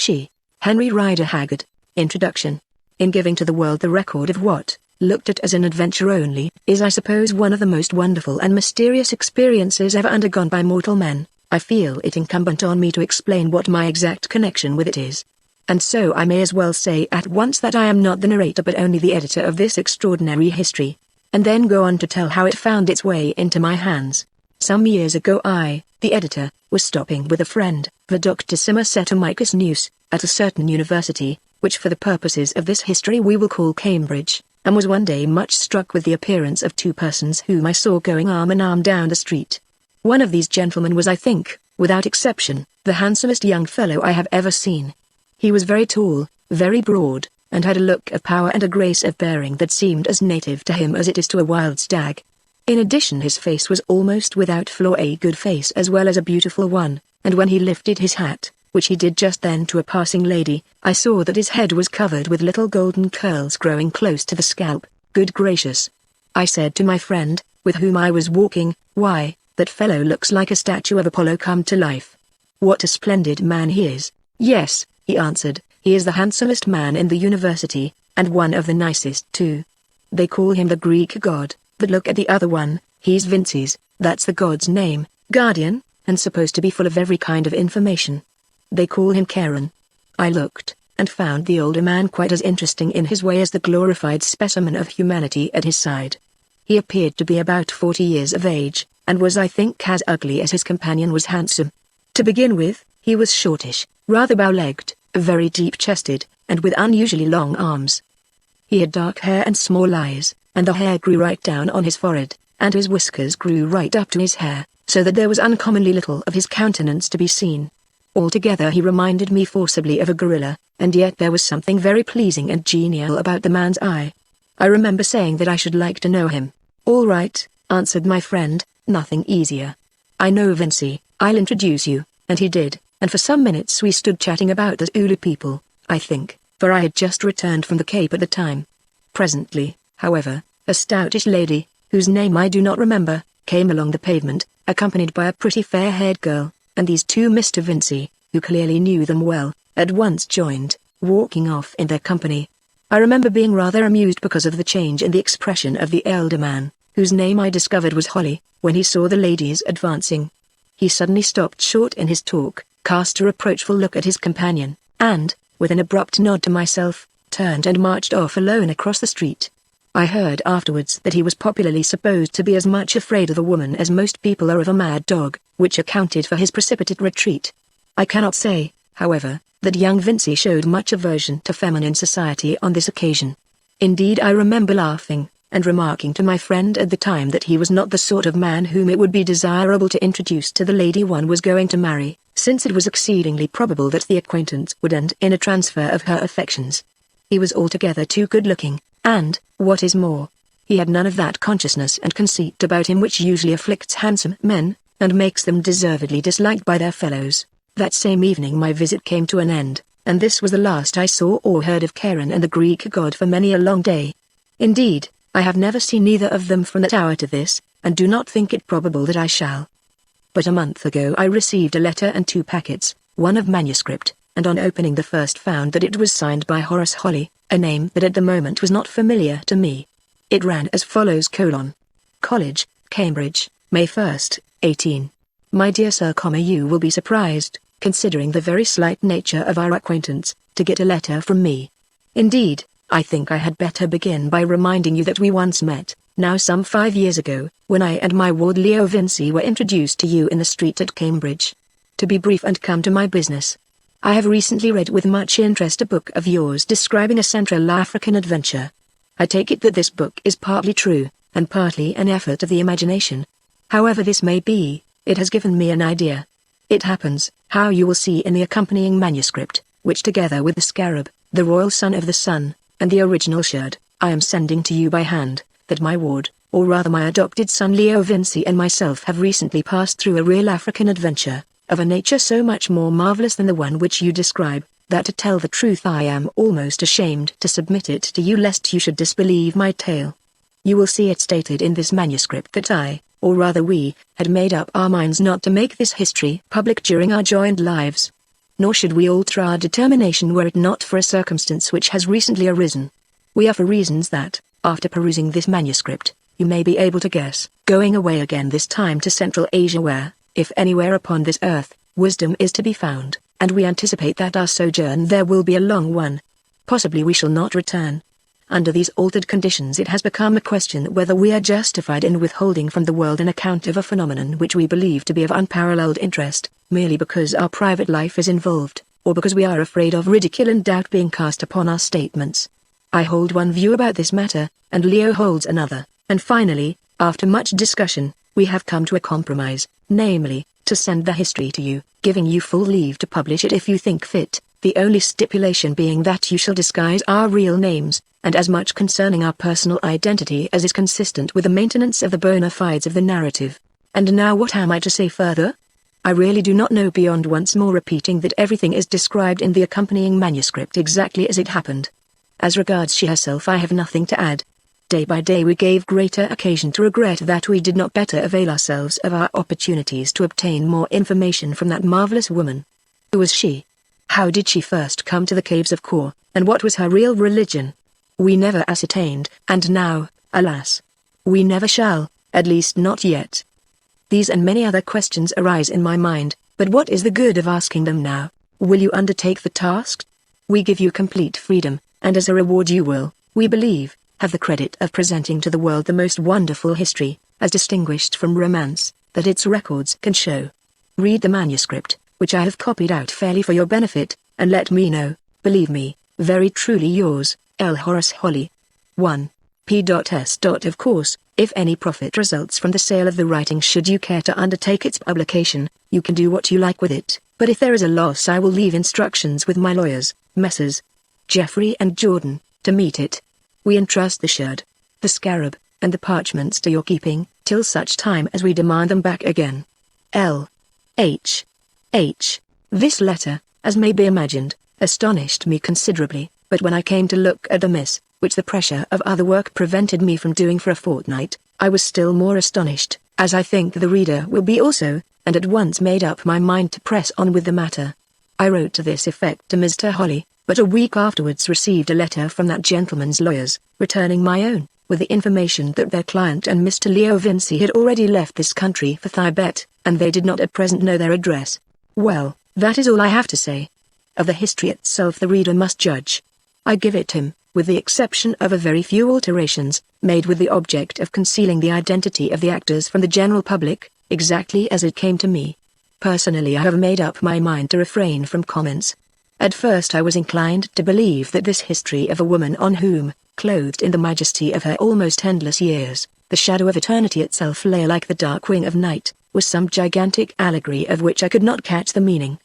she. Henry Rider Haggard. Introduction. In giving to the world the record of what, looked at as an adventure only, is I suppose one of the most wonderful and mysterious experiences ever undergone by mortal men, I feel it incumbent on me to explain what my exact connection with it is. And so I may as well say at once that I am not the narrator but only the editor of this extraordinary history, and then go on to tell how it found its way into my hands. Some years ago I, the editor, was stopping with a friend, the Dr. Somerset Amicus News, at a certain university, which for the purposes of this history we will call Cambridge, and was one day much struck with the appearance of two persons whom I saw going arm in arm down the street. One of these gentlemen was, I think, without exception, the handsomest young fellow I have ever seen. He was very tall, very broad, and had a look of power and a grace of bearing that seemed as native to him as it is to a wild stag. In addition, his face was almost without flaw, a good face as well as a beautiful one, and when he lifted his hat, which he did just then to a passing lady, I saw that his head was covered with little golden curls growing close to the scalp. Good gracious! I said to my friend, with whom I was walking, why, that fellow looks like a statue of Apollo come to life. What a splendid man he is! Yes, he answered, he is the handsomest man in the university, and one of the nicest too. They call him the Greek god, but look at the other one, he's Vince's, that's the god's name, guardian, and supposed to be full of every kind of information. They call him Charon. I looked, and found the older man quite as interesting in his way as the glorified specimen of humanity at his side. He appeared to be about 40 years of age, and was I think as ugly as his companion was handsome. To begin with, he was shortish, rather bow-legged, very deep-chested, and with unusually long arms. He had dark hair and small eyes, and the hair grew right down on his forehead, and his whiskers grew right up to his hair, so that there was uncommonly little of his countenance to be seen. Altogether he reminded me forcibly of a gorilla, and yet there was something very pleasing and genial about the man's eye. I remember saying that I should like to know him. All right, answered my friend, nothing easier. I know Vinci, I'll introduce you, and he did, and for some minutes we stood chatting about the Zulu people, I think, for I had just returned from the Cape at the time. Presently, however, a stoutish lady, whose name I do not remember, came along the pavement, accompanied by a pretty fair-haired girl, and these two Mr. Vinci, who clearly knew them well, at once joined, walking off in their company. I remember being rather amused because of the change in the expression of the elder man, whose name I discovered was Holly, when he saw the ladies advancing. He suddenly stopped short in his talk, cast a reproachful look at his companion, and, with an abrupt nod to myself, turned and marched off alone across the street. I heard afterwards that he was popularly supposed to be as much afraid of a woman as most people are of a mad dog, which accounted for his precipitate retreat. I cannot say, however, that young Vinci showed much aversion to feminine society on this occasion. Indeed, I remember laughing, and remarking to my friend at the time that he was not the sort of man whom it would be desirable to introduce to the lady one was going to marry, since it was exceedingly probable that the acquaintance would end in a transfer of her affections. He was altogether too good-looking, and, what is more, he had none of that consciousness and conceit about him which usually afflicts handsome men, and makes them deservedly disliked by their fellows. That same evening my visit came to an end, and this was the last I saw or heard of Charon and the Greek god for many a long day. Indeed, I have never seen either of them from that hour to this, and do not think it probable that I shall. But a month ago I received a letter and 2 packets, one of manuscript, and on opening the first found that it was signed by Horace Holly, a name that at the moment was not familiar to me. It ran as follows: College, Cambridge, May 1st, 18. My dear Sir, you will be surprised, considering the very slight nature of our acquaintance, to get a letter from me. Indeed, I think I had better begin by reminding you that we once met, now some 5 years ago, when I and my ward Leo Vinci were introduced to you in the street at Cambridge. To be brief and come to my business, I have recently read with much interest a book of yours describing a Central African adventure. I take it that this book is partly true, and partly an effort of the imagination. However this may be, it has given me an idea. It happens, how you will see in the accompanying manuscript, which together with the scarab, the royal son of the sun, and the original sherd, I am sending to you by hand, that my ward, or rather my adopted son Leo Vinci and myself have recently passed through a real African adventure, of a nature so much more marvelous than the one which you describe, that to tell the truth I am almost ashamed to submit it to you lest you should disbelieve my tale. You will see it stated in this manuscript that I, or rather we, had made up our minds not to make this history public during our joined lives. nor should we alter our determination were it not for a circumstance which has recently arisen. We are for reasons that, after perusing this manuscript, you may be able to guess, going away again this time to Central Asia where, if anywhere upon this earth, wisdom is to be found, and we anticipate that our sojourn there will be a long one. Possibly we shall not return. Under these altered conditions it has become a question whether we are justified in withholding from the world an account of a phenomenon which we believe to be of unparalleled interest, merely because our private life is involved, or because we are afraid of ridicule and doubt being cast upon our statements. I hold one view about this matter, and Leo holds another, and finally, after much discussion, we have come to a compromise, namely, to send the history to you, giving you full leave to publish it if you think fit, the only stipulation being that you shall disguise our real names, and as much concerning our personal identity as is consistent with the maintenance of the bona fides of the narrative. And now what am I to say further? I really do not know beyond once more repeating that everything is described in the accompanying manuscript exactly as it happened. As regards she herself I have nothing to add. Day by day we gave greater occasion to regret that we did not better avail ourselves of our opportunities to obtain more information from that marvelous woman. Who was she? How did she first come to the caves of Kor, and what was her real religion? We never ascertained, and now, alas, we never shall, at least not yet. These and many other questions arise in my mind, but what is the good of asking them now? Will you undertake the task? We give you complete freedom, and as a reward you will, we believe, have the credit of presenting to the world the most wonderful history, as distinguished from romance, that its records can show. Read the manuscript, which I have copied out fairly for your benefit, and let me know, believe me, very truly yours, L. Horace Holly. 1. P.S. Of course, if any profit results from the sale of the writing should you care to undertake its publication, you can do what you like with it, but if there is a loss I will leave instructions with my lawyers, Messrs. Jeffrey and Jordan, to meet it. We entrust the sherd, the scarab, and the parchments to your keeping, till such time as we demand them back again. L. H. This letter, as may be imagined, astonished me considerably, but when I came to look at the miss, which the pressure of other work prevented me from doing for a fortnight, I was still more astonished, as I think the reader will be also, and at once made up my mind to press on with the matter. I wrote to this effect to Mr. Holly, but a week afterwards received a letter from that gentleman's lawyers, returning my own, with the information that their client and Mr. Leo Vinci had already left this country for Thibet, and they did not at present know their address. Well, that is all I have to say. Of the history itself the reader must judge. I give it him, with the exception of a very few alterations, made with the object of concealing the identity of the actors from the general public, exactly as it came to me. Personally I have made up my mind to refrain from comments. At first I was inclined to believe that this history of a woman on whom, clothed in the majesty of her almost endless years, the shadow of eternity itself lay like the dark wing of night, was some gigantic allegory of which I could not catch the meaning.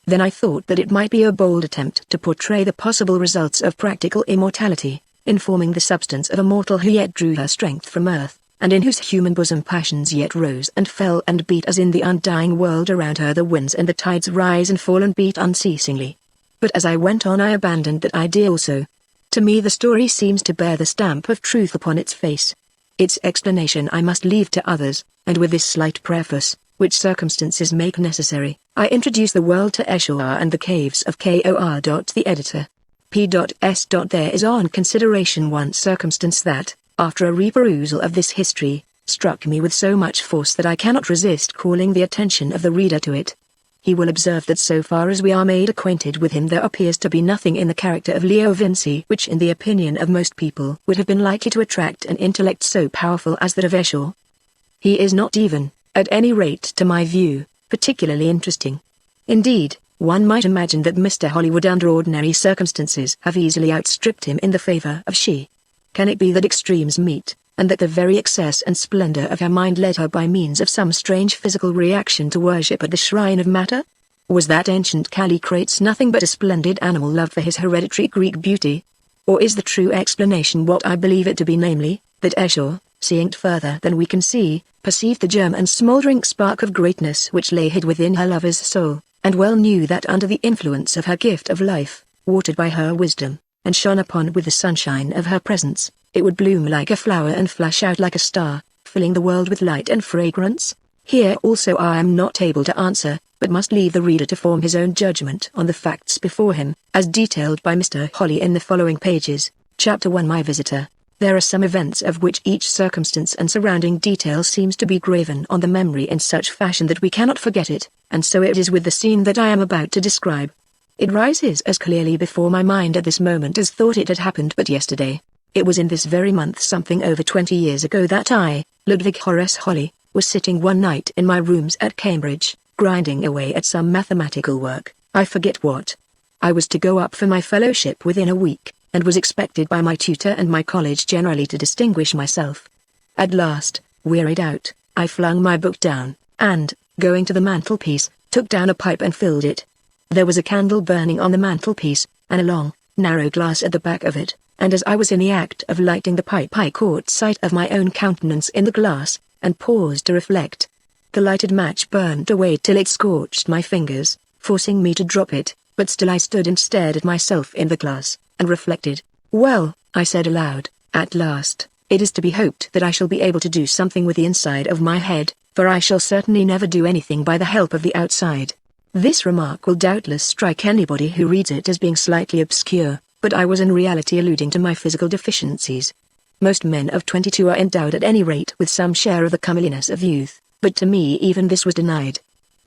Then I thought that it might be a bold attempt to portray the possible results of practical immortality, informing the substance of a mortal who yet drew her strength from earth, and in whose human bosom passions yet rose and fell and beat as in the undying world around her the winds and the tides rise and fall and beat unceasingly. But as I went on I abandoned that idea also. To me the story seems to bear the stamp of truth upon its face. Its explanation I must leave to others, and with this slight preface, which circumstances make necessary, I introduce the world to Eshor and the caves of Kor. The editor. P.S. There is on consideration one circumstance that, after a reperusal of this history, struck me with so much force that I cannot resist calling the attention of the reader to it. He will observe that so far as we are made acquainted with him there appears to be nothing in the character of Leo Vinci which in the opinion of most people would have been likely to attract an intellect so powerful as that of Eshor. He is not even, at any rate to my view, particularly interesting. Indeed, one might imagine that Mr. Holly would under ordinary circumstances have easily outstripped him in the favor of she. Can it be that extremes meet, and that the very excess and splendor of her mind led her by means of some strange physical reaction to worship at the shrine of matter? Was that ancient Callicrates nothing but a splendid animal love for his hereditary Greek beauty? Or is the true explanation what I believe it to be, namely, that Eshor, seeing further than we can see, perceived the germ and smouldering spark of greatness which lay hid within her lover's soul, and well knew that under the influence of her gift of life, watered by her wisdom, and shone upon with the sunshine of her presence, it would bloom like a flower and flash out like a star, filling the world with light and fragrance? Here also I am not able to answer, but must leave the reader to form his own judgment on the facts before him, as detailed by Mr. Holly in the following pages. Chapter 1 My Visitor. There are some events of which each circumstance and surrounding detail seems to be graven on the memory in such fashion that we cannot forget it, and so it is with the scene that I am about to describe. It rises as clearly before my mind at this moment as thought it had happened but yesterday. It was in this very month something over 20 years ago that I, Ludwig Horace Holly, was sitting one night in my rooms at Cambridge, grinding away at some mathematical work, I forget what. I was to go up for my fellowship within a week, and was expected by my tutor and my college generally to distinguish myself. At last, wearied out, I flung my book down, and, going to the mantelpiece, took down a pipe and filled it. There was a candle burning on the mantelpiece, and a long, narrow glass at the back of it, and as I was in the act of lighting the pipe I caught sight of my own countenance in the glass, and paused to reflect. The lighted match burned away till it scorched my fingers, forcing me to drop it, but still I stood and stared at myself in the glass, and reflected. Well, I said aloud, at last, it is to be hoped that I shall be able to do something with the inside of my head, for I shall certainly never do anything by the help of the outside. This remark will doubtless strike anybody who reads it as being slightly obscure, but I was in reality alluding to my physical deficiencies. Most men of 22 are endowed at any rate with some share of the comeliness of youth, but to me even this was denied.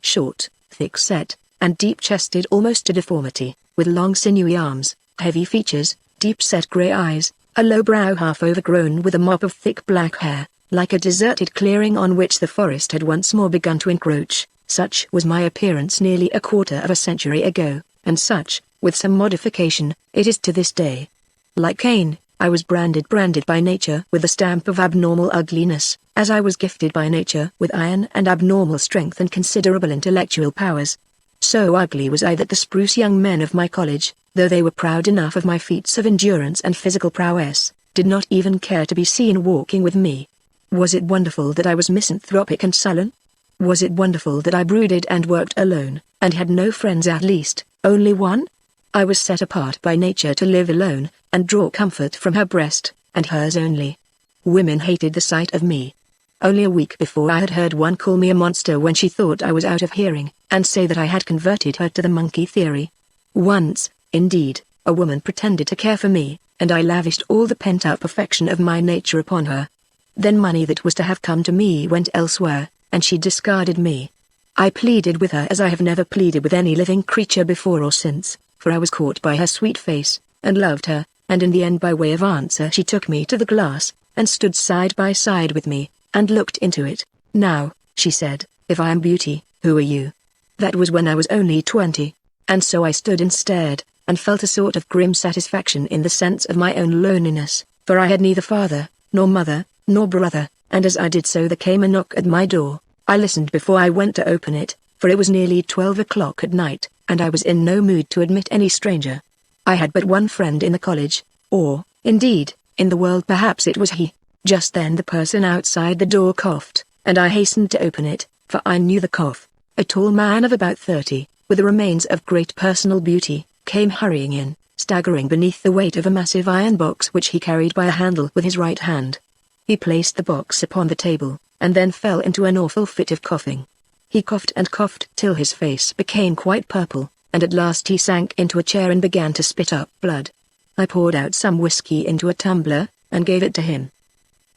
Short, thick-set, and deep-chested almost to deformity, with long sinewy arms, heavy features, deep-set grey eyes, a low brow half overgrown with a mop of thick black hair, like a deserted clearing on which the forest had once more begun to encroach, such was my appearance nearly a quarter of a century ago, and such, with some modification, it is to this day. Like Cain, I was branded by nature with the stamp of abnormal ugliness, as I was gifted by nature with iron and abnormal strength and considerable intellectual powers. So ugly was I that the spruce young men of my college, though they were proud enough of my feats of endurance and physical prowess, did not even care to be seen walking with me. Was it wonderful that I was misanthropic and sullen? Was it wonderful that I brooded and worked alone, and had no friends, at least, only one? I was set apart by nature to live alone, and draw comfort from her breast, and hers only. Women hated the sight of me. Only a week before I had heard one call me a monster when she thought I was out of hearing, and say that I had converted her to the monkey theory. Once, indeed, a woman pretended to care for me, and I lavished all the pent-up affection of my nature upon her. Then money that was to have come to me went elsewhere, and she discarded me. I pleaded with her as I have never pleaded with any living creature before or since, for I was caught by her sweet face, and loved her, and in the end by way of answer she took me to the glass, and stood side by side with me, and looked into it. Now, she said, if I am beauty, who are you? That was when I was only 20, and so I stood and stared, and felt a sort of grim satisfaction in the sense of my own loneliness, for I had neither father, nor mother, nor brother, and as I did so there came a knock at my door. I listened before I went to open it, for it was nearly 12 o'clock at night, and I was in no mood to admit any stranger. I had but one friend in the college, or, indeed, in the world. Perhaps it was he. Just then the person outside the door coughed, and I hastened to open it, for I knew the cough. A tall man of about 30, with the remains of great personal beauty, came hurrying in, staggering beneath the weight of a massive iron box which he carried by a handle with his right hand. He placed the box upon the table, and then fell into an awful fit of coughing. He coughed and coughed till his face became quite purple, and at last he sank into a chair and began to spit up blood. I poured out some whiskey into a tumbler, and gave it to him.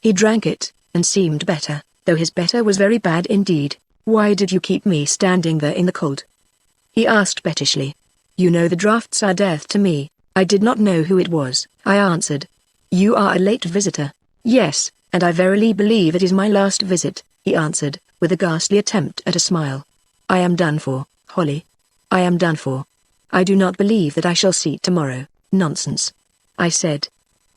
He drank it, and seemed better, though his better was very bad indeed. Why did you keep me standing there in the cold? He asked pettishly. You know the draughts are death to me. I did not know who it was, I answered. You are a late visitor. Yes, and I verily believe it is my last visit, he answered, with a ghastly attempt at a smile. I am done for, Holly. I am done for. I do not believe that I shall see tomorrow. Nonsense. I said.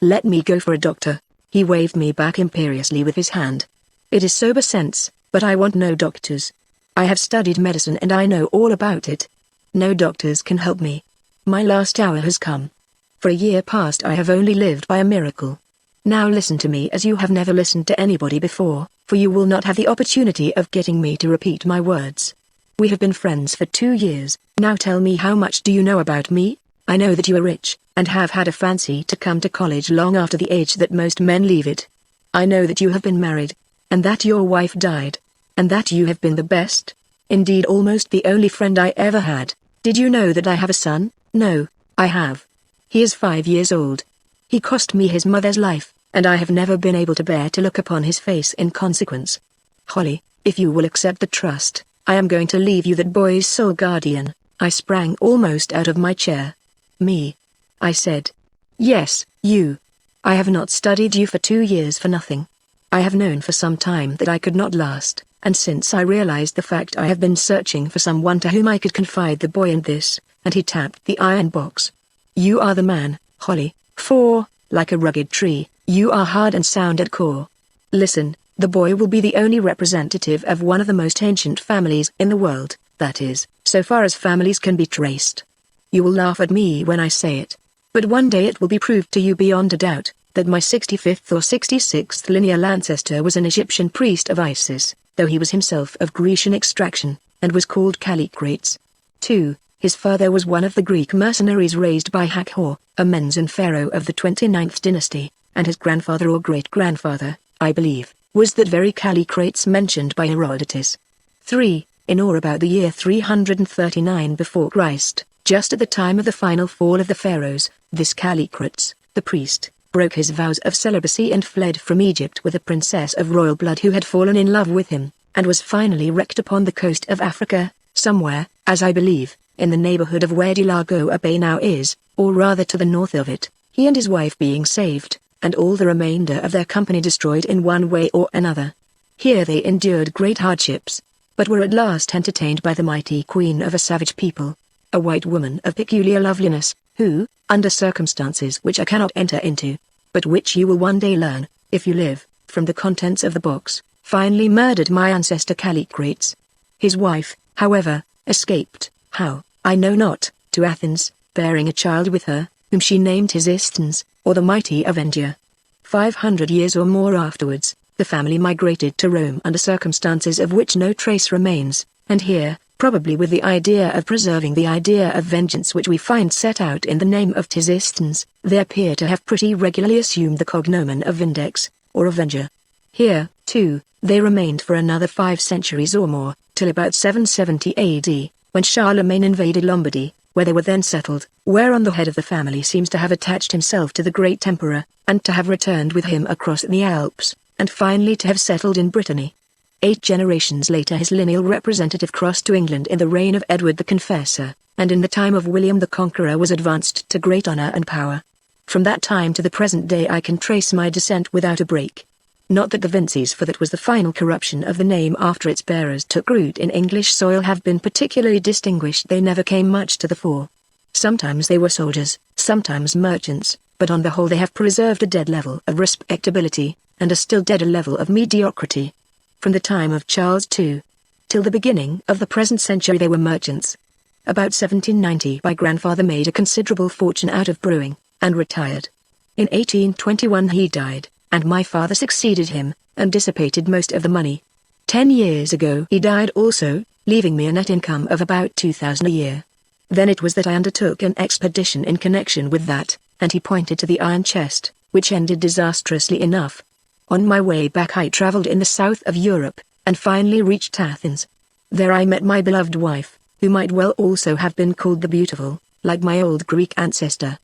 Let me go for a doctor. He waved me back imperiously with his hand. It is sober sense, but I want no doctors. I have studied medicine and I know all about it. No doctors can help me. My last hour has come. For a year past I have only lived by a miracle. Now listen to me as you have never listened to anybody before, for you will not have the opportunity of getting me to repeat my words. We have been friends for 2 years. Now tell me, how much do you know about me? I know that you are rich, and have had a fancy to come to college long after the age that most men leave it. I know that you have been married, and that your wife died. And that you have been the best? Indeed, almost the only friend I ever had. Did you know that I have a son? No, I have. He is 5 years old. He cost me his mother's life, and I have never been able to bear to look upon his face in consequence. Holly, if you will accept the trust, I am going to leave you that boy's sole guardian. I sprang almost out of my chair. Me? I said. Yes, you. I have not studied you for 2 years for nothing. I have known for some time that I could not last, and since I realized the fact I have been searching for someone to whom I could confide the boy and this, and he tapped the iron box. You are the man, Holly, for, like a rugged tree, you are hard and sound at core. Listen, the boy will be the only representative of one of the most ancient families in the world, that is, so far as families can be traced. You will laugh at me when I say it, but one day it will be proved to you beyond a doubt that my 65th or 66th lineal ancestor was an Egyptian priest of Isis, though he was himself of Grecian extraction, and was called Callicrates. 2. His father was one of the Greek mercenaries raised by Haggard, a Menzen pharaoh of the 29th dynasty, and his grandfather or great-grandfather, I believe, was that very Callicrates mentioned by Herodotus. 3. In or about the year 339 before Christ, just at the time of the final fall of the pharaohs, this Callicrates, the priest, broke his vows of celibacy and fled from Egypt with a princess of royal blood who had fallen in love with him, and was finally wrecked upon the coast of Africa, somewhere, as I believe, in the neighborhood of where Delagoa Bay now is, or rather to the north of it, he and his wife being saved, and all the remainder of their company destroyed in one way or another. Here they endured great hardships, but were at last entertained by the mighty queen of a savage people, a white woman of peculiar loveliness, who, under circumstances which I cannot enter into, but which you will one day learn, if you live, from the contents of the box, finally murdered my ancestor Callicrates. His wife, however, escaped, how, I know not, to Athens, bearing a child with her, whom she named Tisisthens, or the mighty Avenger. 500 years or more afterwards, the family migrated to Rome under circumstances of which no trace remains, and here, probably with the idea of preserving the idea of vengeance which we find set out in the name of Tisisthens, they appear to have pretty regularly assumed the cognomen of Vindex, or Avenger. Here, too, they remained for another 5 centuries or more, till about 770 AD, when Charlemagne invaded Lombardy, where they were then settled, whereon the head of the family seems to have attached himself to the great emperor, and to have returned with him across the Alps, and finally to have settled in Brittany. 8 generations later his lineal representative crossed to England in the reign of Edward the Confessor, and in the time of William the Conqueror was advanced to great honor and power. From that time to the present day I can trace my descent without a break. Not that the Vinces, for that was the final corruption of the name after its bearers took root in English soil, have been particularly distinguished. They never came much to the fore. Sometimes they were soldiers, sometimes merchants, but on the whole they have preserved a dead level of respectability, and a still deader level of mediocrity. From the time of Charles II till the beginning of the present century they were merchants. About 1790 my grandfather made a considerable fortune out of brewing, and retired. In 1821 he died, and my father succeeded him, and dissipated most of the money. 10 years ago he died also, leaving me a net income of about 2,000 a year. Then it was that I undertook an expedition in connection with that, and he pointed to the iron chest, which ended disastrously enough. On my way back I traveled in the south of Europe, and finally reached Athens. There I met my beloved wife, who might well also have been called the Beautiful, like my old Greek ancestor.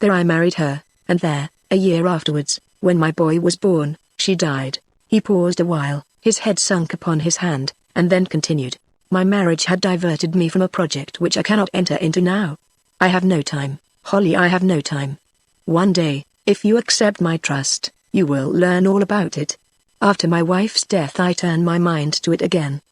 There I married her, and there, a year afterwards, when my boy was born, she died. He paused a while, his head sunk upon his hand, and then continued. My marriage had diverted me from a project which I cannot enter into now. I have no time, Holly, I have no time. One day, if you accept my trust, you will learn all about it. After my wife's death I turned my mind to it again.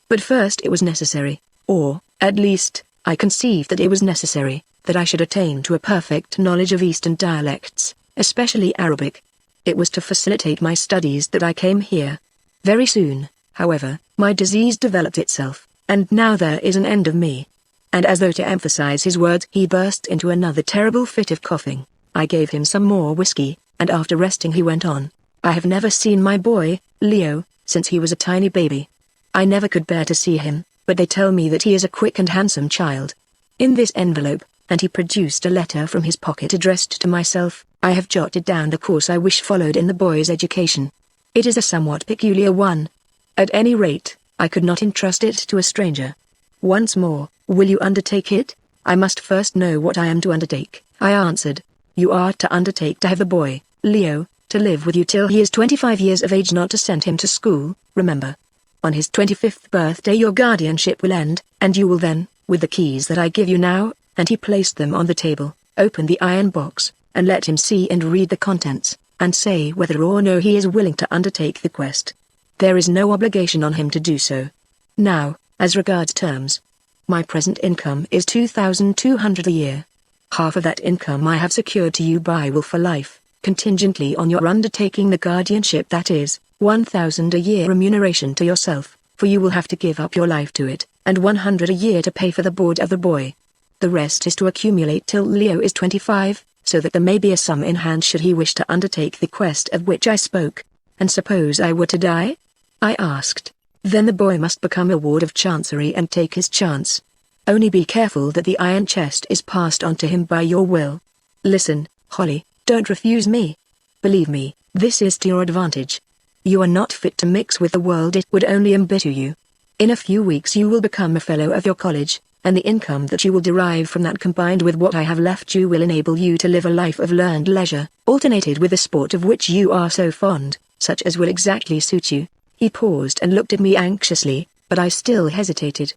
But first it was necessary, or, at least, I conceived that it was necessary, that I should attain to a perfect knowledge of Eastern dialects, especially Arabic. It was to facilitate my studies that I came here. Very soon, however, my disease developed itself, and now there is an end of me. And as though to emphasize his words he burst into another terrible fit of coughing. I gave him some more whiskey, and after resting he went on. I have never seen my boy, Leo, since he was a tiny baby. I never could bear to see him, but they tell me that he is a quick and handsome child. In this envelope, and he produced a letter from his pocket addressed to myself, I have jotted down the course I wish followed in the boy's education. It is a somewhat peculiar one. At any rate, I could not entrust it to a stranger. Once more, will you undertake it? I must first know what I am to undertake, I answered. You are to undertake to have the boy, Leo, to live with you till he is 25 years of age, not to send him to school, remember. On his 25th birthday your guardianship will end, and you will then, with the keys that I give you now, and he placed them on the table, open the iron box, and let him see and read the contents, and say whether or no he is willing to undertake the quest. There is no obligation on him to do so. Now, as regards terms. My present income is 2,200 a year. Half of that income I have secured to you by will for life, contingently on your undertaking the guardianship, that is, 1,000 a year remuneration to yourself, for you will have to give up your life to it, and 100 a year to pay for the board of the boy. The rest is to accumulate till Leo is 25, so that there may be a sum in hand should he wish to undertake the quest of which I spoke. And suppose I were to die? I asked. Then the boy must become a ward of Chancery and take his chance. Only be careful that the iron chest is passed on to him by your will. Listen, Holly, don't refuse me. Believe me, this is to your advantage. You are not fit to mix with the world, it would only embitter you. In a few weeks you will become a fellow of your college, and the income that you will derive from that combined with what I have left you will enable you to live a life of learned leisure, alternated with the sport of which you are so fond, such as will exactly suit you. He paused and looked at me anxiously, but I still hesitated.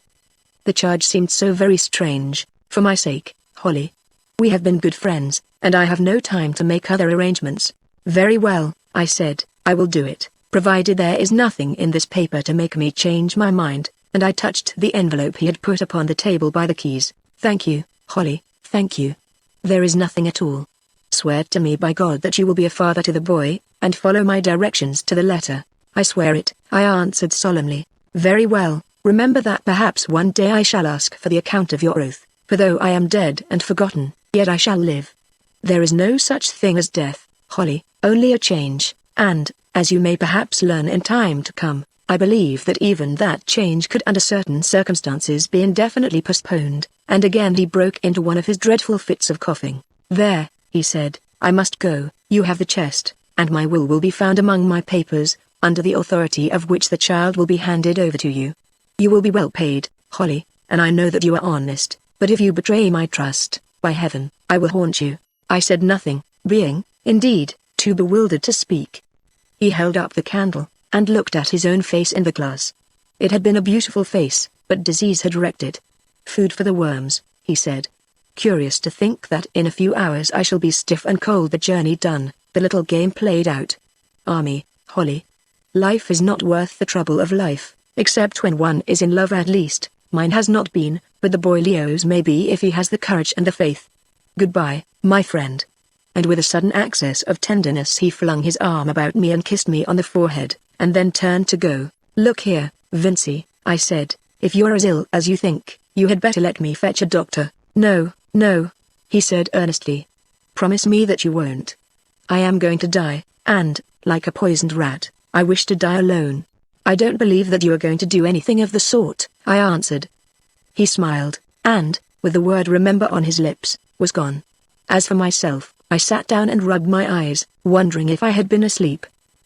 The charge seemed so very strange. For my sake, Holly. We have been good friends, and I have no time to make other arrangements. Very well, I said, I will do it, provided there is nothing in this paper to make me change my mind, and I touched the envelope he had put upon the table by the keys. Thank you, Holly, thank you. There is nothing at all. Swear to me by God that you will be a father to the boy, and follow my directions to the letter. I swear it, I answered solemnly. Very well, remember that perhaps one day I shall ask for the account of your oath, for though I am dead and forgotten, yet I shall live. There is no such thing as death, Holly, only a change, and, as you may perhaps learn in time to come, I believe that even that change could under certain circumstances be indefinitely postponed, and again he broke into one of his dreadful fits of coughing. There, he said, I must go, you have the chest, and my will be found among my papers, under the authority of which the child will be handed over to you. You will be well paid, Holly, and I know that you are honest, but if you betray my trust, by heaven, I will haunt you. I said nothing, being, indeed, too bewildered to speak. He held up the candle, and looked at his own face in the glass. It had been a beautiful face, but disease had wrecked it. Food for the worms, he said. Curious to think that in a few hours I shall be stiff and cold, the journey done, the little game played out. Army, Holly. Life is not worth the trouble of life, except when one is in love, at least. Mine has not been, but the boy Leo's may be if he has the courage and the faith. Goodbye, my friend. And with a sudden access of tenderness he flung his arm about me and kissed me on the forehead, and then turned to go. Look here, Vincey, I said, if you are as ill as you think, you had better let me fetch a doctor. No, no, he said earnestly. Promise me that you won't. I am going to die, and, like a poisoned rat, I wish to die alone. I don't believe that you are going to do anything of the sort, I answered. He smiled, and, with the word remember on his lips, was gone. As for myself, I sat down and rubbed my eyes, wondering if I had been asleep.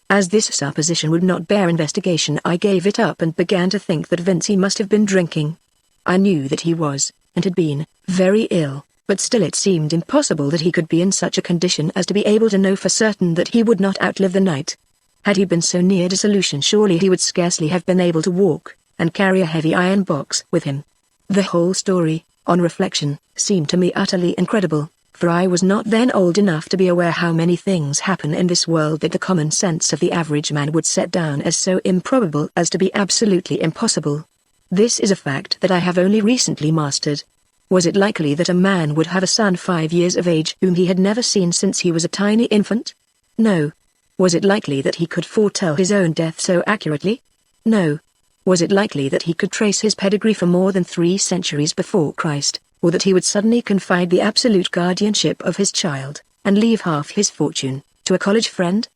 As this supposition would not bear investigation, I gave it up and began to think that Vincey must have been drinking. I knew that he was, and had been, very ill, but still it seemed impossible that he could be in such a condition as to be able to know for certain that he would not outlive the night. Had he been so near dissolution, surely he would scarcely have been able to walk, and carry a heavy iron box with him. The whole story, on reflection, seemed to me utterly incredible, for I was not then old enough to be aware how many things happen in this world that the common sense of the average man would set down as so improbable as to be absolutely impossible. This is a fact that I have only recently mastered. Was it likely that a man would have a son 5 years of age whom he had never seen since he was a tiny infant? No. Was it likely that he could foretell his own death so accurately? No. Was it likely that he could trace his pedigree for more than 3 centuries before Christ, or that he would suddenly confide the absolute guardianship of his child, and leave half his fortune, to a college friend?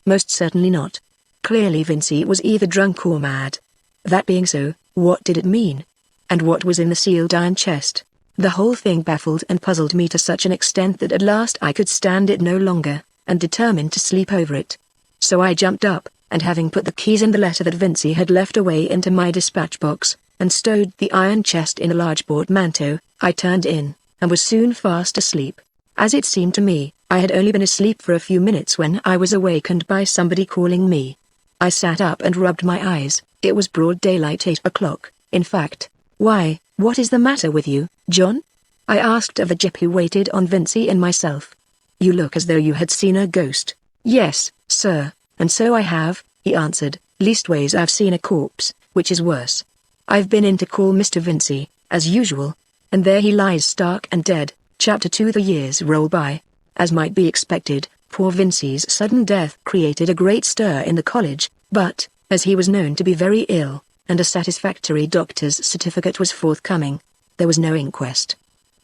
Most certainly not. Clearly Vincey was either drunk or mad. That being so, what did it mean? And what was in the sealed iron chest? The whole thing baffled and puzzled me to such an extent that at last I could stand it no longer, and determined to sleep over it. So I jumped up, and having put the keys and the letter that Vincy had left away into my dispatch box, and stowed the iron chest in a large portmanteau, I turned in, and was soon fast asleep. As it seemed to me, I had only been asleep for a few minutes when I was awakened by somebody calling me. I sat up and rubbed my eyes. It was broad daylight, 8 o'clock, in fact. "Why, what is the matter with you, John?" I asked of the gyp who waited on Vincy and myself. "You look as though you had seen a ghost." "Yes, sir, and so I have," he answered. "Leastways I've seen a corpse, which is worse. I've been in to call Mr. Vincy, as usual, and there he lies stark and dead." Chapter 2. The years roll by. As might be expected, poor Vincy's sudden death created a great stir in the college, but, as he was known to be very ill, and a satisfactory doctor's certificate was forthcoming, there was no inquest.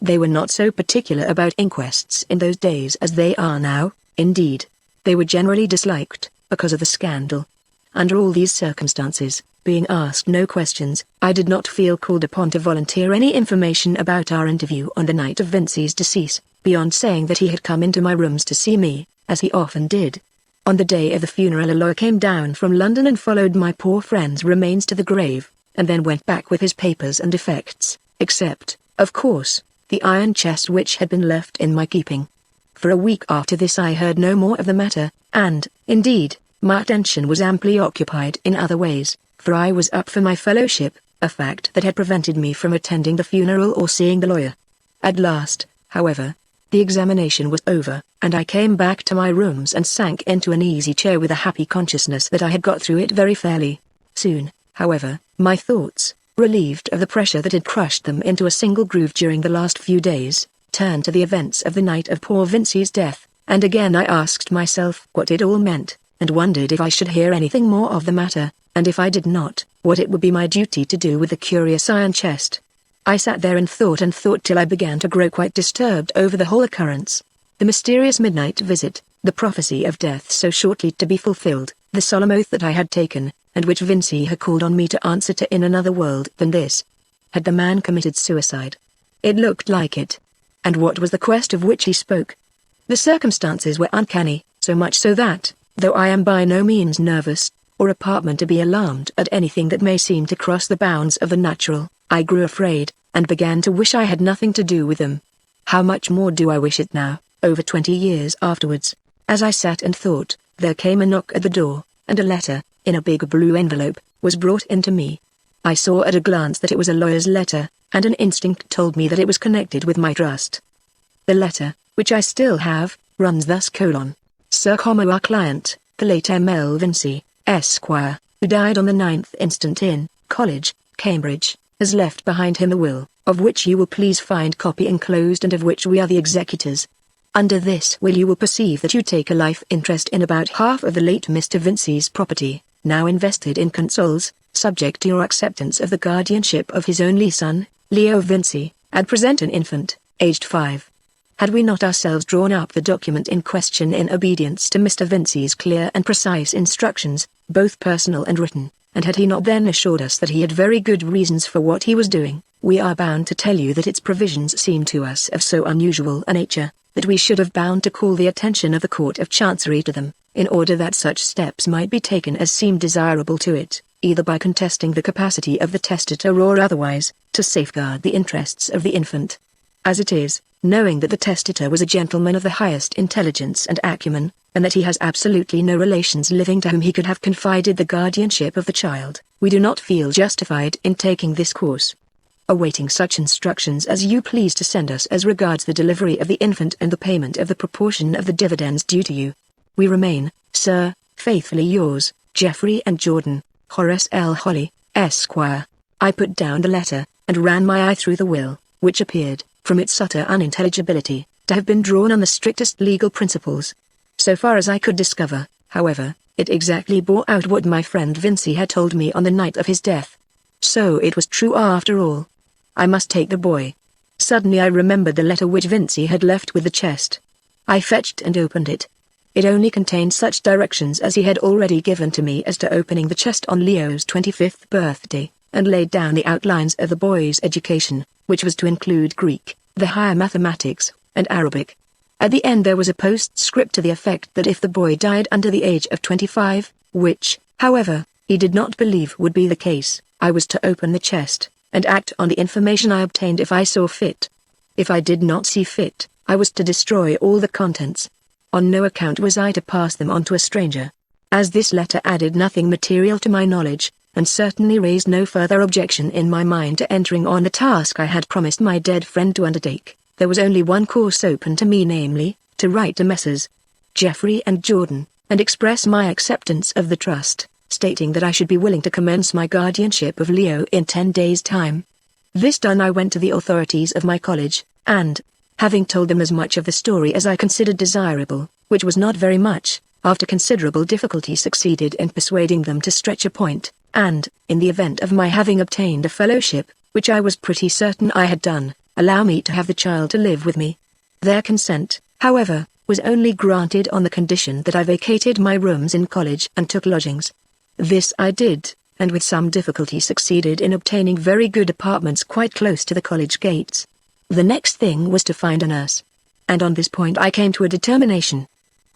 They were not so particular about inquests in those days as they are now. Indeed, they were generally disliked, because of the scandal. Under all these circumstances, being asked no questions, I did not feel called upon to volunteer any information about our interview on the night of Vincy's decease, beyond saying that he had come into my rooms to see me, as he often did. On the day of the funeral, a lawyer came down from London and followed my poor friend's remains to the grave, and then went back with his papers and effects, except, of course, the iron chest which had been left in my keeping. For a week after this I heard no more of the matter, and, indeed, my attention was amply occupied in other ways, for I was up for my fellowship, a fact that had prevented me from attending the funeral or seeing the lawyer. At last, however, the examination was over, and I came back to my rooms and sank into an easy chair with a happy consciousness that I had got through it very fairly. Soon, however, my thoughts, relieved of the pressure that had crushed them into a single groove during the last few days, turned to the events of the night of poor Vincy's death, and again I asked myself what it all meant, and wondered if I should hear anything more of the matter, and if I did not, what it would be my duty to do with the curious iron chest. I sat there and thought till I began to grow quite disturbed over the whole occurrence. The mysterious midnight visit, the prophecy of death so shortly to be fulfilled, the solemn oath that I had taken, and which Vincy had called on me to answer to in another world than this. Had the man committed suicide? It looked like it. And what was the quest of which he spoke? The circumstances were uncanny, so much so that, though I am by no means nervous, or a partman to be alarmed at anything that may seem to cross the bounds of the natural, I grew afraid, and began to wish I had nothing to do with them. How much more do I wish it now, over 20 years afterwards? As I sat and thought, there came a knock at the door, and a letter, in a big blue envelope, was brought in to me. I saw at a glance that it was a lawyer's letter, and an instinct told me that it was connected with my trust. The letter, which I still have, runs thus: Sir, our client, the late M.L. Vincy, Esquire, who died on the 9th instant in College, Cambridge, has left behind him a will, of which you will please find copy enclosed and of which we are the executors. Under this will you will perceive that you take a life interest in about half of the late Mr. Vincy's property, now invested in consols, subject to your acceptance of the guardianship of his only son, Leo Vincy, at present an infant, aged 5. Had we not ourselves drawn up the document in question in obedience to Mr. Vincy's clear and precise instructions, both personal and written, and had he not then assured us that he had very good reasons for what he was doing, we are bound to tell you that its provisions seem to us of so unusual a nature, that we should have bound to call the attention of the Court of Chancery to them, in order that such steps might be taken as seemed desirable to it, either by contesting the capacity of the testator or otherwise, to safeguard the interests of the infant. As it is, knowing that the testator was a gentleman of the highest intelligence and acumen, and that he has absolutely no relations living to whom he could have confided the guardianship of the child, we do not feel justified in taking this course. Awaiting such instructions as you please to send us as regards the delivery of the infant and the payment of the proportion of the dividends due to you, we remain, sir, faithfully yours, Geoffrey and Jordan, Horace L. Holly, Esquire. I put down the letter, and ran my eye through the will, which appeared, from its utter unintelligibility, to have been drawn on the strictest legal principles. So far as I could discover, however, it exactly bore out what my friend Vincy had told me on the night of his death. So it was true after all. I must take the boy. Suddenly I remembered the letter which Vincy had left with the chest. I fetched and opened it. It only contained such directions as he had already given to me as to opening the chest on Leo's 25th birthday, and laid down the outlines of the boy's education, which was to include Greek, the higher mathematics, and Arabic. At the end there was a postscript to the effect that if the boy died under the age of 25, which, however, he did not believe would be the case, I was to open the chest, and act on the information I obtained if I saw fit. If I did not see fit, I was to destroy all the contents. On no account was I to pass them on to a stranger. As this letter added nothing material to my knowledge, and certainly raised no further objection in my mind to entering on the task I had promised my dead friend to undertake, there was only one course open to me, namely, to write to Messrs. Jeffrey and Jordan, and express my acceptance of the trust, stating that I should be willing to commence my guardianship of Leo in 10 days' time. This done, I went to the authorities of my college, and, having told them as much of the story as I considered desirable, which was not very much, after considerable difficulty succeeded in persuading them to stretch a point, and, in the event of my having obtained a fellowship, which I was pretty certain I had done, allow me to have the child to live with me. Their consent, however, was only granted on the condition that I vacated my rooms in college and took lodgings. This I did, and with some difficulty succeeded in obtaining very good apartments quite close to the college gates. The next thing was to find a nurse. And on this point I came to a determination.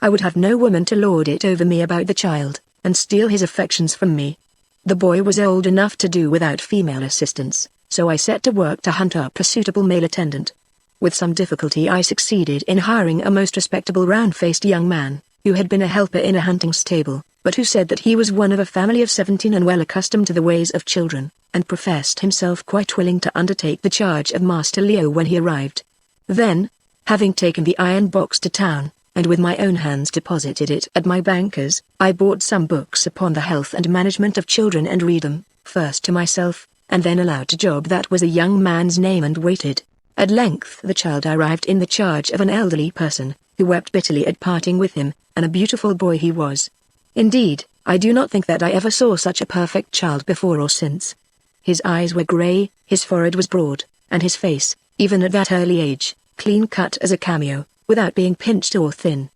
I would have no woman to lord it over me about the child, and steal his affections from me. The boy was old enough to do without female assistance, so I set to work to hunt up a suitable male attendant. With some difficulty I succeeded in hiring a most respectable round-faced young man, who had been a helper in a hunting stable, but who said that he was one of a family of 17 and well accustomed to the ways of children, and professed himself quite willing to undertake the charge of Master Leo when he arrived. Then, having taken the iron box to town, and with my own hands deposited it at my banker's, I bought some books upon the health and management of children and read them, first to myself, and then aloud to Job. That was a young man's name, and waited. At length the child arrived in the charge of an elderly person, who wept bitterly at parting with him, and a beautiful boy he was. Indeed, I do not think that I ever saw such a perfect child before or since. His eyes were grey, his forehead was broad, and his face, even at that early age, clean-cut as a cameo, without being pinched or thin.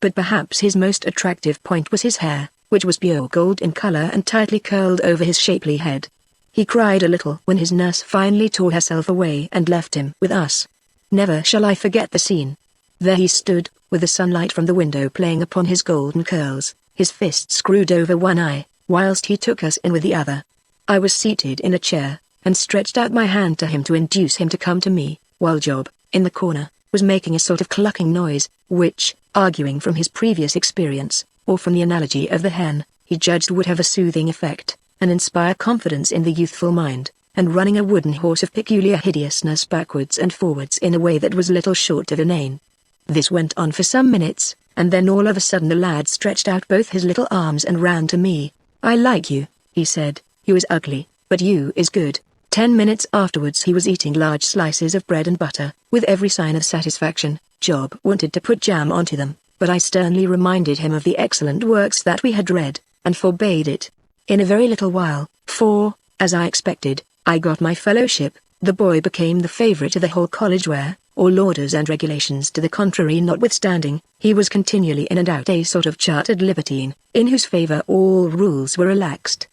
But perhaps his most attractive point was his hair, which was pure gold in color and tightly curled over his shapely head. He cried a little when his nurse finally tore herself away and left him with us. Never shall I forget the scene. There he stood, with the sunlight from the window playing upon his golden curls, his fist screwed over one eye, whilst he took us in with the other. I was seated in a chair, and stretched out my hand to him to induce him to come to me, while Job, in the corner, was making a sort of clucking noise, which, arguing from his previous experience, or from the analogy of the hen, he judged would have a soothing effect, and inspire confidence in the youthful mind, and running a wooden horse of peculiar hideousness backwards and forwards in a way that was little short of inane. This went on for some minutes, and then all of a sudden the lad stretched out both his little arms and ran to me. "I like you," he said. "You is ugly, but you is good." 10 minutes afterwards he was eating large slices of bread and butter, with every sign of satisfaction. Job wanted to put jam onto them, but I sternly reminded him of the excellent works that we had read, and forbade it. In a very little while, for, as I expected, I got my fellowship, the boy became the favorite of the whole college where, all orders and regulations to the contrary notwithstanding, he was continually in and out a sort of chartered libertine, in whose favor all rules were relaxed.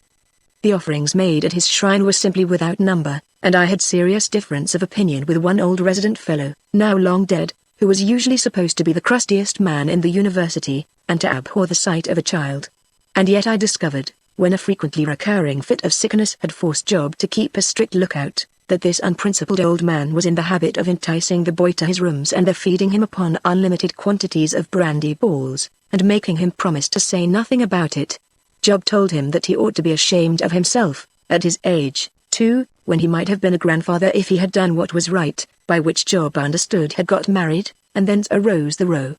The offerings made at his shrine were simply without number, and I had serious difference of opinion with one old resident fellow, now long dead, who was usually supposed to be the crustiest man in the university, and to abhor the sight of a child. And yet I discovered, when a frequently recurring fit of sickness had forced Job to keep a strict lookout, that this unprincipled old man was in the habit of enticing the boy to his rooms and there feeding him upon unlimited quantities of brandy balls, and making him promise to say nothing about it. Job told him that he ought to be ashamed of himself, at his age, too, when he might have been a grandfather if he had done what was right, by which Job understood had got married, and thence arose the row.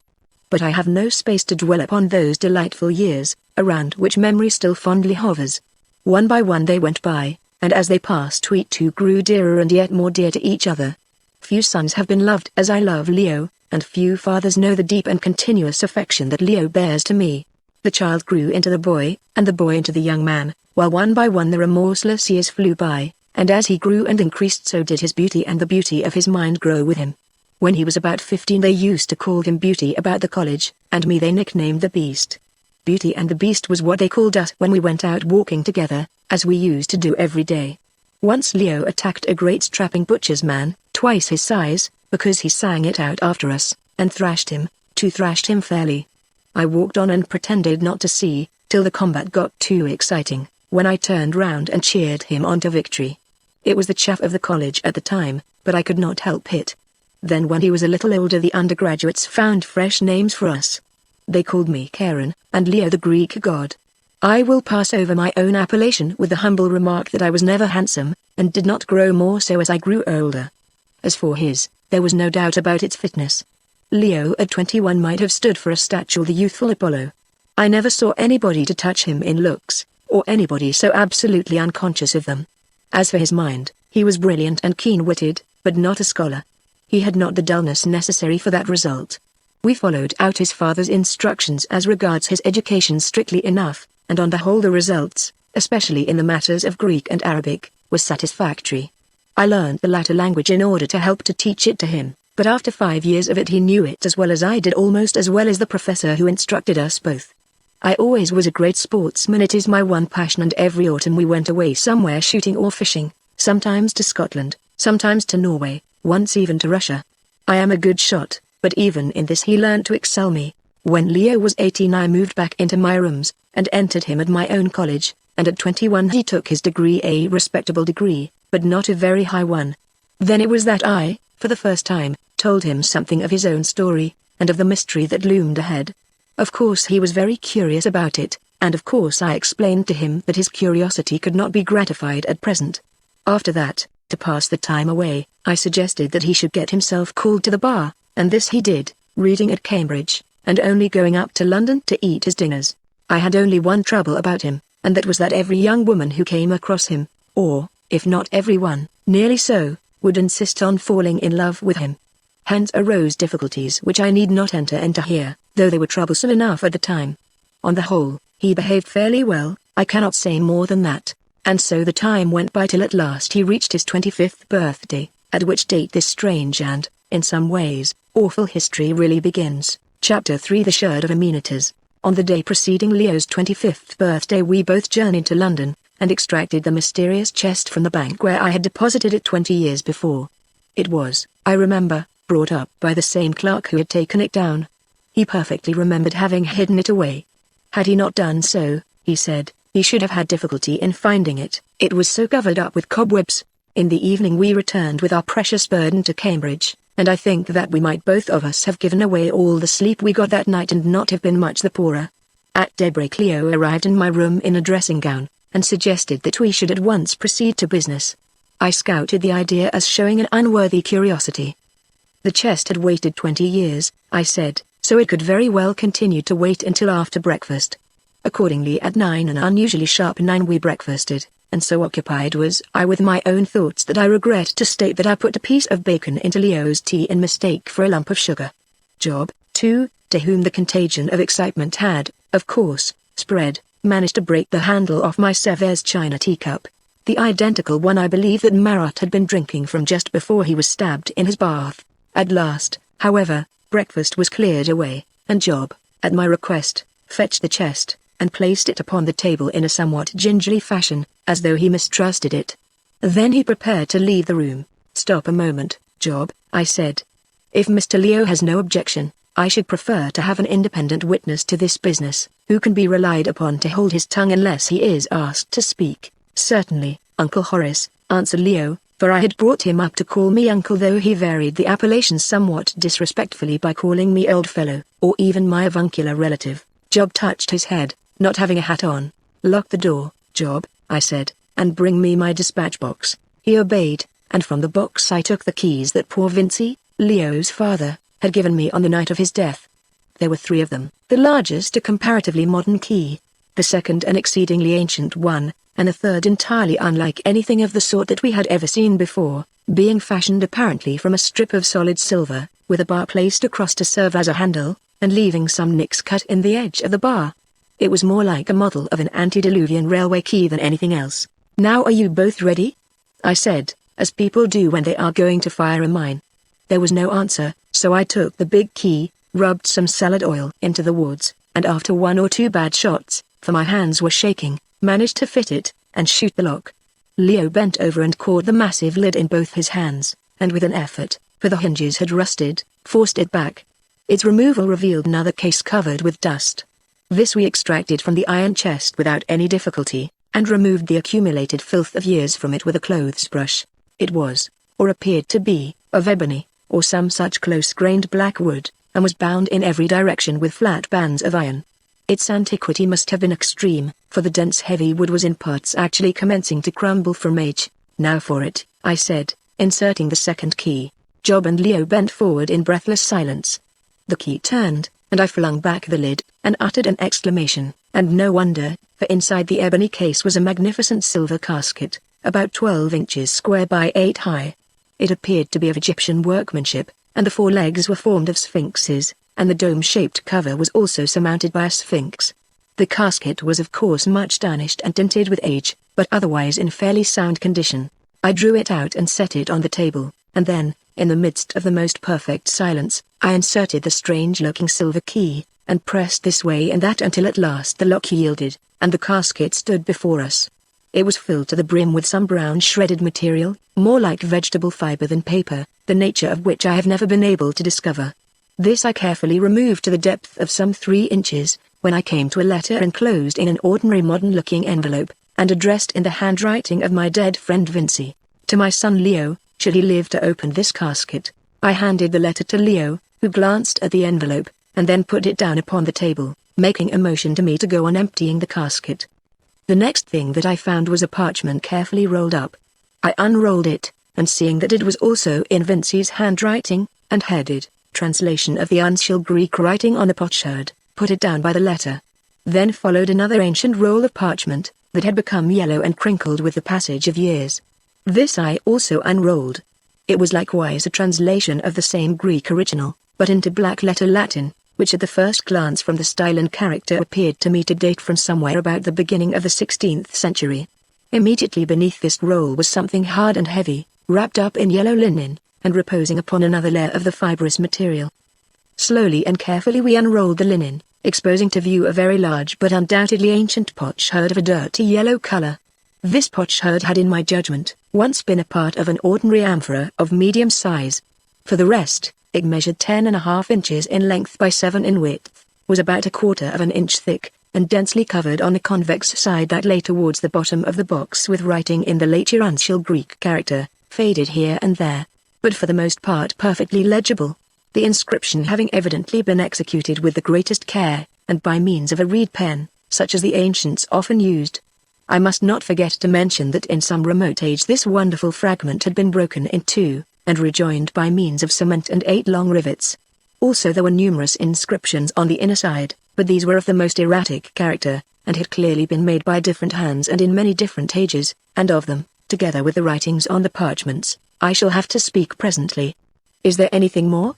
But I have no space to dwell upon those delightful years, around which memory still fondly hovers. One by one they went by, and as they passed we two grew dearer and yet more dear to each other. Few sons have been loved as I love Leo, and few fathers know the deep and continuous affection that Leo bears to me. The child grew into the boy, and the boy into the young man, while one by one the remorseless years flew by, and as he grew and increased so did his beauty and the beauty of his mind grow with him. When he was about 15 they used to call him Beauty about the college, and me they nicknamed the Beast. Beauty and the Beast was what they called us when we went out walking together, as we used to do every day. Once Leo attacked a great strapping butcher's man, twice his size, because he sang it out after us, and thrashed him, thrashed him fairly. I walked on and pretended not to see, till the combat got too exciting, when I turned round and cheered him on to victory. It was the chaff of the college at the time, but I could not help it. Then when he was a little older, the undergraduates found fresh names for us. They called me Charon, and Leo the Greek god. I will pass over my own appellation with the humble remark that I was never handsome, and did not grow more so as I grew older. As for his, there was no doubt about its fitness. Leo at 21 might have stood for a statue, the youthful Apollo. I never saw anybody to touch him in looks, or anybody so absolutely unconscious of them. As for his mind, he was brilliant and keen-witted, but not a scholar. He had not the dullness necessary for that result. We followed out his father's instructions as regards his education strictly enough, and on the whole the results, especially in the matters of Greek and Arabic, were satisfactory. I learned the latter language in order to help to teach it to him, but after 5 years of it he knew it as well as I did, almost as well as the professor who instructed us both. I always was a great sportsman. It is my one passion, and every autumn we went away somewhere shooting or fishing, sometimes to Scotland, sometimes to Norway, once even to Russia. I am a good shot, but even in this he learned to excel me. When Leo was 18 I moved back into my rooms, and entered him at my own college, and at 21 he took his degree, a respectable degree, but not a very high one. Then it was that I, for the first time, told him something of his own story, and of the mystery that loomed ahead. Of course he was very curious about it, and of course I explained to him that his curiosity could not be gratified at present. After that, to pass the time away, I suggested that he should get himself called to the bar, and this he did, reading at Cambridge, and only going up to London to eat his dinners. I had only one trouble about him, and that was that every young woman who came across him, or, if not every one, nearly so, would insist on falling in love with him. Hence arose difficulties which I need not enter into here, though they were troublesome enough at the time. On the whole, he behaved fairly well, I cannot say more than that, and so the time went by till at last he reached his 25th birthday, at which date this strange and, in some ways, awful history really begins. Chapter 3: The Sherd of Amenities. On the day preceding Leo's 25th birthday we both journeyed to London, and extracted the mysterious chest from the bank where I had deposited it 20 years before. It was, I remember, brought up by the same clerk who had taken it down. He perfectly remembered having hidden it away. Had he not done so, he said, he should have had difficulty in finding it. It was so covered up with cobwebs. In the evening we returned with our precious burden to Cambridge, and I think that we might both of us have given away all the sleep we got that night and not have been much the poorer. At daybreak Leo arrived in my room in a dressing gown, and suggested that we should at once proceed to business. I scouted the idea as showing an unworthy curiosity. The chest had waited 20 years, I said, so it could very well continue to wait until after breakfast. Accordingly at 9, an unusually sharp 9, we breakfasted, and so occupied was I with my own thoughts that I regret to state that I put a piece of bacon into Leo's tea in mistake for a lump of sugar. Job, too, to whom the contagion of excitement had, of course, spread, managed to break the handle off my Sevres china teacup, the identical one I believe that Marat had been drinking from just before he was stabbed in his bath. At last, however, breakfast was cleared away, and Job, at my request, fetched the chest, and placed it upon the table in a somewhat gingerly fashion, as though he mistrusted it. Then he prepared to leave the room. "Stop a moment, Job," I said. "If Mr. Leo has no objection, I should prefer to have an independent witness to this business, who can be relied upon to hold his tongue unless he is asked to speak." "Certainly, Uncle Horace," answered Leo, for I had brought him up to call me uncle, though he varied the appellation somewhat disrespectfully by calling me old fellow, or even my avuncular relative. Job touched his head, not having a hat on. "Lock the door, Job," I said, "and bring me my dispatch box." He obeyed, and from the box I took the keys that poor Vincey, Leo's father, had given me on the night of his death. There were 3 of them, the largest a comparatively modern key, the second an exceedingly ancient one, and the third entirely unlike anything of the sort that we had ever seen before, being fashioned apparently from a strip of solid silver, with a bar placed across to serve as a handle, and leaving some nicks cut in the edge of the bar. It was more like a model of an antediluvian railway key than anything else. "Now are you both ready?" I said, as people do when they are going to fire a mine. There was no answer, so I took the big key, rubbed some salad oil into the wards, and after 1 or 2 bad shots, for my hands were shaking, managed to fit it, and shoot the lock. Leo bent over and caught the massive lid in both his hands, and with an effort, for the hinges had rusted, forced it back. Its removal revealed another case covered with dust. This we extracted from the iron chest without any difficulty, and removed the accumulated filth of years from it with a clothes brush. It was, or appeared to be, of ebony, or some such close-grained black wood, and was bound in every direction with flat bands of iron. Its antiquity must have been extreme, for the dense heavy wood was in parts actually commencing to crumble from age. "Now for it," I said, inserting the second key. Job and Leo bent forward in breathless silence. The key turned, and I flung back the lid, and uttered an exclamation, and no wonder, for inside the ebony case was a magnificent silver casket, about 12 inches square by 8 high. It appeared to be of Egyptian workmanship, and the 4 legs were formed of sphinxes, and the dome-shaped cover was also surmounted by a sphinx. The casket was of course much tarnished and tinted with age, but otherwise in fairly sound condition. I drew it out and set it on the table, and then, in the midst of the most perfect silence, I inserted the strange-looking silver key, and pressed this way and that until at last the lock yielded, and the casket stood before us. It was filled to the brim with some brown shredded material, more like vegetable fiber than paper, the nature of which I have never been able to discover. This I carefully removed to the depth of some 3 inches, when I came to a letter enclosed in an ordinary modern-looking envelope, and addressed in the handwriting of my dead friend Vincy. To my son Leo, should he live to open this casket. I handed the letter to Leo, who glanced at the envelope, and then put it down upon the table, making a motion to me to go on emptying the casket. The next thing that I found was a parchment carefully rolled up. I unrolled it, and seeing that it was also in Vincy's handwriting, and headed, "Translation of the Uncial Greek writing on a potsherd," put it down by the letter. Then followed another ancient roll of parchment, that had become yellow and crinkled with the passage of years. This I also unrolled. It was likewise a translation of the same Greek original, but into black-letter Latin, which at the first glance from the style and character appeared to me to date from somewhere about the beginning of the 16th century. Immediately beneath this roll was something hard and heavy, wrapped up in yellow linen, and reposing upon another layer of the fibrous material. Slowly and carefully we unrolled the linen, exposing to view a very large but undoubtedly ancient potsherd of a dirty yellow color. This potsherd had, in my judgment, once been a part of an ordinary amphora of medium size. For the rest, it measured 10.5 inches in length by 7 in width, was about 1/4 of an inch thick, and densely covered on a convex side that lay towards the bottom of the box with writing in the later uncial Greek character, faded here and there, but for the most part perfectly legible, the inscription having evidently been executed with the greatest care, and by means of a reed pen, such as the ancients often used. I must not forget to mention that in some remote age this wonderful fragment had been broken in 2, and rejoined by means of cement and 8 long rivets. Also there were numerous inscriptions on the inner side, but these were of the most erratic character, and had clearly been made by different hands and in many different ages, and of them, together with the writings on the parchments, I shall have to speak presently. "Is there anything more?"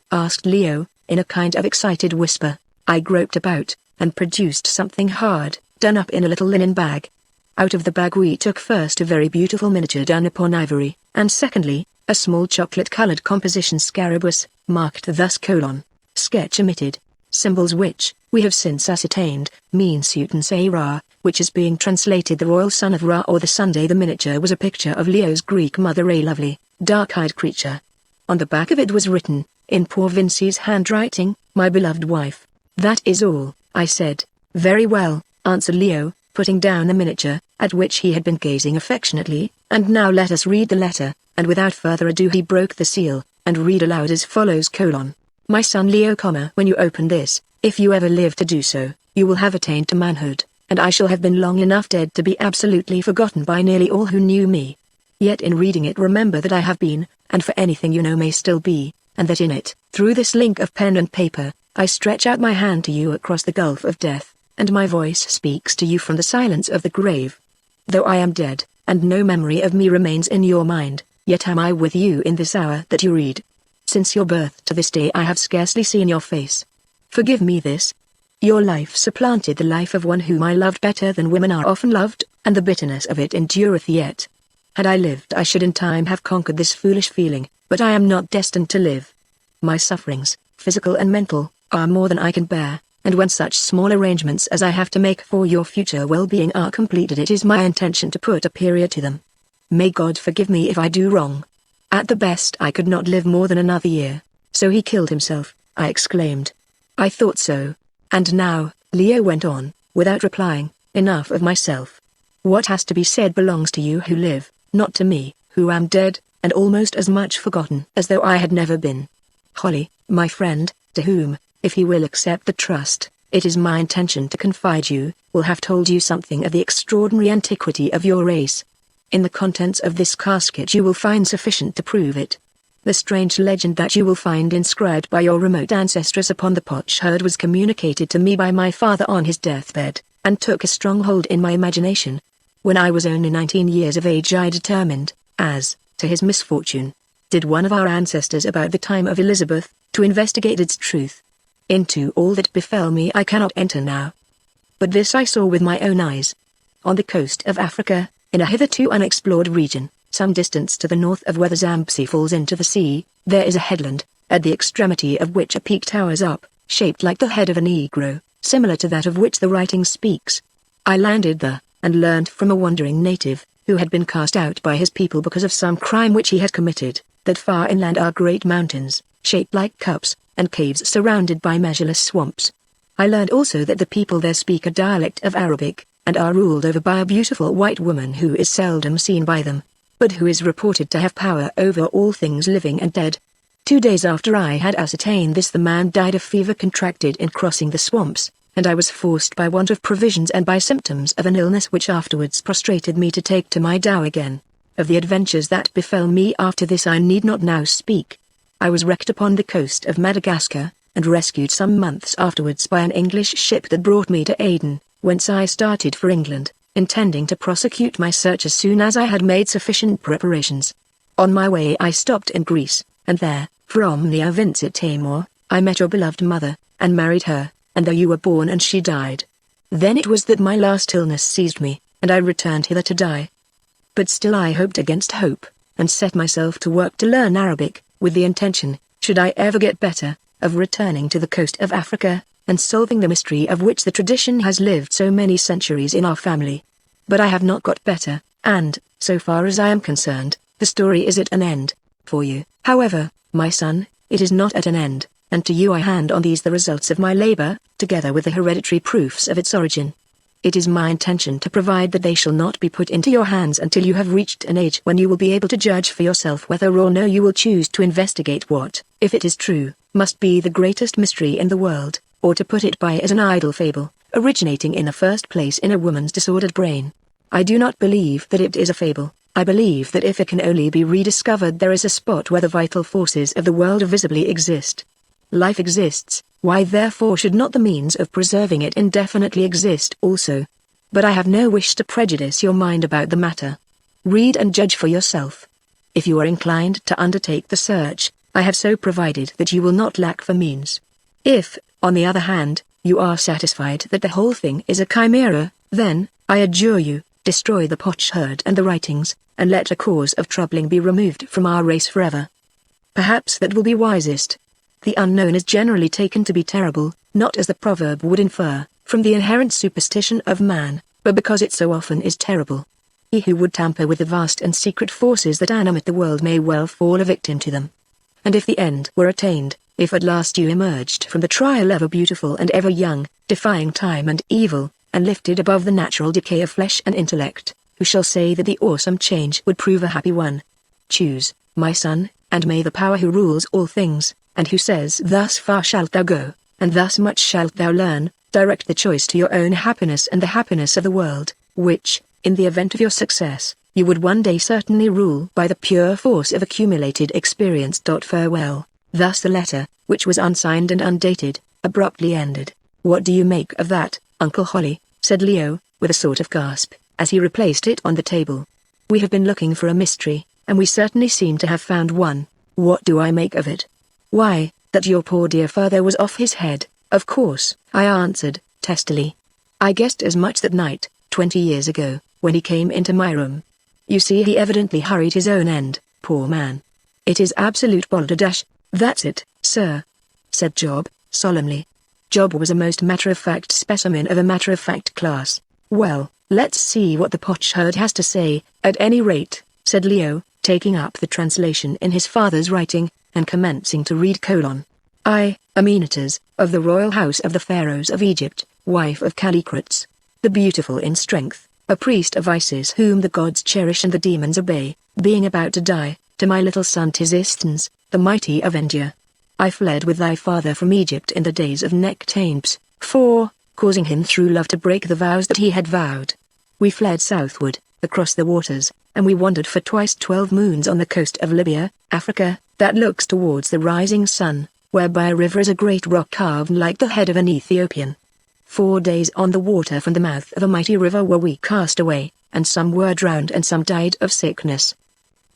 asked Leo, in a kind of excited whisper. I groped about, and produced something hard, done up in a little linen bag. Out of the bag we took first a very beautiful miniature done upon ivory, and secondly, a small chocolate-colored composition scarabus, marked thus: sketch omitted. Symbols which, we have since ascertained, mean Sutan Ra, which is being translated the royal son of Ra or the Sunday. The miniature was a picture of Leo's Greek mother, a lovely, dark-eyed creature. On the back of it was written, in poor Vincy's handwriting, "My beloved wife." "That is all," I said. "Very well," answered Leo, putting down the miniature, at which he had been gazing affectionately, "and now let us read the letter," and without further ado he broke the seal, and read aloud as follows: "My son Leo, when you open this, if you ever live to do so, you will have attained to manhood, and I shall have been long enough dead to be absolutely forgotten by nearly all who knew me. Yet in reading it remember that I have been, and for anything you know may still be, and that in it, through this link of pen and paper, I stretch out my hand to you across the gulf of death, and my voice speaks to you from the silence of the grave. Though I am dead, and no memory of me remains in your mind, yet am I with you in this hour that you read. Since your birth to this day I have scarcely seen your face. Forgive me this. Your life supplanted the life of one whom I loved better than women are often loved, and the bitterness of it endureth yet. Had I lived I should in time have conquered this foolish feeling, but I am not destined to live. My sufferings, physical and mental, are more than I can bear, and when such small arrangements as I have to make for your future well-being are completed it is my intention to put a period to them. May God forgive me if I do wrong. At the best I could not live more than another year, so he killed himself, I exclaimed. I thought so. And now, Leo went on, without replying, enough of myself. What has to be said belongs to you who live, not to me, who am dead, and almost as much forgotten as though I had never been. Holly, my friend, to whom, if he will accept the trust, it is my intention to confide you, will have told you something of the extraordinary antiquity of your race. In the contents of this casket you will find sufficient to prove it. The strange legend that you will find inscribed by your remote ancestress upon the potsherd was communicated to me by my father on his deathbed, and took a strong hold in my imagination. When I was only 19 years of age I determined, as, to his misfortune, did one of our ancestors about the time of Elizabeth, to investigate its truth. Into all that befell me I cannot enter now. But this I saw with my own eyes. On the coast of Africa, in a hitherto unexplored region, some distance to the north of where the Zambesi falls into the sea, there is a headland, at the extremity of which a peak towers up, shaped like the head of a negro, similar to that of which the writing speaks. I landed there, and learned from a wandering native, who had been cast out by his people because of some crime which he had committed, that far inland are great mountains, shaped like cups, and caves surrounded by measureless swamps. I learned also that the people there speak a dialect of Arabic, and are ruled over by a beautiful white woman who is seldom seen by them, but who is reported to have power over all things living and dead. 2 days after I had ascertained this the man died of fever contracted in crossing the swamps, and I was forced by want of provisions and by symptoms of an illness which afterwards prostrated me to take to my dhow again. Of the adventures that befell me after this I need not now speak. I was wrecked upon the coast of Madagascar, and rescued some months afterwards by an English ship that brought me to Aden, whence I started for England, intending to prosecute my search as soon as I had made sufficient preparations. On my way I stopped in Greece, and there, from near Vincit Timor, I met your beloved mother, and married her, and there you were born and she died. Then it was that my last illness seized me, and I returned hither to die. But still I hoped against hope, and set myself to work to learn Arabic, with the intention, should I ever get better, of returning to the coast of Africa, and solving the mystery of which the tradition has lived so many centuries in our family. But I have not got better, and, so far as I am concerned, the story is at an end. For you, however, my son, it is not at an end, and to you I hand on these the results of my labor, together with the hereditary proofs of its origin. It is my intention to provide that they shall not be put into your hands until you have reached an age when you will be able to judge for yourself whether or no you will choose to investigate what, if it is true, must be the greatest mystery in the world, or to put it by as an idle fable, originating in the first place in a woman's disordered brain. I do not believe that it is a fable. I believe that if it can only be rediscovered there is a spot where the vital forces of the world visibly exist. Life exists, why therefore should not the means of preserving it indefinitely exist also? But I have no wish to prejudice your mind about the matter. Read and judge for yourself. If you are inclined to undertake the search, I have so provided that you will not lack for means. If, on the other hand, you are satisfied that the whole thing is a chimera, then, I adjure you, destroy the potsherd and the writings, and let a cause of troubling be removed from our race forever. Perhaps that will be wisest. The unknown is generally taken to be terrible, not as the proverb would infer, from the inherent superstition of man, but because it so often is terrible. He who would tamper with the vast and secret forces that animate the world may well fall a victim to them. And if the end were attained, if at last you emerged from the trial ever beautiful and ever young, defying time and evil, and lifted above the natural decay of flesh and intellect, who shall say that the awesome change would prove a happy one? Choose, my son, and may the power who rules all things, and who says thus far shalt thou go, and thus much shalt thou learn, direct the choice to your own happiness and the happiness of the world, which, in the event of your success, you would one day certainly rule by the pure force of accumulated experience. Farewell. Thus the letter, which was unsigned and undated, abruptly ended. What do you make of that, Uncle Holly? Said Leo, with a sort of gasp, as he replaced it on the table. We have been looking for a mystery, and we certainly seem to have found one. What do I make of it? Why, that your poor dear father was off his head, of course, I answered, testily. I guessed as much that night, 20 years ago, when he came into my room. You see, he evidently hurried his own end, poor man. It is absolute balderdash. That's it, sir, said Job, solemnly. Job was a most matter-of-fact specimen of a matter-of-fact class. Well, let's see what the potsherd has to say, at any rate, said Leo, taking up the translation in his father's writing, and commencing to read : I, Amenetes, of the royal house of the pharaohs of Egypt, wife of Callicrates, the beautiful in strength, a priest of Isis whom the gods cherish and the demons obey, being about to die, to my little son Tisistans, the mighty avenger. I fled with thy father from Egypt in the days of Nectanebs, causing him through love to break the vows that he had vowed. We fled southward, across the waters, and we wandered for twice 12 moons on the coast of Libya, Africa, that looks towards the rising sun, where by a river is a great rock carved like the head of an Ethiopian. 4 days on the water from the mouth of a mighty river were we cast away, and some were drowned and some died of sickness.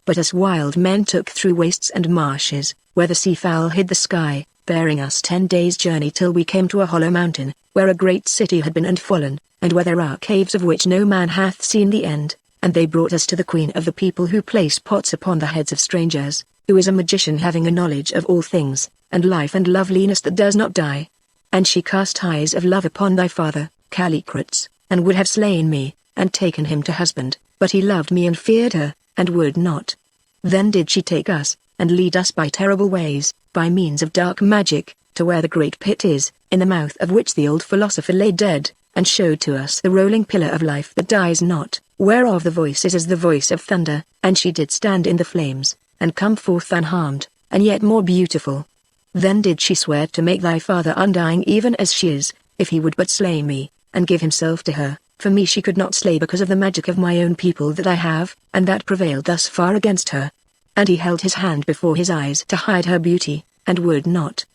But us wild men took through wastes and marshes, where the seafowl hid the sky, bearing us 10 days' journey till we came to a hollow mountain, where a great city had been and fallen, and where there are caves of which no man hath seen the end, and they brought us to the queen of the people who place pots upon the heads of strangers, who is a magician having a knowledge of all things, and life and loveliness that does not die. And she cast eyes of love upon thy father, Callicrates, and would have slain me, and taken him to husband, but he loved me and feared her, and would not. Then did she take us, and lead us by terrible ways, by means of dark magic, to where the great pit is, in the mouth of which the old philosopher lay dead, and showed to us the rolling pillar of life that dies not, whereof the voice is as the voice of thunder, and she did stand in the flames, and come forth unharmed, and yet more beautiful. Then did she swear to make thy father undying even as she is, if he would but slay me, and give himself to her, for me she could not slay because of the magic of my own people that I have, and that prevailed thus far against her. And he held his hand before his eyes to hide her beauty, and would not.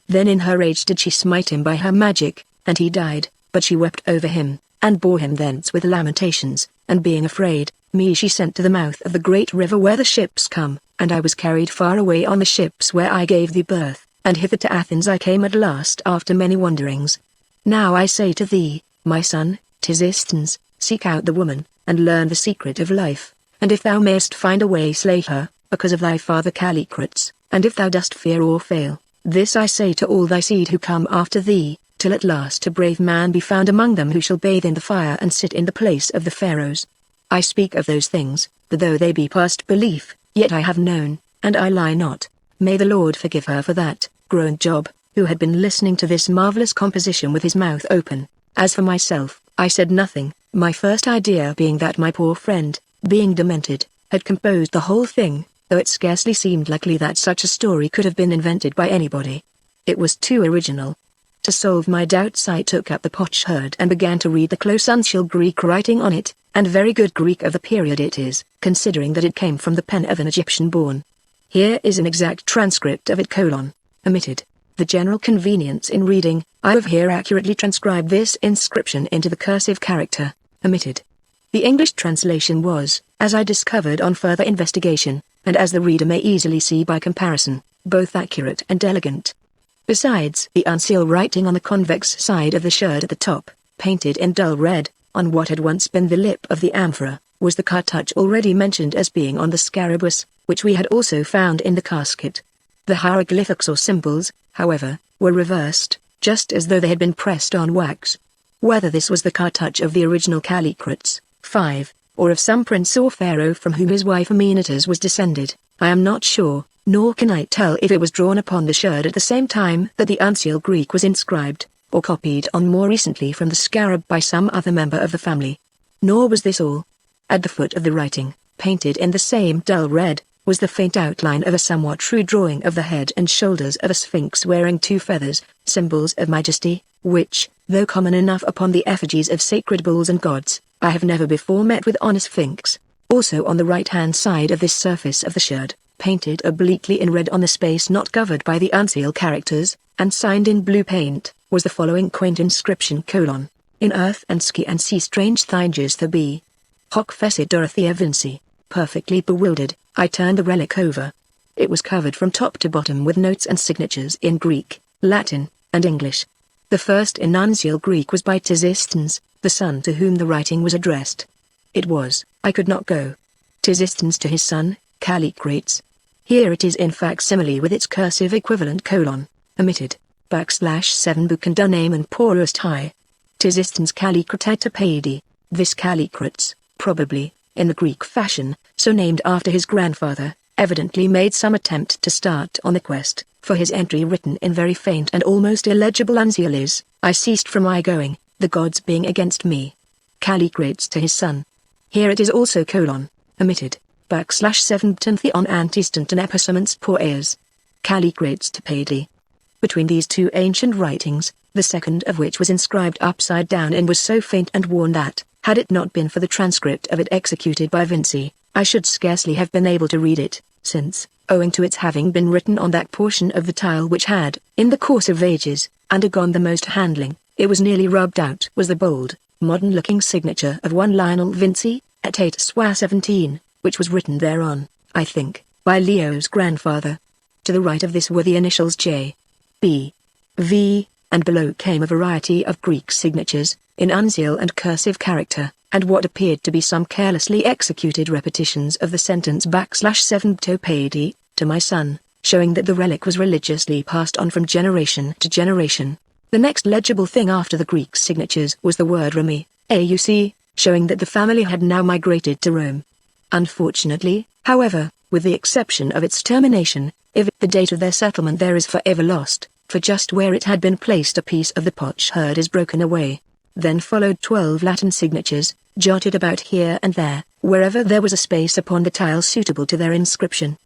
Then in her rage did she smite him by her magic, and he died, but she wept over him, and bore him thence with lamentations, and being afraid, me she sent to the mouth of the great river where the ships come, and I was carried far away on the ships where I gave thee birth, and hither to Athens I came at last after many wanderings. Now I say to thee, my son, Tisistans, seek out the woman, and learn the secret of life, and if thou mayest find a way slay her, because of thy father Callicrates, and if thou dost fear or fail, this I say to all thy seed who come after thee, till at last a brave man be found among them who shall bathe in the fire and sit in the place of the pharaohs. I speak of those things, that though they be past belief, yet I have known, and I lie not. May the Lord forgive her for that, groaned Job, who had been listening to this marvelous composition with his mouth open. As for myself, I said nothing, my first idea being that my poor friend, being demented, had composed the whole thing, though it scarcely seemed likely that such a story could have been invented by anybody. It was too original. To solve my doubts I took up the potsherd and began to read the close uncial Greek writing on it, and very good Greek of the period it is, considering that it came from the pen of an Egyptian-born. Here is an exact transcript of it: omitted. The general convenience in reading, I have here accurately transcribed this inscription into the cursive character, omitted. The English translation was, as I discovered on further investigation, and as the reader may easily see by comparison, both accurate and elegant. Besides the uncial writing on the convex side of the sherd at the top, painted in dull red, on what had once been the lip of the amphora, was the cartouche already mentioned as being on the scarabæus, which we had also found in the casket. The hieroglyphics or symbols, however, were reversed, just as though they had been pressed on wax. Whether this was the cartouche of the original Callicrates, 5, or of some prince or pharaoh from whom his wife Amenetes was descended, I am not sure, nor can I tell if it was drawn upon the sherd at the same time that the uncial Greek was inscribed, or copied on more recently from the scarab by some other member of the family. Nor was this all. At the foot of the writing, painted in the same dull red, was the faint outline of a somewhat rude drawing of the head and shoulders of a sphinx wearing 2 feathers, symbols of majesty, which, though common enough upon the effigies of sacred bulls and gods, I have never before met with on a sphinx. Also on the right-hand side of this surface of the sherd, painted obliquely in red on the space not covered by the uncial characters, and signed in blue paint, was the following quaint inscription: in earth and ski and sea strange thingers there be. Hoc fecit Dorothea Vinci. Perfectly bewildered, I turned the relic over. It was covered from top to bottom with notes and signatures in Greek, Latin, and English. The first in uncial Greek was by Tisistans, the son to whom the writing was addressed. It was, I could not go. Tisistans to his son, Callicrates. Here it is in facsimile with its cursive equivalent: omitted, \7 Bucanduname and Porus High. Tisistans Callicratetapaedi, this Callicrates, probably, in the Greek fashion, so named after his grandfather, evidently made some attempt to start on the quest, for his entry written in very faint and almost illegible Uncial is, I ceased from my going, the gods being against me. Callicrates to his son. Here it is also : omitted, /7 on antistant and episements por ears. Callicrates to Padley. Between these two ancient writings, the second of which was inscribed upside down and was so faint and worn that, had it not been for the transcript of it executed by Vinci, I should scarcely have been able to read it, since, owing to its having been written on that portion of the tile which had, in the course of ages, undergone the most handling, it was nearly rubbed out. Was the bold, modern-looking signature of one Lionel Vinci, at 8/17, which was written thereon, I think, by Leo's grandfather. To the right of this were the initials J, B, V, and below came a variety of Greek signatures, in uncial and cursive character, and what appeared to be some carelessly executed repetitions of the sentence /7 Padi, to my son, showing that the relic was religiously passed on from generation to generation. The next legible thing after the Greek signatures was the word Rami, AUC, showing that the family had now migrated to Rome. Unfortunately, however, with the exception of its termination, the date of their settlement there is forever lost, for just where it had been placed a piece of the potsherd is broken away. Then followed 12 Latin signatures, jotted about here and there, wherever there was a space upon the tile suitable to their inscription.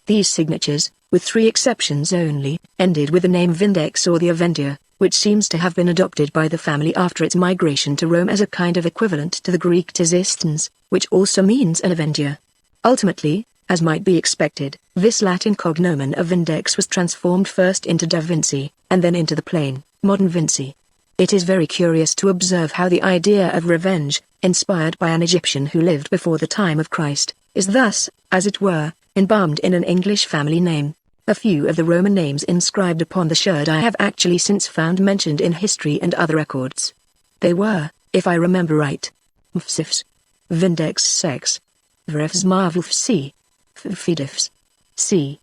These signatures, with 3 exceptions only, ended with the name Vindex or the Avendia, which seems to have been adopted by the family after its migration to Rome as a kind of equivalent to the Greek Tisistans, which also means an Avendia. Ultimately, as might be expected, this Latin cognomen of Vindex was transformed first into Da Vinci, and then into the plain, modern Vinci. It is very curious to observe how the idea of revenge, inspired by an Egyptian who lived before the time of Christ, is thus, as it were, embalmed in an English family name. A few of the Roman names inscribed upon the sherd I have actually since found mentioned in history and other records. They were, if I remember right, Mphsifs, Vindex Sex, Vrefs Marvulf C, Fidifs, C,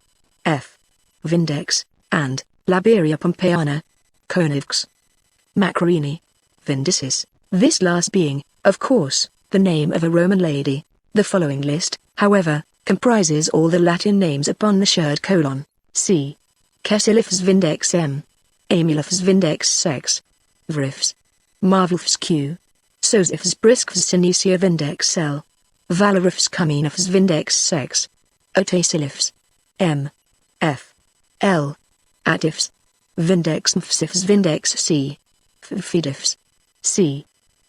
F, Vindex, and Laberia Pompeiana, Conivx, Macroini, Vindicis, this last being, of course, the name of a Roman lady. The following list, however, comprises all the Latin names upon the sherd : C. Kessilifs Vindex M. Amulifs Vindex Sex. Vrifs. Marvulfs Q. Sosifs Briscfs Sinesia Vindex L. Valorifs Cuminifs Vindex Sex. Otasilifs. M. F. L. Atifs. Vindex Mphsifs Vindex C. Fidifs. C.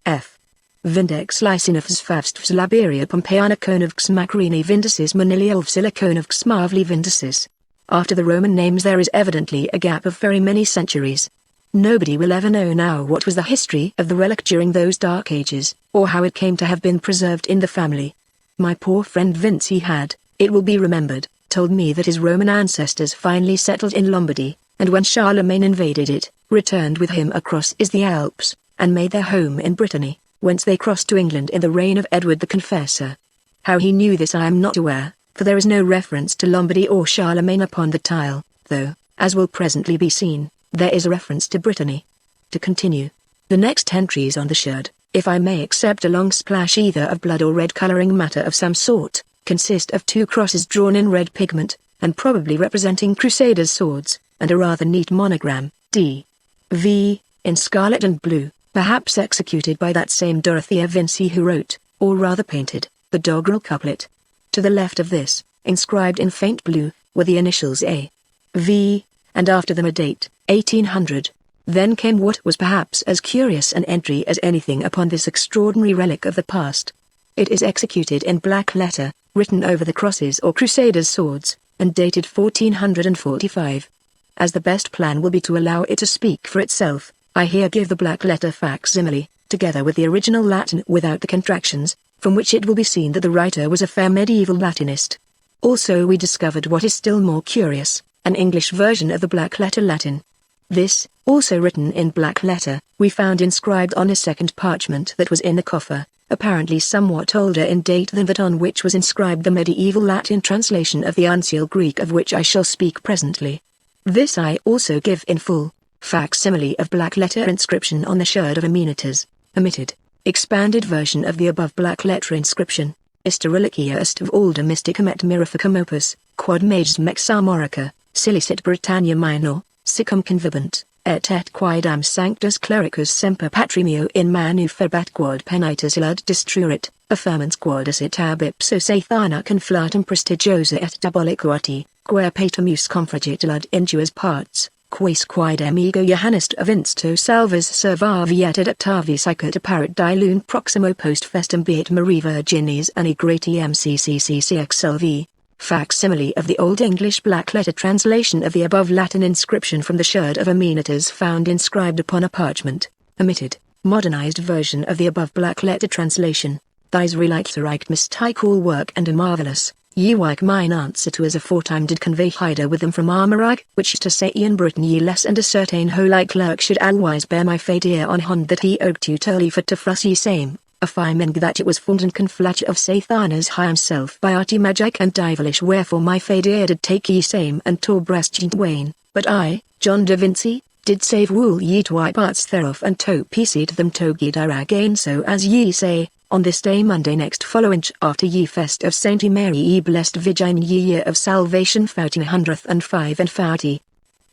F. Vindex Lysinifs Favstifs Laberia Pompeiana Conivx Macrini Vindicis Manilielv Siliconivx Marvli Vindicis. After the Roman names there is evidently a gap of very many centuries. Nobody will ever know now what was the history of the relic during those dark ages, or how it came to have been preserved in the family. My poor friend Vinci had, it will be remembered, told me that his Roman ancestors finally settled in Lombardy, and when Charlemagne invaded it, returned with him across the Alps, and made their home in Brittany, whence they crossed to England in the reign of Edward the Confessor. How he knew this I am not aware, for there is no reference to Lombardy or Charlemagne upon the tile, though, as will presently be seen, there is a reference to Brittany. To continue. The next entries on the sherd, if I may except a long splash either of blood or red coloring matter of some sort, consist of 2 crosses drawn in red pigment, and probably representing Crusaders' swords, and a rather neat monogram, D. V, in scarlet and blue, perhaps executed by that same Dorothea Vinci who wrote, or rather painted, the doggerel couplet. To the left of this, inscribed in faint blue, were the initials A. V, and after them a date, 1800. Then came what was perhaps as curious an entry as anything upon this extraordinary relic of the past. It is executed in black letter, written over the crosses or Crusaders' swords, and dated 1445. As the best plan will be to allow it to speak for itself, I here give the black letter facsimile, together with the original Latin without the contractions, from which it will be seen that the writer was a fair medieval Latinist. Also we discovered what is still more curious, an English version of the black letter Latin. This, also written in black letter, we found inscribed on a second parchment that was in the coffer, apparently somewhat older in date than that on which was inscribed the medieval Latin translation of the uncial Greek of which I shall speak presently. This I also give in full, facsimile of black letter inscription on the sherd of Amenitas, omitted, expanded version of the above black letter inscription. Ister reliquia est of alda mysticum et mirificum opus, quod mages mexamorica, silicit Britannia minor, siccum convibant, et quaedam sanctus clericus semper patrimio in manu febat quod penitus illud destruit, affirmans quod esit ab ipso sathana conflatum prestigiosa et diaboliquati, quae patamus confragit illud injuas parts, quaes quaedam ego Johannist avinsto salvas servaviet et octavi sicet apparit dilune proximo post festum beat Marie Virginis ani grati mcccxlv. Facsimile of the Old English black letter translation of the above Latin inscription from the sherd of Amenitas found inscribed upon a parchment. Omitted. Modernized version of the above black letter translation. Thys relichtsreicht mystical work and a marvelous. Ye like mine answer to as aforetime did convey hider with them from Armorag, which is to say in Britain ye less and a certain ho like clerk should alwise bear my fade ear on hond that he oaked you turly for to frus ye same, a fiming that it was fund and conflatch of Sathanas high himself by arty magic and divelish wherefore my fade ear did take ye same and tore breast wane, but I, John da Vinci, did save wool ye twy parts thereof and to pieced them to ye again so as ye say. On this day Monday next following after ye fest of Saint Mary ye blessed Virgin ye year of salvation 1405 and 40.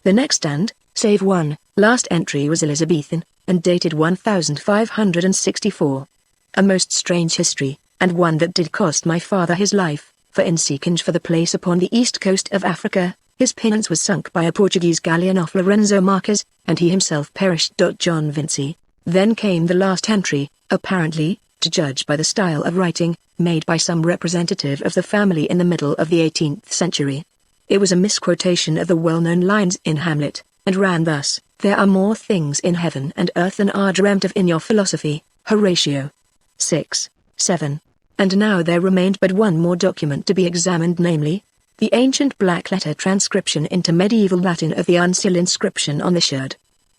The next and, save one, last entry was Elizabethan, and dated 1564. A most strange history, and one that did cost my father his life, for in seeking for the place upon the east coast of Africa, his pinnace was sunk by a Portuguese galleon off Lorenzo Marquez, and he himself perished. John Vinci. Then came the last entry, apparently, to judge by the style of writing, made by some representative of the family in the middle of the 18th century. It was a misquotation of the well-known lines in Hamlet, and ran thus: "There are more things in heaven and earth than are dreamt of in your philosophy." Horatio. 6, 7. And now there remained but one more document to be examined, namely, the ancient black letter transcription into medieval Latin of the uncial inscription on the sherd.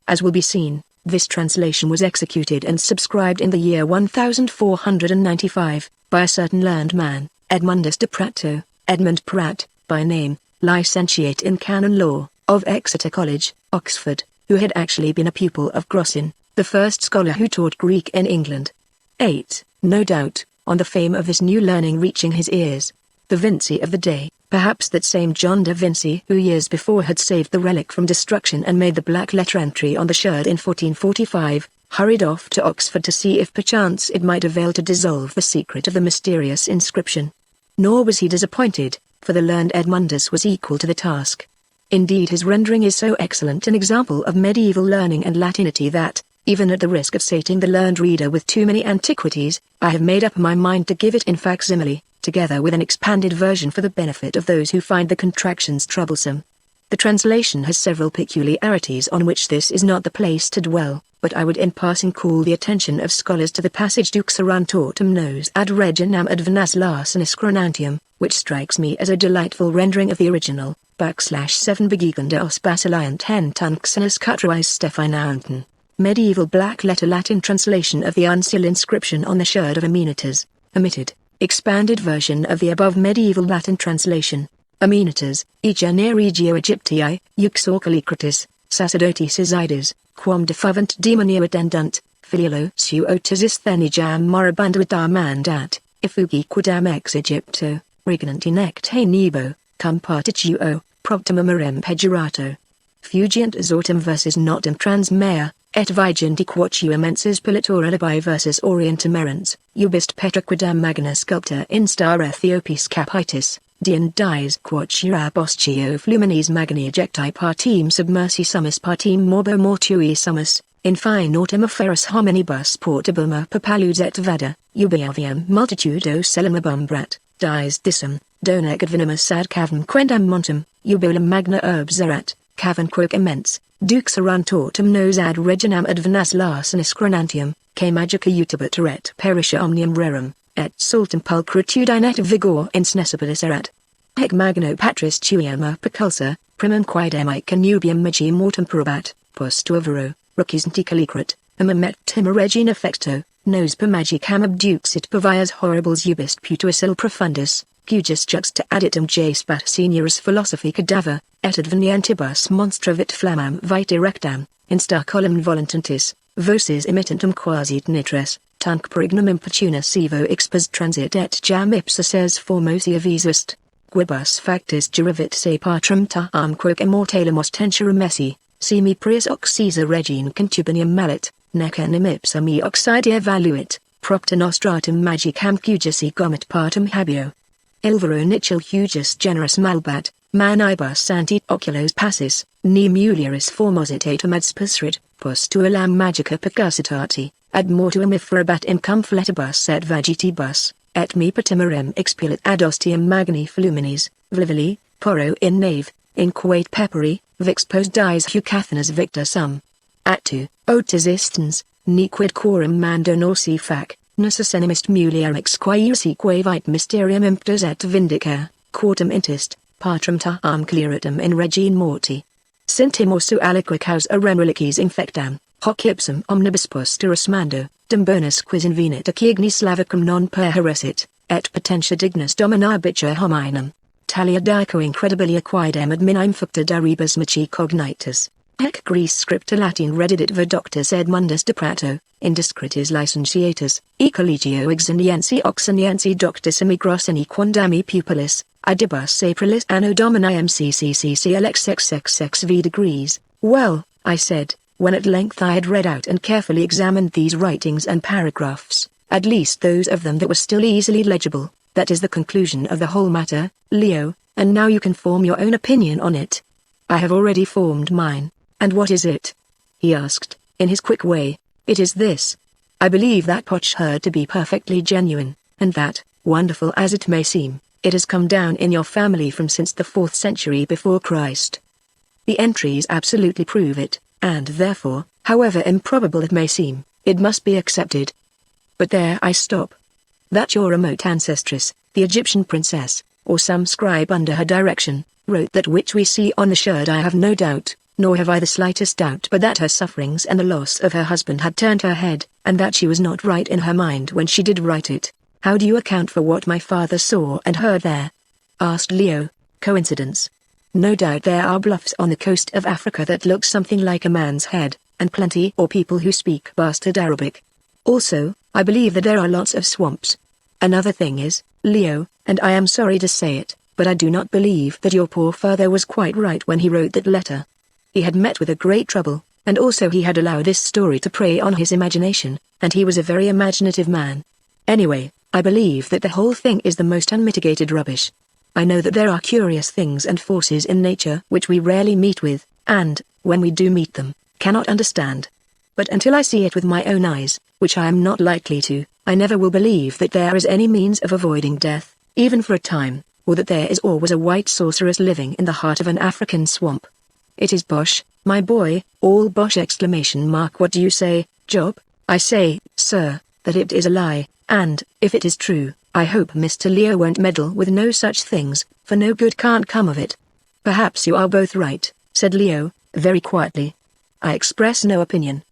As will be seen, this translation was executed and subscribed in the year 1495, by a certain learned man, Edmundus de Prato, Edmund Pratt, by name, licentiate in canon law, of Exeter College, Oxford, who had actually been a pupil of Grocyn, the first scholar who taught Greek in England. 8. No doubt, on the fame of this new learning reaching his ears, the Vinci of the day, perhaps that same John da Vinci who years before had saved the relic from destruction and made the black letter entry on the sherd in 1445, hurried off to Oxford to see if perchance it might avail to dissolve the secret of the mysterious inscription. Nor was he disappointed, for the learned Edmundus was equal to the task. Indeed his rendering is so excellent an example of medieval learning and Latinity that, even at the risk of sating the learned reader with too many antiquities, I have made up my mind to give it in facsimile, together with an expanded version for the benefit of those who find the contractions troublesome. The translation has several peculiarities on which this is not the place to dwell, but I would in passing call the attention of scholars to the passage Duxerantortum nos ad reginam advenas larsenis chronantium, which strikes me as a delightful rendering of the original, /7 begegende aus Basiliant hen tunxenis cutruis Stephanaunten. Medieval black letter Latin translation of the uncial inscription on the sherd of Amenitas. Omitted. Expanded version of the above medieval Latin translation. Amenitas, Egenia regio Egyptii, Uxorcalicratis, sacerdotis Isides, quam defavant demonia attendunt, filiolo suotisis thenijam moribunduit mandat, effugi quidam ex Egypto, regnant inecte nebo, cum partituo, proptimum rem pejurato. Fugiant exortum versus notum transmea, et viginti quotium menses politora libi versus orientem errans, ubist petraquidam magna sculpta instar Ethiopis capitis, dian dies quotia boscio fluminis magni ejecti partim submersi summus partim morbo mortui summus, in fine autem aferus hominibus portabuma papalus et vada, ubiaviam multitudo celimabum dies dissum, donec advenimus ad cavum quendam montum, ubolum magna urbs erat, cavum quoque immense. Duxerantortum nos ad reginam advenas larsenis chronantium, que magica utabat et perisha omnium rerum, et sultum pulchritude et vigor insnesibilis erat. Hec magno patris tuium perculsa, primum quaedam nubium magi mortem probat, post overo, recusanti calicrat, amamet timor regina fecto, nos per magicam abduxit per vias horribles ubist putuis il profundus, cujus juxta additum j spat senioris philosophi cadaver, et advenientibus monstravit flammam vitae rectam, instar column voluntantis, voces immitantum quasi nitres, tunc perignum importuna sivo expos transit et jam ipsa ses formosia visust. Quibus factis derivit se patrum taam quoc immortalem ostentiarum essi, si me prius oxisa regine contubinium mallet, necanem ipsa me oxidia valuit, propter nostratum magicam cugisi comet partum habio. Ilvero nicil hugis generis malbat, manibus antit oculos passis, ne mulieris formositatum ad spusrit, postulam magica percussitati, ad mortuum iferabat incum fletibus et vagitibus, et me patimerem expilit ad ostium magni fluminis, vlivili, poro in nave, inquate peperi, vix post dies hucathanas victor sum. Attu, otisistens, nequid quorum mando norsi fac, nusus enemist mulierix quae vit mysterium imptos et vindica, quartum intist, patrum taam cleritum in regine morti. Sintimorsu aliquae causa remelicis infectam, hoc ipsum omnibus posterus mando, dum bonus quis invenit acigni slavicum non perheresit, et potentia dignus dominabitio hominum. Talia dico incredibilia quaedem adminam fucta daribus machi cognitus. Hec Greece scripta Latin redidit verdoctus Edmundus de Prato, indiscritis licentiatus, e collegio exiniensi oxiniensi doctus emigros in quandami pupilis, adibus aprilis anno domini mccclxxxx v degrees. Well, I said, when at length I had read out and carefully examined these writings and paragraphs, at least those of them that were still easily legible, that is the conclusion of the whole matter, Leo, and now you can form your own opinion on it. I have already formed mine. And what is it? He asked, in his quick way. It is this. I believe that potsherd to be perfectly genuine, and that, wonderful as it may seem, it has come down in your family from since the 4th century before Christ. The entries absolutely prove it, and therefore, however improbable it may seem, it must be accepted. But there I stop. That your remote ancestress, the Egyptian princess, or some scribe under her direction, wrote that which we see on the sherd I have no doubt, nor have I the slightest doubt but that her sufferings and the loss of her husband had turned her head, and that she was not right in her mind when she did write it. How do you account for what my father saw and heard there? Asked Leo. Coincidence? No doubt there are bluffs on the coast of Africa that look something like a man's head, and plenty or people who speak bastard Arabic. Also, I believe that there are lots of swamps. Another thing is, Leo, and I am sorry to say it, but I do not believe that your poor father was quite right when he wrote that letter. He had met with a great trouble, and also he had allowed this story to prey on his imagination, and he was a very imaginative man. Anyway, I believe that the whole thing is the most unmitigated rubbish. I know that there are curious things and forces in nature which we rarely meet with, and, when we do meet them, cannot understand. But until I see it with my own eyes, which I am not likely to, I never will believe that there is any means of avoiding death, even for a time, or that there is or was a white sorceress living in the heart of an African swamp. It is bosh, my boy, all bosh! What do you say, Job? I say, sir, that it is a lie, and, if it is true, I hope Mr. Leo won't meddle with no such things, for no good can't come of it. Perhaps you are both right, said Leo, very quietly. I express no opinion.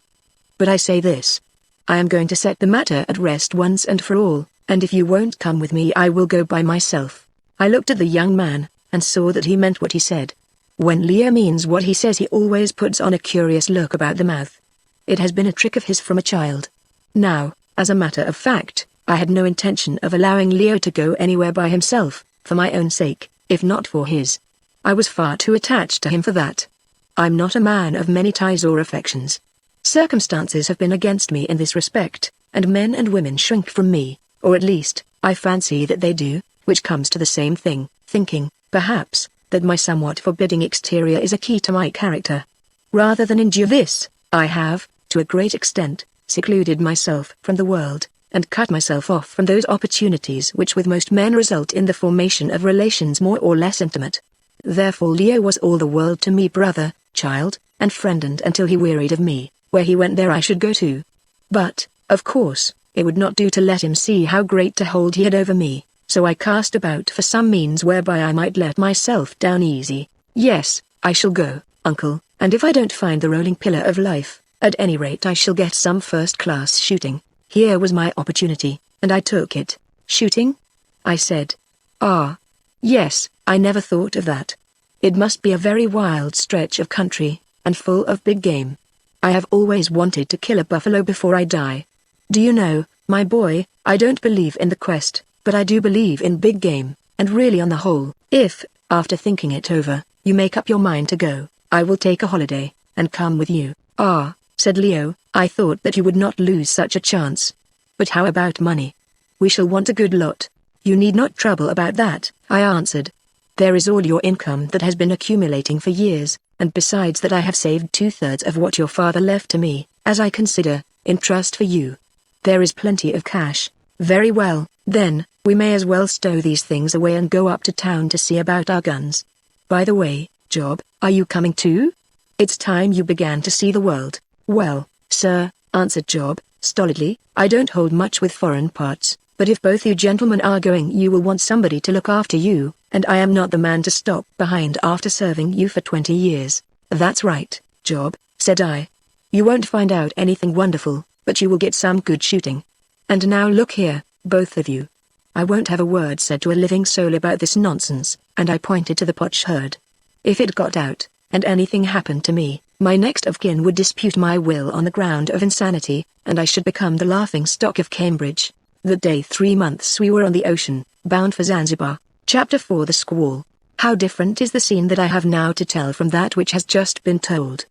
But I say this. I am going to set the matter at rest once and for all, and if you won't come with me I will go by myself. I looked at the young man, and saw that he meant what he said. When Leo means what he says he always puts on a curious look about the mouth. It has been a trick of his from a child. Now, as a matter of fact, I had no intention of allowing Leo to go anywhere by himself, for my own sake, if not for his. I was far too attached to him for that. I'm not a man of many ties or affections. Circumstances have been against me in this respect, and men and women shrink from me, or at least, I fancy that they do, which comes to the same thing, thinking, perhaps, that my somewhat forbidding exterior is a key to my character. Rather than endure this, I have, to a great extent, secluded myself from the world, and cut myself off from those opportunities which with most men result in the formation of relations more or less intimate. Therefore Leo was all the world to me, brother, child, and friend, and until he wearied of me, where he went there I should go too. But, of course, it would not do to let him see how great a hold he had over me. So I cast about for some means whereby I might let myself down easy. Yes, I shall go, uncle, and if I don't find the rolling pillar of life, at any rate I shall get some first-class shooting. Here was my opportunity, and I took it. Shooting? I said. Ah. Yes, I never thought of that. It must be a very wild stretch of country, and full of big game. I have always wanted to kill a buffalo before I die. Do you know, My boy, I don't believe in the quest, but I do believe in big game, and really on the whole, if, after thinking it over, you make up your mind to go, I will take a holiday, and come with you. Ah, said Leo, I thought that you would not lose such a chance. But how about money? We shall want a good lot. You need not trouble about that, I answered. There is all your income that has been accumulating for years, and besides that I have saved 2/3 of what your father left to me, as I consider, in trust for you. There is plenty of cash. Very well, then, we may as well stow these things away and go up to town to see about our guns. By the way, Job, are you coming too? It's time you began to see the world. Well, sir, answered Job, stolidly, I don't hold much with foreign parts, but if both you gentlemen are going you will want somebody to look after you, and I am not the man to stop behind after serving you for 20 years. That's right, Job, said I. You won't find out anything wonderful, but you will get some good shooting. And now look here, both of you. I won't have a word said to a living soul about this nonsense, and I pointed to the potsherd. If it got out, and anything happened to me, my next of kin would dispute my will on the ground of insanity, and I should become the laughing stock of Cambridge. That day 3 months we were on the ocean, bound for Zanzibar. Chapter 4 The Squall. How different is the scene that I have now to tell from that which has just been told.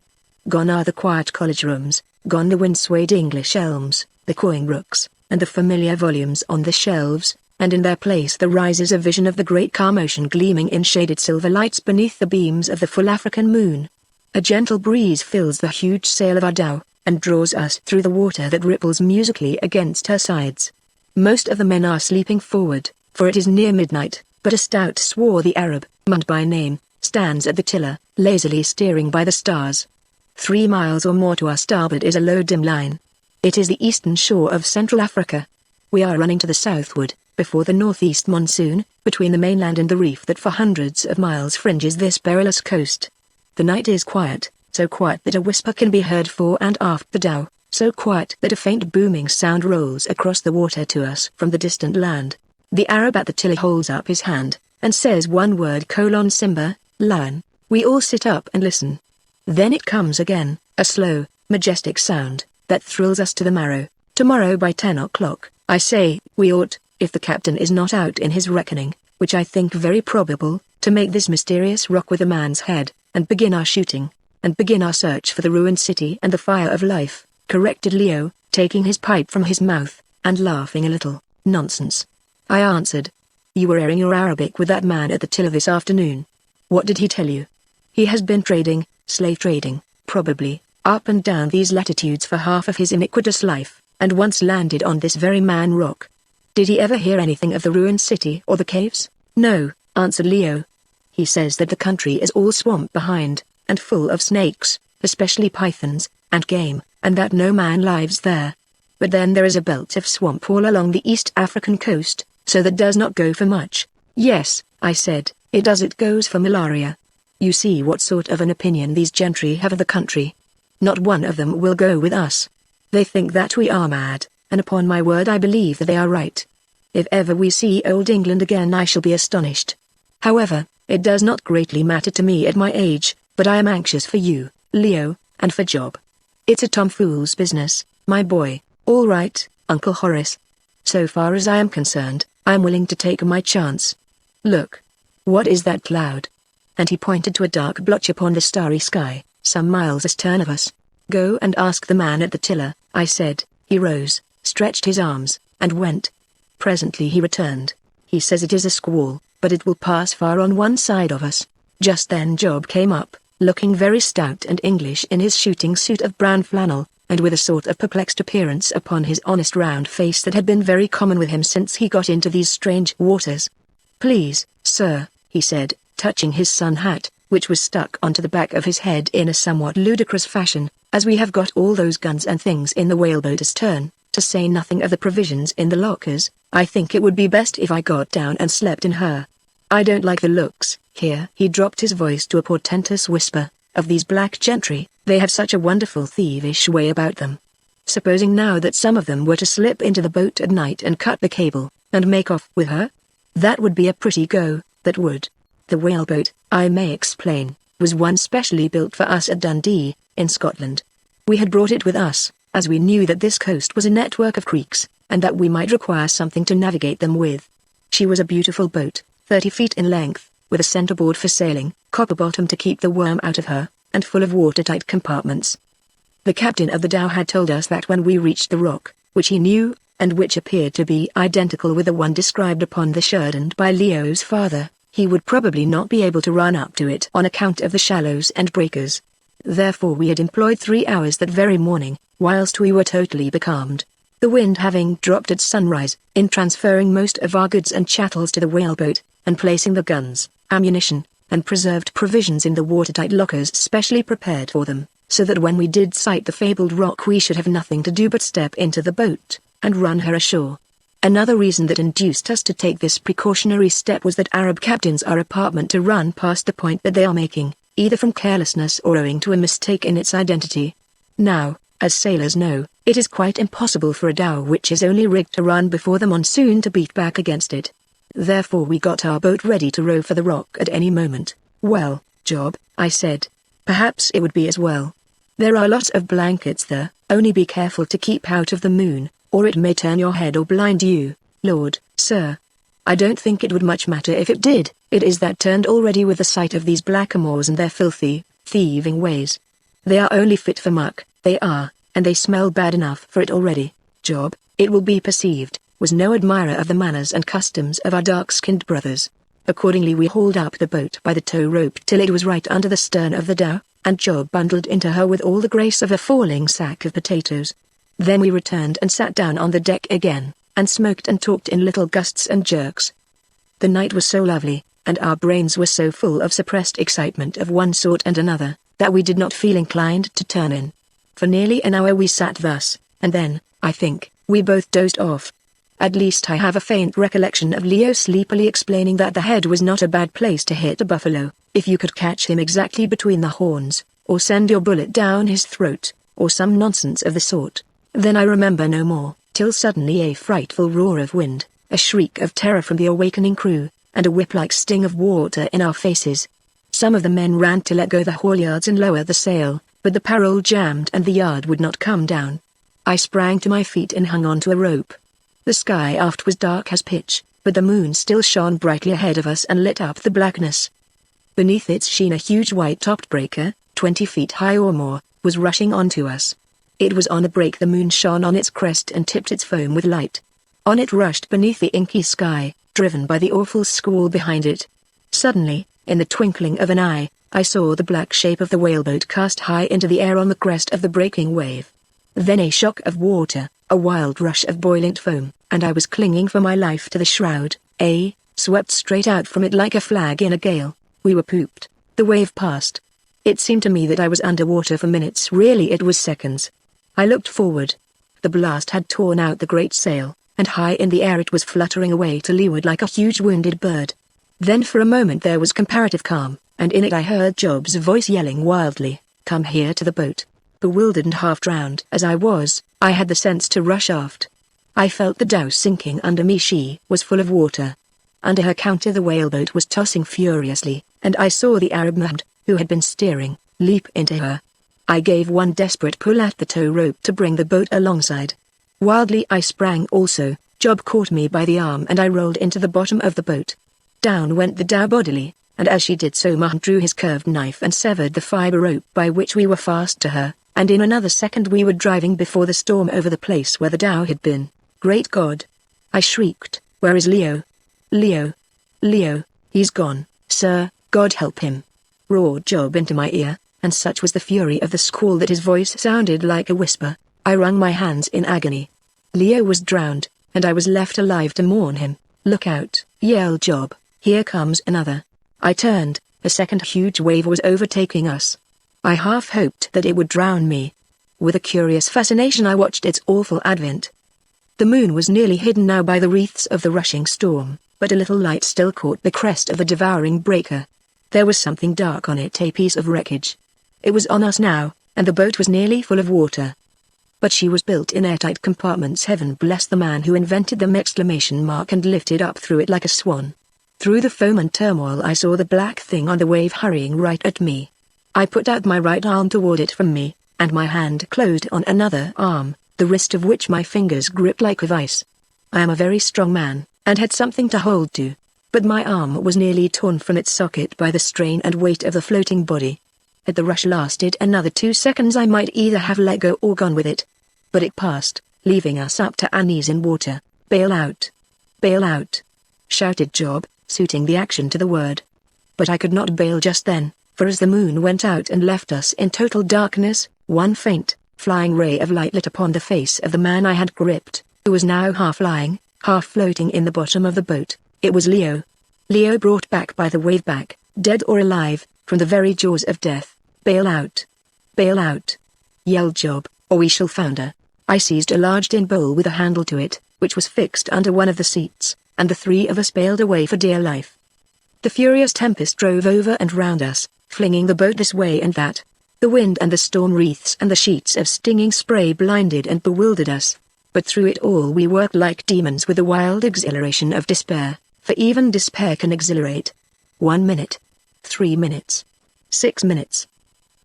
Gone are the quiet college rooms, gone the wind-swayed English elms, the cawing rooks, and the familiar volumes on the shelves, and in their place there rises a vision of the great calm ocean gleaming in shaded silver lights beneath the beams of the full African moon. A gentle breeze fills the huge sail of our dhow, and draws us through the water that ripples musically against her sides. Most of the men are sleeping forward, for it is near midnight, but a stout swarthy Arab, Mund by name, stands at the tiller, lazily steering by the stars. 3 miles or more to our starboard is a low dim line. It is the eastern shore of Central Africa. We are running to the southward, before the northeast monsoon, between the mainland and the reef that for hundreds of miles fringes this perilous coast. The night is quiet, so quiet that a whisper can be heard fore and aft the dhow, so quiet that a faint booming sound rolls across the water to us from the distant land. The Arab at the tiller holds up his hand, and says one word: Simba, lion. We all sit up and listen. Then it comes again, a slow, majestic sound, that thrills us to the marrow. Tomorrow by 10 o'clock, I say, we ought, if the captain is not out in his reckoning, which I think very probable, to make this mysterious rock with a man's head, and begin our shooting, and begin our search for the ruined city and the fire of life, corrected Leo, taking his pipe from his mouth, and laughing a little. Nonsense, I answered. You were airing your Arabic with that man at the tiller this afternoon. What did he tell you? He has been trading, slave trading, probably, up and down these latitudes for half of his iniquitous life, and once landed on this very man rock. Did he ever hear anything of the ruined city or the caves? No, answered Leo. He says that the country is all swamp behind, and full of snakes, especially pythons, and game, and that no man lives there. But then there is a belt of swamp all along the East African coast, so that does not go for much. Yes, I said, it does. It goes for malaria. You see what sort of an opinion these gentry have of the country. Not one of them will go with us. They think that we are mad, and upon my word I believe that they are right. If ever we see old England again I shall be astonished. However, it does not greatly matter to me at my age, but I am anxious for you, Leo, and for Job. It's a tomfool's business, my boy. All right, Uncle Horace. So far as I am concerned, I am willing to take my chance. Look. What is that cloud? And he pointed to a dark blotch upon the starry sky, some miles astern of us. Go and ask the man at the tiller, I said. He rose, stretched his arms, and went. Presently he returned. He says it is a squall, but it will pass far on one side of us. Just then Job came up, looking very stout and English in his shooting suit of brown flannel, and with a sort of perplexed appearance upon his honest round face that had been very common with him since he got into these strange waters. Please, sir, he said, touching his sun hat, which was stuck onto the back of his head in a somewhat ludicrous fashion, as we have got all those guns and things in the whaleboat astern, to say nothing of the provisions in the lockers, I think it would be best if I got down and slept in her. I don't like the looks, here he dropped his voice to a portentous whisper, of these black gentry. They have such a wonderful thievish way about them. Supposing now that some of them were to slip into the boat at night and cut the cable, and make off with her? That would be a pretty go, that would. The whaleboat, I may explain, was one specially built for us at Dundee, in Scotland. We had brought it with us, as we knew that this coast was a network of creeks, and that we might require something to navigate them with. She was a beautiful boat, 30 feet in length, with a centerboard for sailing, copper bottom to keep the worm out of her, and full of watertight compartments. The captain of the dhow had told us that when we reached the rock, which he knew, and which appeared to be identical with the one described upon the Sherdand by Leo's father, he would probably not be able to run up to it on account of the shallows and breakers. Therefore we had employed 3 hours that very morning, whilst we were totally becalmed, the wind having dropped at sunrise, in transferring most of our goods and chattels to the whaleboat, and placing the guns, ammunition, and preserved provisions in the watertight lockers specially prepared for them, so that when we did sight the fabled rock we should have nothing to do but step into the boat, and run her ashore. Another reason that induced us to take this precautionary step was that Arab captains are apartment to run past the point that they are making, either from carelessness or owing to a mistake in its identity. Now, as sailors know, it is quite impossible for a dhow which is only rigged to run before the monsoon to beat back against it. Therefore we got our boat ready to row for the rock at any moment. "Well, Job," I said, "perhaps it would be as well. There are lots of blankets there, only be careful to keep out of the moon, or it may turn your head or blind you, Lord, sir." "I don't think it would much matter if it did, it is that turned already with the sight of these blackamoors and their filthy, thieving ways. They are only fit for muck, they are, and they smell bad enough for it already." Job, it will be perceived, was no admirer of the manners and customs of our dark-skinned brothers. Accordingly we hauled up the boat by the tow rope till it was right under the stern of the dhow, and Job bundled into her with all the grace of a falling sack of potatoes. Then we returned and sat down on the deck again, and smoked and talked in little gusts and jerks. The night was so lovely, and our brains were so full of suppressed excitement of one sort and another, that we did not feel inclined to turn in. For nearly an hour we sat thus, and then, I think, we both dozed off. At least I have a faint recollection of Leo sleepily explaining that the head was not a bad place to hit a buffalo, if you could catch him exactly between the horns, or send your bullet down his throat, or some nonsense of the sort. Then I remember no more, till suddenly a frightful roar of wind, a shriek of terror from the awakening crew, and a whip-like sting of water in our faces. Some of the men ran to let go the halyards and lower the sail, but the parrel jammed and the yard would not come down. I sprang to my feet and hung on to a rope. The sky aft was dark as pitch, but the moon still shone brightly ahead of us and lit up the blackness. Beneath its sheen a huge white-topped breaker, 20 feet high or more, was rushing onto us. It was on a break the moon shone on its crest and tipped its foam with light. On it rushed beneath the inky sky, driven by the awful squall behind it. Suddenly, in the twinkling of an eye, I saw the black shape of the whaleboat cast high into the air on the crest of the breaking wave. Then a shock of water, a wild rush of boiling foam, and I was clinging for my life to the shroud, swept straight out from it like a flag in a gale. We were pooped. The wave passed. It seemed to me that I was underwater for minutes, really it was seconds. I looked forward. The blast had torn out the great sail, and high in the air it was fluttering away to leeward like a huge wounded bird. Then for a moment there was comparative calm, and in it I heard Job's voice yelling wildly, "Come here to the boat." Bewildered and half-drowned as I was, I had the sense to rush aft. I felt the dhow sinking under me. She was full of water. Under her counter the whaleboat was tossing furiously, and I saw the Arab Mahmoud, who had been steering, leap into her. I gave one desperate pull at the tow rope to bring the boat alongside. Wildly I sprang also. Job caught me by the arm and I rolled into the bottom of the boat. Down went the dhow bodily, and as she did so Mahmoud drew his curved knife and severed the fibre rope by which we were fast to her, and in another second we were driving before the storm over the place where the dhow had been. Great God! I shrieked, "Where is Leo? Leo! Leo, he's gone, sir, God help him!" roared Job into my ear, and such was the fury of the squall that his voice sounded like a whisper. I wrung my hands in agony. Leo was drowned, and I was left alive to mourn him. "Look out!" yelled Job, "here comes another." I turned. A second huge wave was overtaking us. I half hoped that it would drown me. With a curious fascination I watched its awful advent. The moon was nearly hidden now by the wreaths of the rushing storm, but a little light still caught the crest of the devouring breaker. There was something dark on it, a piece of wreckage. It was on us now, and the boat was nearly full of water. But she was built in airtight compartments. Heaven bless the man who invented them! And lifted up through it like a swan. Through the foam and turmoil I saw the black thing on the wave hurrying right at me. I put out my right arm toward it from me, and my hand closed on another arm, the wrist of which my fingers gripped like a vice. I am a very strong man, and had something to hold to, but my arm was nearly torn from its socket by the strain and weight of the floating body. Had the rush lasted another 2 seconds, I might either have let go or gone with it. But it passed, leaving us up to our knees in water. "Bail out! Bail out!" shouted Job, suiting the action to the word. But I could not bail just then, for as the moon went out and left us in total darkness, one faint, flying ray of light lit upon the face of the man I had gripped, who was now half lying, half floating in the bottom of the boat. It was Leo. Leo brought back by the wave back, dead or alive, from the very jaws of death. "Bail out! Bail out!" yelled Job, "or we shall founder." I seized a large tin bowl with a handle to it, which was fixed under one of the seats, and the 3 of us bailed away for dear life. The furious tempest drove over and round us, flinging the boat this way and that. The wind and the storm wreaths and the sheets of stinging spray blinded and bewildered us. But through it all we worked like demons with the wild exhilaration of despair, for even despair can exhilarate. 1 minute. 3 minutes. 6 minutes.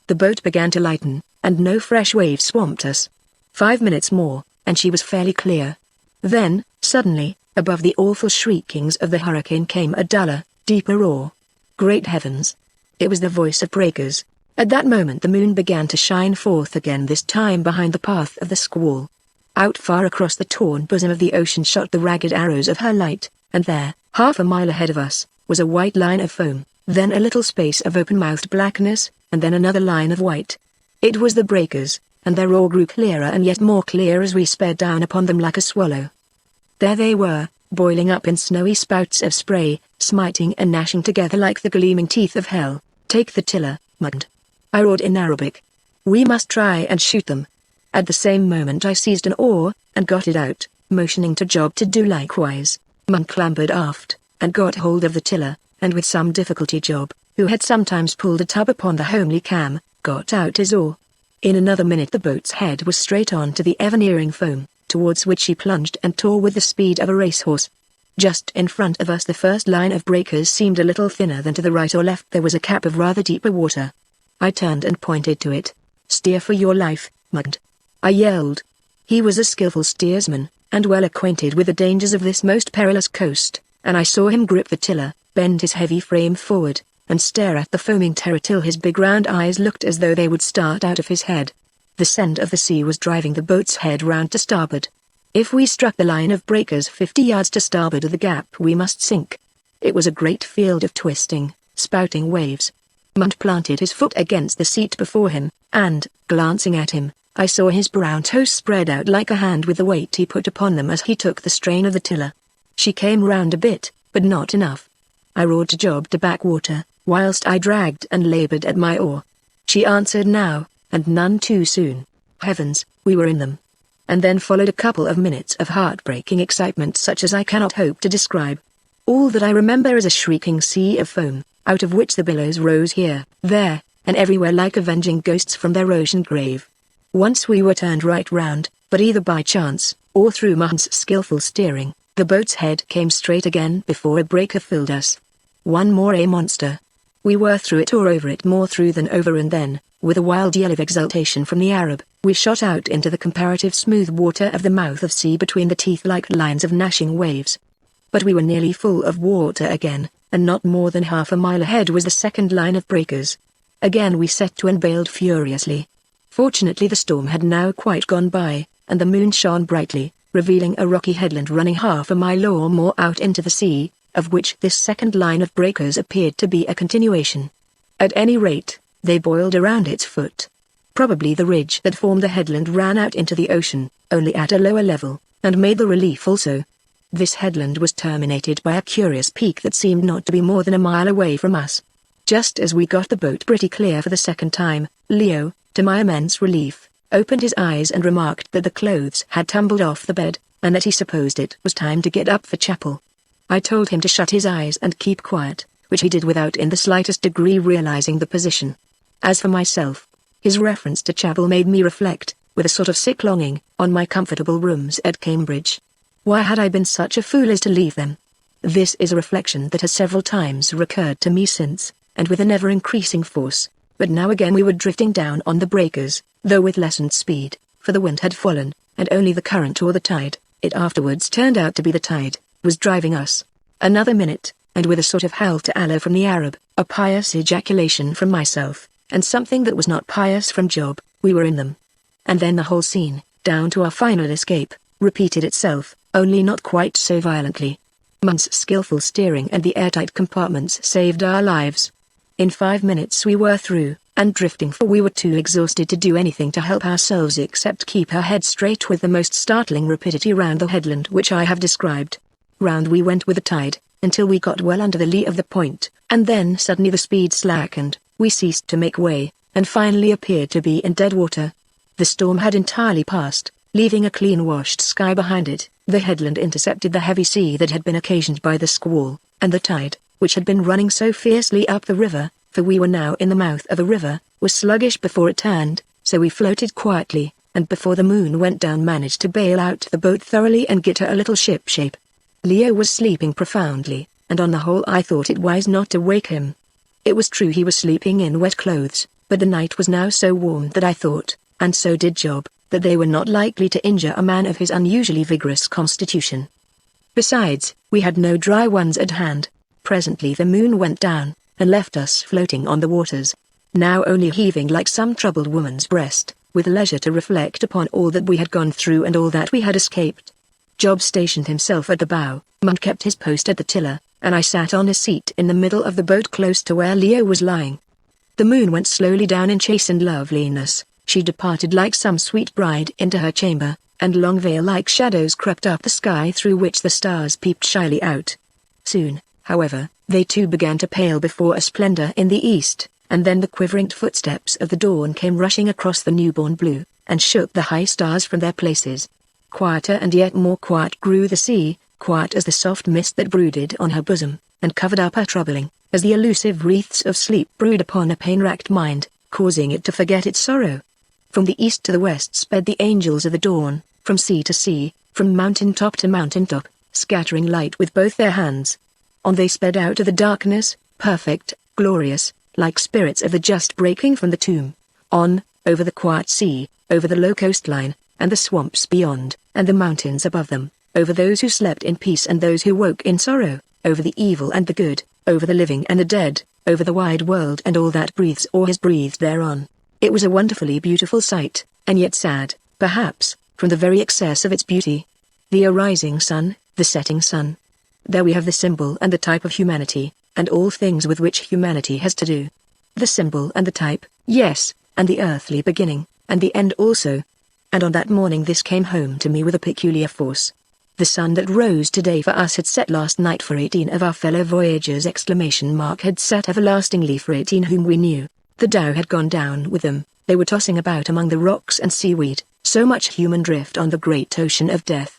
The boat began to lighten, and no fresh waves swamped us. 5 minutes more, and she was fairly clear. Then, suddenly, above the awful shriekings of the hurricane came a duller, deeper roar. Great heavens! It was the voice of breakers. At that moment the moon began to shine forth again, this time behind the path of the squall. Out far across the torn bosom of the ocean shot the ragged arrows of her light, and there, half a mile ahead of us, was a white line of foam, then a little space of open-mouthed blackness, and then another line of white. It was the breakers, and their roar grew clearer and yet more clear as we sped down upon them like a swallow. There they were, boiling up in snowy spouts of spray, smiting and gnashing together like the gleaming teeth of hell. "Take the tiller, Mugd!" I roared in Arabic. "We must try and shoot them." At the same moment I seized an oar, and got it out, motioning to Job to do likewise. Mugd clambered aft, and got hold of the tiller, and with some difficulty Job, who had sometimes pulled a tub upon the homely cam, got out his oar. In another minute the boat's head was straight on to the ever-nearing foam, towards which she plunged and tore with the speed of a racehorse. Just in front of us the first line of breakers seemed a little thinner than to the right or left. There was a cap of rather deeper water. I turned and pointed to it. "Steer for your life, Mugd!" I yelled. He was a skillful steersman, and well acquainted with the dangers of this most perilous coast, and I saw him grip the tiller, bend his heavy frame forward, and stare at the foaming terror till his big round eyes looked as though they would start out of his head. The send of the sea was driving the boat's head round to starboard. If we struck the line of breakers 50 yards to starboard of the gap we must sink. It was a great field of twisting, spouting waves. Mugd planted his foot against the seat before him, and, glancing at him, I saw his brown toes spread out like a hand with the weight he put upon them as he took the strain of the tiller. She came round a bit, but not enough. I roared to Job to back water, whilst I dragged and laboured at my oar. She answered now, and none too soon. Heavens, we were in them. And then followed a couple of minutes of heartbreaking excitement such as I cannot hope to describe. All that I remember is a shrieking sea of foam, out of which the billows rose here, there, and everywhere like avenging ghosts from their ocean grave. Once we were turned right round, but either by chance, or through Mugd's skillful steering, the boat's head came straight again before a breaker filled us. One more a monster. We were through it or over it, more through than over, and then, with a wild yell of exultation from the Arab, we shot out into the comparative smooth water of the mouth of sea between the teeth-like lines of gnashing waves. But we were nearly full of water again, and not more than half a mile ahead was the second line of breakers. Again we set to and bailed furiously. Fortunately the storm had now quite gone by, and the moon shone brightly, revealing a rocky headland running half a mile or more out into the sea, of which this second line of breakers appeared to be a continuation. At any rate, they boiled around its foot. Probably the ridge that formed the headland ran out into the ocean, only at a lower level, and made the relief also. This headland was terminated by a curious peak that seemed not to be more than a mile away from us. Just as we got the boat pretty clear for the second time, Leo, to my immense relief, opened his eyes and remarked that the clothes had tumbled off the bed, and that he supposed it was time to get up for chapel. I told him to shut his eyes and keep quiet, which he did without in the slightest degree realizing the position. As for myself, his reference to chapel made me reflect, with a sort of sick longing, on my comfortable rooms at Cambridge. Why had I been such a fool as to leave them? This is a reflection that has several times recurred to me since, and with an ever-increasing force, but now again we were drifting down on the breakers, though with lessened speed, for the wind had fallen, and only the current or the tide, it afterwards turned out to be the tide, was driving us. Another minute, and with a sort of howl to Allah from the Arab, a pious ejaculation from myself, and something that was not pious from Job, we were in them. And then the whole scene, down to our final escape, repeated itself, only not quite so violently. Munn's skillful steering and the airtight compartments saved our lives. In 5 minutes we were through, and drifting, for we were too exhausted to do anything to help ourselves except keep our head straight with the most startling rapidity round the headland which I have described. Round we went with the tide, until we got well under the lee of the point, and then suddenly the speed slackened, we ceased to make way, and finally appeared to be in dead water. The storm had entirely passed, leaving a clean-washed sky behind it. The headland intercepted the heavy sea that had been occasioned by the squall, and the tide, which had been running so fiercely up the river, for we were now in the mouth of a river, was sluggish before it turned, so we floated quietly, and before the moon went down managed to bail out the boat thoroughly and get her a little ship-shape. Leo was sleeping profoundly, and on the whole I thought it wise not to wake him. It was true he was sleeping in wet clothes, but the night was now so warm that I thought, and so did Job, that they were not likely to injure a man of his unusually vigorous constitution. Besides, we had no dry ones at hand. Presently the moon went down, and left us floating on the waters, now only heaving like some troubled woman's breast, with leisure to reflect upon all that we had gone through and all that we had escaped. Job stationed himself at the bow, Munn kept his post at the tiller, and I sat on a seat in the middle of the boat close to where Leo was lying. The moon went slowly down in chastened loveliness. She departed like some sweet bride into her chamber, and long veil-like shadows crept up the sky through which the stars peeped shyly out. Soon, however, they too began to pale before a splendor in the east, and then the quivering footsteps of the dawn came rushing across the newborn blue, and shook the high stars from their places. Quieter and yet more quiet grew the sea, quiet as the soft mist that brooded on her bosom, and covered up her troubling, as the elusive wreaths of sleep brood upon a pain-racked mind, causing it to forget its sorrow. From the east to the west sped the angels of the dawn, from sea to sea, from mountain top to mountain top, scattering light with both their hands. On they sped out of the darkness, perfect, glorious, like spirits of the just breaking from the tomb. On, over the quiet sea, over the low coastline, and the swamps beyond, and the mountains above them, over those who slept in peace and those who woke in sorrow, over the evil and the good, over the living and the dead, over the wide world and all that breathes or has breathed thereon. It was a wonderfully beautiful sight, and yet sad, perhaps, from the very excess of its beauty. The arising sun, the setting sun. There we have the symbol and the type of humanity, and all things with which humanity has to do. The symbol and the type, yes, and the earthly beginning, and the end also. And on that morning this came home to me with a peculiar force. The sun that rose today for us had set last night for 18 of our fellow voyagers! Had set everlastingly for 18 whom we knew. The Dow had gone down with them, they were tossing about among the rocks and seaweed, so much human drift on the great ocean of death.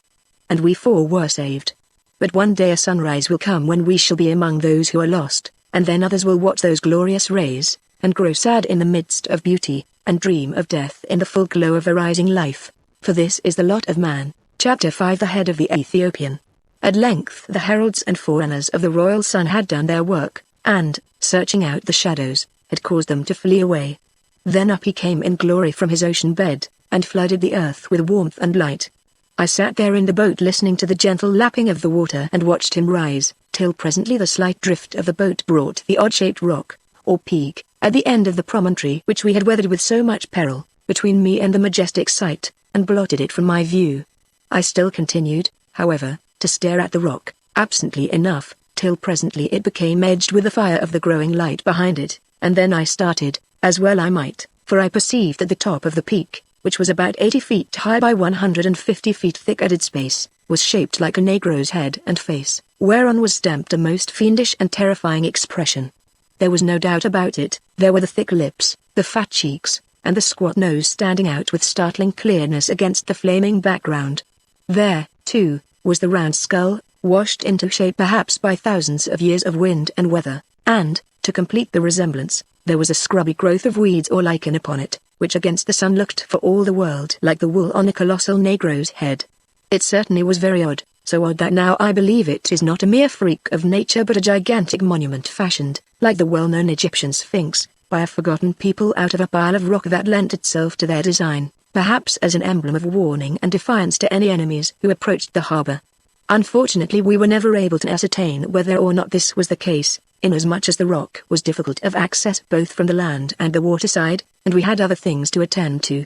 And we 4 were saved. But one day a sunrise will come when we shall be among those who are lost, and then others will watch those glorious rays, and grow sad in the midst of beauty, and dream of death in the full glow of a rising life. For this is the lot of man. Chapter 5. The head of the Ethiopian. At length the heralds and forerunners of the royal sun had done their work, and, searching out the shadows, had caused them to flee away. Then up he came in glory from his ocean bed, and flooded the earth with warmth and light. I sat there in the boat listening to the gentle lapping of the water and watched him rise, till presently the slight drift of the boat brought the odd-shaped rock, or peak, at the end of the promontory which we had weathered with so much peril, between me and the majestic sight, and blotted it from my view. I still continued, however, to stare at the rock, absently enough, till presently it became edged with the fire of the growing light behind it, and then I started, as well I might, for I perceived that the top of the peak, which was about 80 feet high by 150 feet thick at its base, was shaped like a Negro's head and face, whereon was stamped a most fiendish and terrifying expression. There was no doubt about it, there were the thick lips, the fat cheeks, and the squat nose standing out with startling clearness against the flaming background. There, too, was the round skull, washed into shape perhaps by thousands of years of wind and weather, and, to complete the resemblance, there was a scrubby growth of weeds or lichen upon it, which against the sun looked for all the world like the wool on a colossal Negro's head. It certainly was very odd, so odd that now I believe it is not a mere freak of nature but a gigantic monument fashioned, like the well-known Egyptian Sphinx, by a forgotten people out of a pile of rock that lent itself to their design. perhaps as an emblem of warning and defiance to any enemies who approached the harbor. Unfortunately, we were never able to ascertain whether or not this was the case, inasmuch as the rock was difficult of access both from the land and the waterside, and we had other things to attend to.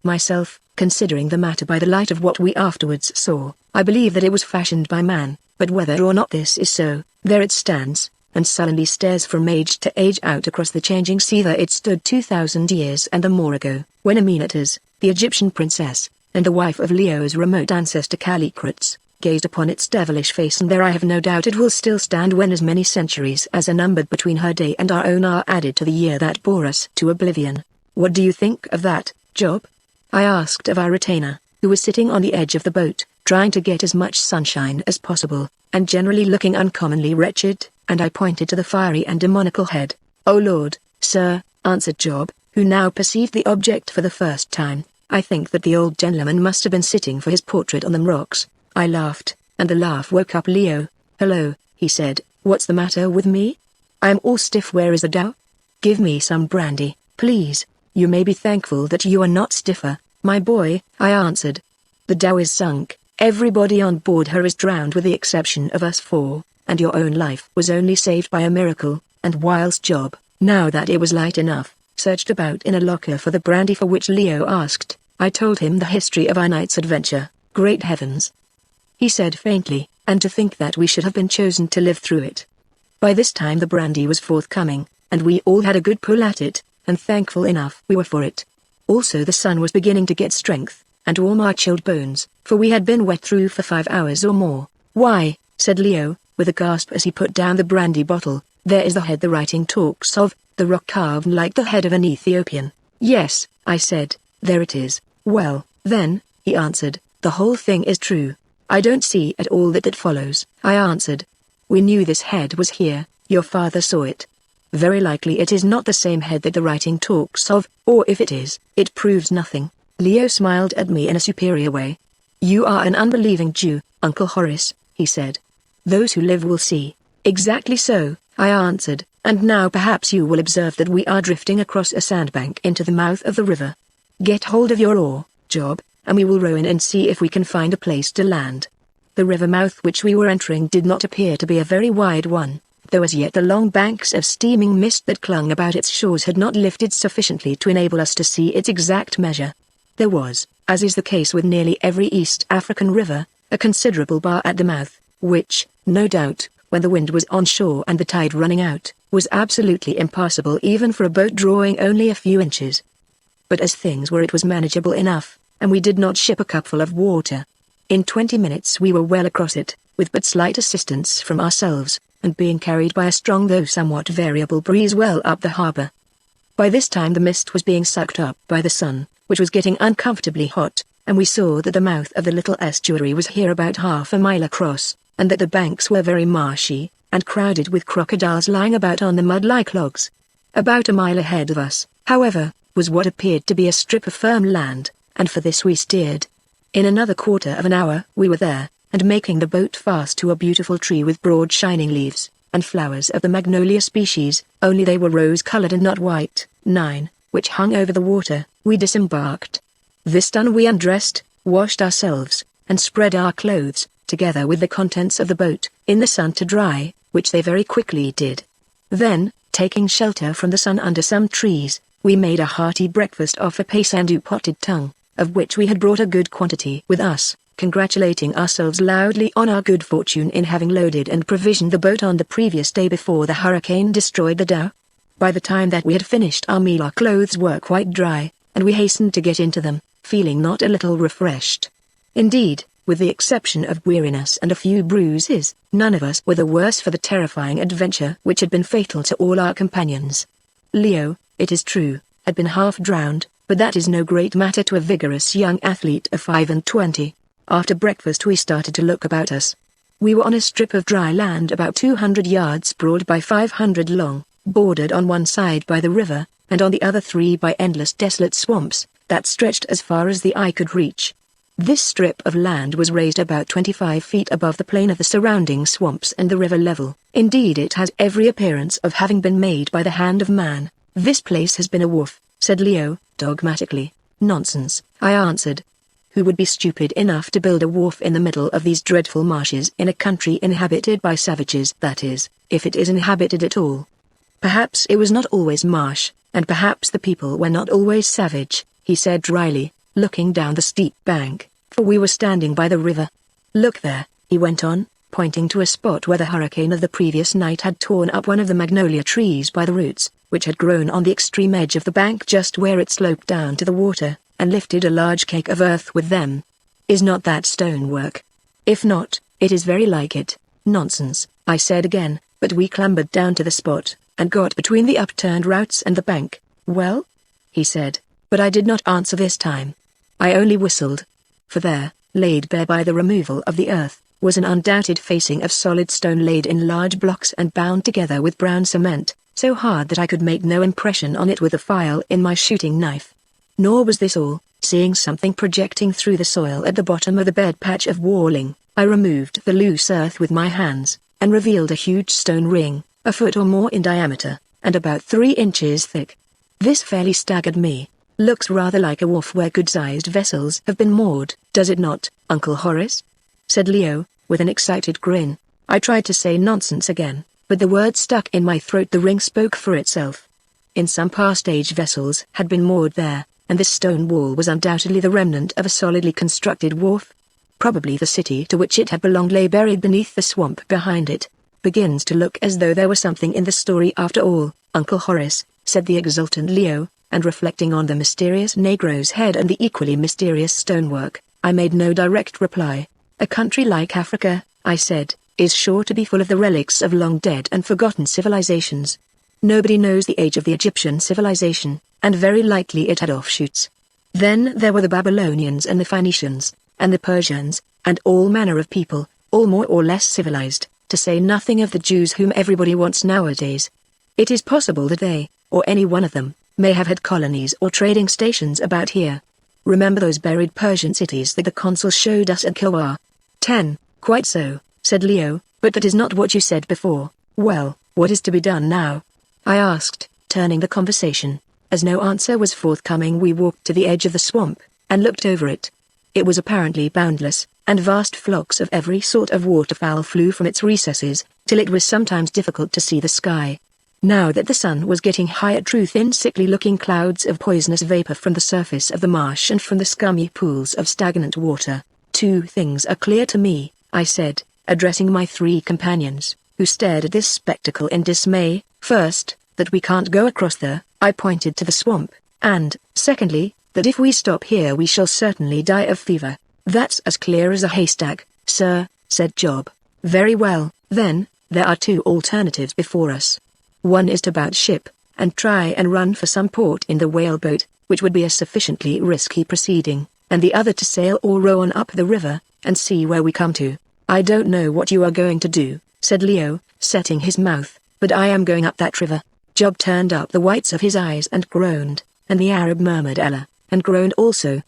Myself, considering the matter by the light of what we afterwards saw, I believe that it was fashioned by man, but whether or not this is so, there it stands, and sullenly stares from age to age out across the changing sea. There it stood 2,000 years and more ago, when Amenetes, the Egyptian princess, and the wife of Leo's remote ancestor Callicrates, gazed upon its devilish face, and there I have no doubt it will still stand when as many centuries as are numbered between her day and our own are added to the year that bore us to oblivion. What do you think of that, Job? I asked of our retainer, who was sitting on the edge of the boat, trying to get as much sunshine as possible, and generally looking uncommonly wretched, and I pointed to the fiery and demoniacal head. "Oh Lord, sir," answered Job, who now perceived the object for the first time, "I think that the old gentleman must have been sitting for his portrait on them rocks." I laughed, and the laugh woke up Leo. "Hello," he said, "what's the matter with me? I am all stiff. Where is the dough? Give me some brandy, please." "You may be thankful that you are not stiffer, my boy," I answered. "The dough is sunk, everybody on board her is drowned with the exception of us four, and your own life was only saved by a miracle." And whilst Job, now that it was light enough, searched about in a locker for the brandy for which Leo asked, I told him the history of our night's adventure. "Great heavens!" he said faintly, "and to think that we should have been chosen to live through it." By this time the brandy was forthcoming, and we all had a good pull at it, and thankful enough we were for it. Also the sun was beginning to get strength, and warm our chilled bones, for we had been wet through for 5 hours or more. "Why," said Leo, with a gasp as he put down the brandy bottle, "there is the head the writing talks of, the rock carved like the head of an Ethiopian." "Yes," I said, "there it is." "Well, then," he answered, "the whole thing is true." "I don't see at all that follows," I answered. "We knew this head was here, your father saw it. Very likely it is not the same head that the writing talks of, or if it is, it proves nothing." Leo smiled at me in a superior way. "You are an unbelieving Jew, Uncle Horace," he said. "Those who live will see." "Exactly so," I answered, "and now perhaps you will observe that we are drifting across a sandbank into the mouth of the river. Get hold of your oar, Job, and we will row in and see if we can find a place to land." The river mouth which we were entering did not appear to be a very wide one, though as yet the long banks of steaming mist that clung about its shores had not lifted sufficiently to enable us to see its exact measure. There was, as is the case with nearly every East African river, a considerable bar at the mouth, which, no doubt, when the wind was on shore and the tide running out, was absolutely impassable even for a boat drawing only a few inches. But as things were it was manageable enough, and we did not ship a cupful of water. In 20 minutes we were well across it, with but slight assistance from ourselves, and being carried by a strong though somewhat variable breeze well up the harbor. By this time the mist was being sucked up by the sun, which was getting uncomfortably hot, and we saw that the mouth of the little estuary was here about half a mile across, and that the banks were very marshy, and crowded with crocodiles lying about on the mud like logs. About a mile ahead of us, however, was what appeared to be a strip of firm land, and for this we steered. In another quarter of an hour we were there, and making the boat fast to a beautiful tree with broad shining leaves, and flowers of the magnolia species, only they were rose-colored and not white, which hung over the water, we disembarked. This done we undressed, washed ourselves, and spread our clothes, together with the contents of the boat, in the sun to dry, which they very quickly did. Then, taking shelter from the sun under some trees, we made a hearty breakfast off a paysandu potted tongue, of which we had brought a good quantity with us, congratulating ourselves loudly on our good fortune in having loaded and provisioned the boat on the previous day before the hurricane destroyed the dhow. By the time that we had finished our meal our clothes were quite dry, and we hastened to get into them, feeling not a little refreshed. Indeed, with the exception of weariness and a few bruises, none of us were the worse for the terrifying adventure which had been fatal to all our companions. Leo, it is true, had been half drowned, but that is no great matter to a vigorous young athlete of 25. After breakfast we started to look about us. We were on a strip of dry land about 200 yards broad by 500 long, bordered on one side by the river, and on the other 3 by endless desolate swamps, that stretched as far as the eye could reach. This strip of land was raised about 25 feet above the plane of the surrounding swamps and the river level. Indeed it has every appearance of having been made by the hand of man. "This place has been a wharf," said Leo, dogmatically. Nonsense, I answered. Who would be stupid enough to build a wharf in the middle of these dreadful marshes in a country inhabited by savages, that is, if it is inhabited at all? Perhaps it was not always marsh, and perhaps the people were not always savage, he said dryly, looking down the steep bank, for we were standing by the river. Look there, he went on, pointing to a spot where the hurricane of the previous night had torn up one of the magnolia trees by the roots, which had grown on the extreme edge of the bank just where it sloped down to the water, and lifted a large cake of earth with them. Is not that stonework? If not, it is very like it. Nonsense, I said again, but we clambered down to the spot, and got between the upturned roots and the bank. Well? He said, but I did not answer this time. I only whistled. For there, laid bare by the removal of the earth, was an undoubted facing of solid stone laid in large blocks and bound together with brown cement, so hard that I could make no impression on it with a file in my shooting knife. Nor was this all. Seeing something projecting through the soil at the bottom of the bed patch of walling, I removed the loose earth with my hands, and revealed a huge stone ring, a foot or more in diameter, and about 3 inches thick. This fairly staggered me. Looks rather like a wharf where good-sized vessels have been moored, does it not, Uncle Horace? Said Leo, with an excited grin. I tried to say nonsense again, but the word stuck in my throat. The ring spoke for itself. In some past age vessels had been moored there, and this stone wall was undoubtedly the remnant of a solidly constructed wharf. Probably the city to which it had belonged lay buried beneath the swamp behind it. Begins to look as though there was something in the story after all, Uncle Horace, said the exultant Leo, and reflecting on the mysterious Negro's head and the equally mysterious stonework, I made no direct reply. A country like Africa, I said, is sure to be full of the relics of long dead and forgotten civilizations. Nobody knows the age of the Egyptian civilization, and very likely it had offshoots. Then there were the Babylonians and the Phoenicians, and the Persians, and all manner of people, all more or less civilized, to say nothing of the Jews whom everybody wants nowadays. It is possible that they, or any one of them, may have had colonies or trading stations about here. Remember those buried Persian cities that the consul showed us at Kilwa? 10, quite so, said Leo, but that is not what you said before. Well, what is to be done now? I asked, turning the conversation. As no answer was forthcoming, we walked to the edge of the swamp, and looked over it. It was apparently boundless, and vast flocks of every sort of waterfowl flew from its recesses, till it was sometimes difficult to see the sky. Now that the sun was getting higher, drew thin sickly-looking clouds of poisonous vapor from the surface of the marsh and from the scummy pools of stagnant water. 2 things are clear to me, I said, addressing my 3 companions, who stared at this spectacle in dismay. First, that we can't go across there, I pointed to the swamp, and, secondly, that if we stop here we shall certainly die of fever. That's as clear as a haystack, sir, said Job. Very well, then, there are 2 alternatives before us. One is to bout ship, and try and run for some port in the whaleboat, which would be a sufficiently risky proceeding, and the other to sail or row on up the river, and see where we come to. I don't know what you are going to do, said Leo, setting his mouth, but I am going up that river. Job turned up the whites of his eyes and groaned, and the Arab murmured Allah, and groaned also.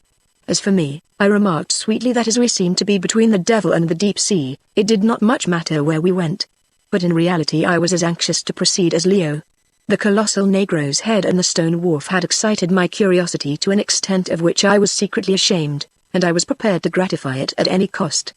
As for me, I remarked sweetly that as we seemed to be between the devil and the deep sea, it did not much matter where we went. But in reality I was as anxious to proceed as Leo. The colossal Negro's head and the stone wharf had excited my curiosity to an extent of which I was secretly ashamed, and I was prepared to gratify it at any cost.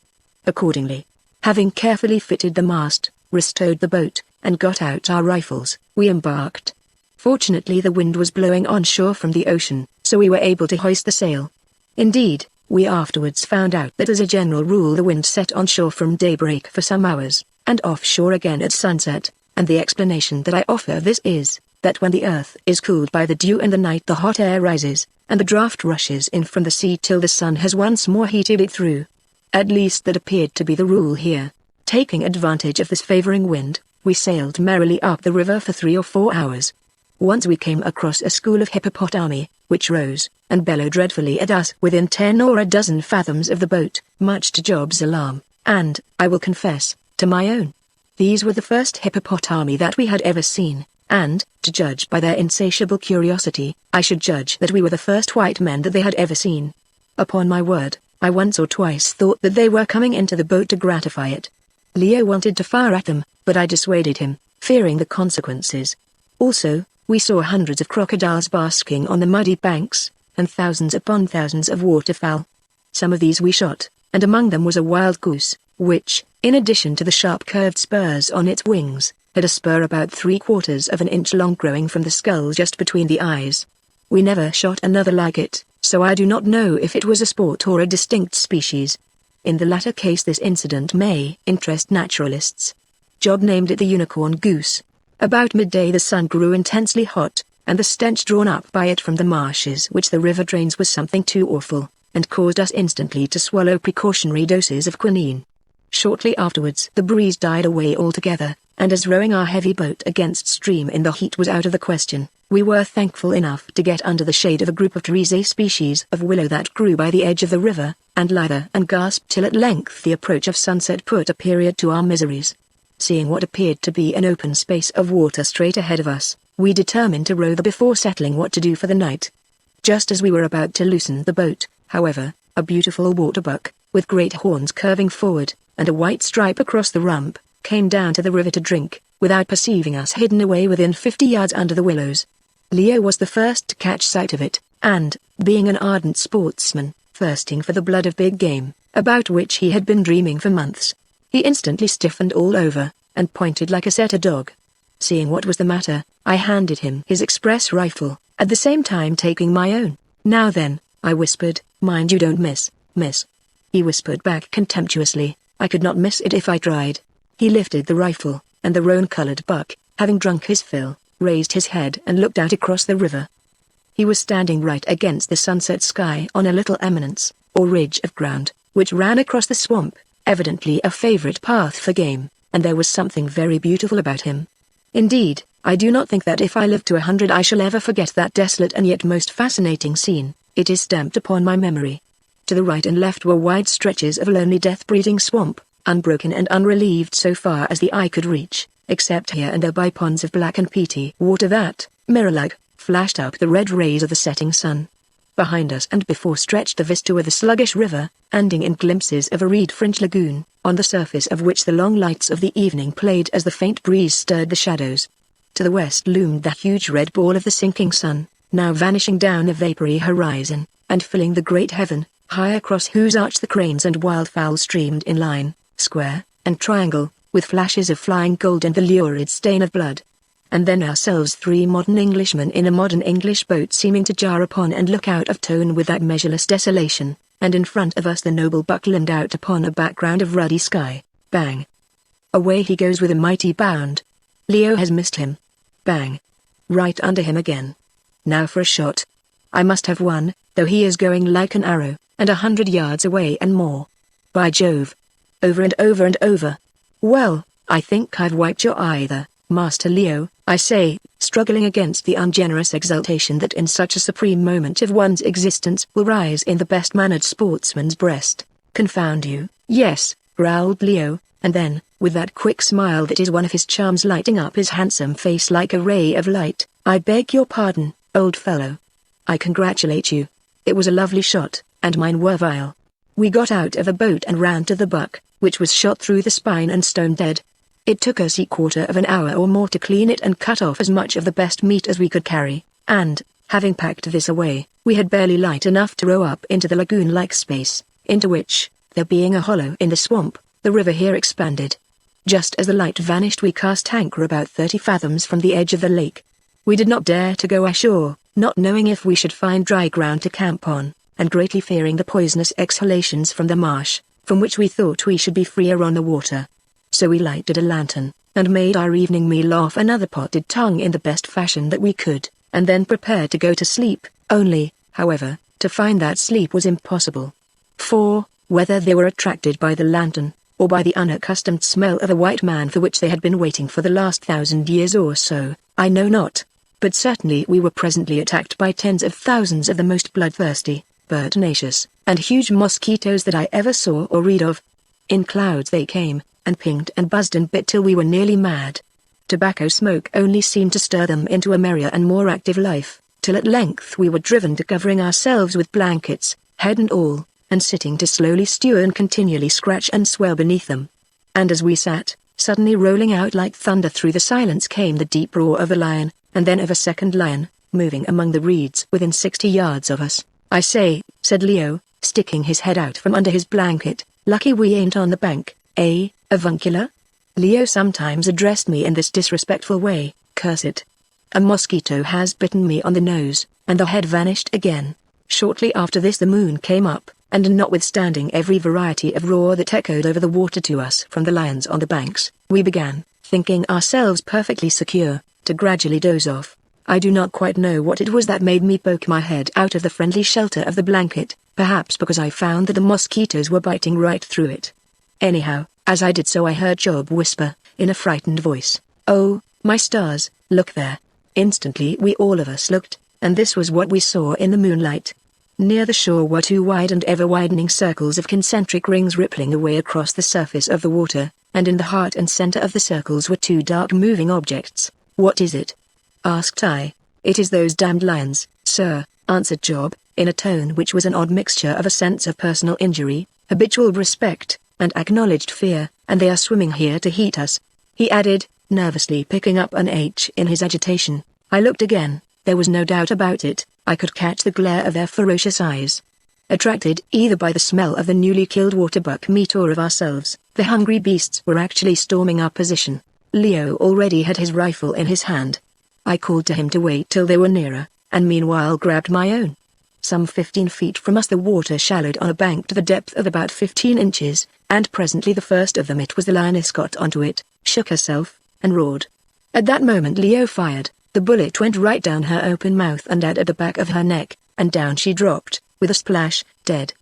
Accordingly, having carefully fitted the mast, restowed the boat, and got out our rifles, we embarked. Fortunately the wind was blowing on shore from the ocean, so we were able to hoist the sail. Indeed, we afterwards found out that as a general rule the wind set on shore from daybreak for some hours, and offshore again at sunset, and the explanation that I offer of this is, that when the earth is cooled by the dew and the night the hot air rises, and the draught rushes in from the sea till the sun has once more heated it through. At least that appeared to be the rule here. Taking advantage of this favoring wind, we sailed merrily up the river for 3 or 4 hours. Once we came across a school of hippopotami, which rose, and bellowed dreadfully at us within 10 or a dozen fathoms of the boat, much to Job's alarm, and, I will confess, to my own. These were the first hippopotami that we had ever seen, and, to judge by their insatiable curiosity, I should judge that we were the first white men that they had ever seen. Upon my word, I once or twice thought that they were coming into the boat to gratify it. Leo wanted to fire at them, but I dissuaded him, fearing the consequences. Also, we saw hundreds of crocodiles basking on the muddy banks, and thousands upon thousands of waterfowl. Some of these we shot, and among them was a wild goose, which, in addition to the sharp curved spurs on its wings, had a spur about 3/4 of an inch long growing from the skull just between the eyes. We never shot another like it, so I do not know if it was a sport or a distinct species. In the latter case this incident may interest naturalists. Job named it the unicorn goose. About midday the sun grew intensely hot, and the stench drawn up by it from the marshes which the river drains was something too awful, and caused us instantly to swallow precautionary doses of quinine. Shortly afterwards the breeze died away altogether, and as rowing our heavy boat against stream in the heat was out of the question, we were thankful enough to get under the shade of a group of trees, a species of willow that grew by the edge of the river, and lather and gasped till at length the approach of sunset put a period to our miseries. Seeing what appeared to be an open space of water straight ahead of us, we determined to row there before settling what to do for the night. Just as we were about to loosen the boat, however, a beautiful waterbuck, with great horns curving forward, and a white stripe across the rump, came down to the river to drink, without perceiving us hidden away within 50 yards under the willows. Leo was the first to catch sight of it, and, being an ardent sportsman, thirsting for the blood of big game, about which he had been dreaming for months, he instantly stiffened all over, and pointed like a setter dog. Seeing what was the matter, I handed him his express rifle, at the same time taking my own. "Now then," I whispered, "mind you don't miss." He whispered back contemptuously, "I could not miss it if I tried." He lifted the rifle, and the roan-colored buck, having drunk his fill, raised his head and looked out across the river. He was standing right against the sunset sky on a little eminence, or ridge of ground, which ran across the swamp, evidently a favorite path for game, and there was something very beautiful about him. Indeed, I do not think that if I live to 100 I shall ever forget that desolate and yet most fascinating scene. It is stamped upon my memory. To the right and left were wide stretches of lonely death-breeding swamp, unbroken and unrelieved so far as the eye could reach, except here and there by ponds of black and peaty water that, mirror-like, flashed up the red rays of the setting sun. Behind us and before stretched the vista of the sluggish river, ending in glimpses of a reed-fringed lagoon, on the surface of which the long lights of the evening played as the faint breeze stirred the shadows. To the west loomed the huge red ball of the sinking sun, now vanishing down the vapory horizon, and filling the great heaven, high across whose arch the cranes and wildfowl streamed in line, square, and triangle, with flashes of flying gold and the lurid stain of blood. And then ourselves, 3 modern Englishmen in a modern English boat, seeming to jar upon and look out of tone with that measureless desolation, and in front of us the noble buck limned out upon a background of ruddy sky. Bang! Away he goes with a mighty bound. Leo has missed him. Bang! Right under him again. Now for a shot. I must have one, though he is going like an arrow, and 100 yards away and more. By Jove! Over and over and over. Well, I think I've wiped your eye there, Master Leo, I say, struggling against the ungenerous exultation that in such a supreme moment of one's existence will rise in the best-mannered sportsman's breast. Confound you, yes, growled Leo, and then, with that quick smile that is one of his charms lighting up his handsome face like a ray of light, I beg your pardon, old fellow. I congratulate you. It was a lovely shot, and mine were vile. We got out of the boat and ran to the buck, which was shot through the spine and stone dead. It took us a quarter of an hour or more to clean it and cut off as much of the best meat as we could carry, and, having packed this away, we had barely light enough to row up into the lagoon-like space, into which, there being a hollow in the swamp, the river here expanded. Just as the light vanished we cast anchor about 30 fathoms from the edge of the lake. We did not dare to go ashore, not knowing if we should find dry ground to camp on, and greatly fearing the poisonous exhalations from the marsh, from which we thought we should be freer on the water. So we lighted a lantern, and made our evening meal off another potted tongue in the best fashion that we could, and then prepared to go to sleep, only, however, to find that sleep was impossible. For, whether they were attracted by the lantern, or by the unaccustomed smell of a white man for which they had been waiting for the last 1,000 years or so, I know not. But certainly we were presently attacked by tens of thousands of the most bloodthirsty, pertinacious, and huge mosquitoes that I ever saw or read of. In clouds they came, and pinged and buzzed and bit till we were nearly mad. Tobacco smoke only seemed to stir them into a merrier and more active life, till at length we were driven to covering ourselves with blankets, head and all, and sitting to slowly stew and continually scratch and swell beneath them. And as we sat, suddenly rolling out like thunder through the silence came the deep roar of a lion, and then of a second lion, moving among the reeds within 60 yards of us. "I say," said Leo, sticking his head out from under his blanket, "lucky we ain't on the bank, eh, avuncular?" Leo sometimes addressed me in this disrespectful way, curse it. "A mosquito has bitten me on the nose," and the head vanished again. Shortly after this the moon came up, and notwithstanding every variety of roar that echoed over the water to us from the lions on the banks, we began, thinking ourselves perfectly secure, to gradually doze off. I do not quite know what it was that made me poke my head out of the friendly shelter of the blanket, perhaps because I found that the mosquitoes were biting right through it. Anyhow, as I did so I heard Job whisper, in a frightened voice, "Oh, my stars, look there." Instantly we all of us looked, and this was what we saw in the moonlight. Near the shore were two wide and ever-widening circles of concentric rings rippling away across the surface of the water, and in the heart and center of the circles were two dark moving objects. "What is it?" asked I. "It is those damned lions, sir," answered Job, in a tone which was an odd mixture of a sense of personal injury, habitual respect, and acknowledged fear, "and they are swimming here to heat us," he added, nervously picking up an H in his agitation. I looked again. There was no doubt about it, I could catch the glare of their ferocious eyes. Attracted either by the smell of the newly killed waterbuck meat or of ourselves, the hungry beasts were actually storming our position. Leo already had his rifle in his hand. I called to him to wait till they were nearer, and meanwhile grabbed my own. Some 15 feet from us the water shallowed on a bank to the depth of about 15 inches, and presently the first of them, it was the lioness, got onto it, shook herself, and roared. At that moment Leo fired. The bullet went right down her open mouth and out at the back of her neck, and down she dropped, with a splash, dead.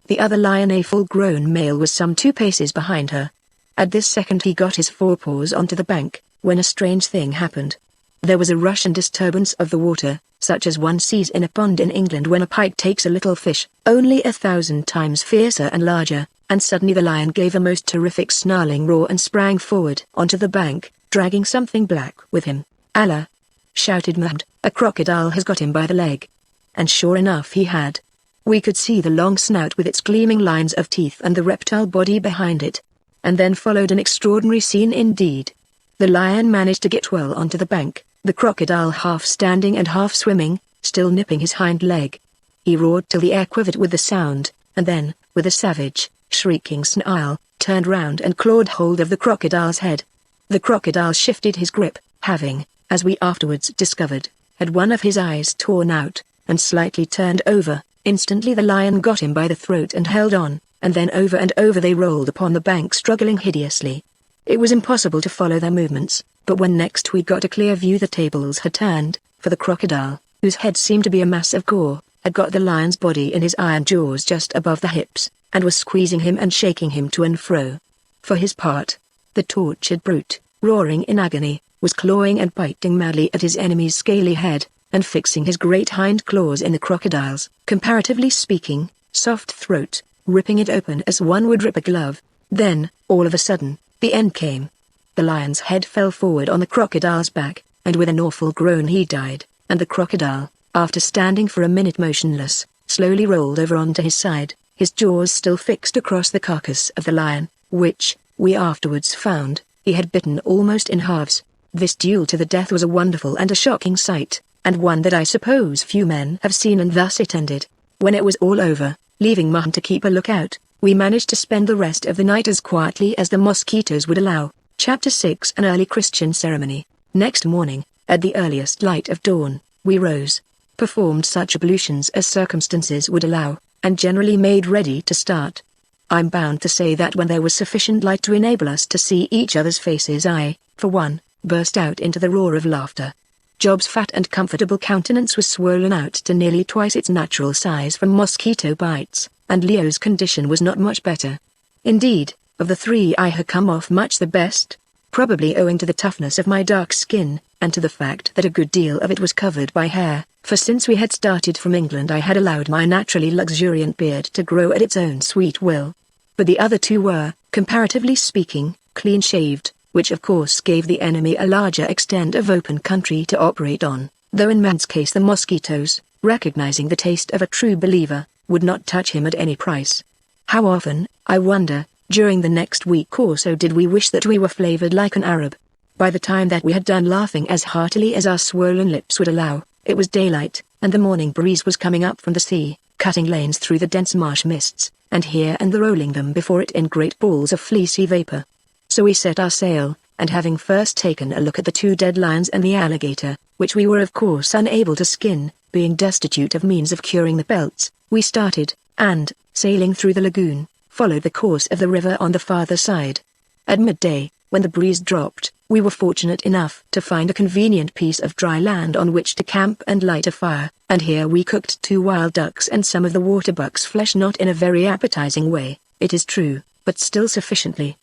The other lion, a full-grown male, was some 2 paces behind her. At this second he got his forepaws onto the bank, when a strange thing happened. There was a rush and disturbance of the water, such as one sees in a pond in England when a pike takes a little fish, only 1,000 times fiercer and larger, and suddenly the lion gave a most terrific snarling roar and sprang forward onto the bank, dragging something black with him. "Allah!" shouted Mahmoud, "a crocodile has got him by the leg." And sure enough he had. We could see the long snout with its gleaming lines of teeth and the reptile body behind it. And then followed an extraordinary scene indeed. The lion managed to get well onto the bank, the crocodile half standing and half swimming, still nipping his hind leg. He roared till the air quivered with the sound, and then, with a savage, shrieking snarl, turned round and clawed hold of the crocodile's head. The crocodile shifted his grip, having, as we afterwards discovered, had one of his eyes torn out, and slightly turned over. Instantly the lion got him by the throat and held on, and then over and over they rolled upon the bank, struggling hideously. It was impossible to follow their movements, but when next we got a clear view the tables had turned, for the crocodile, whose head seemed to be a mass of gore, had got the lion's body in his iron jaws just above the hips, and was squeezing him and shaking him to and fro. For his part, the tortured brute, roaring in agony, was clawing and biting madly at his enemy's scaly head, and fixing his great hind claws in the crocodile's, comparatively speaking, soft throat, ripping it open as one would rip a glove. Then, all of a sudden, the end came. The lion's head fell forward on the crocodile's back, and with an awful groan he died, and the crocodile, after standing for a minute motionless, slowly rolled over onto his side, his jaws still fixed across the carcass of the lion, which, we afterwards found, he had bitten almost in halves. This duel to the death was a wonderful and a shocking sight, and one that I suppose few men have seen, and thus it ended. When it was all over, leaving Mahon to keep a lookout, we managed to spend the rest of the night as quietly as the mosquitoes would allow. Chapter 6: An Early Christian Ceremony. Next morning, at the earliest light of dawn, we rose, performed such ablutions as circumstances would allow, and generally made ready to start. I'm bound to say that when there was sufficient light to enable us to see each other's faces, I, for one, burst out into the roar of laughter. Job's fat and comfortable countenance was swollen out to nearly twice its natural size from mosquito bites, and Leo's condition was not much better. Indeed, of the three I had come off much the best, probably owing to the toughness of my dark skin, and to the fact that a good deal of it was covered by hair, for since we had started from England I had allowed my naturally luxuriant beard to grow at its own sweet will. But the other two were, comparatively speaking, clean-shaved, which of course gave the enemy a larger extent of open country to operate on, though in man's case the mosquitoes, recognizing the taste of a true believer, would not touch him at any price. How often, I wonder, during the next week or so did we wish that we were flavored like an Arab. By the time that we had done laughing as heartily as our swollen lips would allow, It was daylight, and the morning breeze was coming up from the sea, cutting lanes through the dense marsh mists, and here and there rolling them before it in great balls of fleecy vapor. So we set our sail, and having first taken a look at the 2 dead lions and the alligator, which we were of course unable to skin, being destitute of means of curing the pelts, we started, and, sailing through the lagoon, followed the course of the river on the farther side. At midday, when the breeze dropped, we were fortunate enough to find a convenient piece of dry land on which to camp and light a fire, and here we cooked 2 wild ducks and some of the waterbuck's flesh, not in a very appetizing way, it is true, but still sufficiently.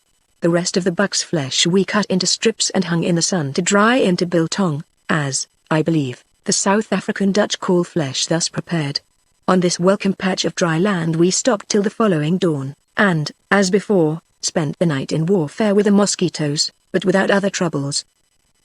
The rest of the buck's flesh we cut into strips and hung in the sun to dry into biltong, as, I believe, the South African Dutch call flesh thus prepared. On this welcome patch of dry land we stopped till the following dawn, and, as before, spent the night in warfare with the mosquitoes, but without other troubles.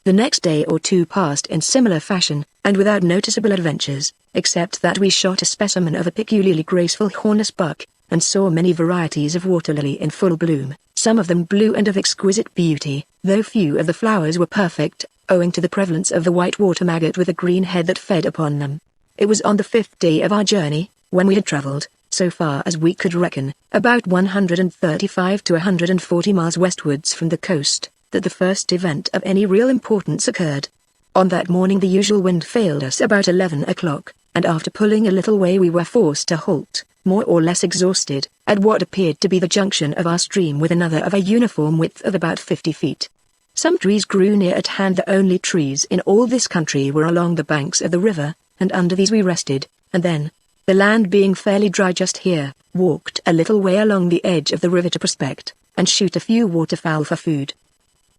The next day or 2 passed in similar fashion, and without noticeable adventures, except that we shot a specimen of a peculiarly graceful hornless buck, and saw many varieties of water lily in full bloom, some of them blue and of exquisite beauty, though few of the flowers were perfect, owing to the prevalence of the white water maggot with a green head that fed upon them. It was on the 5th day of our journey, when we had travelled, so far as we could reckon, about 135 to 140 miles westwards from the coast, that the first event of any real importance occurred. On that morning the usual wind failed us about 11 o'clock, and after pulling a little way we were forced to halt, more or less exhausted, at what appeared to be the junction of our stream with another of a uniform width of about 50 feet. Some trees grew near at hand. The only trees in all this country were along the banks of the river, and under these we rested, and then, the land being fairly dry just here, walked a little way along the edge of the river to prospect, and shoot a few waterfowl for food.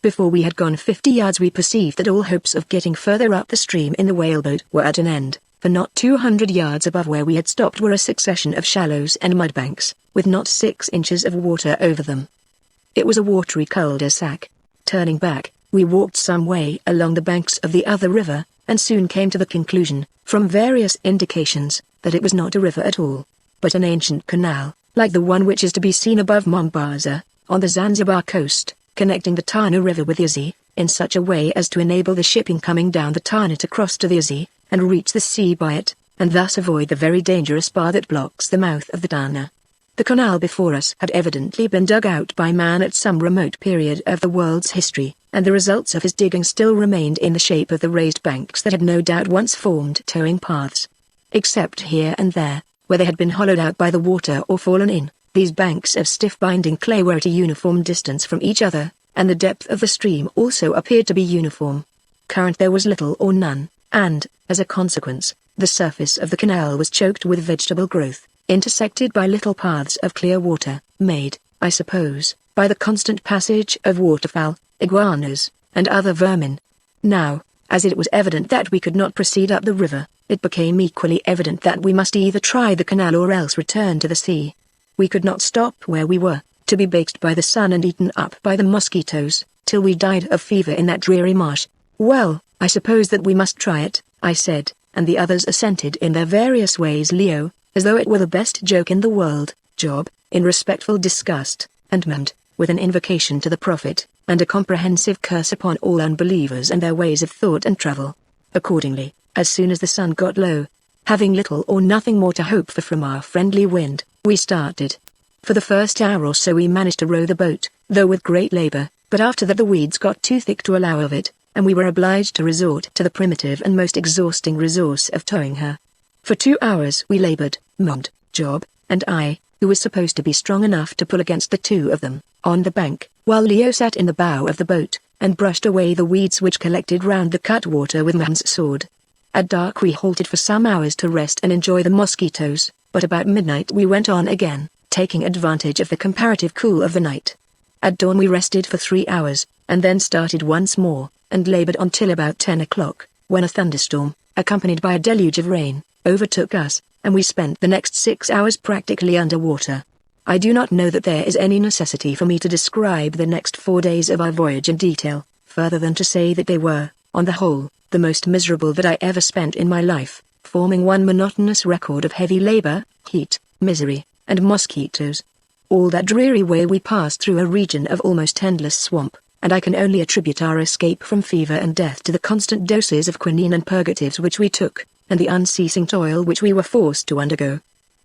Before we had gone 50 yards we perceived that all hopes of getting further up the stream in the whaleboat were at an end, for not 200 yards above where we had stopped were a succession of shallows and mudbanks, with not 6 inches of water over them. It was a watery cul-de-sac. Turning back, we walked some way along the banks of the other river, and soon came to the conclusion, from various indications, that it was not a river at all, but an ancient canal, like the one which is to be seen above Mombasa, on the Zanzibar coast, connecting the Tana River with the Azi, in such a way as to enable the shipping coming down the Tana to cross to the Azi, and reach the sea by it, and thus avoid the very dangerous bar that blocks the mouth of the Tana. The canal before us had evidently been dug out by man at some remote period of the world's history, and the results of his digging still remained in the shape of the raised banks that had no doubt once formed towing paths. Except here and there, where they had been hollowed out by the water or fallen in, these banks of stiff binding clay were at a uniform distance from each other, and the depth of the stream also appeared to be uniform. Current there was little or none, and, as a consequence, the surface of the canal was choked with vegetable growth, intersected by little paths of clear water, made, I suppose, by the constant passage of waterfowl, iguanas, and other vermin. Now, as it was evident that we could not proceed up the river, it became equally evident that we must either try the canal or else return to the sea. We could not stop where we were, to be baked by the sun and eaten up by the mosquitoes, till we died of fever in that dreary marsh. Well, I suppose that we must try it, I said, and the others assented in their various ways. Leo, as though it were the best joke in the world, Job, in respectful disgust, and Mund, with an invocation to the prophet, and a comprehensive curse upon all unbelievers and their ways of thought and travel. Accordingly, as soon as the sun got low, having little or nothing more to hope for from our friendly wind, we started. For the first hour or so we managed to row the boat, though with great labor, but after that the weeds got too thick to allow of it, and we were obliged to resort to the primitive and most exhausting resource of towing her. For 2 hours we labored, Mond, Job, and I, who was supposed to be strong enough to pull against the 2 of them, on the bank, while Leo sat in the bow of the boat, and brushed away the weeds which collected round the cutwater with Mund's sword. At dark we halted for some hours to rest and enjoy the mosquitoes, but about midnight we went on again, taking advantage of the comparative cool of the night. At dawn we rested for 3 hours, and then started once more, and labored on till about 10 o'clock, when a thunderstorm, accompanied by a deluge of rain, overtook us, and we spent the next 6 hours practically under water. I do not know that there is any necessity for me to describe the next 4 days of our voyage in detail, further than to say that they were, on the whole, the most miserable that I ever spent in my life, forming one monotonous record of heavy labor, heat, misery, and mosquitoes. All that dreary way we passed through a region of almost endless swamp, and I can only attribute our escape from fever and death to the constant doses of quinine and purgatives which we took, and the unceasing toil which we were forced to undergo.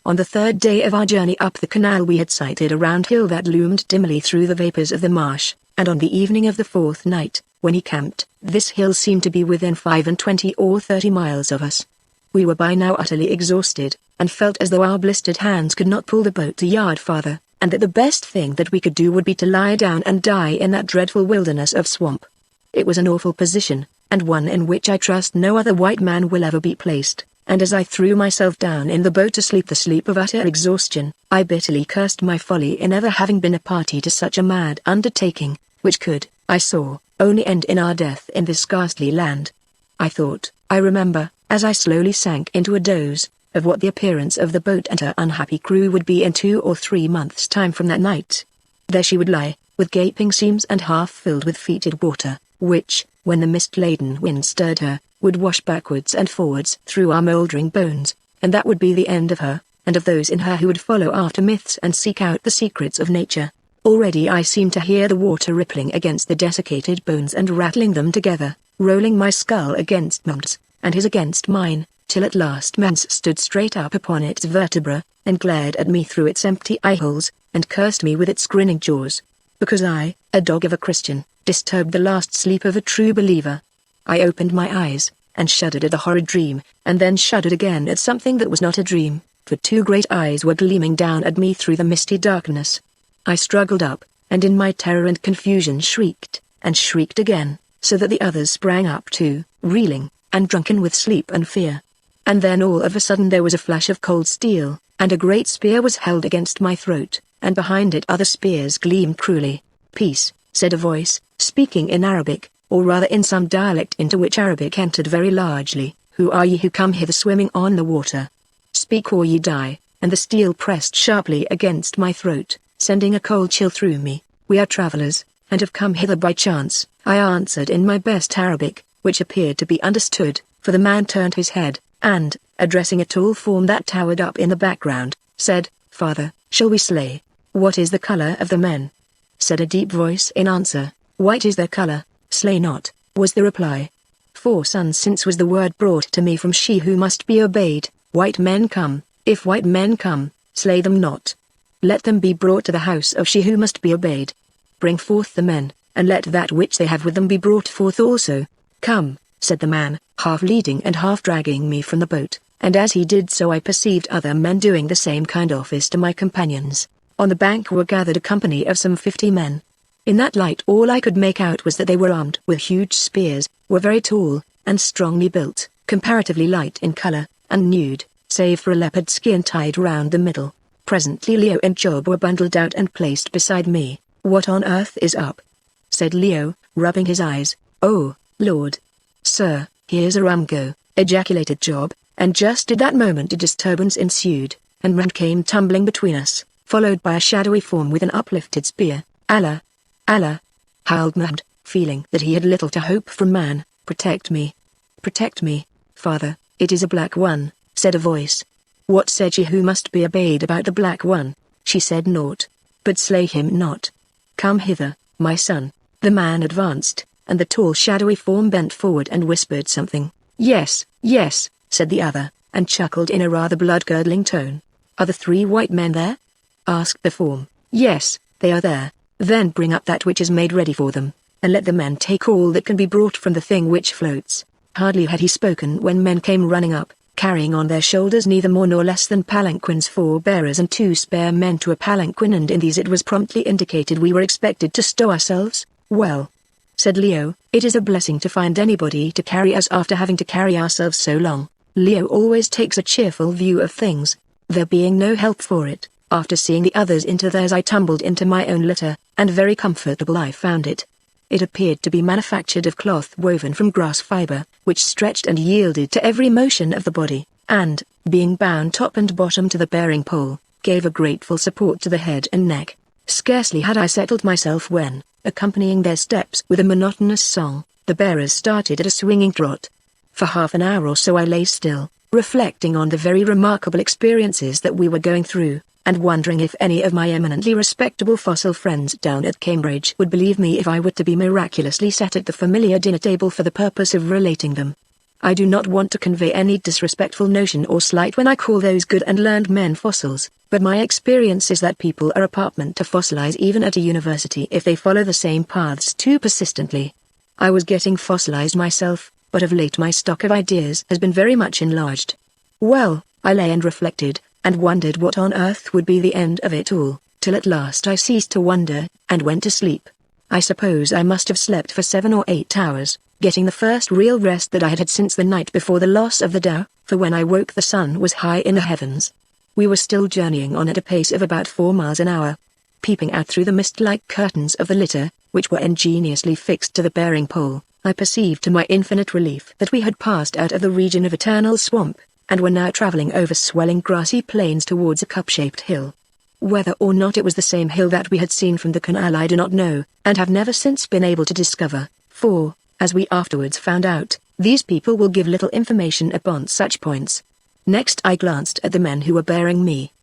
On the third day of our journey up the canal we had sighted a round hill that loomed dimly through the vapors of the marsh, and on the evening of the fourth night, when he camped, this hill seemed to be within 25 or 30 miles of us. We were by now utterly exhausted, and felt as though our blistered hands could not pull the boat a yard farther, and that the best thing that we could do would be to lie down and die in that dreadful wilderness of swamp. It was an awful position, and one in which I trust no other white man will ever be placed, and as I threw myself down in the boat to sleep the sleep of utter exhaustion, I bitterly cursed my folly in ever having been a party to such a mad undertaking, which could, I saw, only end in our death in this ghastly land. I remember, as I slowly sank into a doze, of what the appearance of the boat and her unhappy crew would be in 2 or 3 months' time from that night. There she would lie, with gaping seams and half filled with fetid water, which, when the mist-laden wind stirred her, would wash backwards and forwards through our mouldering bones, and that would be the end of her, and of those in her who would follow after myths and seek out the secrets of nature. Already I seemed to hear the water rippling against the desiccated bones and rattling them together, rolling my skull against Mum's, and his against mine, till at last Mans stood straight up upon its vertebra, and glared at me through its empty eyeholes, and cursed me with its grinning jaws. Because I, a dog of a Christian, disturbed the last sleep of a true believer. I opened my eyes, and shuddered at the horrid dream, and then shuddered again at something that was not a dream, for 2 great eyes were gleaming down at me through the misty darkness. I struggled up, and in my terror and confusion shrieked, and shrieked again, so that the others sprang up too, reeling, and drunken with sleep and fear. And then all of a sudden there was a flash of cold steel, and a great spear was held against my throat, and behind it other spears gleamed cruelly. "Peace," said a voice, speaking in Arabic, or rather in some dialect into which Arabic entered very largely. "Who are ye who come hither swimming on the water? Speak or ye die," and the steel pressed sharply against my throat, sending a cold chill through me. "We are travelers, and have come hither by chance," I answered in my best Arabic, which appeared to be understood, for the man turned his head, and, addressing a tall form that towered up in the background, said, "Father, shall we slay?" "What is the color of the men?" said a deep voice in answer. "White is their color, slay not," was the reply. "4 sons since was the word brought to me from she who must be obeyed. White men come, if white men come, slay them not. Let them be brought to the house of she who must be obeyed. Bring forth the men, and let that which they have with them be brought forth also." "Come," said the man, half leading and half dragging me from the boat, and as he did so I perceived other men doing the same kind office to my companions. On the bank were gathered a company of some 50 men. In that light all I could make out was that they were armed with huge spears, were very tall, and strongly built, comparatively light in color, and nude, save for a leopard skin tied round the middle. Presently Leo and Job were bundled out and placed beside me. "What on earth is up?" said Leo, rubbing his eyes. "Oh, Lord! Sir, here's a rum go," ejaculated Job, and just at that moment a disturbance ensued, and Rand came tumbling between us, followed by a shadowy form with an uplifted spear. "Allah! Allah!" howled Mahmud, feeling that he had little to hope from man. "Protect me! Protect me, Father, it is a black one," said a voice. "What said she who must be obeyed about the black one?" "She said naught. But slay him not. Come hither, my son." The man advanced, and the tall shadowy form bent forward and whispered something. "Yes, yes," said the other, and chuckled in a rather blood-curdling tone. "Are the 3 white men there?" asked the form. "Yes, they are there." "Then bring up that which is made ready for them, and let the men take all that can be brought from the thing which floats." Hardly had he spoken when men came running up, carrying on their shoulders neither more nor less than palanquins, 4 bearers and 2 spare men to a palanquin, and in these it was promptly indicated we were expected to stow ourselves. "Well," said Leo, "it is a blessing to find anybody to carry us after having to carry ourselves so long." Leo always takes a cheerful view of things. There being no help for it, after seeing the others into theirs I tumbled into my own litter, and very comfortable I found it. It appeared to be manufactured of cloth woven from grass fiber, which stretched and yielded to every motion of the body, and, being bound top and bottom to the bearing pole, gave a grateful support to the head and neck. Scarcely had I settled myself when, accompanying their steps with a monotonous song, the bearers started at a swinging trot. For half an hour or so I lay still, reflecting on the very remarkable experiences that we were going through, and wondering if any of my eminently respectable fossil friends down at Cambridge would believe me if I were to be miraculously set at the familiar dinner table for the purpose of relating them. I do not want to convey any disrespectful notion or slight when I call those good and learned men fossils, but my experience is that people are apartment to fossilize even at a university if they follow the same paths too persistently. I was getting fossilized myself, but of late my stock of ideas has been very much enlarged. Well, I lay and reflected, and wondered what on earth would be the end of it all, till at last I ceased to wonder, and went to sleep. I suppose I must have slept for 7 or 8 hours, getting the first real rest that I had had since the night before the loss of the Dow, for when I woke the sun was high in the heavens. We were still journeying on at a pace of about 4 miles an hour. Peeping out through the mist-like curtains of the litter, which were ingeniously fixed to the bearing pole, I perceived to my infinite relief that we had passed out of the region of eternal swamp, and were now travelling over swelling grassy plains towards a cup-shaped hill. Whether or not it was the same hill that we had seen from the canal I do not know, and have never since been able to discover, for, as we afterwards found out, these people will give little information upon such points. Next I glanced at the men who were bearing me.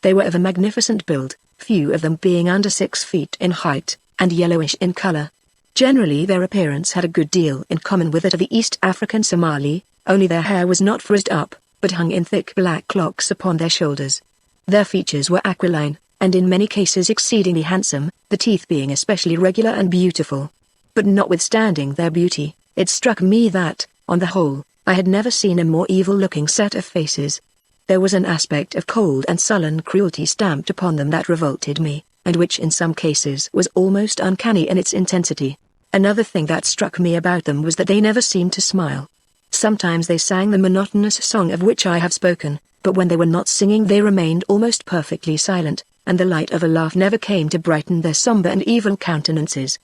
They were of a magnificent build, few of them being under 6 feet in height, and yellowish in color. Generally their appearance had a good deal in common with that of the East African Somali, only their hair was not frizzed up, but hung in thick black locks upon their shoulders. Their features were aquiline, and in many cases exceedingly handsome, the teeth being especially regular and beautiful. But notwithstanding their beauty, it struck me that, on the whole, I had never seen a more evil-looking set of faces. There was an aspect of cold and sullen cruelty stamped upon them that revolted me, and which in some cases was almost uncanny in its intensity. Another thing that struck me about them was that they never seemed to smile. Sometimes they sang the monotonous song of which I have spoken, but when they were not singing they remained almost perfectly silent, and the light of a laugh never came to brighten their somber and evil countenances.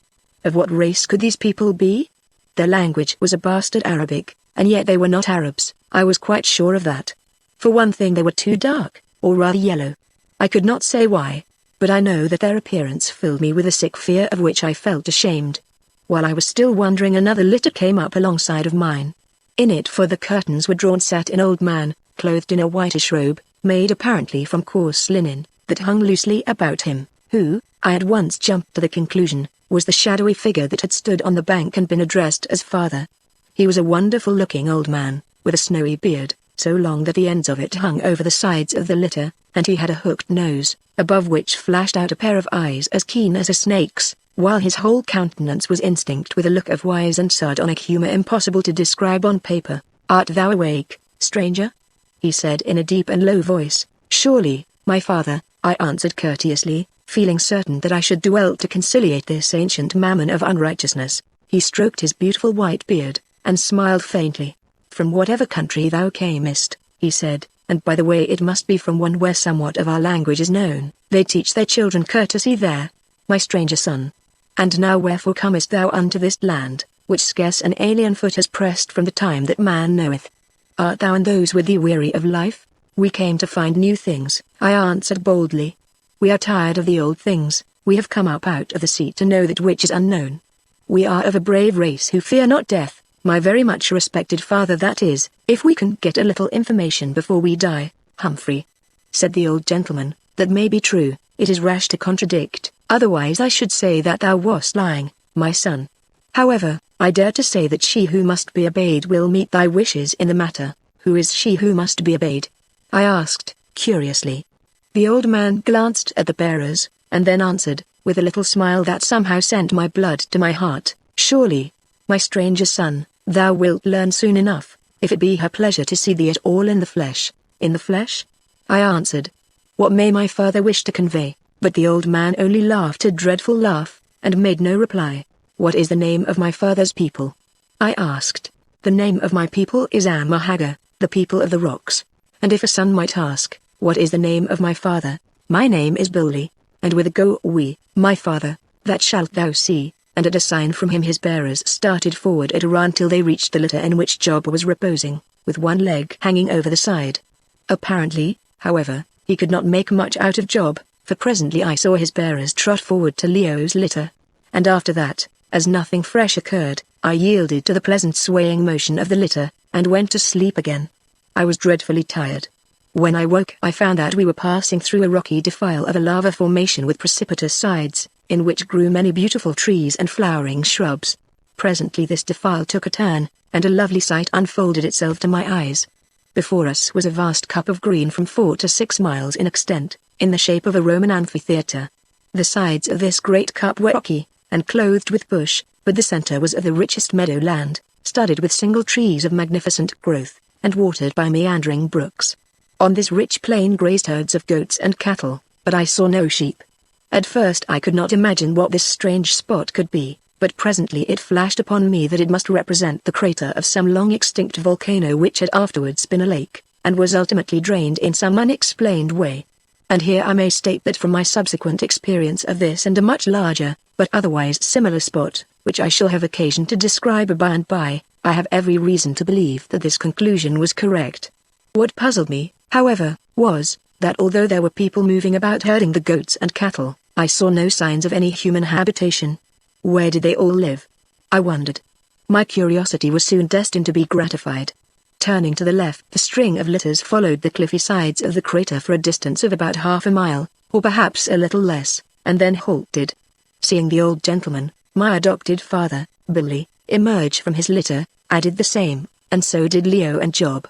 Of what race could these people be? Their language was a bastard Arabic, and yet they were not Arabs, I was quite sure of that. For one thing they were too dark, or rather yellow. I could not say why, but I know that their appearance filled me with a sick fear of which I felt ashamed. While I was still wondering, another litter came up alongside of mine. In it, for the curtains were drawn, sat an old man, clothed in a whitish robe, made apparently from coarse linen, that hung loosely about him, who, I at once jumped to the conclusion, was the shadowy figure that had stood on the bank and been addressed as father. He was a wonderful-looking old man, with a snowy beard, so long that the ends of it hung over the sides of the litter, and he had a hooked nose, above which flashed out a pair of eyes as keen as a snake's, while his whole countenance was instinct with a look of wise and sardonic humor impossible to describe on paper. "Art thou awake, stranger?" he said in a deep and low voice. "Surely, my father," I answered courteously, feeling certain that I should do well to conciliate this ancient mammon of unrighteousness. He stroked his beautiful white beard, and smiled faintly. "From whatever country thou camest," he said, "and by the way it must be from one where somewhat of our language is known, they teach their children courtesy there, my stranger son. And now wherefore comest thou unto this land, which scarce an alien foot has pressed from the time that man knoweth? Art thou and those with thee weary of life?" "We came to find new things," I answered boldly. "We are tired of the old things, we have come up out of the sea to know that which is unknown. We are of a brave race who fear not death, my very much respected father, that is, if we can get a little information before we die." "Humphrey," said the old gentleman, "that may be true, it is rash to contradict, otherwise I should say that thou wast lying, my son. However, I dare to say that she who must be obeyed will meet thy wishes in the matter." "Who is she who must be obeyed?" I asked, curiously. The old man glanced at the bearers, and then answered, with a little smile that somehow sent my blood to my heart, "Surely, my stranger son, thou wilt learn soon enough, if it be her pleasure to see thee at all in the flesh." "In the flesh?" I answered. What may my father wish to convey? But the old man only laughed a dreadful laugh, and made no reply. "What is the name of my father's people?" I asked. "The name of my people is Haggard, the people of the rocks. And if a son might ask, what is the name of my father? My name is Billy, and with a go we, my father, that shalt thou see." And at a sign from him his bearers started forward at a run till they reached the litter in which Job was reposing, with one leg hanging over the side. Apparently, however, he could not make much out of Job, for presently I saw his bearers trot forward to Leo's litter. And after that, as nothing fresh occurred, I yielded to the pleasant swaying motion of the litter, and went to sleep again. I was dreadfully tired. When I woke, I found that we were passing through a rocky defile of a lava formation with precipitous sides, in which grew many beautiful trees and flowering shrubs. Presently this defile took a turn, and a lovely sight unfolded itself to my eyes. Before us was a vast cup of green from 4 to 6 miles in extent, in the shape of a Roman amphitheatre. The sides of this great cup were rocky, and clothed with bush, but the center was of the richest meadow land, studded with single trees of magnificent growth, and watered by meandering brooks. On this rich plain grazed herds of goats and cattle, but I saw no sheep. At first I could not imagine what this strange spot could be, but presently it flashed upon me that it must represent the crater of some long-extinct volcano which had afterwards been a lake, and was ultimately drained in some unexplained way. And here I may state that from my subsequent experience of this and a much larger, but otherwise similar spot, which I shall have occasion to describe by and by, I have every reason to believe that this conclusion was correct. What puzzled me, however, was, that although there were people moving about herding the goats and cattle, I saw no signs of any human habitation. Where did they all live? I wondered. My curiosity was soon destined to be gratified. Turning to the left, the string of litters followed the cliffy sides of the crater for a distance of about half a mile, or perhaps a little less, and then halted. Seeing the old gentleman, my adopted father, Billy, emerge from his litter, I did the same, and so did Leo and Job.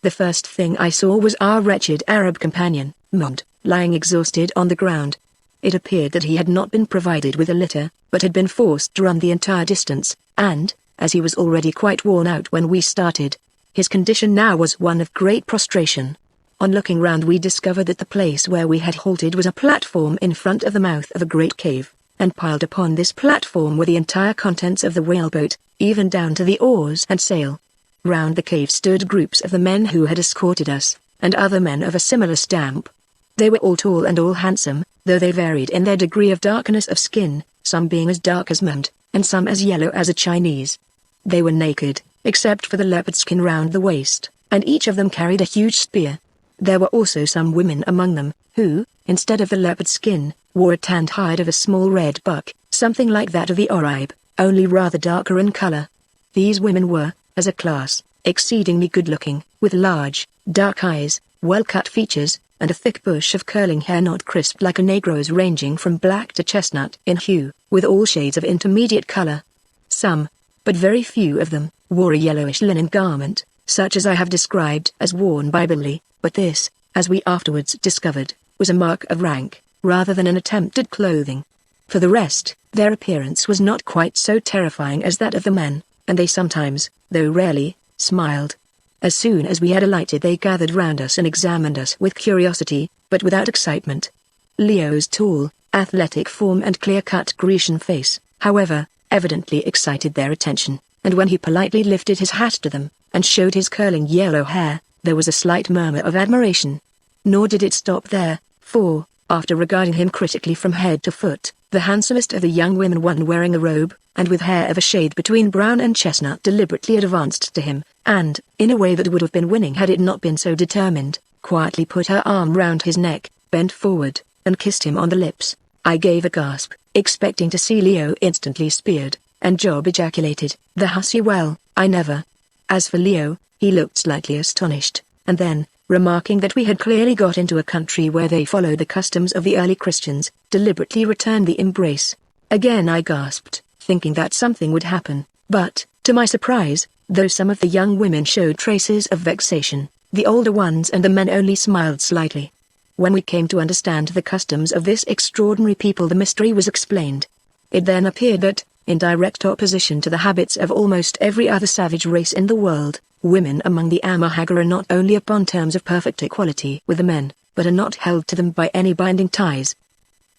The first thing I saw was our wretched Arab companion, Mahmoud, lying exhausted on the ground. It appeared that he had not been provided with a litter, but had been forced to run the entire distance, and, as he was already quite worn out when we started, his condition now was one of great prostration. On looking round we discovered that the place where we had halted was a platform in front of the mouth of a great cave, and piled upon this platform were the entire contents of the whaleboat, even down to the oars and sail. Round the cave stood groups of the men who had escorted us, and other men of a similar stamp. They were all tall and all handsome, though they varied in their degree of darkness of skin, some being as dark as Mahmoud, and some as yellow as a Chinese. They were naked, except for the leopard skin round the waist, and each of them carried a huge spear. There were also some women among them, who, instead of the leopard skin, wore a tanned hide of a small red buck, something like that of the oribe, only rather darker in color. These women were, as a class, exceedingly good-looking, with large, dark eyes, well-cut features, and a thick bush of curling hair not crisped like a negro's, ranging from black to chestnut in hue, with all shades of intermediate color. Some, but very few of them, wore a yellowish linen garment, such as I have described as worn by Billy, but this, as we afterwards discovered, was a mark of rank, rather than an attempt at clothing. For the rest, their appearance was not quite so terrifying as that of the men, and they sometimes, though rarely, smiled. As soon as we had alighted they gathered round us and examined us with curiosity, but without excitement. Leo's tall, athletic form and clear-cut Grecian face, however, evidently excited their attention, and when he politely lifted his hat to them, and showed his curling yellow hair, there was a slight murmur of admiration. Nor did it stop there, for, after regarding him critically from head to foot, the handsomest of the young women, one wearing a robe, and with hair of a shade between brown and chestnut, deliberately advanced to him, and, in a way that would have been winning had it not been so determined, quietly put her arm round his neck, bent forward, and kissed him on the lips. I gave a gasp, expecting to see Leo instantly speared, and Job ejaculated, "The hussy, well, I never." As for Leo, he looked slightly astonished, and then, remarking that we had clearly got into a country where they followed the customs of the early Christians, deliberately returned the embrace. Again I gasped, thinking that something would happen, but, to my surprise, though some of the young women showed traces of vexation, the older ones and the men only smiled slightly. When we came to understand the customs of this extraordinary people, the mystery was explained. It then appeared that, in direct opposition to the habits of almost every other savage race in the world, women among the Haggard are not only upon terms of perfect equality with the men, but are not held to them by any binding ties.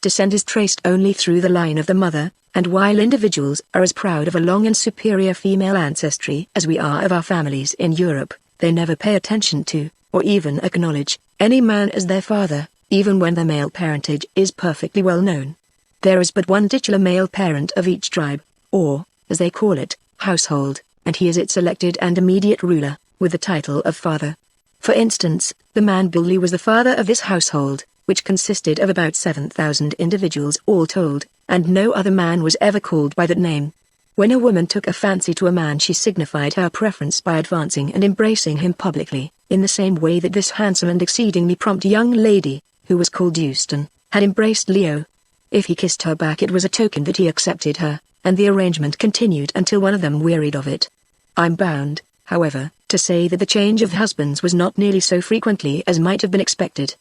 Descent is traced only through the line of the mother, and while individuals are as proud of a long and superior female ancestry as we are of our families in Europe, they never pay attention to, or even acknowledge, any man as their father, even when their male parentage is perfectly well known. There is but one titular male parent of each tribe, or, as they call it, household, and he is its elected and immediate ruler, with the title of father. For instance, the man Billy was the father of this household, which consisted of about 7,000 individuals all told, and no other man was ever called by that name. When a woman took a fancy to a man, she signified her preference by advancing and embracing him publicly, in the same way that this handsome and exceedingly prompt young lady, who was called Houston, had embraced Leo. If he kissed her back, it was a token that he accepted her, and the arrangement continued until one of them wearied of it. I'm bound, however, to say that the change of husbands was not nearly so frequently as might have been expected.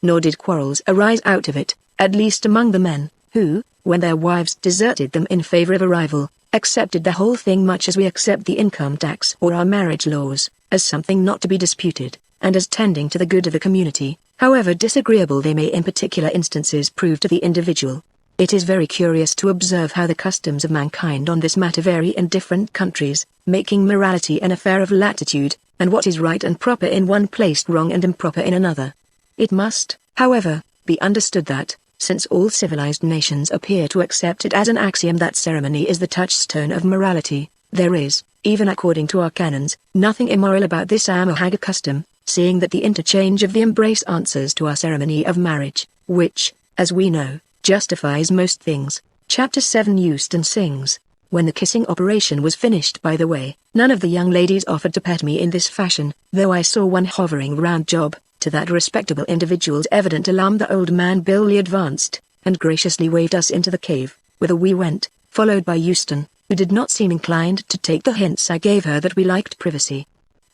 Nor did quarrels arise out of it, at least among the men, who, when their wives deserted them in favor of a rival, accepted the whole thing much as we accept the income tax or our marriage laws, as something not to be disputed, and as tending to the good of the community, however disagreeable they may in particular instances prove to the individual. It is very curious to observe how the customs of mankind on this matter vary in different countries, making morality an affair of latitude, and what is right and proper in one place wrong and improper in another. It must, however, be understood that, since all civilized nations appear to accept it as an axiom that ceremony is the touchstone of morality, there is, even according to our canons, nothing immoral about this Haggard custom, seeing that the interchange of the embrace answers to our ceremony of marriage, which, as we know, justifies most things. Chapter 7. Houston sings. When the kissing operation was finished, by the way, none of the young ladies offered to pet me in this fashion, though I saw one hovering round Job. To that respectable individual's evident alarm the old man Billy advanced, and graciously waved us into the cave, whither we went, followed by Houston, who did not seem inclined to take the hints I gave her that we liked privacy.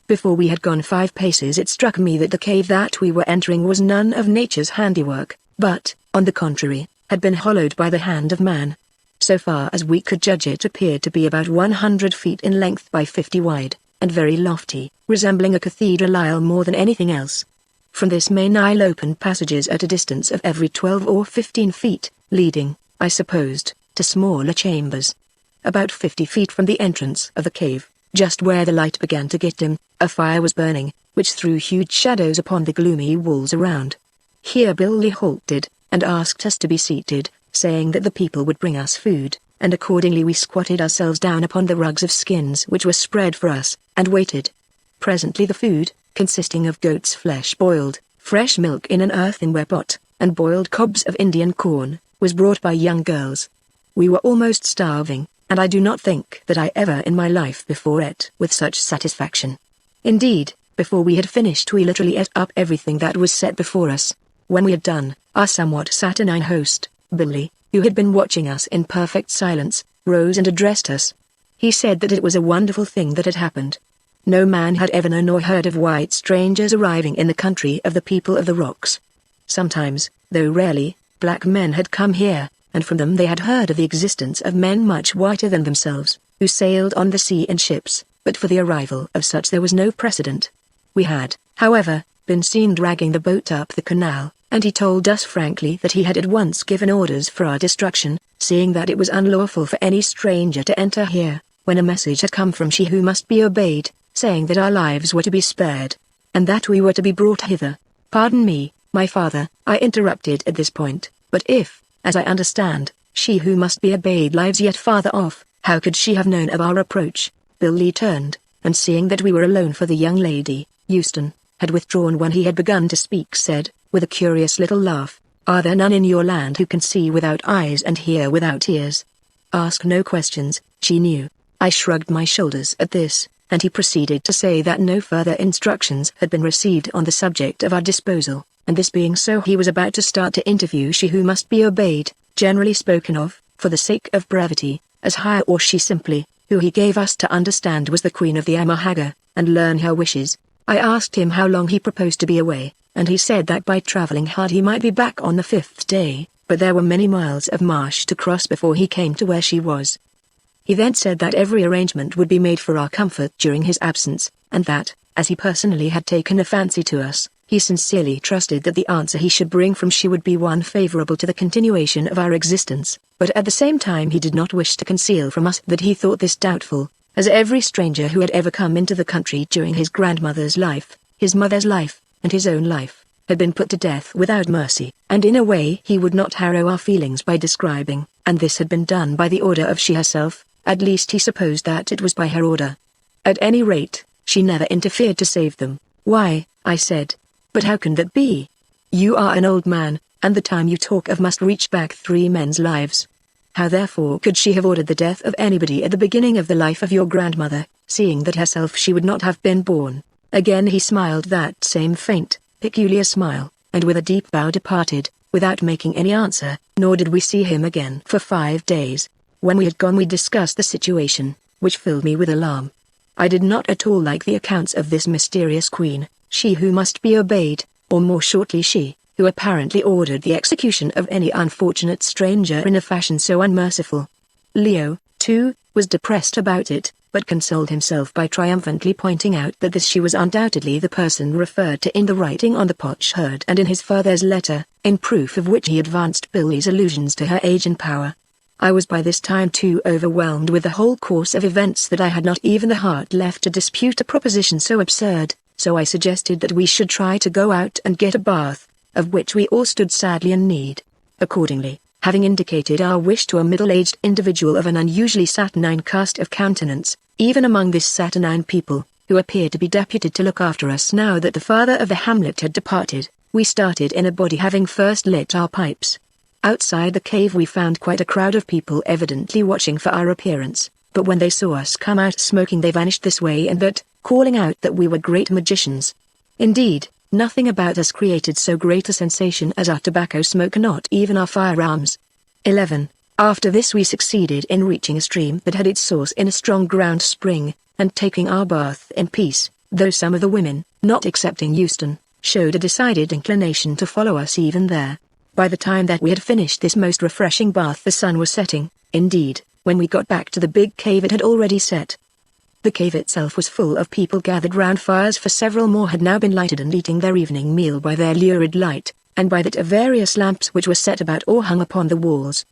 Before we had gone 5 paces it struck me that the cave that we were entering was none of nature's handiwork, but, on the contrary, had been hollowed by the hand of man. So far as we could judge, it appeared to be about 100 feet in length by 50 wide, and very lofty, resembling a cathedral aisle more than anything else. From this main aisle opened passages at a distance of every 12 or 15 feet, leading, I supposed, to smaller chambers. About 50 feet from the entrance of the cave, just where the light began to get dim, a fire was burning, which threw huge shadows upon the gloomy walls around. Here Billy halted, and asked us to be seated, saying that the people would bring us food, and accordingly we squatted ourselves down upon the rugs of skins which were spread for us, and waited. Presently the food, consisting of goat's flesh boiled, fresh milk in an earthenware pot, and boiled cobs of Indian corn, was brought by young girls. We were almost starving, and I do not think that I ever in my life before ate with such satisfaction. Indeed, before we had finished we literally ate up everything that was set before us. When we had done, our somewhat saturnine host, Billy, who had been watching us in perfect silence, rose and addressed us. He said that it was a wonderful thing that had happened. No man had ever known or heard of white strangers arriving in the country of the people of the rocks. Sometimes, though rarely, black men had come here, and from them they had heard of the existence of men much whiter than themselves, who sailed on the sea in ships, but for the arrival of such there was no precedent. We had, however, been seen dragging the boat up the canal, and he told us frankly that he had at once given orders for our destruction, seeing that it was unlawful for any stranger to enter here, when a message had come from she who must be obeyed, saying that our lives were to be spared, and that we were to be brought hither. Pardon me, my father, I interrupted at this point, but if, as I understand, she who must be obeyed lives yet farther off, how could she have known of our approach? Billy turned, and seeing that we were alone, for the young lady, Houston, had withdrawn when he had begun to speak, said, with a curious little laugh, "Are there none in your land who can see without eyes and hear without ears?" Ask no questions, she knew. I shrugged my shoulders at this, and he proceeded to say that no further instructions had been received on the subject of our disposal, and this being so he was about to start to interview she who must be obeyed, generally spoken of, for the sake of brevity, as High or she simply, who he gave us to understand was the queen of the Haggard, and learn her wishes. I asked him how long he proposed to be away, and he said that by traveling hard he might be back on the 5th day, but there were many miles of marsh to cross before he came to where she was. He then said that every arrangement would be made for our comfort during his absence, and that, as he personally had taken a fancy to us, he sincerely trusted that the answer he should bring from she would be one favorable to the continuation of our existence, but at the same time he did not wish to conceal from us that he thought this doubtful, as every stranger who had ever come into the country during his grandmother's life, his mother's life, and his own life, had been put to death without mercy, and in a way he would not harrow our feelings by describing, and this had been done by the order of she herself. At least he supposed that it was by her order. At any rate, she never interfered to save them. Why, I said. But how can that be? You are an old man, and the time you talk of must reach back 3 men's lives. How therefore could she have ordered the death of anybody at the beginning of the life of your grandmother, seeing that herself she would not have been born? Again he smiled that same faint, peculiar smile, and with a deep bow departed, without making any answer, nor did we see him again for 5 days. When we had gone we discussed the situation, which filled me with alarm. I did not at all like the accounts of this mysterious queen, she who must be obeyed, or more shortly she, who apparently ordered the execution of any unfortunate stranger in a fashion so unmerciful. Leo, too, was depressed about it, but consoled himself by triumphantly pointing out that she was undoubtedly the person referred to in the writing on the potsherd and in his father's letter, in proof of which he advanced Billy's allusions to her age and power. I was by this time too overwhelmed with the whole course of events that I had not even the heart left to dispute a proposition so absurd, so I suggested that we should try to go out and get a bath, of which we all stood sadly in need. Accordingly, having indicated our wish to a middle-aged individual of an unusually saturnine cast of countenance, even among this saturnine people, who appeared to be deputed to look after us now that the father of the hamlet had departed, we started in a body, having first lit our pipes. Outside the cave we found quite a crowd of people evidently watching for our appearance, but when they saw us come out smoking they vanished this way and that, calling out that we were great magicians. Indeed, nothing about us created so great a sensation as our tobacco smoke, not even our firearms. 11. After this we succeeded in reaching a stream that had its source in a strong ground spring, and taking our bath in peace, though some of the women, not excepting Euston, showed a decided inclination to follow us even there. By the time that we had finished this most refreshing bath the sun was setting. Indeed, when we got back to the big cave it had already set. The cave itself was full of people gathered round fires, for several more had now been lighted and eating their evening meal by their lurid light, and by that of various lamps which were set about or hung upon the walls.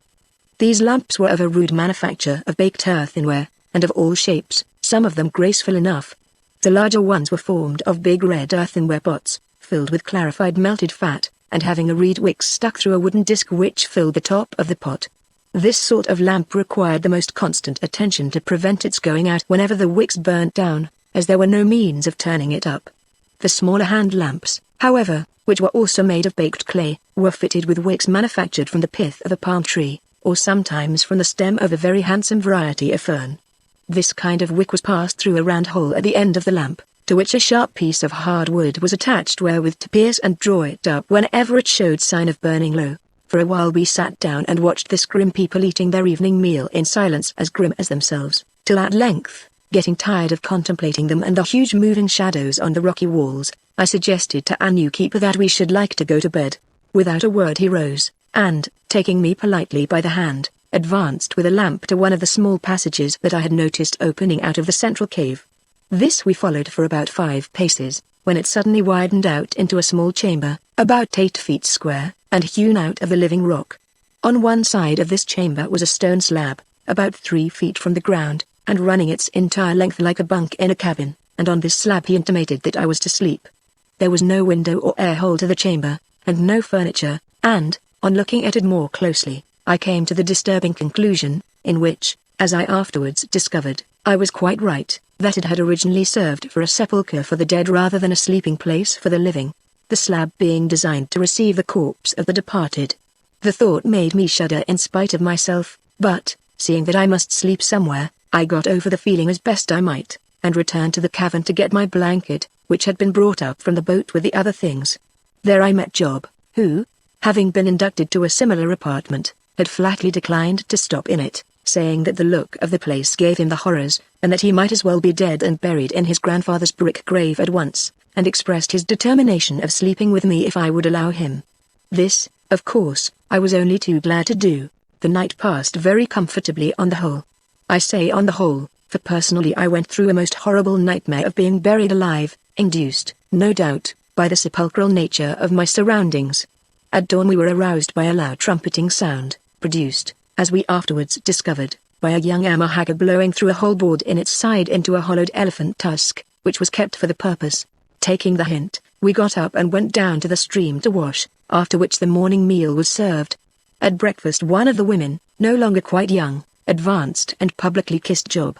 These lamps were of a rude manufacture of baked earthenware, and of all shapes, some of them graceful enough. The larger ones were formed of big red earthenware pots, filled with clarified melted fat, and having a reed wick stuck through a wooden disc which filled the top of the pot. This sort of lamp required the most constant attention to prevent its going out whenever the wicks burnt down, as there were no means of turning it up. The smaller hand lamps, however, which were also made of baked clay, were fitted with wicks manufactured from the pith of a palm tree, or sometimes from the stem of a very handsome variety of fern. This kind of wick was passed through a round hole at the end of the lamp, to which a sharp piece of hard wood was attached wherewith to pierce and draw it up whenever it showed sign of burning low. For a while we sat down and watched this grim people eating their evening meal in silence as grim as themselves, till at length, getting tired of contemplating them and the huge moving shadows on the rocky walls, I suggested to our new keeper that we should like to go to bed. Without a word he rose, and, taking me politely by the hand, advanced with a lamp to one of the small passages that I had noticed opening out of the central cave. This we followed for about 5 paces, when it suddenly widened out into a small chamber, about 8 feet square, and hewn out of the living rock. On one side of this chamber was a stone slab, about 3 feet from the ground, and running its entire length like a bunk in a cabin, and on this slab he intimated that I was to sleep. There was no window or air hole to the chamber, and no furniture, and, on looking at it more closely, I came to the disturbing conclusion, in which, as I afterwards discovered, I was quite right, that it had originally served for a sepulchre for the dead rather than a sleeping place for the living, the slab being designed to receive the corpse of the departed. The thought made me shudder in spite of myself, but, seeing that I must sleep somewhere, I got over the feeling as best I might, and returned to the cavern to get my blanket, which had been brought up from the boat with the other things. There I met Job, who, having been inducted to a similar apartment, had flatly declined to stop in it, saying that the look of the place gave him the horrors, and that he might as well be dead and buried in his grandfather's brick grave at once, and expressed his determination of sleeping with me if I would allow him. This, of course, I was only too glad to do. The night passed very comfortably on the whole. I say on the whole, for personally I went through a most horrible nightmare of being buried alive, induced, no doubt, by the sepulchral nature of my surroundings. At dawn we were aroused by a loud trumpeting sound, produced, as we afterwards discovered, by a young Emma Haggard blowing through a hole bored in its side into a hollowed elephant tusk, which was kept for the purpose. Taking the hint, we got up and went down to the stream to wash, after which the morning meal was served. At breakfast one of the women, no longer quite young, advanced and publicly kissed Job.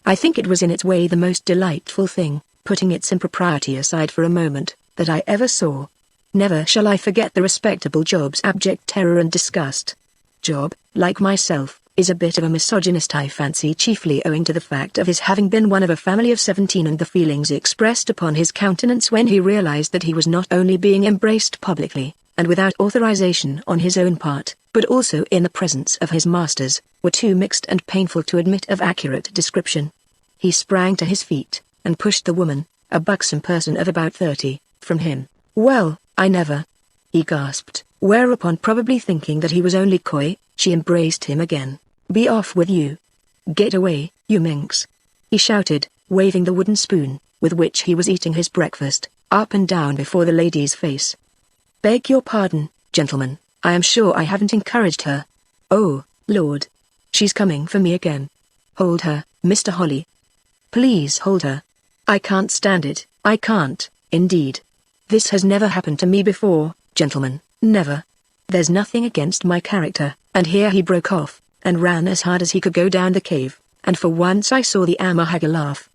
I think it was in its way the most delightful thing, putting its impropriety aside for a moment, that I ever saw. Never shall I forget the respectable Job's abject terror and disgust. Job, like myself, is a bit of a misogynist, I fancy, chiefly owing to the fact of his having been one of a family of 17 and the feelings expressed upon his countenance when he realized that he was not only being embraced publicly, and without authorization on his own part, but also in the presence of his masters, were too mixed and painful to admit of accurate description. He sprang to his feet, and pushed the woman, a buxom person of about 30, from him. "Well, I never," he gasped, whereupon, probably thinking that he was only coy, she embraced him again. "Be off with you. Get away, you minx," he shouted, waving the wooden spoon, with which he was eating his breakfast, up and down before the lady's face. "Beg your pardon, gentlemen, I am sure I haven't encouraged her. Oh, Lord. She's coming for me again. Hold her, Mr. Holly. Please hold her. I can't stand it, I can't, indeed. This has never happened to me before, gentlemen, never. There's nothing against my character," and here he broke off, and ran as hard as he could go down the cave, and for once I saw the Amahagger laugh.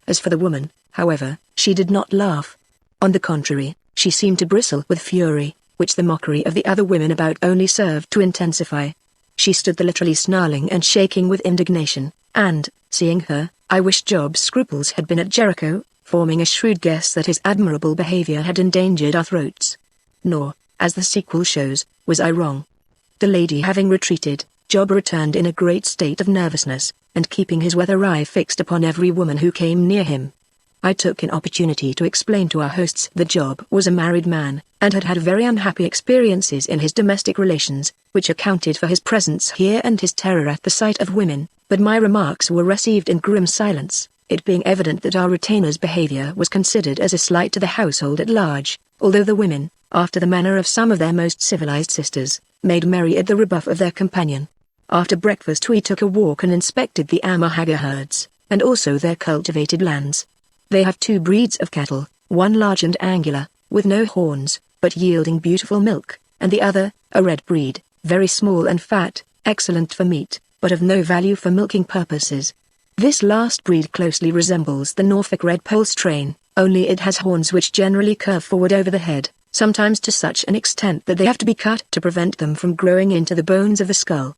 As for the woman, however, she did not laugh. On the contrary, she seemed to bristle with fury, which the mockery of the other women about only served to intensify. She stood there literally snarling and shaking with indignation, and, seeing her, I wished Job's scruples had been at Jericho, forming a shrewd guess that his admirable behavior had endangered our throats. Nor, as the sequel shows, was I wrong. The lady having retreated, Job returned in a great state of nervousness, and keeping his weather eye fixed upon every woman who came near him. I took an opportunity to explain to our hosts that Job was a married man, and had had very unhappy experiences in his domestic relations, which accounted for his presence here and his terror at the sight of women, but my remarks were received in grim silence, it being evident that our retainer's behavior was considered as a slight to the household at large, although the women, after the manner of some of their most civilized sisters, made merry at the rebuff of their companion. After breakfast we took a walk and inspected the Amahagger herds, and also their cultivated lands. They have 2 breeds of cattle, one large and angular, with no horns, but yielding beautiful milk, and the other, a red breed, very small and fat, excellent for meat, but of no value for milking purposes. This last breed closely resembles the Norfolk Red Pole strain, only it has horns which generally curve forward over the head, sometimes to such an extent that they have to be cut to prevent them from growing into the bones of the skull.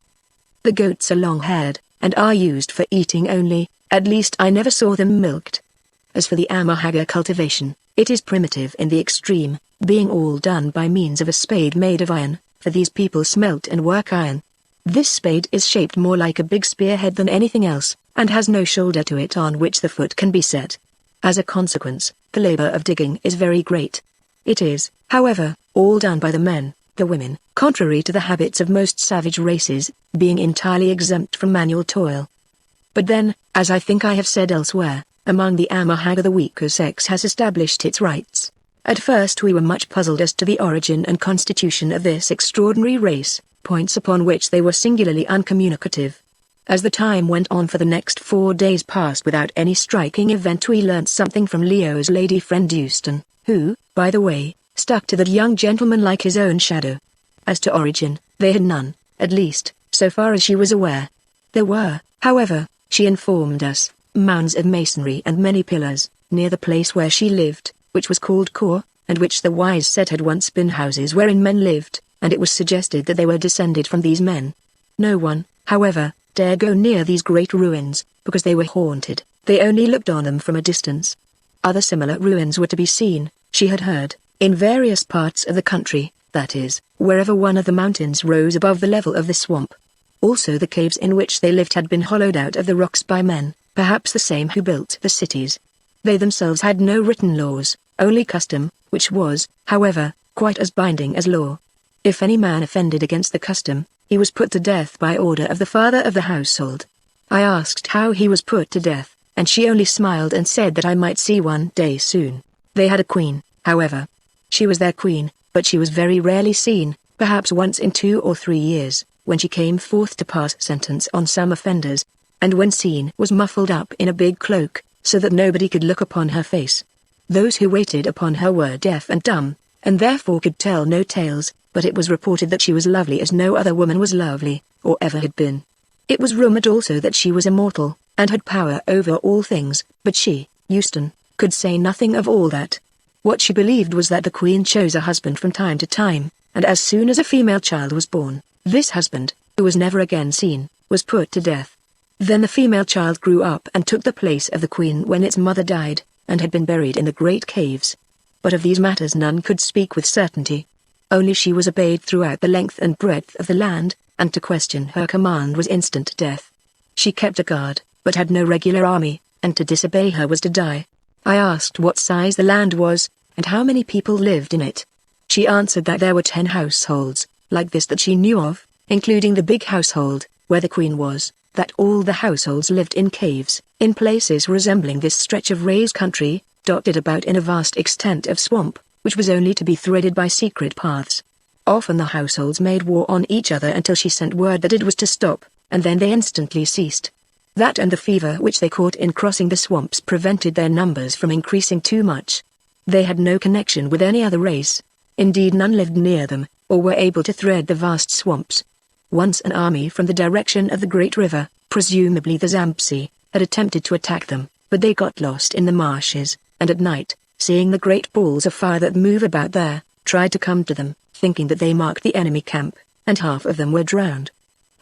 The goats are long-haired, and are used for eating only, at least I never saw them milked. As for the Amahagger cultivation, it is primitive in the extreme, being all done by means of a spade made of iron, for these people smelt and work iron. This spade is shaped more like a big spearhead than anything else, and has no shoulder to it on which the foot can be set. As a consequence, the labor of digging is very great. It is, however, all done by the men, the women, contrary to the habits of most savage races, being entirely exempt from manual toil. But then, as I think I have said elsewhere, among the Amahagger the weaker sex has established its rights. At first we were much puzzled as to the origin and constitution of this extraordinary race, points upon which they were singularly uncommunicative. As the time went on, for the next 4 days passed without any striking event, we learnt something from Leo's lady friend Euston, who, by the way, stuck to that young gentleman like his own shadow. As to origin, they had none, at least, so far as she was aware. There were, however, she informed us, mounds of masonry and many pillars, near the place where she lived, which was called Kor, and which the wise said had once been houses wherein men lived, and it was suggested that they were descended from these men. No one, however, dare go near these great ruins, because they were haunted. They only looked on them from a distance. Other similar ruins were to be seen, she had heard, in various parts of the country, that is, wherever one of the mountains rose above the level of the swamp. Also the caves in which they lived had been hollowed out of the rocks by men, perhaps the same who built the cities. They themselves had no written laws, only custom, which was, however, quite as binding as law. If any man offended against the custom, he was put to death by order of the father of the household. I asked how he was put to death, and she only smiled and said that I might see one day soon. They had a queen, however. She was their queen, but she was very rarely seen, perhaps once in 2 or 3 years, when she came forth to pass sentence on some offenders, and when seen was muffled up in a big cloak, so that nobody could look upon her face. Those who waited upon her were deaf and dumb, and therefore could tell no tales, but it was reported that she was lovely as no other woman was lovely, or ever had been. It was rumored also that she was immortal, and had power over all things, but she, Euston, could say nothing of all that. What she believed was that the queen chose a husband from time to time, and as soon as a female child was born, this husband, who was never again seen, was put to death. Then the female child grew up and took the place of the queen when its mother died, and had been buried in the great caves. But of these matters none could speak with certainty. Only she was obeyed throughout the length and breadth of the land, and to question her command was instant death. She kept a guard, but had no regular army, and to disobey her was to die. I asked what size the land was, and how many people lived in it. She answered that there were 10 households, like this that she knew of, including the big household, where the queen was, that all the households lived in caves, in places resembling this stretch of raised country, dotted about in a vast extent of swamp, which was only to be threaded by secret paths. Often the households made war on each other until she sent word that it was to stop, and then they instantly ceased. That and the fever which they caught in crossing the swamps prevented their numbers from increasing too much. They had no connection with any other race. Indeed, none lived near them, or were able to thread the vast swamps. Once an army from the direction of the great river, presumably the Zambesi, had attempted to attack them, but they got lost in the marshes, and at night, seeing the great balls of fire that move about there, tried to come to them, thinking that they marked the enemy camp, and half of them were drowned.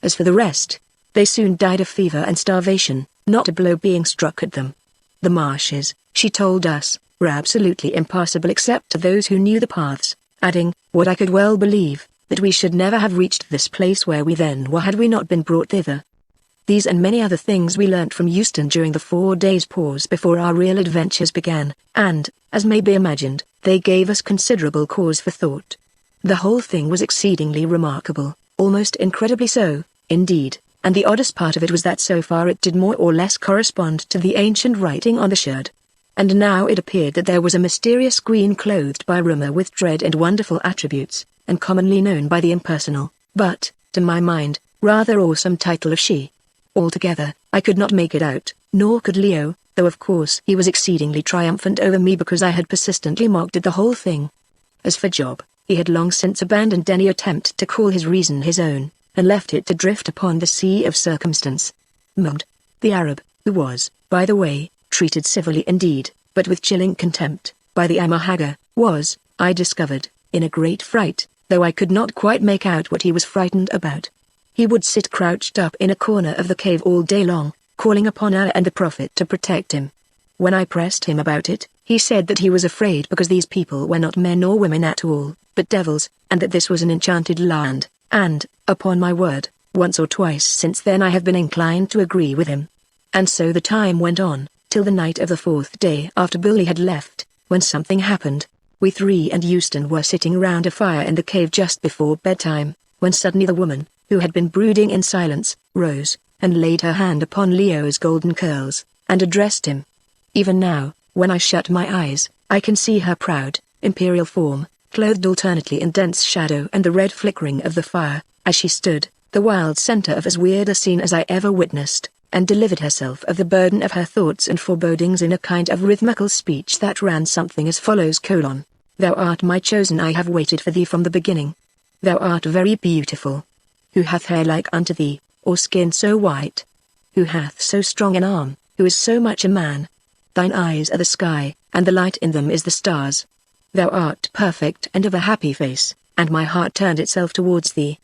As for the rest, they soon died of fever and starvation, not a blow being struck at them. The marshes, she told us, were absolutely impassable except to those who knew the paths, adding, what I could well believe, that we should never have reached this place where we then were had we not been brought thither. These and many other things we learnt from Euston during the 4 days' pause before our real adventures began, and, as may be imagined, they gave us considerable cause for thought. The whole thing was exceedingly remarkable, almost incredibly so, indeed, and the oddest part of it was that so far it did more or less correspond to the ancient writing on the sherd. And now it appeared that there was a mysterious queen clothed by rumour with dread and wonderful attributes, and commonly known by the impersonal, but, to my mind, rather awesome title of she. Altogether, I could not make it out, nor could Leo, though of course he was exceedingly triumphant over me because I had persistently mocked at the whole thing. As for Job, he had long since abandoned any attempt to call his reason his own, and left it to drift upon the sea of circumstance. Mahmud, the Arab, who was, by the way, treated civilly indeed, but with chilling contempt, by the Haggard, was, I discovered, in a great fright, though I could not quite make out what he was frightened about. He would sit crouched up in a corner of the cave all day long, calling upon Allah and the Prophet to protect him. When I pressed him about it, he said that he was afraid because these people were not men or women at all, but devils, and that this was an enchanted land, and, upon my word, once or twice since then I have been inclined to agree with him. And so the time went on, till the night of the 4th day after Billy had left, when something happened. We 3 and Euston were sitting round a fire in the cave just before bedtime, when suddenly the woman, who had been brooding in silence, rose, and laid her hand upon Leo's golden curls, and addressed him. Even now, when I shut my eyes, I can see her proud, imperial form, clothed alternately in dense shadow and the red flickering of the fire, as she stood, the wild centre of as weird a scene as I ever witnessed, and delivered herself of the burden of her thoughts and forebodings in a kind of rhythmical speech that ran something as follows: Thou art my chosen, I have waited for thee from the beginning. Thou art very beautiful. Who hath hair like unto thee, or skin so white? Who hath so strong an arm, who is so much a man? Thine eyes are the sky, and the light in them is the stars. Thou art perfect and of a happy face, and my heart turned itself towards thee.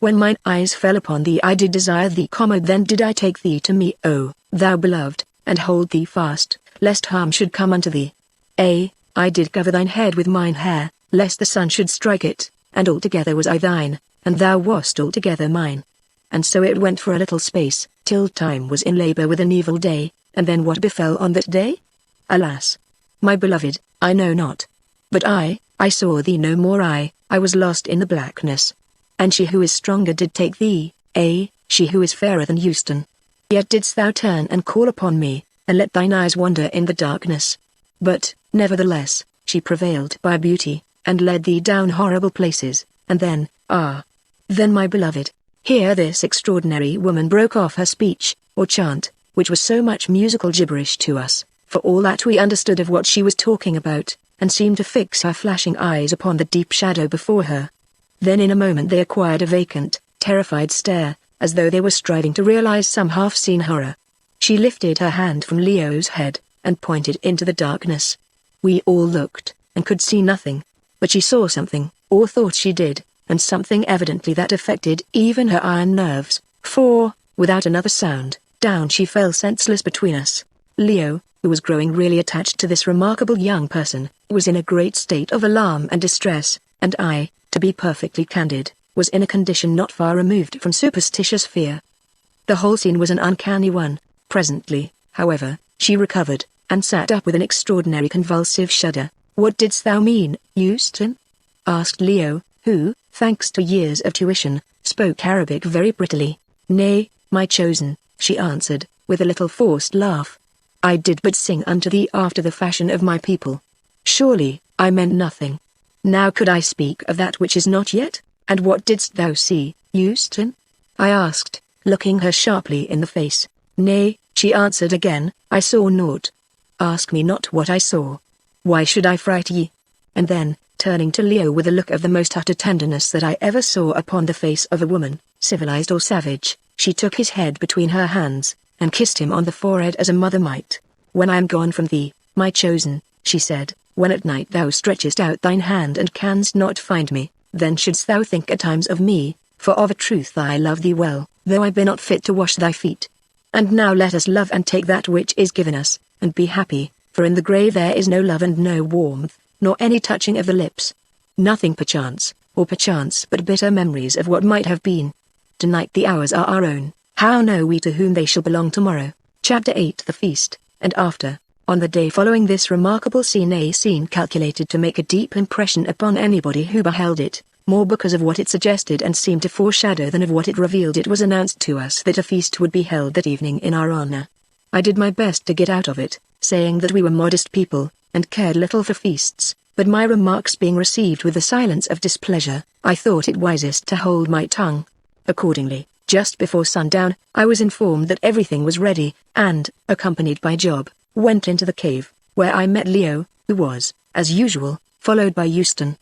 When mine eyes fell upon thee I did desire thee, then did I take thee to me, O, thou beloved, and hold thee fast, lest harm should come unto thee. I did cover thine head with mine hair, lest the sun should strike it, and altogether was I thine, and thou wast altogether mine. And so it went for a little space, till time was in labour with an evil day, and then what befell on that day? Alas! My beloved, I know not. But I saw thee no more, I was lost in the blackness. And she who is stronger did take thee, she who is fairer than Euston. Yet didst thou turn and call upon me, and let thine eyes wander in the darkness. But, nevertheless, she prevailed by beauty, and led thee down horrible places, and then, then my beloved, here this extraordinary woman broke off her speech, or chant, which was so much musical gibberish to us, for all that we understood of what she was talking about, and seemed to fix her flashing eyes upon the deep shadow before her. Then in a moment they acquired a vacant, terrified stare, as though they were striving to realize some half-seen horror. She lifted her hand from Leo's head, and pointed into the darkness. We all looked, and could see nothing, but she saw something, or thought she did, and something evidently that affected even her iron nerves, For, without another sound, down she fell senseless between us. Leo, who was growing really attached to this remarkable young person, was in a great state of alarm and distress, and I, to be perfectly candid, was in a condition not far removed from superstitious fear. The whole scene was an uncanny one. Presently, however, she recovered, and sat up with an extraordinary convulsive shudder. "What didst thou mean, Houston?" asked Leo, who, thanks to years of tuition, spoke Arabic very prettily. "Nay, my chosen," she answered, with a little forced laugh. "I did but sing unto thee after the fashion of my people. Surely, I meant nothing. Now could I speak of that which is not yet? And what didst thou see, Houston?" I asked, looking her sharply in the face. "Nay," she answered again, "I saw naught. Ask me not what I saw. Why should I fright ye?" And then, turning to Leo with a look of the most utter tenderness that I ever saw upon the face of a woman, civilized or savage, she took his head between her hands, and kissed him on the forehead as a mother might. "When I am gone from thee, my chosen," she said, "when at night thou stretchest out thine hand and canst not find me, then shouldst thou think at times of me, for of a truth I love thee well, though I be not fit to wash thy feet. And now let us love and take that which is given us, and be happy, for in the grave there is no love and no warmth, nor any touching of the lips. Nothing perchance, or perchance but bitter memories of what might have been. Tonight the hours are our own, how know we to whom they shall belong tomorrow?" Chapter 8 The Feast, and After. On the day following this remarkable scene, a scene calculated to make a deep impression upon anybody who beheld it, more because of what it suggested and seemed to foreshadow than of what it revealed, it was announced to us that a feast would be held that evening in our honor. I did my best to get out of it, saying that we were modest people, and cared little for feasts, but my remarks being received with the silence of displeasure, I thought it wisest to hold my tongue. Accordingly, just before sundown, I was informed that everything was ready, and, accompanied by Job, went into the cave, where I met Leo, who was, as usual, followed by Houston.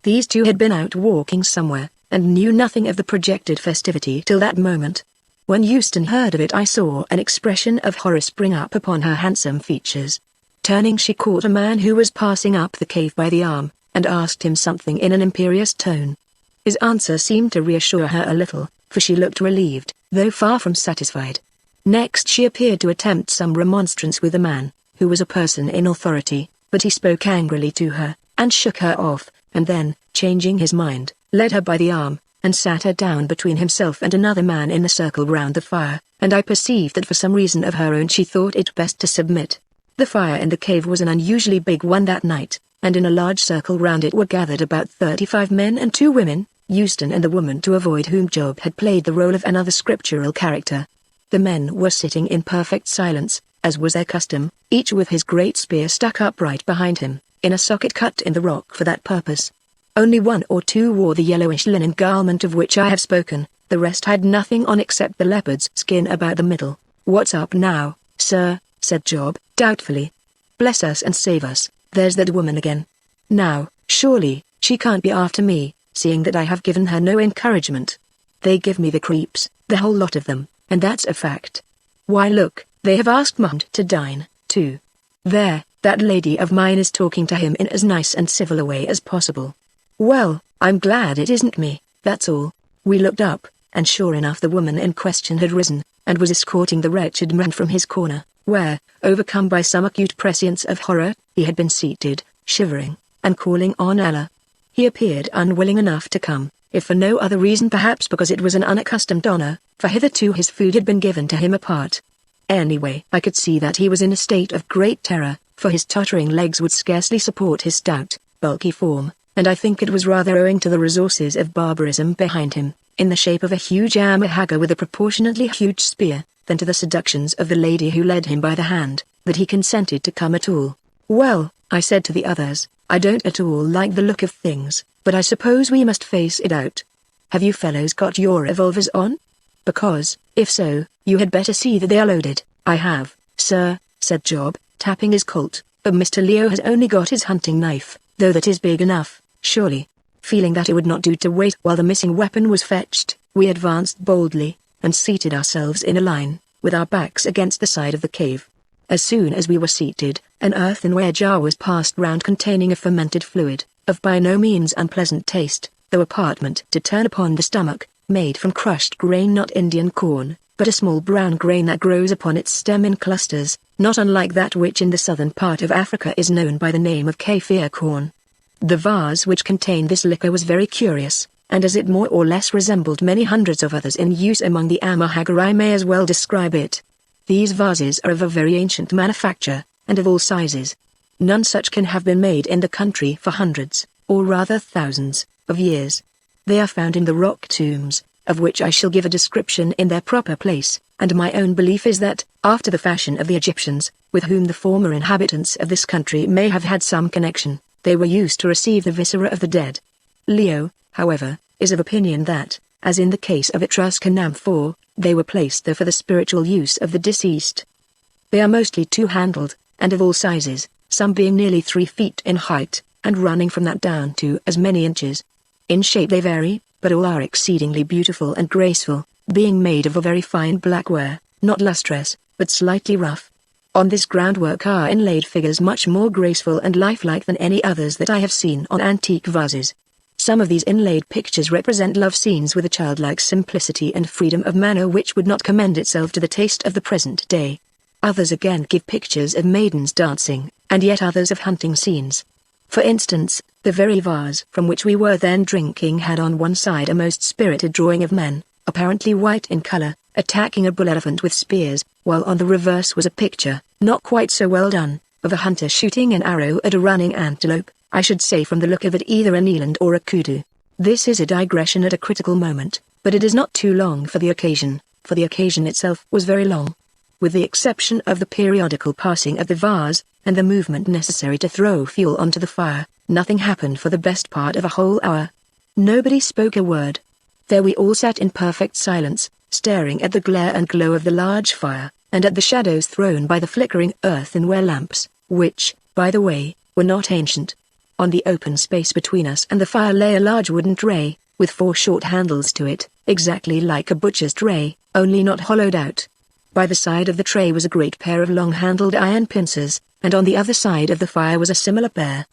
These two had been out walking somewhere, and knew nothing of the projected festivity till that moment. When Houston heard of it, I saw an expression of horror spring up upon her handsome features. Turning, she caught a man who was passing up the cave by the arm, and asked him something in an imperious tone. His answer seemed to reassure her a little, for she looked relieved, though far from satisfied. Next she appeared to attempt some remonstrance with the man, who was a person in authority, but he spoke angrily to her, and shook her off, and then, changing his mind, led her by the arm, and sat her down between himself and another man in the circle round the fire, and I perceived that for some reason of her own she thought it best to submit. The fire in the cave was an unusually big one that night, and in a large circle round it were gathered about 35 men and 2 women, Houston and the woman to avoid whom Job had played the role of another scriptural character. The men were sitting in perfect silence, as was their custom, each with his great spear stuck upright behind him, in a socket cut in the rock for that purpose. Only 1 or 2 wore the yellowish linen garment of which I have spoken, the rest had nothing on except the leopard's skin about the middle. "What's up now, sir?" said Job, doubtfully. "Bless us and save us, there's that woman again. Now, surely, she can't be after me, seeing that I have given her no encouragement. They give me the creeps, the whole lot of them, and that's a fact. Why look, they have asked Mum to dine, too. There, that lady of mine is talking to him in as nice and civil a way as possible. Well, I'm glad it isn't me, that's all." We looked up, and sure enough the woman in question had risen, and was escorting the wretched man from his corner, where, overcome by some acute prescience of horror, he had been seated, shivering, and calling on Allah. He appeared unwilling enough to come, if for no other reason perhaps because it was an unaccustomed honor, for hitherto his food had been given to him apart. Anyway, I could see that he was in a state of great terror, for his tottering legs would scarcely support his stout, bulky form, and I think it was rather owing to the resources of barbarism behind him, in the shape of a huge Haggard with a proportionately huge spear, than to the seductions of the lady who led him by the hand, that he consented to come at all. "Well," I said to the others, "I don't at all like the look of things, but I suppose we must face it out. Have you fellows got your revolvers on? Because, if so, you had better see that they are loaded." "I have, sir," said Job, tapping his Colt, "but Mr. Leo has only got his hunting knife, though that is big enough, surely." Feeling that it would not do to wait while the missing weapon was fetched, we advanced boldly, and seated ourselves in a line, with our backs against the side of the cave. As soon as we were seated, an earthenware jar was passed round containing a fermented fluid, of by no means unpleasant taste, though apartment to turn upon the stomach, made from crushed grain, not Indian corn, but a small brown grain that grows upon its stem in clusters, not unlike that which in the southern part of Africa is known by the name of Kaffir corn. The vase which contained this liquor was very curious, and as it more or less resembled many hundreds of others in use among the Amahagger, I may as well describe it. These vases are of a very ancient manufacture, and of all sizes. None such can have been made in the country for hundreds, or rather thousands, of years. They are found in the rock tombs, of which I shall give a description in their proper place, and my own belief is that, after the fashion of the Egyptians, with whom the former inhabitants of this country may have had some connection, they were used to receive the viscera of the dead. Leo, however, is of opinion that, as in the case of Etruscan amphor, they were placed there for the spiritual use of the deceased. They are mostly two-handled, and of all sizes, some being nearly 3 feet in height, and running from that down to as many inches. In shape they vary, but all are exceedingly beautiful and graceful, being made of a very fine black ware, not lustrous, but slightly rough. On this groundwork are inlaid figures much more graceful and lifelike than any others that I have seen on antique vases. Some of these inlaid pictures represent love scenes with a childlike simplicity and freedom of manner which would not commend itself to the taste of the present day. Others again give pictures of maidens dancing, and yet others of hunting scenes. For instance, the very vase from which we were then drinking had on one side a most spirited drawing of men, apparently white in color, attacking a bull elephant with spears, while on the reverse was a picture, not quite so well done, of a hunter shooting an arrow at a running antelope, I should say from the look of it either an eland or a kudu. This is a digression at a critical moment, but it is not too long for the occasion itself was very long. With the exception of the periodical passing of the vase, and the movement necessary to throw fuel onto the fire, nothing happened for the best part of a whole hour. Nobody spoke a word. There we all sat in perfect silence, staring at the glare and glow of the large fire, and at the shadows thrown by the flickering earthenware lamps, which, by the way, were not ancient. On the open space between us and the fire lay a large wooden tray, with 4 short handles to it, exactly like a butcher's tray, only not hollowed out. By the side of the tray was a great pair of long-handled iron pincers, and on the other side of the fire was a similar pair.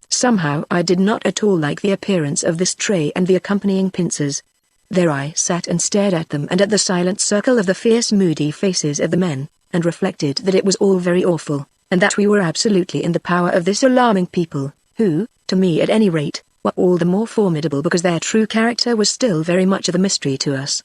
Somehow I did not at all like the appearance of this tray and the accompanying pincers. There I sat and stared at them and at the silent circle of the fierce moody faces of the men, and reflected that it was all very awful, and that we were absolutely in the power of this alarming people, who, to me at any rate, were all the more formidable because their true character was still very much of a mystery to us.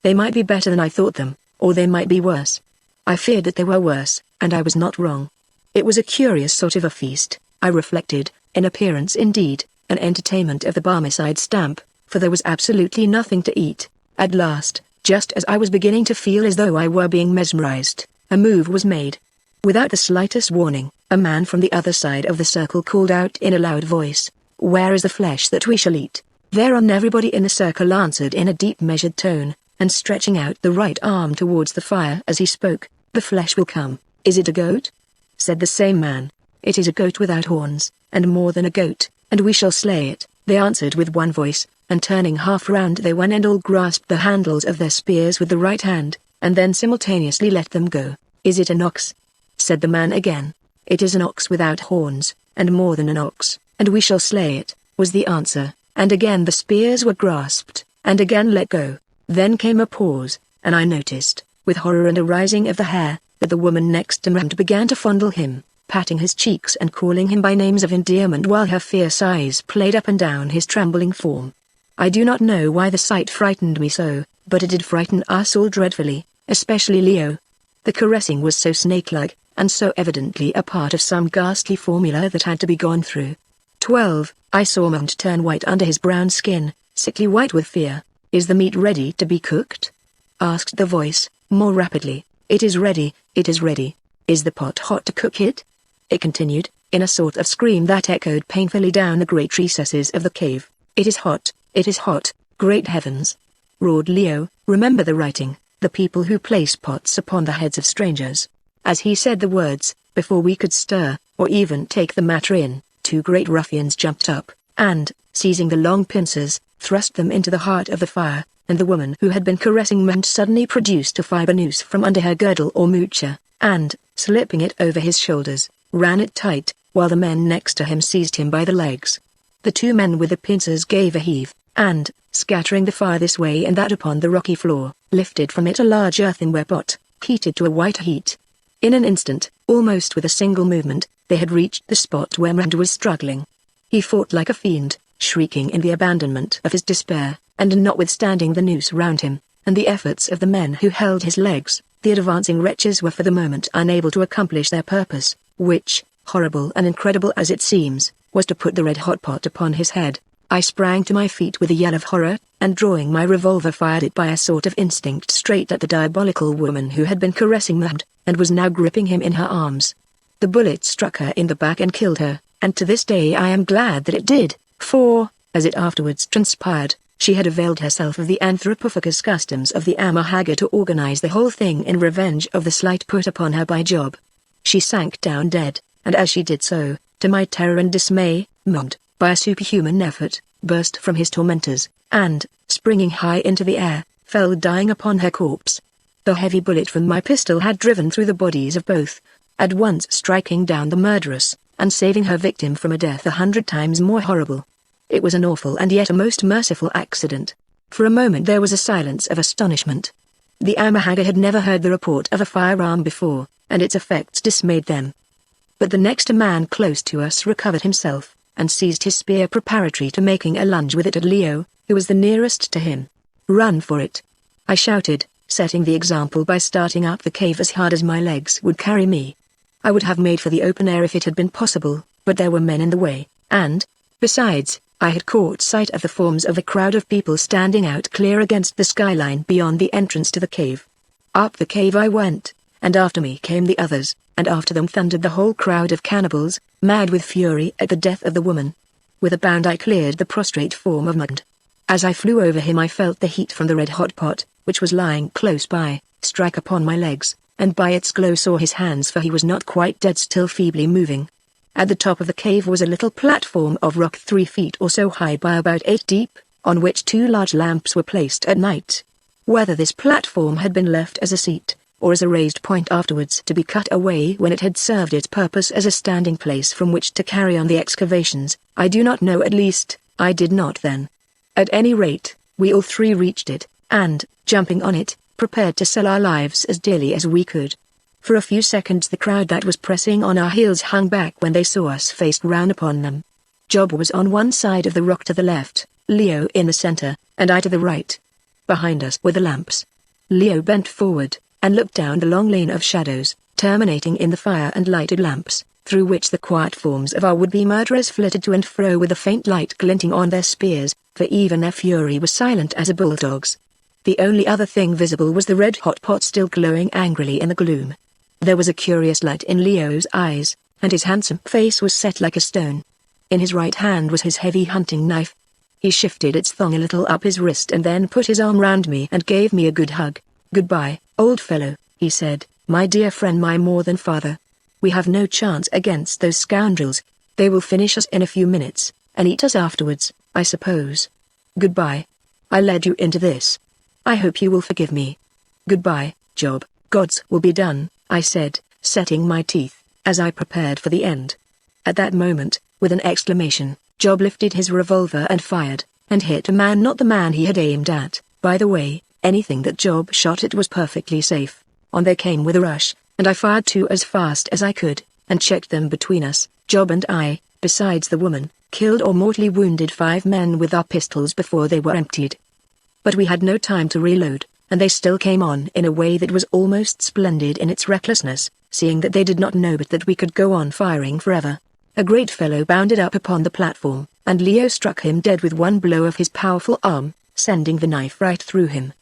They might be better than I thought them, or they might be worse. I feared that they were worse, and I was not wrong. It was a curious sort of a feast, I reflected, in appearance indeed, an entertainment of the Barmecide stamp, for there was absolutely nothing to eat. At last, just as I was beginning to feel as though I were being mesmerized, a move was made. Without the slightest warning, a man from the other side of the circle called out in a loud voice, "Where is the flesh that we shall eat?" Thereon everybody in the circle answered in a deep measured tone, and stretching out the right arm towards the fire as he spoke, "The flesh will come." "Is it a goat?" said the same man. "It is a goat without horns, and more than a goat, and we shall slay it," they answered with one voice, and turning half round they one and all grasped the handles of their spears with the right hand, and then simultaneously let them go. "Is it an ox?" said the man again. "It is an ox without horns, and more than an ox, and we shall slay it," was the answer, and again the spears were grasped, and again let go. Then came a pause, and I noticed, with horror and a rising of the hair, that the woman next to him began to fondle him, patting his cheeks and calling him by names of endearment while her fierce eyes played up and down his trembling form. I do not know why the sight frightened me so, but it did frighten us all dreadfully, especially Leo. The caressing was so snake-like, and so evidently a part of some ghastly formula that had to be gone through. 12. I saw Mount turn white under his brown skin, sickly white with fear. "Is the meat ready to be cooked?" asked the voice, more rapidly. "It is ready, it is ready." "Is the pot hot to cook it?" it continued, in a sort of scream that echoed painfully down the great recesses of the cave. "It is hot, it is hot, great heavens!" roared Leo. "Remember the writing, the people who place pots upon the heads of strangers." As he said the words, before we could stir, or even take the matter in, 2 great ruffians jumped up, and, seizing the long pincers, thrust them into the heart of the fire, and the woman who had been caressing Mount suddenly produced a fiber noose from under her girdle or moocher, and, slipping it over his shoulders, ran it tight, while the men next to him seized him by the legs. The 2 men with the pincers gave a heave, and, scattering the fire this way and that upon the rocky floor, lifted from it a large earthenware pot, heated to a white heat. In an instant, almost with a single movement, they had reached the spot where Mand was struggling. He fought like a fiend, shrieking in the abandonment of his despair, and notwithstanding the noose round him, and the efforts of the men who held his legs, the advancing wretches were for the moment unable to accomplish their purpose, which, horrible and incredible as it seems, was to put the red-hot pot upon his head. I sprang to my feet with a yell of horror, and drawing my revolver fired it by a sort of instinct straight at the diabolical woman who had been caressing Mand, and was now gripping him in her arms. The bullet struck her in the back and killed her, and to this day I am glad that it did, for, as it afterwards transpired, she had availed herself of the anthropophagous customs of the Amahagger to organize the whole thing in revenge of the slight put upon her by Job. She sank down dead, and as she did so, to my terror and dismay, Mand, by a superhuman effort, burst from his tormentors, and, springing high into the air, fell dying upon her corpse. The heavy bullet from my pistol had driven through the bodies of both, at once striking down the murderess, and saving her victim from a death 100 times more horrible. It was an awful and yet a most merciful accident. For a moment there was a silence of astonishment. The Amahagger had never heard the report of a firearm before, and its effects dismayed them. But the next a man close to us recovered himself, and seized his spear preparatory to making a lunge with it at Leo, who was the nearest to him. "Run for it!" I shouted, setting the example by starting up the cave as hard as my legs would carry me. I would have made for the open air if it had been possible, but there were men in the way, and, besides, I had caught sight of the forms of a crowd of people standing out clear against the skyline beyond the entrance to the cave. Up the cave I went, and after me came the others, and after them thundered the whole crowd of cannibals, mad with fury at the death of the woman. With a bound I cleared the prostrate form of Mand. As I flew over him I felt the heat from the red-hot pot, which was lying close by, strike upon my legs, and by its glow saw his hands, for he was not quite dead, still feebly moving. At the top of the cave was a little platform of rock 3 feet or so high by about 8 deep, on which 2 large lamps were placed at night. Whether this platform had been left as a seat, or as a raised point afterwards to be cut away when it had served its purpose as a standing place from which to carry on the excavations, I do not know. At least, I did not then. At any rate, we all 3 reached it, and, jumping on it, prepared to sell our lives as dearly as we could. For a few seconds the crowd that was pressing on our heels hung back when they saw us faced round upon them. Job was on one side of the rock to the left, Leo in the center, and I to the right. Behind us were the lamps. Leo bent forward, and looked down the long lane of shadows, terminating in the fire and lighted lamps, through which the quiet forms of our would-be murderers flitted to and fro with a faint light glinting on their spears, for even their fury was silent as a bulldog's. The only other thing visible was the red-hot pot still glowing angrily in the gloom. There was a curious light in Leo's eyes, and his handsome face was set like a stone. In his right hand was his heavy hunting knife. He shifted its thong a little up his wrist and then put his arm round me and gave me a good hug. "Goodbye, old fellow," he said, "my dear friend, my more than father. We have no chance against those scoundrels. They will finish us in a few minutes, and eat us afterwards, I suppose. Goodbye. I led you into this. I hope you will forgive me. Goodbye, Job." "God's will be done," I said, setting my teeth, as I prepared for the end. At that moment, with an exclamation, Job lifted his revolver and fired, and hit a man, not the man he had aimed at. By the way, anything that Job shot at was perfectly safe. On they came with a rush, and I fired 2 as fast as I could, and checked them between us. Job and I, besides the woman, killed or mortally wounded 5 men with our pistols before they were emptied. But we had no time to reload, and they still came on in a way that was almost splendid in its recklessness, seeing that they did not know but that we could go on firing forever. A great fellow bounded up upon the platform, and Leo struck him dead with one blow of his powerful arm, sending the knife right through him.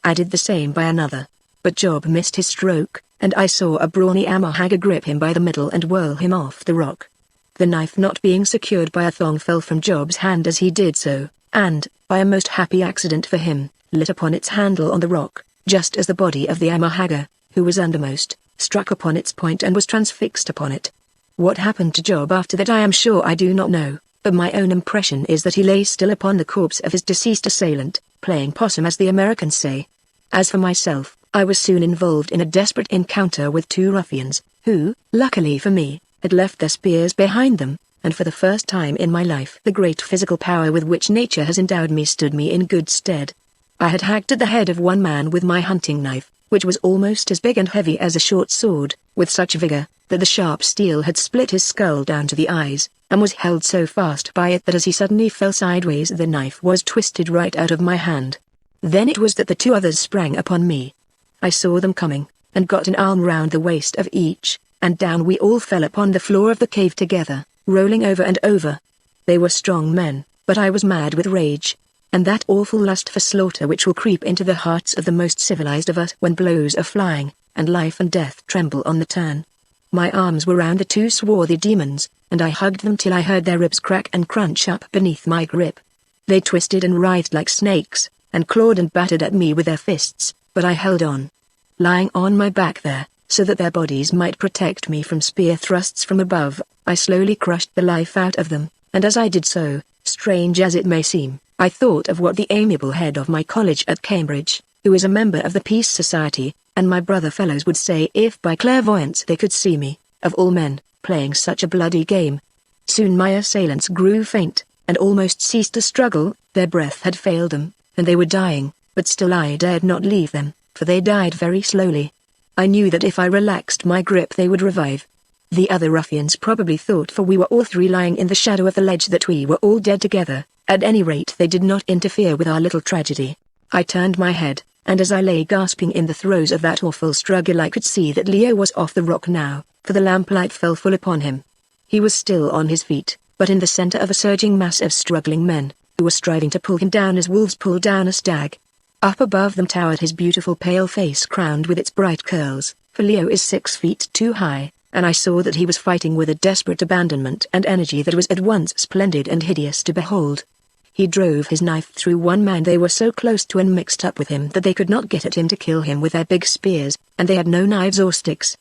I did the same by another, but Job missed his stroke, and I saw a brawny Amahagger grip him by the middle and whirl him off the rock. The knife, not being secured by a thong, fell from Job's hand as he did so, and, by a most happy accident for him, lit upon its handle on the rock, just as the body of the Amahagger, who was undermost, struck upon its point and was transfixed upon it. What happened to Job after that I am sure I do not know, but my own impression is that he lay still upon the corpse of his deceased assailant, playing possum as the Americans say. As for myself, I was soon involved in a desperate encounter with 2 ruffians, who, luckily for me, had left their spears behind them, and for the first time in my life the great physical power with which nature has endowed me stood me in good stead. I had hacked at the head of one man with my hunting knife, which was almost as big and heavy as a short sword, with such vigor, that the sharp steel had split his skull down to the eyes, and was held so fast by it that as he suddenly fell sideways the knife was twisted right out of my hand. Then it was that the two others sprang upon me. I saw them coming, and got an arm round the waist of each, and down we all fell upon the floor of the cave together, rolling over and over. They were strong men, but I was mad with rage, and that awful lust for slaughter which will creep into the hearts of the most civilized of us when blows are flying, and life and death tremble on the turn. My arms were round the two swarthy demons, and I hugged them till I heard their ribs crack and crunch up beneath my grip. They twisted and writhed like snakes, and clawed and battered at me with their fists, but I held on. Lying on my back there, so that their bodies might protect me from spear thrusts from above, I slowly crushed the life out of them, and as I did so, strange as it may seem, I thought of what the amiable head of my college at Cambridge, who is a member of the Peace Society, and my brother fellows would say if by clairvoyance they could see me, of all men, playing such a bloody game. Soon my assailants grew faint, and almost ceased to struggle, their breath had failed them, and they were dying, but still I dared not leave them, for they died very slowly. I knew that if I relaxed my grip they would revive. The other ruffians probably thought, for we were all three lying in the shadow of the ledge, that we were all dead together. At any rate they did not interfere with our little tragedy. I turned my head, and as I lay gasping in the throes of that awful struggle I could see that Leo was off the rock now, for the lamplight fell full upon him. He was still on his feet, but in the center of a surging mass of struggling men, who were striving to pull him down as wolves pull down a stag. Up above them towered his beautiful pale face crowned with its bright curls, for Leo is 6 feet 2 high, and I saw that he was fighting with a desperate abandonment and energy that was at once splendid and hideous to behold. He drove his knife through one man they were so close to and mixed up with him that they could not get at him to kill him with their big spears, and they had no knives or sticks.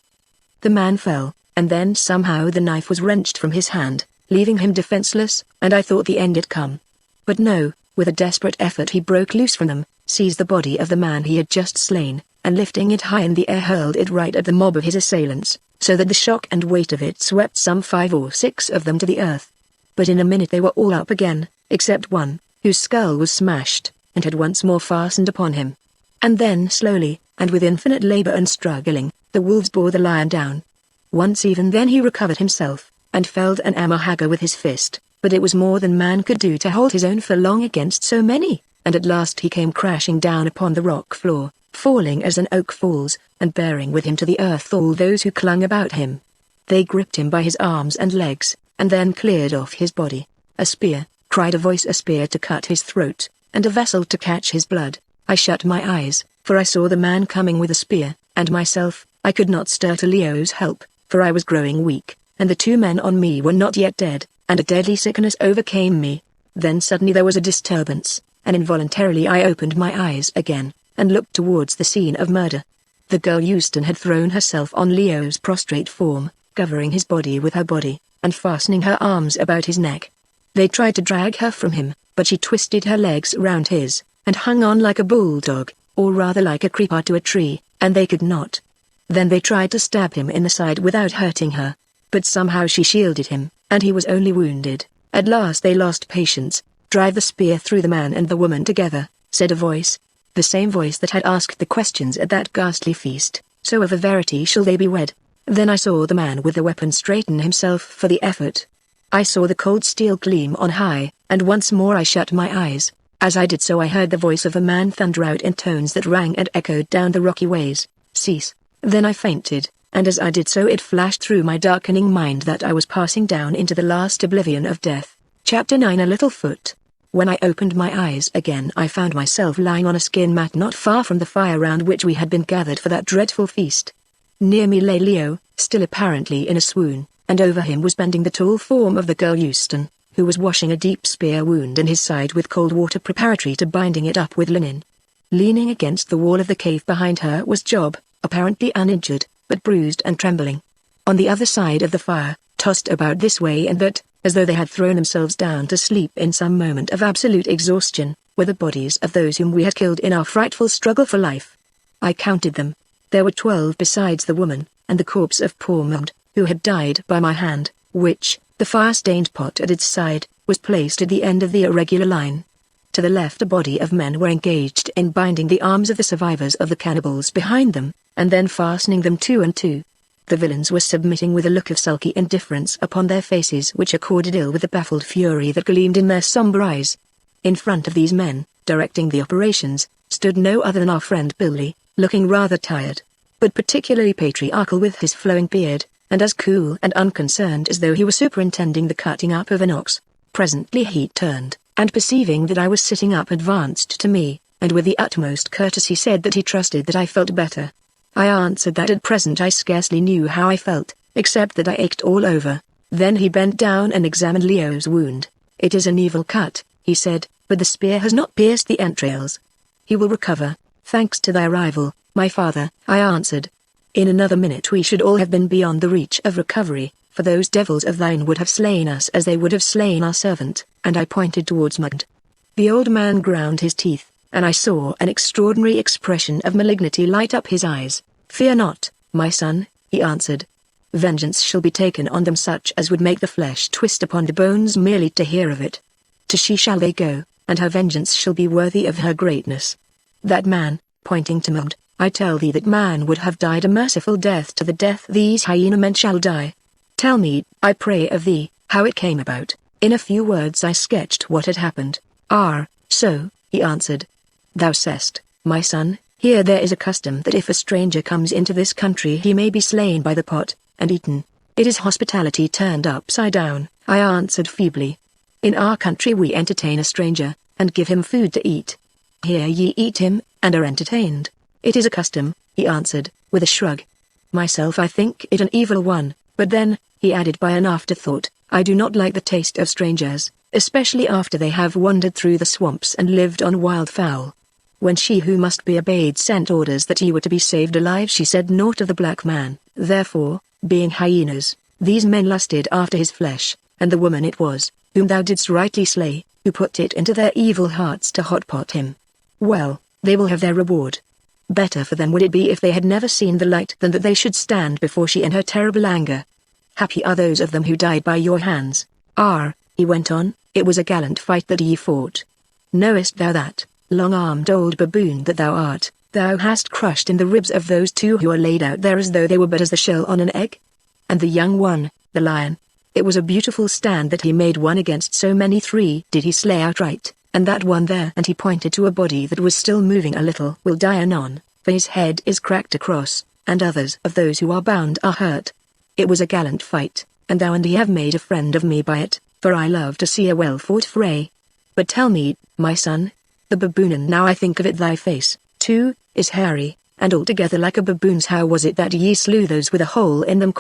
The man fell, and then somehow the knife was wrenched from his hand, leaving him defenseless, and I thought the end had come. But no, with a desperate effort he broke loose from them, seized the body of the man he had just slain, and lifting it high in the air hurled it right at the mob of his assailants, so that the shock and weight of it swept some 5 or 6 of them to the earth. But in a minute they were all up again, except one, whose skull was smashed, and had once more fastened upon him. And then slowly, and with infinite labor and struggling, the wolves bore the lion down. Once even then he recovered himself, and felled an Haggard with his fist, but it was more than man could do to hold his own for long against so many, and at last he came crashing down upon the rock floor, falling as an oak falls, and bearing with him to the earth all those who clung about him. They gripped him by his arms and legs, and then cleared off his body. A spear, cried a voice, a spear to cut his throat, and a vessel to catch his blood. I shut my eyes, for I saw the man coming with a spear, and myself, I could not stir to Leo's help, for I was growing weak, and the 2 men on me were not yet dead, and a deadly sickness overcame me. Then suddenly there was a disturbance, and involuntarily I opened my eyes again, and looked towards the scene of murder. The girl Euston had thrown herself on Leo's prostrate form, covering his body with her body, and fastening her arms about his neck. They tried to drag her from him, but she twisted her legs round his, and hung on like a bulldog, or rather like a creeper to a tree, and they could not. Then they tried to stab him in the side without hurting her, but somehow she shielded him, and he was only wounded. At last they lost patience. "Drive the spear through the man and the woman together," said a voice. The same voice that had asked the questions at that ghastly feast, "So of a verity shall they be wed." Then I saw the man with the weapon straighten himself for the effort. I saw the cold steel gleam on high, and once more I shut my eyes. As I did so I heard the voice of a man thunder out in tones that rang and echoed down the rocky ways, "Cease." Then I fainted, and as I did so it flashed through my darkening mind that I was passing down into the last oblivion of death. Chapter 9. A Little Foot. When I opened my eyes again I found myself lying on a skin mat not far from the fire round which we had been gathered for that dreadful feast. Near me lay Leo, still apparently in a swoon, and over him was bending the tall form of the girl Euston, who was washing a deep spear wound in his side with cold water preparatory to binding it up with linen. Leaning against the wall of the cave behind her was Job, apparently uninjured, but bruised and trembling. On the other side of the fire, tossed about this way and that, as though they had thrown themselves down to sleep in some moment of absolute exhaustion, were the bodies of those whom we had killed in our frightful struggle for life. I counted them. There were 12 besides the woman, and the corpse of poor Maud, who had died by my hand, which, The fire-stained pot at its side was placed at the end of the irregular line. To the left a body of men were engaged in binding the arms of the survivors of the cannibals behind them, and then fastening them two and two. The villains were submitting with a look of sulky indifference upon their faces which accorded ill with the baffled fury that gleamed in their somber eyes. In front of these men, directing the operations, stood no other than our friend Billy, looking rather tired, but particularly patriarchal with his flowing beard, and as cool and unconcerned as though he were superintending the cutting up of an ox. Presently he turned, and perceiving that I was sitting up advanced to me, and with the utmost courtesy said that he trusted that I felt better. I answered that at present I scarcely knew how I felt, except that I ached all over. Then he bent down and examined Leo's wound. "It is an evil cut," he said, "but the spear has not pierced the entrails. He will recover, thanks to thy arrival, my father," I answered. "In another minute we should all have been beyond the reach of recovery, for those devils of thine would have slain us as they would have slain our servant," and I pointed towards Mugd. The old man ground his teeth, and I saw an extraordinary expression of malignity light up his eyes. "Fear not, my son," he answered. "Vengeance shall be taken on them such as would make the flesh twist upon the bones merely to hear of it. To she shall they go, and her vengeance shall be worthy of her greatness. That man," pointing to Mugd, "I tell thee that man would have died a merciful death to the death these hyena men shall die. Tell me, I pray of thee, how it came about." In a few words I sketched what had happened. "So," he answered. "Thou sayest, my son, here there is a custom that if a stranger comes into this country he may be slain by the pot, and eaten. It is hospitality turned upside down," I answered feebly. "In our country we entertain a stranger, and give him food to eat. Here ye eat him, and are entertained. It is a custom," he answered, with a shrug. "Myself I think it an evil one, but then," he added by an afterthought, "I do not like the taste of strangers, especially after they have wandered through the swamps and lived on wild fowl." When she who must be obeyed sent orders that ye were to be saved alive she said naught of the black man. Therefore, being hyenas, these men lusted after his flesh, and the woman it was, whom thou didst rightly slay, who put it into their evil hearts to hotpot him. Well, they will have their reward. Better for them would it be if they had never seen the light than that they should stand before she in her terrible anger. Happy are those of them who died by your hands. He went on, "it was a gallant fight that ye fought. Knowest thou that, long-armed old baboon that thou art, thou hast crushed in the ribs of those two who are laid out there as though they were but as the shell on an egg? And the young one, the lion, it was a beautiful stand that he made one against so many. 3 did he slay outright, and that one there," and he pointed to a body that was still moving a little, "will die anon, for his head is cracked across, and others of those who are bound are hurt. It was a gallant fight, and thou and he have made a friend of me by it, for I love to see a well-fought fray. But tell me, my son, the baboon, and now I think of it, thy face, too, is hairy, and altogether like a baboon's. How was it that ye slew those with a hole in them?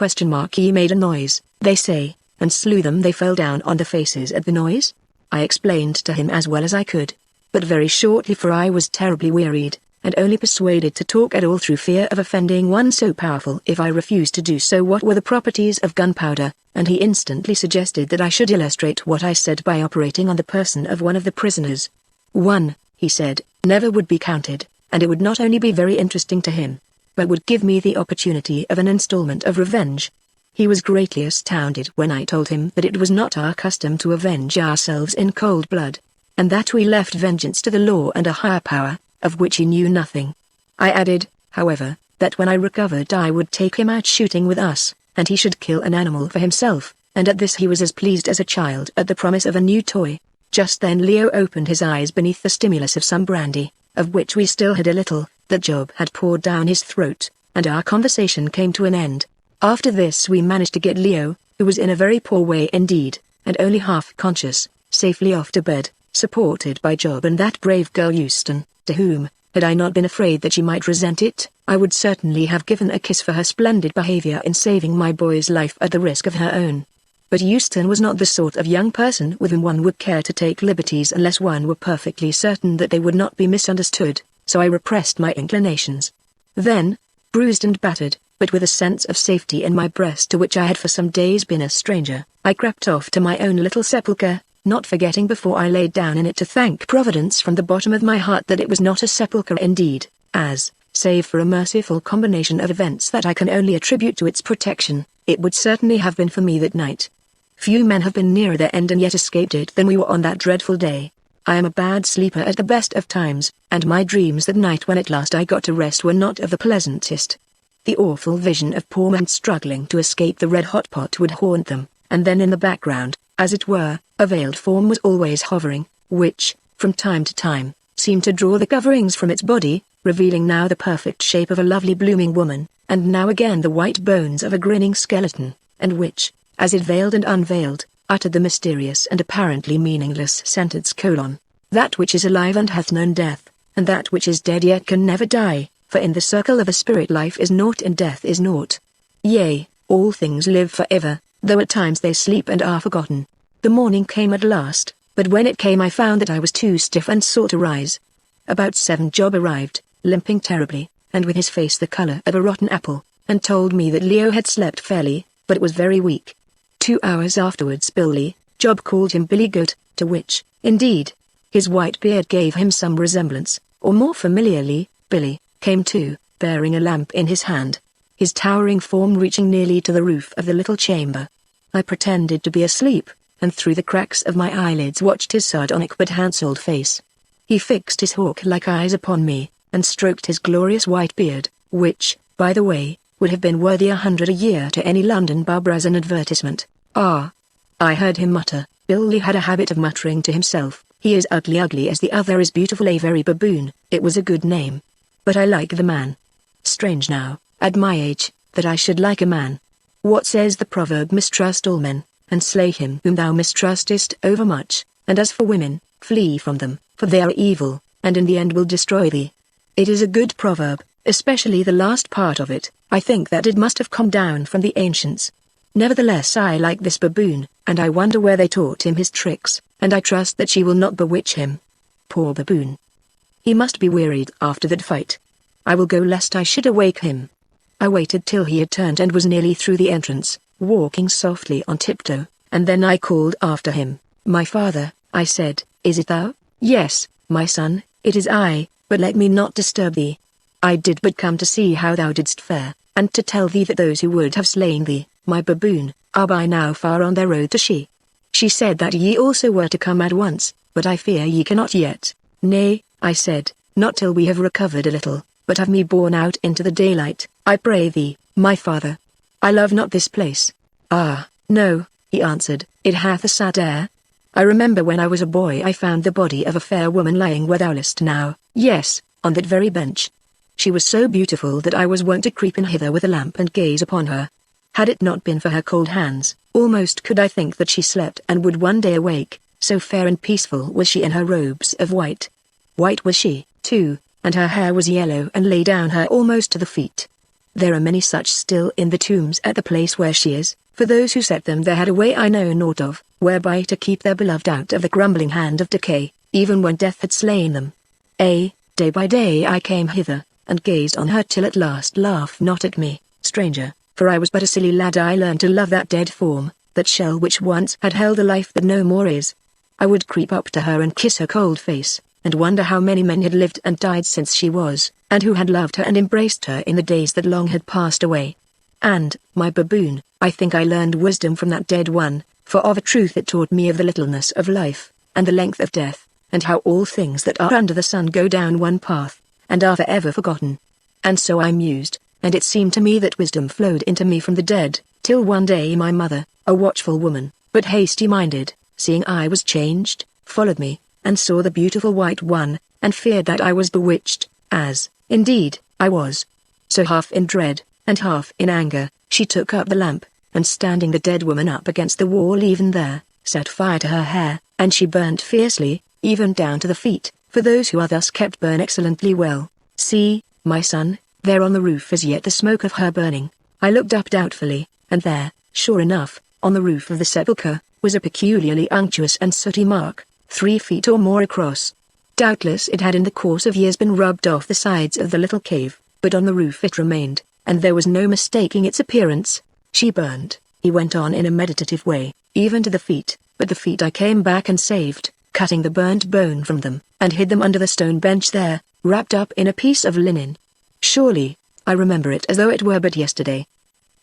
Ye made a noise, they say, and slew them. They fell down on their faces at the noise?" I explained to him as well as I could, but very shortly, for I was terribly wearied, and only persuaded to talk at all through fear of offending one so powerful if I refused to do so. What were the properties of gunpowder? And he instantly suggested that I should illustrate what I said by operating on the person of one of the prisoners. One, he said, never would be counted, and it would not only be very interesting to him, but would give me the opportunity of an installment of revenge. He was greatly astounded when I told him that it was not our custom to avenge ourselves in cold blood, and that we left vengeance to the law and a higher power, of which he knew nothing. I added, however, that when I recovered I would take him out shooting with us, and he should kill an animal for himself, and at this he was as pleased as a child at the promise of a new toy. Just then Leo opened his eyes beneath the stimulus of some brandy, of which we still had a little, that Job had poured down his throat, and our conversation came to an end. After this we managed to get Leo, who was in a very poor way indeed, and only half conscious, safely off to bed, supported by Job and that brave girl Euston, to whom, had I not been afraid that she might resent it, I would certainly have given a kiss for her splendid behavior in saving my boy's life at the risk of her own. But Euston was not the sort of young person with whom one would care to take liberties unless one were perfectly certain that they would not be misunderstood, so I repressed my inclinations. Then, bruised and battered, but with a sense of safety in my breast to which I had for some days been a stranger, I crept off to my own little sepulchre, not forgetting before I laid down in it to thank Providence from the bottom of my heart that it was not a sepulchre indeed, as, save for a merciful combination of events that I can only attribute to its protection, it would certainly have been for me that night. Few men have been nearer their end and yet escaped it than we were on that dreadful day. I am a bad sleeper at the best of times, and my dreams that night when at last I got to rest were not of the pleasantest. The awful vision of poor men struggling to escape the red-hot pot would haunt them, and then in the background, as it were, a veiled form was always hovering, which, from time to time, seemed to draw the coverings from its body, revealing now the perfect shape of a lovely blooming woman, and now again the white bones of a grinning skeleton, and which, as it veiled and unveiled, uttered the mysterious and apparently meaningless sentence: that which is alive and hath known death, and that which is dead yet can never die, for in the circle of a spirit life is naught and death is naught. Yea, all things live forever, though at times they sleep and are forgotten. The morning came at last, but when it came I found that I was too stiff and sore to rise. About 7 Job arrived, limping terribly, and with his face the color of a rotten apple, and told me that Leo had slept fairly, but was very weak. 2 hours afterwards Billy, Job called him Billy Goat, to which, indeed, his white beard gave him some resemblance, or more familiarly, Billy came too, bearing a lamp in his hand, his towering form reaching nearly to the roof of the little chamber. I pretended to be asleep, and through the cracks of my eyelids watched his sardonic but handsome face. He fixed his hawk-like eyes upon me, and stroked his glorious white beard, which, by the way, would have been worth 100 a year to any London barber as an advertisement. Ah! I heard him mutter. Billy had a habit of muttering to himself, "He is ugly as the other is beautiful, a very baboon." It was a good name. But I like the man. Strange now, at my age, that I should like a man. What says the proverb? Mistrust all men, and slay him whom thou mistrustest overmuch, and as for women, flee from them, for they are evil, and in the end will destroy thee. It is a good proverb, especially the last part of it. I think that it must have come down from the ancients. Nevertheless I like this baboon, and I wonder where they taught him his tricks, and I trust that she will not bewitch him. Poor baboon. He must be wearied after that fight. I will go lest I should awake him. I waited till he had turned and was nearly through the entrance, walking softly on tiptoe, and then I called after him. "My father," I said, "is it thou?" "Yes, my son, it is I, but let me not disturb thee. I did but come to see how thou didst fare, and to tell thee that those who would have slain thee, my baboon, are by now far on their road to She. She said that ye also were to come at once, but I fear ye cannot yet." "Nay," I said, "not till we have recovered a little, but have me borne out into the daylight, I pray thee, my father. I love not this place." "Ah, no," he answered, "it hath a sad air. I remember when I was a boy I found the body of a fair woman lying where thou liest now, yes, on that very bench. She was so beautiful that I was wont to creep in hither with a lamp and gaze upon her. Had it not been for her cold hands, almost could I think that she slept and would one day awake, so fair and peaceful was she in her robes of white. White was she, too, and her hair was yellow and lay down her almost to the feet. There are many such still in the tombs at the place where she is, for those who set them there had a way I know naught of, whereby to keep their beloved out of the grumbling hand of decay, even when death had slain them. Day by day I came hither, and gazed on her till at last laugh not at me, stranger, for I was but a silly lad. I learned to love that dead form, that shell which once had held a life that no more is. I would creep up to her and kiss her cold face, and wonder how many men had lived and died since she was, and who had loved her and embraced her in the days that long had passed away. And, my baboon, I think I learned wisdom from that dead one, for of a truth it taught me of the littleness of life, and the length of death, and how all things that are under the sun go down one path, and are forever forgotten. And so I mused, and it seemed to me that wisdom flowed into me from the dead, till one day my mother, a watchful woman, but hasty-minded, seeing I was changed, followed me, and saw the beautiful white one, and feared that I was bewitched, as, indeed, I was. So half in dread, and half in anger, she took up the lamp, and standing the dead woman up against the wall even there, set fire to her hair, and she burnt fiercely, even down to the feet, for those who are thus kept burn excellently well. See, my son, there on the roof is yet the smoke of her burning. I looked up doubtfully, and there, sure enough, on the roof of the sepulchre, was a peculiarly unctuous and sooty mark, 3 feet or more across. Doubtless it had in the course of years been rubbed off the sides of the little cave, but on the roof it remained, and there was no mistaking its appearance. She burned, he went on in a meditative way, even to the feet, but the feet I came back and saved, cutting the burnt bone from them, and hid them under the stone bench there, wrapped up in a piece of linen. Surely, I remember it as though it were but yesterday.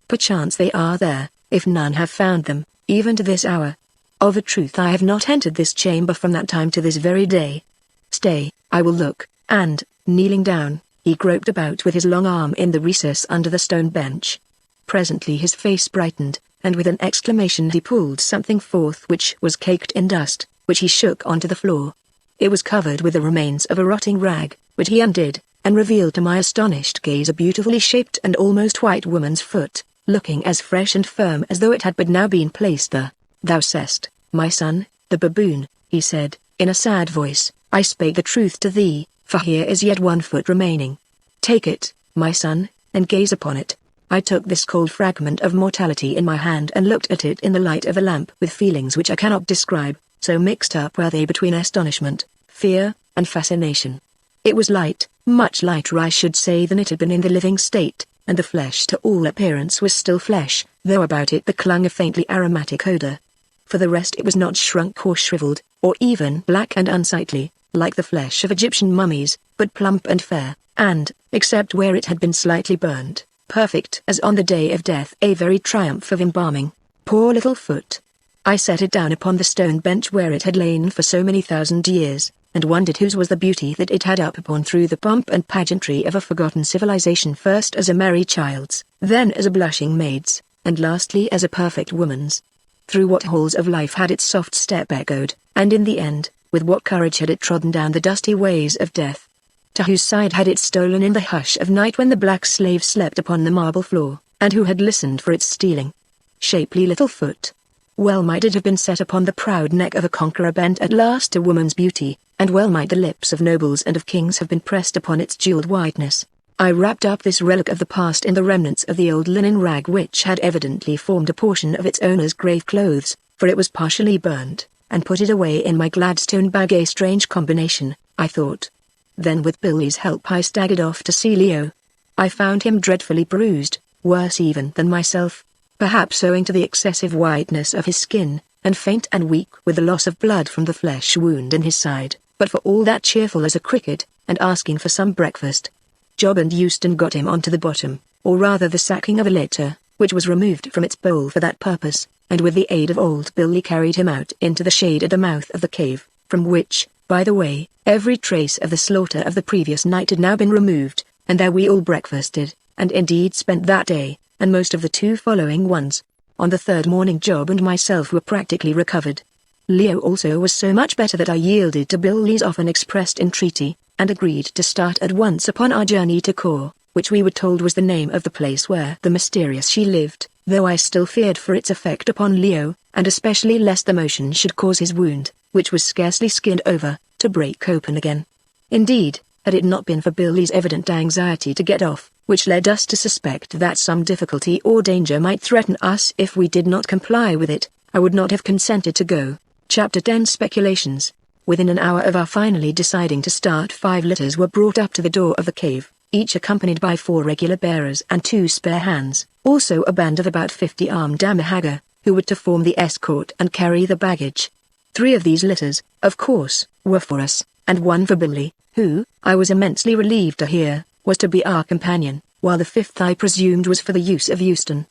Perchance they are there, if none have found them, even to this hour. Of a truth I have not entered this chamber from that time to this very day. Stay, I will look," and, kneeling down, he groped about with his long arm in the recess under the stone bench. Presently his face brightened, and with an exclamation he pulled something forth which was caked in dust, which he shook onto the floor. It was covered with the remains of a rotting rag, which he undid, and revealed to my astonished gaze a beautifully shaped and almost white woman's foot, looking as fresh and firm as though it had but now been placed there. "Thou sayest, my son, the baboon," he said, in a sad voice, "I spake the truth to thee, for here is yet one foot remaining. Take it, my son, and gaze upon it." I took this cold fragment of mortality in my hand and looked at it in the light of a lamp with feelings which I cannot describe, so mixed up were they between astonishment, fear, and fascination. It was light, much lighter I should say than it had been in the living state, and the flesh to all appearance was still flesh, though about it there clung a faintly aromatic odor. For the rest it was not shrunk or shriveled, or even black and unsightly, like the flesh of Egyptian mummies, but plump and fair, and, except where it had been slightly burnt, perfect as on the day of death, a very triumph of embalming. Poor little foot! I set it down upon the stone bench where it had lain for so many thousand years, and wondered whose was the beauty that it had upborne through the pomp and pageantry of a forgotten civilization, first as a merry child's, then as a blushing maid's, and lastly as a perfect woman's. Through what halls of life had its soft step echoed, and in the end, with what courage had it trodden down the dusty ways of death? To whose side had it stolen in the hush of night when the black slave slept upon the marble floor, and who had listened for its stealing? Shapely little foot! Well might it have been set upon the proud neck of a conqueror bent at last to woman's beauty, and well might the lips of nobles and of kings have been pressed upon its jeweled whiteness. I wrapped up this relic of the past in the remnants of the old linen rag which had evidently formed a portion of its owner's grave clothes, for it was partially burnt, and put it away in my Gladstone bag. A strange combination, I thought. Then with Billy's help I staggered off to see Leo. I found him dreadfully bruised, worse even than myself, perhaps owing to the excessive whiteness of his skin, and faint and weak with the loss of blood from the flesh wound in his side, but for all that cheerful as a cricket, and asking for some breakfast. Job and Euston got him onto the bottom, or rather the sacking of a litter, which was removed from its bowl for that purpose, and with the aid of old Billy carried him out into the shade at the mouth of the cave, from which, by the way, every trace of the slaughter of the previous night had now been removed, and there we all breakfasted, and indeed spent that day, and most of the 2 following ones. On the 3rd morning Job and myself were practically recovered. Leo also was so much better that I yielded to Billy's often expressed entreaty, and agreed to start at once upon our journey to Kor, which we were told was the name of the place where the mysterious she lived, though I still feared for its effect upon Leo, and especially lest the motion should cause his wound, which was scarcely skinned over, to break open again. Indeed, had it not been for Billy's evident anxiety to get off, which led us to suspect that some difficulty or danger might threaten us if we did not comply with it, I would not have consented to go. Chapter 10 Speculations. Within an hour of our finally deciding to start, 5 litters were brought up to the door of the cave, each accompanied by 4 regular bearers and 2 spare hands, also a band of about 50 armed Haggard, who were to form the escort and carry the baggage. 3 of these litters, of course, were for us, and 1 for Billy, who, I was immensely relieved to hear, was to be our companion, while the 5th I presumed was for the use of Euston.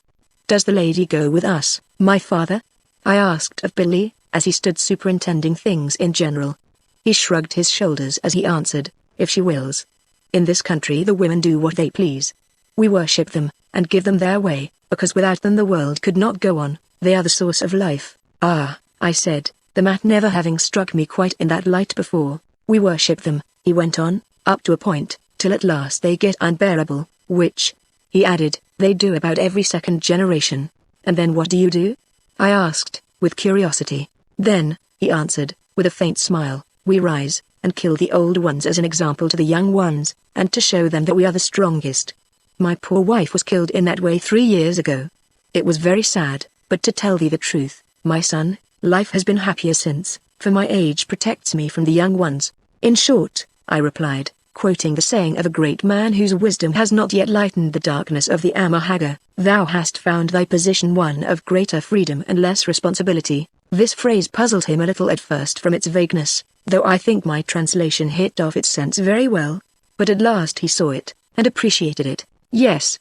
"Does the lady go with us, my father?" I asked of Billy, as he stood superintending things in general. He shrugged his shoulders as he answered, "If she wills. In this country the women do what they please. We worship them, and give them their way, because without them the world could not go on. They are the source of life." "Ah," I said, the matter never having struck me quite in that light before. "We worship them," he went on, "up to a point, till at last they get unbearable, which," he added, "they do about every second generation." "And then what do you do?" I asked, with curiosity. "Then," he answered, with a faint smile, "we rise, and kill the old ones as an example to the young ones, and to show them that we are the strongest. My poor wife was killed in that way 3 years ago. It was very sad, but to tell thee the truth, my son, life has been happier since, for my age protects me from the young ones. In short," I replied, quoting the saying of a great man whose wisdom has not yet lightened the darkness of the Haggard, "thou hast found thy position one of greater freedom and less responsibility." This phrase puzzled him a little at first from its vagueness, though I think my translation hit off its sense very well. But at last he saw it, and appreciated it. Yes,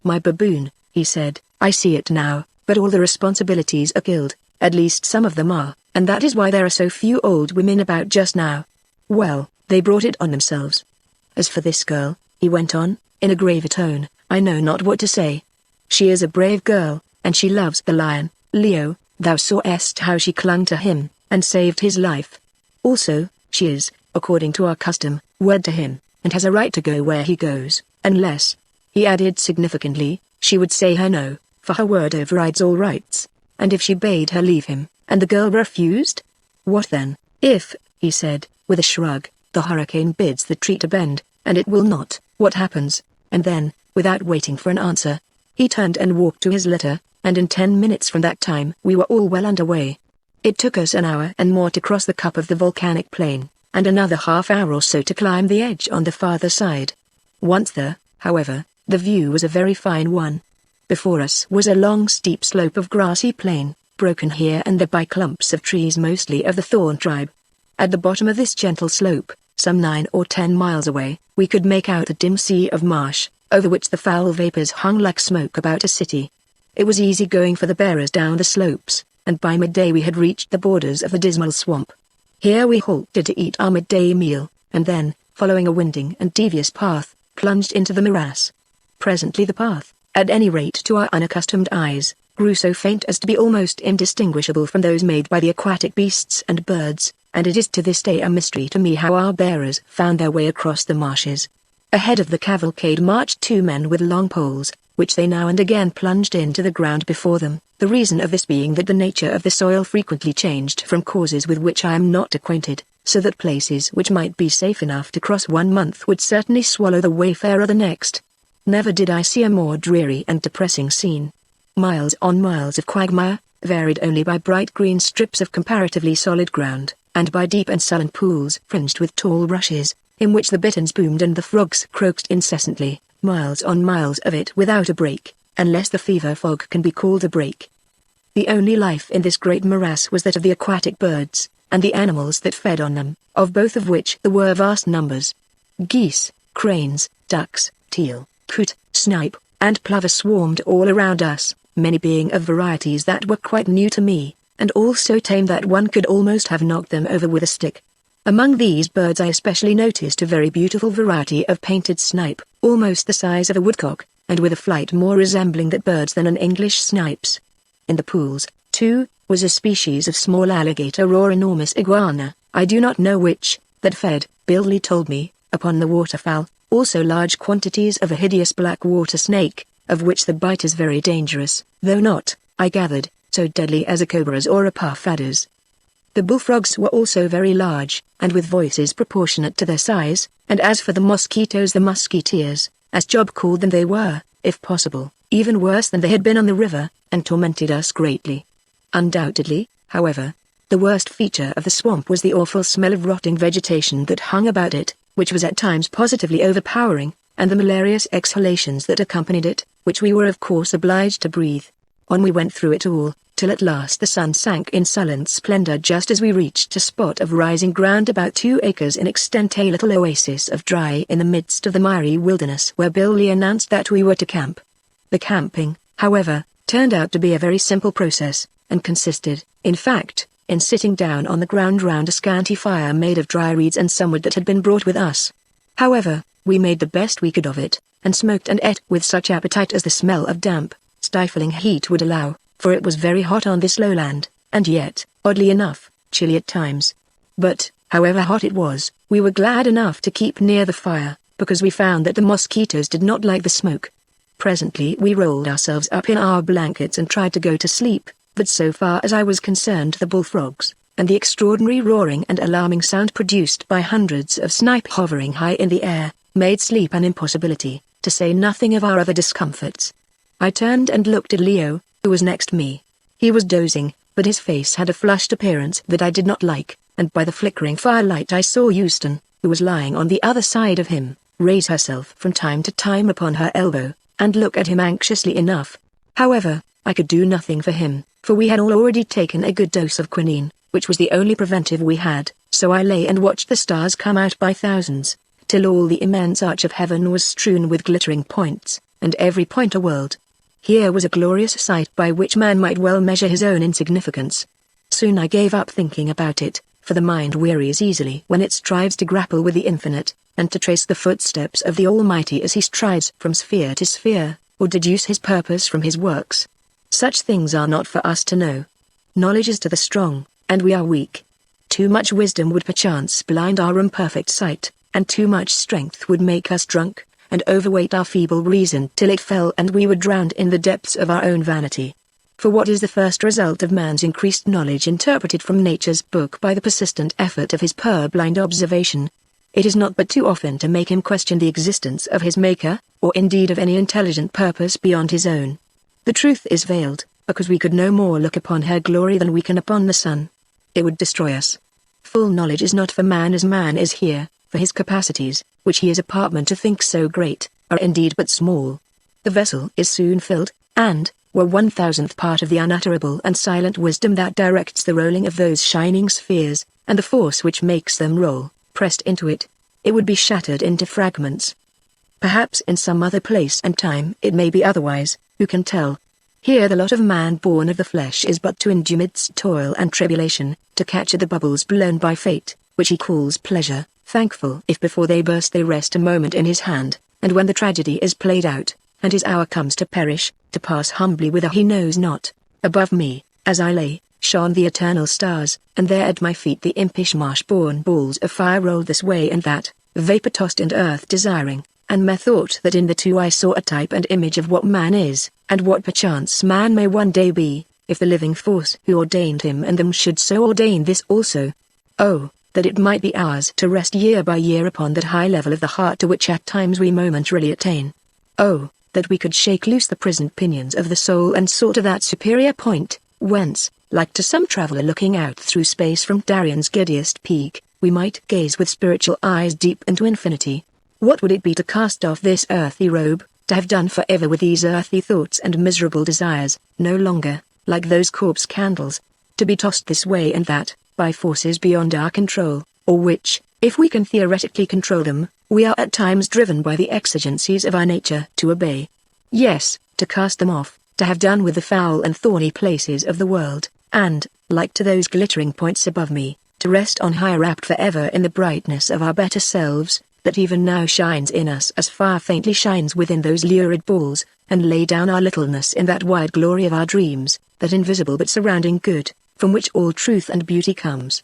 my baboon," he said, "I see it now, But all the responsibilities are killed, at least some of them are, and that is why there are so few old women about just now. Well, they brought it on themselves. As for this girl, he went on, in a graver tone, I know not what to say. She is a brave girl, and she loves the lion. Leo, thou sawest how she clung to him, and saved his life. Also, she is, according to our custom, wed to him, and has a right to go where he goes, unless, he added significantly, she would say her no, for her word overrides all rights. And if she bade her leave him, and the girl refused? What then, if, he said, with a shrug, the hurricane bids the tree to bend, and it will not, what happens? And then, without waiting for an answer, he turned and walked to his litter, and in 10 minutes from that time we were all well under way. It took us an hour and more to cross the cup of the volcanic plain, and another half-hour or so to climb the edge on the farther side. Once there, however, the view was a very fine one. Before us was a long steep slope of grassy plain, broken here and there by clumps of trees mostly of the thorn tribe. At the bottom of this gentle slope, some 9 or 10 miles away, we could make out a dim sea of marsh, over which the foul vapors hung like smoke about a city. It was easy going for the bearers down the slopes, and by midday we had reached the borders of the dismal swamp. Here we halted to eat our midday meal, and then, following a winding and devious path, plunged into the morass. Presently the path, at any rate to our unaccustomed eyes, grew so faint as to be almost indistinguishable from those made by the aquatic beasts and birds, and it is to this day a mystery to me how our bearers found their way across the marshes. Ahead of the cavalcade marched 2 men with long poles, which they now and again plunged into the ground before them, the reason of this being that the nature of the soil frequently changed from causes with which I am not acquainted, so that places which might be safe enough to cross one month would certainly swallow the wayfarer the next. Never did I see a more dreary and depressing scene. Miles on miles of quagmire, varied only by bright green strips of comparatively solid ground, and by deep and sullen pools fringed with tall rushes, in which the bitterns boomed and the frogs croaked incessantly, miles on miles of it without a break, unless the fever fog can be called a break. The only life in this great morass was that of the aquatic birds, and the animals that fed on them, of both of which there were vast numbers. Geese, cranes, ducks, teal, coot, snipe, and plover swarmed all around us, many being of varieties that were quite new to me, and all so tame that one could almost have knocked them over with a stick. Among these birds I especially noticed a very beautiful variety of painted snipe, almost the size of a woodcock, and with a flight more resembling that bird's than an English snipe's. In the pools, too, was a species of small alligator or enormous iguana, I do not know which, that fed, Billy told me, upon the waterfowl, also large quantities of a hideous black water snake, of which the bite is very dangerous, though not, I gathered, so deadly as a cobra's or a puff adder's. The bullfrogs were also very large, and with voices proportionate to their size, and as for the mosquitoes, the musketeers, as Job called them, they were, if possible, even worse than they had been on the river, and tormented us greatly. Undoubtedly, however, the worst feature of the swamp was the awful smell of rotting vegetation that hung about it, which was at times positively overpowering, and the malarious exhalations that accompanied it, which we were of course obliged to breathe. On we went through it all, till at last the sun sank in sullen splendor just as we reached a spot of rising ground about 2 acres in extent, a little oasis of dry in the midst of the miry wilderness, where Billy announced that we were to camp. The camping, however, turned out to be a very simple process, and consisted, in fact, in sitting down on the ground round a scanty fire made of dry reeds and some wood that had been brought with us. However, we made the best we could of it, and smoked and ate with such appetite as the smell of damp, stifling heat would allow, for it was very hot on this lowland, and yet, oddly enough, chilly at times. But, however hot it was, we were glad enough to keep near the fire, because we found that the mosquitoes did not like the smoke. Presently we rolled ourselves up in our blankets and tried to go to sleep, but so far as I was concerned, the bullfrogs, and the extraordinary roaring and alarming sound produced by hundreds of snipe hovering high in the air, made sleep an impossibility, to say nothing of our other discomforts. I turned and looked at Leo, who was next me. He was dozing, but his face had a flushed appearance that I did not like, and by the flickering firelight I saw Euston, who was lying on the other side of him, raise herself from time to time upon her elbow, and look at him anxiously enough. However, I could do nothing for him, for we had all already taken a good dose of quinine, which was the only preventive we had, so I lay and watched the stars come out by thousands, till all the immense arch of heaven was strewn with glittering points, and every point a world. Here was a glorious sight by which man might well measure his own insignificance. Soon I gave up thinking about it, for the mind wearies easily when it strives to grapple with the infinite, and to trace the footsteps of the Almighty as he strides from sphere to sphere, or deduce his purpose from his works. Such things are not for us to know. Knowledge is to the strong, and we are weak. Too much wisdom would perchance blind our imperfect sight, and too much strength would make us drunk, and overweight our feeble reason till it fell and we were drowned in the depths of our own vanity. For what is the first result of man's increased knowledge interpreted from nature's book by the persistent effort of his purblind observation? It is not but too often to make him question the existence of his Maker, or indeed of any intelligent purpose beyond his own. The truth is veiled, because we could no more look upon her glory than we can upon the sun. It would destroy us. Full knowledge is not for man as man is here, for his capacities, which he is apartment to think so great, are indeed but small. The vessel is soon filled, and, were 1,000th part of the unutterable and silent wisdom that directs the rolling of those shining spheres, and the force which makes them roll, pressed into it, it would be shattered into fragments. Perhaps in some other place and time it may be otherwise, who can tell? Here the lot of man born of the flesh is but to endure midst toil and tribulation, to catch at the bubbles blown by fate, which he calls pleasure, thankful if before they burst they rest a moment in his hand, and when the tragedy is played out, and his hour comes to perish, to pass humbly whither he knows not. Above me, as I lay, shone the eternal stars, and there at my feet the impish marsh-born balls of fire rolled this way and that, vapor-tossed and earth-desiring, and methought that in the two I saw a type and image of what man is, and what perchance man may one day be, if the living force who ordained him and them should so ordain this also. Oh, that it might be ours to rest year by year upon that high level of the heart to which at times we momentarily attain. Oh, that we could shake loose the prisoned pinions of the soul and soar to that superior point, whence, like to some traveller looking out through space from Darien's giddiest peak, we might gaze with spiritual eyes deep into infinity. What would it be to cast off this earthly robe, to have done forever with these earthly thoughts and miserable desires, no longer, like those corpse candles, to be tossed this way and that, by forces beyond our control, or which, if we can theoretically control them, we are at times driven by the exigencies of our nature to obey. Yes, to cast them off, to have done with the foul and thorny places of the world, and, like to those glittering points above me, to rest on high wrapped forever in the brightness of our better selves, that even now shines in us as far faintly shines within those lurid balls, and lay down our littleness in that wide glory of our dreams, that invisible but surrounding good, from which all truth and beauty comes.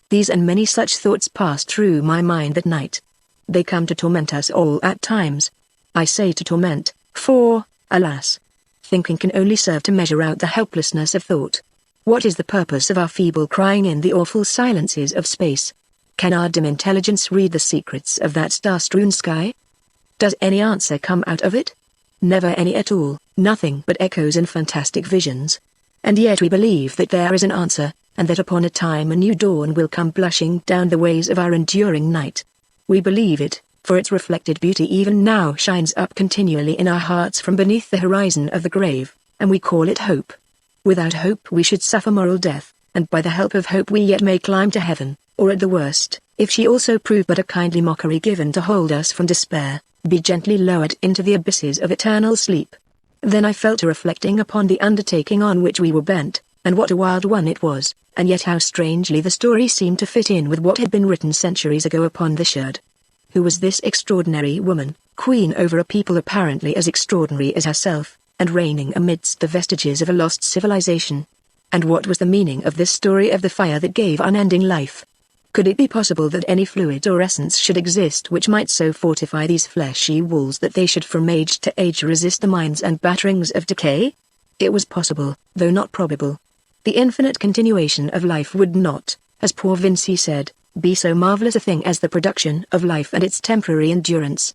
These and many such thoughts passed through my mind that night. They come to torment us all at times. I say to torment, for, alas, thinking can only serve to measure out the helplessness of thought. What is the purpose of our feeble crying in the awful silences of space? Can our dim intelligence read the secrets of that star-strewn sky? Does any answer come out of it? Never any at all, nothing but echoes and fantastic visions. And yet we believe that there is an answer, and that upon a time a new dawn will come blushing down the ways of our enduring night. We believe it, for its reflected beauty even now shines up continually in our hearts from beneath the horizon of the grave, and we call it hope. Without hope we should suffer moral death, and by the help of hope we yet may climb to heaven, or at the worst, if she also prove but a kindly mockery given to hold us from despair, be gently lowered into the abysses of eternal sleep. Then I fell to reflecting upon the undertaking on which we were bent, and what a wild one it was, and yet how strangely the story seemed to fit in with what had been written centuries ago upon the sherd. Who was this extraordinary woman, queen over a people apparently as extraordinary as herself, and reigning amidst the vestiges of a lost civilization? And what was the meaning of this story of the fire that gave unending life? Could it be possible that any fluid or essence should exist which might so fortify these fleshy walls that they should from age to age resist the mines and batterings of decay? It was possible, though not probable. The infinite continuation of life would not, as poor Vinci said, be so marvelous a thing as the production of life and its temporary endurance.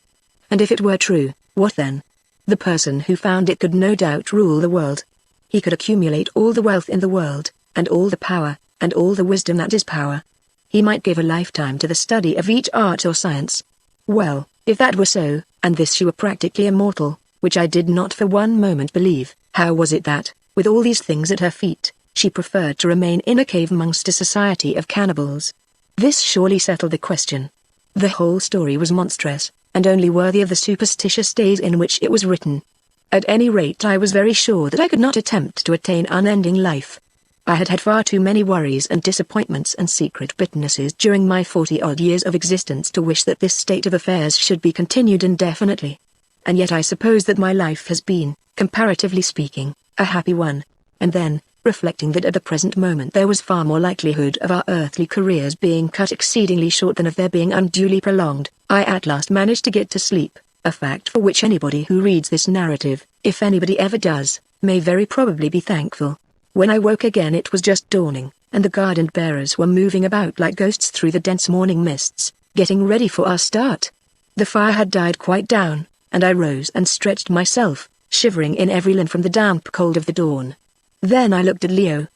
And if it were true, what then? The person who found it could no doubt rule the world. He could accumulate all the wealth in the world, and all the power, and all the wisdom that is power. He might give a lifetime to the study of each art or science. Well, if that were so, and this she were practically immortal, which I did not for one moment believe, how was it that, with all these things at her feet, she preferred to remain in a cave amongst a society of cannibals? This surely settled the question. The whole story was monstrous, and only worthy of the superstitious days in which it was written. At any rate, I was very sure that I could not attempt to attain unending life. I had had far too many worries and disappointments and secret bitternesses during my 40-odd years of existence to wish that this state of affairs should be continued indefinitely. And yet I suppose that my life has been, comparatively speaking, a happy one. And then, reflecting that at the present moment there was far more likelihood of our earthly careers being cut exceedingly short than of their being unduly prolonged, I at last managed to get to sleep, a fact for which anybody who reads this narrative, if anybody ever does, may very probably be thankful. When I woke again it was just dawning, and the garden bearers were moving about like ghosts through the dense morning mists, getting ready for our start. The fire had died quite down, and I rose and stretched myself, shivering in every limb from the damp cold of the dawn. Then I looked at Leo.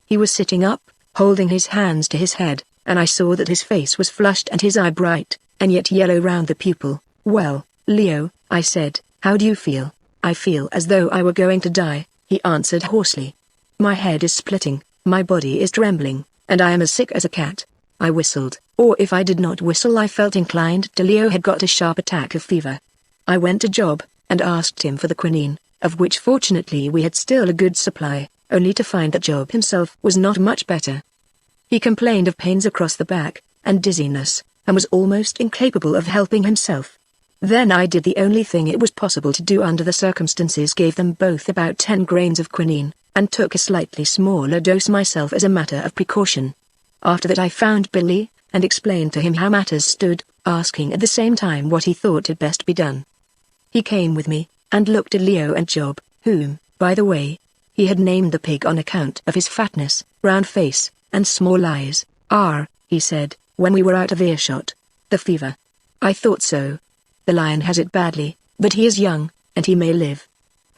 He was sitting up, holding his hands to his head, and I saw that his face was flushed and his eye bright, and yet yellow round the pupil. "Well, Leo," I said, "how do you feel?" "I feel as though I were going to die," he answered hoarsely. "My head is splitting, my body is trembling, and I am as sick as a cat." I whistled, or if I did not whistle I felt inclined to. Leo had got a sharp attack of fever. I went to Job, and asked him for the quinine, of which fortunately we had still a good supply, only to find that Job himself was not much better. He complained of pains across the back, and dizziness, and was almost incapable of helping himself. Then I did the only thing it was possible to do under the circumstances, gave them both about 10 grains of quinine, and took a slightly smaller dose myself as a matter of precaution. After that I found Billy, and explained to him how matters stood, asking at the same time what he thought had best be done. He came with me, and looked at Leo and Job, whom, by the way, he had named the pig on account of his fatness, round face, and small eyes. He said, when we were out of earshot. "The fever." "I thought so. The lion has it badly, but he is young, and he may live.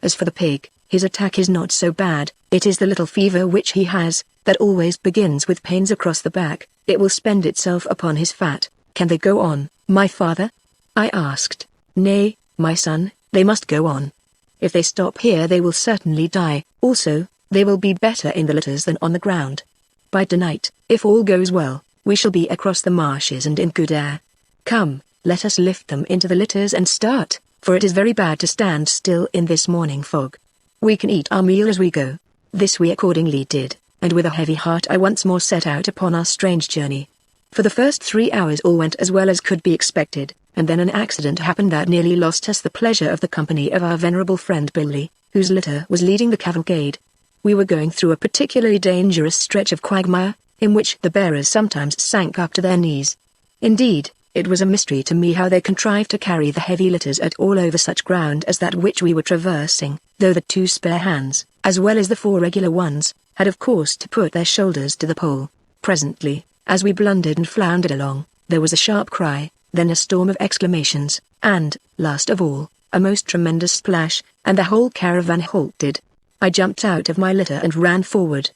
As for the pig, his attack is not so bad. It is the little fever which he has, that always begins with pains across the back. It will spend itself upon his fat." "Can they go on, my father?" I asked. "Nay, my son, they must go on. If they stop here they will certainly die. Also, they will be better in the litters than on the ground. By tonight, if all goes well, we shall be across the marshes and in good air. Come, let us lift them into the litters and start, for it is very bad to stand still in this morning fog. We can eat our meal as we go." This we accordingly did, and with a heavy heart I once more set out upon our strange journey. For the first 3 hours all went as well as could be expected, and then an accident happened that nearly lost us the pleasure of the company of our venerable friend Billy, whose litter was leading the cavalcade. We were going through a particularly dangerous stretch of quagmire, in which the bearers sometimes sank up to their knees. Indeed, it was a mystery to me how they contrived to carry the heavy litters at all over such ground as that which we were traversing, though the 2 spare hands, as well as the 4 regular ones, had of course to put their shoulders to the pole. Presently, as we blundered and floundered along, there was a sharp cry, then a storm of exclamations, and, last of all, a most tremendous splash, and the whole caravan halted. I jumped out of my litter and ran forward.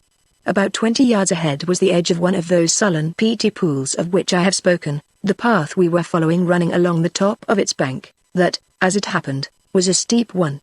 About 20 yards ahead was the edge of one of those sullen peaty pools of which I have spoken, the path we were following running along the top of its bank, that, as it happened, was a steep one.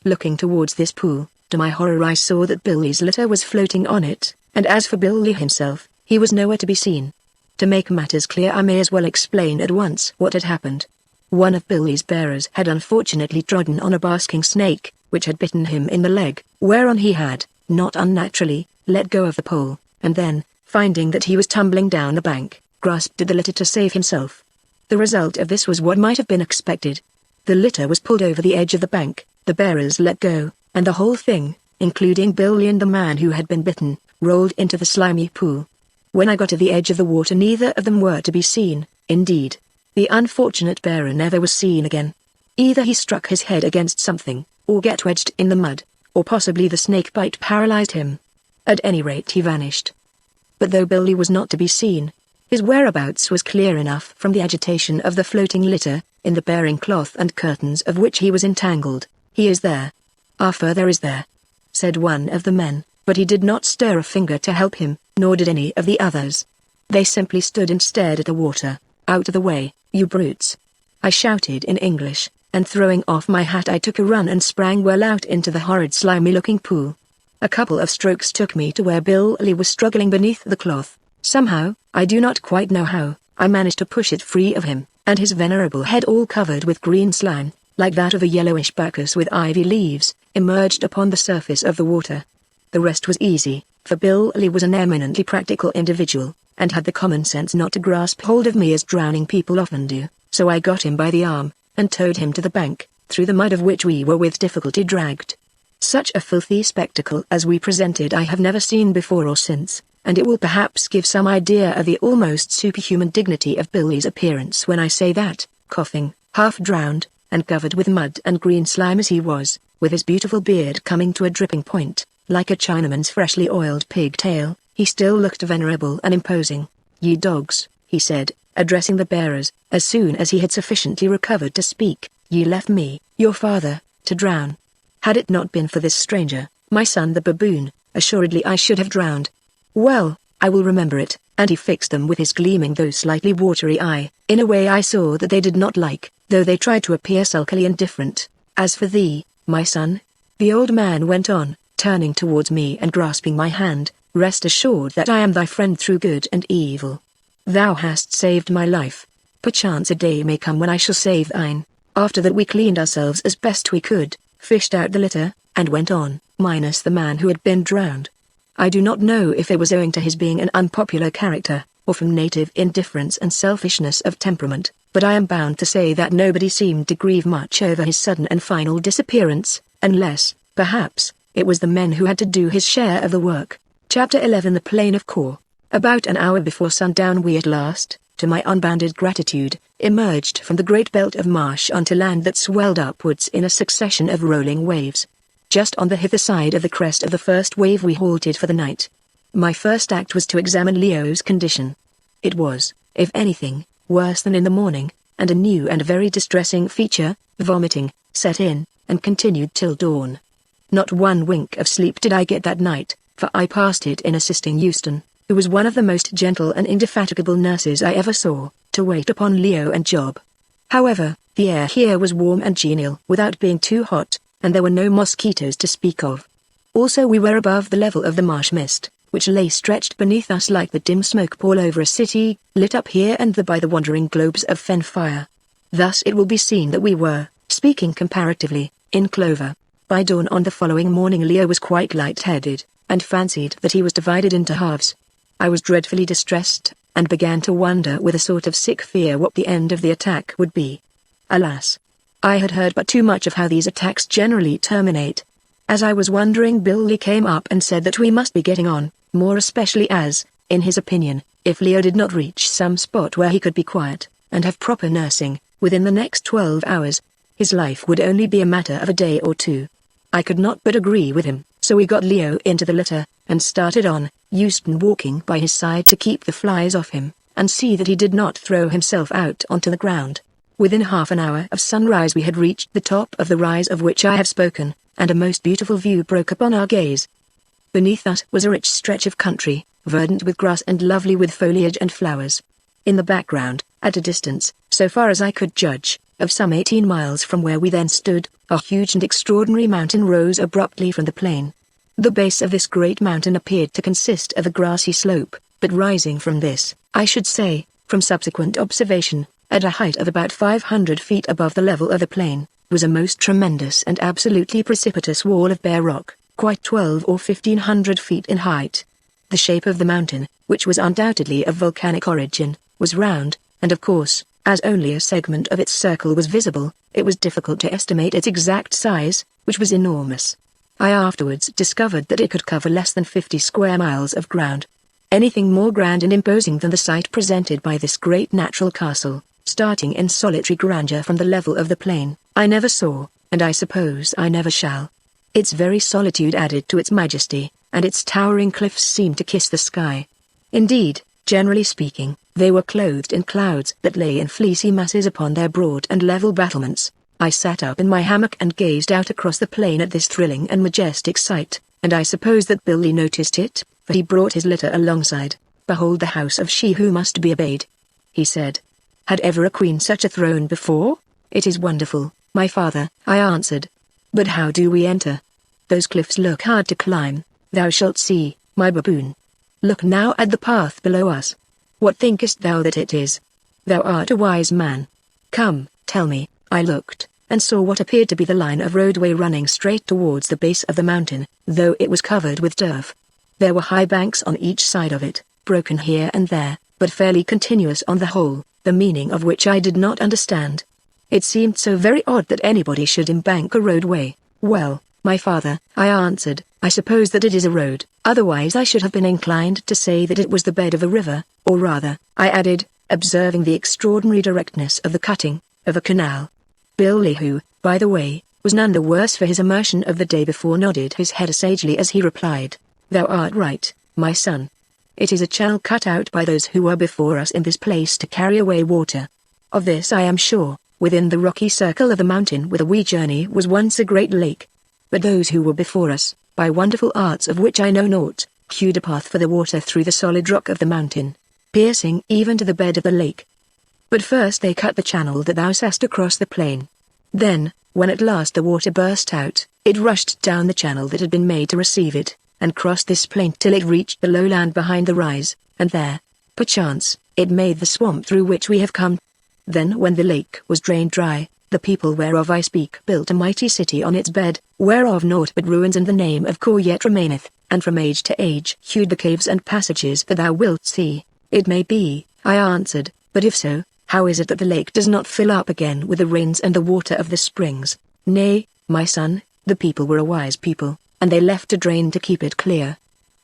Looking towards this pool, to my horror I saw that Billy's litter was floating on it, and as for Billy himself, he was nowhere to be seen. To make matters clear I may as well explain at once what had happened. One of Billy's bearers had unfortunately trodden on a basking snake, which had bitten him in the leg, whereon he had, not unnaturally, let go of the pole, and then, finding that he was tumbling down the bank, grasped at the litter to save himself. The result of this was what might have been expected. The litter was pulled over the edge of the bank, the bearers let go, and the whole thing, including Billy and the man who had been bitten, rolled into the slimy pool. When I got to the edge of the water neither of them were to be seen. Indeed, the unfortunate bearer never was seen again. Either he struck his head against something, or get wedged in the mud, or possibly the snake bite paralyzed him. At any rate he vanished. But though Billy was not to be seen, his whereabouts was clear enough from the agitation of the floating litter, in the bearing cloth and curtains of which he was entangled. "He is there. Our father is there," said one of the men, but he did not stir a finger to help him, nor did any of the others. They simply stood and stared at the water. "Out of the way, you brutes!" I shouted in English, and throwing off my hat I took a run and sprang well out into the horrid slimy-looking pool. A couple of strokes took me to where Billy was struggling beneath the cloth. Somehow, I do not quite know how, I managed to push it free of him, and his venerable head all covered with green slime, like that of a yellowish bacchus with ivy leaves, emerged upon the surface of the water. The rest was easy, for Billy was an eminently practical individual, and had the common sense not to grasp hold of me as drowning people often do, so I got him by the arm, and towed him to the bank, through the mud of which we were with difficulty dragged. Such a filthy spectacle as we presented I have never seen before or since, and it will perhaps give some idea of the almost superhuman dignity of Billy's appearance when I say that, coughing, half-drowned, and covered with mud and green slime as he was, with his beautiful beard coming to a dripping point, like a Chinaman's freshly oiled pigtail, he still looked venerable and imposing. "Ye dogs," he said, addressing the bearers, as soon as he had sufficiently recovered to speak, "ye left me, your father, to drown. Had it not been for this stranger, my son the baboon, assuredly I should have drowned. Well, I will remember it," and he fixed them with his gleaming though slightly watery eye, in a way I saw that they did not like, though they tried to appear sulkily indifferent. "As for thee, my son," the old man went on, turning towards me and grasping my hand, "rest assured that I am thy friend through good and evil. Thou hast saved my life. Perchance a day may come when I shall save thine." After that we cleaned ourselves as best we could, fished out the litter, and went on, minus the man who had been drowned. I do not know if it was owing to his being an unpopular character, or from native indifference and selfishness of temperament, but I am bound to say that nobody seemed to grieve much over his sudden and final disappearance, unless, perhaps, it was the men who had to do his share of the work. Chapter 11 The Plain of Kor. About an hour before sundown we at last, to my unbounded gratitude, emerged from the great belt of marsh onto land that swelled upwards in a succession of rolling waves. Just on the hither side of the crest of the first wave we halted for the night. My first act was to examine Leo's condition. It was, if anything, worse than in the morning, and a new and very distressing feature, vomiting, set in, and continued till dawn. Not one wink of sleep did I get that night, for I passed it in assisting Euston, who was one of the most gentle and indefatigable nurses I ever saw, to wait upon Leo and Job. However, the air here was warm and genial without being too hot, and there were no mosquitoes to speak of. Also we were above the level of the marsh mist, which lay stretched beneath us like the dim smoke pall over a city, lit up here and there by the wandering globes of fen fire. Thus it will be seen that we were, speaking comparatively, in clover. By dawn on the following morning Leo was quite light-headed, and fancied that he was divided into halves. I was dreadfully distressed, and began to wonder with a sort of sick fear what the end of the attack would be. Alas! I had heard but too much of how these attacks generally terminate. As I was wondering, Billy came up and said that we must be getting on, more especially as, in his opinion, if Leo did not reach some spot where he could be quiet, and have proper nursing, within the next 12 hours, his life would only be a matter of a day or two. I could not but agree with him, so we got Leo into the litter, and started on, Euston walking by his side to keep the flies off him, and see that he did not throw himself out onto the ground. Within half an hour of sunrise we had reached the top of the rise of which I have spoken, and a most beautiful view broke upon our gaze. Beneath us was a rich stretch of country, verdant with grass and lovely with foliage and flowers. In the background, at a distance, so far as I could judge, of some 18 miles from where we then stood, a huge and extraordinary mountain rose abruptly from the plain. The base of this great mountain appeared to consist of a grassy slope, but rising from this, I should say, from subsequent observation, at a height of about 500 feet above the level of the plain, was a most tremendous and absolutely precipitous wall of bare rock, quite 12 or 1500 feet in height. The shape of the mountain, which was undoubtedly of volcanic origin, was round, and of course, as only a segment of its circle was visible, it was difficult to estimate its exact size, which was enormous. I afterwards discovered that it could cover less than 50 square miles of ground. Anything more grand and imposing than the sight presented by this great natural castle, starting in solitary grandeur from the level of the plain, I never saw, and I suppose I never shall. Its very solitude added to its majesty, and its towering cliffs seemed to kiss the sky. Indeed, generally speaking, they were clothed in clouds that lay in fleecy masses upon their broad and level battlements. I sat up in my hammock and gazed out across the plain at this thrilling and majestic sight, and I suppose that Billy noticed it, for he brought his litter alongside. "Behold the house of she who must be obeyed," he said. "Had ever a queen such a throne before? It is wonderful, my father," I answered. "But how do we enter? Those cliffs look hard to climb. Thou shalt see, my baboon. Look now at the path below us. What thinkest thou that it is? Thou art a wise man. Come, tell me." I looked, and saw what appeared to be the line of roadway running straight towards the base of the mountain, though it was covered with turf. There were high banks on each side of it, broken here and there, but fairly continuous on the whole, the meaning of which I did not understand. It seemed so very odd that anybody should embank a roadway. "Well, my father," I answered, "I suppose that it is a road, otherwise I should have been inclined to say that it was the bed of a river, or rather," I added, observing the extraordinary directness of the cutting, "of a canal." Billy, who, by the way, was none the worse for his immersion of the day before, nodded his head sagely as he replied, "Thou art right, my son. It is a channel cut out by those who were before us in this place to carry away water. Of this I am sure. Within the rocky circle of the mountain whither we journey was once a great lake. But those who were before us, by wonderful arts of which I know naught, hewed a path for the water through the solid rock of the mountain, piercing even to the bed of the lake. But first they cut the channel that thou sest across the plain. Then, when at last the water burst out, it rushed down the channel that had been made to receive it, and crossed this plain till it reached the lowland behind the rise, and there, perchance, it made the swamp through which we have come. Then when the lake was drained dry, the people whereof I speak built a mighty city on its bed, whereof naught but ruins and the name of Kor yet remaineth, and from age to age hewed the caves and passages that thou wilt see." "It may be," I answered, "but if so, how is it that the lake does not fill up again with the rains and the water of the springs?" "Nay, my son, the people were a wise people, and they left a drain to keep it clear.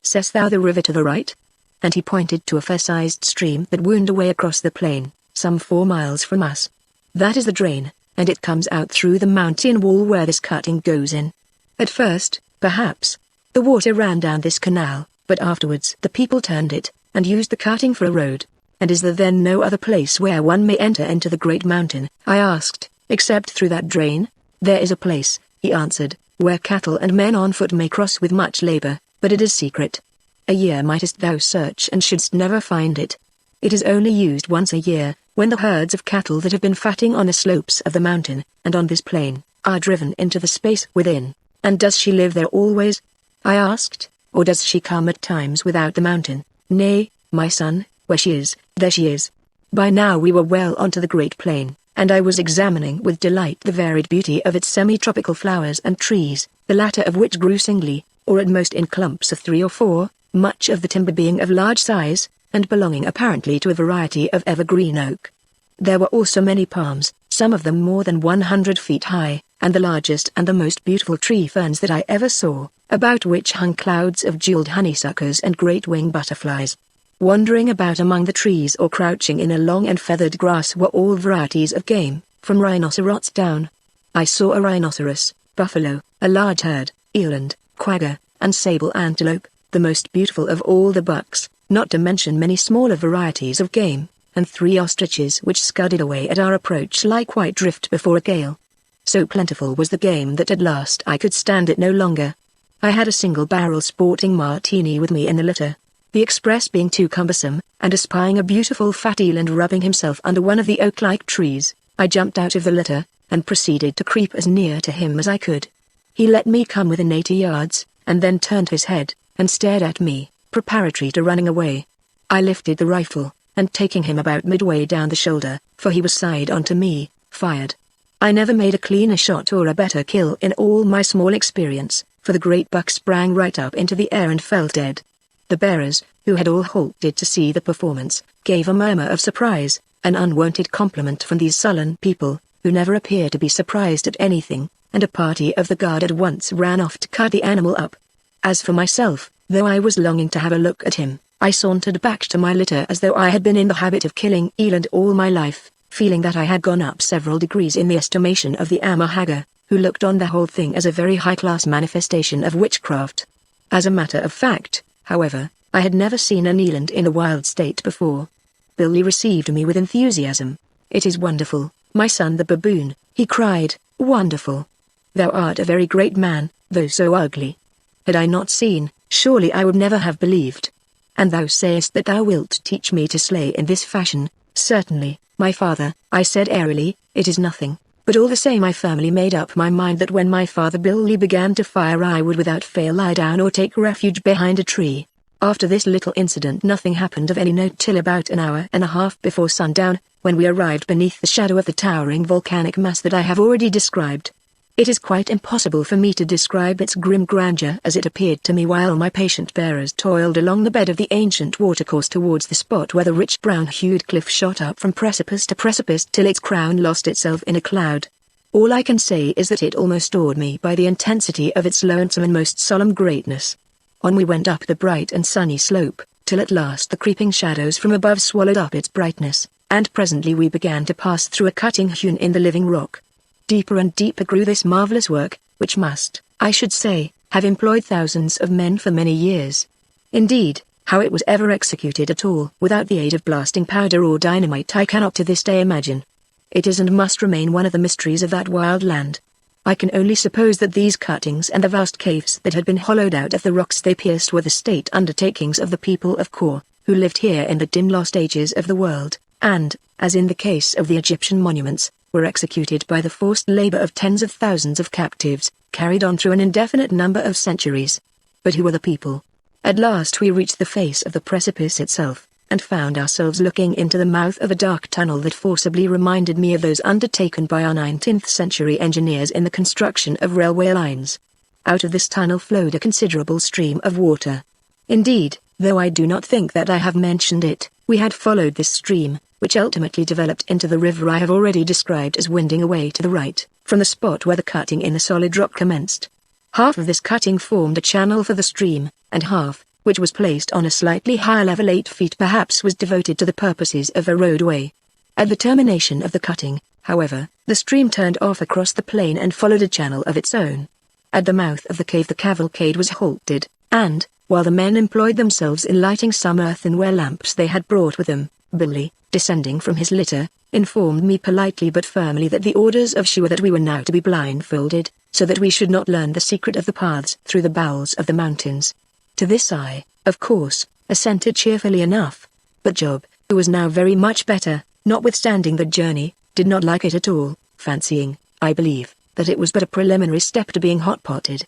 Seest thou the river to the right?" And he pointed to a fair-sized stream that wound away across the plain, some 4 miles from us. "That is the drain, and it comes out through the mountain wall where this cutting goes in. At first, perhaps, the water ran down this canal, but afterwards the people turned it, and used the cutting for a road. And is there then no other place where one may enter into the great mountain?" I asked, "except through that drain?" "There is a place," he answered, "where cattle and men on foot may cross with much labor, but it is secret. A year mightest thou search and shouldst never find it. It is only used once a year, when the herds of cattle that have been fatting on the slopes of the mountain, and on this plain, are driven into the space within." "And does she live there always?" I asked, "or does she come at times without the mountain?" "Nay, my son, where she is, there she is." By now we were well onto the great plain, and I was examining with delight the varied beauty of its semi-tropical flowers and trees, the latter of which grew singly, or at most in clumps of 3 or 4, much of the timber being of large size, and belonging apparently to a variety of evergreen oak. There were also many palms, some of them more than 100 feet high, and the largest and the most beautiful tree ferns that I ever saw, about which hung clouds of jeweled honeysuckers and great winged butterflies. Wandering about among the trees or crouching in a long and feathered grass were all varieties of game, from rhinoceros down. I saw a rhinoceros, buffalo, a large herd, eland, quagga, and sable antelope, the most beautiful of all the bucks, not to mention many smaller varieties of game, and 3 ostriches which scudded away at our approach like white drift before a gale. So plentiful was the game that at last I could stand it no longer. I had a single-barrel sporting martini with me in the litter, the express being too cumbersome, and espying a beautiful fat eland rubbing himself under one of the oak-like trees, I jumped out of the litter, and proceeded to creep as near to him as I could. He let me come within 80 yards, and then turned his head, and stared at me, preparatory to running away. I lifted the rifle, and taking him about midway down the shoulder, for he was side on to me, fired. I never made a cleaner shot or a better kill in all my small experience, for the great buck sprang right up into the air and fell dead. The bearers, who had all halted to see the performance, gave a murmur of surprise, an unwonted compliment from these sullen people, who never appear to be surprised at anything, and a party of the guard at once ran off to cut the animal up. As for myself, though I was longing to have a look at him, I sauntered back to my litter as though I had been in the habit of killing eland all my life, feeling that I had gone up several degrees in the estimation of the Haggard, who looked on the whole thing as a very high-class manifestation of witchcraft. As a matter of fact, however, I had never seen an eland in a wild state before. Billy received me with enthusiasm. "It is wonderful, my son the baboon," he cried, "wonderful. Thou art a very great man, though so ugly. Had I not seen, surely I would never have believed. And thou sayest that thou wilt teach me to slay in this fashion?" "Certainly, my father," I said airily, "it is nothing, but all the same I firmly made up my mind that when my father Billy began to fire I would without fail lie down or take refuge behind a tree." After this little incident nothing happened of any note till about an hour and a half before sundown, when we arrived beneath the shadow of the towering volcanic mass that I have already described. It is quite impossible for me to describe its grim grandeur as it appeared to me while my patient bearers toiled along the bed of the ancient watercourse towards the spot where the rich brown-hued cliff shot up from precipice to precipice till its crown lost itself in a cloud. All I can say is that it almost awed me by the intensity of its lonesome and most solemn greatness. On we went up the bright and sunny slope, till at last the creeping shadows from above swallowed up its brightness, and presently we began to pass through a cutting hewn in the living rock. Deeper and deeper grew this marvelous work, which must, I should say, have employed thousands of men for many years. Indeed, how it was ever executed at all without the aid of blasting powder or dynamite I cannot to this day imagine. It is and must remain one of the mysteries of that wild land. I can only suppose that these cuttings and the vast caves that had been hollowed out of the rocks they pierced were the state undertakings of the people of Kor, who lived here in the dim lost ages of the world, and, as in the case of the Egyptian monuments, were executed by the forced labor of tens of thousands of captives, carried on through an indefinite number of centuries. But who were the people? At last we reached the face of the precipice itself, and found ourselves looking into the mouth of a dark tunnel that forcibly reminded me of those undertaken by our 19th century engineers in the construction of railway lines. Out of this tunnel flowed a considerable stream of water. Indeed, though I do not think that I have mentioned it, we had followed this stream, which ultimately developed into the river I have already described as winding away to the right, from the spot where the cutting in the solid rock commenced. Half of this cutting formed a channel for the stream, and half, which was placed on a slightly higher level 8 feet perhaps, was devoted to the purposes of a roadway. At the termination of the cutting, however, the stream turned off across the plain and followed a channel of its own. At the mouth of the cave the cavalcade was halted, and, while the men employed themselves in lighting some earthenware lamps they had brought with them, Billy, descending from his litter, informed me politely but firmly that the orders of She were that we were now to be blindfolded, so that we should not learn the secret of the paths through the bowels of the mountains. To this I, of course, assented cheerfully enough, but Job, who was now very much better, notwithstanding the journey, did not like it at all, fancying, I believe, that it was but a preliminary step to being hot-potted.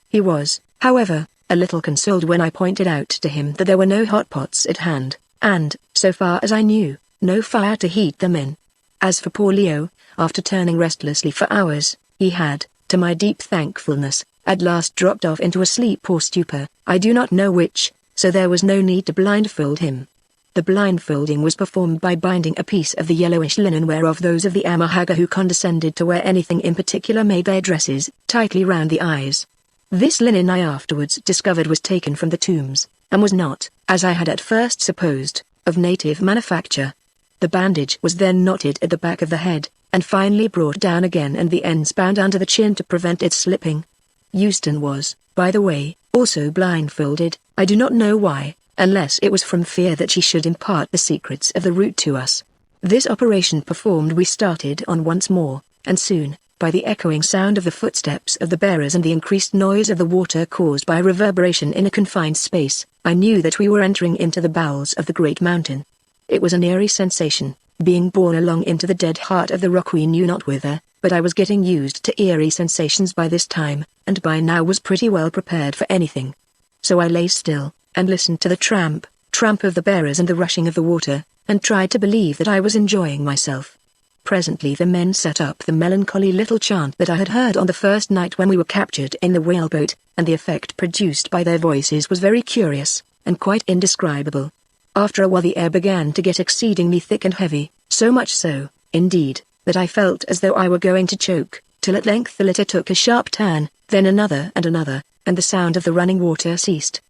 He was, however, a little consoled when I pointed out to him that there were no hot pots at hand, and, so far as I knew, no fire to heat them in. As for poor Leo, after turning restlessly for hours, he had, to my deep thankfulness, at last dropped off into a sleep or stupor, I do not know which, so there was no need to blindfold him. The blindfolding was performed by binding a piece of the yellowish linen whereof those of the Amahagga who condescended to wear anything in particular made their dresses, tightly round the eyes. This linen I afterwards discovered was taken from the tombs, and was not, as I had at first supposed, of native manufacture. The bandage was then knotted at the back of the head, and finally brought down again and the ends bound under the chin to prevent its slipping. Euston was, by the way, also blindfolded, I do not know why, unless it was from fear that she should impart the secrets of the route to us. This operation performed we started on once more, and soon, by the echoing sound of the footsteps of the bearers and the increased noise of the water caused by reverberation in a confined space, I knew that we were entering into the bowels of the great mountain. It was an eerie sensation, being borne along into the dead heart of the rock we knew not whither, but I was getting used to eerie sensations by this time, and by now was pretty well prepared for anything. So I lay still, and listened to the tramp of the bearers and the rushing of the water, and tried to believe that I was enjoying myself. Presently the men set up the melancholy little chant that I had heard on the first night when we were captured in the whaleboat, and the effect produced by their voices was very curious, and quite indescribable. After a while the air began to get exceedingly thick and heavy, so much so, indeed, that I felt as though I were going to choke, till at length the litter took a sharp turn, then another, and the sound of the running water ceased.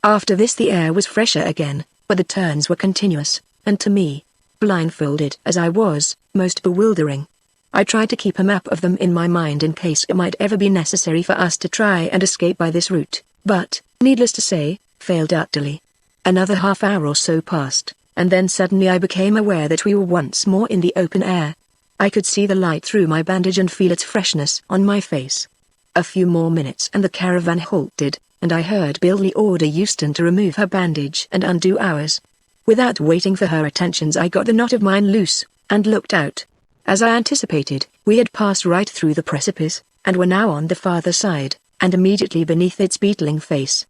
After this the air was fresher again, but the turns were continuous, and to me, blindfolded as I was, most bewildering. I tried to keep a map of them in my mind in case it might ever be necessary for us to try and escape by this route, but, needless to say, failed utterly. Another half hour or so passed, and then suddenly I became aware that we were once more in the open air. I could see the light through my bandage and feel its freshness on my face. A few more minutes and the caravan halted, and I heard Billy order Euston to remove her bandage and undo ours. Without waiting for her attentions I got the knot of mine loose, and looked out. As I anticipated, we had passed right through the precipice, and were now on the farther side, and immediately beneath its beetling face.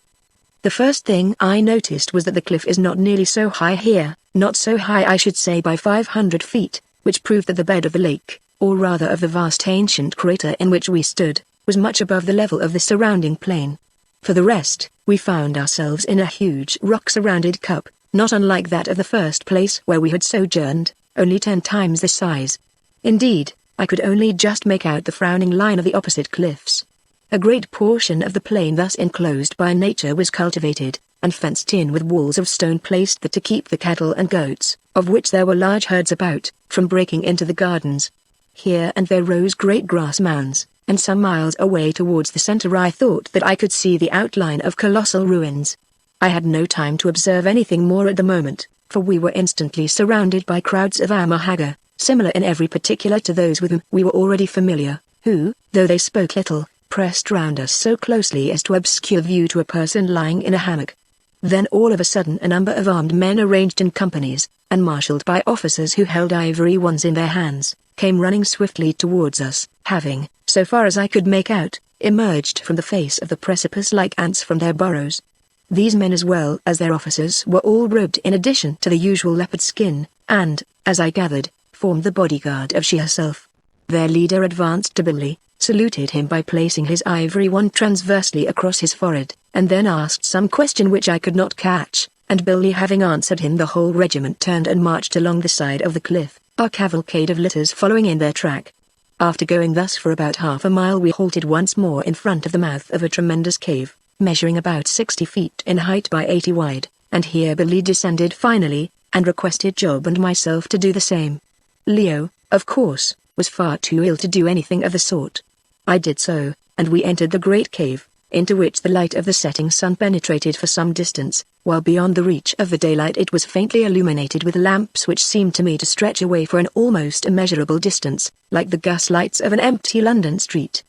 The first thing I noticed was that the cliff is not nearly so high here, not so high I should say by 500 feet, which proved that the bed of the lake, or rather of the vast ancient crater in which we stood, was much above the level of the surrounding plain. For the rest, we found ourselves in a huge rock-surrounded cup, not unlike that of the first place where we had sojourned, only 10 times the size. Indeed, I could only just make out the frowning line of the opposite cliffs. A great portion of the plain thus enclosed by nature was cultivated, and fenced in with walls of stone placed there to keep the cattle and goats, of which there were large herds about, from breaking into the gardens. Here and there rose great grass mounds, and some miles away towards the center I thought that I could see the outline of colossal ruins. I had no time to observe anything more at the moment, for we were instantly surrounded by crowds of Haggard, similar in every particular to those with whom we were already familiar, who, though they spoke little, pressed round us so closely as to obscure view to a person lying in a hammock. Then all of a sudden a number of armed men arranged in companies, and marshalled by officers who held ivory wands in their hands, came running swiftly towards us, having, so far as I could make out, emerged from the face of the precipice like ants from their burrows. These men as well as their officers were all robed in addition to the usual leopard skin, and, as I gathered, formed the bodyguard of she herself. Their leader advanced to Billy, saluted him by placing his ivory wand transversely across his forehead, and then asked some question which I could not catch, and Billy having answered him the whole regiment turned and marched along the side of the cliff, our cavalcade of litters following in their track. After going thus for about half a mile we halted once more in front of the mouth of a tremendous cave, measuring about 60 feet in height by 80 wide, and here Billy descended finally, and requested Job and myself to do the same. Leo, of course, was far too ill to do anything of the sort. I did so, and we entered the great cave, into which the light of the setting sun penetrated for some distance, while beyond the reach of the daylight it was faintly illuminated with lamps which seemed to me to stretch away for an almost immeasurable distance, like the gas lights of an empty London street.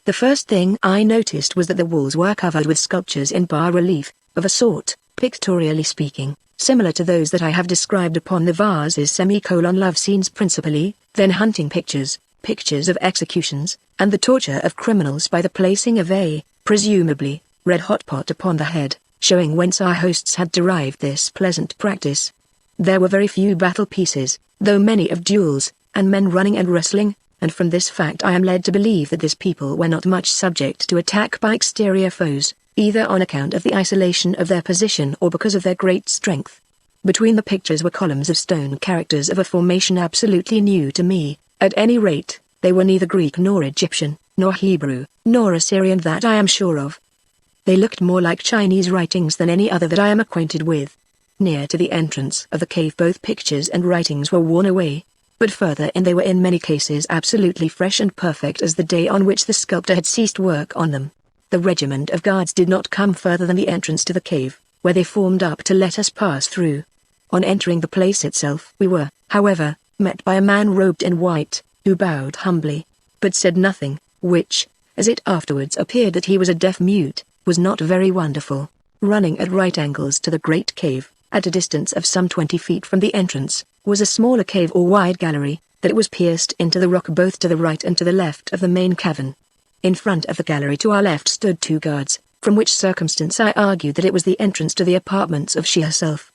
The first thing I noticed was that the walls were covered with sculptures in bas-relief, of a sort, pictorially speaking, similar to those that I have described upon the vases love scenes principally, then hunting pictures, pictures of executions, and the torture of criminals by the placing of a, presumably, red-hot pot upon the head, showing whence our hosts had derived this pleasant practice. There were very few battle pieces, though many of duels, and men running and wrestling, and from this fact I am led to believe that this people were not much subject to attack by exterior foes, either on account of the isolation of their position or because of their great strength. Between the pictures were columns of stone characters of a formation absolutely new to me. At any rate, they were neither Greek nor Egyptian, nor Hebrew, nor Assyrian that I am sure of. They looked more like Chinese writings than any other that I am acquainted with. Near to the entrance of the cave both pictures and writings were worn away, but further in they were in many cases absolutely fresh and perfect as the day on which the sculptor had ceased work on them. The regiment of guards did not come further than the entrance to the cave, where they formed up to let us pass through. On entering the place itself we were, however, met by a man robed in white, who bowed humbly, but said nothing, which, as it afterwards appeared that he was a deaf-mute, was not very wonderful. Running at right angles to the great cave, at a distance of some 20 feet from the entrance, was a smaller cave or wide gallery, that was pierced into the rock both to the right and to the left of the main cavern. In front of the gallery to our left stood 2 guards, from which circumstance I argued that it was the entrance to the apartments of she herself.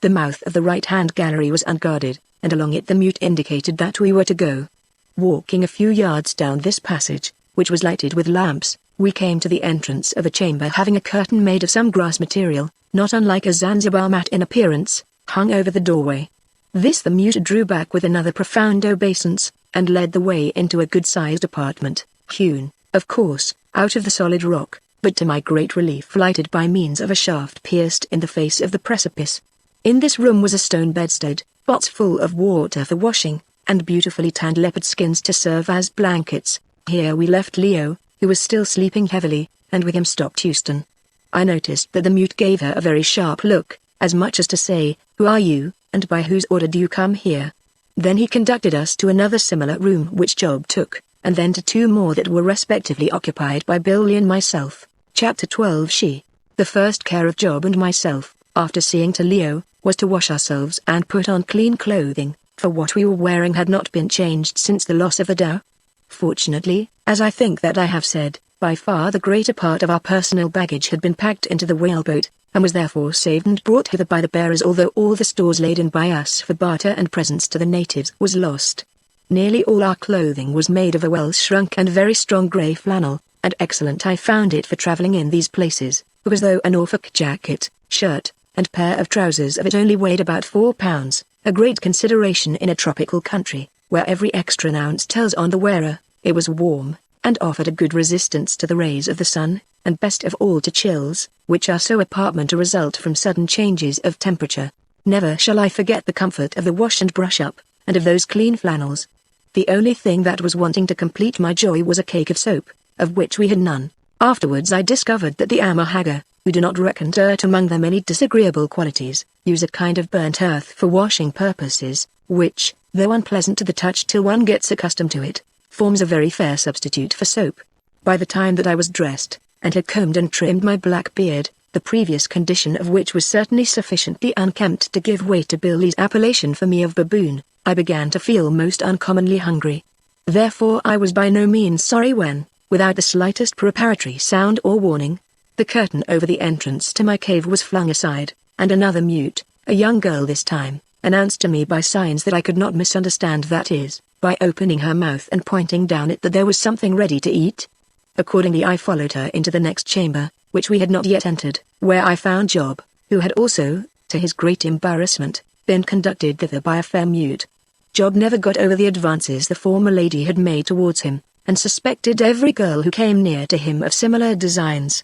The mouth of the right-hand gallery was unguarded, and along it the mute indicated that we were to go. Walking a few yards down this passage, which was lighted with lamps, we came to the entrance of a chamber having a curtain made of some grass material, not unlike a Zanzibar mat in appearance, hung over the doorway. This the mute drew back with another profound obeisance, and led the way into a good-sized apartment, hewn, of course, out of the solid rock, but to my great relief lighted by means of a shaft pierced in the face of the precipice. In this room was a stone bedstead, pots full of water for washing, and beautifully tanned leopard skins to serve as blankets. Here we left Leo, who was still sleeping heavily, and with him stopped Houston. I noticed that the mute gave her a very sharp look, as much as to say, "Who are you, and by whose order do you come here?" Then he conducted us to another similar room which Job took, and then to 2 more that were respectively occupied by Billy and myself. Chapter 12. The first care of Job and myself, after seeing to Leo, was to wash ourselves and put on clean clothing, for what we were wearing had not been changed since the loss of the Tao. Fortunately, as I think that I have said, By far the greater part of our personal baggage had been packed into the whaleboat, and was therefore saved and brought hither by the bearers, although all the stores laden by us for barter and presents to the natives was lost. Nearly all our clothing was made of a well-shrunk and very strong grey flannel, and excellent I found it for travelling in these places, because though a Norfolk jacket, shirt, and pair of trousers of it only weighed about 4 pounds, a great consideration in a tropical country, where every extra ounce tells on the wearer, it was warm, and offered a good resistance to the rays of the sun, and best of all to chills, which are so apartment a result from sudden changes of temperature. Never shall I forget the comfort of the wash and brush up, and of those clean flannels. The only thing that was wanting to complete my joy was a cake of soap, of which we had none. Afterwards I discovered that the Haggard, who do not reckon dirt among their many disagreeable qualities, use a kind of burnt earth for washing purposes, which, though unpleasant to the touch till one gets accustomed to it, forms a very fair substitute for soap. By the time that I was dressed, and had combed and trimmed my black beard, the previous condition of which was certainly sufficiently unkempt to give way to Billy's appellation for me of baboon, I began to feel most uncommonly hungry. Therefore I was by no means sorry when, without the slightest preparatory sound or warning, the curtain over the entrance to my cave was flung aside, and another mute, a young girl this time, announced to me by signs that I could not misunderstand, that is, by opening her mouth and pointing down it, that there was something ready to eat. Accordingly I followed her into the next chamber, which we had not yet entered, where I found Job, who had also, to his great embarrassment, been conducted thither by a fair mute. Job never got over the advances the former lady had made towards him, and suspected every girl who came near to him of similar designs.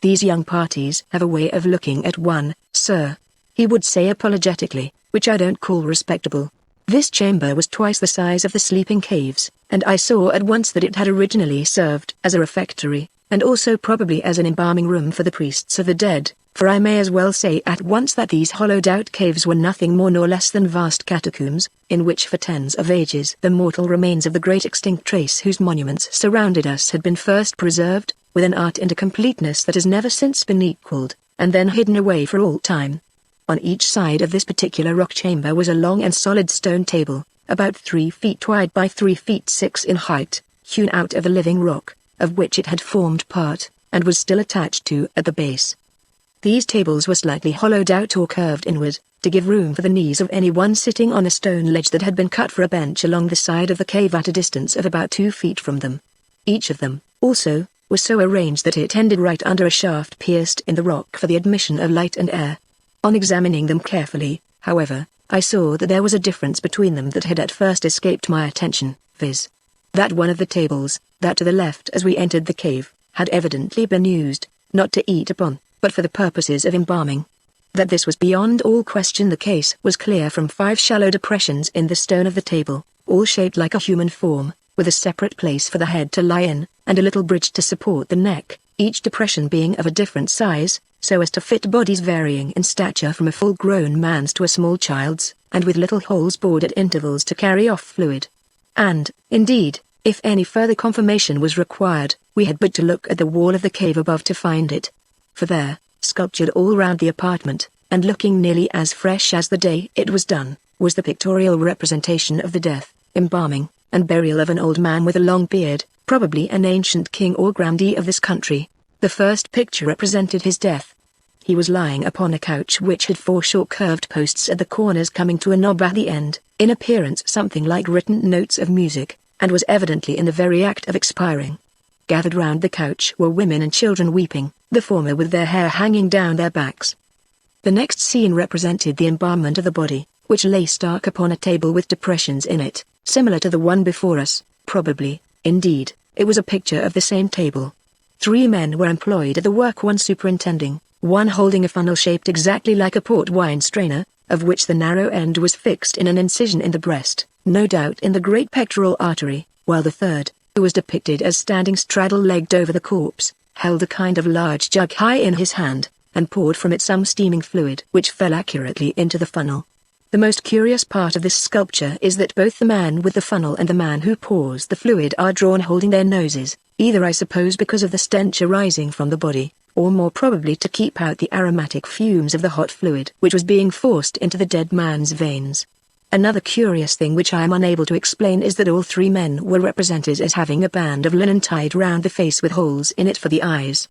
These young parties have a way of looking at one, sir, he would say apologetically, which I don't call respectable. This chamber was twice the size of the sleeping caves, and I saw at once that it had originally served as a refectory, and also probably as an embalming room for the priests of the dead, for I may as well say at once that these hollowed-out caves were nothing more nor less than vast catacombs, in which for tens of ages the mortal remains of the great extinct race whose monuments surrounded us had been first preserved, with an art and a completeness that has never since been equalled, and then hidden away for all time. On each side of this particular rock chamber was a long and solid stone table, about 3 feet wide by 3 feet 6 in height, hewn out of the living rock, of which it had formed part, and was still attached to at the base. These tables were slightly hollowed out or curved inward, to give room for the knees of any one sitting on a stone ledge that had been cut for a bench along the side of the cave at a distance of about 2 feet from them. Each of them, also, was so arranged that it ended right under a shaft pierced in the rock for the admission of light and air. On examining them carefully, however, I saw that there was a difference between them that had at first escaped my attention, viz. That one of the tables, that to the left as we entered the cave, had evidently been used, not to eat upon, but for the purposes of embalming. That this was beyond all question the case was clear from 5 shallow depressions in the stone of the table, all shaped like a human form, with a separate place for the head to lie in, and a little bridge to support the neck, each depression being of a different size, so as to fit bodies varying in stature from a full-grown man's to a small child's, and with little holes bored at intervals to carry off fluid. And, indeed, if any further confirmation was required, we had but to look at the wall of the cave above to find it. For there, sculptured all round the apartment, and looking nearly as fresh as the day it was done, was the pictorial representation of the death, embalming, and burial of an old man with a long beard, probably an ancient king or grandee of this country. The first picture represented his death. He was lying upon a couch which had 4 short curved posts at the corners coming to a knob at the end, in appearance something like written notes of music, and was evidently in the very act of expiring. Gathered round the couch were women and children weeping, the former with their hair hanging down their backs. The next scene represented the embalmment of the body, which lay stark upon a table with depressions in it, similar to the one before us, probably, indeed, it was a picture of the same table. 3 men were employed at the work, one superintending, one holding a funnel shaped exactly like a port wine strainer, of which the narrow end was fixed in an incision in the breast, no doubt in the great pectoral artery, while the third, who was depicted as standing straddle-legged over the corpse, held a kind of large jug high in his hand, and poured from it some steaming fluid which fell accurately into the funnel. The most curious part of this sculpture is that both the man with the funnel and the man who pours the fluid are drawn holding their noses, either I suppose because of the stench arising from the body, or more probably to keep out the aromatic fumes of the hot fluid which was being forced into the dead man's veins. Another curious thing which I am unable to explain is that all three men were represented as having a band of linen tied round the face with holes in it for the eyes.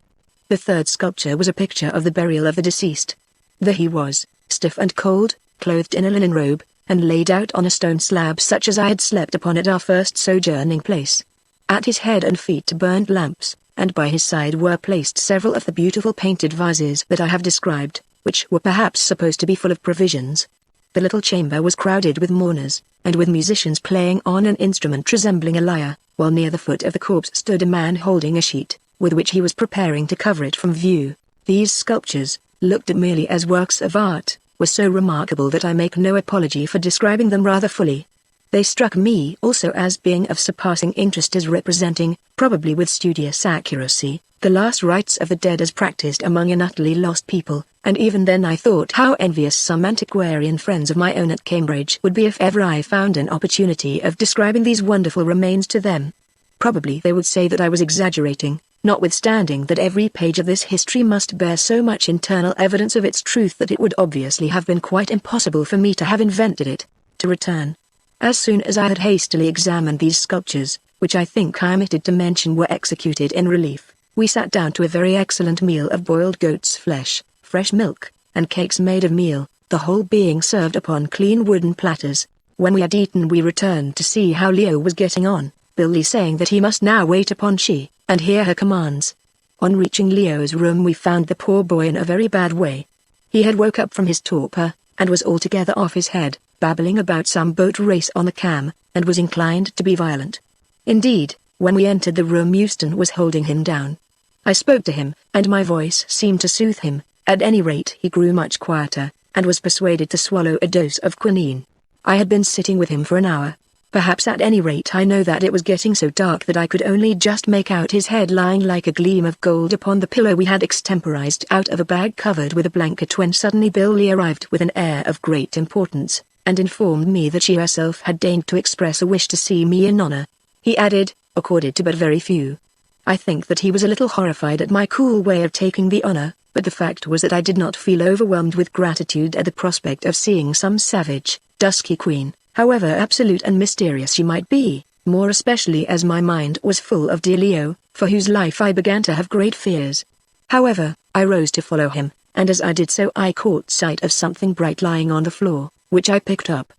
The third sculpture was a picture of the burial of the deceased. There he was, stiff and cold, clothed in a linen robe, and laid out on a stone slab such as I had slept upon at our first sojourning place. At his head and feet burned lamps, and by his side were placed several of the beautiful painted vases that I have described, which were perhaps supposed to be full of provisions. The little chamber was crowded with mourners, and with musicians playing on an instrument resembling a lyre, while near the foot of the corpse stood a man holding a sheet, with which he was preparing to cover it from view. These sculptures, looked at merely as works of art, were so remarkable that I make no apology for describing them rather fully. They struck me also as being of surpassing interest as representing, probably with studious accuracy, the last rites of the dead as practiced among an utterly lost people, and even then I thought how envious some antiquarian friends of my own at Cambridge would be if ever I found an opportunity of describing these wonderful remains to them. Probably they would say that I was exaggerating, notwithstanding that every page of this history must bear so much internal evidence of its truth that it would obviously have been quite impossible for me to have invented it. To return. As soon as I had hastily examined these sculptures, which I think I omitted to mention were executed in relief, we sat down to a very excellent meal of boiled goat's flesh, fresh milk, and cakes made of meal, the whole being served upon clean wooden platters. When we had eaten we returned to see how Leo was getting on, Billy saying that he must now wait upon she, and hear her commands. On reaching Leo's room we found the poor boy in a very bad way. He had woke up from his torpor, and was altogether off his head, babbling about some boat race on the Cam, and was inclined to be violent. Indeed, when we entered the room Euston was holding him down. I spoke to him, and my voice seemed to soothe him. At any rate he grew much quieter, and was persuaded to swallow a dose of quinine. I had been sitting with him for an hour. Perhaps at any rate I know that it was getting so dark that I could only just make out his head lying like a gleam of gold upon the pillow we had extemporized out of a bag covered with a blanket when suddenly Billy arrived with an air of great importance, and informed me that she herself had deigned to express a wish to see me in honor. He added, accorded to but very few. I think that he was a little horrified at my cool way of taking the honor, but the fact was that I did not feel overwhelmed with gratitude at the prospect of seeing some savage, dusky queen, however absolute and mysterious she might be, more especially as my mind was full of dear Leo, for whose life I began to have great fears. However, I rose to follow him, and as I did so I caught sight of something bright lying on the floor, which I picked up.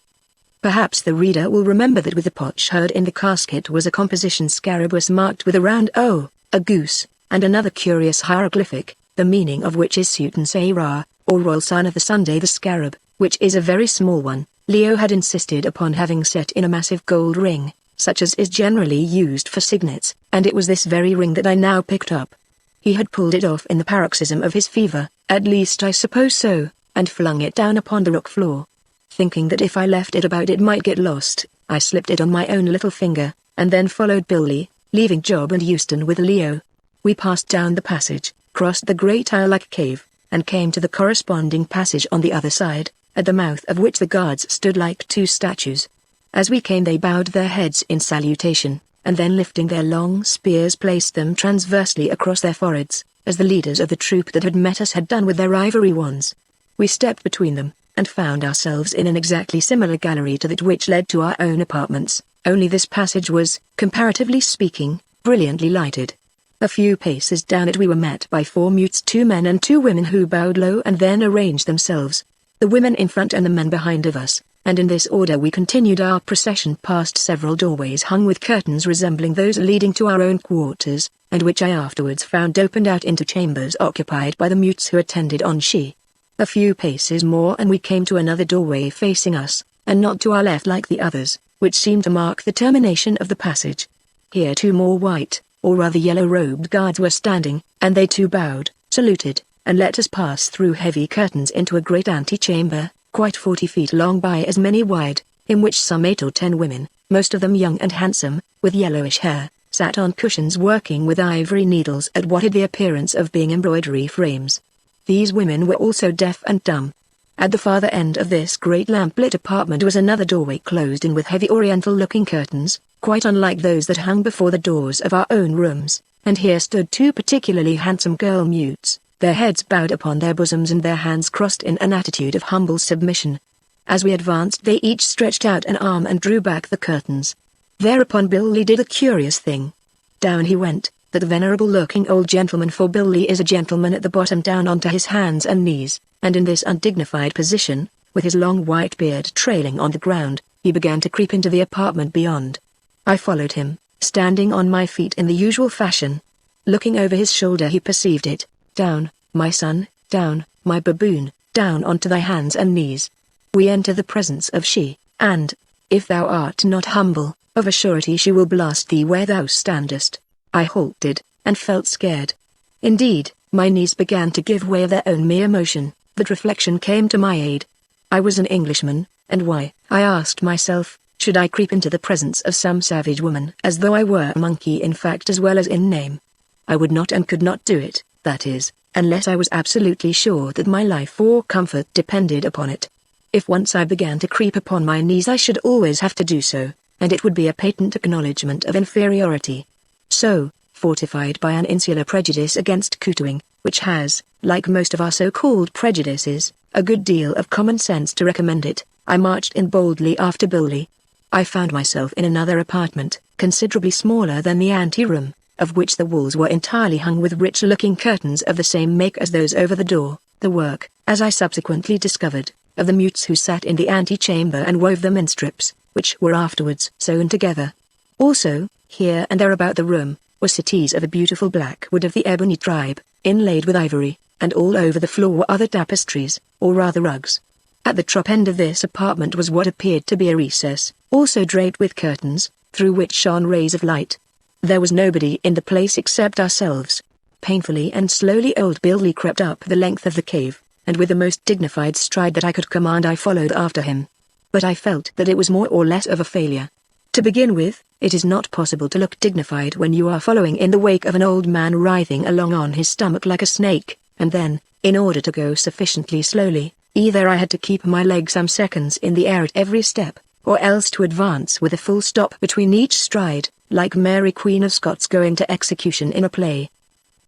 Perhaps the reader will remember that with the potsherd in the casket was a composition scarabus marked with a round O, a goose, and another curious hieroglyphic, the meaning of which is Suten Ra, or Royal Son of the Sunday the Scarab, which is a very small one. Leo had insisted upon having set in a massive gold ring, such as is generally used for signets, and it was this very ring that I now picked up. He had pulled it off in the paroxysm of his fever, at least I suppose so, and flung it down upon the rock floor. Thinking that if I left it about it might get lost, I slipped it on my own little finger, and then followed Billy, leaving Job and Euston with Leo. We passed down the passage, crossed the great aisle-like cave, and came to the corresponding passage on the other side, at the mouth of which the guards stood like two statues. As we came they bowed their heads in salutation, and then lifting their long spears placed them transversely across their foreheads, as the leaders of the troop that had met us had done with their ivory wands. We stepped between them, and found ourselves in an exactly similar gallery to that which led to our own apartments, only this passage was, comparatively speaking, brilliantly lighted. A few paces down it we were met by four mutes, 2 men and 2 women who bowed low and then arranged themselves, the women in front and the men behind of us, and in this order we continued our procession past several doorways hung with curtains resembling those leading to our own quarters, and which I afterwards found opened out into chambers occupied by the mutes who attended on she. A few paces more and we came to another doorway facing us, and not to our left like the others, which seemed to mark the termination of the passage. Here 2 more white, or rather yellow-robed guards were standing, and they too bowed, saluted, and let us pass through heavy curtains into a great antechamber, quite 40 feet long by as many wide, in which some 8 or 10 women, most of them young and handsome, with yellowish hair, sat on cushions working with ivory needles at what had the appearance of being embroidery frames. These women were also deaf and dumb. At the farther end of this great lamp-lit apartment was another doorway closed in with heavy oriental-looking curtains, quite unlike those that hung before the doors of our own rooms, and here stood 2 particularly handsome girl mutes, their heads bowed upon their bosoms and their hands crossed in an attitude of humble submission. As we advanced they each stretched out an arm and drew back the curtains. Thereupon Billy did a curious thing. Down he went, that venerable-looking old gentleman, for Billy is a gentleman, at the bottom, down onto his hands and knees, and in this undignified position, with his long white beard trailing on the ground, he began to creep into the apartment beyond. I followed him, standing on my feet in the usual fashion. Looking over his shoulder he perceived it. Down, my son, down, my baboon, down onto thy hands and knees. We enter the presence of she, and, if thou art not humble, of a surety she will blast thee where thou standest. I halted, and felt scared. Indeed, my knees began to give way of their own mere motion, but reflection came to my aid. I was an Englishman, and why, I asked myself, should I creep into the presence of some savage woman as though I were a monkey in fact as well as in name? I would not and could not do it, that is, unless I was absolutely sure that my life or comfort depended upon it. If once I began to creep upon my knees I should always have to do so, and it would be a patent acknowledgement of inferiority. So, fortified by an insular prejudice against kootoing, which has, like most of our so-called prejudices, a good deal of common sense to recommend it, I marched in boldly after Billy. I found myself in another apartment, considerably smaller than the ante-room, of which the walls were entirely hung with rich-looking curtains of the same make as those over the door, the work, as I subsequently discovered, of the mutes who sat in the ante-chamber and wove them in strips, which were afterwards sewn together. Also, here and there about the room, were settees of a beautiful black wood of the ebony tribe, inlaid with ivory, and all over the floor were other tapestries, or rather rugs. At the top end of this apartment was what appeared to be a recess, also draped with curtains, through which shone rays of light. There was nobody in the place except ourselves. Painfully and slowly old Billy crept up the length of the cave, and with the most dignified stride that I could command I followed after him. But I felt that it was more or less of a failure. To begin with, it is not possible to look dignified when you are following in the wake of an old man writhing along on his stomach like a snake, and then, in order to go sufficiently slowly, either I had to keep my leg some seconds in the air at every step, or else to advance with a full stop between each stride, like Mary Queen of Scots going to execution in a play.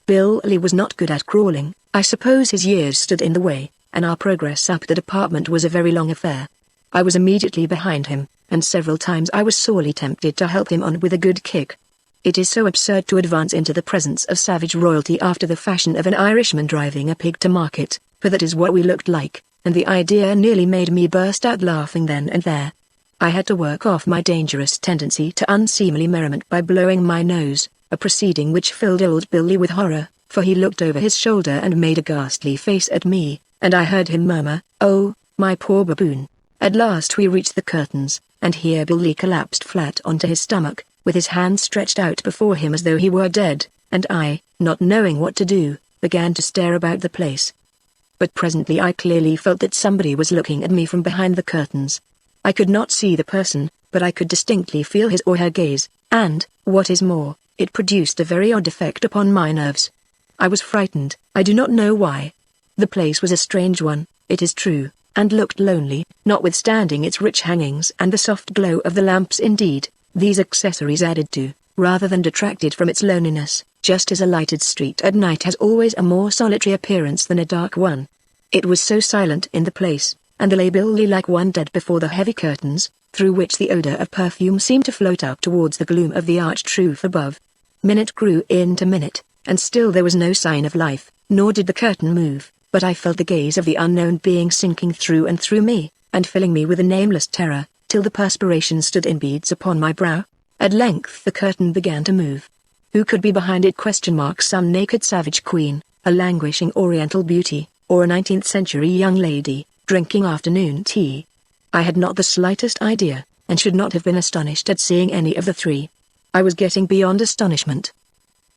Billy was not good at crawling. I suppose his years stood in the way, and our progress up the department was a very long affair. I was immediately behind him, and several times I was sorely tempted to help him on with a good kick. It is so absurd to advance into the presence of savage royalty after the fashion of an Irishman driving a pig to market, for that is what we looked like, and the idea nearly made me burst out laughing then and there. I had to work off my dangerous tendency to unseemly merriment by blowing my nose, a proceeding which filled old Billy with horror, for he looked over his shoulder and made a ghastly face at me, and I heard him murmur, "Oh, my poor baboon." At last we reached the curtains, and here Billy collapsed flat onto his stomach, with his hands stretched out before him as though he were dead, and I, not knowing what to do, began to stare about the place. But presently I clearly felt that somebody was looking at me from behind the curtains. I could not see the person, but I could distinctly feel his or her gaze, and, what is more, it produced a very odd effect upon my nerves. I was frightened, I do not know why. The place was a strange one, it is true, and looked lonely, notwithstanding its rich hangings and the soft glow of the lamps. Indeed, these accessories added to, rather than detracted from its loneliness, just as a lighted street at night has always a more solitary appearance than a dark one. It was so silent in the place, and lay Billy like one dead before the heavy curtains, through which the odor of perfume seemed to float up towards the gloom of the arched roof above. Minute grew into minute, and still there was no sign of life, nor did the curtain move, but I felt the gaze of the unknown being sinking through and through me, and filling me with a nameless terror, till the perspiration stood in beads upon my brow. At length the curtain began to move. Who could be behind it? Some naked savage queen, a languishing oriental beauty, or a 19th-century young lady, drinking afternoon tea. I had not the slightest idea, and should not have been astonished at seeing any of the three. I was getting beyond astonishment.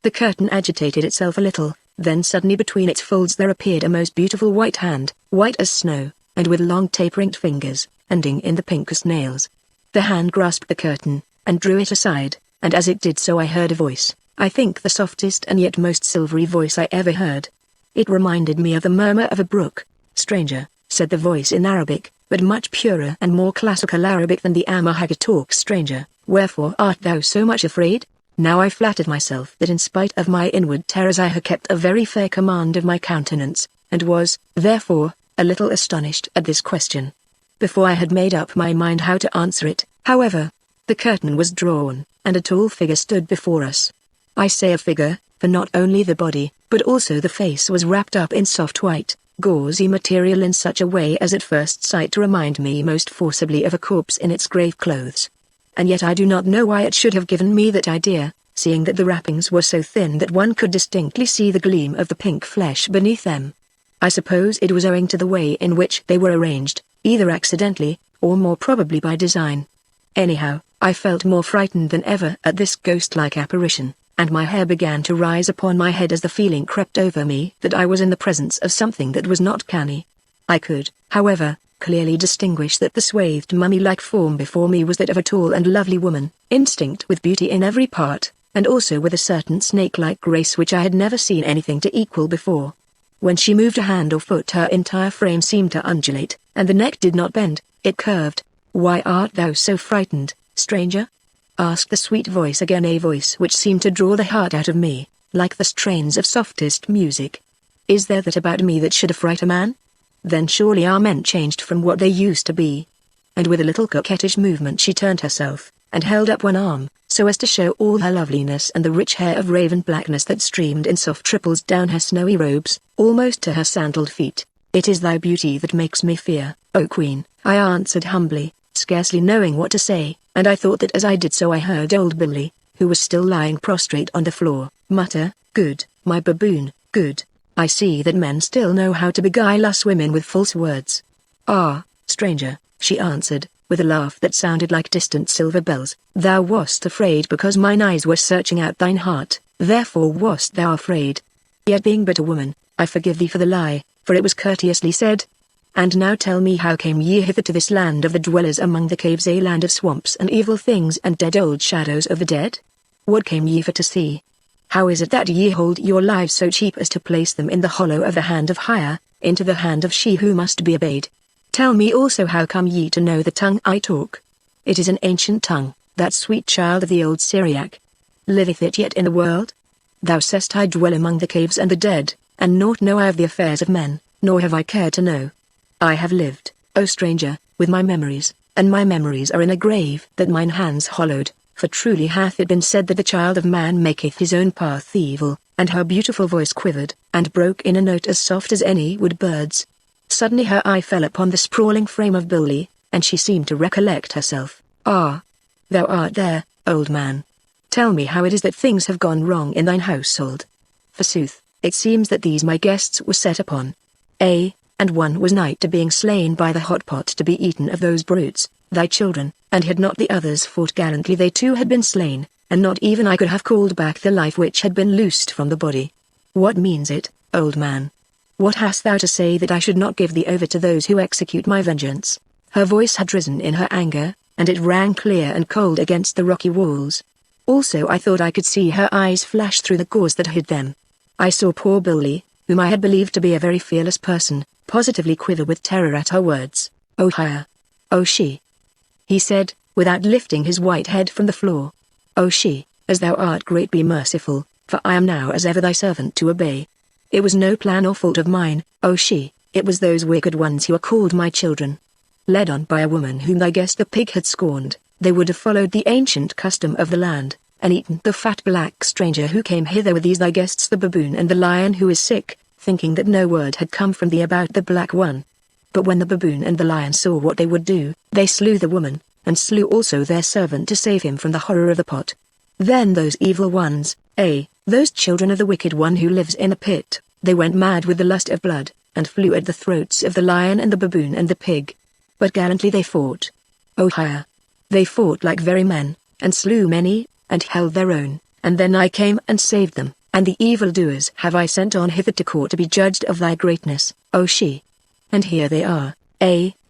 The curtain agitated itself a little, then suddenly between its folds there appeared a most beautiful white hand, white as snow, and with long tapering fingers, ending in the pinkest nails. The hand grasped the curtain, and drew it aside, and as it did so I heard a voice, I think the softest and yet most silvery voice I ever heard. It reminded me of the murmur of a brook. "Stranger," said the voice in Arabic, but much purer and more classical Arabic than the Haggard talk. "Stranger, wherefore art thou so much afraid?" Now I flattered myself that in spite of my inward terrors I had kept a very fair command of my countenance, and was, therefore, a little astonished at this question. before I had made up my mind how to answer it. However, the curtain was drawn, and a tall figure stood before us. I say a figure, for not only the body, but also the face was wrapped up in soft white, gauzy material in such a way as at first sight to remind me most forcibly of a corpse in its grave clothes. And yet I do not know why it should have given me that idea, seeing that the wrappings were so thin that one could distinctly see the gleam of the pink flesh beneath them. I suppose it was owing to the way in which they were arranged, either accidentally, or more probably by design. Anyhow, I felt more frightened than ever at this ghost-like apparition, and my hair began to rise upon my head as the feeling crept over me that I was in the presence of something that was not canny. I could, however, clearly distinguish that the swathed mummy-like form before me was that of a tall and lovely woman, instinct with beauty in every part, and also with a certain snake-like grace which I had never seen anything to equal before. When she moved a hand or foot her entire frame seemed to undulate, and the neck did not bend, it curved. "Why art thou so frightened, stranger?" asked the sweet voice again, a voice which seemed to draw the heart out of me, like the strains of softest music. "Is there that about me that should affright a man? Then surely our men changed from what they used to be." And with a little coquettish movement she turned herself, and held up one arm, so as to show all her loveliness and the rich hair of raven blackness that streamed in soft ripples down her snowy robes, almost to her sandaled feet. "It is thy beauty that makes me fear, O Queen," I answered humbly, scarcely knowing what to say, and I thought that as I did so I heard old Billy, who was still lying prostrate on the floor, mutter, "Good, my baboon, good. I see that men still know how to beguile us women with false words." "Ah, stranger," she answered, with a laugh that sounded like distant silver bells, "thou wast afraid because mine eyes were searching out thine heart, therefore wast thou afraid. Yet being but a woman, I forgive thee for the lie, for it was courteously said. And now tell me, how came ye hither to this land of the dwellers among the caves, a land of swamps and evil things and dead old shadows of the dead? What came ye for to see? How is it that ye hold your lives so cheap as to place them in the hollow of the hand of hire, into the hand of she who must be obeyed? Tell me also, how come ye to know the tongue I talk? It is an ancient tongue, that sweet child of the old Syriac. Liveth it yet in the world? Thou sayest I dwell among the caves and the dead, and naught know I of the affairs of men, nor have I cared to know. I have lived, O stranger, with my memories, and my memories are in a grave that mine hands hollowed, for truly hath it been said that the child of man maketh his own path evil, and her beautiful voice quivered, and broke in a note as soft as any wood bird's. Suddenly her eye fell upon the sprawling frame of Billy, and she seemed to recollect herself. "Ah! Thou art there, old man. Tell me how it is that things have gone wrong in thine household. Forsooth, it seems that these my guests were set upon. And one was nigh to being slain by the hot pot to be eaten of those brutes, thy children, and had not the others fought gallantly they too had been slain, and not even I could have called back the life which had been loosed from the body. What means it, old man? What hast thou to say that I should not give thee over to those who execute my vengeance?" Her voice had risen in her anger, and it rang clear and cold against the rocky walls. Also I thought I could see her eyes flash through the gauze that hid them. I saw poor Billy, whom I had believed to be a very fearless person, positively quiver with terror at her words. "Oh hire! Oh she!" he said, without lifting his white head from the floor. "Oh she, as thou art great, be merciful, for I am now as ever thy servant to obey. It was no plan or fault of mine, oh she, it was those wicked ones who are called my children. Led on by a woman whom thy guest the pig had scorned, they would have followed the ancient custom of the land, and eaten the fat black stranger who came hither with these thy guests, the baboon and the lion who is sick, thinking that no word had come from thee about the black one. But when the baboon and the lion saw what they would do, they slew the woman, and slew also their servant to save him from the horror of the pot. Then those evil ones, those children of the wicked one who lives in a pit, they went mad with the lust of blood, and flew at the throats of the lion and the baboon and the pig. But gallantly they fought. Oh hire! They fought like very men, and slew many, and held their own, and then I came and saved them, and the evildoers have I sent on hither to court to be judged of thy greatness, oh she. And here they are,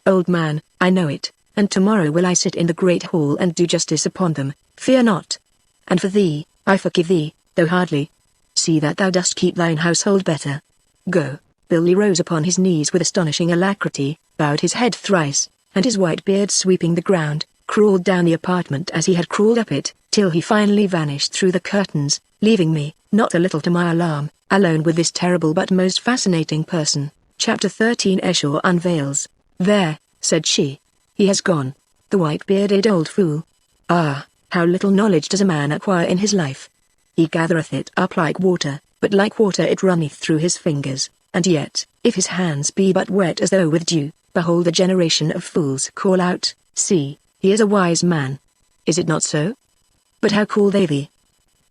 old man, I know it, and tomorrow will I sit in the great hall and do justice upon them, fear not. And for thee, I forgive thee, though hardly. See that thou dost keep thine household better. Go." Billy rose upon his knees with astonishing alacrity, bowed his head thrice, and his white beard sweeping the ground, crawled down the apartment as he had crawled up it, till he finally vanished through the curtains, leaving me, not a little to my alarm, alone with this terrible but most fascinating person. Chapter 13. Esau unveils. There, said she. He has gone. The white-bearded old fool. Ah, how little knowledge does a man acquire in his life. He gathereth it up like water, but like water it runneth through his fingers, and yet, if his hands be but wet as though with dew, behold a generation of fools call out, See, he is a wise man. Is it not so? But how call they thee?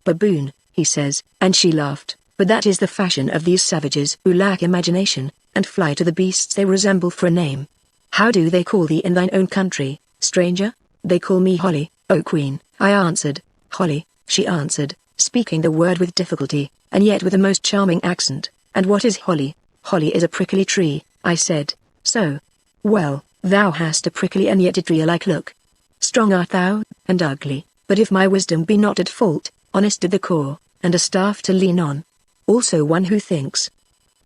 Baboon, he says, and she laughed, but that is the fashion of these savages who lack imagination, and fly to the beasts they resemble for a name. How do they call thee in thine own country, stranger? They call me Holly, O Queen, I answered. Holly, she answered, speaking the word with difficulty, and yet with a most charming accent. And what is holly? Holly is a prickly tree, I said. So. Well, thou hast a prickly and yet a tree-like look. Strong art thou, and ugly, but if my wisdom be not at fault, honest at the core, and a staff to lean on. Also one who thinks.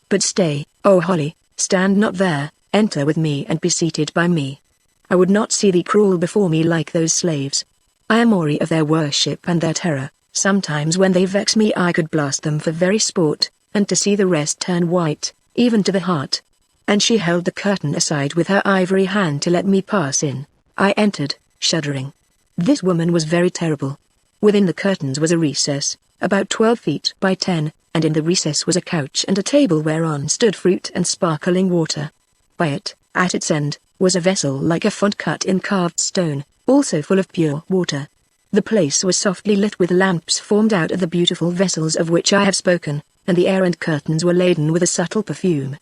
But stay, O Holly, stand not there, enter with me and be seated by me. I would not see thee crawl before me like those slaves. I am weary of their worship and their terror. Sometimes when they vex me I could blast them for very sport, and to see the rest turn white, even to the heart. And she held the curtain aside with her ivory hand to let me pass in. I entered, shuddering. This woman was very terrible. Within the curtains was a recess, about 12 feet by 10, and in the recess was a couch and a table whereon stood fruit and sparkling water. By it, at its end, was a vessel like a font cut in carved stone, also full of pure water. The place was softly lit with lamps formed out of the beautiful vessels of which I have spoken, and the air and curtains were laden with a subtle perfume.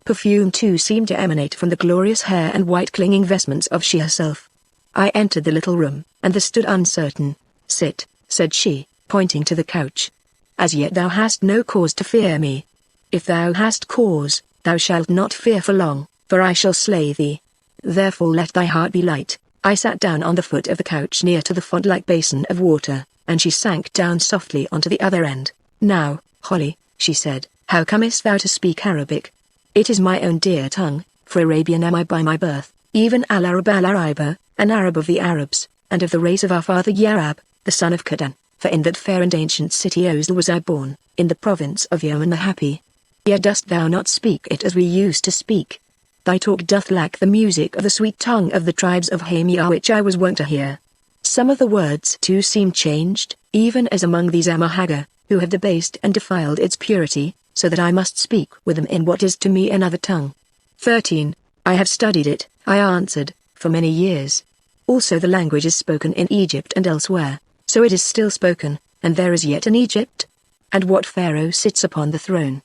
Perfume too seemed to emanate from the glorious hair and white clinging vestments of she herself. I entered the little room, and there stood uncertain. Sit, said she, pointing to the couch. As yet thou hast no cause to fear me. If thou hast cause, thou shalt not fear for long, for I shall slay thee. Therefore let thy heart be light. I sat down on the foot of the couch near to the font-like basin of water, and she sank down softly onto the other end. Now, Holly, she said, how comest thou to speak Arabic? It is my own dear tongue, for Arabian am I by my birth, even al-Arab al-Araiba, an Arab of the Arabs, and of the race of our father Yarab, the son of Qadan, for in that fair and ancient city Ozil was I born, in the province of Yemen the Happy. Yet dost thou not speak it as we used to speak? Thy talk doth lack the music of the sweet tongue of the tribes of Hamia which I was wont to hear. Some of the words too seem changed, even as among these Haggard, who have debased and defiled its purity, so that I must speak with them in what is to me another tongue. 13. I have studied it, I answered, for many years. Also the language is spoken in Egypt and elsewhere, so it is still spoken, and there is yet an Egypt. And what pharaoh sits upon the throne?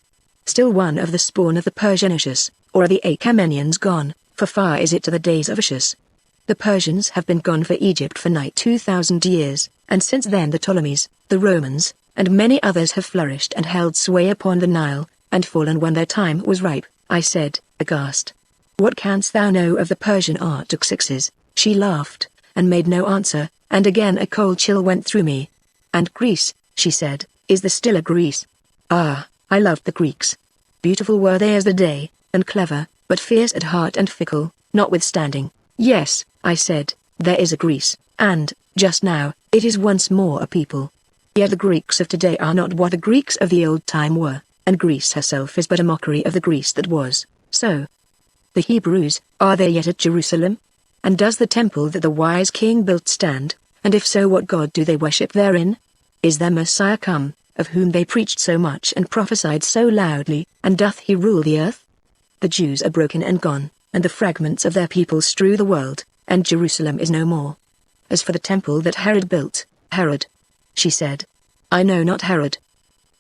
Still one of the spawn of the Persian Ushas, or are the Achaemenians gone, for far is it to the days of Ushas. The Persians have been gone for Egypt for nigh 2,000 years, and since then the Ptolemies, the Romans, and many others have flourished and held sway upon the Nile, and fallen when their time was ripe. I said, aghast. What canst thou know of the Persian Artaxerxes? She laughed, and made no answer, and again a cold chill went through me. And Greece, she said, is there still a Greece? Ah, I loved the Greeks. Beautiful were they as the day, and clever, but fierce at heart and fickle, notwithstanding. Yes, I said, there is a Greece, and, just now, it is once more a people. Yet the Greeks of today are not what the Greeks of the old time were, and Greece herself is but a mockery of the Greece that was. So, the Hebrews, are they yet at Jerusalem? And does the temple that the wise king built stand? And if so, what God do they worship therein? Is their Messiah come, of whom they preached so much and prophesied so loudly, and doth he rule the earth? The Jews are broken and gone, and the fragments of their people strew the world, and Jerusalem is no more. As for the temple that Herod built, Herod, she said, I know not Herod.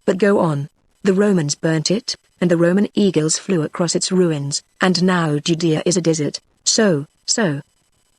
But go on. The Romans burnt it, and the Roman eagles flew across its ruins, and now Judea is a desert. So.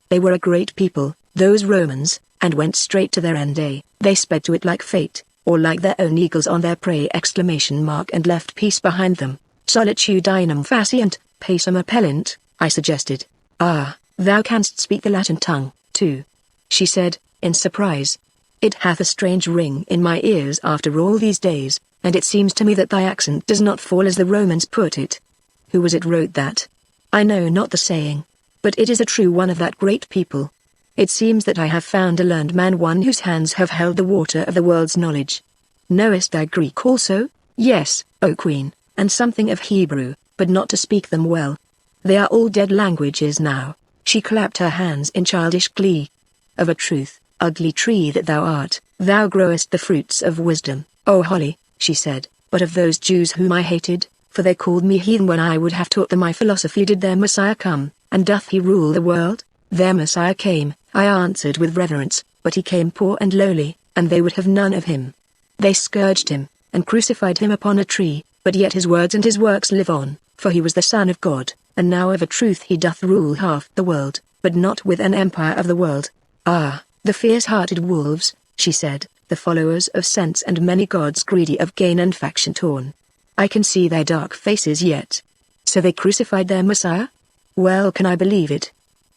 They were a great people, those Romans, and went straight to their end. They sped to it like fate, or like their own eagles on their prey! And left peace behind them. Solitudinem facient, pacem appellant, I suggested. Ah, thou canst speak the Latin tongue, too, she said, in surprise. It hath a strange ring in my ears after all these days, and it seems to me that thy accent does not fall as the Romans put it. Who was it wrote that? I know not the saying, but it is a true one of that great people. It seems that I have found a learned man, one whose hands have held the water of the world's knowledge. Knowest thou Greek also? Yes, O Queen, and something of Hebrew, but not to speak them well. They are all dead languages now, She clapped her hands in childish glee. Of a truth, ugly tree that thou art, thou growest the fruits of wisdom, O Holly, she said, but of those Jews whom I hated, for they called me heathen when I would have taught them my philosophy, did their Messiah come, and doth he rule the world? Their Messiah came, I answered with reverence, but he came poor and lowly, and they would have none of him. They scourged him, and crucified him upon a tree, but yet his words and his works live on, for he was the Son of God, and now of a truth he doth rule half the world, but not with an empire of the world. Ah, the fierce-hearted wolves, she said, the followers of sense and many gods, greedy of gain and faction torn. I can see their dark faces yet. So they crucified their Messiah? Well, can I believe it?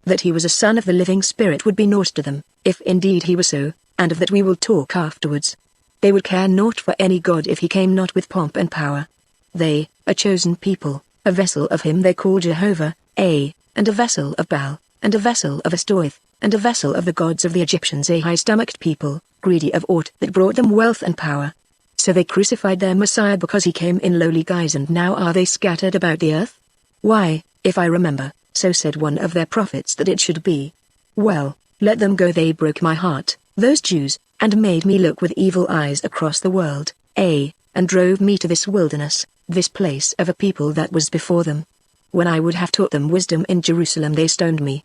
That he was a son of the living Spirit would be naught to them, if indeed he was so, and of that we will talk afterwards. They would care naught for any god if he came not with pomp and power. They, a chosen people, a vessel of him they call Jehovah, and a vessel of Baal, and a vessel of Astoith, and a vessel of the gods of the Egyptians, a high-stomached people, greedy of aught that brought them wealth and power. So they crucified their Messiah because he came in lowly guise, and now are they scattered about the earth? Why, if I remember, so said one of their prophets that it should be. Well, let them go. They broke my heart, those Jews, and made me look with evil eyes across the world, and drove me to this wilderness, this place of a people that was before them. When I would have taught them wisdom in Jerusalem, they stoned me,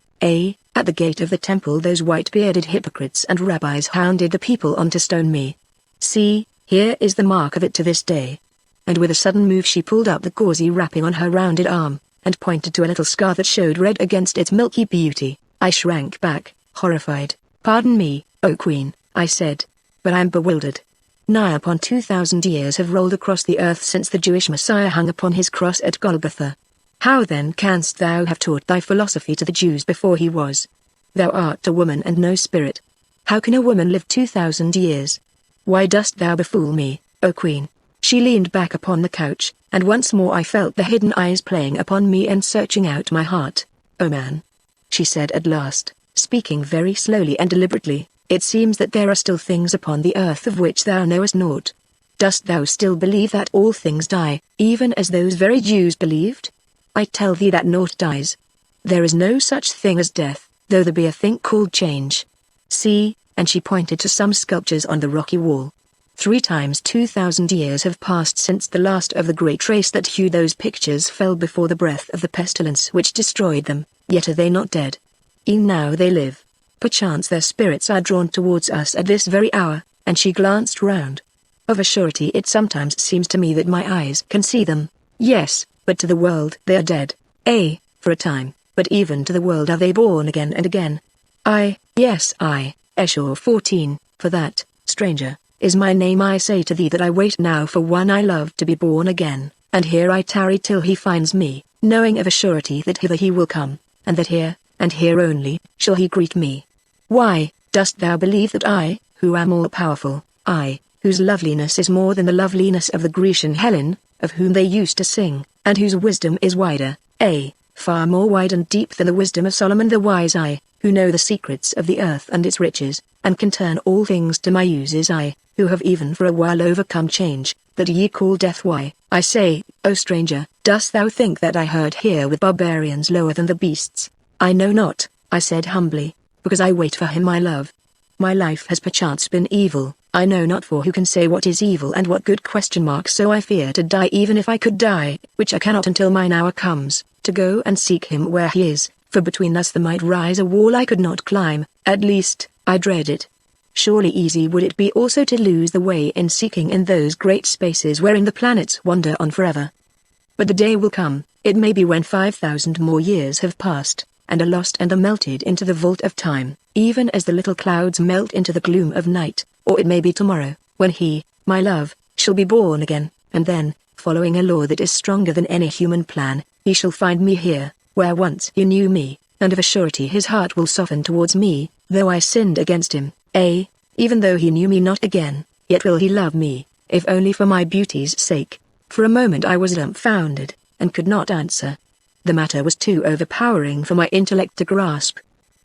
at the gate of the temple those white-bearded hypocrites and rabbis hounded the people on to stone me. See, here is the mark of it to this day. And with a sudden move she pulled up the gauzy wrapping on her rounded arm, and pointed to a little scar that showed red against its milky beauty. I shrank back, horrified. Pardon me, O Queen, I said, but I am bewildered. Nigh upon 2,000 years have rolled across the earth since the Jewish Messiah hung upon his cross at Golgotha. How then canst thou have taught thy philosophy to the Jews before he was? Thou art a woman and no spirit. How can a woman live 2,000 years? Why dost thou befool me, O Queen? She leaned back upon the couch, and once more I felt the hidden eyes playing upon me and searching out my heart. O man, she said at last, speaking very slowly and deliberately, it seems that there are still things upon the earth of which thou knowest naught. Dost thou still believe that all things die, even as those very Jews believed? I tell thee that naught dies. There is no such thing as death, though there be a thing called change. See, and she pointed to some sculptures on the rocky wall. 3 times 2,000 years have passed since the last of the great race that hewed those pictures fell before the breath of the pestilence which destroyed them, yet are they not dead. E'en now they live. Perchance their spirits are drawn towards us at this very hour, and she glanced round. Of a surety it sometimes seems to me that my eyes can see them. Yes, but to the world they are dead, for a time, but even to the world are they born again and again. Yes, Eshor 14, for that, stranger, is my name. I say to thee that I wait now for one I love to be born again, and here I tarry till he finds me, knowing of a surety that hither he will come, and that here, and here only, shall he greet me. Why, dost thou believe that I, who am all-powerful, I, whose loveliness is more than the loveliness of the Grecian Helen, of whom they used to sing, and whose wisdom is wider, far more wide and deep than the wisdom of Solomon the wise, I, who know the secrets of the earth and its riches, and can turn all things to my uses, I, who have even for a while overcome change, that ye call death. Why, I say, O stranger, dost thou think that I herd here with barbarians lower than the beasts? I know not, I said humbly, because I wait for him I love. My life has perchance been evil, I know not, for who can say what is evil and what good? So I fear to die, even if I could die, which I cannot until mine hour comes, to go and seek him where he is, for between us there might rise a wall I could not climb. At least, I dread it. Surely easy would it be also to lose the way in seeking in those great spaces wherein the planets wander on forever. But the day will come, it may be when 5,000 more years have passed, and are lost and are melted into the vault of time, even as the little clouds melt into the gloom of night, or it may be tomorrow, when he, my love, shall be born again, and then, following a law that is stronger than any human plan, he shall find me here, where once he knew me, and of a surety his heart will soften towards me, though I sinned against him, even though he knew me not again, yet will he love me, if only for my beauty's sake. For a moment I was dumbfounded, and could not answer. The matter was too overpowering for my intellect to grasp.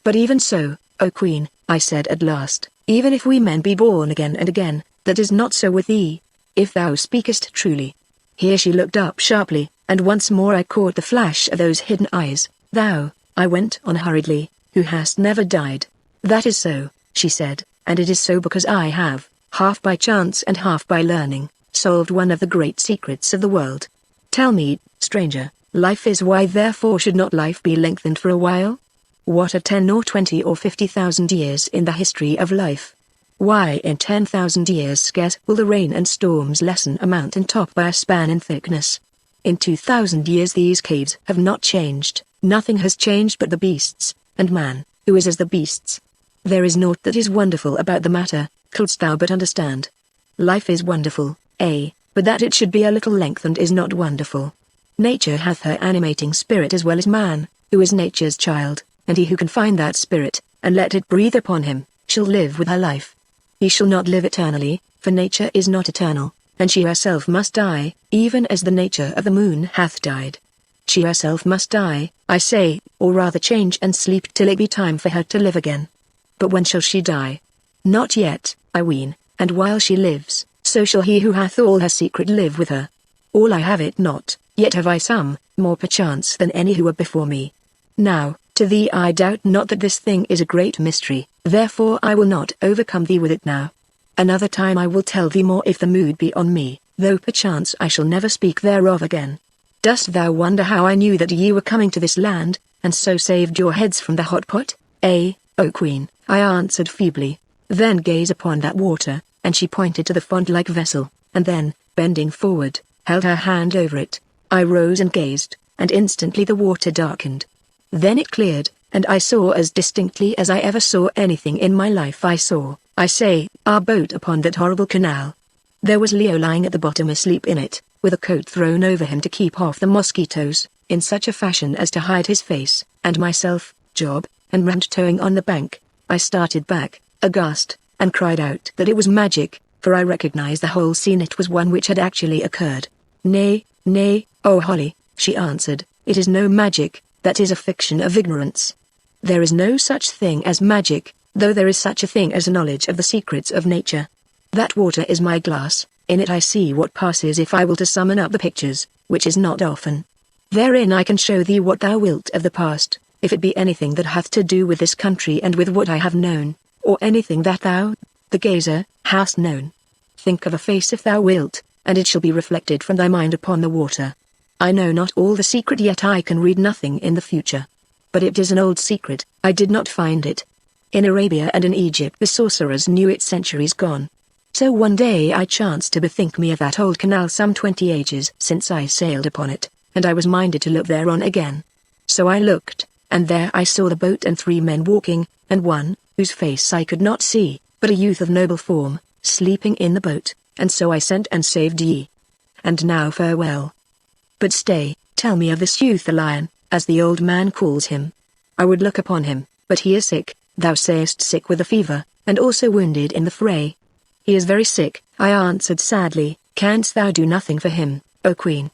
But even so, O Queen, I said at last, even if we men be born again and again, that is not so with thee, if thou speakest truly. Here she looked up sharply, and once more I caught the flash of those hidden eyes. Thou, I went on hurriedly, who hast never died. That is so, she said, and it is so because I have, half by chance and half by learning, solved one of the great secrets of the world. Tell me, stranger, life is why therefore should not life be lengthened for a while? What are 10 or 20 or 50,000 years in the history of life? Why in 10,000 years scarce will the rain and storms lessen a mountain top by a span in thickness. In 2,000 years these caves have not changed, nothing has changed but the beasts, and man, who is as the beasts. There is naught that is wonderful about the matter, couldst thou but understand. Life is wonderful, but that it should be a little lengthened is not wonderful. Nature hath her animating spirit as well as man, who is nature's child, and he who can find that spirit, and let it breathe upon him, shall live with her life. He shall not live eternally, for nature is not eternal, and she herself must die, even as the nature of the moon hath died. She herself must die, I say, or rather change and sleep till it be time for her to live again. But when shall she die? Not yet, I ween, and while she lives, so shall he who hath all her secret live with her. All I have it not, yet have I some, more perchance than any who were before me. Now, to thee I doubt not that this thing is a great mystery, therefore I will not overcome thee with it now. Another time I will tell thee more if the mood be on me, though perchance I shall never speak thereof again. Dost thou wonder how I knew that ye were coming to this land, and so saved your heads from the hot pot? O queen, I answered feebly. Then gaze upon that water, and she pointed to the font-like vessel, and then, bending forward, held her hand over it. I rose and gazed, and instantly the water darkened. Then it cleared, and I saw as distinctly as I ever saw anything in my life. I saw, I say, our boat upon that horrible canal. There was Leo lying at the bottom asleep in it, with a coat thrown over him to keep off the mosquitoes, in such a fashion as to hide his face, and myself, Job, and Rand towing on the bank. I started back, aghast, and cried out that it was magic, for I recognized the whole scene. It was one which had actually occurred. Nay, O Holly, she answered, it is no magic, that is a fiction of ignorance. There is no such thing as magic, though there is such a thing as a knowledge of the secrets of nature. That water is my glass, in it I see what passes if I will to summon up the pictures, which is not often. Therein I can show thee what thou wilt of the past, if it be anything that hath to do with this country and with what I have known, or anything that thou, the gazer, hast known. Think of a face if thou wilt, and it shall be reflected from thy mind upon the water. I know not all the secret, yet I can read nothing in the future. But it is an old secret, I did not find it. In Arabia and in Egypt the sorcerers knew it centuries gone. So one day I chanced to bethink me of that old canal some 20 ages since I sailed upon it, and I was minded to look thereon again. So I looked, and there I saw the boat and 3 men walking, and one, whose face I could not see, but a youth of noble form, sleeping in the boat, and so I sent and saved ye. And now farewell. But stay, tell me of this youth the lion, as the old man calls him. I would look upon him, but he is sick, thou sayest sick with a fever, and also wounded in the fray. He is very sick, I answered sadly. Canst thou do nothing for him, O queen?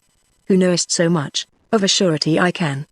Who knowest so much? Of a surety I can.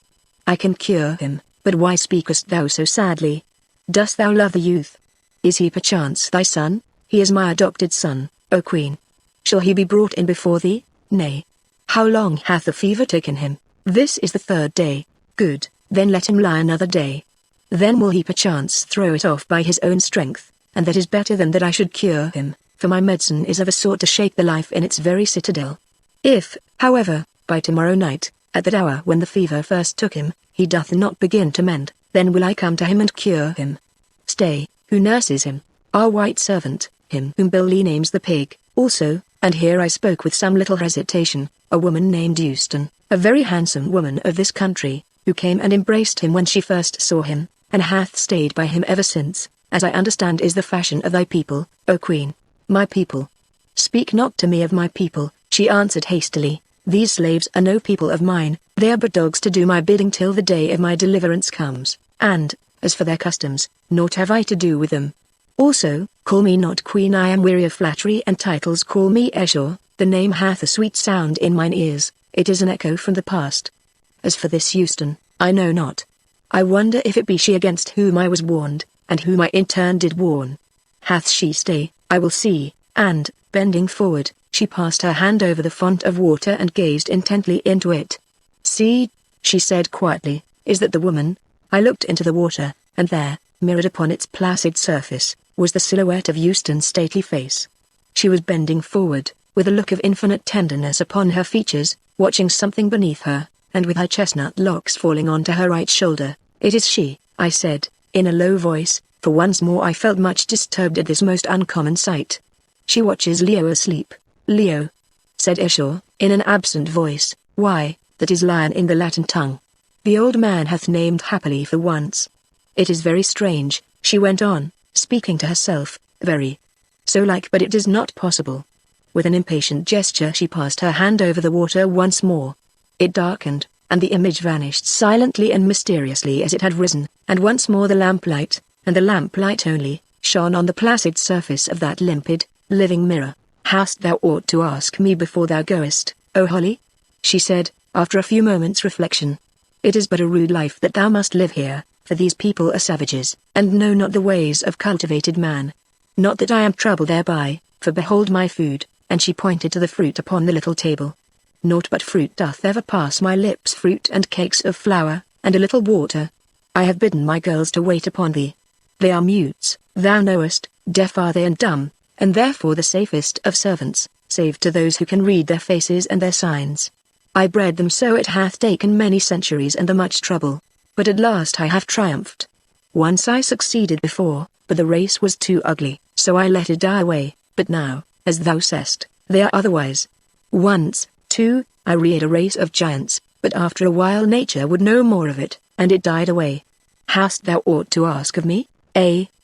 I can cure him, but why speakest thou so sadly? Dost thou love the youth? Is he perchance thy son? He is my adopted son, O queen. Shall he be brought in before thee? Nay. How long hath the fever taken him? This is the 3rd day. Good, then let him lie another day. Then will he perchance throw it off by his own strength, and that is better than that I should cure him, for my medicine is of a sort to shake the life in its very citadel. If, however, by tomorrow night, at that hour when the fever first took him, he doth not begin to mend, then will I come to him and cure him. Stay, who nurses him? Our white servant, him whom Billy names the pig, also, and here I spoke with some little hesitation, a woman named Euston, a very handsome woman of this country, who came and embraced him when she first saw him, and hath stayed by him ever since, as I understand is the fashion of thy people, O queen. My people. Speak not to me of my people, she answered hastily. These slaves are no people of mine, they are but dogs to do my bidding till the day of my deliverance comes, and, as for their customs, naught have I to do with them. Also, call me not queen, I am weary of flattery and titles. Call me Eshur, the name hath a sweet sound in mine ears, it is an echo from the past. As for this Euston, I know not. I wonder if it be she against whom I was warned, and whom I in turn did warn. Hath she stay, I will see, and, bending forward, she passed her hand over the font of water and gazed intently into it. See, she said quietly, is that the woman? I looked into the water, and there, mirrored upon its placid surface, was the silhouette of Euston's stately face. She was bending forward, with a look of infinite tenderness upon her features, watching something beneath her, and with her chestnut locks falling onto her right shoulder. "It is she," I said, in a low voice, for once more I felt much disturbed at this most uncommon sight. "She watches Leo asleep." "Leo?" said Esau, in an absent voice. "Why, that is lion in the Latin tongue. The old man hath named happily for once. It is very strange," she went on, speaking to herself, "very so like, but it is not possible." With an impatient gesture she passed her hand over the water once more. It darkened, and the image vanished silently and mysteriously as it had risen, and once more the lamplight, and the lamplight only, shone on the placid surface of that limpid, living mirror. "Hast thou aught to ask me before thou goest, O Holly?" she said, after a few moments' reflection. "It is but a rude life that thou must live here, for these people are savages, and know not the ways of cultivated man. Not that I am troubled thereby, for behold my food," and she pointed to the fruit upon the little table. "Naught but fruit doth ever pass my lips, fruit and cakes of flour, and a little water. I have bidden my girls to wait upon thee. They are mutes, thou knowest, deaf are they and dumb, and therefore the safest of servants, save to those who can read their faces and their signs. I bred them so it hath taken many centuries and much trouble, but at last I have triumphed. Once I succeeded before, but the race was too ugly, so I let it die away, but now, as thou sayest, they are otherwise. Once, too, I reared a race of giants, but after a while nature would no more of it, and it died away. Hast thou aught to ask of me?"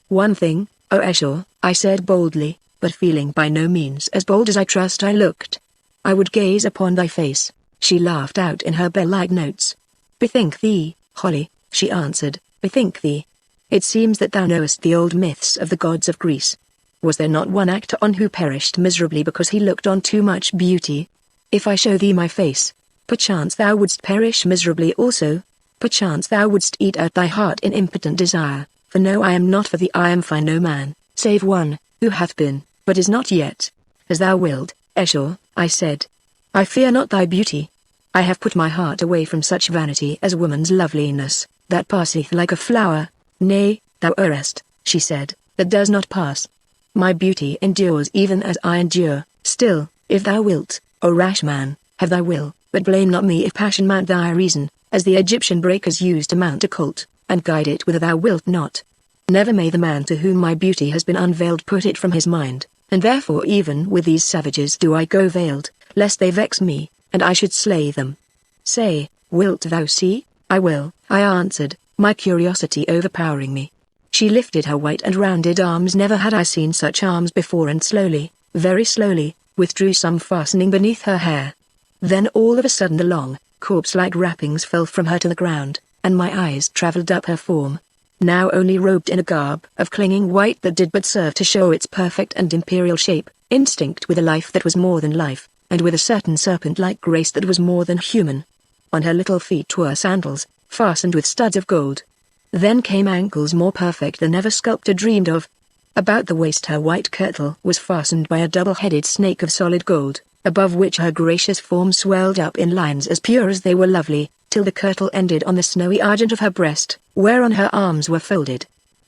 "One thing, O Esau," I said boldly, but feeling by no means as bold as I trust I looked. "I would gaze upon thy face." She laughed out in her bell-like notes. "Bethink thee, Holly," she answered, "bethink thee. It seems that thou knowest the old myths of the gods of Greece. Was there not one Actaeon who perished miserably because he looked on too much beauty? If I show thee my face, perchance thou wouldst perish miserably also. Perchance thou wouldst eat out thy heart in impotent desire, for no, I am not for thee, I am for no man, save one, who hath been, but is not yet. As thou wilt, Esau," I said. "I fear not thy beauty. I have put my heart away from such vanity as woman's loveliness, that passeth like a flower." "Nay, thou errest," she said, "that does not pass. My beauty endures even as I endure. Still, if thou wilt, O rash man, have thy will, but blame not me if passion mount thy reason, as the Egyptian breakers used to mount a colt, and guide it whither thou wilt not. Never may the man to whom my beauty has been unveiled put it from his mind, and therefore even with these savages do I go veiled, lest they vex me, and I should slay them. Say, wilt thou see?" "I will," I answered, my curiosity overpowering me. She lifted her white and rounded arms. Never had I seen such arms before, and slowly, very slowly, withdrew some fastening beneath her hair. Then all of a sudden the long, corpse-like wrappings fell from her to the ground, and my eyes travelled up her form. Now only robed in a garb of clinging white that did but serve to show its perfect and imperial shape, instinct with a life that was more than life, and with a certain serpent-like grace that was more than human. On her little feet were sandals, fastened with studs of gold. Then came ankles more perfect than ever sculptor dreamed of. About the waist her white kirtle was fastened by a double-headed snake of solid gold, above which her gracious form swelled up in lines as pure as they were lovely, till the kirtle ended on the snowy argent of her breast, whereon her arms were folded.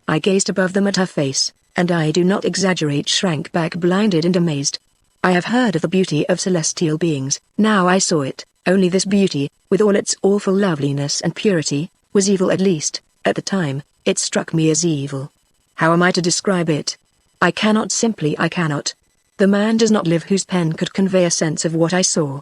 I gazed above them at her face, and I do not exaggerate shrank back blinded and amazed. I have heard of the beauty of celestial beings, now I saw it. Only this beauty, with all its awful loveliness and purity, was evil. At least, at the time, it struck me as evil. How am I to describe it? I cannot. The man does not live whose pen could convey a sense of what I saw.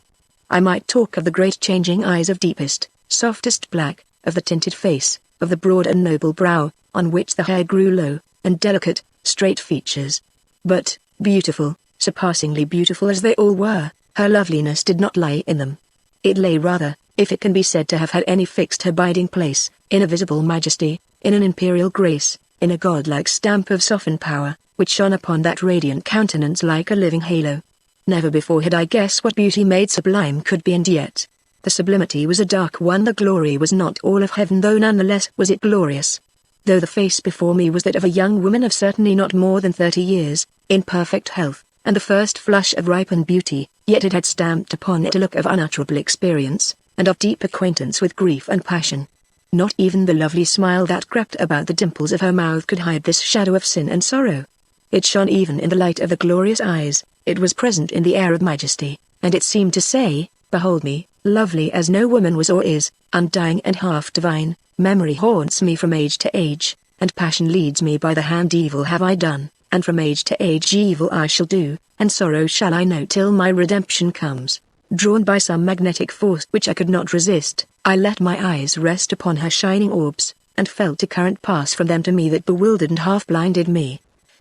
I might talk of the great changing eyes of deepest, softest black, of the tinted face, of the broad and noble brow, on which the hair grew low, and delicate, straight features. But, beautiful, surpassingly beautiful as they all were, her loveliness did not lie in them. It lay rather, if it can be said to have had any fixed abiding place, in a visible majesty, in an imperial grace, in a godlike stamp of sovereign power, which shone upon that radiant countenance like a living halo. Never before had I guessed what beauty made sublime could be, and yet, the sublimity was a dark one. The glory was not all of heaven, though none the less was it glorious. Though the face before me was that of a young woman of certainly not more than 30 years, in perfect health, and the first flush of ripened beauty, yet it had stamped upon it a look of unutterable experience, and of deep acquaintance with grief and passion. Not even the lovely smile that crept about the dimples of her mouth could hide this shadow of sin and sorrow. It shone even in the light of the glorious eyes, it was present in the air of majesty, and it seemed to say, "Behold me, lovely as no woman was or is, undying and half divine. Memory haunts me from age to age, and passion leads me by the hand. Evil have I done, and from age to age evil I shall do, and sorrow shall I know till my redemption comes." Drawn by some magnetic force which I could not resist, I let my eyes rest upon her shining orbs, and felt a current pass from them to me that bewildered and half-blinded me.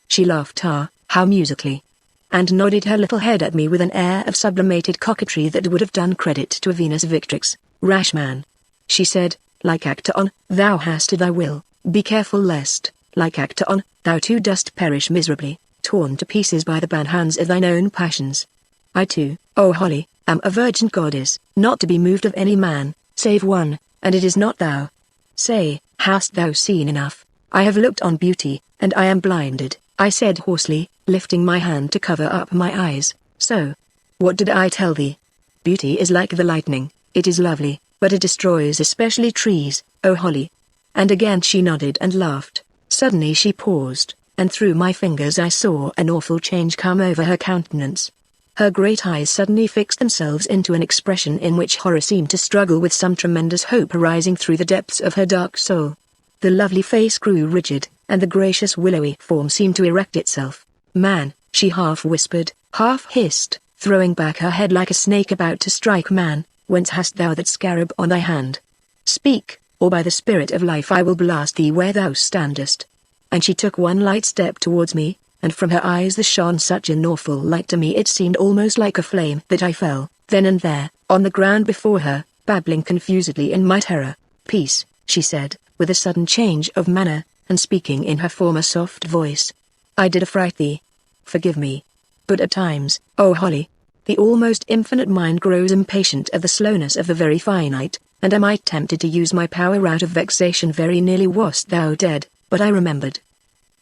She laughed how musically, and nodded her little head at me with an air of sublimated coquetry that would have done credit to a Venus Victrix. "Rash man," she said, "like Actaeon, thou hast thy will, be careful lest, like Actaeon, thou too dost perish miserably, torn to pieces by the ban hands of thine own passions. I too, O Holly, am a virgin goddess, not to be moved of any man, save one, and it is not thou. Say, hast thou seen enough? I have looked on beauty, and I am blinded," I said hoarsely, lifting my hand to cover up my eyes. "So, what did I tell thee? Beauty is like the lightning, it is lovely, but it destroys especially trees, O Holly." And again she nodded and laughed. Suddenly she paused, and through my fingers I saw an awful change come over her countenance. Her great eyes suddenly fixed themselves into an expression in which horror seemed to struggle with some tremendous hope arising through the depths of her dark soul. The lovely face grew rigid, and the gracious willowy form seemed to erect itself. "Man," she half whispered, half hissed, throwing back her head like a snake about to strike "man, whence hast thou that scarab on thy hand? Speak, or by the spirit of life I will blast thee where thou standest." And she took one light step towards me, and from her eyes there shone such an awful light to me it seemed almost like a flame that I fell, then and there, on the ground before her, babbling confusedly in my terror. "Peace," she said, with a sudden change of manner, and speaking in her former soft voice. "I did affright thee. Forgive me. But at times, O Holly, the almost infinite mind grows impatient of the slowness of the very finite, and I might tempted to use my power out of vexation. Very nearly wast thou dead, but I remembered.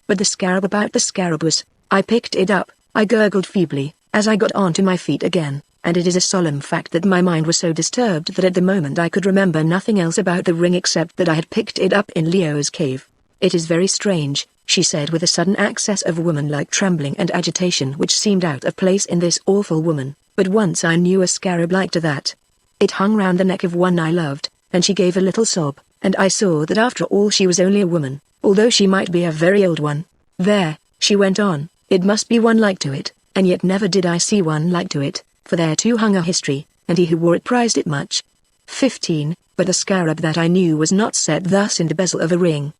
But the scarab about the scarab was, I picked it up," I gurgled feebly, as I got onto my feet again, "and it is a solemn fact that my mind was so disturbed that at the moment I could remember nothing else about the ring except that I had picked it up in Leo's cave. It is very strange," she said with a sudden access of woman-like trembling and agitation which seemed out of place in this awful woman, "but once I knew a scarab like to that. It hung round the neck of one I loved," and she gave a little sob, "and I saw that after all she was only a woman, although she might be a very old one. There," she went on, "it must be one like to it, and yet never did I see one like to it, for there too hung a history, and he who wore it prized it much." 15. But the scarab that I knew was not set thus in the bezel of a ring.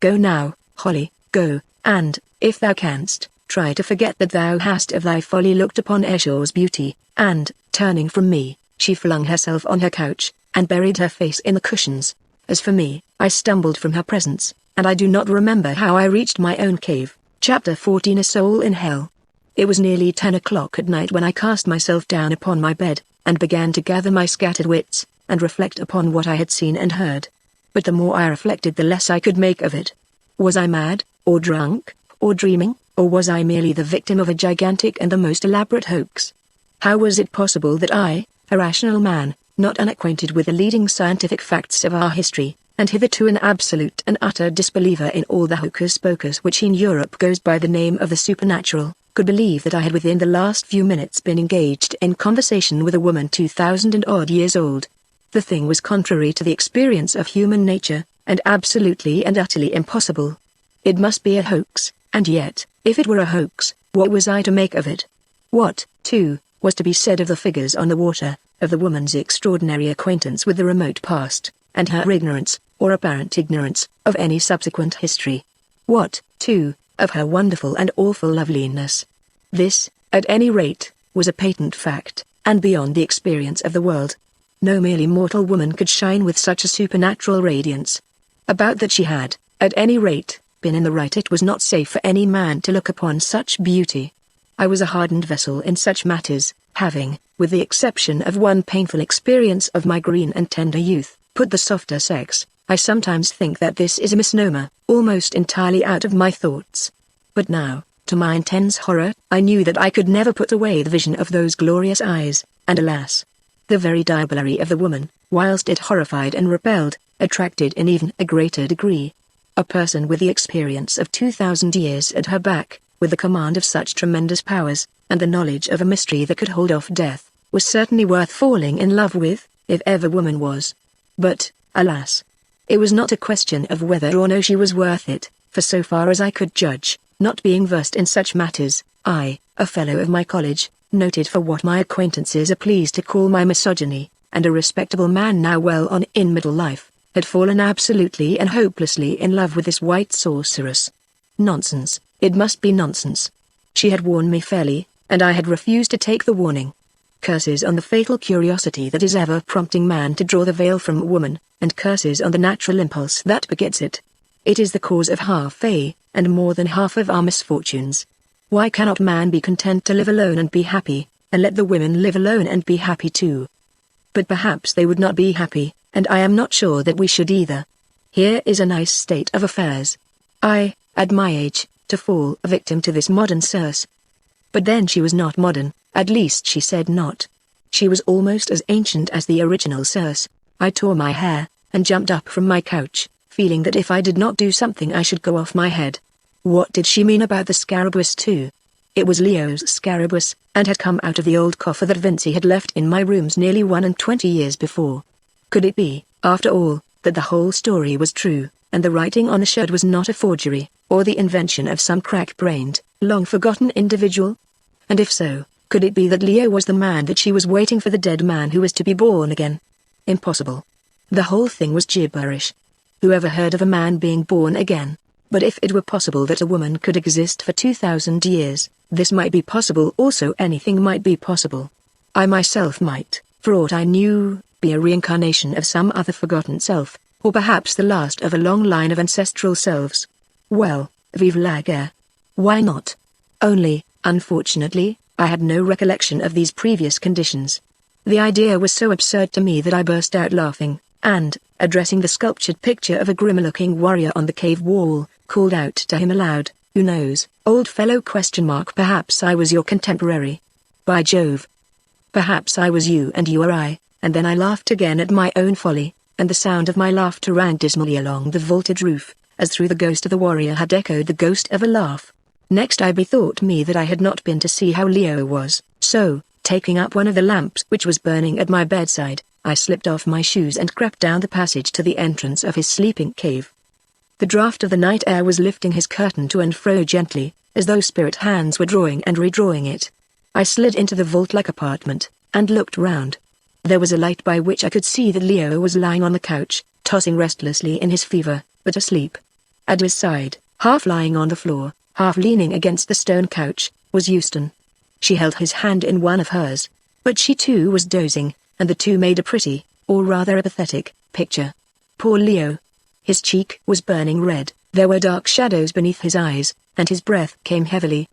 "Go now, Holly, go, and, if thou canst, try to forget that thou hast of thy folly looked upon Esau's beauty," and, turning from me, she flung herself on her couch, and buried her face in the cushions. As for me, I stumbled from her presence, and I do not remember how I reached my own cave. Chapter 14. A Soul in Hell. It was nearly 10 o'clock at night when I cast myself down upon my bed, and began to gather my scattered wits, and reflect upon what I had seen and heard. But the more I reflected the less I could make of it. Was I mad, or drunk, or dreaming, or was I merely the victim of a gigantic and the most elaborate hoax? How was it possible that I, a rational man, not unacquainted with the leading scientific facts of our history, and hitherto an absolute and utter disbeliever in all the hocus-pocus which in Europe goes by the name of the supernatural, could believe that I had within the last few minutes been engaged in conversation with a woman 2,000 and odd years old? The thing was contrary to the experience of human nature, and absolutely and utterly impossible. It must be a hoax, and yet, if it were a hoax, what was I to make of it? What, too, was to be said of the figures on the water, of the woman's extraordinary acquaintance with the remote past, and her ignorance, or apparent ignorance, of any subsequent history? What, too, of her wonderful and awful loveliness? This, at any rate, was a patent fact, and beyond the experience of the world. No merely mortal woman could shine with such a supernatural radiance. About that she had, at any rate, been in the right. It was not safe for any man to look upon such beauty. I was a hardened vessel in such matters, having, with the exception of one painful experience of my green and tender youth, put the softer sex, I sometimes think that this is a misnomer, almost entirely out of my thoughts. But now, to my intense horror, I knew that I could never put away the vision of those glorious eyes, and alas! The very diablerie of the woman, whilst it horrified and repelled, attracted in even a greater degree. A person with the experience of 2,000 years at her back, with the command of such tremendous powers, and the knowledge of a mystery that could hold off death, was certainly worth falling in love with, if ever woman was. But, alas, it was not a question of whether or no she was worth it, for so far as I could judge, not being versed in such matters, I, a fellow of my college, noted for what my acquaintances are pleased to call my misogyny, and a respectable man now well on in middle life, had fallen absolutely and hopelessly in love with this white sorceress. Nonsense, it must be nonsense. She had warned me fairly, and I had refused to take the warning. Curses on the fatal curiosity that is ever prompting man to draw the veil from woman, and curses on the natural impulse that begets it. It is the cause of half and more than half of our misfortunes. Why cannot man be content to live alone and be happy, and let the women live alone and be happy too? But perhaps they would not be happy, and I am not sure that we should either. Here is a nice state of affairs. I, at my age, to fall a victim to this modern Circe. But then she was not modern, at least she said not. She was almost as ancient as the original Circe. I tore my hair, and jumped up from my couch, feeling that if I did not do something I should go off my head. What did she mean about the Scarabaeus too? It was Leo's Scarabaeus, and had come out of the old coffer that Vinci had left in my rooms nearly 21 years before. Could it be, after all, that the whole story was true, and the writing on the shirt was not a forgery, or the invention of some crack-brained, long-forgotten individual? And if so, could it be that Leo was the man that she was waiting for, the dead man who was to be born again? Impossible. The whole thing was gibberish. Whoever heard of a man being born again? But if it were possible that a woman could exist for 2,000 years, this might be possible also. Anything might be possible. I myself might, for aught I knew, be a reincarnation of some other forgotten self, or perhaps the last of a long line of ancestral selves. Well, vive la guerre. Why not? Only, unfortunately, I had no recollection of these previous conditions. The idea was so absurd to me that I burst out laughing, and, addressing the sculptured picture of a grim-looking warrior on the cave wall, called out to him aloud, "Who knows, old fellow? Perhaps I was your contemporary. By Jove! Perhaps I was you and you are I." And then I laughed again at my own folly, and the sound of my laughter rang dismally along the vaulted roof, as through the ghost of the warrior had echoed the ghost of a laugh. Next I bethought me that I had not been to see how Leo was, so, taking up one of the lamps which was burning at my bedside, I slipped off my shoes and crept down the passage to the entrance of his sleeping cave. The draught of the night air was lifting his curtain to and fro gently, as though spirit hands were drawing and redrawing it. I slid into the vault-like apartment, and looked round. There was a light by which I could see that Leo was lying on the couch, tossing restlessly in his fever, but asleep. At his side, half lying on the floor, half leaning against the stone couch, was Euston. She held his hand in one of hers, but she too was dozing, and the two made a pretty, or rather a pathetic, picture. Poor Leo. His cheek was burning red, there were dark shadows beneath his eyes, and his breath came heavily.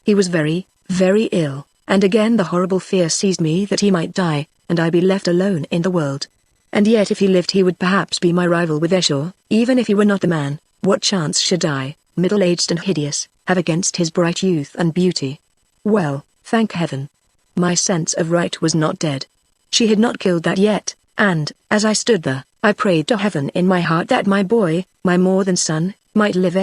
He was very, very ill, and again the horrible fear seized me that he might die, and I be left alone in the world. And yet if he lived he would perhaps be my rival with Esau. Even if he were not the man, what chance should I, middle-aged and hideous, have against his bright youth and beauty? Well, thank heaven. My sense of right was not dead. She had not killed that yet, and, as I stood there, I prayed to heaven in my heart that my boy, my more than son, might live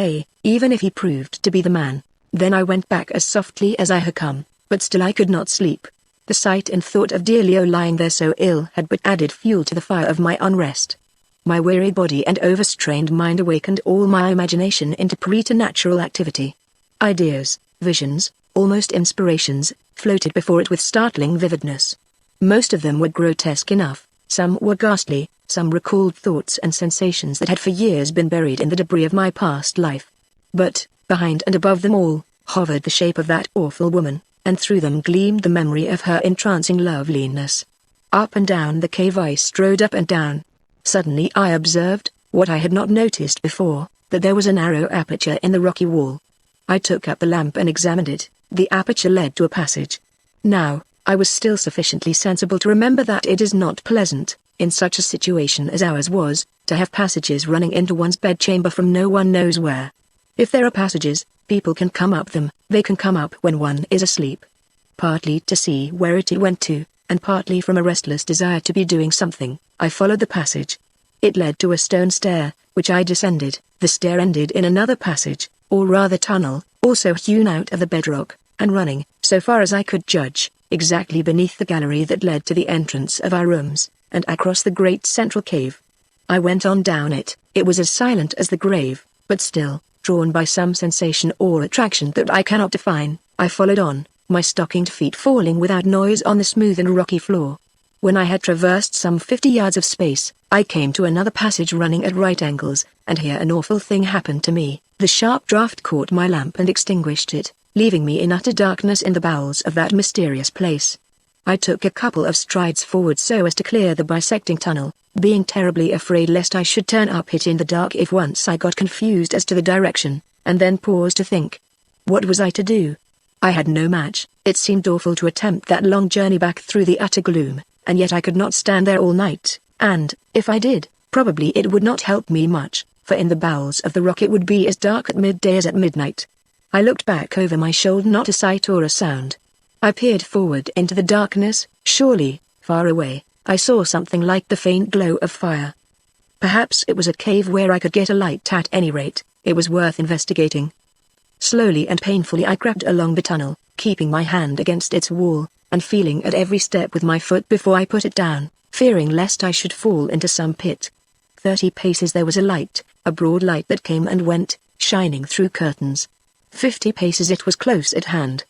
even if he proved to be the man. Then I went back as softly as I had come, but still I could not sleep. The sight and thought of dear Leo lying there so ill had but added fuel to the fire of my unrest. My weary body and overstrained mind awakened all my imagination into preternatural activity. Ideas, visions, almost inspirations, floated before it with startling vividness. Most of them were grotesque enough, some were ghastly, some recalled thoughts and sensations that had for years been buried in the debris of my past life. But, behind and above them all, hovered the shape of that awful woman, and through them gleamed the memory of her entrancing loveliness. Up and down the cave I strode, up and down. Suddenly I observed, what I had not noticed before, that there was a narrow aperture in the rocky wall. I took up the lamp and examined it. The aperture led to a passage. Now, I was still sufficiently sensible to remember that it is not pleasant, in such a situation as ours was, to have passages running into one's bedchamber from no one knows where. If there are passages, people can come up them, they can come up when one is asleep. Partly to see where it went to, and partly from a restless desire to be doing something, I followed the passage. It led to a stone stair, which I descended. The stair ended in another passage, or rather tunnel, also hewn out of the bedrock, and running, so far as I could judge, exactly beneath the gallery that led to the entrance of our rooms, and across the great central cave. I went on down it. It was as silent as the grave, but still, drawn by some sensation or attraction that I cannot define, I followed on, my stockinged feet falling without noise on the smooth and rocky floor. When I had traversed some 50 yards of space, I came to another passage running at right angles, and here an awful thing happened to me. The sharp draught caught my lamp and extinguished it, leaving me in utter darkness in the bowels of that mysterious place. I took a couple of strides forward so as to clear the bisecting tunnel, being terribly afraid lest I should turn up it in the dark if once I got confused as to the direction, and then paused to think. What was I to do? I had no match. It seemed awful to attempt that long journey back through the utter gloom, and yet I could not stand there all night, and, if I did, probably it would not help me much, for in the bowels of the rock it would be as dark at midday as at midnight. I looked back over my shoulder, not a sight or a sound. I peered forward into the darkness. Surely, far away, I saw something like the faint glow of fire. Perhaps it was a cave where I could get a light. At any rate, it was worth investigating. Slowly and painfully I crept along the tunnel, keeping my hand against its wall, and feeling at every step with my foot before I put it down, fearing lest I should fall into some pit. 30 paces there was a light, a broad light that came and went, shining through curtains. 50 paces it was close at hand.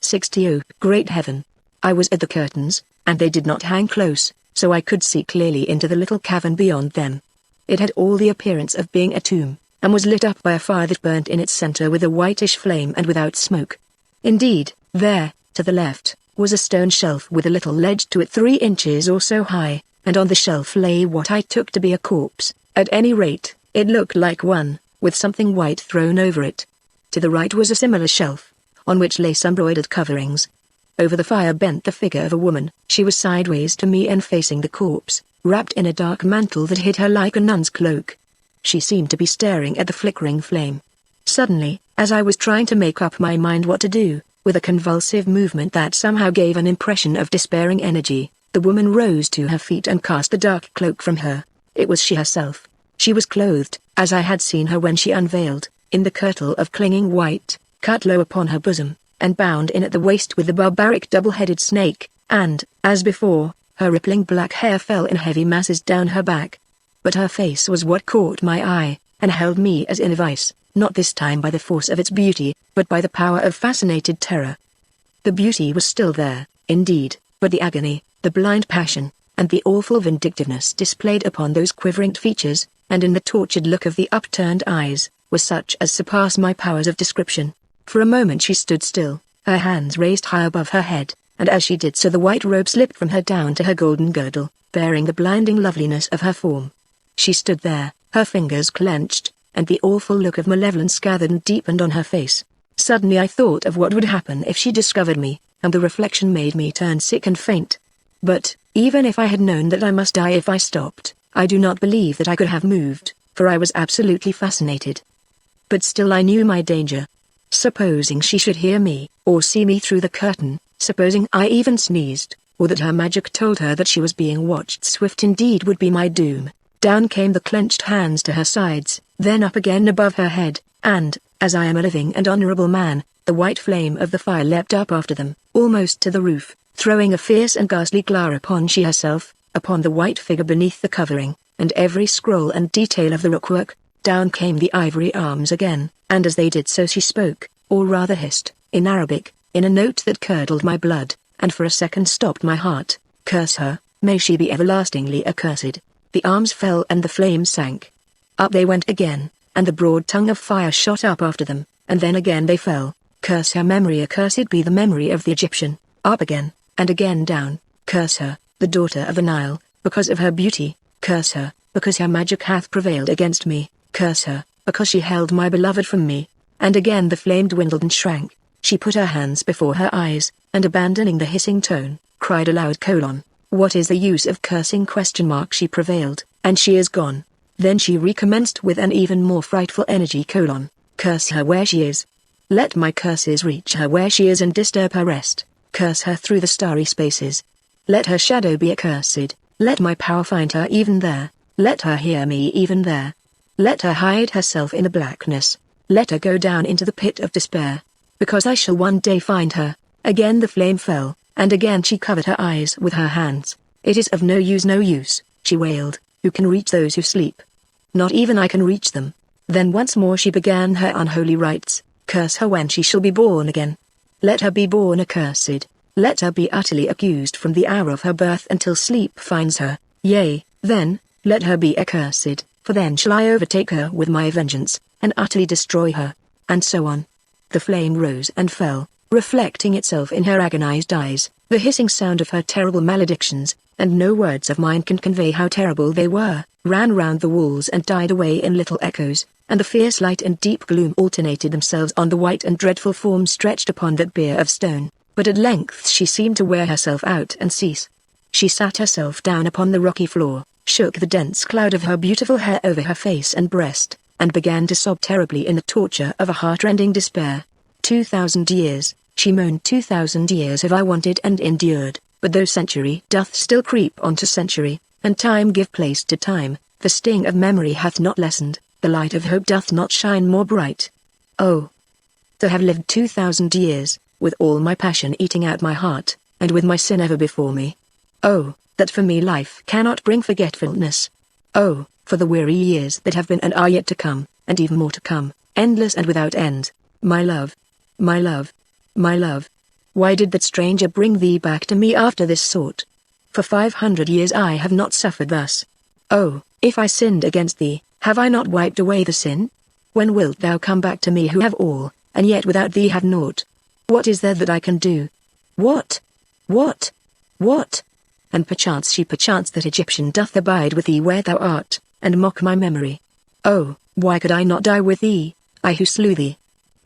60, oh, great heaven! I was at the curtains, and they did not hang close, so I could see clearly into the little cavern beyond them. It had all the appearance of being a tomb, and was lit up by a fire that burnt in its center with a whitish flame and without smoke. Indeed, there, to the left, was a stone shelf with a little ledge to it 3 inches or so high, and on the shelf lay what I took to be a corpse. At any rate, it looked like one, with something white thrown over it. To the right was a similar shelf, on which lay some broidered coverings. Over the fire bent the figure of a woman. She was sideways to me and facing the corpse, wrapped in a dark mantle that hid her like a nun's cloak. She seemed to be staring at the flickering flame. Suddenly, as I was trying to make up my mind what to do, with a convulsive movement that somehow gave an impression of despairing energy, the woman rose to her feet and cast the dark cloak from her. It was she herself. She was clothed, as I had seen her when she unveiled, in the kirtle of clinging white, cut low upon her bosom, and bound in at the waist with the barbaric double-headed snake, and, as before, her rippling black hair fell in heavy masses down her back. But her face was what caught my eye, and held me as in a vice, not this time by the force of its beauty, but by the power of fascinated terror. The beauty was still there, indeed, but the agony, the blind passion, and the awful vindictiveness displayed upon those quivering features, and in the tortured look of the upturned eyes, was such as surpass my powers of description. For a moment she stood still, her hands raised high above her head, and as she did so the white robe slipped from her down to her golden girdle, bearing the blinding loveliness of her form. She stood there, her fingers clenched, and the awful look of malevolence gathered and deepened on her face. Suddenly I thought of what would happen if she discovered me, and the reflection made me turn sick and faint. But, even if I had known that I must die if I stopped, I do not believe that I could have moved, for I was absolutely fascinated. But still I knew my danger. Supposing she should hear me, or see me through the curtain, supposing I even sneezed, or that her magic told her that she was being watched, swift indeed would be my doom. Down came the clenched hands to her sides, then up again above her head, and, as I am a living and honorable man, the white flame of the fire leapt up after them, almost to the roof, throwing a fierce and ghastly glare upon she herself, upon the white figure beneath the covering, and every scroll and detail of the rookwork. Down came the ivory arms again, and as they did so she spoke, or rather hissed, in Arabic, in a note that curdled my blood, and for a second stopped my heart. Curse her, may she be everlastingly accursed. The arms fell and the flame sank. Up they went again, and the broad tongue of fire shot up after them, and then again they fell. Curse her memory, accursed be the memory of the Egyptian. Up again, and again down. Curse her, the daughter of the Nile, because of her beauty. Curse her, because her magic hath prevailed against me. Curse her, because she held my beloved from me. And again the flame dwindled and shrank. She put her hands before her eyes, and abandoning the hissing tone, cried aloud: "What is the use of cursing?" She prevailed, and she is gone. Then she recommenced with an even more frightful energy: "Curse her where she is. Let my curses reach her where she is and disturb her rest. Curse her through the starry spaces. Let her shadow be accursed. Let my power find her even there. Let her hear me even there. Let her hide herself in the blackness. Let her go down into the pit of despair. Because I shall one day find her. Again the flame fell, and again she covered her eyes with her hands. It is of no use, she wailed. Who can reach those who sleep? Not even I can reach them. Then once more she began her unholy rites. Curse her when she shall be born again. Let her be born accursed. Let her be utterly accused from the hour of her birth until sleep finds her. Yea, then, let her be accursed, for then shall I overtake her with my vengeance, and utterly destroy her. And so on. The flame rose and fell, reflecting itself in her agonized eyes, the hissing sound of her terrible maledictions, and no words of mine can convey how terrible they were, ran round the walls and died away in little echoes, and the fierce light and deep gloom alternated themselves on the white and dreadful form stretched upon that bier of stone. But at length she seemed to wear herself out and cease. She sat herself down upon the rocky floor, shook the dense cloud of her beautiful hair over her face and breast, and began to sob terribly in the torture of a heart-rending despair. 2,000 years, she moaned, 2,000 years have I wanted and endured, but though century doth still creep on to century, and time give place to time, the sting of memory hath not lessened, the light of hope doth not shine more bright. Oh! To have lived 2,000 years, with all my passion eating out my heart, and with my sin ever before me. Oh, that for me life cannot bring forgetfulness. Oh, for the weary years that have been and are yet to come, and even more to come, endless and without end. My love. My love. My love. Why did that stranger bring thee back to me after this sort? For 500 years I have not suffered thus. Oh, if I sinned against thee, have I not wiped away the sin? When wilt thou come back to me who have all, and yet without thee have naught? What is there that I can do? What? What? What? And perchance that Egyptian doth abide with thee where thou art, and mock my memory. Oh, why could I not die with thee, I who slew thee?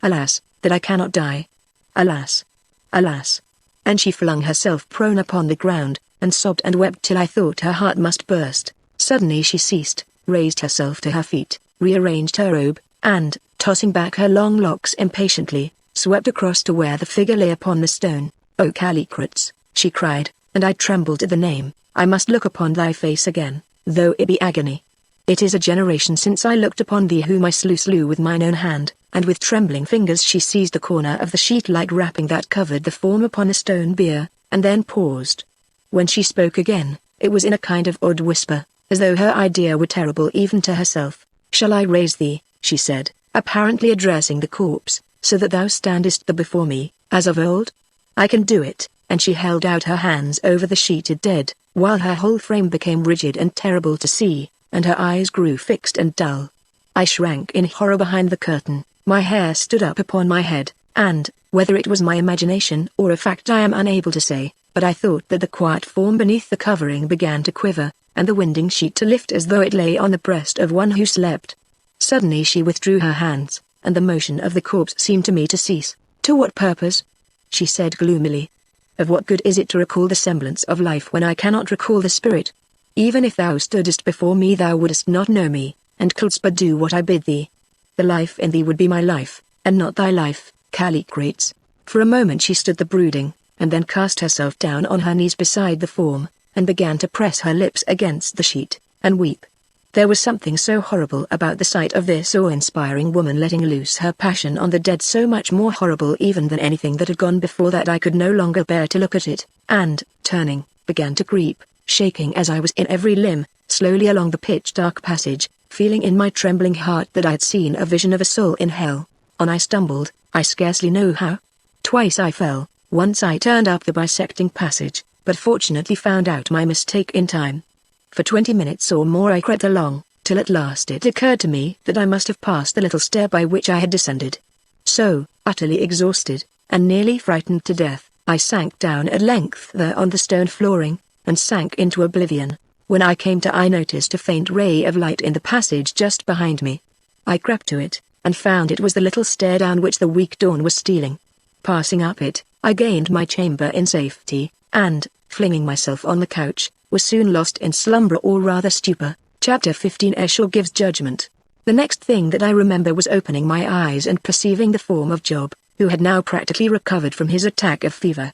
Alas, that I cannot die. Alas. Alas. And she flung herself prone upon the ground, and sobbed and wept till I thought her heart must burst. Suddenly she ceased, raised herself to her feet, rearranged her robe, and, tossing back her long locks impatiently, swept across to where the figure lay upon the stone. O Callicrates, she cried, and I trembled at the name, I must look upon thy face again, though it be agony. It is a generation since I looked upon thee whom I slew with mine own hand, and with trembling fingers she seized the corner of the sheet-like wrapping that covered the form upon the stone bier, and then paused. When she spoke again, it was in a kind of odd whisper, as though her idea were terrible even to herself. Shall I raise thee, she said, apparently addressing the corpse, so that thou standest there before me, as of old? I can do it, and she held out her hands over the sheeted dead, while her whole frame became rigid and terrible to see, and her eyes grew fixed and dull. I shrank in horror behind the curtain, my hair stood up upon my head, and, whether it was my imagination or a fact I am unable to say, but I thought that the quiet form beneath the covering began to quiver, and the winding sheet to lift as though it lay on the breast of one who slept. Suddenly she withdrew her hands, and the motion of the corpse seemed to me to cease. To what purpose? She said gloomily. Of what good is it to recall the semblance of life when I cannot recall the spirit? Even if thou stoodest before me thou wouldst not know me, and couldst but do what I bid thee. The life in thee would be my life, and not thy life, Callicrates. For a moment she stood there brooding, and then cast herself down on her knees beside the form, and began to press her lips against the sheet, and weep. There was something so horrible about the sight of this awe-inspiring woman letting loose her passion on the dead, so much more horrible even than anything that had gone before, that I could no longer bear to look at it, and, turning, began to creep, shaking as I was in every limb, slowly along the pitch-dark passage, feeling in my trembling heart that I had seen a vision of a soul in hell. On I stumbled, I scarcely know how. Twice I fell, once I turned up the bisecting passage, but fortunately found out my mistake in time. For 20 minutes or more I crept along, till at last it occurred to me that I must have passed the little stair by which I had descended. So, utterly exhausted, and nearly frightened to death, I sank down at length there on the stone flooring, and sank into oblivion. When I came to, I noticed a faint ray of light in the passage just behind me. I crept to it, and found it was the little stair down which the weak dawn was stealing. Passing up it, I gained my chamber in safety, and, flinging myself on the couch, was soon lost in slumber, or rather stupor. Chapter 15. Esau gives judgment. The next thing that I remember was opening my eyes and perceiving the form of Job, who had now practically recovered from his attack of fever.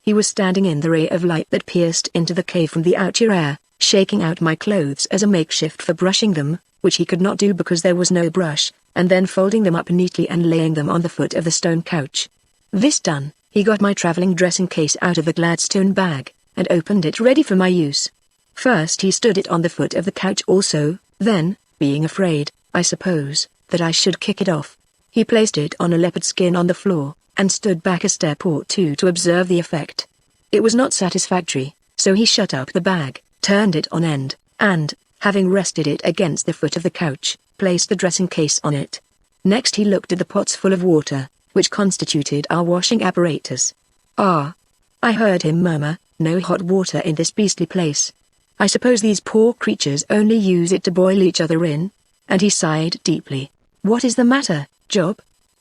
He was standing in the ray of light that pierced into the cave from the outer air, shaking out my clothes as a makeshift for brushing them, which he could not do because there was no brush, and then folding them up neatly and laying them on the foot of the stone couch. This done, he got my traveling dressing case out of the Gladstone bag, and opened it ready for my use. First he stood it on the foot of the couch also, then, being afraid, I suppose, that I should kick it off, he placed it on a leopard skin on the floor, and stood back a step or two to observe the effect. It was not satisfactory, so he shut up the bag, turned it on end, and, having rested it against the foot of the couch, placed the dressing case on it. Next he looked at the pots full of water, which constituted our washing apparatus. "Ah," I heard him murmur, "no hot water in this beastly place. I suppose these poor creatures only use it to boil each other in?" And he sighed deeply. "What is the matter, Job?"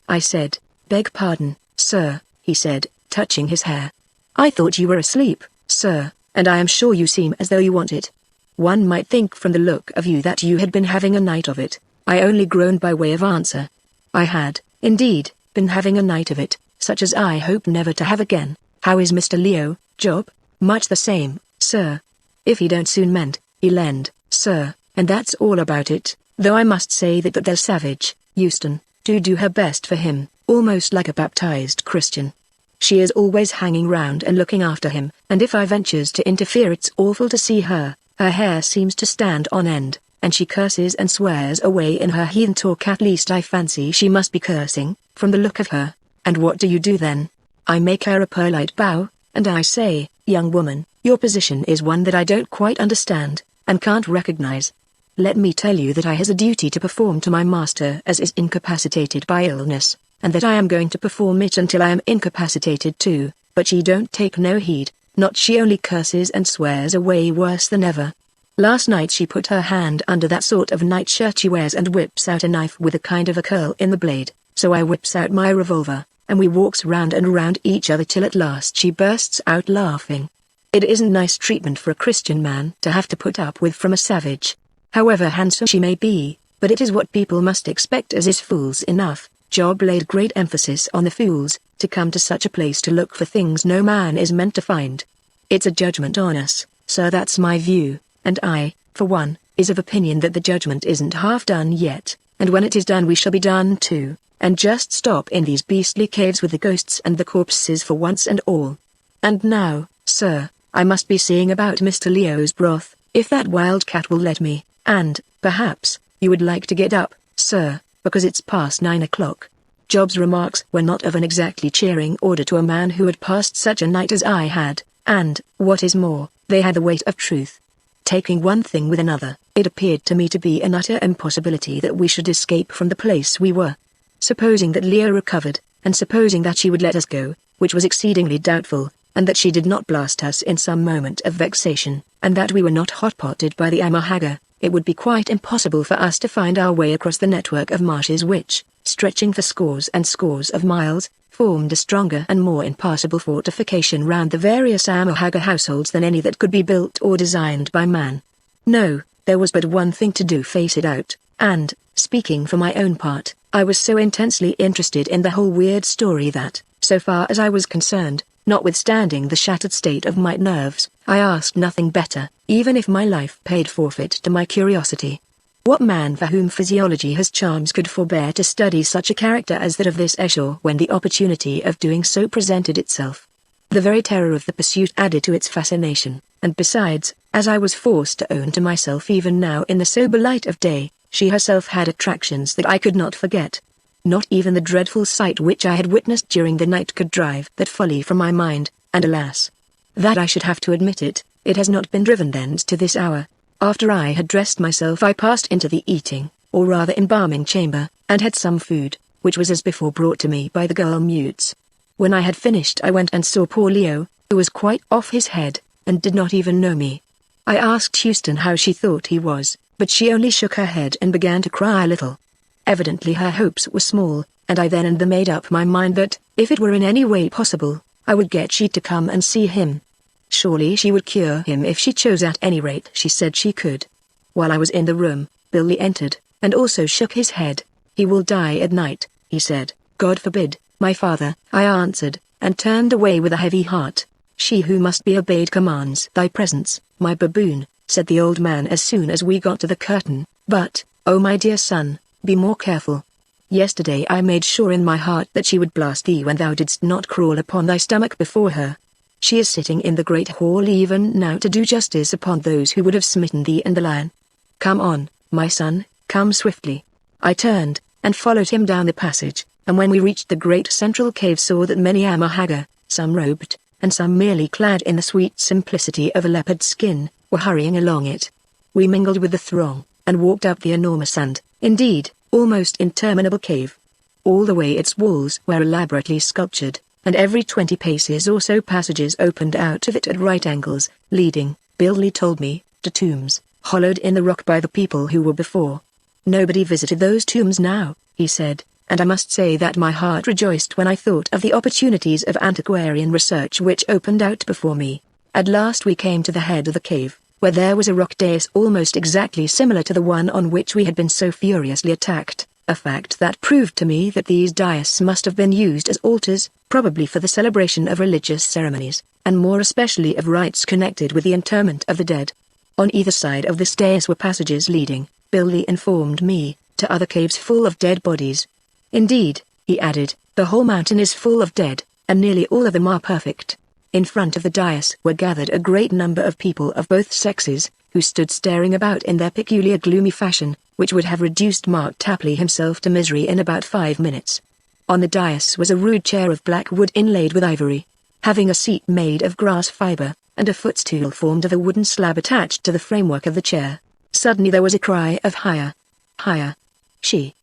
I said. "Beg pardon, sir," he said, touching his hair. "I thought you were asleep, sir, and I am sure you seem as though you want it. One might think from the look of you that you had been having a night of it." I only groaned by way of answer. I had, indeed, been having a night of it, such as I hope never to have again. "How is Mr. Leo, Job?" "Much the same, sir. If he don't soon mend, he'll end, sir, and that's all about it, though I must say that there's Savage, Euston, to do her best for him, almost like a baptized Christian. She is always hanging round and looking after him, and if I ventures to interfere it's awful to see her. Her hair seems to stand on end, and she curses and swears away in her heathen talk. At least I fancy she must be cursing, from the look of her." "And what do you do then?" I make her a polite bow, and I say, "Young woman, your position is one that I don't quite understand, and can't recognize. Let me tell you that I has a duty to perform to my master as is incapacitated by illness, and that I am going to perform it until I am incapacitated too, but she don't take no heed, not she only curses and swears away worse than ever. Last night she put her hand under that sort of nightshirt she wears and whips out a knife with a kind of a curl in the blade, so I whips out my revolver, and we walks round and round each other till at last she bursts out laughing. It isn't nice treatment for a Christian man to have to put up with from a savage. However handsome she may be, but it is what people must expect as is fools enough." Job laid great emphasis on the fools, to come to such a place to look for things no man is meant to find. "It's a judgment on us, sir, that's my view, and I, for one, is of opinion that the judgment isn't half done yet, and when it is done we shall be done too, and just stop in these beastly caves with the ghosts and the corpses for once and all. And now, sir, I must be seeing about Mr. Leo's broth, if that wildcat will let me, and, perhaps, you would like to get up, sir, because it's past 9 o'clock. Job's remarks were not of an exactly cheering order to a man who had passed such a night as I had, and, what is more, they had the weight of truth. Taking one thing with another, it appeared to me to be an utter impossibility that we should escape from the place we were. Supposing that Leo recovered, and supposing that she would let us go, which was exceedingly doubtful, and that she did not blast us in some moment of vexation, and that we were not hot-potted by the Haggard, it would be quite impossible for us to find our way across the network of marshes which, stretching for scores and scores of miles, formed a stronger and more impassable fortification round the various Haggard households than any that could be built or designed by man. No, there was but one thing to do: face it out, and, speaking for my own part, I was so intensely interested in the whole weird story that, so far as I was concerned, notwithstanding the shattered state of my nerves, I asked nothing better, even if my life paid forfeit to my curiosity. What man for whom physiology has charms could forbear to study such a character as that of this Esau when the opportunity of doing so presented itself? The very terror of the pursuit added to its fascination, and besides, as I was forced to own to myself even now in the sober light of day, she herself had attractions that I could not forget. Not even the dreadful sight which I had witnessed during the night could drive that folly from my mind, and alas, that I should have to admit it, it has not been driven thence to this hour. After I had dressed myself I passed into the eating, or rather embalming chamber, and had some food, which was as before brought to me by the girl mutes. When I had finished I went and saw poor Leo, who was quite off his head, and did not even know me. I asked Houston how she thought he was, but she only shook her head and began to cry a little. Evidently her hopes were small, and I then and there made up my mind that, if it were in any way possible, I would get she to come and see him. Surely she would cure him if she chose, at any rate she said she could. While I was in the room, Billy entered, and also shook his head. "He will die at night," he said. "God forbid, my father," I answered, and turned away with a heavy heart. She who must be obeyed commands thy presence, my baboon," said the old man as soon as we got to the curtain, "but, oh my dear son, be more careful. Yesterday I made sure in my heart that she would blast thee when thou didst not crawl upon thy stomach before her. She is sitting in the great hall even now to do justice upon those who would have smitten thee and the lion. Come on, my son, come swiftly." I turned, and followed him down the passage, and when we reached the great central cave saw that many Haggard, some robed, and some merely clad in the sweet simplicity of a leopard skin, were hurrying along it. We mingled with the throng, and walked up the enormous and, indeed, almost interminable cave. All the way its walls were elaborately sculptured, and every 20 paces or so passages opened out of it at right angles, leading, Billy told me, to tombs, hollowed in the rock by the people who were before. Nobody visited those tombs now, he said, and I must say that my heart rejoiced when I thought of the opportunities of antiquarian research which opened out before me. At last we came to the head of the cave, where there was a rock dais almost exactly similar to the one on which we had been so furiously attacked, a fact that proved to me that these dais must have been used as altars, probably for the celebration of religious ceremonies, and more especially of rites connected with the interment of the dead. On either side of this dais were passages leading, Billy informed me, to other caves full of dead bodies. Indeed, he added, the whole mountain is full of dead, and nearly all of them are perfect. In front of the dais were gathered a great number of people of both sexes, who stood staring about in their peculiar gloomy fashion, which would have reduced Mark Tapley himself to misery in about 5 minutes. On the dais was a rude chair of black wood inlaid with ivory, having a seat made of grass fiber, and a footstool formed of a wooden slab attached to the framework of the chair. Suddenly there was a cry of higher, higher, she,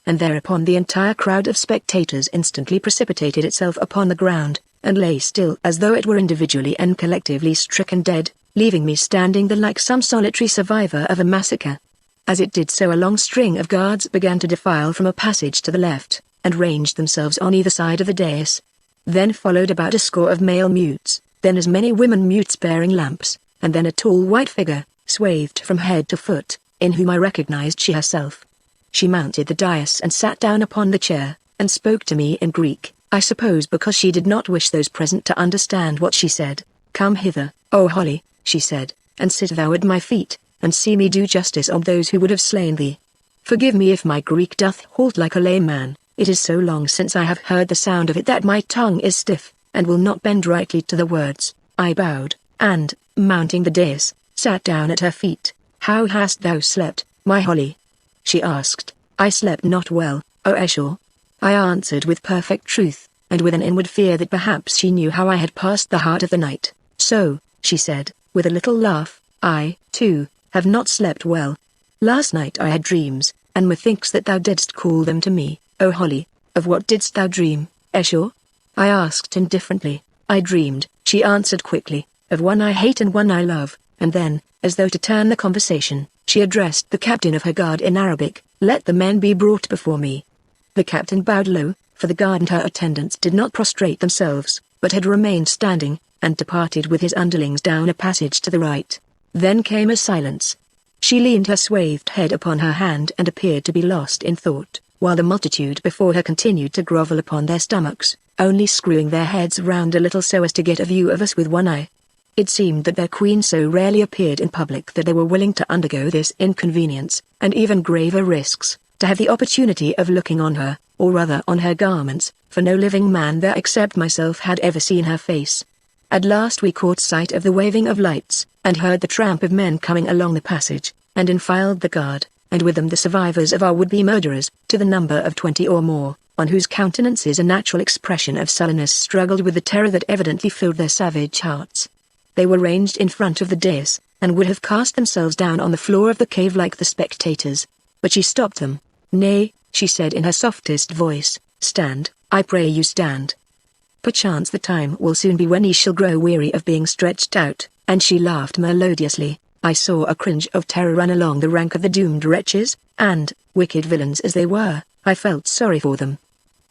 and thereupon the entire crowd of spectators instantly precipitated itself upon the ground, and lay still as though it were individually and collectively stricken dead, leaving me standing there like some solitary survivor of a massacre. As it did so a long string of guards began to defile from a passage to the left, and ranged themselves on either side of the dais. Then followed about a score of male mutes, then as many women mutes bearing lamps, and then a tall white figure, swathed from head to foot, in whom I recognized she herself. She mounted the dais and sat down upon the chair, and spoke to me in Greek, I suppose because she did not wish those present to understand what she said. "Come hither, O Holly," she said, "and sit thou at my feet, and see me do justice on those who would have slain thee. Forgive me if my Greek doth halt like a lame man, it is so long since I have heard the sound of it that my tongue is stiff, and will not bend rightly to the words." I bowed, and, mounting the dais, sat down at her feet. "How hast thou slept, my Holly?" she asked. "I slept not well, O Esau," I answered with perfect truth, and with an inward fear that perhaps she knew how I had passed the heart of the night. "So," she said, with a little laugh, "I, too, have not slept well. Last night I had dreams, and methinks that thou didst call them to me, O Holly." "Of what didst thou dream, Esau?" I asked indifferently. "I dreamed," she answered quickly, "of one I hate and one I love," and then, as though to turn the conversation, she addressed the captain of her guard in Arabic, "Let the men be brought before me." The captain bowed low, for the guard and her attendants did not prostrate themselves, but had remained standing, and departed with his underlings down a passage to the right. Then came a silence. She leaned her swathed head upon her hand and appeared to be lost in thought, while the multitude before her continued to grovel upon their stomachs, only screwing their heads round a little so as to get a view of us with one eye. It seemed that their queen so rarely appeared in public that they were willing to undergo this inconvenience, and even graver risks, to have the opportunity of looking on her, or rather on her garments, for no living man there except myself had ever seen her face. At last we caught sight of the waving of lights, and heard the tramp of men coming along the passage, and in filed the guard, and with them the survivors of our would-be murderers, to the number of 20 or more, on whose countenances a natural expression of sullenness struggled with the terror that evidently filled their savage hearts. They were ranged in front of the dais, and would have cast themselves down on the floor of the cave like the spectators. But she stopped them. "Nay," she said in her softest voice, "stand, I pray you stand. Perchance the time will soon be when ye shall grow weary of being stretched out," and she laughed melodiously. I saw a cringe of terror run along the rank of the doomed wretches, and, wicked villains as they were, I felt sorry for them.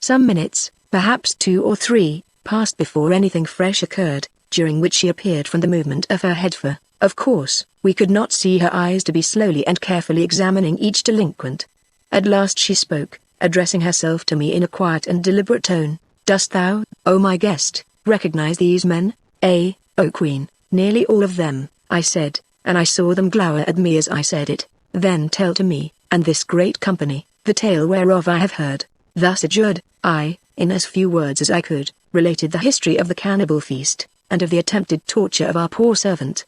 Some minutes, perhaps 2 or 3, passed before anything fresh occurred, during which she appeared from the movement of her head, for, of course, we could not see her eyes to be slowly and carefully examining each delinquent. At last she spoke, addressing herself to me in a quiet and deliberate tone. "Dost thou, O my guest, recognize these men?" O Queen, nearly all of them," I said, and I saw them glower at me as I said it. "Then tell to me, and this great company, the tale whereof I have heard." Thus adjured, I, in as few words as I could, related the history of the cannibal feast, and of the attempted torture of our poor servant.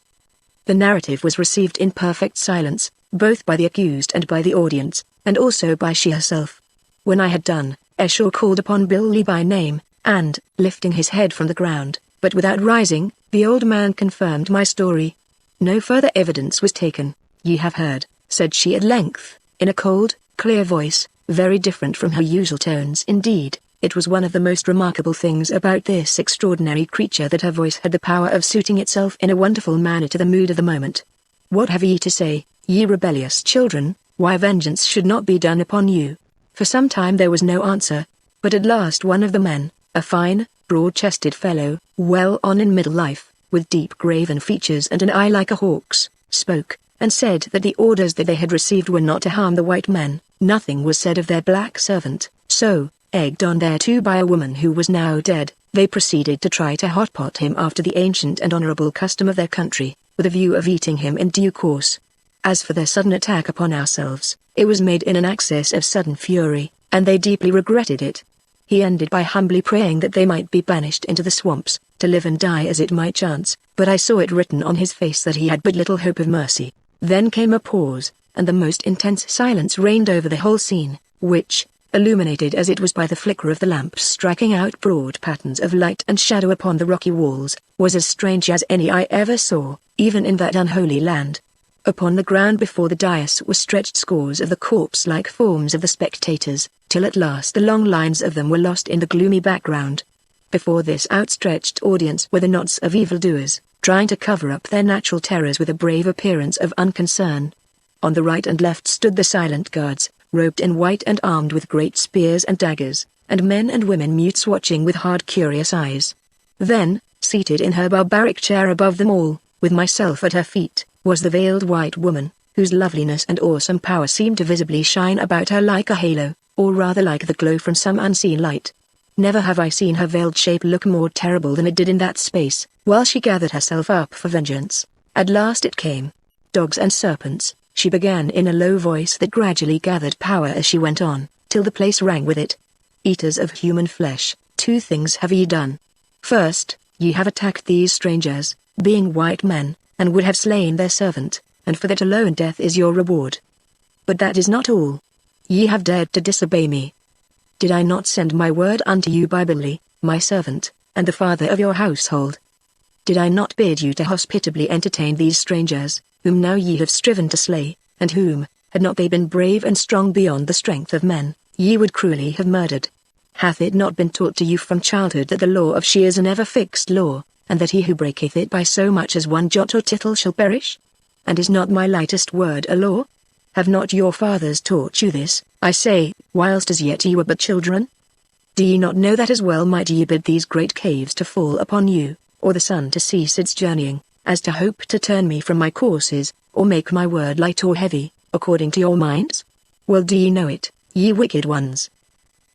The narrative was received in perfect silence, both by the accused and by the audience, and also by she herself. When I had done, Esau called upon Billy by name, and, lifting his head from the ground, but without rising, the old man confirmed my story. "No further evidence was taken. Ye have heard," said she at length, in a cold, clear voice, very different from her usual tones. Indeed, it was one of the most remarkable things about this extraordinary creature that her voice had the power of suiting itself in a wonderful manner to the mood of the moment. "What have ye to say, ye rebellious children, why vengeance should not be done upon you?" For some time there was no answer, but at last one of the men, a fine, broad-chested fellow, well on in middle life, with deep graven features and an eye like a hawk's, spoke, and said that the orders that they had received were not to harm the white men. Nothing was said of their black servant, so, egged on thereto by a woman who was now dead, they proceeded to try to hotpot him after the ancient and honorable custom of their country, with a view of eating him in due course. As for their sudden attack upon ourselves, it was made in an access of sudden fury, and they deeply regretted it. He ended by humbly praying that they might be banished into the swamps, to live and die as it might chance, but I saw it written on his face that he had but little hope of mercy. Then came a pause, and the most intense silence reigned over the whole scene, which, illuminated as it was by the flicker of the lamps striking out broad patterns of light and shadow upon the rocky walls, was as strange as any I ever saw, even in that unholy land. Upon the ground before the dais were stretched scores of the corpse-like forms of the spectators, till at last the long lines of them were lost in the gloomy background. Before this outstretched audience were the knots of evildoers, trying to cover up their natural terrors with a brave appearance of unconcern. On the right and left stood the silent guards, robed in white and armed with great spears and daggers, and men and women mutes watching with hard curious eyes. Then, seated in her barbaric chair above them all, with myself at her feet, was the veiled white woman, whose loveliness and awesome power seemed to visibly shine about her like a halo, or rather like the glow from some unseen light. Never have I seen her veiled shape look more terrible than it did in that space, while she gathered herself up for vengeance. At last it came. "Dogs and serpents," she began in a low voice that gradually gathered power as she went on, till the place rang with it. "Eaters of human flesh, 2 things have ye done. First, ye have attacked these strangers, being white men, and would have slain their servant, and for that alone death is your reward. But that is not all. Ye have dared to disobey me. Did I not send my word unto you by Billy, my servant, and the father of your household? Did I not bid you to hospitably entertain these strangers, whom now ye have striven to slay, and whom, had not they been brave and strong beyond the strength of men, ye would cruelly have murdered? Hath it not been taught to you from childhood that the law of she is an ever-fixed law, and that he who breaketh it by so much as one jot or tittle shall perish? And is not my lightest word a law? Have not your fathers taught you this, I say, whilst as yet ye were but children? Do ye not know that as well might ye bid these great caves to fall upon you, or the sun to cease its journeying, as to hope to turn me from my courses, or make my word light or heavy, according to your minds? Well do ye know it, ye wicked ones.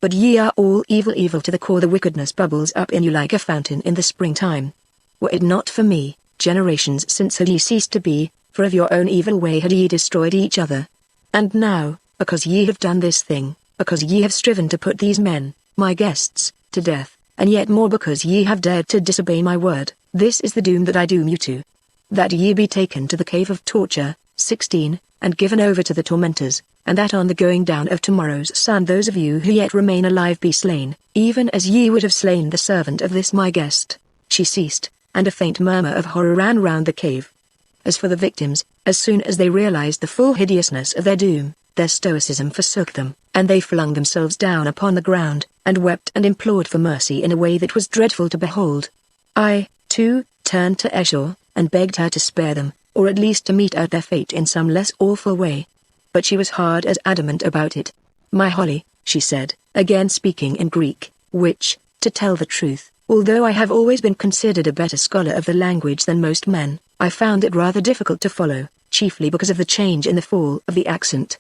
But ye are all evil to the core. The wickedness bubbles up in you like a fountain in the springtime. Were it not for me, generations since had ye ceased to be, for of your own evil way had ye destroyed each other. And now, because ye have done this thing, because ye have striven to put these men, my guests, to death, and yet more because ye have dared to disobey my word, this is the doom that I doom you to. That ye be taken to the cave of torture, 16, and given over to the tormentors, and that on the going down of tomorrow's sun those of you who yet remain alive be slain, even as ye would have slain the servant of this my guest." She ceased, and a faint murmur of horror ran round the cave. As for the victims, as soon as they realized the full hideousness of their doom, their stoicism forsook them, and they flung themselves down upon the ground, and wept and implored for mercy in a way that was dreadful to behold. I, too, turned to Esau, and begged her to spare them, or at least to mete out their fate in some less awful way. But she was hard as adamant about it. "My Holly," she said, again speaking in Greek, which, to tell the truth, although I have always been considered a better scholar of the language than most men, I found it rather difficult to follow, chiefly because of the change in the fall of the accent.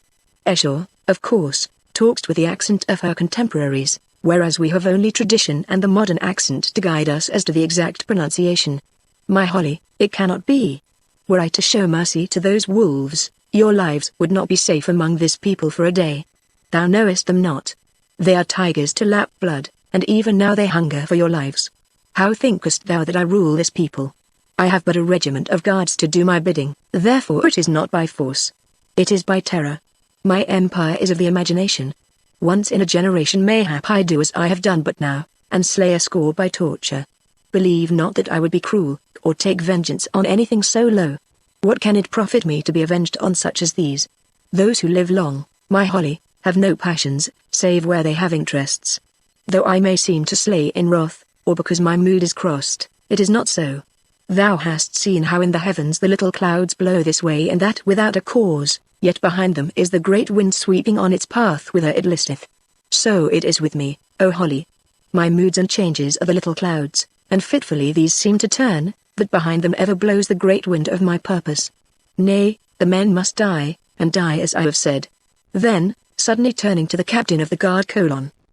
Esau, of course, talks with the accent of her contemporaries, whereas we have only tradition and the modern accent to guide us as to the exact pronunciation. My Holly, it cannot be. Were I to show mercy to those wolves, your lives would not be safe among this people for a day. Thou knowest them not. They are tigers to lap blood, and even now they hunger for your lives. How thinkest thou that I rule this people? I have but a regiment of guards to do my bidding, therefore it is not by force. It is by terror. My empire is of the imagination. Once in a generation mayhap I do as I have done but now, and slay a score by torture. Believe not that I would be cruel, or take vengeance on anything so low. What can it profit me to be avenged on such as these? Those who live long, my Holly, have no passions, save where they have interests. Though I may seem to slay in wrath, or because my mood is crossed, it is not so. Thou hast seen how in the heavens the little clouds blow this way and that without a cause, yet behind them is the great wind sweeping on its path whither it listeth. So it is with me, O Holly. My moods and changes are the little clouds, and fitfully these seem to turn, but behind them ever blows the great wind of my purpose. Nay, the men must die, and die as I have said. Then, suddenly turning to the captain of the guard :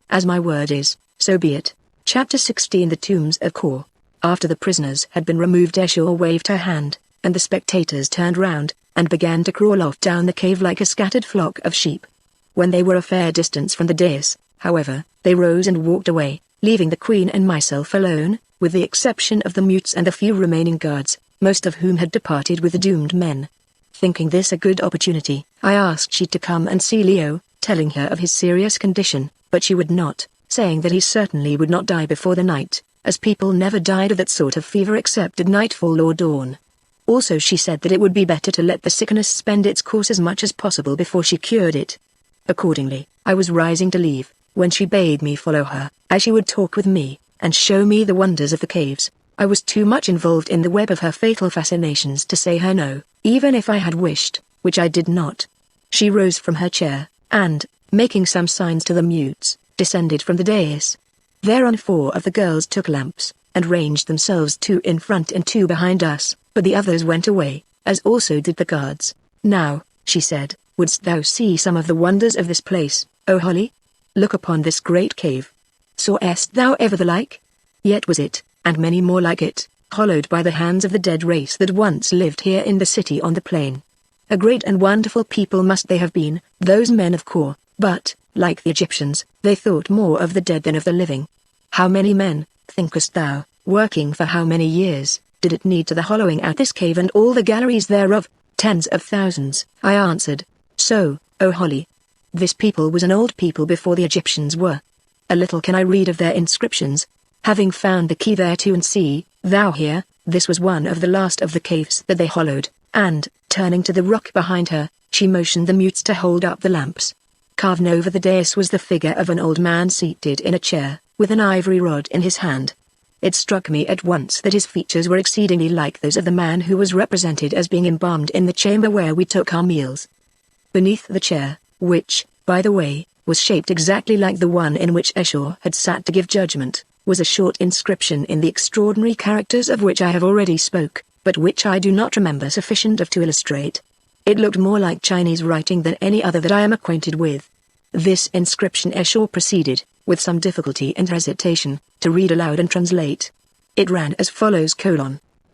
as my word is, so be it. Chapter 16 The Tombs of Kor. After the prisoners had been removed, Eshur waved her hand, and the spectators turned round, and began to crawl off down the cave like a scattered flock of sheep. When they were a fair distance from the dais, however, they rose and walked away, leaving the queen and myself alone, with the exception of the mutes and the few remaining guards, most of whom had departed with the doomed men. Thinking this a good opportunity, I asked she to come and see Leo, telling her of his serious condition, but she would not, saying that he certainly would not die before the night, as people never died of that sort of fever except at nightfall or dawn. Also she said that it would be better to let the sickness spend its course as much as possible before she cured it. Accordingly, I was rising to leave, when she bade me follow her, as she would talk with me, and show me the wonders of the caves. I was too much involved in the web of her fatal fascinations to say her no, even if I had wished, which I did not. She rose from her chair, and, making some signs to the mutes, descended from the dais. Thereon 4 of the girls took lamps, and ranged themselves 2 in front and 2 behind us, but the others went away, as also did the guards. Now, she said, wouldst thou see some of the wonders of this place, O Holly? Look upon this great cave. Sawest thou ever the like? Yet was it, and many more like it, hollowed by the hands of the dead race that once lived here in the city on the plain. A great and wonderful people must they have been, those men of Kor, but, like the Egyptians, they thought more of the dead than of the living. How many men, thinkest thou, working for how many years, did it need to the hollowing out this cave and all the galleries thereof? Tens of thousands, I answered. So, O Holly, this people was an old people before the Egyptians were. A little can I read of their inscriptions. Having found the key thereto, and see, thou here, this was one of the last of the caves that they hollowed, and, turning to the rock behind her, she motioned the mutes to hold up the lamps. Carved over the dais was the figure of an old man seated in a chair, with an ivory rod in his hand. It struck me at once that his features were exceedingly like those of the man who was represented as being embalmed in the chamber where we took our meals. Beneath the chair, which, by the way, was shaped exactly like the one in which Eshur had sat to give judgment, was a short inscription in the extraordinary characters of which I have already spoke, but which I do not remember sufficient of to illustrate. It looked more like Chinese writing than any other that I am acquainted with. This inscription Eshur proceeded, with some difficulty and hesitation, to read aloud and translate. It ran as follows: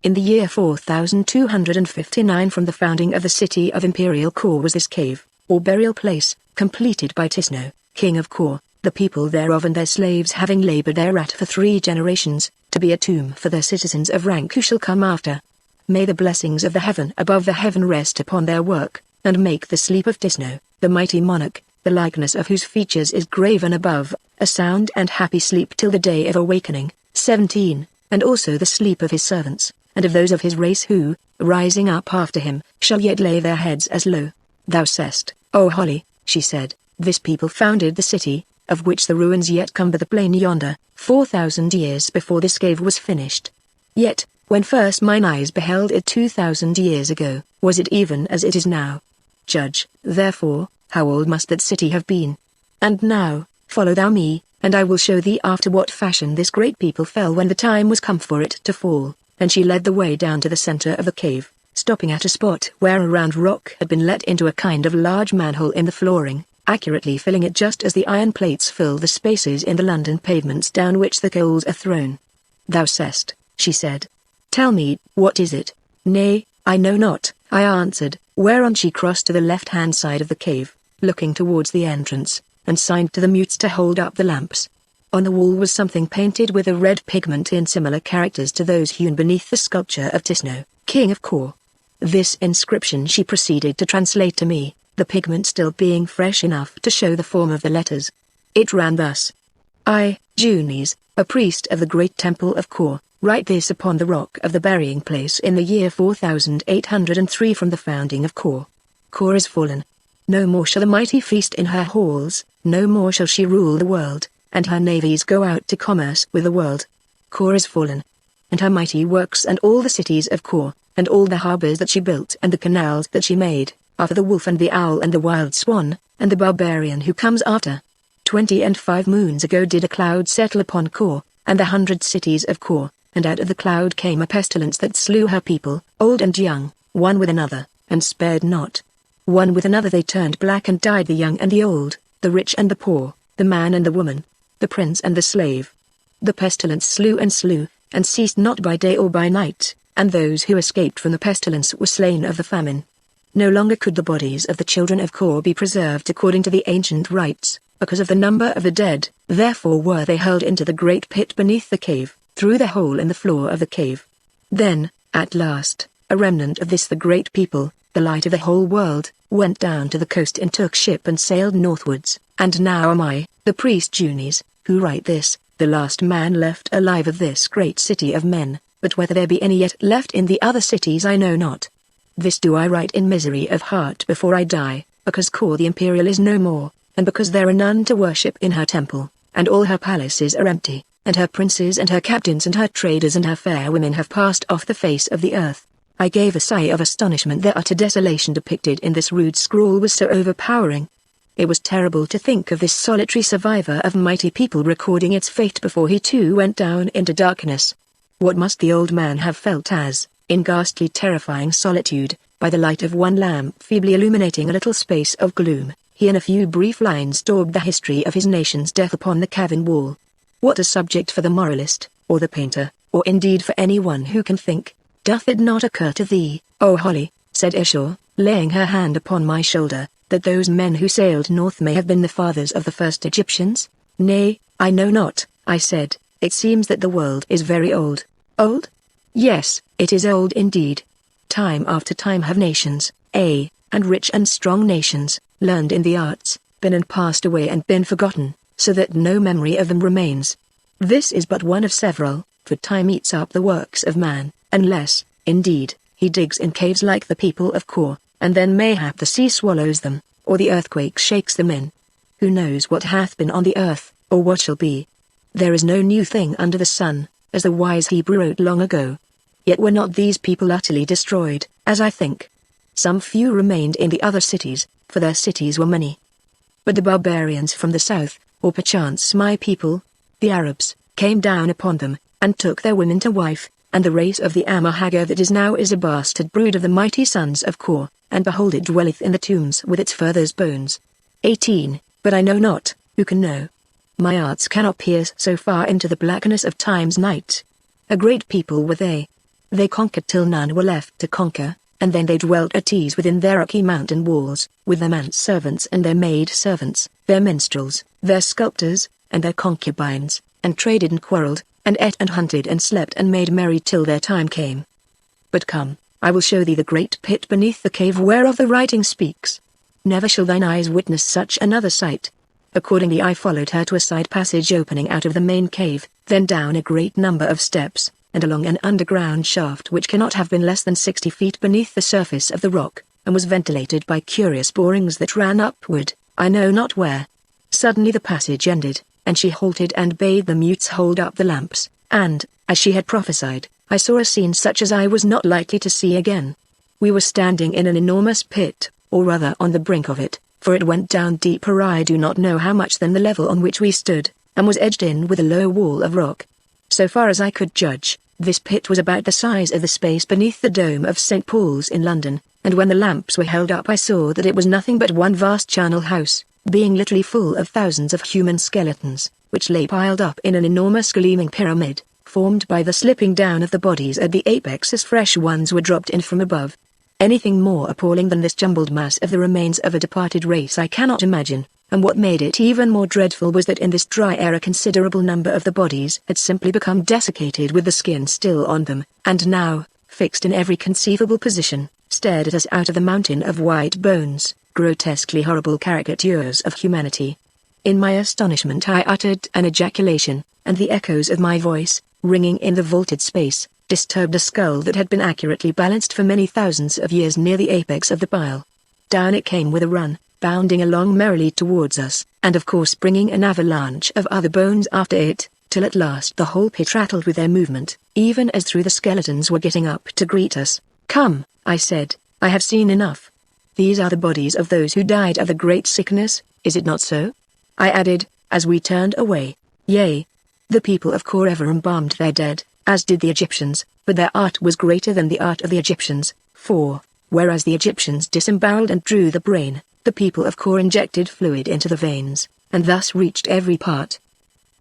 In the year 4259 from the founding of the city of Imperial Kor was this cave, or burial place, completed by Tisno, king of Kor, the people thereof and their slaves having labored thereat for 3 generations, to be a tomb for their citizens of rank who shall come after. May the blessings of the heaven above the heaven rest upon their work, and make the sleep of Tisno, the mighty monarch, the likeness of whose features is graven above, a sound and happy sleep till the day of awakening. 17. And also the sleep of his servants, and of those of his race who, rising up after him, shall yet lay their heads as low. Thou sayest, O Holly, she said, this people founded the city, of which the ruins yet cumber the plain yonder, 4,000 years before this cave was finished. Yet, when first mine eyes beheld it 2,000 years ago, was it even as it is now. Judge, therefore, how old must that city have been. And now, follow thou me, and I will show thee after what fashion this great people fell when the time was come for it to fall. And she led the way down to the center of the cave, stopping at a spot where a round rock had been let into a kind of large manhole in the flooring, accurately filling it just as the iron plates fill the spaces in the London pavements down which the coals are thrown. "Thou sayest," she said. "Tell me, what is it?" "Nay, I know not," I answered, whereon she crossed to the left-hand side of the cave, looking towards the entrance, and signed to the mutes to hold up the lamps. On the wall was something painted with a red pigment in similar characters to those hewn beneath the sculpture of Tisno, king of Kor. This inscription she proceeded to translate to me, the pigment still being fresh enough to show the form of the letters. It ran thus: "I, Junes, a priest of the great temple of Kor, write this upon the rock of the burying place in the year 4803 from the founding of Kor. Kor is fallen. No more shall the mighty feast in her halls, no more shall she rule the world, and her navies go out to commerce with the world. Kor is fallen. And her mighty works and all the cities of Kor, and all the harbors that she built and the canals that she made, are for the wolf and the owl and the wild swan, and the barbarian who comes after. 25 moons ago did a cloud settle upon Kor, and the 100 cities of Kor, and out of the cloud came a pestilence that slew her people, old and young, one with another, and spared not. One with another they turned black and died, the young and the old, the rich and the poor, the man and the woman, the prince and the slave. The pestilence slew, and ceased not by day or by night, and those who escaped from the pestilence were slain of the famine. No longer could the bodies of the children of Kor be preserved according to the ancient rites, because of the number of the dead, therefore were they hurled into the great pit beneath the cave, through the hole in the floor of the cave. Then, at last, a remnant of this the great people, the light of the whole world, went down to the coast and took ship and sailed northwards, and now am I, the priest Junes, who write this, the last man left alive of this great city of men, but whether there be any yet left in the other cities I know not. This do I write in misery of heart before I die, because Kor the imperial is no more, and because there are none to worship in her temple, and all her palaces are empty, and her princes and her captains and her traders and her fair women have passed off the face of the earth. I gave a sigh of astonishment. The utter desolation depicted in this rude scrawl was so overpowering. It was terrible to think of this solitary survivor of mighty people recording its fate before he too went down into darkness. What must the old man have felt as, in ghastly terrifying solitude, by the light of one lamp feebly illuminating a little space of gloom, he in a few brief lines daubed the history of his nation's death upon the cavern wall. What a subject for the moralist, or the painter, or indeed for anyone who can think. "Doth it not occur to thee, O Holly," said Ishur, laying her hand upon my shoulder, "that those men who sailed north may have been the fathers of the first Egyptians?" "Nay, I know not," I said. "It seems that the world is very old." "Old?" "Yes, it is old indeed. Time after time have nations, and rich and strong nations, learned in the arts, been and passed away and been forgotten, so that no memory of them remains. This is but one of several, for time eats up the works of man, unless, indeed, he digs in caves like the people of Kor, and then mayhap the sea swallows them, or the earthquake shakes them in. Who knows what hath been on the earth, or what shall be? There is no new thing under the sun, as the wise Hebrew wrote long ago. Yet were not these people utterly destroyed, as I think. Some few remained in the other cities, for their cities were many. But the barbarians from the south, or perchance my people, the Arabs, came down upon them, and took their women to wife, and the race of the Haggard that is now is a bastard brood of the mighty sons of Kor, and behold it dwelleth in the tombs with its fathers' bones. 18. But I know not, who can know? My arts cannot pierce so far into the blackness of time's night. A great people were they. They conquered till none were left to conquer, and then they dwelt at ease within their rocky mountain walls, with their manservants and their maid-servants, their minstrels, their sculptors, and their concubines, and traded and quarrelled, and ate and hunted and slept and made merry till their time came. But come, I will show thee the great pit beneath the cave whereof the writing speaks. Never shall thine eyes witness such another sight. Accordingly I followed her to a side passage opening out of the main cave, then down a great number of steps, and along an underground shaft which cannot have been less than 60 feet beneath the surface of the rock, and was ventilated by curious borings that ran upward, I know not where. Suddenly the passage ended, and she halted and bade the mutes hold up the lamps, and, as she had prophesied, I saw a scene such as I was not likely to see again. We were standing in an enormous pit, or rather on the brink of it, for it went down deeper I do not know how much than the level on which we stood, and was edged in with a low wall of rock. So far as I could judge, this pit was about the size of the space beneath the dome of St. Paul's in London, and when the lamps were held up I saw that it was nothing but one vast charnel house, being literally full of thousands of human skeletons, which lay piled up in an enormous gleaming pyramid, formed by the slipping down of the bodies at the apex as fresh ones were dropped in from above. Anything more appalling than this jumbled mass of the remains of a departed race I cannot imagine, and what made it even more dreadful was that in this dry air a considerable number of the bodies had simply become desiccated with the skin still on them, and now, fixed in every conceivable position, stared at us out of the mountain of white bones, grotesquely horrible caricatures of humanity. In my astonishment I uttered an ejaculation, and the echoes of my voice, ringing in the vaulted space, disturbed a skull that had been accurately balanced for many thousands of years near the apex of the pile. Down it came with a run, bounding along merrily towards us, and of course bringing an avalanche of other bones after it, till at last the whole pit rattled with their movement, even as through the skeletons were getting up to greet us. "Come," I said, "I have seen enough. These are the bodies of those who died of the great sickness, is it not so?" I added, as we turned away. "Yea. The people of Kor ever embalmed their dead, as did the Egyptians, but their art was greater than the art of the Egyptians, for, whereas the Egyptians disemboweled and drew the brain, the people of Kor injected fluid into the veins, and thus reached every part.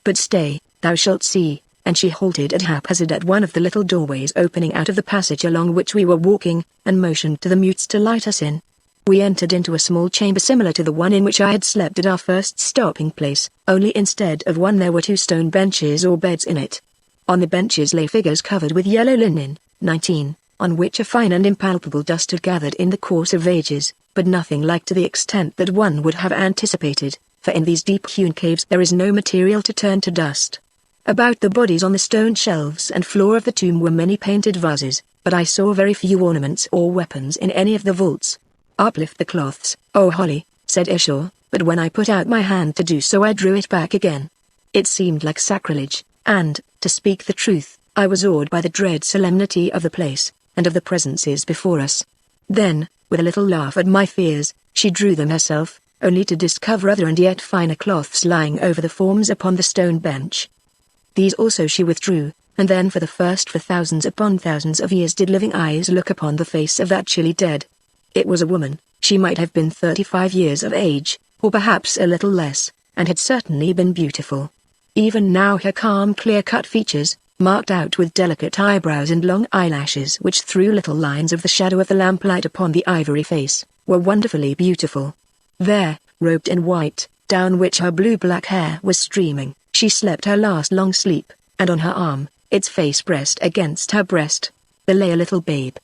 But stay, thou shalt see," and she halted at haphazard at one of the little doorways opening out of the passage along which we were walking, and motioned to the mutes to light us in. We entered into a small chamber similar to the one in which I had slept at our first stopping place, only instead of one there were 2 stone benches or beds in it. On the benches lay figures covered with yellow linen, 19, on which a fine and impalpable dust had gathered in the course of ages, but nothing like to the extent that one would have anticipated, for in these deep-hewn caves there is no material to turn to dust. About the bodies on the stone shelves and floor of the tomb were many painted vases, but I saw very few ornaments or weapons in any of the vaults. "Uplift the cloths, O Holly," said Eshor, but when I put out my hand to do so I drew it back again. It seemed like sacrilege, and, to speak the truth, I was awed by the dread solemnity of the place, and of the presences before us. Then, with a little laugh at my fears, she drew them herself, only to discover other and yet finer cloths lying over the forms upon the stone bench. These also she withdrew, and then for the first for thousands upon thousands of years did living eyes look upon the face of that chilly dead. It was a woman. She might have been 35 years of age, or perhaps a little less, and had certainly been beautiful. Even now her calm clear-cut features, marked out with delicate eyebrows and long eyelashes which threw little lines of the shadow of the lamplight upon the ivory face, were wonderfully beautiful. There, robed in white, down which her blue-black hair was streaming, she slept her last long sleep, and on her arm, its face pressed against her breast, there lay a little babe.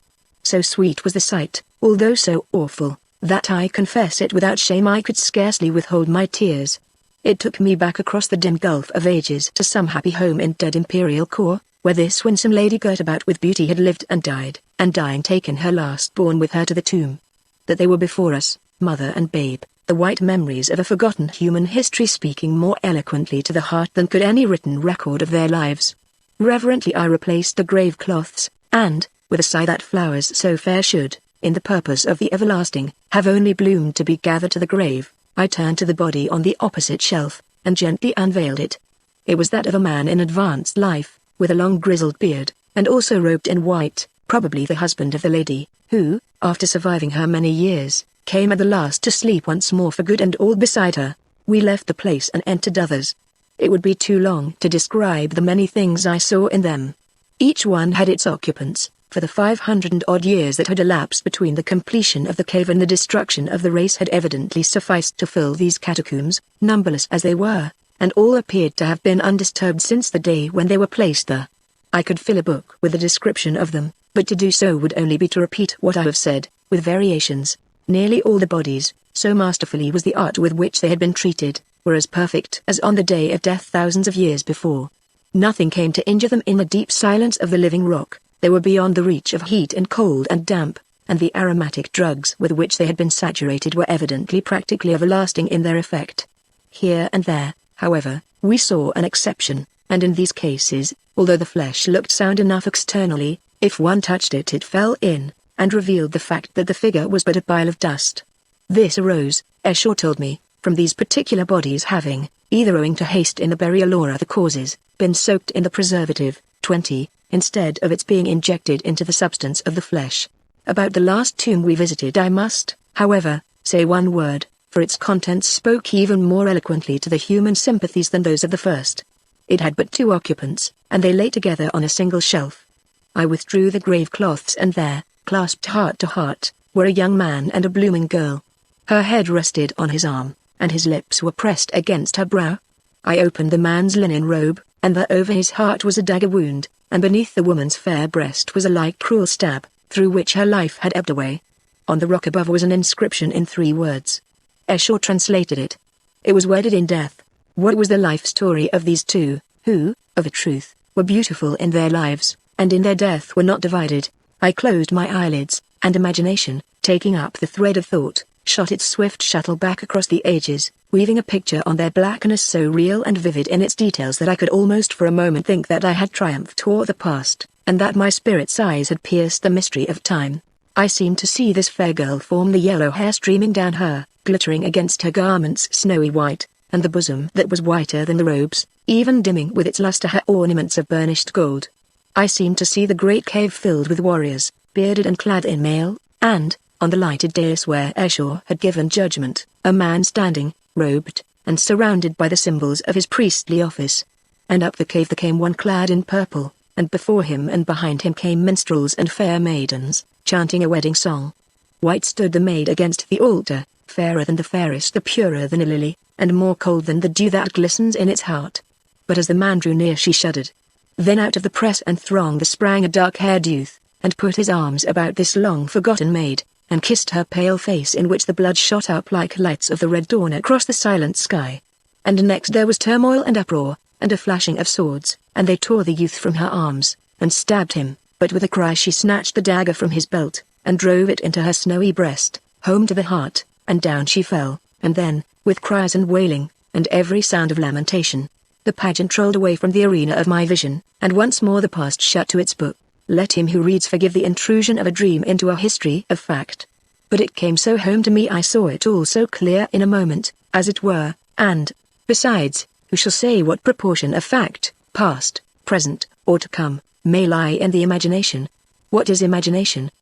So sweet was the sight, although so awful, that I confess it without shame I could scarcely withhold my tears. It took me back across the dim gulf of ages to some happy home in dead imperial Kor, where this winsome lady girt about with beauty had lived and died, and dying taken her last born with her to the tomb. That they were before us, mother and babe, the white memories of a forgotten human history speaking more eloquently to the heart than could any written record of their lives. Reverently I replaced the grave cloths, and, with a sigh that flowers so fair should, in the purpose of the everlasting, have only bloomed to be gathered to the grave, I turned to the body on the opposite shelf, and gently unveiled it. It was that of a man in advanced life, with a long grizzled beard, and also robed in white, probably the husband of the lady, who, after surviving her many years, came at the last to sleep once more for good and all beside her. We left the place and entered others. It would be too long to describe the many things I saw in them. Each one had its occupants, for the 500 and odd years that had elapsed between the completion of the cave and the destruction of the race had evidently sufficed to fill these catacombs, numberless as they were, and all appeared to have been undisturbed since the day when they were placed there. I could fill a book with a description of them, but to do so would only be to repeat what I have said, with variations. Nearly all the bodies, so masterfully was the art with which they had been treated, were as perfect as on the day of death thousands of years before. Nothing came to injure them in the deep silence of the living rock. They were beyond the reach of heat and cold and damp, and the aromatic drugs with which they had been saturated were evidently practically everlasting in their effect. Here and there, however, we saw an exception, and in these cases, although the flesh looked sound enough externally, if one touched it it fell in, and revealed the fact that the figure was but a pile of dust. This arose, Eshor told me, from these particular bodies having, either owing to haste in the burial or other causes, been soaked in the preservative, 20, instead of its being injected into the substance of the flesh. About the last tomb we visited I must, however, say one word, for its contents spoke even more eloquently to the human sympathies than those of the first. It had but 2 occupants, and they lay together on a single shelf. I withdrew the grave cloths, and there, clasped heart to heart, were a young man and a blooming girl. Her head rested on his arm, and his lips were pressed against her brow. I opened the man's linen robe, and there over his heart was a dagger wound, and beneath the woman's fair breast was a like cruel stab, through which her life had ebbed away. On the rock above was an inscription in 3 words. Escher translated it. It was worded in death. What was the life story of these 2, who, of a truth, were beautiful in their lives, and in their death were not divided? I closed my eyelids, and imagination, taking up the thread of thought, shot its swift shuttle back across the ages, weaving a picture on their blackness so real and vivid in its details that I could almost for a moment think that I had triumphed o'er the past, and that my spirit's eyes had pierced the mystery of time. I seemed to see this fair girl form, the yellow hair streaming down her, glittering against her garments snowy white, and the bosom that was whiter than the robes, even dimming with its luster her ornaments of burnished gold. I seemed to see the great cave filled with warriors, bearded and clad in mail, and, on the lighted dais where Escher had given judgment, a man standing, robed, and surrounded by the symbols of his priestly office. And up the cave there came one clad in purple, and before him and behind him came minstrels and fair maidens, chanting a wedding song. White stood the maid against the altar, fairer than the fairest, the purer than a lily, and more cold than the dew that glistens in its heart. But as the man drew near she shuddered. Then out of the press and throng there sprang a dark-haired youth, and put his arms about this long-forgotten maid, and kissed her pale face in which the blood shot up like lights of the red dawn across the silent sky. And next there was turmoil and uproar, and a flashing of swords, and they tore the youth from her arms, and stabbed him, but with a cry she snatched the dagger from his belt, and drove it into her snowy breast, home to the heart, and down she fell, and then, with cries and wailing, and every sound of lamentation, the pageant rolled away from the arena of my vision, and once more the past shut to its book. Let him who reads forgive the intrusion of a dream into a history of fact. But it came so home to me, I saw it all so clear in a moment, as it were, and, besides, who shall say what proportion of fact, past, present, or to come, may lie in the imagination? What is imagination?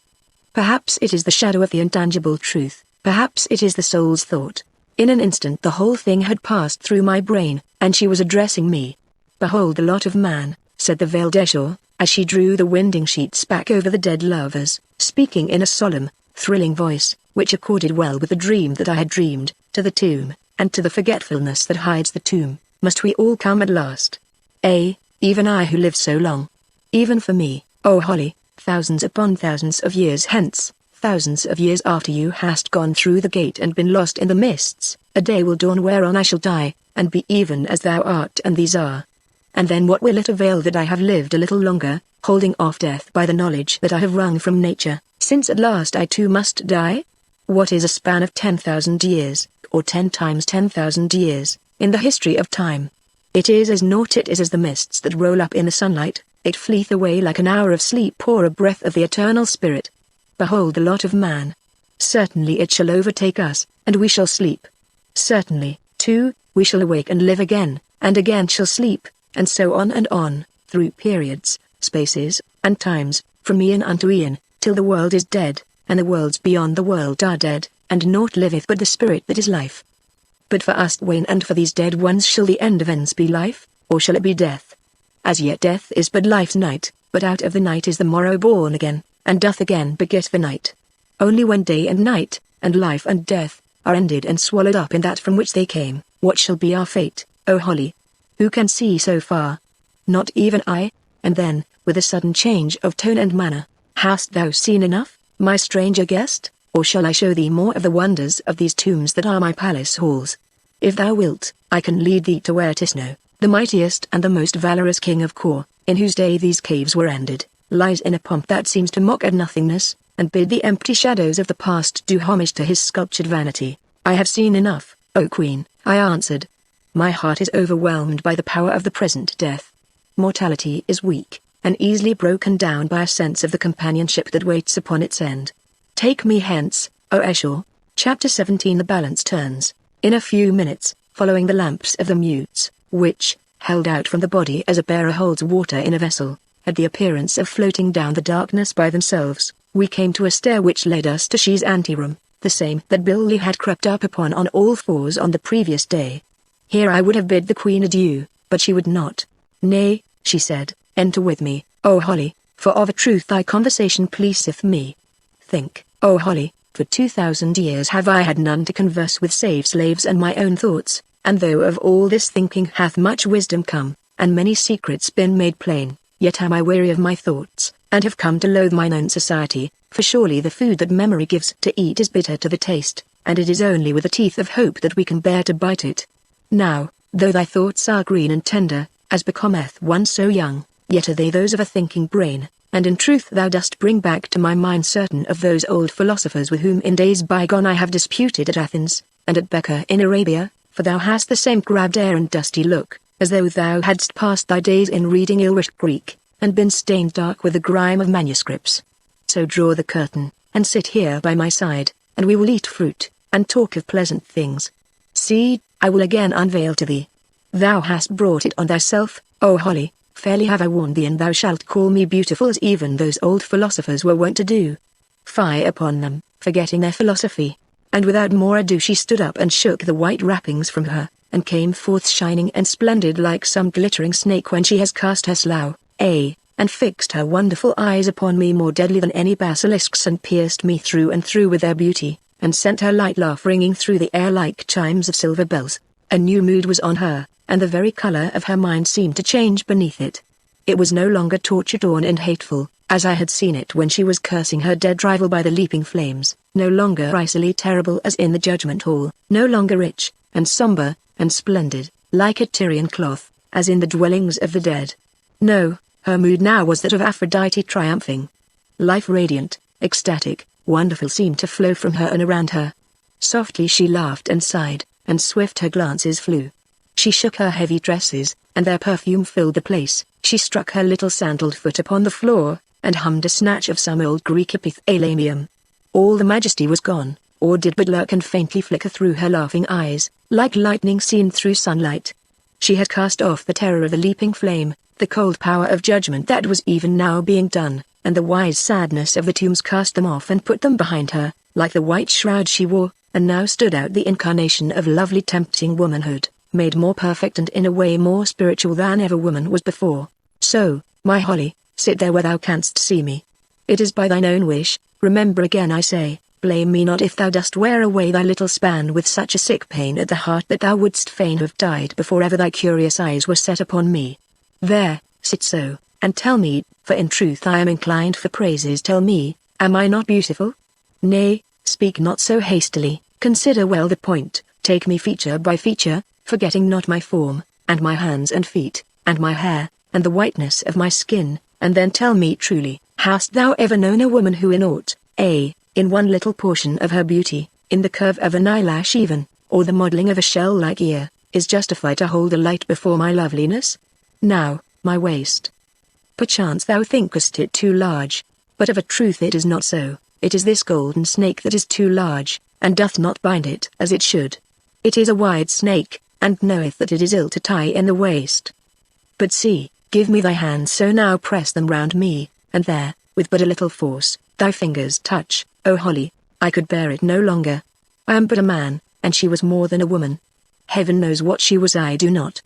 Perhaps it is the shadow of the intangible truth, perhaps it is the soul's thought. In an instant the whole thing had passed through my brain, and she was addressing me. "Behold the lot of man," said the veiled Escher, as she drew the winding sheets back over the dead lovers, speaking in a solemn, thrilling voice, which accorded well with the dream that I had dreamed. "To the tomb, and to the forgetfulness that hides the tomb, must we all come at last. Even I who lived so long. Even for me, O Holly, thousands upon thousands of years hence, thousands of years after you hast gone through the gate and been lost in the mists, a day will dawn whereon I shall die, and be even as thou art and these are. And then what will it avail that I have lived a little longer, holding off death by the knowledge that I have wrung from nature, since at last I too must die? What is a span of 10,000 years, or 10 times 10,000 years, in the history of time? It is as naught, it is as the mists that roll up in the sunlight, it fleeth away like an hour of sleep or a breath of the eternal spirit. Behold the lot of man. Certainly it shall overtake us, and we shall sleep. Certainly, too, we shall awake and live again, and again shall sleep, and so on, through periods, spaces, and times, from eon unto eon, till the world is dead, and the worlds beyond the world are dead, and naught liveth but the spirit that is life. But for us twain and for these dead ones shall the end of ends be life, or shall it be death? As yet death is but life's night, but out of the night is the morrow born again, and doth again beget the night. Only when day and night, and life and death, are ended and swallowed up in that from which they came, what shall be our fate, O Holly? Who can see so far? Not even I. And then, with a sudden change of tone and manner, hast thou seen enough, my stranger guest, or shall I show thee more of the wonders of these tombs that are my palace halls? If thou wilt, I can lead thee to where Tisno, the mightiest and the most valorous king of Kor, in whose day these caves were ended, lies in a pomp that seems to mock at nothingness, and bid the empty shadows of the past do homage to his sculptured vanity. I have seen enough, O Queen, I answered. My heart is overwhelmed by the power of the present death. Mortality is weak, and easily broken down by a sense of the companionship that waits upon its end. Take me hence, O Escher. Chapter 17. The balance turns. In a few minutes, following the lamps of the mutes, which, held out from the body as a bearer holds water in a vessel, had the appearance of floating down the darkness by themselves, we came to a stair which led us to She's anteroom, the same that Billy had crept up upon on all fours on the previous day. Here I would have bid the queen adieu, but she would not. Nay, she said, enter with me, O Holly, for of a truth thy conversation pleaseth me. Think, O Holly, for 2,000 years have I had none to converse with save slaves and my own thoughts, and though of all this thinking hath much wisdom come, and many secrets been made plain, yet am I weary of my thoughts, and have come to loathe mine own society, for surely the food that memory gives to eat is bitter to the taste, and it is only with the teeth of hope that we can bear to bite it. Now, though thy thoughts are green and tender, as becometh one so young, yet are they those of a thinking brain, and in truth thou dost bring back to my mind certain of those old philosophers with whom in days bygone I have disputed at Athens, and at Becca in Arabia, for thou hast the same crabbed air and dusty look, as though thou hadst passed thy days in reading ill-wished Greek, and been stained dark with the grime of manuscripts. So draw the curtain, and sit here by my side, and we will eat fruit, and talk of pleasant things. See, I will again unveil to thee. Thou hast brought it on thyself, O Holly, fairly have I warned thee, and thou shalt call me beautiful as even those old philosophers were wont to do. Fie upon them, forgetting their philosophy. And without more ado she stood up and shook the white wrappings from her, and came forth shining and splendid like some glittering snake when she has cast her slough, and fixed her wonderful eyes upon me more deadly than any basilisks, and pierced me through and through with their beauty, and sent her light laugh ringing through the air like chimes of silver bells. A new mood was on her, and the very color of her mind seemed to change beneath it. It was no longer torture-torn and hateful, as I had seen it when she was cursing her dead rival by the leaping flames, no longer icily terrible as in the judgment hall, no longer rich, and somber, and splendid, like a Tyrian cloth, as in the dwellings of the dead. No, her mood now was that of Aphrodite triumphing. Life radiant, ecstatic, wonderful seemed to flow from her and around her. Softly she laughed and sighed, and swift her glances flew. She shook her heavy tresses, and their perfume filled the place. She struck her little sandaled foot upon the floor, and hummed a snatch of some old Greek epithalamium. All the majesty was gone, or did but lurk and faintly flicker through her laughing eyes, like lightning seen through sunlight. She had cast off the terror of the leaping flame, the cold power of judgment that was even now being done, and the wise sadness of the tombs cast them off and put them behind her, like the white shroud she wore, and now stood out the incarnation of lovely tempting womanhood, made more perfect and in a way more spiritual than ever woman was before. So, my Holly, sit there where thou canst see me. It is by thine own wish, remember again I say, blame me not if thou dost wear away thy little span with such a sick pain at the heart that thou wouldst fain have died before ever thy curious eyes were set upon me. There, sit so, and tell me, for in truth I am inclined for praises, tell me, am I not beautiful? Nay, speak not so hastily, consider well the point, take me feature by feature, forgetting not my form, and my hands and feet, and my hair, and the whiteness of my skin, and then tell me truly, hast thou ever known a woman who in aught, in one little portion of her beauty, in the curve of an eyelash even, or the modelling of a shell-like ear, is justified to hold a light before my loveliness? Now, my waist. Perchance thou thinkest it too large, but of a truth it is not so. It is this golden snake that is too large, and doth not bind it as it should. It is a wide snake, and knoweth that it is ill to tie in the waist. But see, give me thy hands, so now press them round me, and there, with but a little force, thy fingers touch, O Holly. I could bear it no longer. I am but a man, and she was more than a woman. Heaven knows what she was, I do not.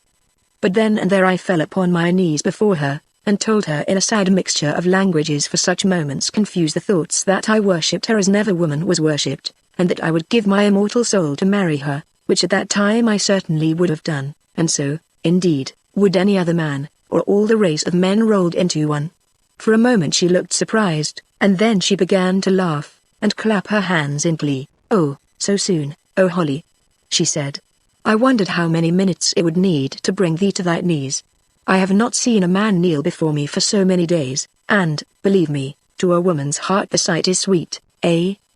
But then and there I fell upon my knees before her, and told her in a sad mixture of languages, for such moments confuse the thoughts, that I worshipped her as never woman was worshipped, and that I would give my immortal soul to marry her, which at that time I certainly would have done, and so, indeed, would any other man, or all the race of men rolled into one. For a moment she looked surprised, and then she began to laugh, and clap her hands in glee. Oh, so soon, O Holly, she said. I wondered how many minutes it would need to bring thee to thy knees. I have not seen a man kneel before me for so many days, and, believe me, to a woman's heart the sight is sweet.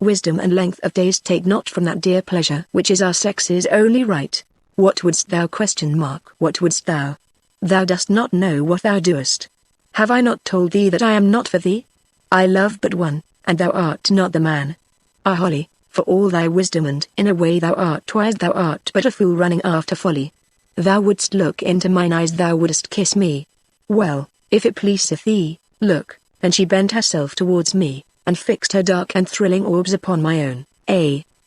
Wisdom and length of days take not from that dear pleasure which is our sex's only right. What wouldst thou? What wouldst thou? Thou dost not know what thou doest. Have I not told thee that I am not for thee? I love but one, and thou art not the man. Ah Holly, for all thy wisdom and in a way thou art wise, thou art but a fool running after folly. Thou wouldst look into mine eyes, thou wouldst kiss me. Well, if it pleaseth thee, look. And she bent herself towards me, and fixed her dark and thrilling orbs upon my own.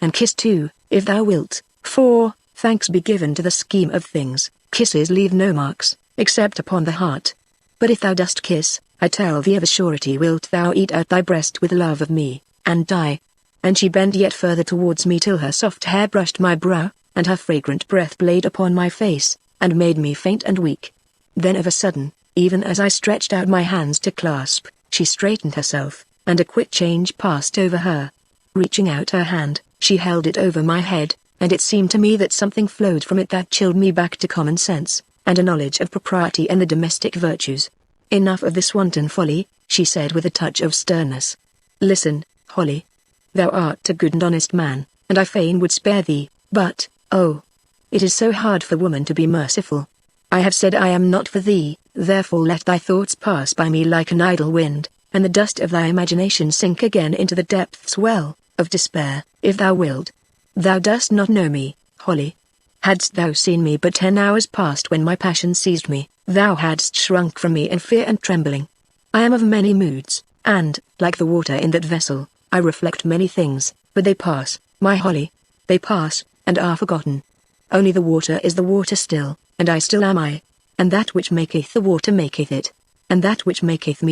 and kiss too, if thou wilt, for, thanks be given to the scheme of things, kisses leave no marks, except upon the heart. But if thou dost kiss, I tell thee of a surety wilt thou eat out thy breast with love of me, and die. And she bent yet further towards me till her soft hair brushed my brow, and her fragrant breath played upon my face, and made me faint and weak. Then of a sudden, even as I stretched out my hands to clasp, she straightened herself, and a quick change passed over her. Reaching out her hand, she held it over my head, and it seemed to me that something flowed from it that chilled me back to common sense, and a knowledge of propriety and the domestic virtues. Enough of this wanton folly, she said with a touch of sternness. Listen, Holly. Thou art a good and honest man, and I fain would spare thee, but, oh, it is so hard for woman to be merciful. I have said I am not for thee, therefore let thy thoughts pass by me like an idle wind, and the dust of thy imagination sink again into the depths well, of despair, if thou wilt. Thou dost not know me, Holly. Hadst thou seen me but 10 hours past when my passion seized me, thou hadst shrunk from me in fear and trembling. I am of many moods, and, like the water in that vessel, I reflect many things, but they pass, my Holly. They pass, and are forgotten. Only the water is the water still, and I still am I. And that which maketh the water maketh it. And that which maketh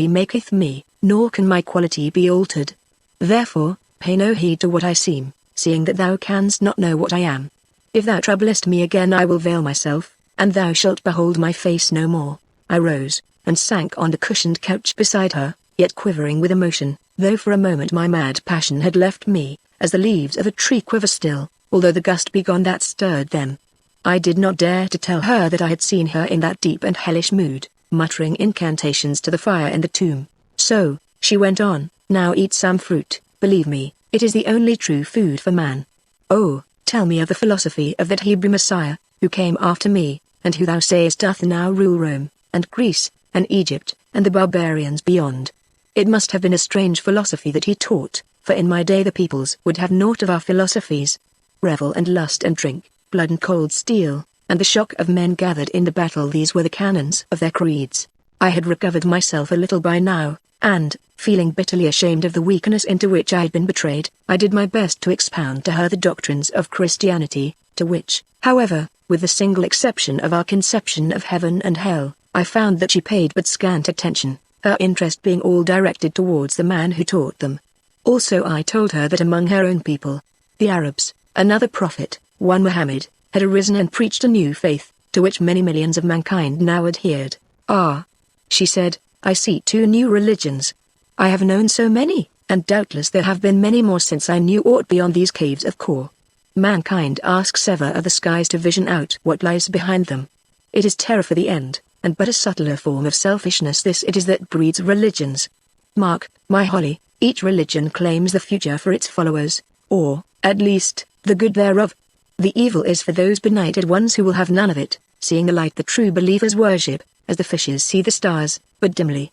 me, nor can my quality be altered. Therefore, pay no heed to what I seem, seeing that thou canst not know what I am. If thou troublest me again I will veil myself, and thou shalt behold my face no more. I rose, and sank on the cushioned couch beside her, yet quivering with emotion, though for a moment my mad passion had left me, as the leaves of a tree quiver still, although the gust be gone that stirred them. I did not dare to tell her that I had seen her in that deep and hellish mood, muttering incantations to the fire in the tomb. So, she went on, now eat some fruit, believe me, it is the only true food for man. Oh, tell me of the philosophy of that Hebrew Messiah, who came after me, and who thou sayest doth now rule Rome, and Greece, and Egypt, and the barbarians beyond. It must have been a strange philosophy that he taught, for in my day the peoples would have naught of our philosophies. Revel and lust and drink, blood and cold steel, and the shock of men gathered in the battle, these were the canons of their creeds. I had recovered myself a little by now, and, feeling bitterly ashamed of the weakness into which I had been betrayed, I did my best to expound to her the doctrines of Christianity, to which, however, with the single exception of our conception of heaven and hell, I found that she paid but scant attention, her interest being all directed towards the man who taught them. Also I told her that among her own people, the Arabs, another prophet, one Muhammad, had arisen and preached a new faith, to which many millions of mankind now adhered. Ah, she said, I see 2 new religions. I have known so many, and doubtless there have been many more since I knew aught beyond these caves of Kor. Mankind asks ever of the skies to vision out what lies behind them. It is terror for the end, and but a subtler form of selfishness this it is that breeds religions. Mark, my Holly, each religion claims the future for its followers, or, at least, the good thereof. The evil is for those benighted ones who will have none of it, seeing the light the true believers worship, as the fishes see the stars, but dimly.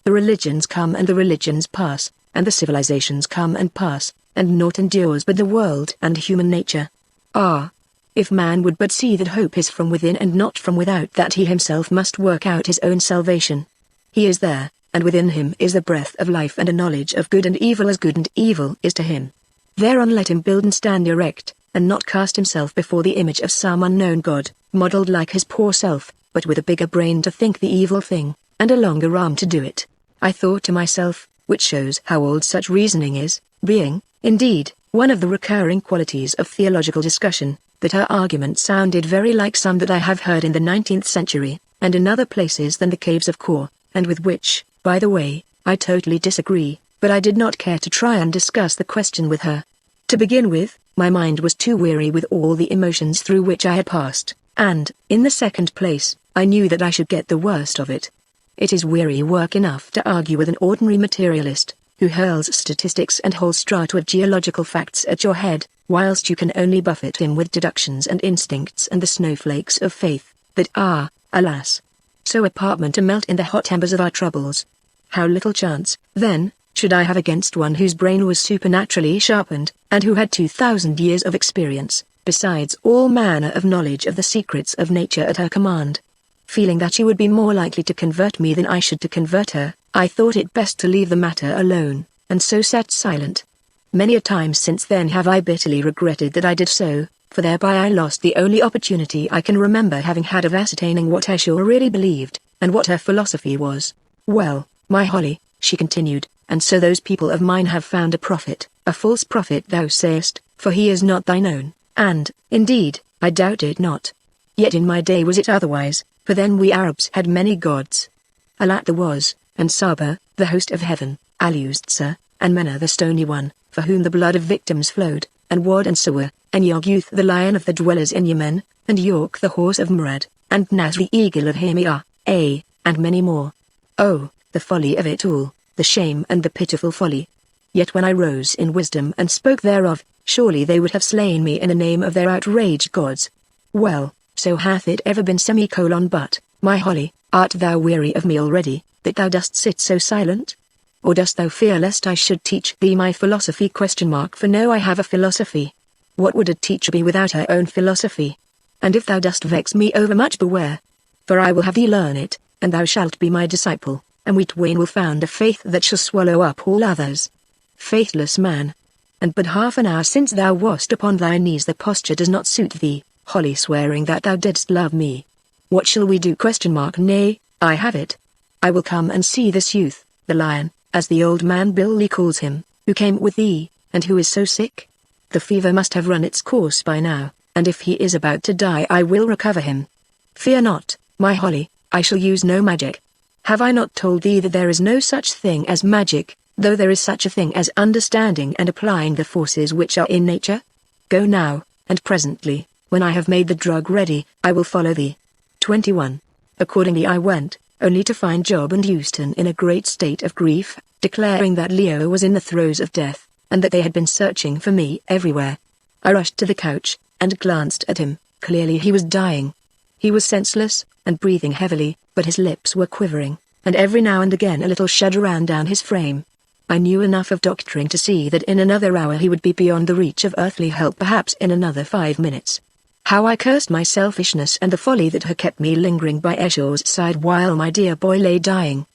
The religions come and the religions pass, and the civilizations come and pass, and naught endures but the world and human nature. Ah! If man would but see that hope is from within and not from without, that he himself must work out his own salvation. He is there, and within him is the breath of life and a knowledge of good and evil as good and evil is to him. Thereon let him build and stand erect, and not cast himself before the image of some unknown god, modelled like his poor self, but with a bigger brain to think the evil thing, and a longer arm to do it. I thought to myself, which shows how old such reasoning is, being, indeed, one of the recurring qualities of theological discussion, that her argument sounded very like some that I have heard in the 19th century, and in other places than the caves of Kor, and with which, by the way, I totally disagree, but I did not care to try and discuss the question with her. To begin with, my mind was too weary with all the emotions through which I had passed, and, in the second place, I knew that I should get the worst of it. It is weary work enough to argue with an ordinary materialist, who hurls statistics and whole strata of geological facts at your head, whilst you can only buffet him with deductions and instincts and the snowflakes of faith, that are, alas, so apartment to melt in the hot embers of our troubles. How little chance, then, should I have against one whose brain was supernaturally sharpened, and who had 2,000 years of experience, besides all manner of knowledge of the secrets of nature at her command. Feeling that she would be more likely to convert me than I should to convert her, I thought it best to leave the matter alone, and so sat silent. Many a time since then have I bitterly regretted that I did so, for thereby I lost the only opportunity I can remember having had of ascertaining what Escher really believed, and what her philosophy was. Well, my Holly, she continued, and so those people of mine have found a prophet, a false prophet thou sayest, for he is not thine own, and, indeed, I doubt it not. Yet in my day was it otherwise, for then we Arabs had many gods. Alat there was, and Saba, the host of heaven, Al-Uzza, and Mena the stony one, for whom the blood of victims flowed, and Wad and Suwa, and Yarguth the lion of the dwellers in Yemen, and York the horse of Murad, and Nas the eagle of Hamiah, and many more. Oh, the folly of it all, the shame and the pitiful folly. Yet when I rose in wisdom and spoke thereof, surely they would have slain me in the name of their outraged gods. Well, so hath it ever been. But, my Holly, art thou weary of me already, that thou dost sit so silent? Or dost thou fear lest I should teach thee my philosophy? For no, I have a philosophy. What would a teacher be without her own philosophy? And if thou dost vex me overmuch, beware. For I will have thee learn it, and thou shalt be my disciple, and we twain will found a faith that shall swallow up all others. Faithless man! And but half an hour since thou wast upon thy knees. The posture does not suit thee, Holly, swearing that thou didst love me. What shall we do? Nay, I have it. I will come and see this youth, the lion, as the old man Billy calls him, who came with thee, and who is so sick. The fever must have run its course by now, and if he is about to die I will recover him. Fear not, my Holly, I shall use no magic. Have I not told thee that there is no such thing as magic, though there is such a thing as understanding and applying the forces which are in nature? Go now, and presently, when I have made the drug ready, I will follow thee. 21. Accordingly I went, only to find Job and Houston in a great state of grief, declaring that Leo was in the throes of death, and that they had been searching for me everywhere. I rushed to the couch, and glanced at him. Clearly he was dying. He was senseless, and breathing heavily, but his lips were quivering, and every now and again a little shudder ran down his frame. I knew enough of doctoring to see that in another hour he would be beyond the reach of earthly help, perhaps in another 5 minutes. How I cursed my selfishness and the folly that had kept me lingering by Escher's side while my dear boy lay dying.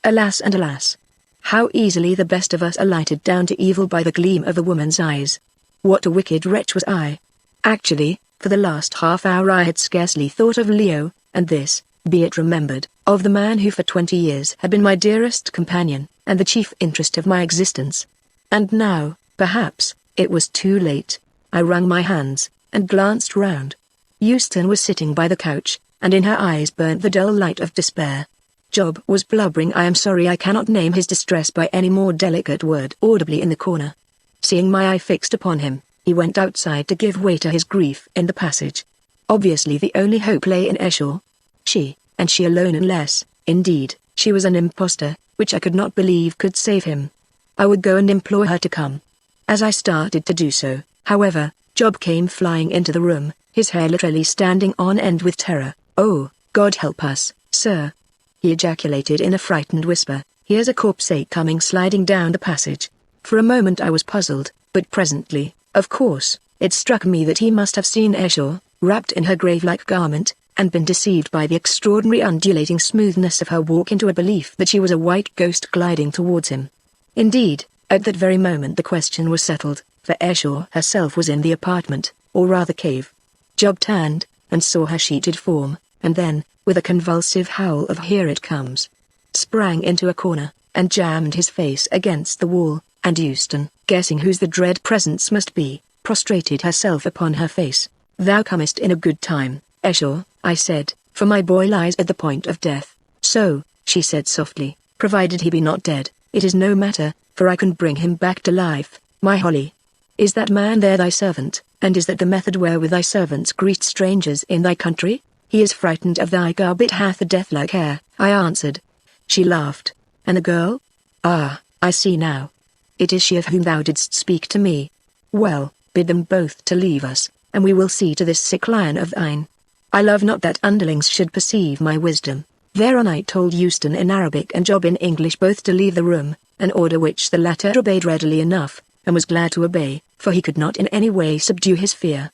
Alas and alas! How easily the best of us are lighted down to evil by the gleam of a woman's eyes. What a wicked wretch was I! Actually, for the last half hour I had scarcely thought of Leo, and this, be it remembered, of the man who for 20 years had been my dearest companion, and the chief interest of my existence. And now, perhaps, it was too late. I wrung my hands, and glanced round. Houston was sitting by the couch, and in her eyes burnt the dull light of despair. Job was blubbering. I am sorry I cannot name his distress by any more delicate word audibly in the corner. Seeing my eye fixed upon him, he went outside to give way to his grief in the passage. Obviously the only hope lay in Escher. She, and she alone, unless, indeed, she was an impostor, which I could not believe could save him. I would go and implore her to come. As I started to do so, however, Job came flying into the room, his hair literally standing on end with terror. "Oh, God help us, sir!" he ejaculated in a frightened whisper. "Here's a corpse coming sliding down the passage." For a moment I was puzzled, but presently, of course, it struck me that he must have seen Escher, wrapped in her grave-like garment, and been deceived by the extraordinary undulating smoothness of her walk into a belief that she was a white ghost gliding towards him. Indeed, at that very moment the question was settled, for Escher herself was in the apartment, or rather cave. Job turned, and saw her sheeted form, and then, with a convulsive howl of "Here it comes," sprang into a corner, and jammed his face against the wall, and Houston, guessing whose the dread presence must be, prostrated herself upon her face. "Thou comest in a good time, Escher," I said, "for my boy lies at the point of death." "So," she said softly, "provided he be not dead, it is no matter, for I can bring him back to life, my Holly. Is that man there thy servant, and is that the method wherewith thy servants greet strangers in thy country? He is frightened of thy garb, it hath a death-like air," I answered. She laughed. "And the girl? Ah, I see now. It is she of whom thou didst speak to me. Well, bid them both to leave us, and we will see to this sick lion of thine. I love not that underlings should perceive my wisdom." Thereon I told Houston in Arabic and Job in English both to leave the room, an order which the latter obeyed readily enough, and was glad to obey, for he could not in any way subdue his fear.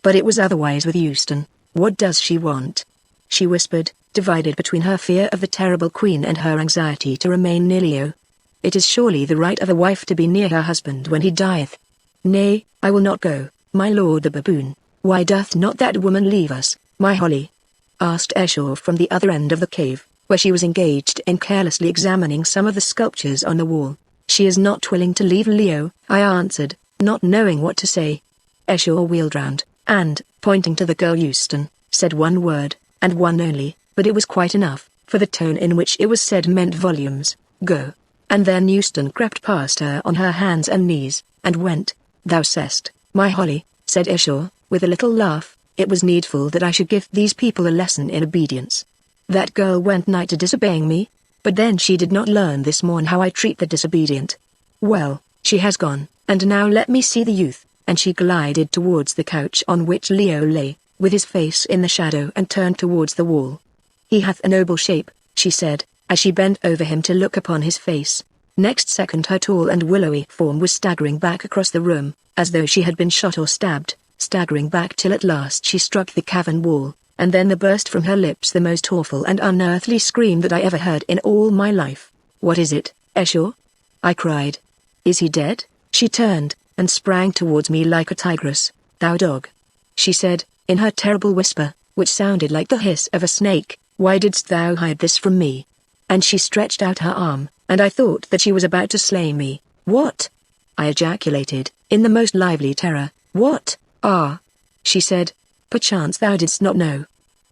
But it was otherwise with Houston. "What does she want?" she whispered, divided between her fear of the terrible queen and her anxiety to remain near Leo. It is surely the right of a wife to be near her husband when he dieth. Nay, I will not go, my lord the baboon. Why doth not that woman leave us, my Holly?" asked Esau from the other end of the cave, where she was engaged in carelessly examining some of the sculptures on the wall. "She is not willing to leave Leo," I answered, not knowing what to say. Esau wheeled round, and, pointing to the girl Euston, said one word, and one only, but it was quite enough, for the tone in which it was said meant volumes. "Go." And then Euston crept past her on her hands and knees, and went. "Thou sayest, my Holly," said Esau, with a little laugh, "it was needful that I should give these people a lesson in obedience. That girl went nigh to disobeying me, but then she did not learn this morn how I treat the disobedient. Well, she has gone, and now let me see the youth," and she glided towards the couch on which Leo lay, with his face in the shadow and turned towards the wall. "He hath a noble shape," she said, as she bent over him to look upon his face. Next second her tall and willowy form was staggering back across the room, as though she had been shot or stabbed, staggering back till at last she struck the cavern wall, and then there burst from her lips the most awful and unearthly scream that I ever heard in all my life. "What is it, Esau?" I cried. "Is he dead?" She turned, and sprang towards me like a tigress. "Thou dog," she said, in her terrible whisper, which sounded like the hiss of a snake, "why didst thou hide this from me?" And she stretched out her arm, and I thought that she was about to slay me. "What?" I ejaculated, in the most lively terror. "What?" "Ah," she said, "perchance thou didst not know.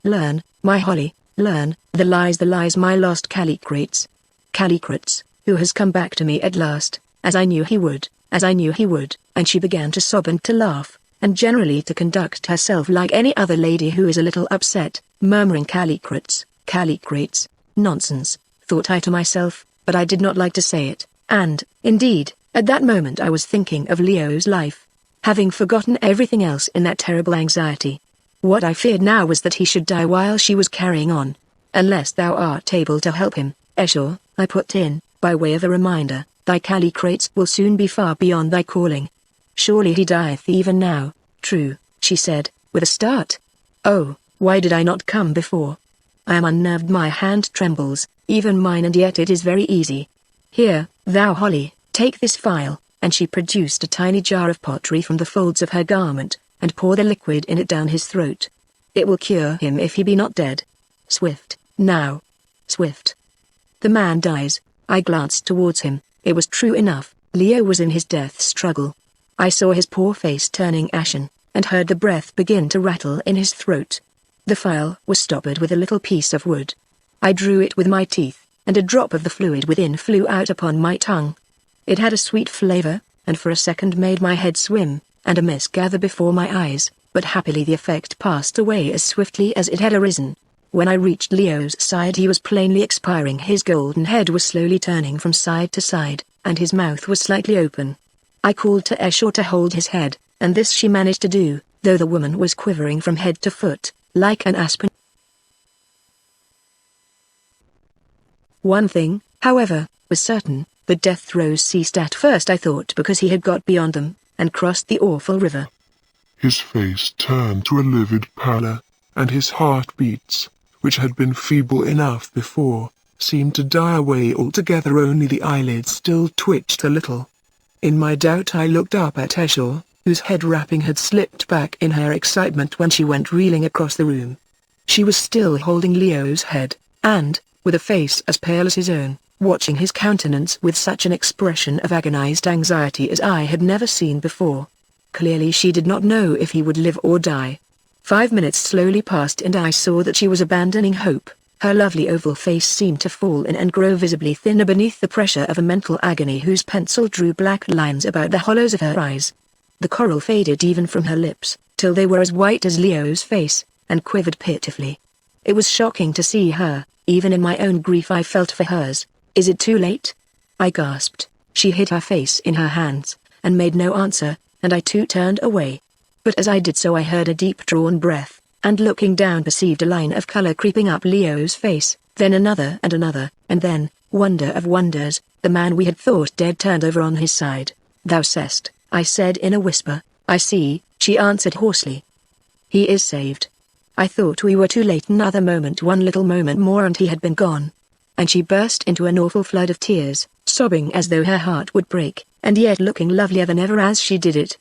Learn, my Holly, learn, the lies, my lost Calicrates. Calicrates, who has come back to me at last, as I knew he would, and she began to sob and to laugh, and generally to conduct herself like any other lady who is a little upset, murmuring Calicrates, Calicrates. Nonsense, thought I to myself, but I did not like to say it, and, indeed, at that moment I was thinking of Leo's life, having forgotten everything else in that terrible anxiety. What I feared now was that he should die while she was carrying on. "Unless thou art able to help him, Esau," I put in, by way of a reminder, "thy Calicrates will soon be far beyond thy calling. Surely he dieth even now." "True," she said, with a start. "Oh, why did I not come before? I am unnerved, my hand trembles, even mine, and yet it is very easy. Here, thou Holly, take this phial," and she produced a tiny jar of pottery from the folds of her garment, and pour the liquid in it down his throat. "It will cure him if he be not dead. Swift, now. Swift." The man dies. I glanced towards him. It was true enough, Leo was in his death struggle. I saw his poor face turning ashen, and heard the breath begin to rattle in his throat. The phial was stoppered with a little piece of wood. I drew it with my teeth, and a drop of the fluid within flew out upon my tongue. It had a sweet flavor, and for a second made my head swim, and a mist gather before my eyes, but happily the effect passed away as swiftly as it had arisen. When I reached Leo's side he was plainly expiring. His golden head was slowly turning from side to side, and his mouth was slightly open. I called to Esau to hold his head, and this she managed to do, though the woman was quivering from head to foot, like an aspen. One thing, however, was certain: the death throes ceased at first, I thought, because he had got beyond them, and crossed the awful river. His face turned to a livid pallor, and his heartbeats, which had been feeble enough before, seemed to die away altogether. Only the eyelids still twitched a little. In my doubt I looked up at Esau, whose head wrapping had slipped back in her excitement when she went reeling across the room. She was still holding Leo's head, and, with a face as pale as his own, watching his countenance with such an expression of agonized anxiety as I had never seen before. Clearly she did not know if he would live or die. 5 minutes slowly passed and I saw that she was abandoning hope. Her lovely oval face seemed to fall in and grow visibly thinner beneath the pressure of a mental agony whose pencil drew black lines about the hollows of her eyes. The coral faded even from her lips, till they were as white as Leo's face, and quivered pitifully. It was shocking to see her. Even in my own grief I felt for hers. "Is it too late?" I gasped. She hid her face in her hands, and made no answer, and I too turned away. But as I did so I heard a deep-drawn breath, and looking down perceived a line of color creeping up Leo's face, then another, and then, wonder of wonders, the man we had thought dead turned over on his side. "Thou sayest," I said in a whisper. "I see," she answered hoarsely. "He is saved. I thought we were too late. Another moment, one little moment more, and he had been gone." And she burst into an awful flood of tears, sobbing as though her heart would break, and yet looking lovelier than ever as she did it.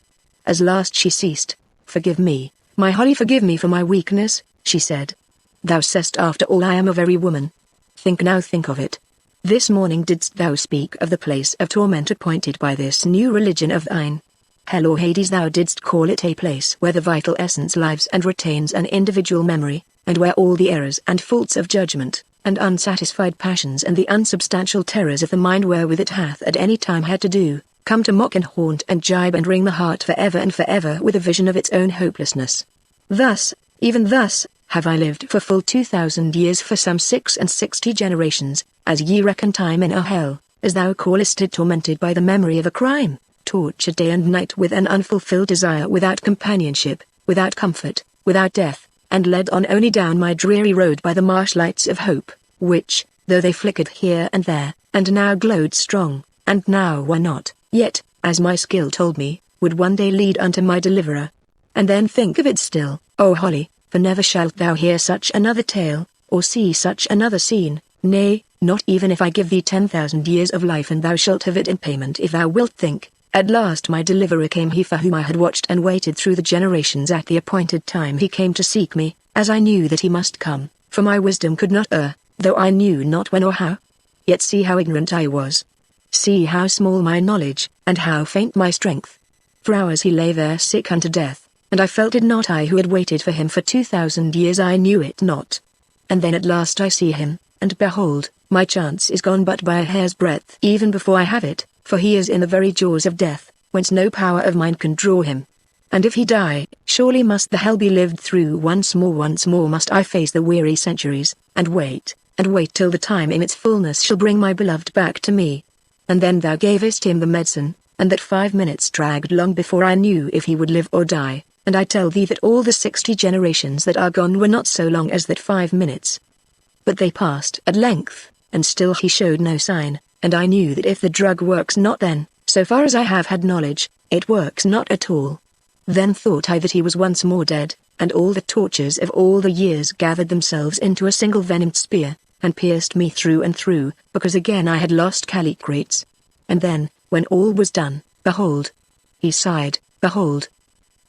As last she ceased. "Forgive me, my Holly, forgive me for my weakness," she said. "Thou sayest after all I am a very woman. Think of it. This morning didst thou speak of the place of torment appointed by this new religion of thine. Hell or Hades thou didst call it, a place where the vital essence lives and retains an individual memory, and where all the errors and faults of judgment, and unsatisfied passions and the unsubstantial terrors of the mind wherewith it hath at any time had to do, come to mock and haunt and gibe and wring the heart for ever and for ever with a vision of its own hopelessness. Thus, even thus, have I lived for full 2,000 years, for some 66 generations, as ye reckon time in a hell, as thou callest it, tormented by the memory of a crime, tortured day and night with an unfulfilled desire, without companionship, without comfort, without death, and led on only down my dreary road by the marsh lights of hope, which, though they flickered here and there, and now glowed strong, and now were not, yet, as my skill told me, would one day lead unto my deliverer. And then think of it still, O Holly, for never shalt thou hear such another tale, or see such another scene, nay, not even if I give thee 10,000 years of life, and thou shalt have it in payment if thou wilt think, at last my deliverer came, he for whom I had watched and waited through the generations. At the appointed time he came to seek me, as I knew that he must come, for my wisdom could not err, though I knew not when or how. Yet see how ignorant I was. See how small my knowledge, and how faint my strength. For hours he lay there sick unto death, and I felt it not, I who had waited for him for 2,000 years, I knew it not. And then at last I see him, and behold, my chance is gone but by a hair's breadth, even before I have it, for he is in the very jaws of death, whence no power of mine can draw him. And if he die, surely must the hell be lived through once more must I face the weary centuries, and wait till the time in its fullness shall bring my beloved back to me. And then thou gavest him the medicine, and that 5 minutes dragged long before I knew if he would live or die, and I tell thee that all the 60 generations that are gone were not so long as that 5 minutes. But they passed at length, and still he showed no sign, and I knew that if the drug works not, then, so far as I have had knowledge, it works not at all. Then thought I that he was once more dead, and all the tortures of all the years gathered themselves into a single venomed spear, and pierced me through and through, because again I had lost Calicrates. And then, when all was done, behold, he sighed, behold,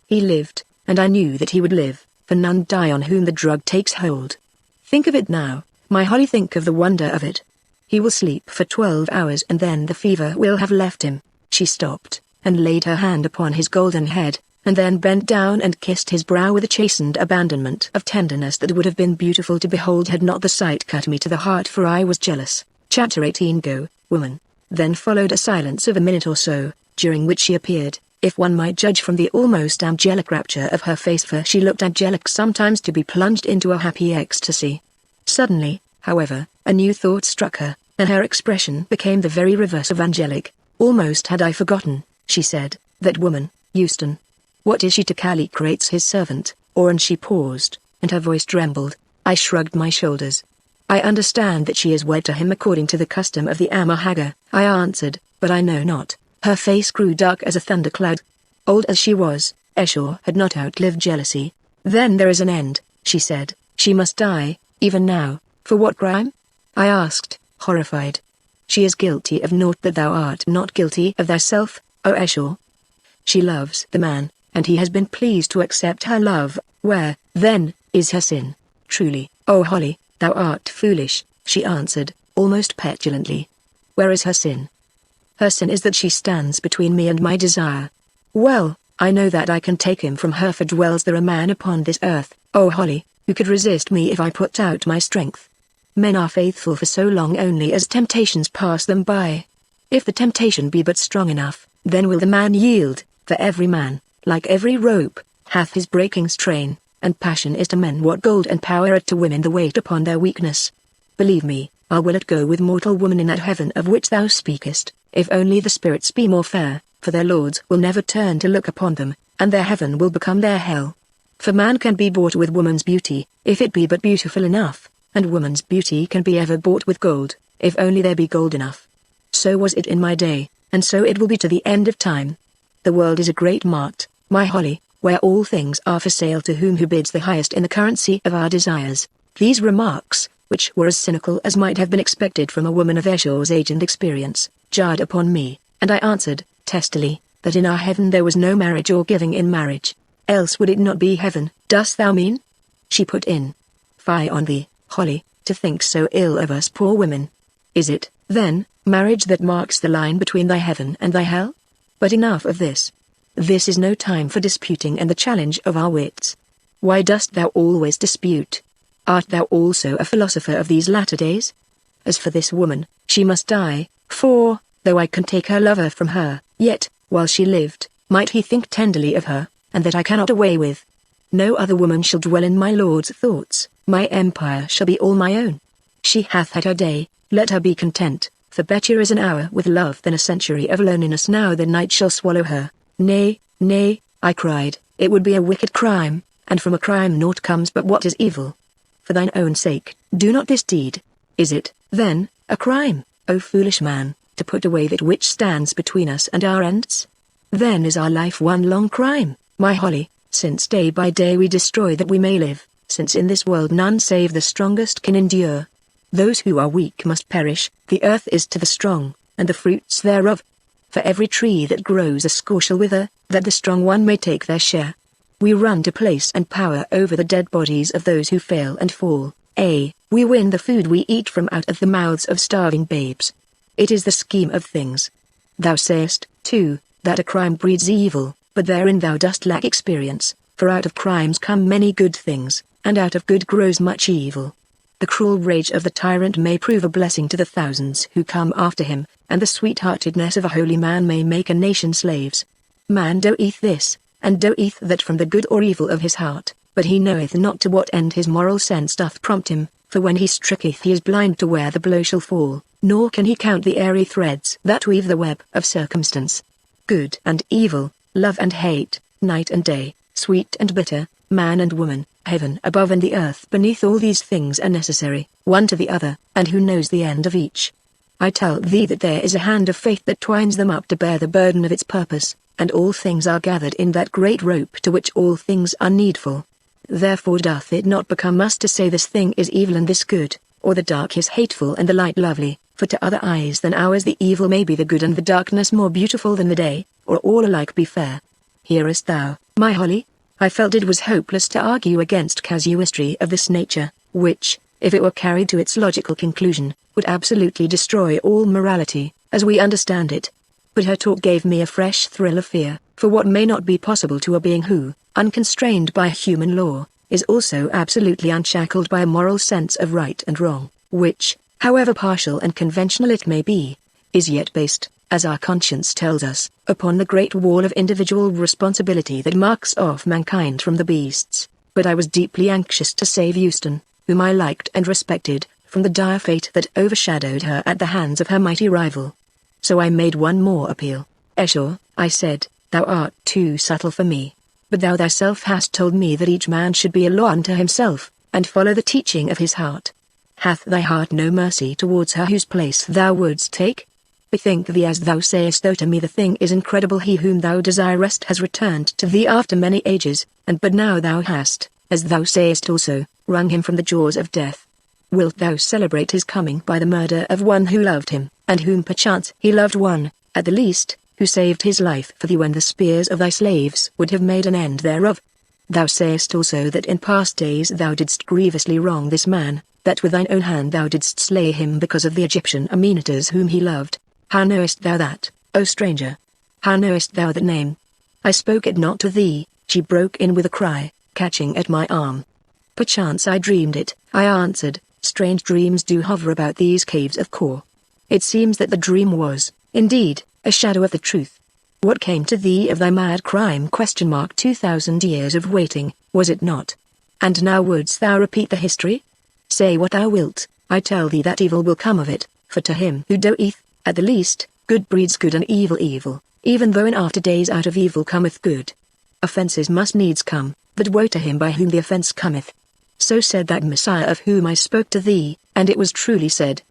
he lived, and I knew that he would live, for none die on whom the drug takes hold. Think of it now, my Holly, think of the wonder of it. He will sleep for 12 hours and then the fever will have left him. She stopped, and laid her hand upon his golden head, and then bent down and kissed his brow with a chastened abandonment of tenderness that would have been beautiful to behold had not the sight cut me to the heart, for I was jealous. Chapter 18 Go, woman. Then followed a silence of a minute or so, during which she appeared, if one might judge from the almost angelic rapture of her face, for she looked angelic sometimes, to be plunged into a happy ecstasy. Suddenly, however, a new thought struck her, and her expression became the very reverse of angelic. Almost had I forgotten, she said, that woman, Euston. What is she to Calicrates his servant, or? And she paused, and her voice trembled. I shrugged my shoulders. I understand that she is wed to him according to the custom of the Haggard, I answered, but I know not. Her face grew dark as a thundercloud. Old as she was, Esau had not outlived jealousy. Then there is an end, she said. She must die, even now. For what crime? I asked, horrified. She is guilty of naught that thou art not guilty of thyself, O Esau. She loves the man, and he has been pleased to accept her love. Where, then, is her sin? Truly, O Holly, thou art foolish, she answered, almost petulantly. Where is her sin? Her sin is that she stands between me and my desire. Well, I know that I can take him from her, for dwells there a man upon this earth, O Holly, who could resist me if I put out my strength. Men are faithful for so long only as temptations pass them by. If the temptation be but strong enough, then will the man yield, for every man, like every rope, hath his breaking strain, and passion is to men what gold and power are to women the weight upon their weakness. Believe me, I will it go with mortal woman in that heaven of which thou speakest, if only the spirits be more fair, for their lords will never turn to look upon them, and their heaven will become their hell. For man can be bought with woman's beauty, if it be but beautiful enough, and woman's beauty can be ever bought with gold, if only there be gold enough. So was it in my day, and so it will be to the end of time. The world is a great mart, my Holly, where all things are for sale to who bids the highest in the currency of our desires. These remarks, which were as cynical as might have been expected from a woman of Esau's age and experience, jarred upon me, and I answered, testily, that in our heaven there was no marriage or giving in marriage. Else would it not be heaven, dost thou mean? She put in. Fie on thee, Holly, to think so ill of us poor women. Is it, then, marriage that marks the line between thy heaven and thy hell? But enough of this. This is no time for disputing and the challenge of our wits. Why dost thou always dispute? Art thou also a philosopher of these latter days? As for this woman, she must die, for, though I can take her lover from her, yet, while she lived, might he think tenderly of her, and that I cannot away with. No other woman shall dwell in my lord's thoughts, my empire shall be all my own. She hath had her day, let her be content, for better is an hour with love than a century of loneliness. Now the night shall swallow her. Nay, nay, I cried, it would be a wicked crime, and from a crime naught comes but what is evil. For thine own sake, do not this deed. Is it, then, a crime, O foolish man, to put away that which stands between us and our ends? Then is our life one long crime, my Holly, since day by day we destroy that we may live, since in this world none save the strongest can endure. Those who are weak must perish, the earth is to the strong, and the fruits thereof. For every tree that grows a score shall wither, that the strong one may take their share. We run to place and power over the dead bodies of those who fail and fall. We win the food we eat from out of the mouths of starving babes. It is the scheme of things. Thou sayest, too, that a crime breeds evil, but therein thou dost lack experience, for out of crimes come many good things, and out of good grows much evil. The cruel rage of the tyrant may prove a blessing to the thousands who come after him, and the sweetheartedness of a holy man may make a nation slaves. Man doeth this, and doeth that from the good or evil of his heart, but he knoweth not to what end his moral sense doth prompt him, for when he stricketh he is blind to where the blow shall fall, nor can he count the airy threads that weave the web of circumstance. Good and evil, love and hate, night and day, sweet and bitter, man and woman, heaven above and the earth beneath, all these things are necessary, one to the other, and who knows the end of each? I tell thee that there is a hand of faith that twines them up to bear the burden of its purpose, and all things are gathered in that great rope to which all things are needful. Therefore doth it not become us to say this thing is evil and this good, or the dark is hateful and the light lovely, for to other eyes than ours the evil may be the good and the darkness more beautiful than the day, or all alike be fair. Hearest thou, my Holly? I felt it was hopeless to argue against casuistry of this nature, which, if it were carried to its logical conclusion, would absolutely destroy all morality, as we understand it. But her talk gave me a fresh thrill of fear, for what may not be possible to a being who, unconstrained by human law, is also absolutely unshackled by a moral sense of right and wrong, which, however partial and conventional it may be, is yet based, as our conscience tells us, upon the great wall of individual responsibility that marks off mankind from the beasts. But I was deeply anxious to save Euston, whom I liked and respected, from the dire fate that overshadowed her at the hands of her mighty rival. So I made one more appeal. Esau, I said, thou art too subtle for me. But thou thyself hast told me that each man should be a law unto himself, and follow the teaching of his heart. Hath thy heart no mercy towards her whose place thou wouldst take? Bethink thee as thou sayest, though to me the thing is incredible, he whom thou desirest has returned to thee after many ages, and but now thou hast, as thou sayest also, wrung him from the jaws of death. Wilt thou celebrate his coming by the murder of one who loved him, and whom perchance he loved, one, at the least, who saved his life for thee when the spears of thy slaves would have made an end thereof? Thou sayest also that in past days thou didst grievously wrong this man, that with thine own hand thou didst slay him because of the Egyptian Amenetas whom he loved. How knowest thou that, O stranger? How knowest thou that name? I spoke it not to thee, she broke in with a cry, catching at my arm. Perchance I dreamed it, I answered. Strange dreams do hover about these caves of Kor. It seems that the dream was, indeed, a shadow of the truth. What came to thee of thy mad crime? 2,000 years of waiting, was it not? And now wouldst thou repeat the history? Say what thou wilt, I tell thee that evil will come of it, for to him who doeth, at the least, good breeds good and evil evil, even though in after days out of evil cometh good. Offences must needs come, but woe to him by whom the offence cometh. So said that Messiah of whom I spoke to thee, and it was truly said.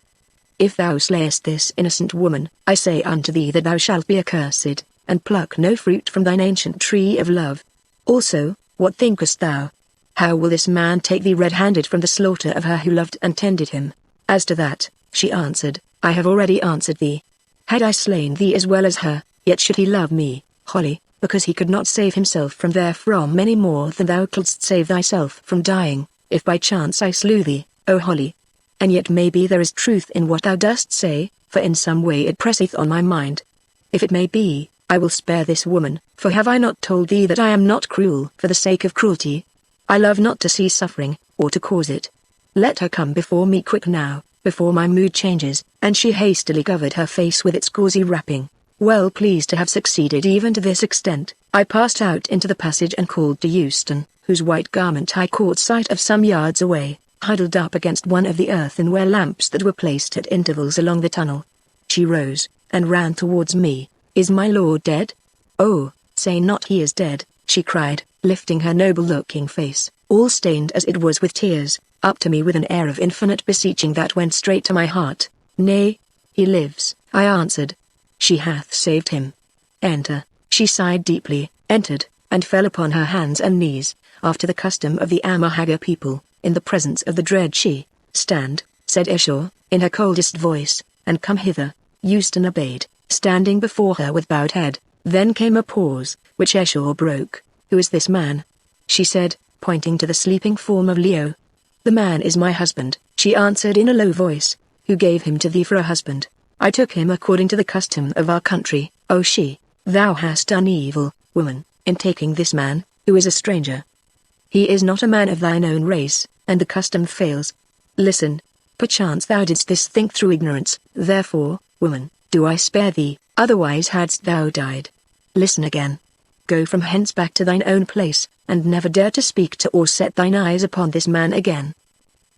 If thou slayest this innocent woman, I say unto thee that thou shalt be accursed, and pluck no fruit from thine ancient tree of love. Also, what thinkest thou? How will this man take thee red-handed from the slaughter of her who loved and tended him? As to that, she answered, I have already answered thee. Had I slain thee as well as her, yet should he love me, Holly, because he could not save himself from therefrom any more than thou couldst save thyself from dying, if by chance I slew thee, O Holly. And yet maybe there is truth in what thou dost say, for in some way it presseth on my mind. If it may be, I will spare this woman, for have I not told thee that I am not cruel for the sake of cruelty? I love not to see suffering, or to cause it. Let her come before me quick now, before my mood changes, and she hastily covered her face with its gauzy wrapping. Well pleased to have succeeded even to this extent, I passed out into the passage and called to Euston, whose white garment I caught sight of some yards away, huddled up against one of the earthenware lamps that were placed at intervals along the tunnel. She rose, and ran towards me. "Is my lord dead?" "Oh, say not he is dead," she cried, lifting her noble-looking face, all stained as it was with tears, up to me with an air of infinite beseeching that went straight to my heart. "Nay, he lives," I answered. "She hath saved him. Enter." She sighed deeply, entered, and fell upon her hands and knees, after the custom of the Amahagger people, in the presence of the dread she. "Stand," said Esau, in her coldest voice, "and come hither." Euston obeyed, standing before her with bowed head. Then came a pause, which Esau broke. "Who is this man?" she said, pointing to the sleeping form of Leo. "The man is my husband," she answered in a low voice. "Who gave him to thee for a husband?" "I took him according to the custom of our country, O she. Thou hast done evil, woman, in taking this man, who is a stranger. He is not a man of thine own race, and the custom fails. Listen. Perchance thou didst this think through ignorance, therefore, woman, do I spare thee, otherwise hadst thou died. Listen again. Go from hence back to thine own place, and never dare to speak to or set thine eyes upon this man again.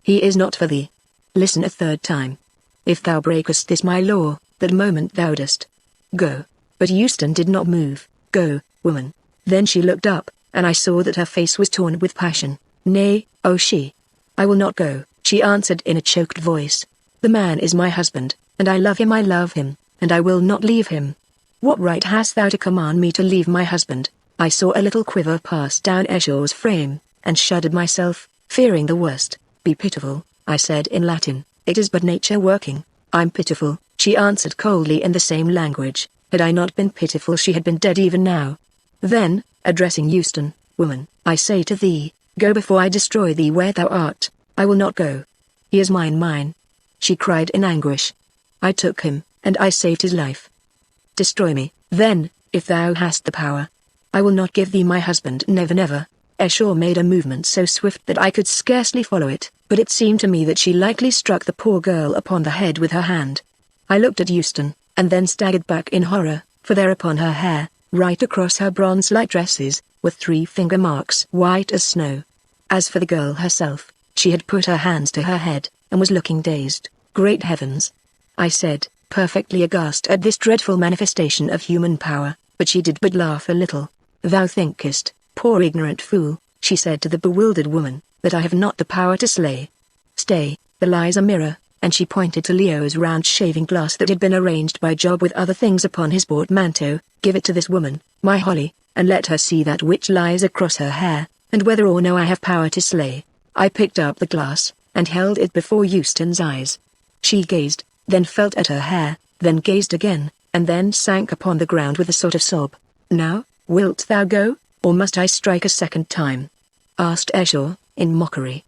He is not for thee. Listen a third time. If thou breakest this my law, that moment thou dost. Go." But Euston did not move. "Go, woman." Then she looked up, and I saw that her face was torn with passion. "Nay, O she. I will not go," she answered in a choked voice. "The man is my husband, and I love him, and I will not leave him. What right hast thou to command me to leave my husband?" I saw a little quiver pass down Esau's frame, and shuddered myself, fearing the worst. "Be pitiful," I said in Latin, "it is but nature working." "I'm pitiful," she answered coldly in the same language. Had I not been pitiful she had been dead even now. Then, addressing Euston, "Woman, I say to thee, go before I destroy thee where thou art." "I will not go. He is mine," she cried in anguish. "I took him, and I saved his life. Destroy me, then, if thou hast the power. I will not give thee my husband, never, never." Esau made a movement so swift that I could scarcely follow it, but it seemed to me that she lightly struck the poor girl upon the head with her hand. I looked at Euston, and then staggered back in horror, for there upon her hair, right across her bronze-like dresses, were 3 finger marks white as snow. As for the girl herself, she had put her hands to her head, and was looking dazed. "Great heavens!" I said, perfectly aghast at this dreadful manifestation of human power, but she did but laugh a little. "Thou thinkest, poor ignorant fool," she said to the bewildered woman, "that I have not the power to slay. Stay, there lies a mirror," and she pointed to Leo's round shaving glass that had been arranged by Job with other things upon his portmanteau. "Give it to this woman, my Holly, and let her see that which lies across her hair, and whether or no I have power to slay." I picked up the glass, and held it before Euston's eyes. She gazed, then felt at her hair, then gazed again, and then sank upon the ground with a sort of sob. "Now, wilt thou go, or must I strike a second time?" asked Esau, in mockery.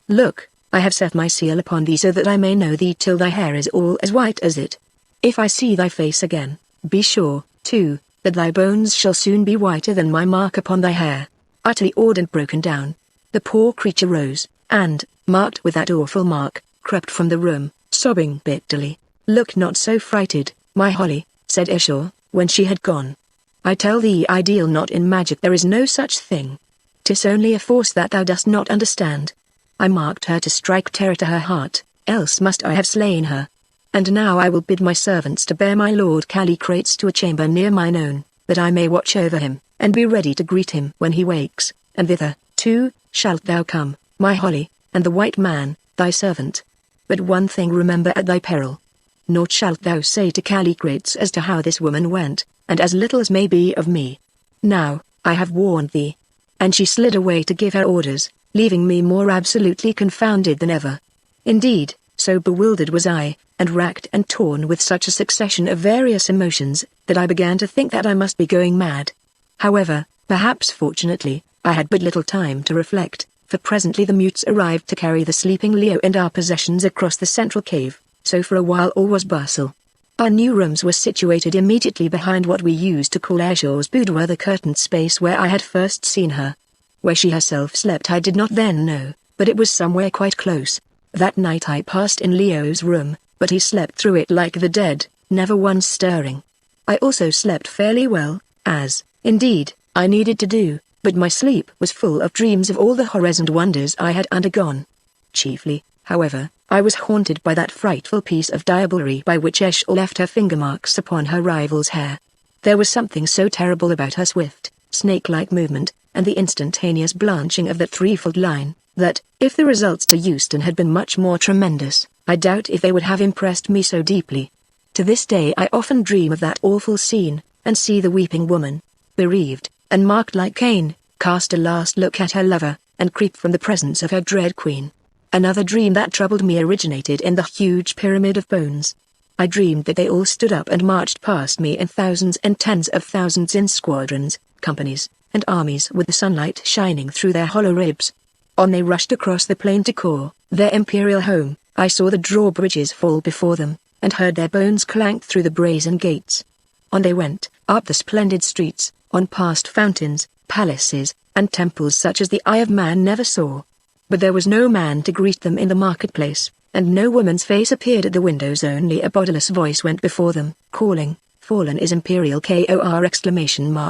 "Look, I have set my seal upon thee so that I may know thee till thy hair is all as white as it. If I see thy face again, be sure, too, that thy bones shall soon be whiter than my mark upon thy hair." Utterly awed and broken down, the poor creature rose, and, marked with that awful mark, crept from the room, sobbing bitterly. "Look not so frighted, my Holly," said Esau, when she had gone. "I tell thee I deal not in magic, there is no such thing. 'Tis only a force that thou dost not understand. I marked her to strike terror to her heart, else must I have slain her. And now I will bid my servants to bear my lord Callicrates to a chamber near mine own, that I may watch over him, and be ready to greet him when he wakes, and thither, too, shalt thou come, my Holly, and the white man, thy servant. But one thing remember at thy peril. Naught shalt thou say to Callicrates as to how this woman went, and as little as may be of me. Now, I have warned thee." And she slid away to give her orders, leaving me more absolutely confounded than ever. Indeed, So bewildered was I, and racked and torn with such a succession of various emotions, that I began to think that I must be going mad. However, perhaps fortunately, I had but little time to reflect, for presently the mutes arrived to carry the sleeping Leo and our possessions across the central cave, so for a while all was bustle. Our new rooms were situated immediately behind what we used to call Ashur's boudoir, the curtained space where I had first seen her. Where she herself slept I did not then know, but it was somewhere quite close. That night I passed in Leo's room, but he slept through it like the dead, never once stirring. I also slept fairly well, as, indeed, I needed to do, but my sleep was full of dreams of all the horrors and wonders I had undergone. Chiefly, however, I was haunted by that frightful piece of diablerie by which Eshel left her finger marks upon her rival's hair. There was something so terrible about her swift, snake-like movement, and the instantaneous blanching of that threefold line, that, if the results to Euston had been much more tremendous, I doubt if they would have impressed me so deeply. To this day I often dream of that awful scene, and see the weeping woman, bereaved, and marked like Cain, cast a last look at her lover, and creep from the presence of her dread queen. Another dream that troubled me originated in the huge pyramid of bones. I dreamed that they all stood up and marched past me in thousands and tens of thousands, in squadrons, companies, and armies, with the sunlight shining through their hollow ribs. On they rushed across the plain to Kor, their imperial home. I saw the drawbridges fall before them, and heard their bones clank through the brazen gates. On they went, up the splendid streets, on past fountains, palaces, and temples such as the eye of man never saw. But there was no man to greet them in the marketplace, and no woman's face appeared at the windows. Only a bodiless voice went before them, calling, "Fallen is Imperial Kor!"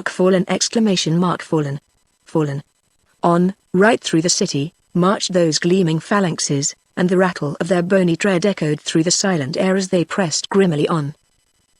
Fallen. Fallen. On, right through the city, marched those gleaming phalanxes, and the rattle of their bony tread echoed through the silent air as they pressed grimly on.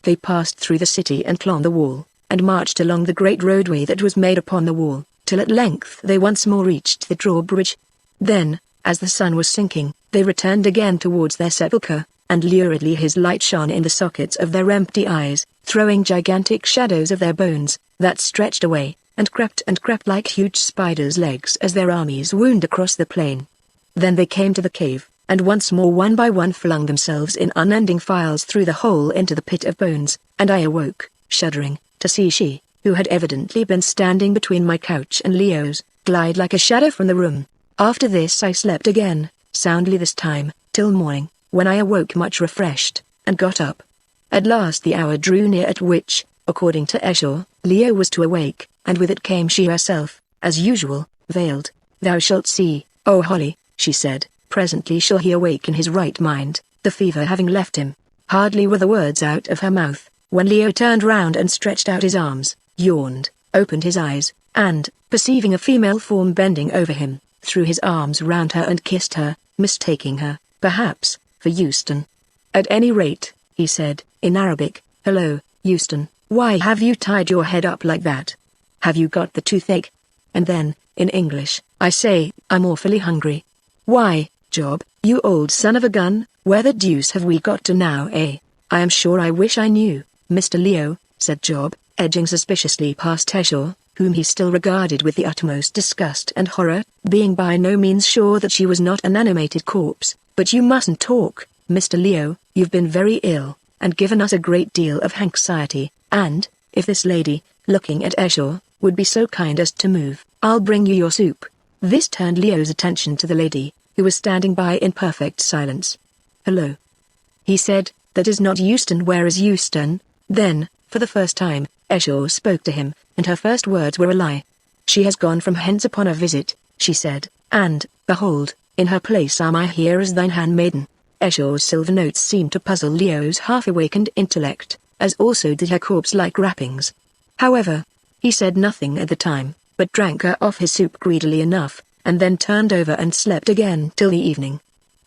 They passed through the city and clomb the wall, and marched along the great roadway that was made upon the wall, till at length they once more reached the drawbridge. Then, as the sun was sinking, they returned again towards their sepulchre, and luridly his light shone in the sockets of their empty eyes, throwing gigantic shadows of their bones, that stretched away, and crept like huge spiders' legs as their armies wound across the plain. Then they came to the cave, and once more one by one flung themselves in unending files through the hole into the pit of bones, and I awoke, shuddering, to see she, who had evidently been standing between my couch and Leo's, glide like a shadow from the room. After this I slept again, soundly this time, till morning, when I awoke much refreshed, and got up. At last the hour drew near at which, according to Eshel, Leo was to awake, and with it came she herself, as usual, veiled. "Thou shalt see, O Holly," she said, "presently shall he awake in his right mind, the fever having left him." Hardly were the words out of her mouth, when Leo turned round and stretched out his arms, yawned, opened his eyes, and, perceiving a female form bending over him, threw his arms round her and kissed her, mistaking her, perhaps, for Euston. "At any rate," he said, in Arabic, "hello, Euston, why have you tied your head up like that? Have you got the toothache?" And then, in English, "I say, I'm awfully hungry." "Why, Job, you old son of a gun, where the deuce have we got to now, eh?" "I am sure I wish I knew, Mr. Leo," said Job, edging suspiciously past Eshel, whom he still regarded with the utmost disgust and horror, being by no means sure that she was not an animated corpse. "But you mustn't talk, Mr. Leo, you've been very ill, and given us a great deal of anxiety, and, if this lady, looking at Eshel, would be so kind as to move, I'll bring you your soup." This turned Leo's attention to the lady, who was standing by in perfect silence. "Hello," he said, "that is not Euston. Where is Euston?" Then, for the first time, Eshel spoke to him, and her first words were a lie. "She has gone from hence upon a visit," she said, "and, behold, in her place am I here as thine handmaiden." Eshel's silver notes seemed to puzzle Leo's half-awakened intellect, as also did her corpse-like wrappings. However, he said nothing at the time, but drank her off his soup greedily enough, and then turned over and slept again till the evening.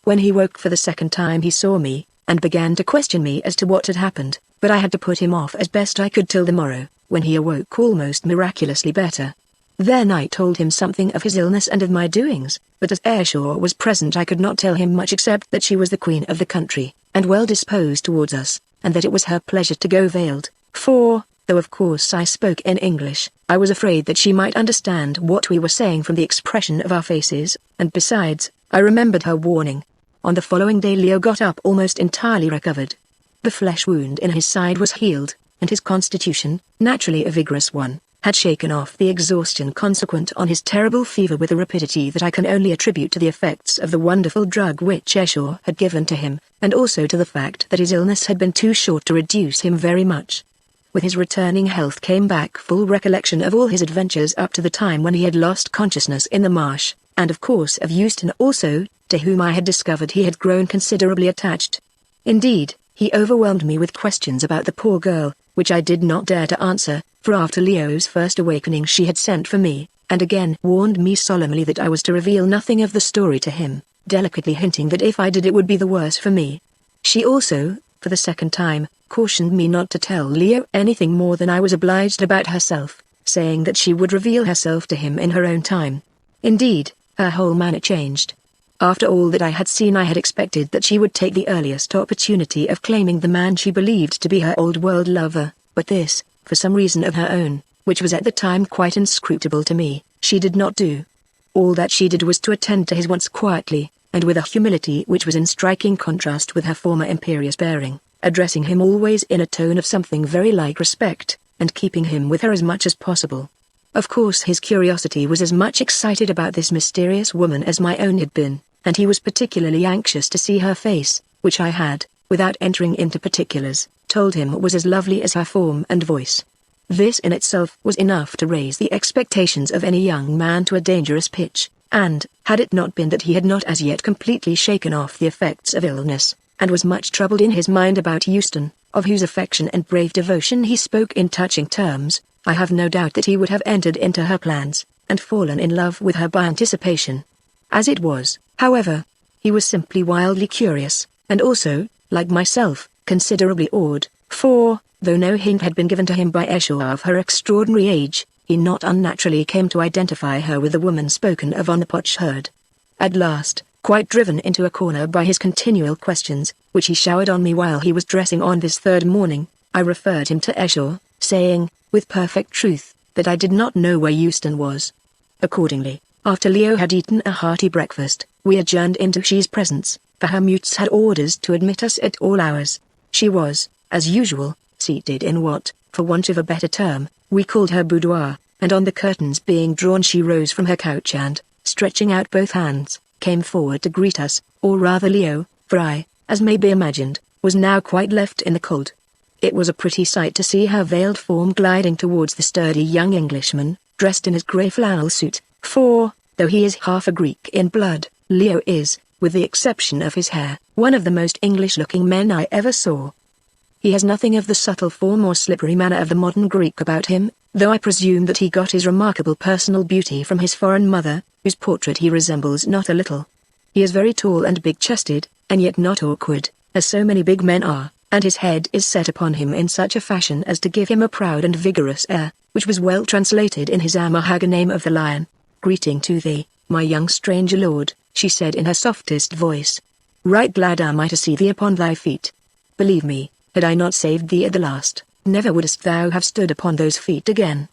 When he woke for the second time he saw me, and began to question me as to what had happened, but I had to put him off as best I could till the morrow, when he awoke almost miraculously better. Then I told him something of his illness and of my doings, but as Eshel was present I could not tell him much except that she was the queen of the country, and well disposed towards us, and that it was her pleasure to go veiled, for, though of course I spoke in English, I was afraid that she might understand what we were saying from the expression of our faces, and besides, I remembered her warning. On the following day Leo got up almost entirely recovered. The flesh wound in his side was healed, and his constitution, naturally a vigorous one, had shaken off the exhaustion consequent on his terrible fever with a rapidity that I can only attribute to the effects of the wonderful drug which Escher had given to him, and also to the fact that his illness had been too short to reduce him very much. With his returning health came back full recollection of all his adventures up to the time when he had lost consciousness in the marsh, and of course of Euston also, to whom I had discovered he had grown considerably attached. Indeed, he overwhelmed me with questions about the poor girl, which I did not dare to answer, for after Leo's first awakening she had sent for me, and again warned me solemnly that I was to reveal nothing of the story to him, delicately hinting that if I did it would be the worse for me. She also, for the second time, cautioned me not to tell Leo anything more than I was obliged about herself, saying that she would reveal herself to him in her own time. Indeed, her whole manner changed. After all that I had seen I had expected that she would take the earliest opportunity of claiming the man she believed to be her old-world lover, but this, for some reason of her own, which was at the time quite inscrutable to me, she did not do. All that she did was to attend to his wants quietly, and with a humility which was in striking contrast with her former imperious bearing, addressing him always in a tone of something very like respect, and keeping him with her as much as possible. Of course his curiosity was as much excited about this mysterious woman as my own had been, and he was particularly anxious to see her face, which I had, without entering into particulars, told him was as lovely as her form and voice. This in itself was enough to raise the expectations of any young man to a dangerous pitch, and, had it not been that he had not as yet completely shaken off the effects of illness, and was much troubled in his mind about Euston, of whose affection and brave devotion he spoke in touching terms, I have no doubt that he would have entered into her plans, and fallen in love with her by anticipation. As it was, however, he was simply wildly curious, and also, like myself, considerably awed, for, though no hint had been given to him by Escher of her extraordinary age, he not unnaturally came to identify her with the woman spoken of on the potsherd. At last, quite driven into a corner by his continual questions, which he showered on me while he was dressing on this third morning, I referred him to Escher, saying, with perfect truth, that I did not know where Euston was. Accordingly, after Leo had eaten a hearty breakfast, we adjourned into She's presence, for her mutes had orders to admit us at all hours. She was, as usual, seated in what, for want of a better term, we called her boudoir, and on the curtains being drawn she rose from her couch and, stretching out both hands, came forward to greet us, or rather Leo, for I, as may be imagined, was now quite left in the cold. It was a pretty sight to see her veiled form gliding towards the sturdy young Englishman, dressed in his grey flannel suit, for, though he is half a Greek in blood, Leo is, with the exception of his hair, one of the most English-looking men I ever saw. He has nothing of the subtle form or slippery manner of the modern Greek about him, though I presume that he got his remarkable personal beauty from his foreign mother, whose portrait he resembles not a little. He is very tall and big-chested, and yet not awkward, as so many big men are, and his head is set upon him in such a fashion as to give him a proud and vigorous air, which was well translated in his Haggard name of the Lion. "Greeting to thee, my young stranger lord," she said in her softest voice. "Right glad am I to see thee upon thy feet. Believe me, had I not saved thee at the last, never wouldst thou have stood upon those feet again.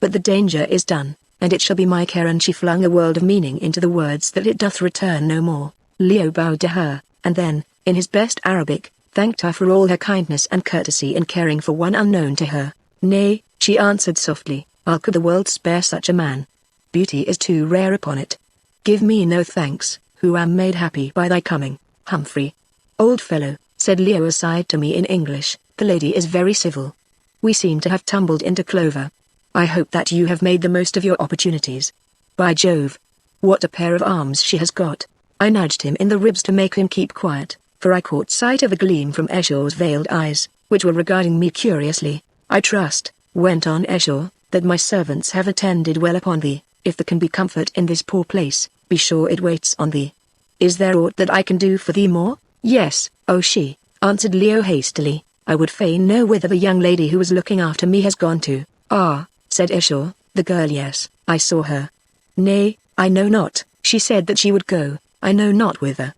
But the danger is done, and it shall be my care." And she flung a world of meaning into the words that it doth return no more. Leo bowed to her, and then, in his best Arabic, thanked her for all her kindness and courtesy in caring for one unknown to her. "Nay," she answered softly, "how could the world spare such a man? Beauty is too rare upon it. Give me no thanks, who am made happy by thy coming, Humphrey." "Old fellow," said Leo aside to me in English, "the lady is very civil. We seem to have tumbled into clover. I hope that you have made the most of your opportunities. By Jove! What a pair of arms she has got." I nudged him in the ribs to make him keep quiet, for I caught sight of a gleam from Escher's veiled eyes, which were regarding me curiously. "I trust," went on Escher, "that my servants have attended well upon thee. If there can be comfort in this poor place, be sure it waits on thee. Is there aught that I can do for thee more?" "Yes, oh she," answered Leo hastily, "I would fain know whither the young lady who was looking after me has gone to." "Ah," said Escher, "the girl, yes, I saw her." "Nay, I know not, she said that she would go, I know not whither.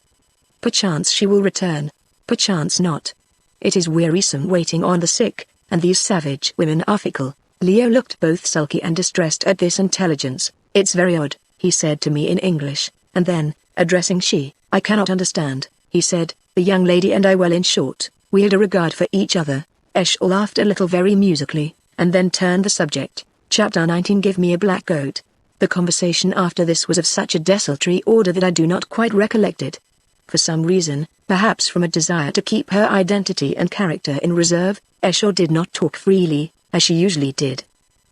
Perchance she will return, perchance not. It is wearisome waiting on the sick, and these savage women are fickle." Leo looked both sulky and distressed at this intelligence. "It's very odd," he said to me in English, and then, addressing she, "I cannot understand," he said. "The young lady and I, well, in short, we had a regard for each other." Eshel laughed a little very musically, and then turned the subject. Chapter 19. Give me a black goat. The conversation after this was of such a desultory order that I do not quite recollect it. For some reason, perhaps from a desire to keep her identity and character in reserve, Eshel did not talk freely, as she usually did.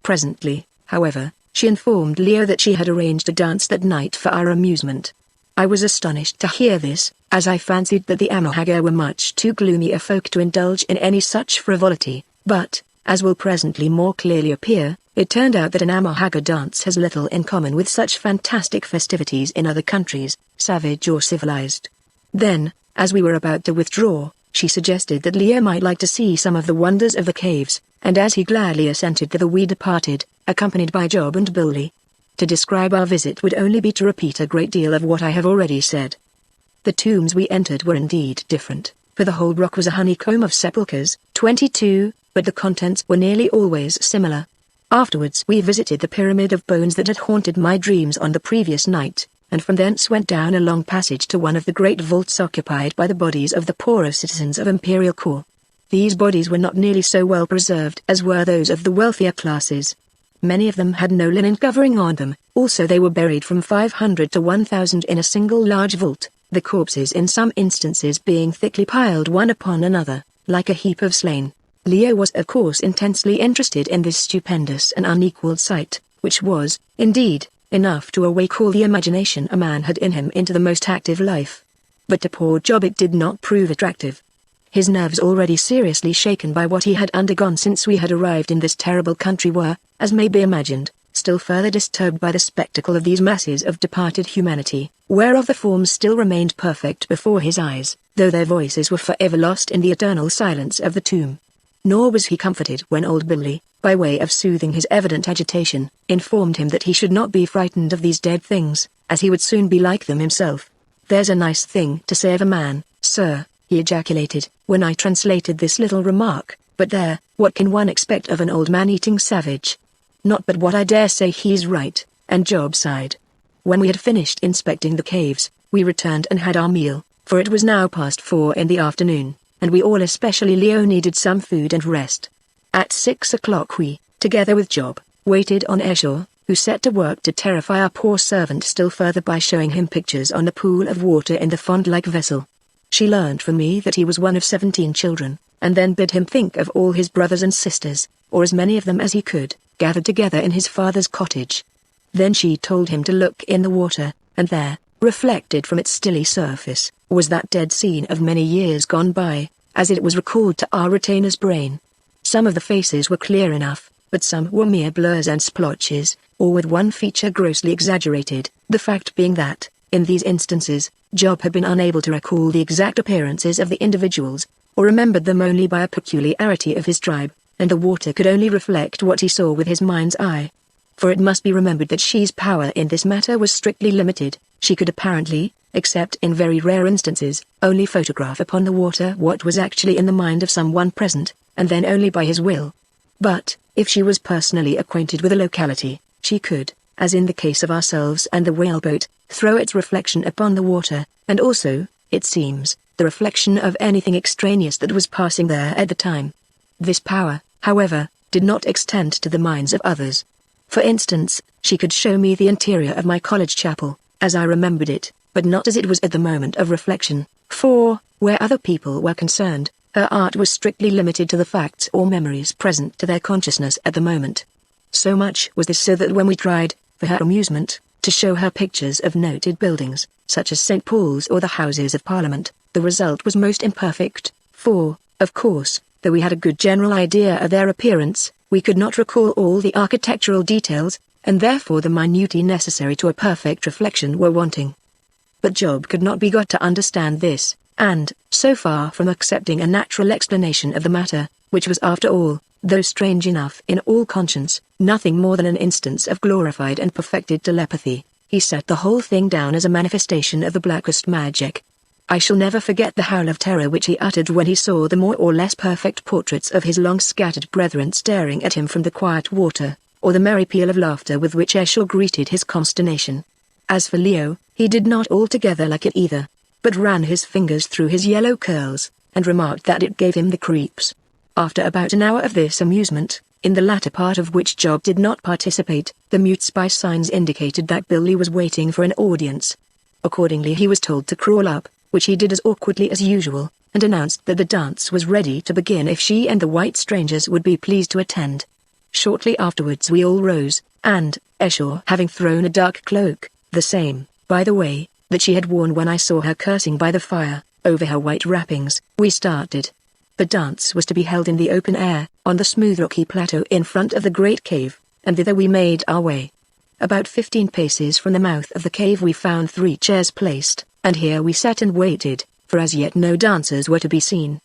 Presently, however, she informed Leo that she had arranged a dance that night for our amusement. I was astonished to hear this, as I fancied that the Haggard were much too gloomy a folk to indulge in any such frivolity, but, as will presently more clearly appear, it turned out that an Haggard dance has little in common with such fantastic festivities in other countries, savage or civilized. Then, as we were about to withdraw, she suggested that Leo might like to see some of the wonders of the caves, and as he gladly assented thither we departed, accompanied by Job and Billy. To describe our visit would only be to repeat a great deal of what I have already said. The tombs we entered were indeed different, for the whole rock was a honeycomb of sepulchres, 22, but the contents were nearly always similar. Afterwards we visited the pyramid of bones that had haunted my dreams on the previous night, and from thence went down a long passage to one of the great vaults occupied by the bodies of the poorer citizens of Imperial Corps. These bodies were not nearly so well preserved as were those of the wealthier classes. Many of them had no linen covering on them, also they were buried from 500 to 1,000 in a single large vault, the corpses in some instances being thickly piled one upon another, like a heap of slain. Leo was of course intensely interested in this stupendous and unequaled sight, which was, indeed, enough to awake all the imagination a man had in him into the most active life. But to poor Job it did not prove attractive. His nerves, already seriously shaken by what he had undergone since we had arrived in this terrible country, were, as may be imagined, still further disturbed by the spectacle of these masses of departed humanity, whereof the forms still remained perfect before his eyes, though their voices were forever lost in the eternal silence of the tomb. Nor was he comforted when old Billy, by way of soothing his evident agitation, informed him that he should not be frightened of these dead things, as he would soon be like them himself. "There's a nice thing to say of a man, sir," he ejaculated, when I translated this little remark, "but there, what can one expect of an old man-eating savage? Not but what I dare say he's right," and Job sighed. When we had finished inspecting the caves, we returned and had our meal, for it was now past 4 in the afternoon, and we all, especially Leo, needed some food and rest. At 6 o'clock we, together with Job, waited on Eshel, who set to work to terrify our poor servant still further by showing him pictures on the pool of water in the font-like vessel. She learned from me that he was one of 17 children, and then bid him think of all his brothers and sisters, or as many of them as he could, gathered together in his father's cottage. Then she told him to look in the water, and there, reflected from its stilly surface, was that dead scene of many years gone by, as it was recalled to our retainer's brain. Some of the faces were clear enough, but some were mere blurs and splotches, or with one feature grossly exaggerated, the fact being that, in these instances, Job had been unable to recall the exact appearances of the individuals, or remembered them only by a peculiarity of his tribe, and the water could only reflect what he saw with his mind's eye. For it must be remembered that she's power in this matter was strictly limited. She could apparently, except in very rare instances, only photograph upon the water what was actually in the mind of someone present, and then only by his will. But, if she was personally acquainted with a locality, she could, as in the case of ourselves and the whaleboat, throw its reflection upon the water, and also, it seems, the reflection of anything extraneous that was passing there at the time. This power, however, did not extend to the minds of others. For instance, she could show me the interior of my college chapel, as I remembered it, but not as it was at the moment of reflection, for, where other people were concerned, her art was strictly limited to the facts or memories present to their consciousness at the moment. So much was this so that when we tried, for her amusement, to show her pictures of noted buildings, such as St. Paul's or the Houses of Parliament, the result was most imperfect, for, of course, though we had a good general idea of their appearance, we could not recall all the architectural details, and therefore the minutiae necessary to a perfect reflection were wanting. But Job could not be got to understand this, and, so far from accepting a natural explanation of the matter, which was after all, though strange enough in all conscience, nothing more than an instance of glorified and perfected telepathy, he set the whole thing down as a manifestation of the blackest magic. I shall never forget the howl of terror which he uttered when he saw the more or less perfect portraits of his long-scattered brethren staring at him from the quiet water, or the merry peal of laughter with which Eshel greeted his consternation. As for Leo, he did not altogether like it either. but ran his fingers through his yellow curls, and remarked that it gave him the creeps. After about an hour of this amusement, in the latter part of which Job did not participate, the mutes by signs indicated that Billy was waiting for an audience. Accordingly he was told to crawl up, which he did as awkwardly as usual, and announced that the dance was ready to begin if she and the white strangers would be pleased to attend. Shortly afterwards we all rose, and, Esau having thrown a dark cloak, the same, by the way, that she had worn when I saw her cursing by the fire, over her white wrappings, we started. The dance was to be held in the open air, on the smooth rocky plateau in front of the great cave, and thither we made our way. About 15 paces from the mouth of the cave we found 3 chairs placed, and here we sat and waited, for as yet no dancers were to be seen.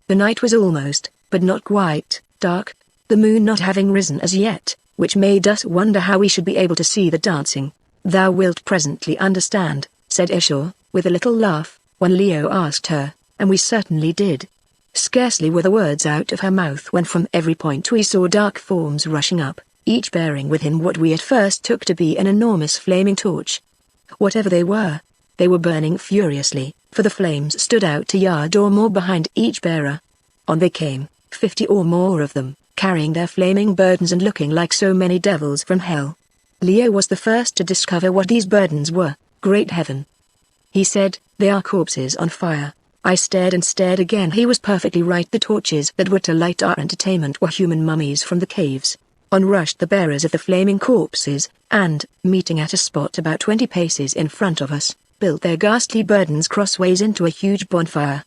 The night was almost, but not quite, dark, the moon not having risen as yet, which made us wonder how we should be able to see the dancing. "Thou wilt presently understand," said Esau, with a little laugh, when Leo asked her, and we certainly did. Scarcely were the words out of her mouth when from every point we saw dark forms rushing up, each bearing with him what we at first took to be an enormous flaming torch. Whatever they were burning furiously, for the flames stood out a yard or more behind each bearer. On they came, 50 or more of them, carrying their flaming burdens and looking like so many devils from hell. Leo was the first to discover what these burdens were. Great heaven! He said, "They are corpses on fire." I stared and stared again. He was perfectly right. The torches that were to light our entertainment were human mummies from the caves. On rushed the bearers of the flaming corpses, and, meeting at a spot about 20 paces in front of us, built their ghastly burdens crossways into a huge bonfire.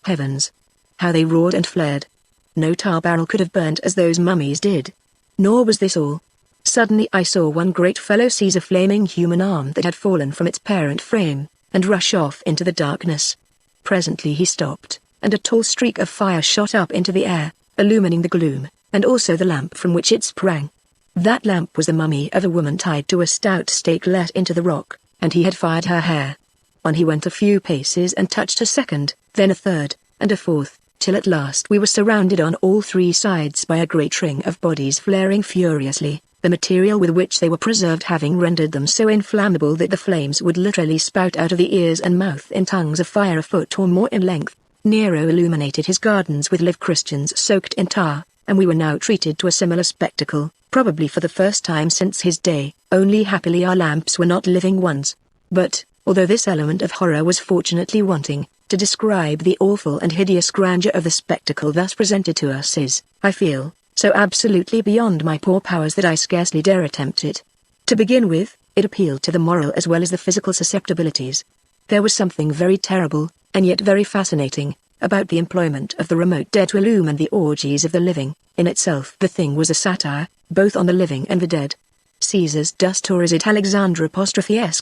Heavens! How they roared and flared! No tar barrel could have burnt as those mummies did. Nor was this all. Suddenly I saw one great fellow seize a flaming human arm that had fallen from its parent frame, and rush off into the darkness. Presently he stopped, and a tall streak of fire shot up into the air, illumining the gloom, and also the lamp from which it sprang. That lamp was the mummy of a woman tied to a stout stake let into the rock, and he had fired her hair. On he went a few paces and touched a second, then a third, and a fourth, till at last we were surrounded on all 3 sides by a great ring of bodies flaring furiously, the material with which they were preserved having rendered them so inflammable that the flames would literally spout out of the ears and mouth in tongues of fire a foot or more in length. Nero illuminated his gardens with live Christians soaked in tar, and we were now treated to a similar spectacle, probably for the first time since his day, only happily our lamps were not living ones. But, although this element of horror was fortunately wanting, to describe the awful and hideous grandeur of the spectacle thus presented to us is, I feel, so absolutely beyond my poor powers that I scarcely dare attempt it. To begin with, it appealed to the moral as well as the physical susceptibilities. There was something very terrible, and yet very fascinating, about the employment of the remote dead to illumine the orgies of the living. In itself the thing was a satire, both on the living and the dead. Caesar's dust, or is it Alexander *S ?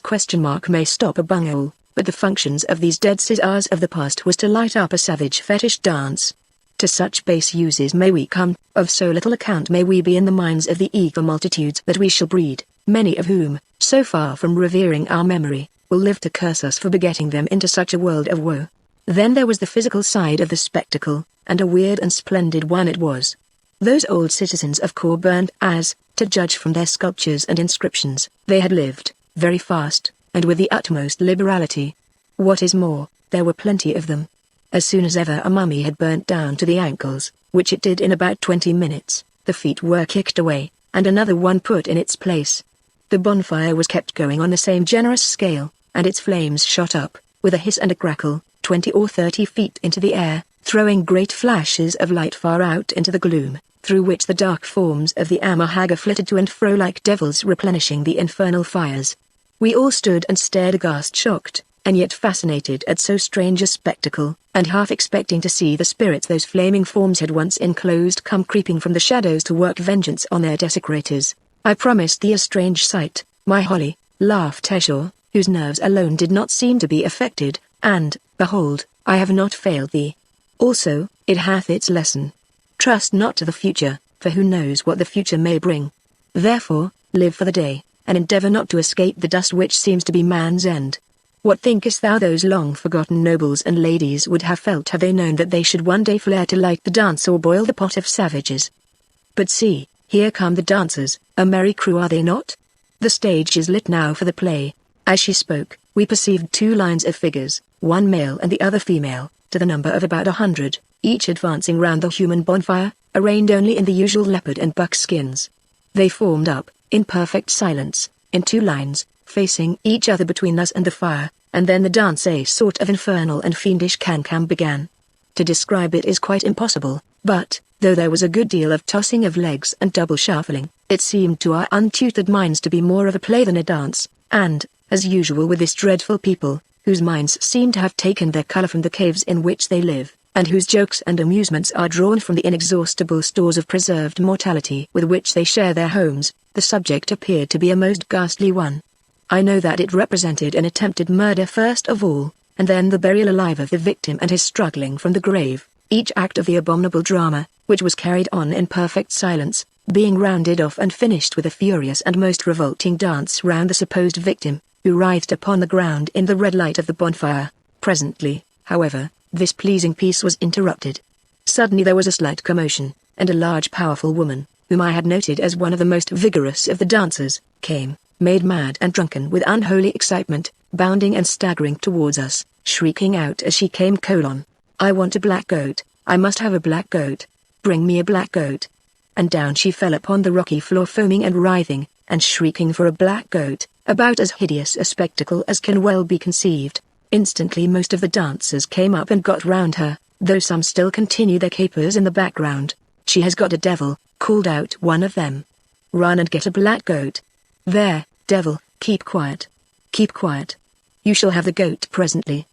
May stop a bunghole, but the functions of these dead Caesars of the past was to light up a savage fetish dance. To such base uses may we come, of so little account may we be in the minds of the eager multitudes that we shall breed, many of whom, so far from revering our memory, will live to curse us for begetting them into such a world of woe. Then there was the physical side of the spectacle, and a weird and splendid one it was. Those old citizens of Corburned, as, to judge from their sculptures and inscriptions, they had lived, very fast, and with the utmost liberality. What is more, there were plenty of them. As soon as ever a mummy had burnt down to the ankles, which it did in about 20 minutes, the feet were kicked away, and another one put in its place. The bonfire was kept going on the same generous scale, and its flames shot up, with a hiss and a crackle, 20 or 30 feet into the air, throwing great flashes of light far out into the gloom, through which the dark forms of the Haggard flitted to and fro like devils replenishing the infernal fires. We all stood and stared aghast, shocked, and yet fascinated at so strange a spectacle, and half expecting to see the spirits those flaming forms had once enclosed come creeping from the shadows to work vengeance on their desecrators. "I promised thee a strange sight, my Holly," laughed Esau, whose nerves alone did not seem to be affected, "and, behold, I have not failed thee. Also, it hath its lesson. Trust not to the future, for who knows what the future may bring. Therefore, live for the day, and endeavor not to escape the dust which seems to be man's end. What thinkest thou those long-forgotten nobles and ladies would have felt had they known that they should one day flare to light the dance or boil the pot of savages? But see, here come the dancers, a merry crew are they not? The stage is lit now for the play." As she spoke, we perceived two lines of figures, one male and the other female, to the number of about 100, each advancing round the human bonfire, arrayed only in the usual leopard and buck skins. They formed up, in perfect silence, in two lines, facing each other between us and the fire, and then the dance, a sort of infernal and fiendish can-can began. To describe it is quite impossible, but, though there was a good deal of tossing of legs and double shuffling, it seemed to our untutored minds to be more of a play than a dance, and, as usual with this dreadful people, whose minds seem to have taken their colour from the caves in which they live, and whose jokes and amusements are drawn from the inexhaustible stores of preserved mortality with which they share their homes, the subject appeared to be a most ghastly one. I know that it represented an attempted murder first of all, and then the burial alive of the victim and his struggling from the grave, each act of the abominable drama, which was carried on in perfect silence, being rounded off and finished with a furious and most revolting dance round the supposed victim, who writhed upon the ground in the red light of the bonfire. Presently, however, this pleasing piece was interrupted. Suddenly there was a slight commotion, and a large powerful woman, whom I had noted as one of the most vigorous of the dancers, came, made mad and drunken with unholy excitement, bounding and staggering towards us, shrieking out as she came, "I want a black goat, I must have a black goat. Bring me a black goat." And down she fell upon the rocky floor, foaming and writhing, and shrieking for a black goat, about as hideous a spectacle as can well be conceived. Instantly most of the dancers came up and got round her, though some still continue their capers in the background. "She has got a devil," called out one of them. "Run and get a black goat. There, devil, keep quiet. Keep quiet. You shall have the goat presently.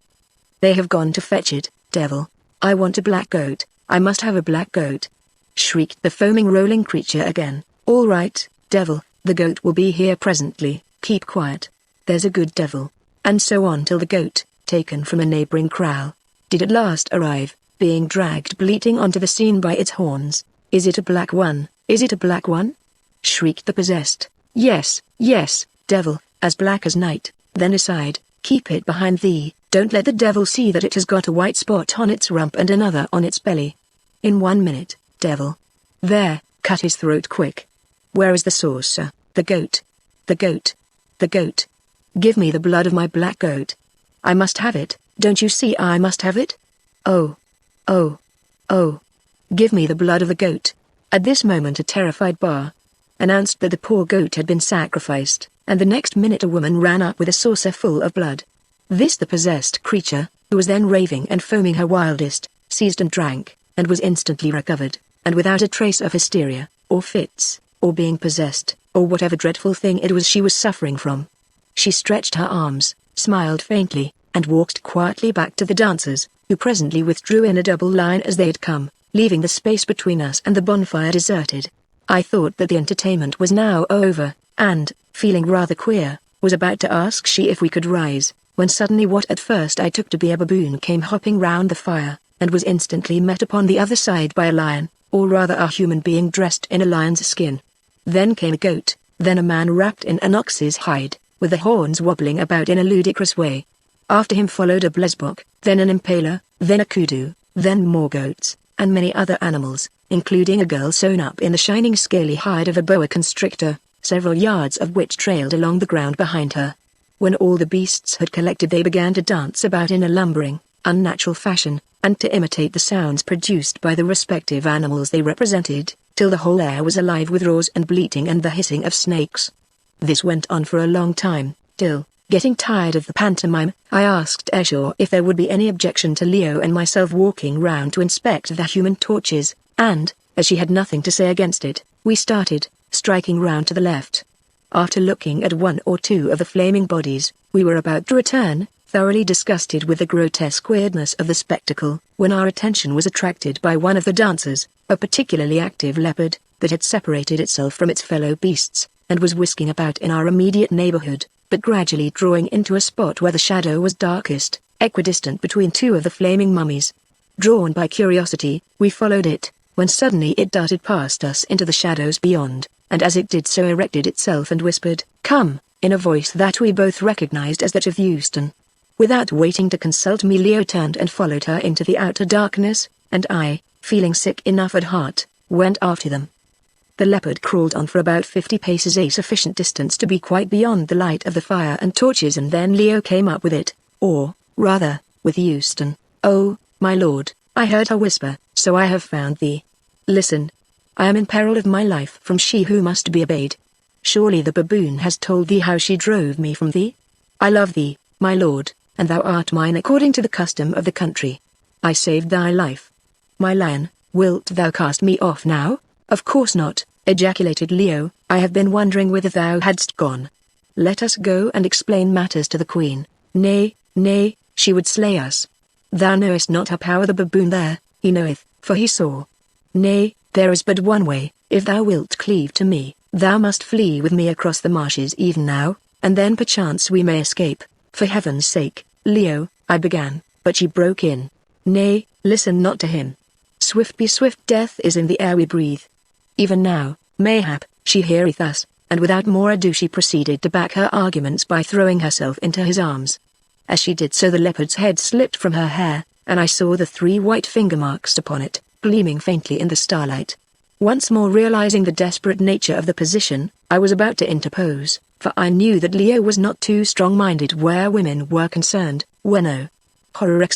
They have gone to fetch it, devil. I want a black goat, I must have a black goat," shrieked the foaming rolling creature again. "All right, devil, the goat will be here presently, keep quiet. There's a good devil." And so on till the goat, taken from a neighboring kraal, did at last arrive, being dragged bleating onto the scene by its horns. "Is it a black one? Is it a black one?" shrieked the possessed. "Yes, yes, devil, as black as night." Then aside, "Keep it behind thee, don't let the devil see that it has got a white spot on its rump and another on its belly. In 1 minute, devil. There, cut his throat quick. Where is the saucer, the goat? The goat. The goat. Give me the blood of my black goat. I must have it, don't you see I must have it? Oh. Oh. Oh. Give me the blood of the goat." At this moment a terrified bar announced that the poor goat had been sacrificed, and the next minute a woman ran up with a saucer full of blood. This the possessed creature, who was then raving and foaming her wildest, seized and drank, and was instantly recovered, and without a trace of hysteria, or fits, or being possessed, or whatever dreadful thing it was she was suffering from. She stretched her arms, smiled faintly, and walked quietly back to the dancers, who presently withdrew in a double line as they had come, leaving the space between us and the bonfire deserted. I thought that the entertainment was now over, and, feeling rather queer, was about to ask she if we could rise, when suddenly what at first I took to be a baboon came hopping round the fire, and was instantly met upon the other side by a lion, or rather a human being dressed in a lion's skin. Then came a goat, then a man wrapped in an ox's hide, with the horns wobbling about in a ludicrous way. After him followed a blesbok, then an impaler, then a kudu, then more goats, and many other animals, including a girl sewn up in the shining scaly hide of a boa constrictor, several yards of which trailed along the ground behind her. When all the beasts had collected they began to dance about in a lumbering, unnatural fashion, and to imitate the sounds produced by the respective animals they represented, till the whole air was alive with roars and bleating and the hissing of snakes. This went on for a long time, till, getting tired of the pantomime, I asked Eshaw if there would be any objection to Leo and myself walking round to inspect the human torches, and, as she had nothing to say against it, we started, striking round to the left. After looking at one or two of the flaming bodies, we were about to return, thoroughly disgusted with the grotesque weirdness of the spectacle, when our attention was attracted by one of the dancers, a particularly active leopard, that had separated itself from its fellow beasts, and was whisking about in our immediate neighborhood, but gradually drawing into a spot where the shadow was darkest, equidistant between two of the flaming mummies. Drawn by curiosity, we followed it, when suddenly it darted past us into the shadows beyond, and as it did so erected itself and whispered, "Come," in a voice that we both recognized as that of Houston. Without waiting to consult me, Leo turned and followed her into the outer darkness, and I, feeling sick enough at heart, went after them. The leopard crawled on for about 50 paces, a sufficient distance to be quite beyond the light of the fire and torches, and then Leo came up with it, or, rather, with Euston. "Oh, my lord," I heard her whisper, "so I have found thee. Listen. I am in peril of my life from she who must be obeyed. Surely the baboon has told thee how she drove me from thee? I love thee, my lord, and thou art mine according to the custom of the country. I saved thy life. My lion, wilt thou cast me off now?" "Of course not," ejaculated Leo. "I have been wondering whither thou hadst gone. Let us go and explain matters to the queen." "Nay, nay, she would slay us. Thou knowest not her power." "The baboon there, he knoweth, for he saw." "Nay, there is but one way. If thou wilt cleave to me, thou must flee with me across the marshes even now, and then perchance we may escape." "For heaven's sake, Leo," I began, but she broke in. "Nay, listen not to him. Swift be swift, death is in the air we breathe. Even now, mayhap, she heareth us," and without more ado she proceeded to back her arguments by throwing herself into his arms. As she did so, the leopard's head slipped from her hair, and I saw the 3 white finger marks upon it, gleaming faintly in the starlight. Once more realizing the desperate nature of the position, I was about to interpose, for I knew that Leo was not too strong-minded where women were concerned, when horror!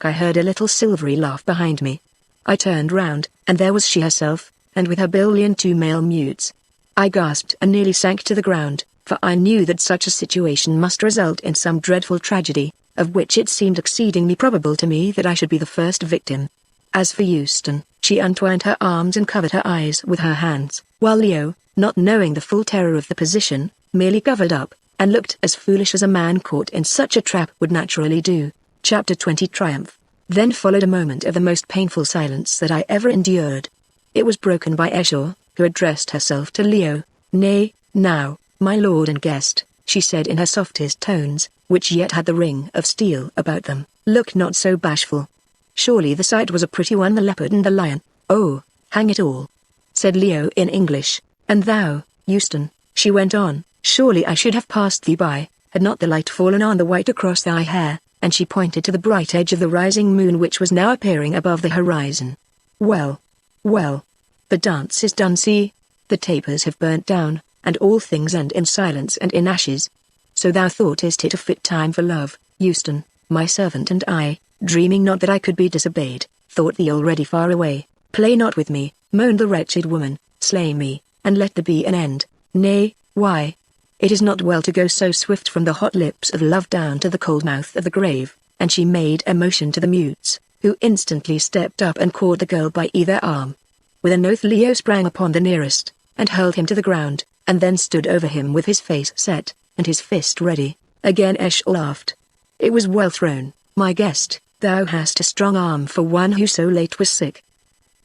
I heard a little silvery laugh behind me. I turned round, and there was she herself, and with her 2 male mutes. I gasped and nearly sank to the ground, for I knew that such a situation must result in some dreadful tragedy, of which it seemed exceedingly probable to me that I should be the first victim. As for Euston, she untwined her arms and covered her eyes with her hands, while Leo, not knowing the full terror of the position, merely covered up, and looked as foolish as a man caught in such a trap would naturally do. Chapter 20 Triumph. Then followed a moment of the most painful silence that I ever endured. It was broken by Esau, who addressed herself to Leo. "Nay, now, my lord and guest," she said in her softest tones, which yet had the ring of steel about them, "look not so bashful. Surely the sight was a pretty one, the leopard and the lion." "Oh, hang it all," said Leo in English. "And thou, Euston," she went on, "surely I should have passed thee by, had not the light fallen on the white across thy hair," and she pointed to the bright edge of the rising moon which was now appearing above the horizon. "Well, well, the dance is done. See, the tapers have burnt down, and all things end in silence and in ashes. So thou thoughtest it a fit time for love, Euston, my servant, and I, dreaming not that I could be disobeyed, thought thee already far away. Play not with me," moaned the wretched woman, "slay me, and let there be an end." "Nay, why? It is not well to go so swift from the hot lips of love down to the cold mouth of the grave," and she made a motion to the mutes, who instantly stepped up and caught the girl by either arm. With an oath Leo sprang upon the nearest, and hurled him to the ground, and then stood over him with his face set, and his fist ready. Again Esau laughed. "It was well thrown, my guest, thou hast a strong arm for one who so late was sick.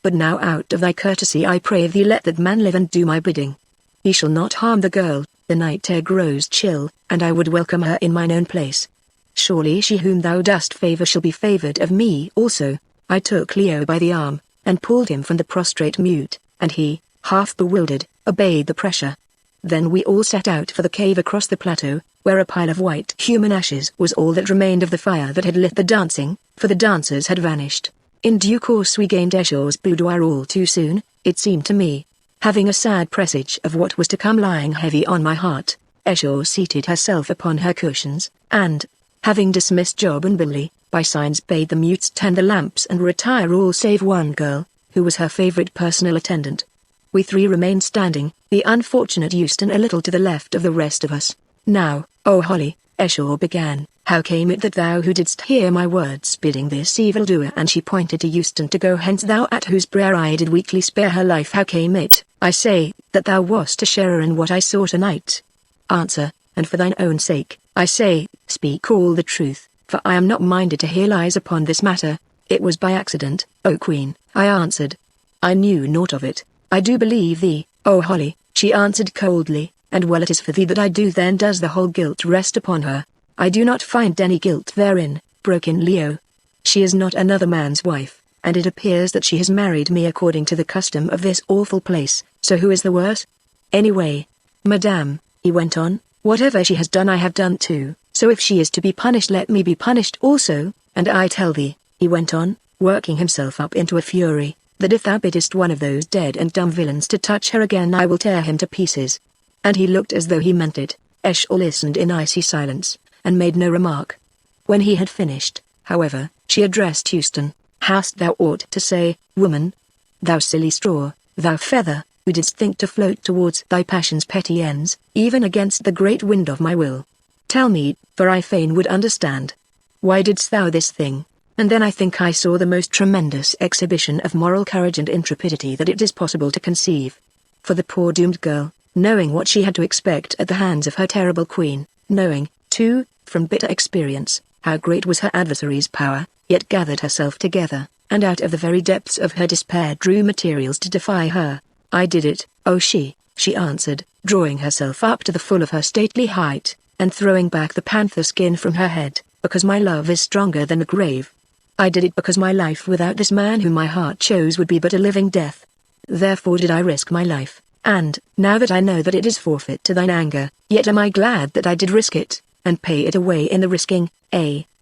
But now out of thy courtesy I pray thee let that man live and do my bidding. He shall not harm the girl, the night air grows chill, and I would welcome her in mine own place. Surely she whom thou dost favor shall be favored of me also." I took Leo by the arm, and pulled him from the prostrate mute, and he, half bewildered, obeyed the pressure. Then we all set out for the cave across the plateau, where a pile of white human ashes was all that remained of the fire that had lit the dancing, for the dancers had vanished. In due course we gained Esau's boudoir all too soon, it seemed to me. Having a sad presage of what was to come lying heavy on my heart, Esau seated herself upon her cushions, and, having dismissed Job and Billy, by signs bade the mutes tend the lamps and retire all save one girl, who was her favorite personal attendant. We 3 remained standing, the unfortunate Euston a little to the left of the rest of us. "Now, O Holly," Esau began, "how came it that thou who didst hear my words bidding this evildoer," and she pointed to Euston, "to go hence, thou at whose prayer I did weakly spare her life, how came it, I say, that thou wast a sharer in what I saw tonight? Answer, and for thine own sake, I say, speak all the truth, for I am not minded to hear lies upon this matter." "It was by accident, O Queen," I answered. "I knew naught of it." "I do believe thee, O Holly," she answered coldly, "and well it is for thee that I do. Then does the whole guilt rest upon her?" "I do not find any guilt therein," broke in Leo. "She is not another man's wife, and it appears that she has married me according to the custom of this awful place, so who is the worse? Anyway, madame," he went on, "whatever she has done I have done too, so if she is to be punished let me be punished also, and I tell thee," he went on, working himself up into a fury, that if thou biddest one of those dead and dumb villains to touch her again I will tear him to pieces. And he looked as though he meant it. Eshel listened in icy silence, and made no remark. When he had finished, however, she addressed Houston. Hast thou aught to say, woman? Thou silly straw, thou feather, who didst think to float towards thy passion's petty ends, even against the great wind of my will. Tell me, for I fain would understand. Why didst thou this thing? And then I think I saw the most tremendous exhibition of moral courage and intrepidity that it is possible to conceive. For the poor doomed girl, knowing what she had to expect at the hands of her terrible queen, knowing, too, from bitter experience, how great was her adversary's power, yet gathered herself together, and out of the very depths of her despair drew materials to defy her. I did it, oh she answered, drawing herself up to the full of her stately height, and throwing back the panther skin from her head, because my love is stronger than the grave. I did it because my life without this man whom my heart chose would be but a living death. Therefore did I risk my life, and, now that I know that it is forfeit to thine anger, yet am I glad that I did risk it, and pay it away in the risking,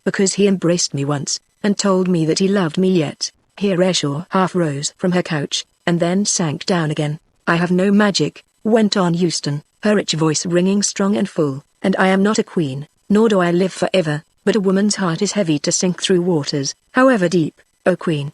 because he embraced me once, and told me that he loved me yet. Here Eshel half rose from her couch, and then sank down again. I have no magic, went on Houston, her rich voice ringing strong and full, and I am not a queen, nor do I live forever. But a woman's heart is heavy to sink through waters, however deep, O Queen.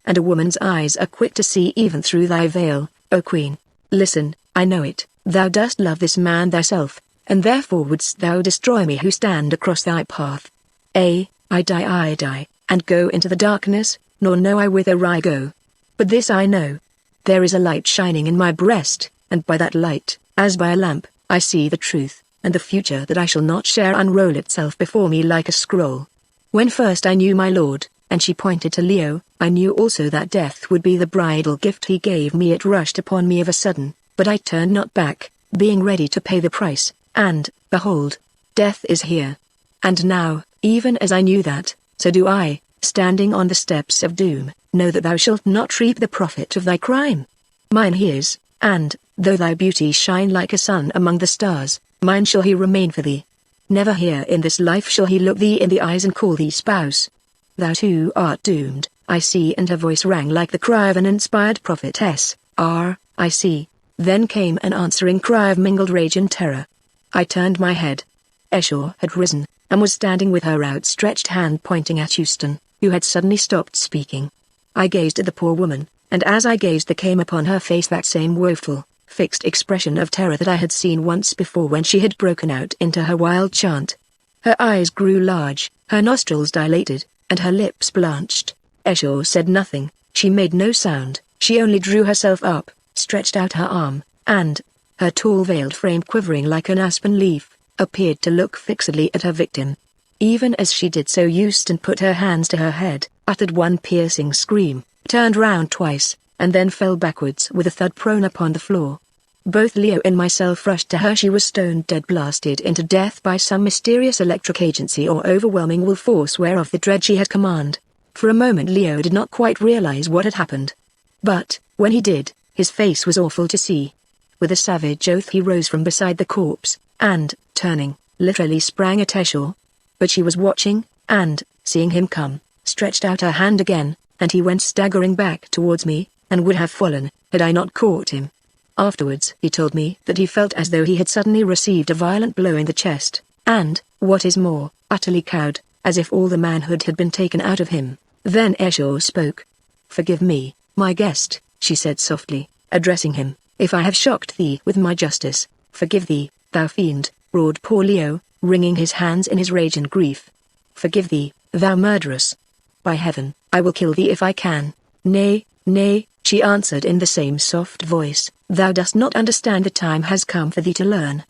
And a woman's eyes are quick to see even through thy veil, O Queen. Listen, I know it, thou dost love this man thyself, and therefore wouldst thou destroy me who stand across thy path. I die, and go into the darkness, nor know I whither I go. But this I know. There is a light shining in my breast, and by that light, as by a lamp, I see the truth, and the future that I shall not share unroll itself before me like a scroll. When first I knew my lord, and she pointed to Leo, I knew also that death would be the bridal gift he gave me. It rushed upon me of a sudden, but I turned not back, being ready to pay the price, and, behold, death is here. And now, even as I knew that, so do I, standing on the steps of doom, know that thou shalt not reap the profit of thy crime. Mine he is, and, though thy beauty shine like a sun among the stars, mine shall he remain for thee. Never here in this life shall he look thee in the eyes and call thee spouse. Thou too art doomed, I see, and her voice rang like the cry of an inspired prophetess. I see. Then came an answering cry of mingled rage and terror. I turned my head. Eshel had risen, and was standing with her outstretched hand pointing at Houston, who had suddenly stopped speaking. I gazed at the poor woman, and as I gazed there came upon her face that same woeful, fixed expression of terror that I had seen once before when she had broken out into her wild chant. Her eyes grew large, her nostrils dilated, and her lips blanched. Eshel said nothing, she made no sound, she only drew herself up, stretched out her arm, and, her tall veiled frame quivering like an aspen leaf, appeared to look fixedly at her victim. Even as she did so Houston put her hands to her head, uttered one piercing scream, turned round twice, and then fell backwards with a thud prone upon the floor. Both Leo and myself rushed to her. She was stone dead, blasted into death by some mysterious electric agency or overwhelming will force whereof the dread she had command. For a moment Leo did not quite realize what had happened. But, when he did, his face was awful to see. With a savage oath he rose from beside the corpse, and, turning, literally sprang at Eshel. But she was watching, and, seeing him come, stretched out her hand again, and he went staggering back towards me, and would have fallen, had I not caught him. Afterwards he told me that he felt as though he had suddenly received a violent blow in the chest, and, what is more, utterly cowed, as if all the manhood had been taken out of him. Then Eshel spoke. "Forgive me, my guest," she said softly, addressing him, "if I have shocked thee with my justice. Forgive thee, thou fiend," roared poor Leo, wringing his hands in his rage and grief. "Forgive thee, thou murderess. By heaven, I will kill thee if I can." "Nay, nay," she answered in the same soft voice, "thou dost not understand. The time has come for thee to learn.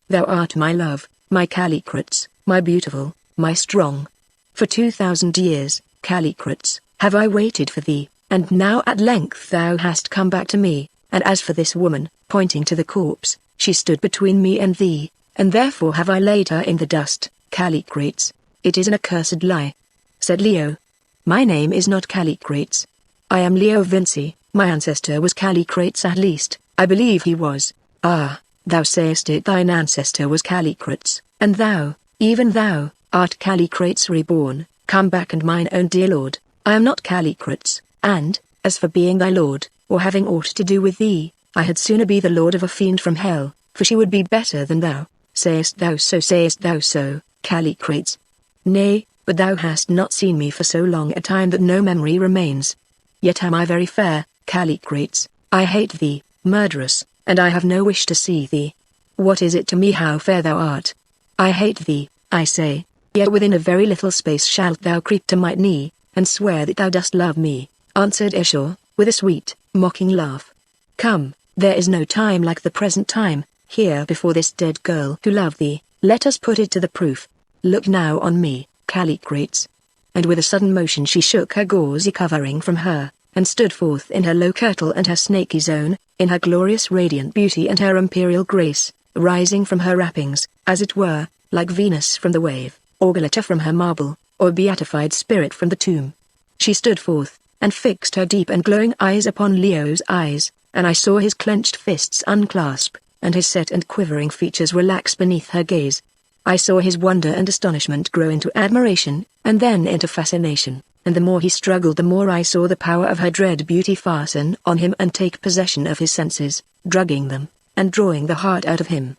Thou art my love, my Calicrates, my beautiful, my strong. For 2,000 years, Calicrates, have I waited for thee, and now at length thou hast come back to me, and as for this woman," pointing to the corpse, "she stood between me and thee, and therefore have I laid her in the dust, Calicrates." "It is an accursed lie," said Leo. "My name is not Calicrates. I am Leo Vinci. My ancestor was Calicrates, at least, I believe he was." "Ah, thou sayest it. Thine ancestor was Calicrates, and thou, even thou, art Calicrates reborn. Come back, and mine own dear lord, I am not Calicrates, and, As for being thy lord, or having aught to do with thee, I had sooner be the lord of a fiend from hell, for she would be better than thou. Sayest thou so, Callicrates? Nay, but thou hast not seen me for so long a time that no memory remains. Yet am I very fair, Callicrates. I hate thee, murderess, and I have no wish to see thee. What is it to me how fair thou art? I hate thee, I say, yet within a very little space shalt thou creep to my knee, and swear that thou dost love me, answered Ishur, with a sweet, mocking laugh. Come, there is no time like the present time, here before this dead girl who loved thee, let us put it to the proof. Look now on me, Callicrates. And with a sudden motion she shook her gauzy covering from her, and stood forth in her low kirtle and her snaky zone, in her glorious radiant beauty and her imperial grace, rising from her wrappings, as it were, like Venus from the wave, or Galata from her marble, or beatified spirit from the tomb. She stood forth, and fixed her deep and glowing eyes upon Leo's eyes, and I saw his clenched fists unclasp, and his set and quivering features relax beneath her gaze. I saw his wonder and astonishment grow into admiration, and then into fascination, and the more he struggled the more I saw the power of her dread beauty fasten on him and take possession of his senses, drugging them, and drawing the heart out of him.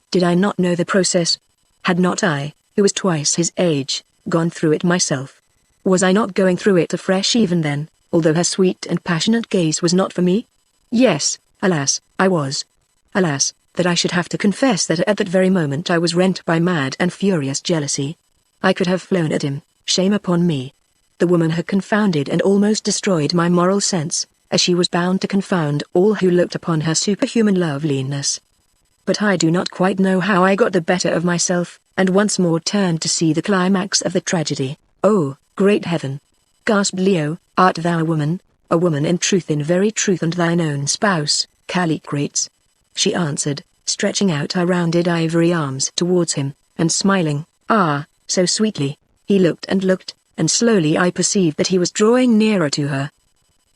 Did I not know the process? Had not I, who was twice his age, gone through it myself? Was I not going through it afresh even then, although her sweet and passionate gaze was not for me? Yes, alas, I was. Alas, that I should have to confess that at that very moment I was rent by mad and furious jealousy. I could have flown at him, shame upon me. The woman had confounded and almost destroyed my moral sense, as she was bound to confound all who looked upon her superhuman loveliness. But I do not quite know how I got the better of myself, and once more turned to see the climax of the tragedy. Oh, great heaven! Gasped Leo, art thou a woman in truth, in very truth, and thine own spouse, Callicrates? She answered, stretching out her rounded ivory arms towards him, and smiling, ah, so sweetly. He looked, and slowly I perceived that he was drawing nearer to her.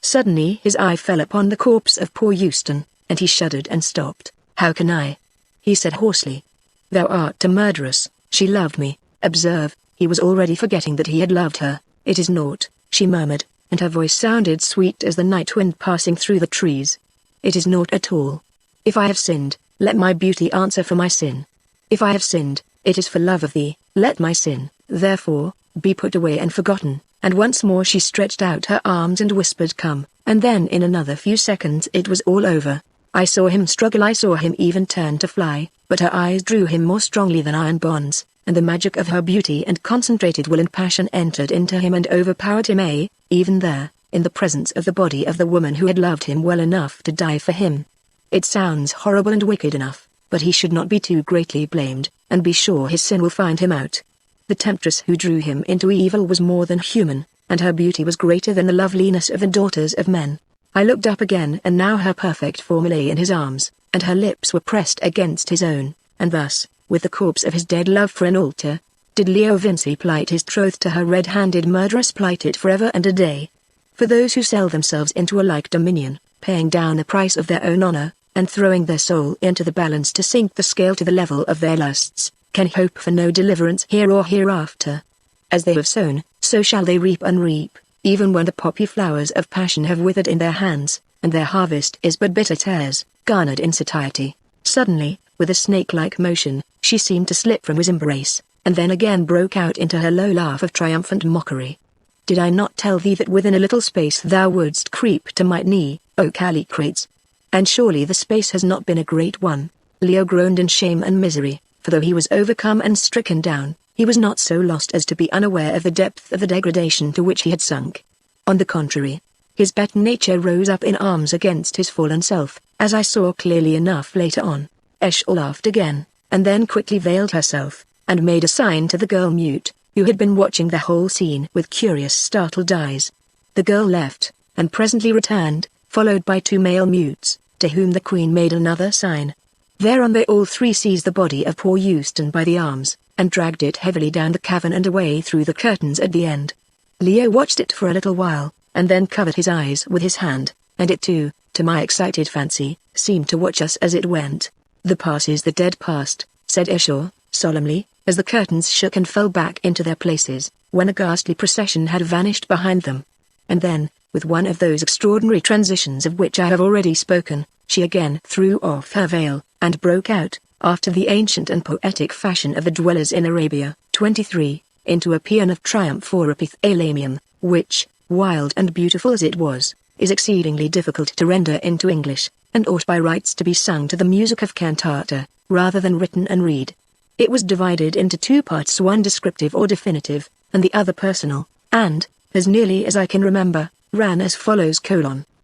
Suddenly his eye fell upon the corpse of poor Euston, and he shuddered and stopped. How can I? He said hoarsely. Thou art a murderess, she loved me. Observe, he was already forgetting that he had loved her. It is naught, she murmured, and her voice sounded sweet as the night wind passing through the trees. It is naught at all. If I have sinned, let my beauty answer for my sin. If I have sinned, it is for love of thee, let my sin, therefore, be put away and forgotten. And once more she stretched out her arms and whispered come, and then in another few seconds it was all over. I saw him struggle, I saw him even turn to fly, but her eyes drew him more strongly than iron bonds, and the magic of her beauty and concentrated will and passion entered into him and overpowered him, even there, in the presence of the body of the woman who had loved him well enough to die for him. It sounds horrible and wicked enough, but he should not be too greatly blamed, and be sure his sin will find him out. The temptress who drew him into evil was more than human, and her beauty was greater than the loveliness of the daughters of men. I looked up again, and now her perfect form lay in his arms, and her lips were pressed against his own, and thus, with the corpse of his dead love for an altar, did Leo Vinci plight his troth to her red-handed murderess, plight it forever and a day. For those who sell themselves into a like dominion, paying down the price of their own honor, and throwing their soul into the balance to sink the scale to the level of their lusts, can hope for no deliverance here or hereafter. As they have sown, so shall they reap and reap, even when the poppy flowers of passion have withered in their hands, and their harvest is but bitter tares, garnered in satiety. Suddenly, with a snake-like motion, she seemed to slip from his embrace, and then again broke out into her low laugh of triumphant mockery. Did I not tell thee that within a little space thou wouldst creep to my knee, O Callicrates? And surely the space has not been a great one. Leo groaned in shame and misery, for though he was overcome and stricken down, he was not so lost as to be unaware of the depth of the degradation to which he had sunk. On the contrary, his better nature rose up in arms against his fallen self, as I saw clearly enough later on. Eshel laughed again, and then quickly veiled herself, and made a sign to the girl mute, who had been watching the whole scene with curious startled eyes. The girl left, and presently returned, followed by two male mutes, to whom the queen made another sign. Thereon they all three seized the body of poor Euston by the arms, and dragged it heavily down the cavern and away through the curtains at the end. Leo watched it for a little while, and then covered his eyes with his hand, and it too, to my excited fancy, seemed to watch us as it went. The past is the dead past, said Ishur, solemnly, as the curtains shook and fell back into their places, when a ghastly procession had vanished behind them. And then, with one of those extraordinary transitions of which I have already spoken, she again threw off her veil, and broke out, after the ancient and poetic fashion of the dwellers in Arabia, 23, into a paean of triumph or epithalamium, which, wild and beautiful as it was, is exceedingly difficult to render into English, and ought by rights to be sung to the music of cantata, rather than written and read. It was divided into two parts, one descriptive or definitive, and the other personal, and, as nearly as I can remember, ran as follows: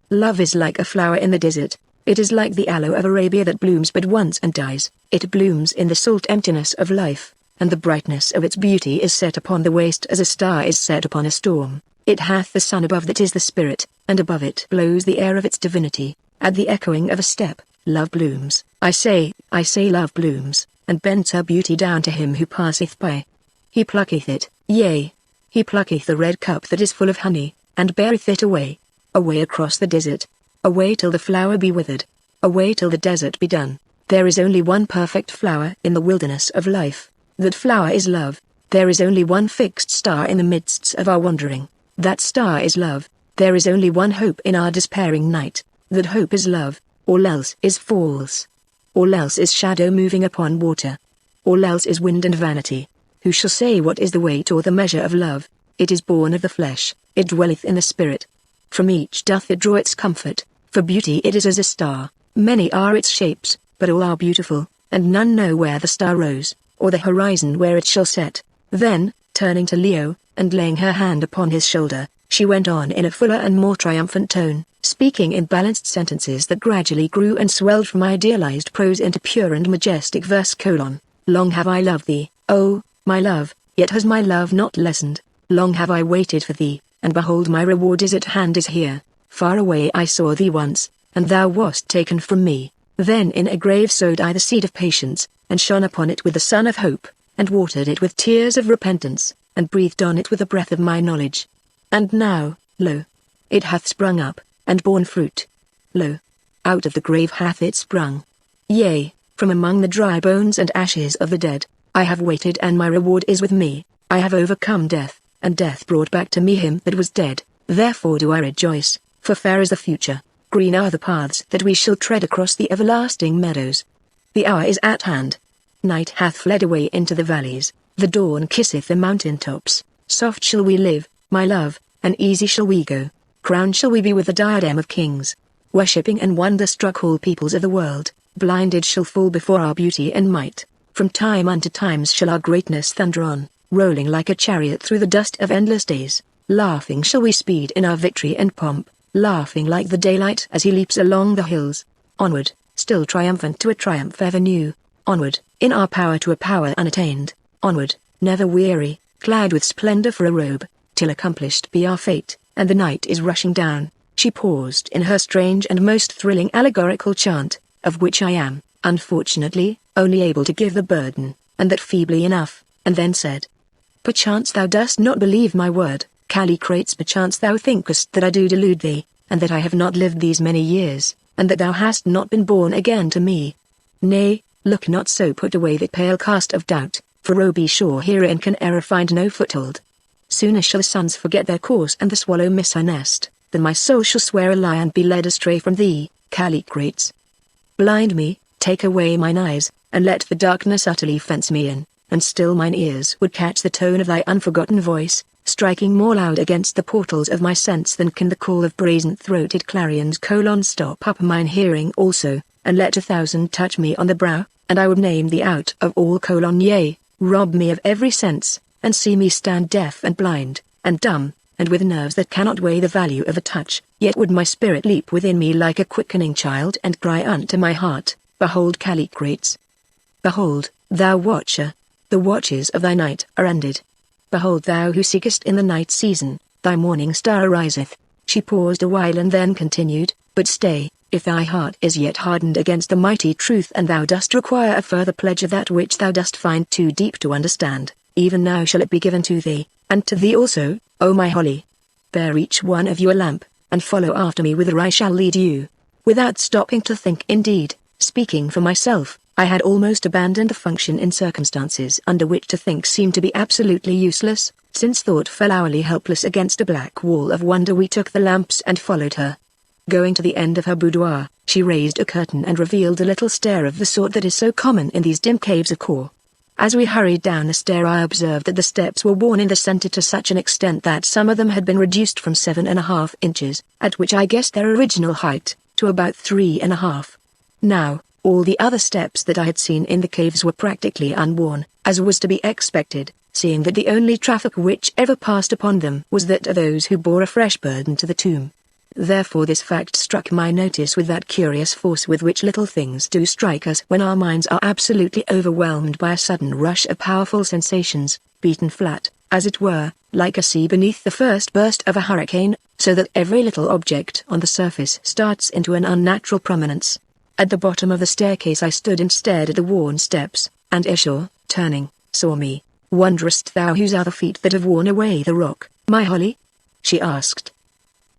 Love is like a flower in the desert. It is like the aloe of Arabia that blooms but once and dies. It blooms in the salt emptiness of life, and the brightness of its beauty is set upon the waste as a star is set upon a storm. It hath the sun above that is the spirit, and above it blows the air of its divinity. At the echoing of a step, love blooms. I say love blooms, and bends her beauty down to him who passeth by. He plucketh it, yea, he plucketh the red cup that is full of honey, and beareth it away. Away across the desert. Away till the flower be withered. Away till the desert be done. There is only one perfect flower in the wilderness of life. That flower is love. There is only one fixed star in the midst of our wandering. That star is love. There is only one hope in our despairing night. That hope is love. All else is false. All else is shadow moving upon water. All else is wind and vanity. Who shall say what is the weight or the measure of love? It is born of the flesh, it dwelleth in the spirit. From each doth it draw its comfort, for beauty it is as a star. Many are its shapes, but all are beautiful, and none know where the star rose, or the horizon where it shall set. Then, turning to Leo, and laying her hand upon his shoulder, she went on in a fuller and more triumphant tone, speaking in balanced sentences that gradually grew and swelled from idealized prose into pure and majestic verse: Long have I loved thee, O, my love, yet has my love not lessened. Long have I waited for thee, and behold my reward is at hand, is here. Far away I saw thee once, and thou wast taken from me. Then in a grave sowed I the seed of patience, and shone upon it with the sun of hope, and watered it with tears of repentance, and breathed on it with the breath of my knowledge. And now, lo, it hath sprung up, and borne fruit. Lo, out of the grave hath it sprung. Yea, from among the dry bones and ashes of the dead, I have waited, and my reward is with me. I have overcome death, and death brought back to me him that was dead. Therefore do I rejoice, for fair is the future, green are the paths that we shall tread across the everlasting meadows. The hour is at hand. Night hath fled away into the valleys, the dawn kisseth the mountain tops. Soft shall we live, my love, and easy shall we go. Crowned shall we be with the diadem of kings. Worshipping and wonder-struck all peoples of the world, blinded shall fall before our beauty and might. From time unto times shall our greatness thunder on, rolling like a chariot through the dust of endless days. Laughing shall we speed in our victory and pomp, laughing like the daylight as he leaps along the hills. Onward, still triumphant to a triumph ever new. Onward, in our power to a power unattained. Onward, never weary, clad with splendor for a robe, till accomplished be our fate, and the night is rushing down. She paused in her strange and most thrilling allegorical chant, of which I am, unfortunately, only able to give the burden, and that feebly enough, and then said, Perchance thou dost not believe my word, Callicrates, perchance thou thinkest that I do delude thee, and that I have not lived these many years, and that thou hast not been born again to me. Nay, look not so, put away that pale cast of doubt, for oh be sure herein can error find no foothold. Sooner shall the suns forget their course and the swallow miss her nest, than my soul shall swear a lie and be led astray from thee, Callicrates. Blind me, take away mine eyes, and let the darkness utterly fence me in, and still mine ears would catch the tone of thy unforgotten voice, striking more loud against the portals of my sense than can the call of brazen-throated clarions. Stop up mine hearing also, and let 1,000 touch me on the brow, and I would name thee out of all. Yea, rob me of every sense, and see me stand deaf and blind, and dumb, and with nerves that cannot weigh the value of a touch, yet would my spirit leap within me like a quickening child and cry unto my heart, Behold, Callicrates. Behold, thou watcher, the watches of thy night are ended. Behold, thou who seekest in the night season, thy morning star ariseth. She paused a while and then continued, But stay, if thy heart is yet hardened against the mighty truth, and thou dost require a further pledge of that which thou dost find too deep to understand, even now shall it be given to thee, and to thee also, O my Holly. Bear each one of you a lamp, and follow after me whither I shall lead you. Without stopping to think, indeed, speaking for myself, I had almost abandoned the function in circumstances under which to think seemed to be absolutely useless, Since thought fell hourly helpless against a black wall of wonder, we took the lamps and followed her. Going to the end of her boudoir, she raised a curtain and revealed a little stair of the sort that is so common in these dim caves of Kor. As we hurried down the stair, I observed that the steps were worn in the center to such an extent that some of them had been reduced from 7.5 inches, at which I guessed their original height, to about 3.5. Now, all the other steps that I had seen in the caves were practically unworn, as was to be expected, seeing that the only traffic which ever passed upon them was that of those who bore a fresh burden to the tomb. Therefore this fact struck my notice with that curious force with which little things do strike us when our minds are absolutely overwhelmed by a sudden rush of powerful sensations, beaten flat, as it were, like a sea beneath the first burst of a hurricane, so that every little object on the surface starts into an unnatural prominence. At the bottom of the staircase I stood and stared at the worn steps, and Esau, turning, saw me. "Wonderest thou whose are the feet that have worn away the rock, my Holly?" she asked.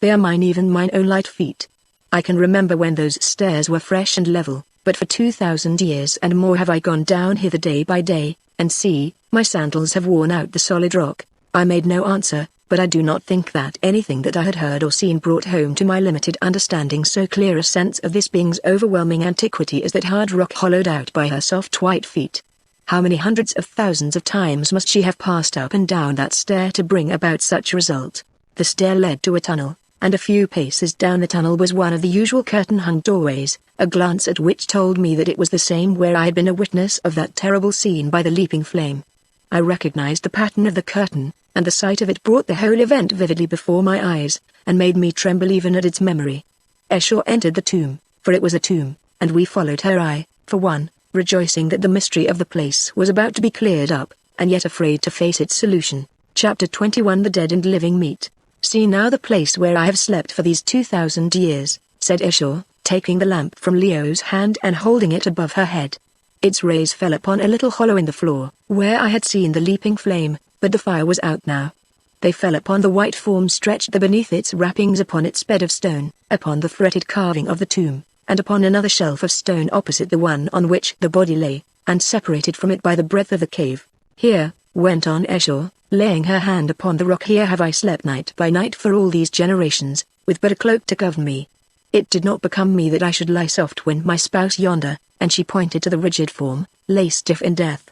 "They are mine, even mine own light feet. I can remember when those stairs were fresh and level, but for 2,000 years and more have I gone down hither day by day, and see, my sandals have worn out the solid rock." I made no answer, but I do not think that anything that I had heard or seen brought home to my limited understanding so clear a sense of this being's overwhelming antiquity as that hard rock hollowed out by her soft white feet. How many hundreds of thousands of times must she have passed up and down that stair to bring about such a result? The stair led to a tunnel, and a few paces down the tunnel was one of the usual curtain-hung doorways, a glance at which told me that it was the same where I had been a witness of that terrible scene by the leaping flame. I recognized the pattern of the curtain, and the sight of it brought the whole event vividly before my eyes, and made me tremble even at its memory. Esau entered the tomb, for it was a tomb, and we followed her. I, for one, rejoicing that the mystery of the place was about to be cleared up, and yet afraid to face its solution. Chapter 21. The Dead and Living Meet. "See now the place where I have slept for these 2,000 years, said Esau, taking the lamp from Leo's hand and holding it above her head. Its rays fell upon a little hollow in the floor, where I had seen the leaping flame, but the fire was out now. They fell upon the white form stretched there beneath its wrappings, upon its bed of stone, upon the fretted carving of the tomb, and upon another shelf of stone opposite the one on which the body lay, and separated from it by the breadth of the cave. Here, went on Esau, laying her hand upon the rock, here have I slept night by night for all these generations, with but a cloak to cover me. It did not become me that I should lie soft when my spouse yonder," and she pointed to the rigid form, "lay stiff in death.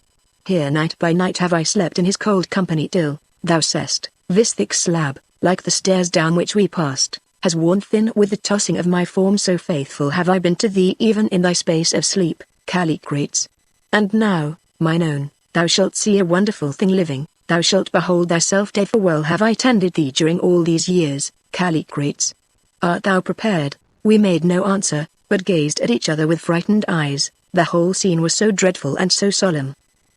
Here night by night have I slept in his cold company till, thou sayest, this thick slab, like the stairs down which we passed, has worn thin with the tossing of my form, so faithful have I been to thee even in thy space of sleep, Callicrates. And now, mine own, thou shalt see a wonderful thing living, thou shalt behold thyself dead, for well have I tended thee during all these years, Callicrates. Art thou prepared?" We made no answer, but gazed at each other with frightened eyes. The whole scene was so dreadful and so solemn.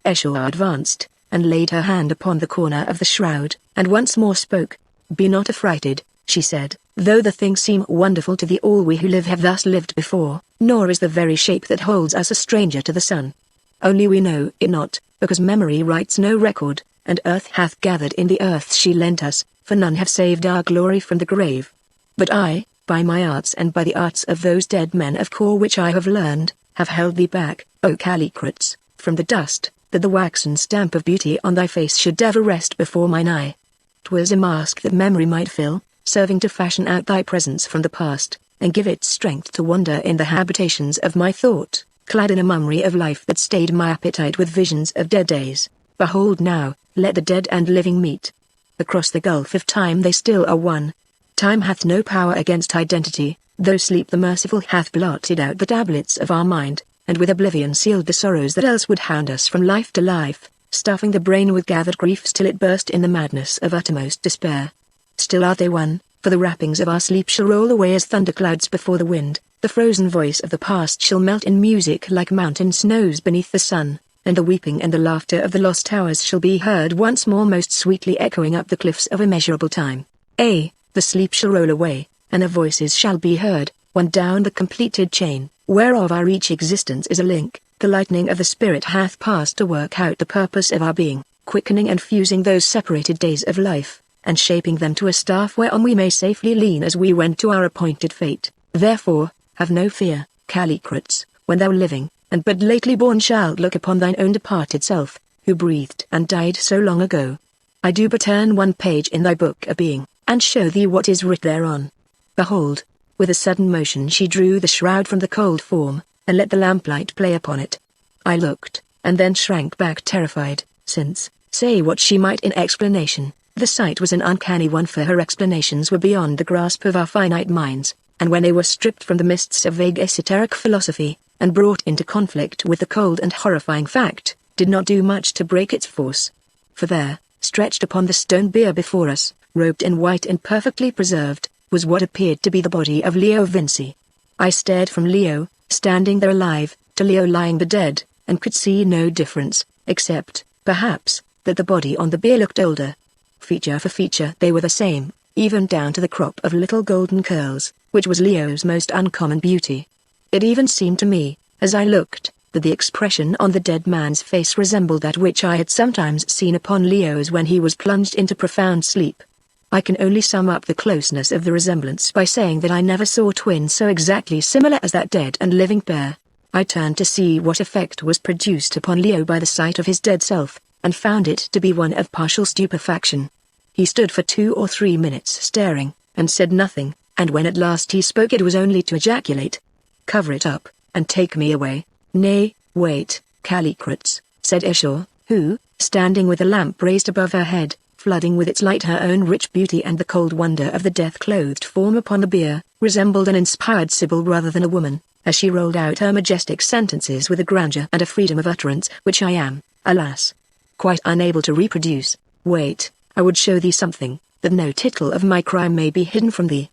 Esau advanced, and laid her hand upon the corner of the shroud, and once more spoke. "Be not affrighted," she said, "though the thing seem wonderful to thee, all we who live have thus lived before, nor is the very shape that holds us a stranger to the sun. Only we know it not, because memory writes no record, and earth hath gathered in the earth she lent us, for none have saved our glory from the grave. But I, by my arts and by the arts of those dead men of Kor which I have learned, have held thee back, O Callicrates, from the dust, that the waxen stamp of beauty on thy face should ever rest before mine eye. 'Twas a mask that memory might fill, serving to fashion out thy presence from the past, and give it strength to wander in the habitations of my thought, clad in a mummery of life that stayed my appetite with visions of dead days. Behold now, let the dead and living meet. Across the gulf of time they still are one. Time hath no power against identity, though sleep the merciful hath blotted out the tablets of our mind, and with oblivion sealed the sorrows that else would hound us from life to life, stuffing the brain with gathered griefs till it burst in the madness of uttermost despair. Still are they one, for the wrappings of our sleep shall roll away as thunderclouds before the wind, the frozen voice of the past shall melt in music like mountain snows beneath the sun, and the weeping and the laughter of the lost hours shall be heard once more most sweetly echoing up the cliffs of immeasurable time. The sleep shall roll away, and the voices shall be heard, one down the completed chain, whereof our each existence is a link. The lightning of the Spirit hath passed to work out the purpose of our being, quickening and fusing those separated days of life, and shaping them to a staff whereon we may safely lean as we wend to our appointed fate. Therefore, have no fear, Callicrates, when thou living, and but lately born shalt look upon thine own departed self, who breathed and died so long ago. I do but turn one page in thy book of being, and show thee what is writ thereon. Behold." With a sudden motion she drew the shroud from the cold form, and let the lamplight play upon it. I looked, and then shrank back terrified, since, say what she might in explanation, the sight was an uncanny one, for her explanations were beyond the grasp of our finite minds, and when they were stripped from the mists of vague esoteric philosophy, and brought into conflict with the cold and horrifying fact, did not do much to break its force. For there, stretched upon the stone bier before us, robed in white and perfectly preserved, was what appeared to be the body of Leo Vinci. I stared from Leo, standing there alive, to Leo lying dead, and could see no difference, except, perhaps, that the body on the bier looked older. Feature for feature they were the same, even down to the crop of little golden curls, which was Leo's most uncommon beauty. It even seemed to me, as I looked, that the expression on the dead man's face resembled that which I had sometimes seen upon Leo's when he was plunged into profound sleep. I can only sum up the closeness of the resemblance by saying that I never saw twins so exactly similar as that dead and living pair. I turned to see what effect was produced upon Leo by the sight of his dead self, and found it to be one of partial stupefaction. He stood for 2 or 3 minutes staring, and said nothing, and when at last he spoke it was only to ejaculate, "Cover it up, and take me away." "Nay, wait, Calicrates," said Esau, who, standing with the lamp raised above her head, flooding with its light her own rich beauty and the cold wonder of the death-clothed form upon the bier, resembled an inspired sibyl rather than a woman, as she rolled out her majestic sentences with a grandeur and a freedom of utterance which I am, alas, quite unable to reproduce. "Wait, I would show thee something, that no tittle of my crime may be hidden from thee.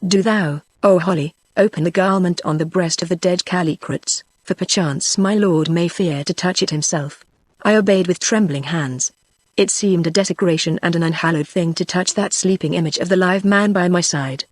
Do thou, O Holly, open the garment on the breast of the dead Calicrates, for perchance my lord may fear to touch it himself." I obeyed with trembling hands. It seemed a desecration and an unhallowed thing to touch that sleeping image of the live man by my side.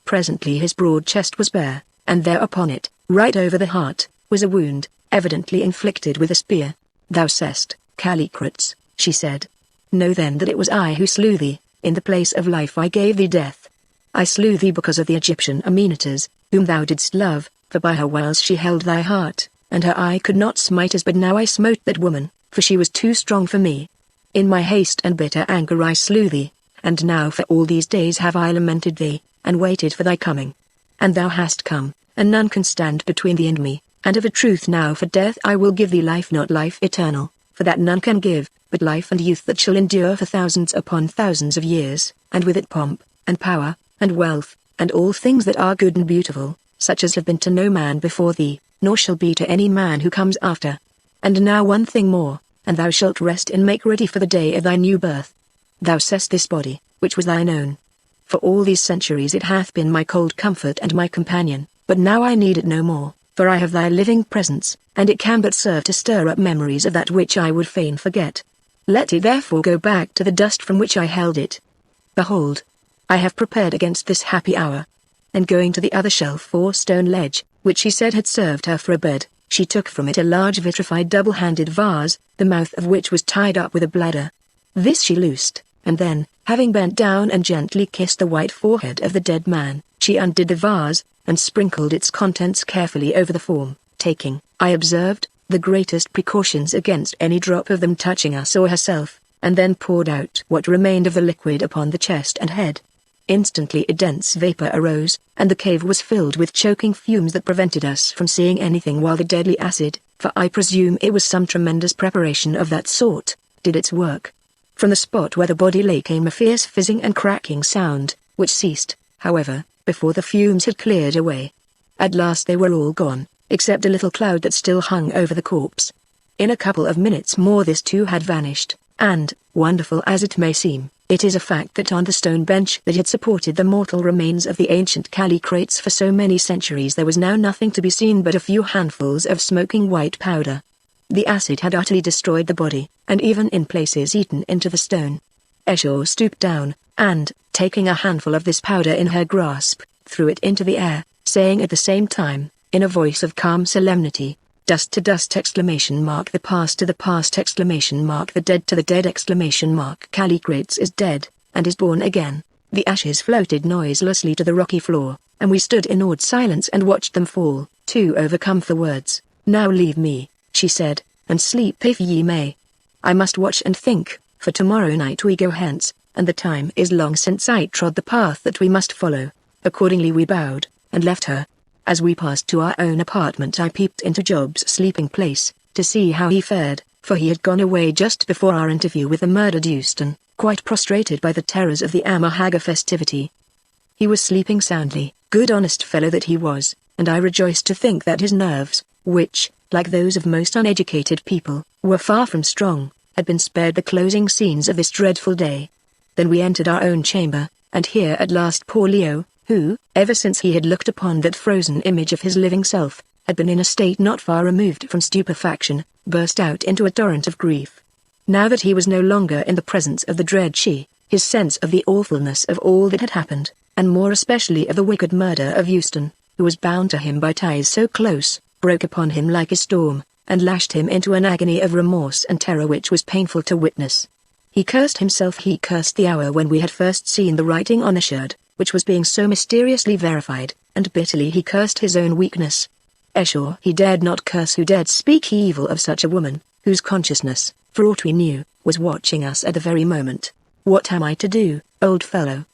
Presently his broad chest was bare, and there upon it, right over the heart, was a wound, evidently inflicted with a spear. "Thou sayest, Calicrates," she said. "Know then that it was I who slew thee, in the place of life I gave thee death. I slew thee because of the Egyptian Amenetes, whom thou didst love, for by her wiles she held thy heart, and her eye could not smite us, but now I smote that woman, for she was too strong for me. In my haste and bitter anger I slew thee, and now for all these days have I lamented thee, and waited for thy coming. And thou hast come, and none can stand between thee and me, and of a truth now for death I will give thee life, not life eternal, for that none can give, but life and youth that shall endure for thousands upon thousands of years, and with it pomp, and power, and wealth, and all things that are good and beautiful, such as have been to no man before thee, nor shall be to any man who comes after. And now one thing more, and thou shalt rest and make ready for the day of thy new birth. Thou sayest this body, which was thine own. For all these centuries it hath been my cold comfort and my companion, but now I need it no more, for I have thy living presence, and it can but serve to stir up memories of that which I would fain forget. Let it therefore go back to the dust from which I held it. Behold, I have prepared against this happy hour." And going to the other shelf or stone ledge, which she said had served her for a bed, she took from it a large vitrified double-handed vase, the mouth of which was tied up with a bladder. This she loosed, and then, having bent down and gently kissed the white forehead of the dead man, she undid the vase, and sprinkled its contents carefully over the form, taking, I observed, the greatest precautions against any drop of them touching us or herself, and then poured out what remained of the liquid upon the chest and head. Instantly a dense vapor arose, and the cave was filled with choking fumes that prevented us from seeing anything, while the deadly acid, for I presume it was some tremendous preparation of that sort, did its work. From the spot where the body lay came a fierce fizzing and cracking sound, which ceased, however, before the fumes had cleared away. At last they were all gone, except a little cloud that still hung over the corpse. In a couple of minutes more this too had vanished, and, wonderful as it may seem, it is a fact that on the stone bench that had supported the mortal remains of the ancient Calicrates for so many centuries there was now nothing to be seen but a few handfuls of smoking white powder. The acid had utterly destroyed the body, and even in places eaten into the stone. Esau stooped down, and, taking a handful of this powder in her grasp, threw it into the air, saying at the same time, in a voice of calm solemnity, "Dust to dust!" The past to the past! The dead to the dead! Calicrates is dead, and is born again. The ashes floated noiselessly to the rocky floor, and we stood in awed silence and watched them fall, too overcome for words. "Now leave me," she said, "and sleep if ye may. I must watch and think, for tomorrow night we go hence, and the time is long since I trod the path that we must follow." Accordingly we bowed, and left her. As we passed to our own apartment I peeped into Job's sleeping place, to see how he fared, for he had gone away just before our interview with the murdered Euston, quite prostrated by the terrors of the Haggard festivity. He was sleeping soundly, good honest fellow that he was, and I rejoiced to think that his nerves, which, like those of most uneducated people, were far from strong, had been spared the closing scenes of this dreadful day. Then we entered our own chamber, and here at last poor Leo, who, ever since he had looked upon that frozen image of his living self, had been in a state not far removed from stupefaction, burst out into a torrent of grief. Now that he was no longer in the presence of the dread she, his sense of the awfulness of all that had happened, and more especially of the wicked murder of Euston, who was bound to him by ties so close, broke upon him like a storm, and lashed him into an agony of remorse and terror which was painful to witness. He cursed himself, he cursed the hour when we had first seen the writing on the shirt, which was being so mysteriously verified, and bitterly he cursed his own weakness. Sure he dared not curse who dared speak evil of such a woman, whose consciousness, for aught we knew, was watching us at the very moment. "What am I to do, old fellow?"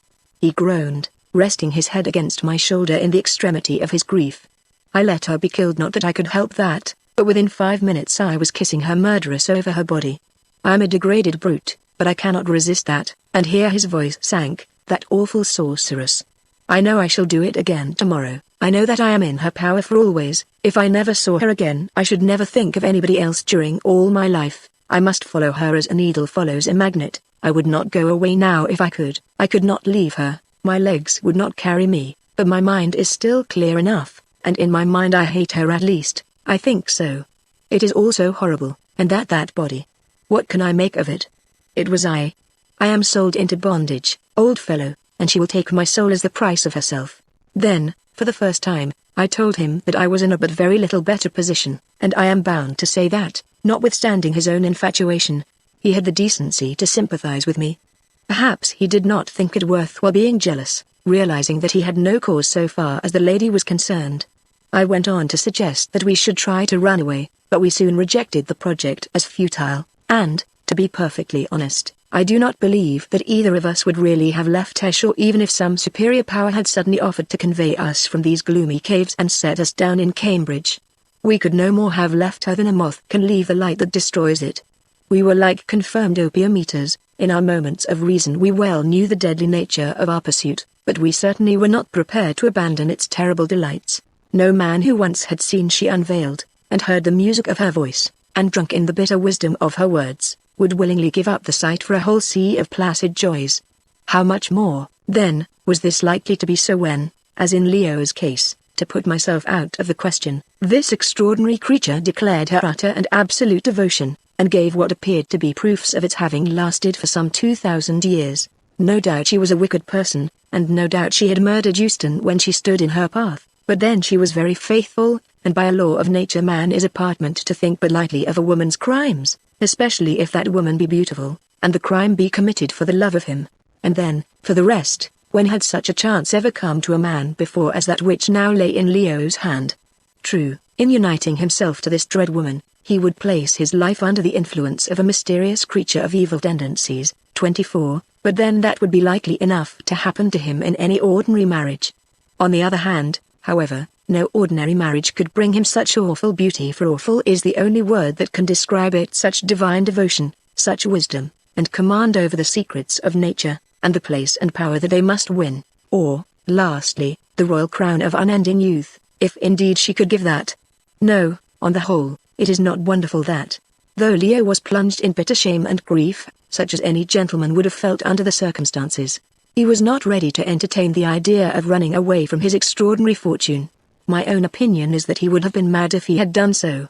he groaned, resting his head against my shoulder in the extremity of his grief. "I let her be killed, not that I could help that, but within 5 minutes I was kissing her murderess over her body. I am a degraded brute, but I cannot resist that," and here his voice sank, "that awful sorceress. I know I shall do it again tomorrow. I know that I am in her power for always. If I never saw her again I should never think of anybody else during all my life. I must follow her as a needle follows a magnet. I would not go away now if I could. I could not leave her. My legs would not carry me, but my mind is still clear enough, and in my mind I hate her, at least, I think so. It is all so horrible, and that body. What can I make of it? It was I. I am sold into bondage, old fellow, and she will take my soul as the price of herself." Then, for the first time, I told him that I was in a but very little better position, and I am bound to say that, notwithstanding his own infatuation, he had the decency to sympathize with me. Perhaps he did not think it worthwhile being jealous, realizing that he had no cause so far as the lady was concerned. I went on to suggest that we should try to run away, but we soon rejected the project as futile, and, to be perfectly honest, I do not believe that either of us would really have left Heshore even if some superior power had suddenly offered to convey us from these gloomy caves and set us down in Cambridge. We could no more have left her than a moth can leave the light that destroys it. We were like confirmed opium eaters. In our moments of reason we well knew the deadly nature of our pursuit, but we certainly were not prepared to abandon its terrible delights. No man who once had seen she unveiled, and heard the music of her voice, and drunk in the bitter wisdom of her words, would willingly give up the sight for a whole sea of placid joys. How much more, then, was this likely to be so when, as in Leo's case, to put myself out of the question, this extraordinary creature declared her utter and absolute devotion, and gave what appeared to be proofs of its having lasted for some 2,000 years. No doubt she was a wicked person, and no doubt she had murdered Euston when she stood in her path, but then she was very faithful, and by a law of nature man is apartment to think but lightly of a woman's crimes, especially if that woman be beautiful, and the crime be committed for the love of him. And then, for the rest, when had such a chance ever come to a man before as that which now lay in Leo's hand? True, in uniting himself to this dread woman, he would place his life under the influence of a mysterious creature of evil tendencies, 24, but then that would be likely enough to happen to him in any ordinary marriage. On the other hand, however, no ordinary marriage could bring him such awful beauty, for awful is the only word that can describe it, such divine devotion, such wisdom, and command over the secrets of nature, and the place and power that they must win, or, lastly, the royal crown of unending youth, if indeed she could give that. No, on the whole, it is not wonderful that, though Leo was plunged in bitter shame and grief, such as any gentleman would have felt under the circumstances, he was not ready to entertain the idea of running away from his extraordinary fortune. My own opinion is that he would have been mad if he had done so.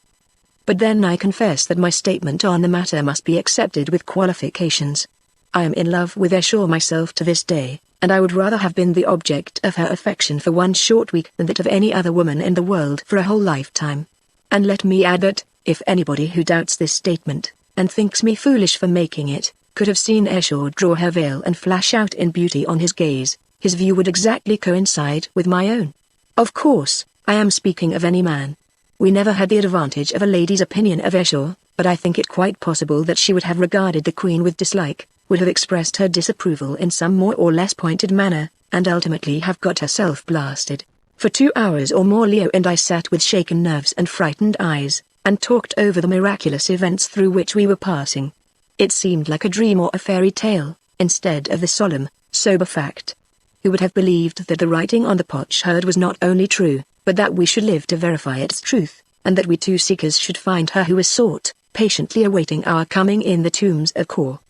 But then I confess that my statement on the matter must be accepted with qualifications. I am in love with Heshore myself to this day, and I would rather have been the object of her affection for one short week than that of any other woman in the world for a whole lifetime. And let me add that, if anybody who doubts this statement, and thinks me foolish for making it, could have seen Heshore draw her veil and flash out in beauty on his gaze, his view would exactly coincide with my own. Of course, I am speaking of any man. We never had the advantage of a lady's opinion of Heshore, but I think it quite possible that she would have regarded the Queen with dislike, would have expressed her disapproval in some more or less pointed manner, and ultimately have got herself blasted. For 2 hours or more Leo and I sat with shaken nerves and frightened eyes, and talked over the miraculous events through which we were passing. It seemed like a dream or a fairy tale, instead of the solemn, sober fact. Who would have believed that the writing on the potsherd was not only true, but that we should live to verify its truth, and that we two seekers should find her who was sought, patiently awaiting our coming in the tombs of Kor?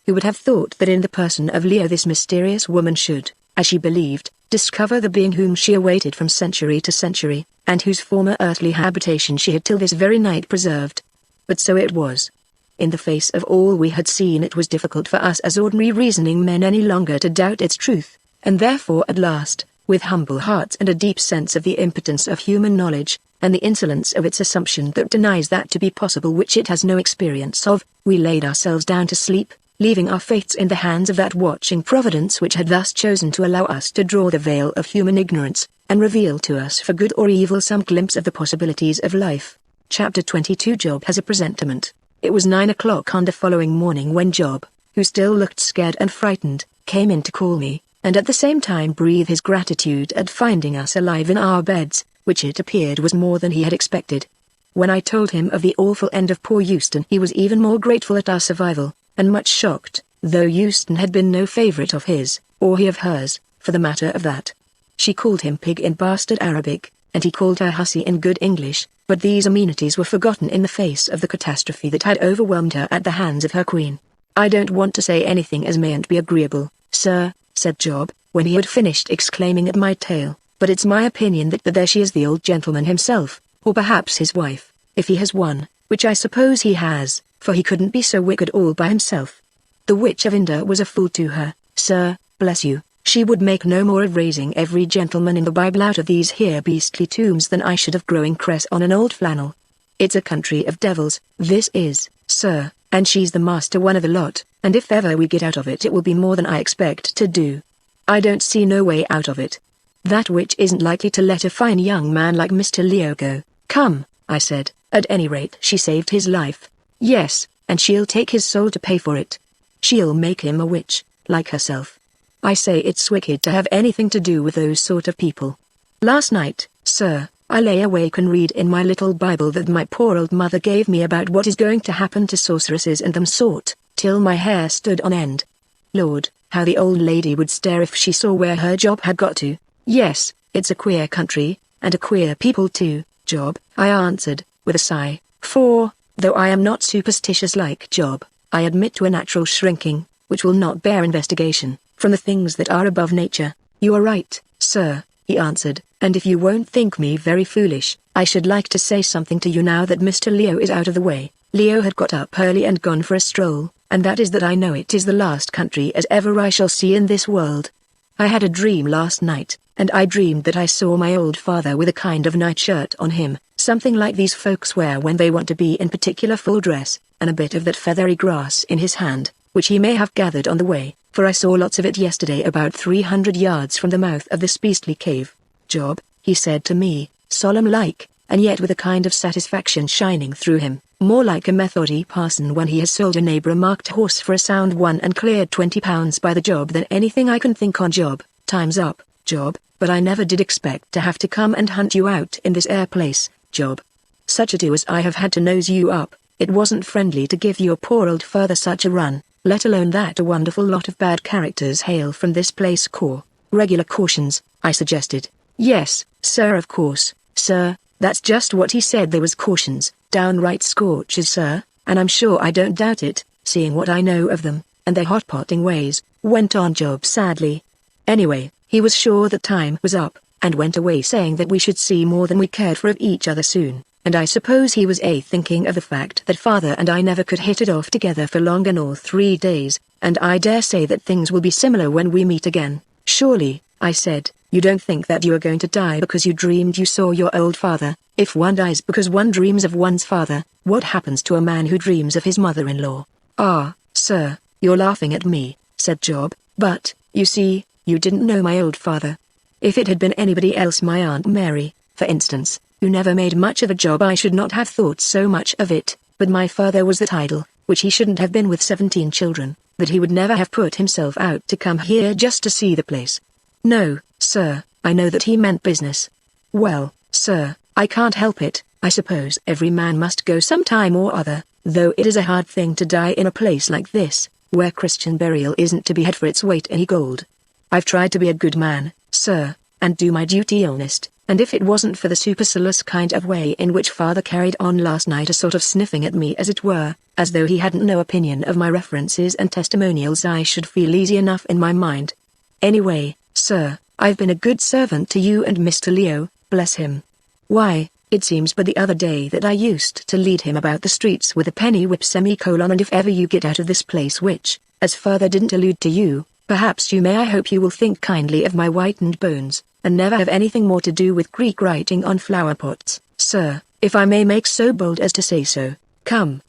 Who would have thought that in the person of Leo this mysterious woman should, as she believed, discover the being whom she awaited from century to century, and whose former earthly habitation she had till this very night preserved? But so it was. In the face of all we had seen, it was difficult for us as ordinary reasoning men any longer to doubt its truth, and therefore at last, with humble hearts and a deep sense of the impotence of human knowledge, and the insolence of its assumption that denies that to be possible which it has no experience of, we laid ourselves down to sleep, leaving our fates in the hands of that watching Providence which had thus chosen to allow us to draw the veil of human ignorance, and reveal to us for good or evil some glimpse of the possibilities of life. Chapter 22. Job has a presentiment. It was 9 o'clock on the following morning when Job, who still looked scared and frightened, came in to call me, and at the same time breathe his gratitude at finding us alive in our beds, which it appeared was more than he had expected. When I told him of the awful end of poor Euston, he was even more grateful at our survival, and much shocked, though Euston had been no favourite of his, or he of hers, for the matter of that. She called him pig in bastard Arabic, and he called her hussy in good English, but these amenities were forgotten in the face of the catastrophe that had overwhelmed her at the hands of her queen. "I don't want to say anything as mayn't be agreeable, sir," said Job, when he had finished exclaiming at my tale, "but it's my opinion that there she is the old gentleman himself, or perhaps his wife, if he has one, which I suppose he has, for he couldn't be so wicked all by himself. The witch of Endor was a fool to her, sir, bless you. She would make no more of raising every gentleman in the Bible out of these here beastly tombs than I should of growing cress on an old flannel. It's a country of devils, this is, sir, and she's the master one of the lot, and if ever we get out of it, it will be more than I expect to do. I don't see no way out of it. That witch isn't likely to let a fine young man like Mr. Leo go." "Come," I said, "at any rate she saved his life." "Yes, and she'll take his soul to pay for it. She'll make him a witch, like herself. I say it's wicked to have anything to do with those sort of people. Last night, sir, I lay awake and read in my little Bible that my poor old mother gave me about what is going to happen to sorceresses and them sort, till my hair stood on end. Lord, how the old lady would stare if she saw where her Job had got to. Yes, it's a queer country, and a queer people too, Job," I answered, with a sigh, for, though I am not superstitious like Job, I admit to a natural shrinking, which will not bear investigation, from the things that are above nature. "You are right, sir," he answered, "and if you won't think me very foolish, I should like to say something to you now that Mr. Leo is out of the way." Leo had got up early and gone for a stroll, "and that is that I know it is the last country as ever I shall see in this world. I had a dream last night, and I dreamed that I saw my old father with a kind of nightshirt on him, something like these folks wear when they want to be in particular full dress, and a bit of that feathery grass in his hand, which he may have gathered on the way, for I saw lots of it yesterday about 300 yards from the mouth of this beastly cave. Job," he said to me, solemn-like, and yet with a kind of satisfaction shining through him, more like a Methody parson when he has sold a neighbour a marked horse for a sound one and cleared £20 by the job than anything I can think on. "Job, time's up, Job, but I never did expect to have to come and hunt you out in this air place, Job. Such a do as I have had to nose you up. It wasn't friendly to give your poor old father such a run, let alone that a wonderful lot of bad characters hail from this place. Core, regular cautions," I suggested. "Yes, sir, of course, sir, that's just what he said, there was cautions, downright scorches, sir, and I'm sure I don't doubt it, seeing what I know of them, and their hot-potting ways," went on Job sadly. "Anyway, he was sure that time was up, and went away saying that we should see more than we cared for of each other soon. And I suppose he was thinking of the fact that father and I never could hit it off together for longer nor 3 days, and I dare say that things will be similar when we meet again." "Surely," I said, "you don't think that you are going to die because you dreamed you saw your old father? If one dies because one dreams of one's father, what happens to a man who dreams of his mother-in-law?" "Ah, sir, you're laughing at me," said Job, "but, you see, you didn't know my old father. If it had been anybody else, my Aunt Mary, for instance, who never made much of a job, I should not have thought so much of it, but my father was that idle, which he shouldn't have been with 17 children, that he would never have put himself out to come here just to see the place. No, sir, I know that he meant business. Well, sir, I can't help it. I suppose every man must go some time or other, though it is a hard thing to die in a place like this, where Christian burial isn't to be had for its weight in gold. I've tried to be a good man, sir, and do my duty honest, and if it wasn't for the supercilious kind of way in which father carried on last night, a sort of sniffing at me as it were, as though he hadn't no opinion of my references and testimonials, I should feel easy enough in my mind. Anyway, sir, I've been a good servant to you and Mr. Leo, bless him. Why, it seems but the other day that I used to lead him about the streets with a penny whip and if ever you get out of this place, which, as father didn't allude to you, perhaps you may, I hope you will think kindly of my whitened bones, and never have anything more to do with Greek writing on flower pots, sir, if I may make so bold as to say so. Come,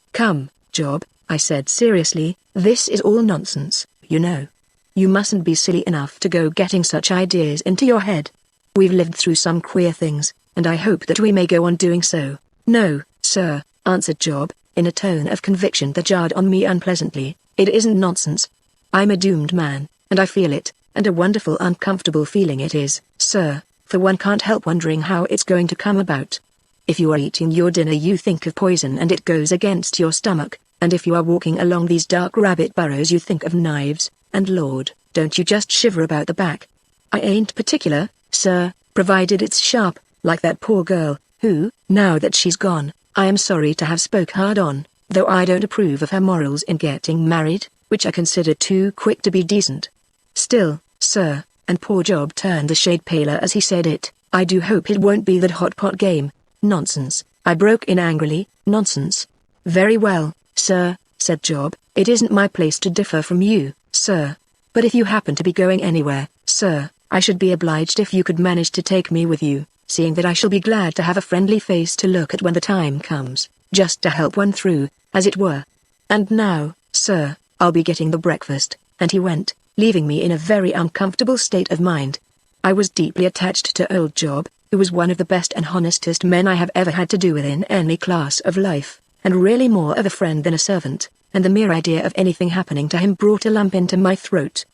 Job, I said seriously, this is all nonsense, you know. You mustn't be silly enough to go getting such ideas into your head. We've lived through some queer things, and I hope that we may go on doing so. No, sir, answered Job, in a tone of conviction that jarred on me unpleasantly, it isn't nonsense. I'm a doomed man, and I feel it, and a wonderful uncomfortable feeling it is, sir, for one can't help wondering how it's going to come about. If you are eating your dinner you think of poison and it goes against your stomach, and if you are walking along these dark rabbit burrows you think of knives, and Lord, don't you just shiver about the back. I ain't particular, sir, provided it's sharp, like that poor girl, who, now that she's gone, I am sorry to have spoke hard on, though I don't approve of her morals in getting married, which I consider too quick to be decent. Still, sir, and poor Job turned a shade paler as he said it, I do hope it won't be that hot pot game. Nonsense, I broke in angrily, nonsense. Very well, sir, said Job, it isn't my place to differ from you, sir. But if you happen to be going anywhere, sir, I should be obliged if you could manage to take me with you, seeing that I shall be glad to have a friendly face to look at when the time comes, just to help one through, as it were. And now, sir, I'll be getting the breakfast, and he went, leaving me in a very uncomfortable state of mind. I was deeply attached to old Job, who was one of the best and honestest men I have ever had to do with in any class of life, and really more of a friend than a servant, and the mere idea of anything happening to him brought a lump into my throat.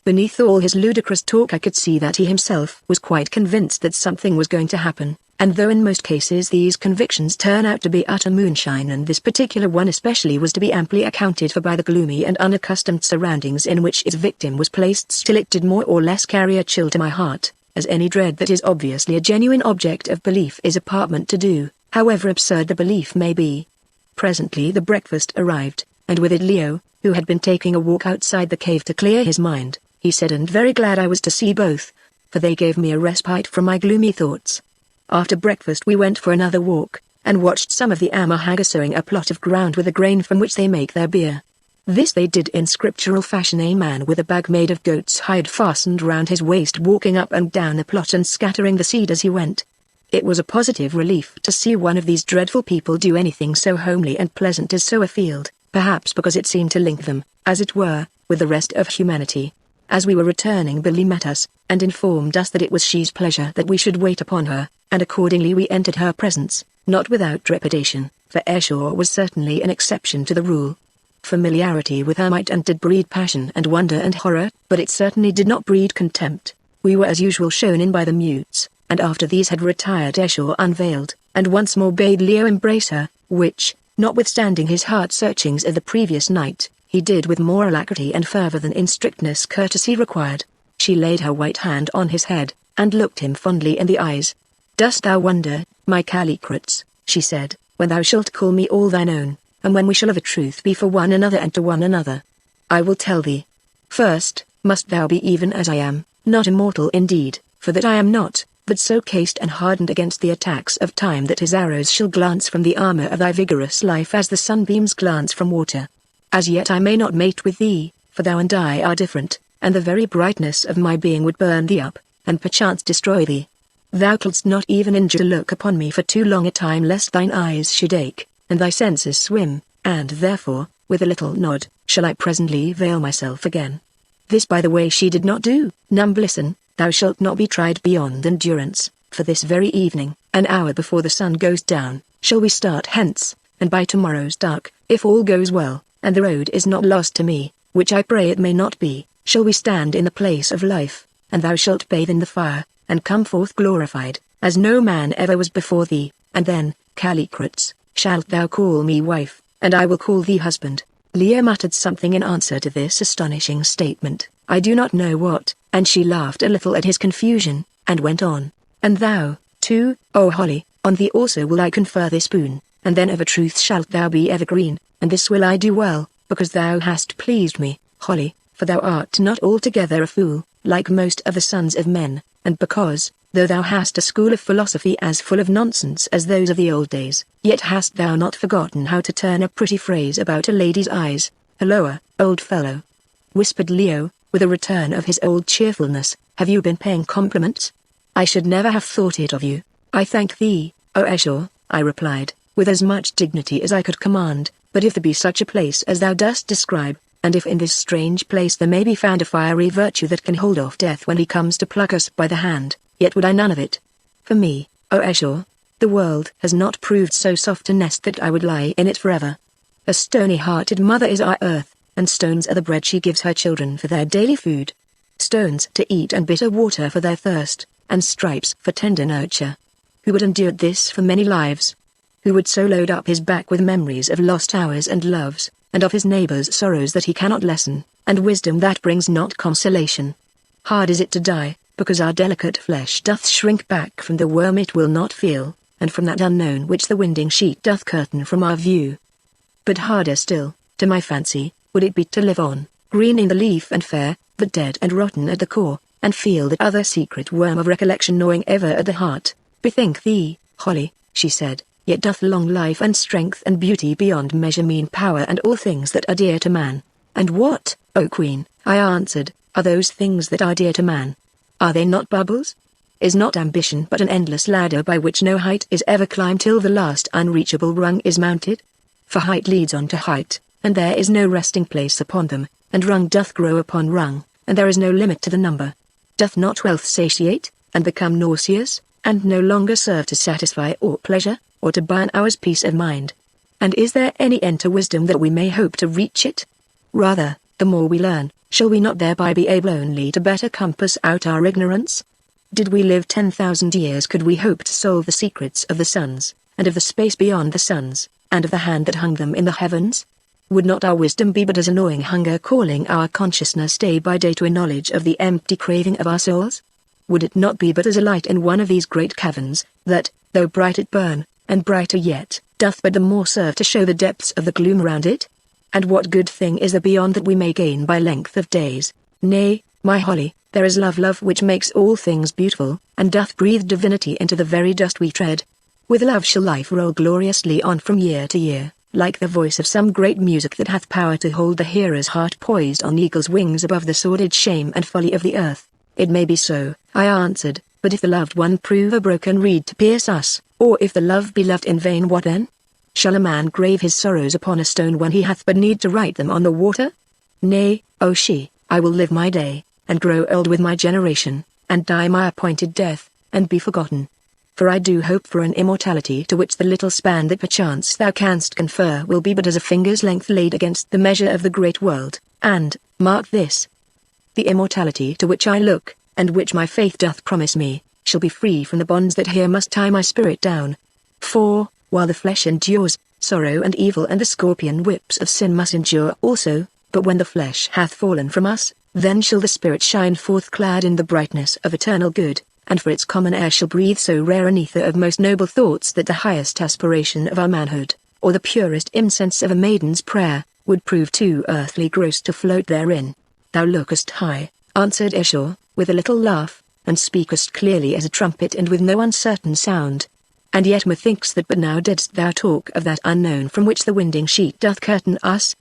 Beneath all his ludicrous talk I could see that he himself was quite convinced that something was going to happen, and though in most cases these convictions turn out to be utter moonshine, and this particular one especially was to be amply accounted for by the gloomy and unaccustomed surroundings in which its victim was placed, still it did more or less carry a chill to my heart, as any dread that is obviously a genuine object of belief is apartment to do, however absurd the belief may be. Presently the breakfast arrived, and with it Leo, who had been taking a walk outside the cave to clear his mind. He said, and very glad I was to see both, for they gave me a respite from my gloomy thoughts. After breakfast we went for another walk, and watched some of the Haggard sowing a plot of ground with the grain from which they make their beer. This they did in scriptural fashion, a man with a bag made of goat's hide fastened round his waist walking up and down the plot and scattering the seed as he went. It was a positive relief to see one of these dreadful people do anything so homely and pleasant as sow a field, perhaps because it seemed to link them, as it were, with the rest of humanity. As we were returning Billy met us, and informed us that it was she's pleasure that we should wait upon her, and accordingly we entered her presence, not without trepidation, for Ayrshire was certainly an exception to the rule. Familiarity with her might and did breed passion and wonder and horror, but it certainly did not breed contempt. We were as usual shown in by the mutes, and after these had retired Ayrshire unveiled, and once more bade Leo embrace her, which, notwithstanding his heart-searchings of the previous night, he did with more alacrity and fervour than in strictness courtesy required. She laid her white hand on his head, and looked him fondly in the eyes. Dost thou wonder, my Calicrates, she said, when thou shalt call me all thine own, and when we shall of a truth be for one another and to one another? I will tell thee. First, must thou be even as I am, not immortal indeed, for that I am not, but so cased and hardened against the attacks of time that his arrows shall glance from the armour of thy vigorous life as the sunbeams glance from water. As yet I may not mate with thee, for thou and I are different, and the very brightness of my being would burn thee up, and perchance destroy thee. Thou couldst not even endure to look upon me for too long a time lest thine eyes should ache, and thy senses swim, and therefore, with a little nod, shall I presently veil myself again. This by the way she did not do. Listen, thou shalt not be tried beyond endurance, for this very evening, an hour before the sun goes down, shall we start hence, and by tomorrow's dark, if all goes well, and the road is not lost to me, which I pray it may not be, shall we stand in the place of life, and thou shalt bathe in the fire, and come forth glorified, as no man ever was before thee, and then, Callicrates, shalt thou call me wife, and I will call thee husband. Leah muttered something in answer to this astonishing statement, I do not know what, and she laughed a little at his confusion, and went on, and thou, too, O Holly, on thee also will I confer this boon, and then of a truth shalt thou be evergreen, and this will I do well, because thou hast pleased me, Holly, for thou art not altogether a fool, like most of the sons of men, and because, though thou hast a school of philosophy as full of nonsense as those of the old days, yet hast thou not forgotten how to turn a pretty phrase about a lady's eyes. Halloa, old fellow, whispered Leo, with a return of his old cheerfulness, have you been paying compliments? I should never have thought it of you. I thank thee, O Esau, I replied, with as much dignity as I could command, but if there be such a place as thou dost describe, and if in this strange place there may be found a fiery virtue that can hold off death when he comes to pluck us by the hand, yet would I none of it. For me, O Esau, the world has not proved so soft a nest that I would lie in it forever. A stony-hearted mother is our earth, and stones are the bread she gives her children for their daily food. Stones to eat and bitter water for their thirst, and stripes for tender nurture. Who would endure this for many lives? Who would so load up his back with memories of lost hours and loves, and of his neighbor's sorrows that he cannot lessen, and wisdom that brings not consolation? Hard is it to die, because our delicate flesh doth shrink back from the worm it will not feel, and from that unknown which the winding sheet doth curtain from our view. But harder still, to my fancy, would it be to live on, green in the leaf and fair, but dead and rotten at the core, and feel that other secret worm of recollection gnawing ever at the heart. Bethink thee, Holly, she said, yet doth long life and strength and beauty beyond measure mean power and all things that are dear to man. And what, O Queen, I answered, are those things that are dear to man? Are they not bubbles? Is not ambition but an endless ladder by which no height is ever climbed till the last unreachable rung is mounted? For height leads on to height, and there is no resting place upon them, and rung doth grow upon rung, and there is no limit to the number. Doth not wealth satiate, and become nauseous, and no longer serve to satisfy or pleasure, or to buy an hour's peace of mind? And is there any end to wisdom that we may hope to reach it? Rather, the more we learn, shall we not thereby be able only to better compass out our ignorance? Did we live 10,000 years could we hope to solve the secrets of the suns, and of the space beyond the suns, and of the hand that hung them in the heavens? Would not our wisdom be but as a gnawing hunger calling our consciousness day by day to a knowledge of the empty craving of our souls? Would it not be but as a light in one of these great caverns, that, though bright it burn, and brighter yet, doth but the more serve to show the depths of the gloom round it? And what good thing is there beyond that we may gain by length of days? Nay, my Holly, there is love which makes all things beautiful, and doth breathe divinity into the very dust we tread. With love shall life roll gloriously on from year to year, like the voice of some great music that hath power to hold the hearer's heart poised on eagle's wings above the sordid shame and folly of the earth. It may be so, I answered, but if the loved one prove a broken reed to pierce us, or if the love be loved in vain, what then? Shall a man grave his sorrows upon a stone when he hath but need to write them on the water? Nay, O she, I will live my day, and grow old with my generation, and die my appointed death, and be forgotten. For I do hope for an immortality to which the little span that perchance thou canst confer will be but as a finger's length laid against the measure of the great world, and, mark this, the immortality to which I look, and which my faith doth promise me, shall be free from the bonds that here must tie my spirit down. For, while the flesh endures, sorrow and evil and the scorpion whips of sin must endure also, but when the flesh hath fallen from us, then shall the spirit shine forth clad in the brightness of eternal good, and for its common air shall breathe so rare an ether of most noble thoughts that the highest aspiration of our manhood, or the purest incense of a maiden's prayer, would prove too earthly gross to float therein. Thou lookest high, answered Esau, with a little laugh, and speakest clearly as a trumpet and with no uncertain sound. And yet methinks that but now didst thou talk of that unknown from which the winding sheet doth curtain us.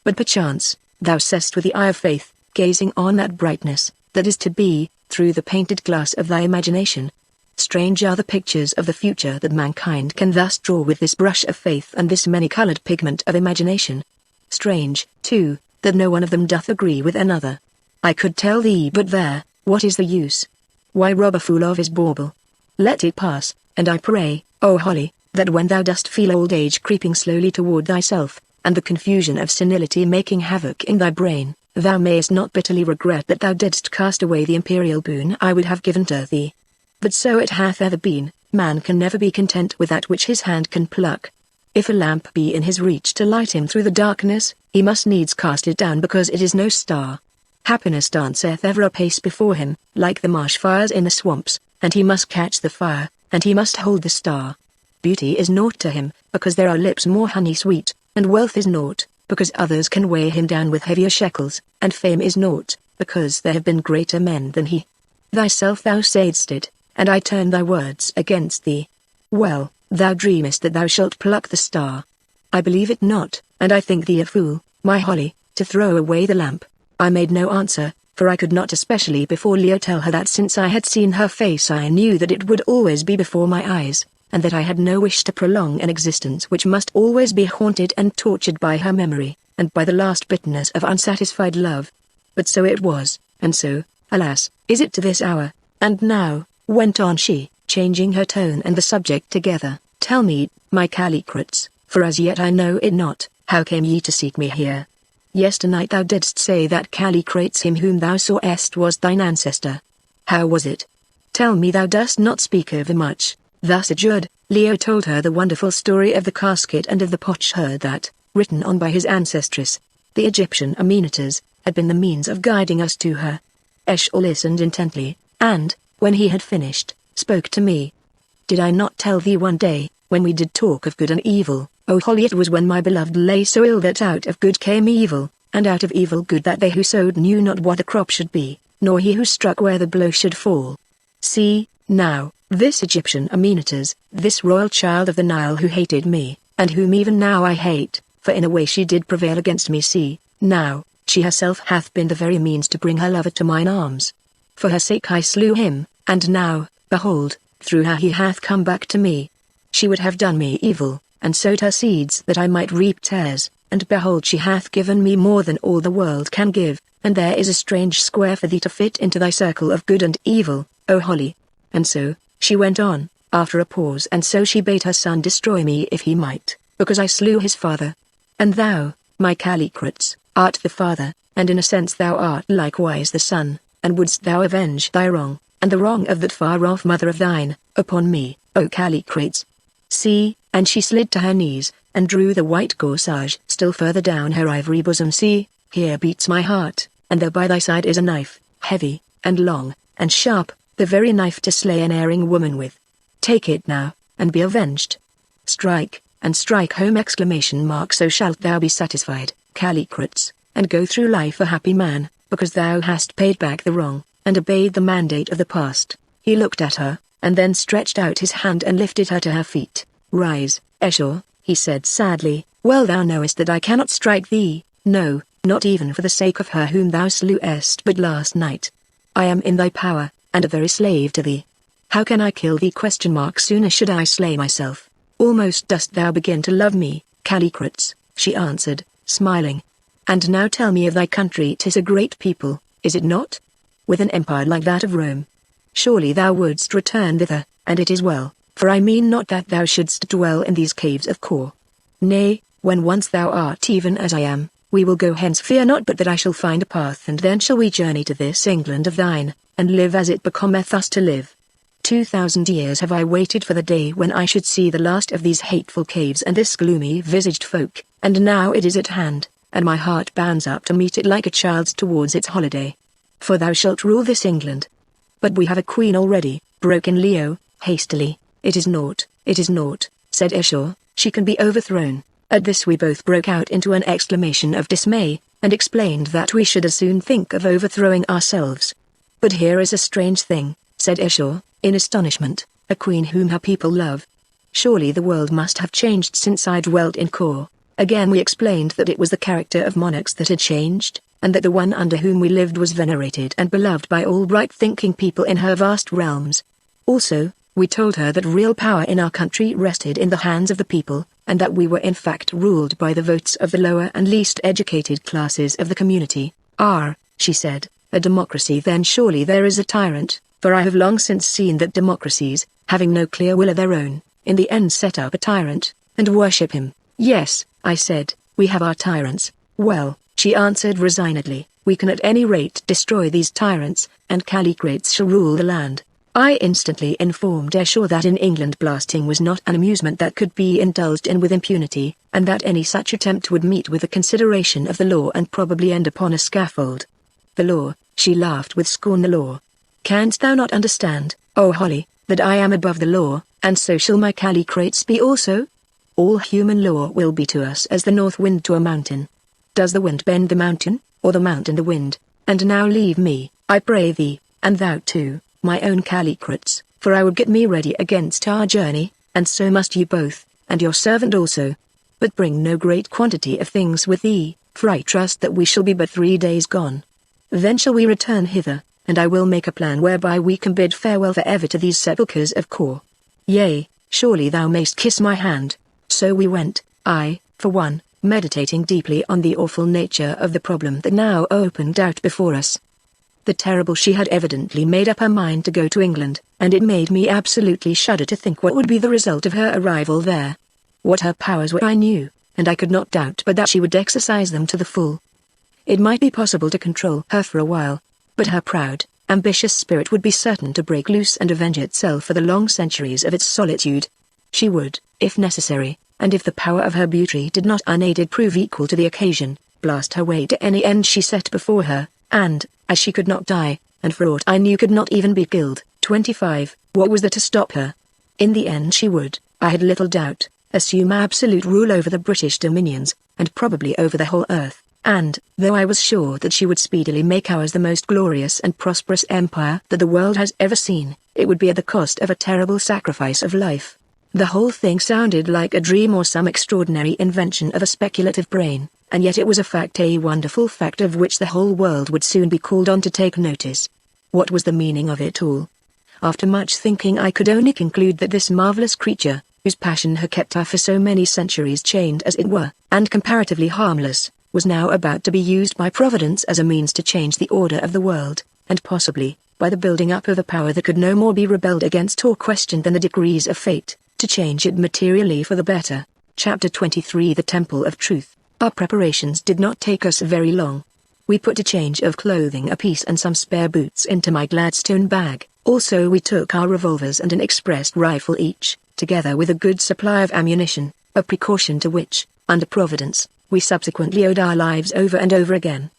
But perchance, thou sayest with the eye of faith, gazing on that brightness, that is to be, through the painted glass of thy imagination. Strange are the pictures of the future that mankind can thus draw with this brush of faith and this many-coloured pigment of imagination. Strange, too, that no one of them doth agree with another. I could tell thee, but there, what is the use? Why rob a fool of his bauble? Let it pass, and I pray, O Holly, that when thou dost feel old age creeping slowly toward thyself, and the confusion of senility making havoc in thy brain, thou mayest not bitterly regret that thou didst cast away the imperial boon I would have given to thee. But so it hath ever been, man can never be content with that which his hand can pluck. If a lamp be in his reach to light him through the darkness, he must needs cast it down because it is no star. Happiness danceth ever apace before him, like the marsh fires in the swamps, and he must catch the fire, and he must hold the star. Beauty is naught to him, because there are lips more honey sweet, and wealth is naught, because others can weigh him down with heavier shekels, and fame is naught, because there have been greater men than he. Thyself thou saidst it, and I turn thy words against thee. Well, thou dreamest that thou shalt pluck the star. I believe it not, and I think thee a fool, my Holly, to throw away the lamp. I made no answer, for I could not especially before Leo tell her that since I had seen her face I knew that it would always be before my eyes, and that I had no wish to prolong an existence which must always be haunted and tortured by her memory, and by the last bitterness of unsatisfied love. But so it was, and so, alas, is it to this hour. And now, went on she, changing her tone and the subject together, tell me, my Calicrates, for as yet I know it not, how came ye to seek me here? Yesternight thou didst say that Calicrates him whom thou sawest was thine ancestor. How was it? Tell me, thou dost not speak over much. Thus adjured, Leo told her the wonderful story of the casket and of the potsherd that, written on by his ancestress, the Egyptian Amenetes, had been the means of guiding us to her. Eshel listened intently, and, when he had finished, spoke to me. Did I not tell thee one day, when we did talk of good and evil, O Holly, it was when my beloved lay so ill that out of good came evil, and out of evil good, that they who sowed knew not what the crop should be, nor he who struck where the blow should fall. See, now, this Egyptian Amenetes, this royal child of the Nile who hated me, and whom even now I hate, for in a way she did prevail against me, see, now, she herself hath been the very means to bring her lover to mine arms. For her sake I slew him, and now, behold, through her he hath come back to me. She would have done me evil, and sowed her seeds that I might reap tares, and behold she hath given me more than all the world can give, and there is a strange square for thee to fit into thy circle of good and evil, O Holly. And so, she went on, after a pause, and so she bade her son destroy me if he might, because I slew his father. And thou, my Calicrates, art the father, and in a sense thou art likewise the son, and wouldst thou avenge thy wrong, and the wrong of that far-off mother of thine, upon me, O Calicrates? See, and she slid to her knees, and drew the white corsage still further down her ivory bosom. See, here beats my heart, and there by thy side is a knife, heavy, and long, and sharp, the very knife to slay an erring woman with. Take it now, and be avenged. Strike, and strike home! So shalt thou be satisfied, Calicrates, and go through life a happy man, because thou hast paid back the wrong, and obeyed the mandate of the past. He looked at her, and then stretched out his hand and lifted her to her feet. Rise, Eshel, he said sadly. Well, thou knowest that I cannot strike thee, no, not even for the sake of her whom thou slewest but last night. I am in thy power, and a very slave to thee. How can I kill thee? Sooner should I slay myself. Almost dost thou begin to love me, Calicrates, she answered, smiling. And now tell me of thy country. 'Tis a great people, is it not? With an empire like that of Rome. Surely thou wouldst return thither, and it is well, for I mean not that thou shouldst dwell in these caves of Kor. Nay, when once thou art even as I am, we will go hence. Fear not but that I shall find a path, and then shall we journey to this England of thine, and live as it becometh us to live. 2,000 years have I waited for the day when I should see the last of these hateful caves and this gloomy-visaged folk, and now it is at hand, and my heart bounds up to meet it like a child's towards its holiday. For thou shalt rule this England. But we have a queen already, broke in Leo, hastily. It is naught, said Eshel, she can be overthrown. At this we both broke out into an exclamation of dismay, and explained that we should as soon think of overthrowing ourselves. But here is a strange thing, said Eshel, in astonishment, a queen whom her people love. Surely the world must have changed since I dwelt in Kor. Again we explained that it was the character of monarchs that had changed, and that the one under whom we lived was venerated and beloved by all right-thinking people in her vast realms. Also, we told her that real power in our country rested in the hands of the people, and that we were in fact ruled by the votes of the lower and least educated classes of the community. She said, a democracy? Then surely there is a tyrant, for I have long since seen that democracies, having no clear will of their own, in the end set up a tyrant, and worship him. Yes, I said, we have our tyrants. Well, she answered resignedly, we can at any rate destroy these tyrants, and Callicrates shall rule the land. I instantly informed Escher that in England blasting was not an amusement that could be indulged in with impunity, and that any such attempt would meet with the consideration of the law and probably end upon a scaffold. The law, she laughed with scorn. The law. Canst thou not understand, O Holly, that I am above the law, and so shall my Callicrates be also? All human law will be to us as the north wind to a mountain. Does the wind bend the mountain, or the mountain the wind? And now leave me, I pray thee, and thou too, my own Callicrates, for I would get me ready against our journey, and so must you both, and your servant also. But bring no great quantity of things with thee, for I trust that we shall be but 3 days gone. Then shall we return hither, and I will make a plan whereby we can bid farewell for ever to these sepulchres of Kor. Yea, surely thou mayst kiss my hand. So we went, I, for one, meditating deeply on the awful nature of the problem that now opened out before us. The terrible she had evidently made up her mind to go to England, and it made me absolutely shudder to think what would be the result of her arrival there. What her powers were I knew, and I could not doubt but that she would exercise them to the full. It might be possible to control her for a while, but her proud, ambitious spirit would be certain to break loose and avenge itself for the long centuries of its solitude. She would, if necessary, and if the power of her beauty did not unaided prove equal to the occasion, blast her way to any end she set before her, and, as she could not die, and for aught I knew could not even be killed, 25, what was there to stop her? In the end she would, I had little doubt, assume absolute rule over the British dominions, and probably over the whole earth, and, though I was sure that she would speedily make ours the most glorious and prosperous empire that the world has ever seen, it would be at the cost of a terrible sacrifice of life. The whole thing sounded like a dream or some extraordinary invention of a speculative brain, and yet it was a fact, a wonderful fact of which the whole world would soon be called on to take notice. What was the meaning of it all? After much thinking I could only conclude that this marvelous creature, whose passion had kept her for so many centuries chained as it were, and comparatively harmless, was now about to be used by Providence as a means to change the order of the world, and possibly, by the building up of a power that could no more be rebelled against or questioned than the decrees of fate, to change it materially for the better. Chapter 23 The Temple of Truth. Our preparations did not take us very long. We put a change of clothing apiece and some spare boots into my Gladstone bag. Also we took our revolvers and an express rifle each, together with a good supply of ammunition, a precaution to which, under Providence, we subsequently owed our lives over and over again.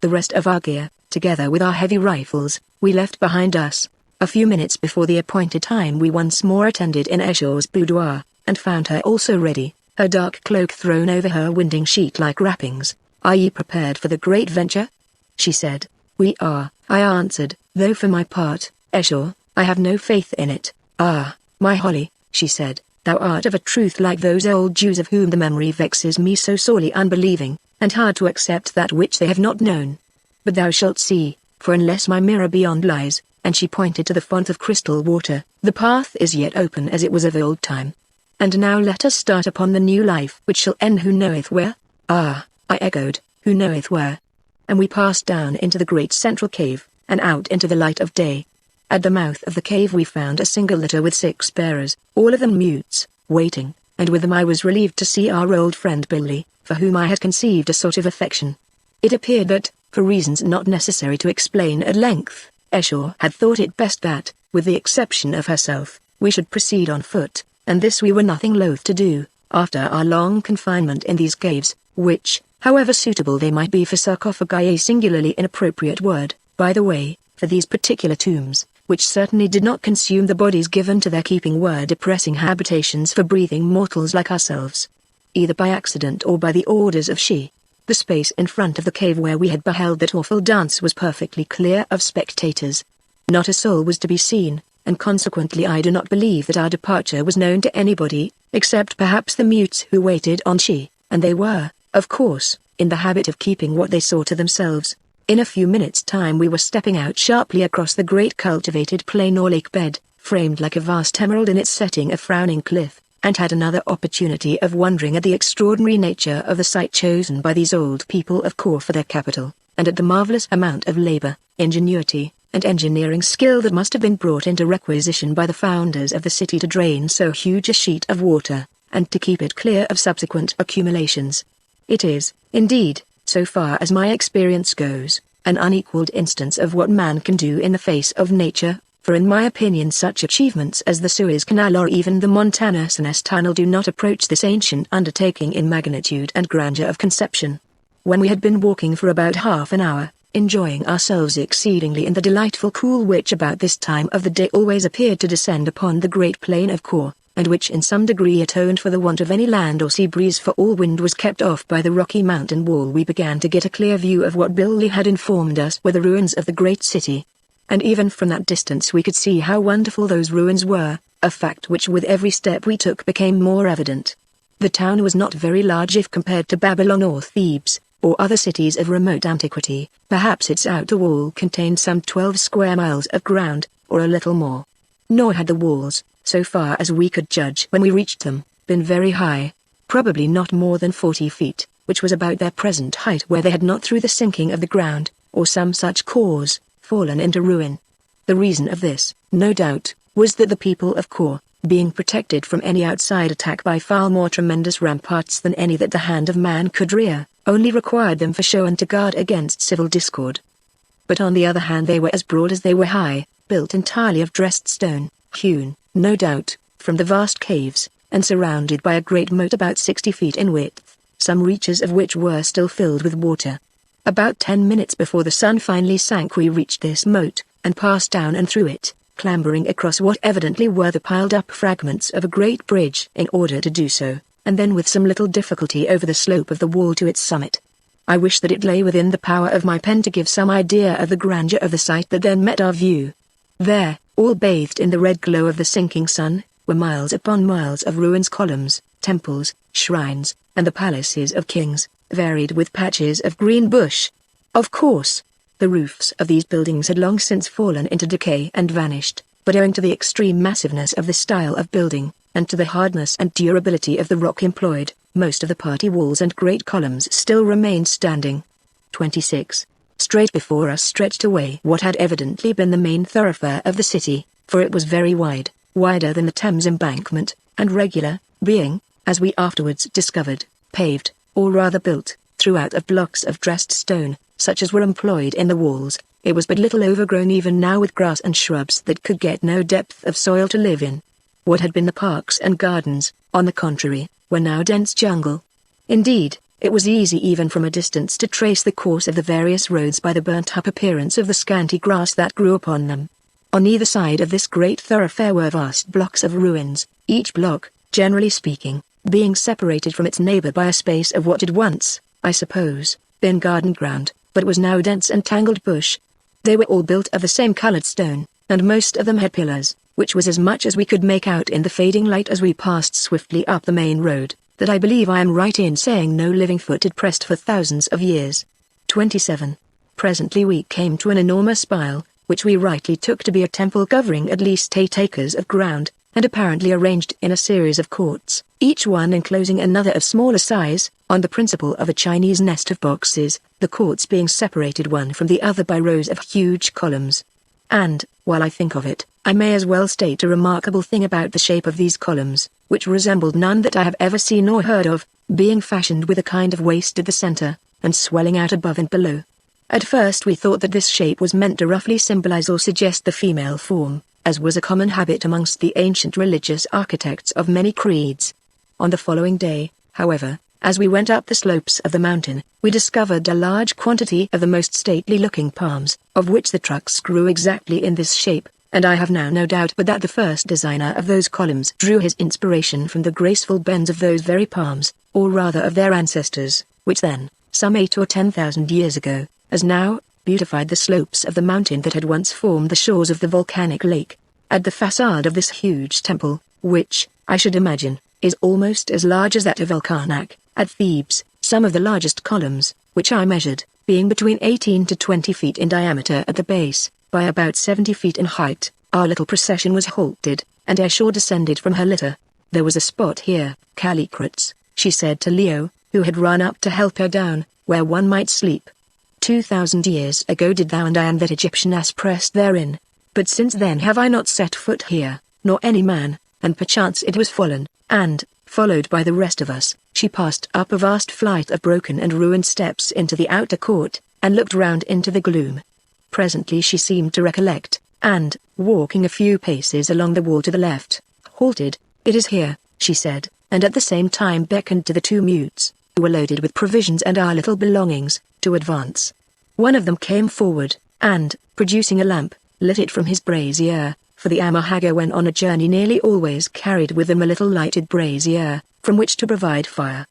The rest of our gear, together with our heavy rifles, we left behind us. A few minutes before the appointed time we once more attended in Escher's boudoir, and found her also ready, her dark cloak thrown over her winding sheet-like wrappings. Are ye prepared for the great venture? She said. We are, I answered, though for my part, Escher, I have no faith in it. Ah, my Holly, she said, thou art of a truth like those old Jews of whom the memory vexes me so sorely, unbelieving, and hard to accept that which they have not known. But thou shalt see, for unless my mirror beyond lies, and she pointed to the font of crystal water, the path is yet open as it was of old time. And now let us start upon the new life which shall end who knoweth where? Ah, I echoed, who knoweth where? And we passed down into the great central cave, and out into the light of day. At the mouth of the cave we found a single litter with 6 bearers, all of them mutes, waiting, and with them I was relieved to see our old friend Billy, for whom I had conceived a sort of affection. It appeared that, for reasons not necessary to explain at length, Escher had thought it best that, with the exception of herself, we should proceed on foot, and this we were nothing loath to do, after our long confinement in these caves, which, however suitable they might be for sarcophagi, a singularly inappropriate word, by the way, for these particular tombs, which certainly did not consume the bodies given to their keeping, were depressing habitations for breathing mortals like ourselves. Either by accident or by the orders of she. The space in front of the cave where we had beheld that awful dance was perfectly clear of spectators. Not a soul was to be seen, and consequently I do not believe that our departure was known to anybody, except perhaps the mutes who waited on she, and they were, of course, in the habit of keeping what they saw to themselves. In a few minutes' time we were stepping out sharply across the great cultivated plain or lake bed, framed like a vast emerald in its setting a frowning cliff, and had another opportunity of wondering at the extraordinary nature of the site chosen by these old people of Kor for their capital, and at the marvelous amount of labor, ingenuity, and engineering skill that must have been brought into requisition by the founders of the city to drain so huge a sheet of water, and to keep it clear of subsequent accumulations. It is, indeed, so far as my experience goes, an unequaled instance of what man can do in the face of nature, for in my opinion such achievements as the Suez Canal or even the Montana-Suez Tunnel do not approach this ancient undertaking in magnitude and grandeur of conception. When we had been walking for about half an hour, enjoying ourselves exceedingly in the delightful cool which about this time of the day always appeared to descend upon the great plain of Kor, and which in some degree atoned for the want of any land or sea breeze, for all wind was kept off by the rocky mountain wall, we began to get a clear view of what Billy had informed us were the ruins of the great city. And even from that distance we could see how wonderful those ruins were, a fact which with every step we took became more evident. The town was not very large if compared to Babylon or Thebes, or other cities of remote antiquity. Perhaps its outer wall contained some 12 square miles of ground, or a little more. Nor had the walls, so far as we could judge when we reached them, been very high, probably not more than 40 feet, which was about their present height where they had not through the sinking of the ground, or some such cause, fallen into ruin. The reason of this, no doubt, was that the people of Kor, being protected from any outside attack by far more tremendous ramparts than any that the hand of man could rear, only required them for show and to guard against civil discord. But on the other hand they were as broad as they were high, built entirely of dressed stone, hewn, no doubt, from the vast caves, and surrounded by a great moat about 60 feet in width, some reaches of which were still filled with water. About 10 minutes before the sun finally sank we reached this moat, and passed down and through it, clambering across what evidently were the piled-up fragments of a great bridge in order to do so, and then with some little difficulty over the slope of the wall to its summit. I wish that it lay within the power of my pen to give some idea of the grandeur of the sight that then met our view. There, all bathed in the red glow of the sinking sun, were miles upon miles of ruins, columns, temples, shrines, and the palaces of kings, varied with patches of green bush. Of course, the roofs of these buildings had long since fallen into decay and vanished, but owing to the extreme massiveness of the style of building, and to the hardness and durability of the rock employed, most of the party walls and great columns still remained standing. 26. Straight before us stretched away what had evidently been the main thoroughfare of the city, for it was very wide, wider than the Thames embankment, and regular, being, as we afterwards discovered, paved, or rather built, throughout of blocks of dressed stone, such as were employed in the walls. It was but little overgrown even now with grass and shrubs that could get no depth of soil to live in. What had been the parks and gardens, on the contrary, were now dense jungle. Indeed, it was easy even from a distance to trace the course of the various roads by the burnt-up appearance of the scanty grass that grew upon them. On either side of this great thoroughfare were vast blocks of ruins, each block, generally speaking, being separated from its neighbor by a space of what had once, I suppose, been garden ground, but was now dense and tangled bush. They were all built of the same colored stone, and most of them had pillars, which was as much as we could make out in the fading light as we passed swiftly up the main road, that I believe I am right in saying no living foot had pressed for thousands of years. 27. Presently we came to an enormous pile, which we rightly took to be a temple covering at least 8 acres of ground, and apparently arranged in a series of courts, each one enclosing another of smaller size, on the principle of a Chinese nest of boxes, the courts being separated one from the other by rows of huge columns. And, while I think of it, I may as well state a remarkable thing about the shape of these columns, which resembled none that I have ever seen or heard of, being fashioned with a kind of waist at the center, and swelling out above and below. At first we thought that this shape was meant to roughly symbolize or suggest the female form, as was a common habit amongst the ancient religious architects of many creeds. On the following day, however, as we went up the slopes of the mountain, we discovered a large quantity of the most stately-looking palms, of which the trunks grew exactly in this shape, and I have now no doubt but that the first designer of those columns drew his inspiration from the graceful bends of those very palms, or rather of their ancestors, which then, some 8 or 10,000 years ago, as now, beautified the slopes of the mountain that had once formed the shores of the volcanic lake. At the facade of this huge temple, which, I should imagine, is almost as large as that of Karnak, at Thebes, some of the largest columns, which I measured, being between 18 to 20 feet in diameter at the base, by about 70 feet in height, our little procession was halted, and Eshaw descended from her litter. There was a spot here, Calicrates, she said to Leo, who had run up to help her down, where one might sleep. 2,000 years ago did thou and I and that Egyptian ass press therein. But since then have I not set foot here, nor any man, and perchance it was fallen, and, followed by the rest of us, she passed up a vast flight of broken and ruined steps into the outer court, and looked round into the gloom. Presently she seemed to recollect, and, walking a few paces along the wall to the left, halted. "It is here," she said, and at the same time beckoned to the two mutes, who were loaded with provisions and our little belongings, to advance. One of them came forward, and, producing a lamp, lit it from his brazier, for the Amahagger when on a journey nearly always carried with them a little lighted brazier, from which to provide fire.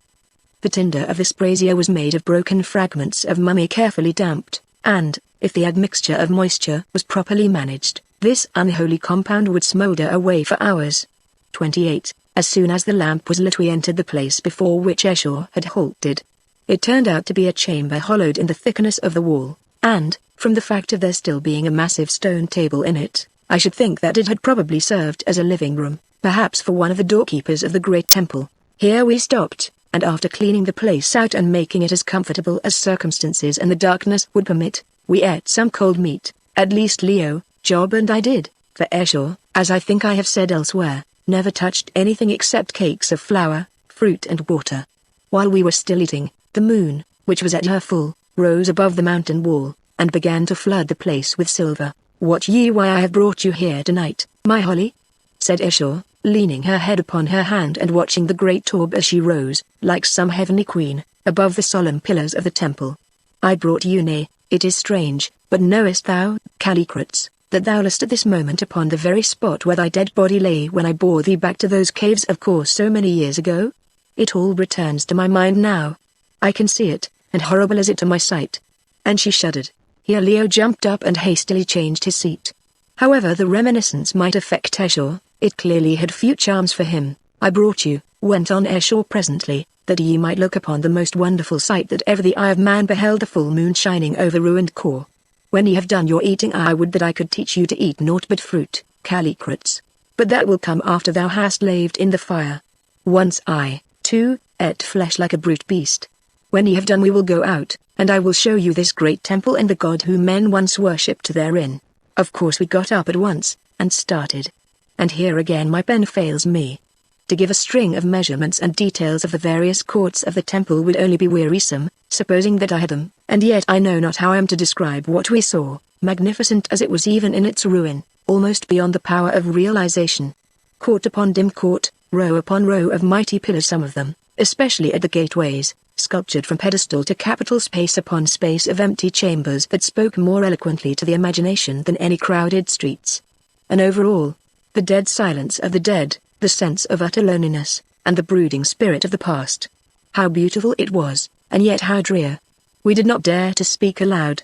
The tinder of this brazier was made of broken fragments of mummy carefully damped, and, if the admixture of moisture was properly managed, this unholy compound would smoulder away for hours. 28. As soon as the lamp was lit we entered the place before which Esau had halted. It turned out to be a chamber hollowed in the thickness of the wall, and, from the fact of there still being a massive stone table in it, I should think that it had probably served as a living room, perhaps for one of the doorkeepers of the great temple. Here we stopped, and after cleaning the place out and making it as comfortable as circumstances and the darkness would permit, we ate some cold meat, at least Leo, Job and I did, for Esau, as I think I have said elsewhere, never touched anything except cakes of flour, fruit and water. While we were still eating, the moon, which was at her full, rose above the mountain wall, and began to flood the place with silver. "Wot ye why I have brought you here tonight, my Holly?" said Esau, leaning her head upon her hand and watching the great orb as she rose, like some heavenly queen, above the solemn pillars of the temple. "I brought you, nay, it is strange, but knowest thou, Callicrates, that thou liest at this moment upon the very spot where thy dead body lay when I bore thee back to those caves of course so many years ago? It all returns to my mind now. I can see it, and horrible is it to my sight." And she shuddered. Here Leo jumped up and hastily changed his seat. However the reminiscence might affect Esau, it clearly had few charms for him. "I brought you," went on Esau presently, "that ye might look upon the most wonderful sight that ever the eye of man beheld, the full moon shining over ruined Kor. When ye have done your eating I would that I could teach you to eat naught but fruit, Callicrates. But that will come after thou hast laved in the fire. Once I, too, ate flesh like a brute beast. When ye have done we will go out, and I will show you this great temple and the God whom men once worshipped therein." Of course we got up at once, and started. And here again my pen fails me. To give a string of measurements and details of the various courts of the temple would only be wearisome, supposing that I had them, and yet I know not how I am to describe what we saw, magnificent as it was even in its ruin, almost beyond the power of realization. Court upon dim court, row upon row of mighty pillars, some of them, especially at the gateways, sculptured from pedestal to capital, space upon space of empty chambers that spoke more eloquently to the imagination than any crowded streets. And over all, the dead silence of the dead, the sense of utter loneliness, and the brooding spirit of the past. How beautiful it was, and yet how drear. We did not dare to speak aloud.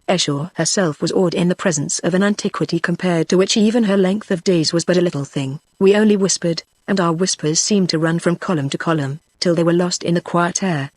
Esau herself was awed in the presence of an antiquity compared to which even her length of days was but a little thing. We only whispered, and our whispers seemed to run from column to column, till they were lost in the quiet air.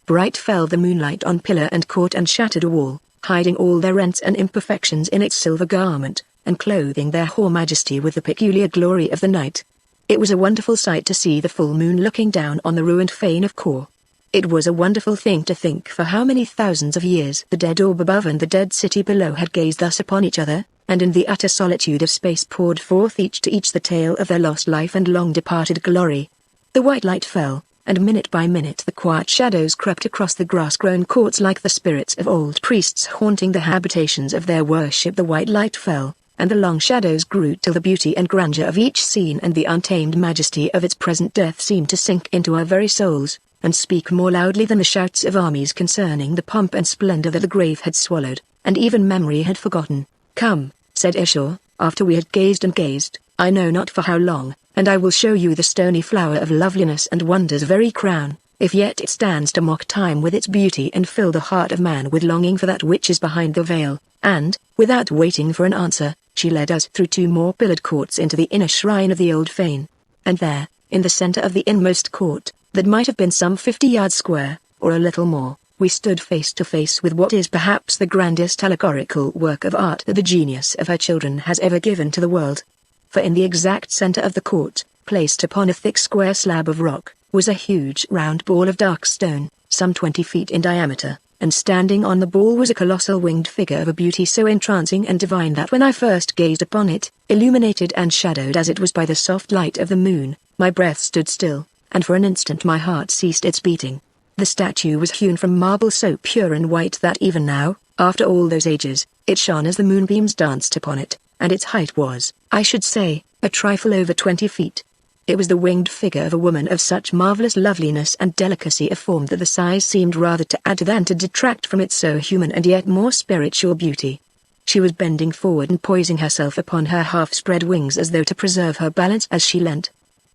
Bright fell the moonlight on pillar and court and shattered wall, hiding all their rents and imperfections in its silver garment, and clothing their hoar majesty with the peculiar glory of the night. It was a wonderful sight to see the full moon looking down on the ruined fane of Kor. It was a wonderful thing to think for how many thousands of years the dead orb above and the dead city below had gazed thus upon each other, and in the utter solitude of space poured forth each to each the tale of their lost life and long-departed glory. The white light fell, and minute by minute the quiet shadows crept across the grass-grown courts like the spirits of old priests haunting the habitations of their worship. The white light fell, and the long shadows grew till the beauty and grandeur of each scene and the untamed majesty of its present death seemed to sink into our very souls, and speak more loudly than the shouts of armies concerning the pomp and splendor that the grave had swallowed, and even memory had forgotten. "Come," said Esau, after we had gazed and gazed, I know not for how long, "and I will show you the stony flower of loveliness and wonder's very crown, if yet it stands to mock time with its beauty and fill the heart of man with longing for that which is behind the veil." And, without waiting for an answer, she led us through 2 more pillared courts into the inner shrine of the old fane. And there, in the center of the inmost court, that might have been some 50 yards square, or a little more, we stood face to face with what is perhaps the grandest allegorical work of art that the genius of her children has ever given to the world. For in the exact center of the court, placed upon a thick square slab of rock, was a huge round ball of dark stone, some 20 feet in diameter, and standing on the ball was a colossal winged figure of a beauty so entrancing and divine that when I first gazed upon it, illuminated and shadowed as it was by the soft light of the moon, my breath stood still, and for an instant my heart ceased its beating. The statue was hewn from marble so pure and white that even now, after all those ages, it shone as the moonbeams danced upon it, and its height was, I should say, a trifle over 20 feet. It was the winged figure of a woman of such marvelous loveliness and delicacy of form that the size seemed rather to add to than to detract from its so human and yet more spiritual beauty. She was bending forward and poising herself upon her half-spread wings as though to preserve her balance as she leant.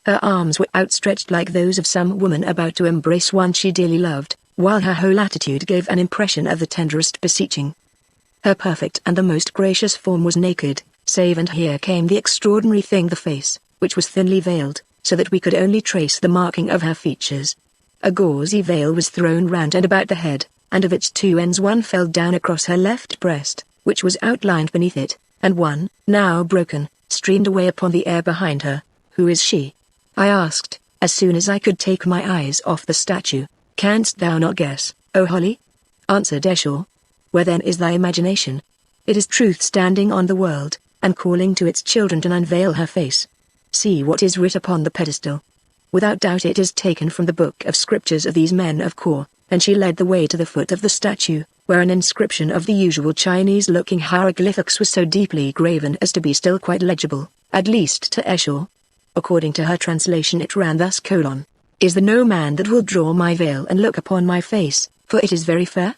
Her arms were outstretched like those of some woman about to embrace one she dearly loved, while her whole attitude gave an impression of the tenderest beseeching. Her perfect and the most gracious form was naked, save and here came the extraordinary thing, the face, which was thinly veiled, so that we could only trace the marking of her features. A gauzy veil was thrown round and about the head, and of its two ends one fell down across her left breast, which was outlined beneath it, and one, now broken, streamed away upon the air behind her. "Who is she?" I asked, as soon as I could take my eyes off the statue. "Canst thou not guess, O Holly?" answered Esau. "Where then is thy imagination? It is truth standing on the world, and calling to its children to unveil her face. See what is writ upon the pedestal. Without doubt it is taken from the book of scriptures of these men of Kor." And she led the way to the foot of the statue, where an inscription of the usual Chinese-looking hieroglyphics was so deeply graven as to be still quite legible, at least to Esau. According to her translation it ran thus: "Is there no man that will draw my veil and look upon my face, for it is very fair?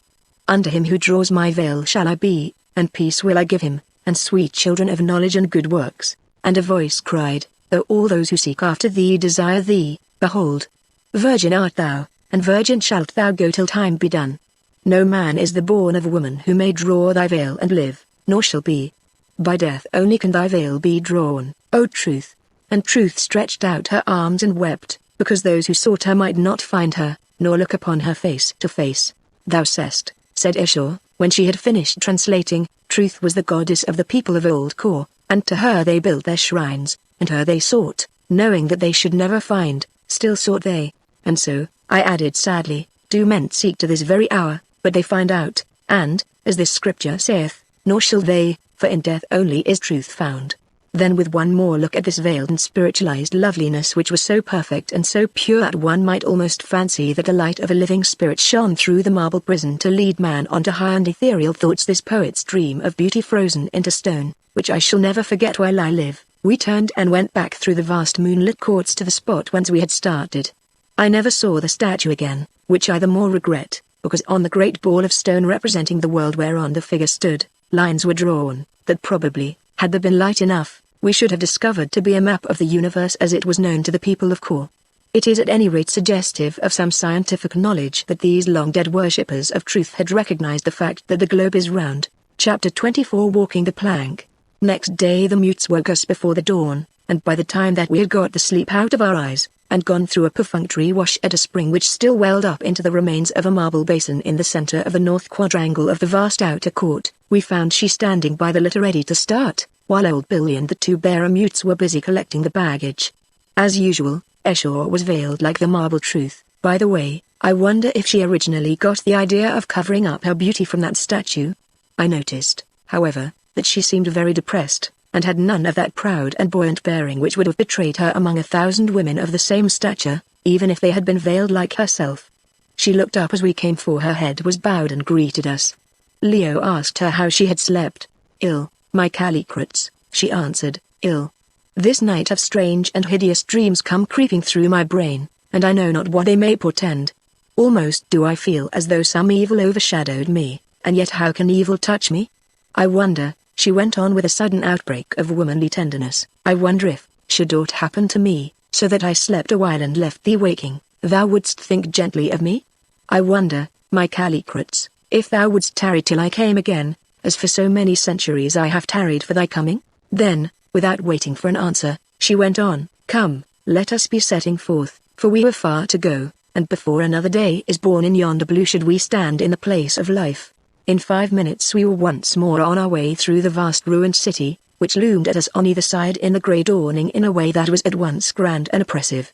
Unto him who draws my veil shall I be, and peace will I give him, and sweet children of knowledge and good works." And a voice cried, "Though all those who seek after thee desire thee, behold, virgin art thou, and virgin shalt thou go till time be done. No man is the born of a woman who may draw thy veil and live, nor shall be. By death only can thy veil be drawn, O Truth." And Truth stretched out her arms and wept, because those who sought her might not find her, nor look upon her face to face. "Thou sayest," said Esau, when she had finished translating, "Truth was the goddess of the people of old Kor, and to her they built their shrines, and her they sought, knowing that they should never find, still sought they. And so," I added sadly, "do men seek to this very hour, but they find out, and, as this scripture saith, nor shall they, for in death only is truth found." Then with one more look at this veiled and spiritualized loveliness which was so perfect and so pure that one might almost fancy that the light of a living spirit shone through the marble prison to lead man on to high and ethereal thoughts, this poet's dream of beauty frozen into stone, which I shall never forget while I live, we turned and went back through the vast moonlit courts to the spot whence we had started. I never saw the statue again, which I the more regret, because on the great ball of stone representing the world whereon the figure stood, lines were drawn, that probably, had there been light enough, we should have discovered to be a map of the universe as it was known to the people of Kor. It is at any rate suggestive of some scientific knowledge that these long-dead worshippers of truth had recognized the fact that the globe is round. Chapter 24 Walking the Plank. Next day the mutes woke us before the dawn, and by the time that we had got the sleep out of our eyes, and gone through a perfunctory wash at a spring which still welled up into the remains of a marble basin in the center of the north quadrangle of the vast outer court, we found she standing by the litter ready to start, while old Billy and the two bearer mutes were busy collecting the baggage. As usual, Esau was veiled like the marble Truth. By the way, I wonder if she originally got the idea of covering up her beauty from that statue. I noticed, however, that she seemed very depressed, and had none of that proud and buoyant bearing which would have betrayed her among 1,000 women of the same stature, even if they had been veiled like herself. She looked up as we came, for her head was bowed, and greeted us. Leo asked her how she had slept. "Ill, my Calicrates," she answered, "ill. This night have strange and hideous dreams come creeping through my brain, and I know not what they may portend. Almost do I feel as though some evil overshadowed me, and yet how can evil touch me? I wonder," she went on with a sudden outbreak of womanly tenderness, "I wonder if, should aught happen to me, so that I slept a while and left thee waking, thou wouldst think gently of me? I wonder, my Calicrates, if thou wouldst tarry till I came again, as for so many centuries I have tarried for thy coming?" Then, without waiting for an answer, she went on, "Come, let us be setting forth, for we have far to go, and before another day is born in yonder blue should we stand in the place of life." In 5 minutes we were once more on our way through the vast ruined city, which loomed at us on either side in the grey dawning in a way that was at once grand and oppressive.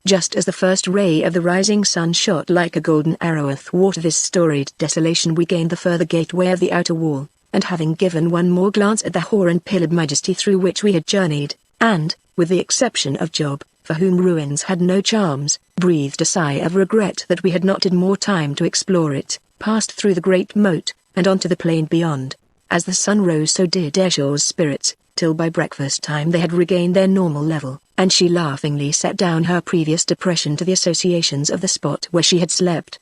just as the first ray of the rising sun shot like a golden arrow athwart this storied desolation. We gained the further gateway of the outer wall, and having given one more glance at the hoar and pillared majesty through which we had journeyed, and, with the exception of Job, for whom ruins had no charms, breathed a sigh of regret that we had not had more time to explore it, passed through the great moat, and onto the plain beyond. As the sun rose, so did Esau's spirits, till by breakfast time they had regained their normal level, and she laughingly set down her previous depression to the associations of the spot where she had slept.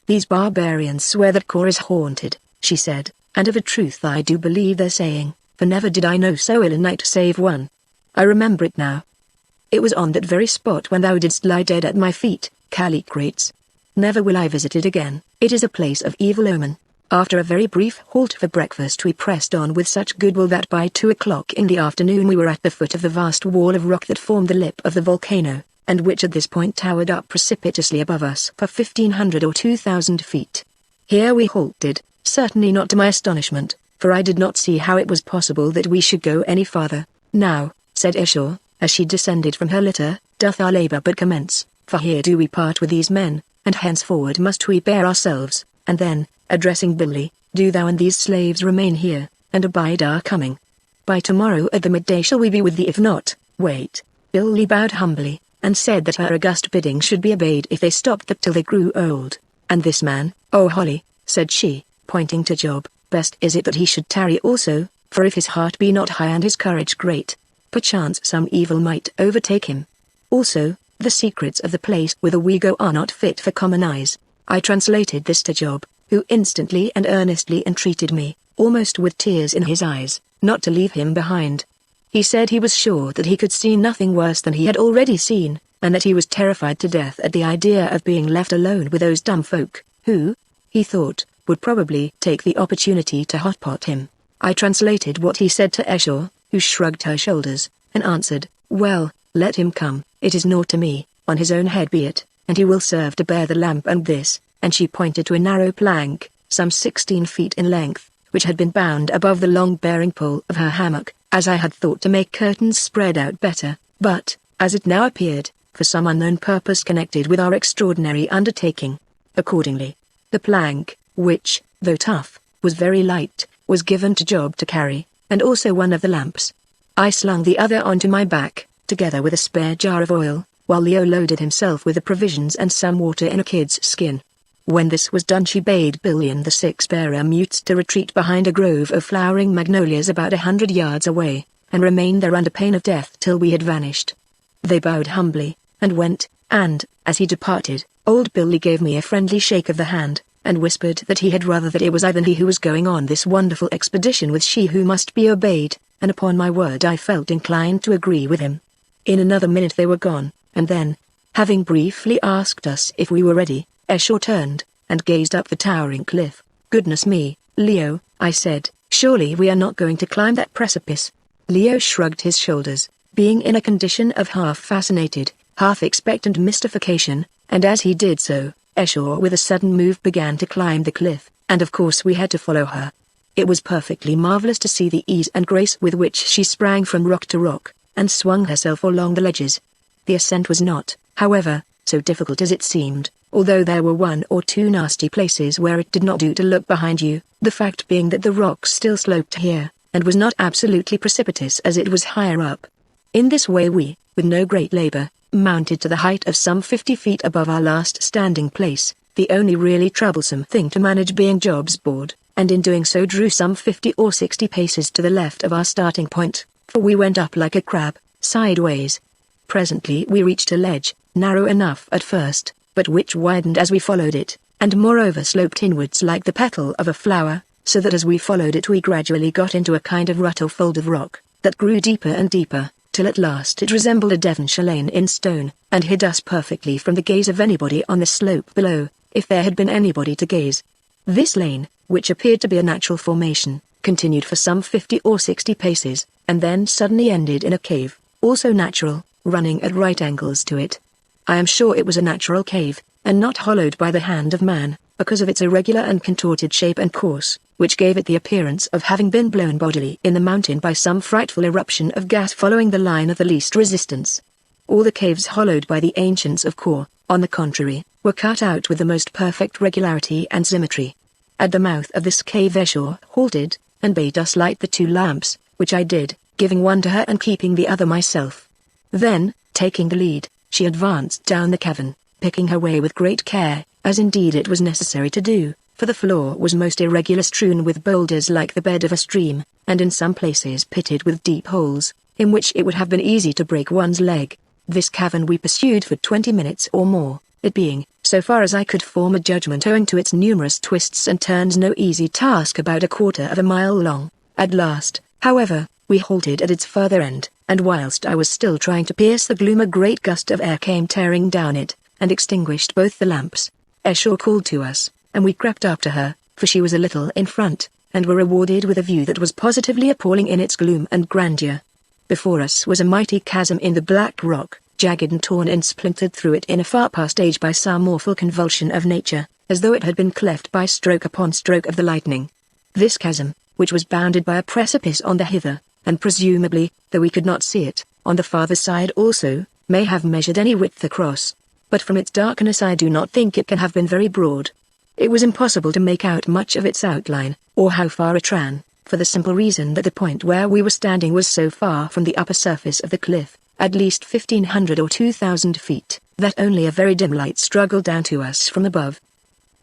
"These barbarians swear that Kor is haunted," she said, "and of a truth I do believe their saying, for never did I know so ill a night save one. I remember it now. It was on that very spot when thou didst lie dead at my feet, Callicrates. Never will I visit it again. It is a place of evil omen." After a very brief halt for breakfast, we pressed on with such good will that by 2 o'clock in the afternoon we were at the foot of the vast wall of rock that formed the lip of the volcano, and which at this point towered up precipitously above us for 1,500 or 2,000 feet. Here we halted, certainly not to my astonishment, for I did not see how it was possible that we should go any farther. "Now," said Esau, as she descended from her litter, "doth our labor but commence, for here do we part with these men, and henceforward must we bear ourselves." And then, addressing Billy, "Do thou and these slaves remain here, and abide our coming. By tomorrow at the midday shall we be with thee, if not, wait." Billy bowed humbly, and said that her august bidding should be obeyed if they stopped that till they grew old. "And this man, O Holly," said she, pointing to Job, "best is it that he should tarry also, for if his heart be not high and his courage great, perchance some evil might overtake him. Also, the secrets of the place whither we go are not fit for common eyes." I translated this to Job, who instantly and earnestly entreated me, almost with tears in his eyes, not to leave him behind. He said he was sure that he could see nothing worse than he had already seen, and that he was terrified to death at the idea of being left alone with those dumb folk, who, he thought, would probably take the opportunity to hotpot him. I translated what he said to Esau, who shrugged her shoulders, and answered, "Well, let him come, it is naught to me, on his own head be it, and he will serve to bear the lamp and this," and she pointed to a narrow plank, some 16 feet in length, which had been bound above the long bearing pole of her hammock, as I had thought to make curtains spread out better, but, as it now appeared, for some unknown purpose connected with our extraordinary undertaking. Accordingly, the plank, which, though tough, was very light, was given to Job to carry, and also one of the lamps. I slung the other onto my back, together with a spare jar of oil, while Leo loaded himself with the provisions and some water in a kid's skin. When this was done, she bade Billy and the 6 bearer mutes to retreat behind a grove of flowering magnolias about 100 yards away, and remain there under pain of death till we had vanished. They bowed humbly, and went, and, as he departed, old Billy gave me a friendly shake of the hand, and whispered that he had rather that it was I than he who was going on this wonderful expedition with she who must be obeyed, and upon my word I felt inclined to agree with him. In another minute they were gone, and then, having briefly asked us if we were ready, Esau turned, and gazed up the towering cliff. "Goodness me, Leo," I said, "surely we are not going to climb that precipice." Leo shrugged his shoulders, being in a condition of half-fascinated, half-expectant mystification, and as he did so, Esau with a sudden move began to climb the cliff, and of course we had to follow her. It was perfectly marvelous to see the ease and grace with which she sprang from rock to rock, and swung herself along the ledges. The ascent was not, however, so difficult as it seemed, although there were 1 or 2 nasty places where it did not do to look behind you, the fact being that the rock still sloped here, and was not absolutely precipitous as it was higher up. In this way we, with no great labor, mounted to the height of some 50 feet above our last standing place, the only really troublesome thing to manage being Job's board, and in doing so drew some 50 or 60 paces to the left of our starting point, for we went up like a crab, sideways. Presently we reached a ledge, narrow enough at first, but which widened as we followed it, and moreover sloped inwards like the petal of a flower, so that as we followed it we gradually got into a kind of rut or fold of rock, that grew deeper and deeper, till at last it resembled a Devonshire lane in stone, and hid us perfectly from the gaze of anybody on the slope below, if there had been anybody to gaze. This lane, which appeared to be a natural formation, continued for some 50 or 60 paces, and then suddenly ended in a cave, also natural, running at right angles to it. I am sure it was a natural cave, and not hollowed by the hand of man, because of its irregular and contorted shape and course, which gave it the appearance of having been blown bodily in the mountain by some frightful eruption of gas following the line of the least resistance. All the caves hollowed by the ancients of Kor, on the contrary, were cut out with the most perfect regularity and symmetry. At the mouth of this cave Escher halted, and bade us light the 2 lamps, which I did, giving one to her and keeping the other myself. Then, taking the lead, she advanced down the cavern, picking her way with great care, as indeed it was necessary to do, for the floor was most irregular, strewn with boulders like the bed of a stream, and in some places pitted with deep holes, in which it would have been easy to break one's leg. This cavern we pursued for 20 minutes or more, it being, so far as I could form a judgment owing to its numerous twists and turns, no easy task about a quarter of a mile long. At last, however, we halted at its further end, and whilst I was still trying to pierce the gloom a great gust of air came tearing down it, and extinguished both the lamps. Escher called to us, and we crept up to her, for she was a little in front, and were rewarded with a view that was positively appalling in its gloom and grandeur. Before us was a mighty chasm in the black rock, jagged and torn and splintered through it in a far past age by some awful convulsion of nature, as though it had been cleft by stroke upon stroke of the lightning. This chasm, which was bounded by a precipice on the hither, and presumably, though we could not see it, on the farther side also, may have measured any width across. But from its darkness I do not think it can have been very broad. It was impossible to make out much of its outline, or how far it ran, for the simple reason that the point where we were standing was so far from the upper surface of the cliff, at least 1,500 or 2,000 feet, that only a very dim light struggled down to us from above.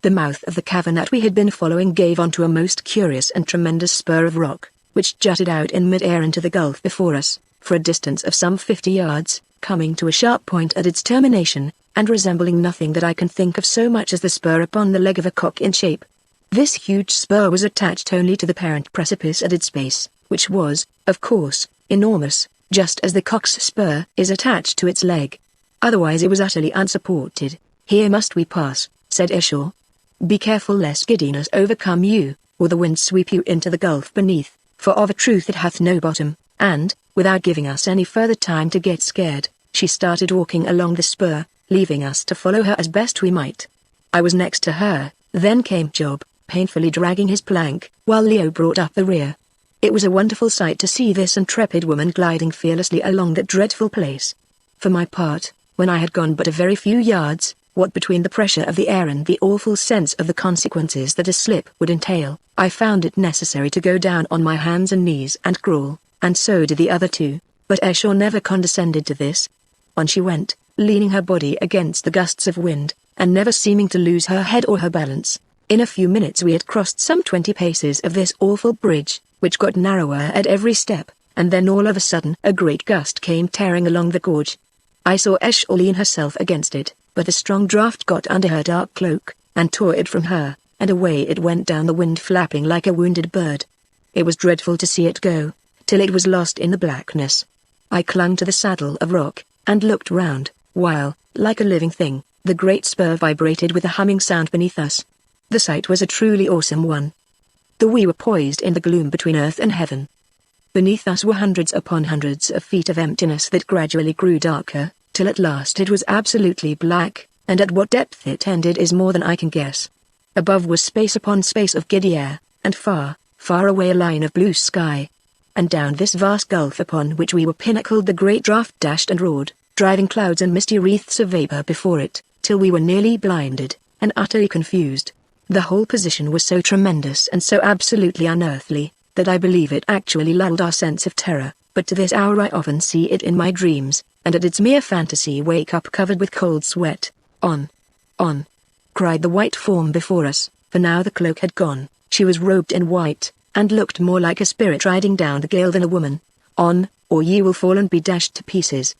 The mouth of the cavern that we had been following gave onto a most curious and tremendous spur of rock, which jutted out in mid-air into the gulf before us, for a distance of some 50 yards, coming to a sharp point at its termination, and resembling nothing that I can think of so much as the spur upon the leg of a cock in shape. This huge spur was attached only to the parent precipice at its base, which was, of course, enormous, just as the cock's spur is attached to its leg. Otherwise it was utterly unsupported. "Here must we pass," said Escher. "Be careful lest giddiness overcome you, or the wind sweep you into the gulf beneath, for of a truth it hath no bottom," and, without giving us any further time to get scared, she started walking along the spur, leaving us to follow her as best we might. I was next to her, then came Job, painfully dragging his plank, while Leo brought up the rear. It was a wonderful sight to see this intrepid woman gliding fearlessly along that dreadful place. For my part, when I had gone but a very few yards, what between the pressure of the air and the awful sense of the consequences that a slip would entail, I found it necessary to go down on my hands and knees and crawl, and so did the other 2, but Escher never condescended to this. On she went, leaning her body against the gusts of wind, and never seeming to lose her head or her balance. In a few minutes we had crossed some 20 paces of this awful bridge, which got narrower at every step, and then all of a sudden a great gust came tearing along the gorge. I saw Escher lean herself against it, but a strong draught got under her dark cloak, and tore it from her, and away it went down the wind flapping like a wounded bird. It was dreadful to see it go, till it was lost in the blackness. I clung to the saddle of rock, and looked round, while, like a living thing, the great spur vibrated with a humming sound beneath us. The sight was a truly awesome one. We were poised in the gloom between earth and heaven. Beneath us were hundreds upon hundreds of feet of emptiness that gradually grew darker, till at last it was absolutely black, and at what depth it ended is more than I can guess. Above was space upon space of giddy air, and far, far away a line of blue sky. And down this vast gulf upon which we were pinnacled the great draught dashed and roared, driving clouds and misty wreaths of vapor before it, till we were nearly blinded, and utterly confused. The whole position was so tremendous and so absolutely unearthly, that I believe it actually lulled our sense of terror, but to this hour I often see it in my dreams, and at its mere fantasy wake up covered with cold sweat. "On! On!" cried the white form before us, for now the cloak had gone, she was robed in white, and looked more like a spirit riding down the gale than a woman. "On, or ye will fall and be dashed to pieces.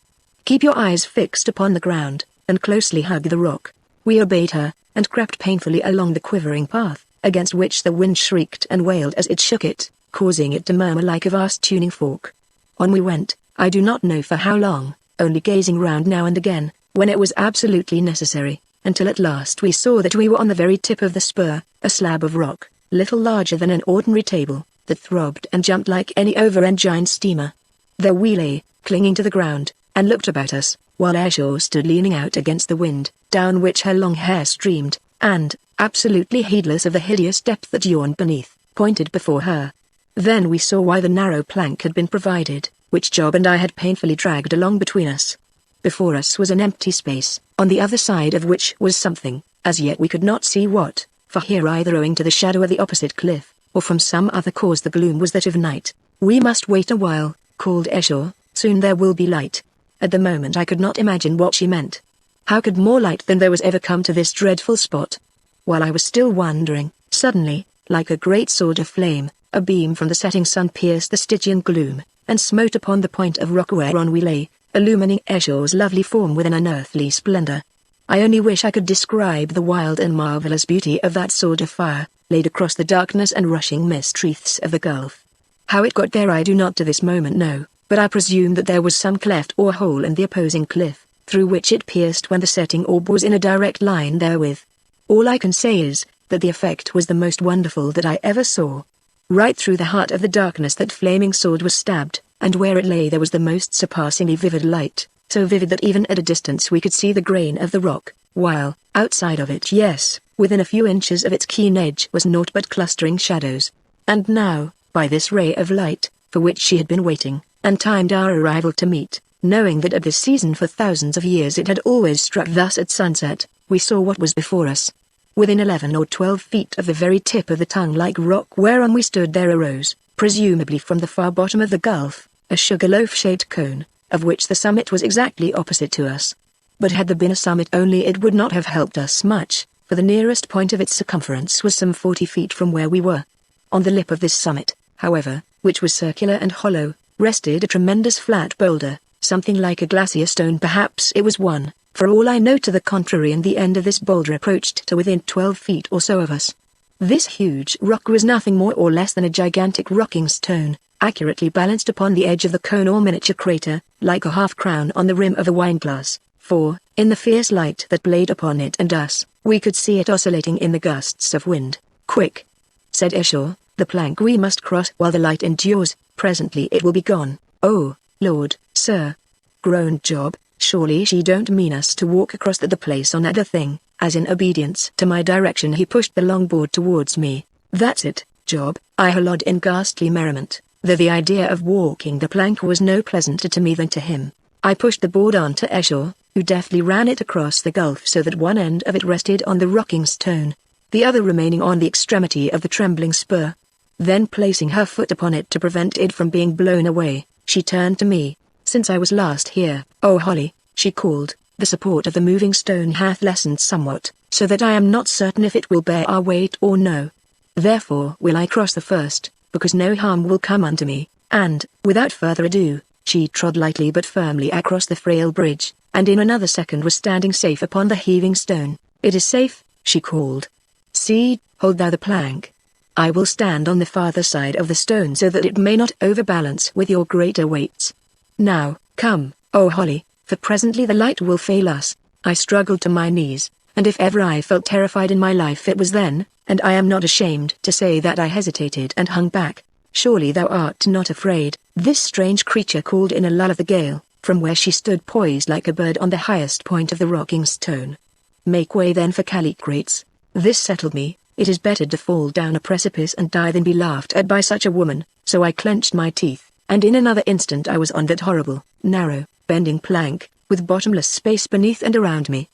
Keep your eyes fixed upon the ground, and closely hug the rock." We obeyed her, and crept painfully along the quivering path, against which the wind shrieked and wailed as it shook it, causing it to murmur like a vast tuning fork. On we went, I do not know for how long, only gazing round now and again, when it was absolutely necessary, until at last we saw that we were on the very tip of the spur, a slab of rock, little larger than an ordinary table, that throbbed and jumped like any over-end giant steamer. There we lay, clinging to the ground, and looked about us, while Escher stood leaning out against the wind, down which her long hair streamed, and, absolutely heedless of the hideous depth that yawned beneath, pointed before her. Then we saw why the narrow plank had been provided, which Job and I had painfully dragged along between us. Before us was an empty space, on the other side of which was something, as yet we could not see what, for here either owing to the shadow of the opposite cliff, or from some other cause the gloom was that of night. "We must wait a while," called Escher, "soon there will be light." At the moment I could not imagine what she meant. How could more light than there was ever come to this dreadful spot? While I was still wondering, suddenly, like a great sword of flame, a beam from the setting sun pierced the Stygian gloom, and smote upon the point of rock whereon we lay, illumining Escher's lovely form with an unearthly splendor. I only wish I could describe the wild and marvelous beauty of that sword of fire, laid across the darkness and rushing mist wreaths of the gulf. How it got there I do not to this moment know, but I presume that there was some cleft or hole in the opposing cliff, through which it pierced when the setting orb was in a direct line therewith. All I can say is, that the effect was the most wonderful that I ever saw. Right through the heart of the darkness that flaming sword was stabbed, and where it lay there was the most surpassingly vivid light, so vivid that even at a distance we could see the grain of the rock, while, outside of it, yes, within a few inches of its keen edge was naught but clustering shadows. And now, by this ray of light, for which she had been waiting, and timed our arrival to meet, knowing that at this season for thousands of years it had always struck thus at sunset, we saw what was before us. Within 11 or 12 feet of the very tip of the tongue-like rock whereon we stood there arose, presumably from the far bottom of the gulf, a sugarloaf-shaped cone, of which the summit was exactly opposite to us. But had there been a summit only it would not have helped us much, for the nearest point of its circumference was some 40 feet from where we were. On the lip of this summit, however, which was circular and hollow, rested a tremendous flat boulder, something like a glacier stone. Perhaps it was one, for all I know to the contrary, and the end of this boulder approached to within 12 feet or so of us. This huge rock was nothing more or less than a gigantic rocking stone, accurately balanced upon the edge of the cone or miniature crater, like a half-crown on the rim of a wineglass, for, in the fierce light that played upon it and us, we could see it oscillating in the gusts of wind. "Quick," said Escher, "the plank we must cross while the light endures, presently it will be gone." "Oh, Lord, sir," groaned Job, "surely she don't mean us to walk across the place on that thing." As in obedience to my direction he pushed the longboard towards me. "That's it, Job," I holloed in ghastly merriment, though the idea of walking the plank was no pleasanter to me than to him. I pushed the board on to Escher, who deftly ran it across the gulf so that one end of it rested on the rocking stone, the other remaining on the extremity of the trembling spur. Then placing her foot upon it to prevent it from being blown away, she turned to me. "Since I was last here, oh Holly," she called, "the support of the moving stone hath lessened somewhat, so that I am not certain if it will bear our weight or no. Therefore will I cross the first, because no harm will come unto me," and, without further ado, she trod lightly but firmly across the frail bridge, and in another second was standing safe upon the heaving stone. "It is safe," she called. "See, hold thou the plank. I will stand on the farther side of the stone so that it may not overbalance with your greater weights. Now, come, oh Holly, for presently the light will fail us." I struggled to my knees, and if ever I felt terrified in my life it was then, and I am not ashamed to say that I hesitated and hung back. "Surely thou art not afraid," this strange creature called in a lull of the gale, from where she stood poised like a bird on the highest point of the rocking stone. "Make way then for Callicrates." This settled me. It is better to fall down a precipice and die than be laughed at by such a woman, so I clenched my teeth, and in another instant I was on that horrible, narrow, bending plank, with bottomless space beneath and around me.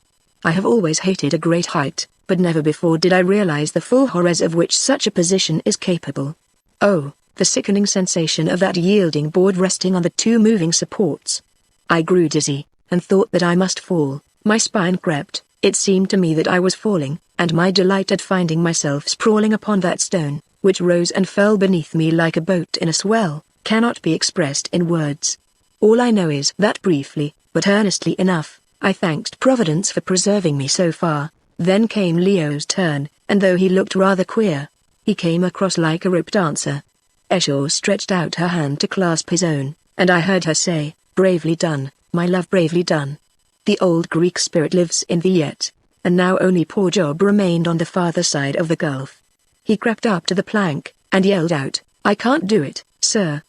I have always hated a great height, but never before did I realize the full horrors of which such a position is capable. Oh, the sickening sensation of that yielding board resting on the two moving supports. I grew dizzy, and thought that I must fall. My spine crept. It seemed to me that I was falling, and my delight at finding myself sprawling upon that stone, which rose and fell beneath me like a boat in a swell, cannot be expressed in words. All I know is that briefly, but earnestly enough, I thanked Providence for preserving me so far. Then came Leo's turn, and though he looked rather queer, he came across like a rope dancer. Escher stretched out her hand to clasp his own, and I heard her say, "Bravely done, my love, bravely done. The old Greek spirit lives in thee yet." And now only poor Job remained on the farther side of the gulf. He crept up to the plank, and yelled out, "I can't do it, sir.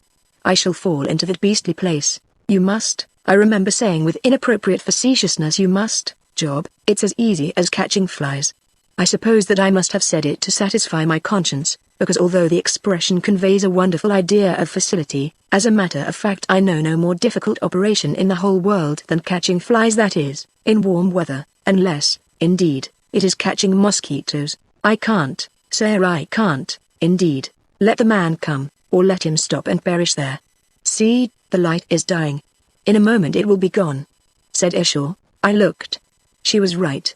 I shall fall into that beastly place." "You must," I remember saying with inappropriate facetiousness. "You must, Job, it's as easy as catching flies." I suppose that I must have said it to satisfy my conscience, because although the expression conveys a wonderful idea of facility, as a matter of fact I know no more difficult operation in the whole world than catching flies, that is, in warm weather, unless, indeed, it is catching mosquitoes. I can't, sir, I can't, indeed, let the man come, or let him stop and perish there. See, the light is dying. In a moment it will be gone," said Esau. I looked. She was right.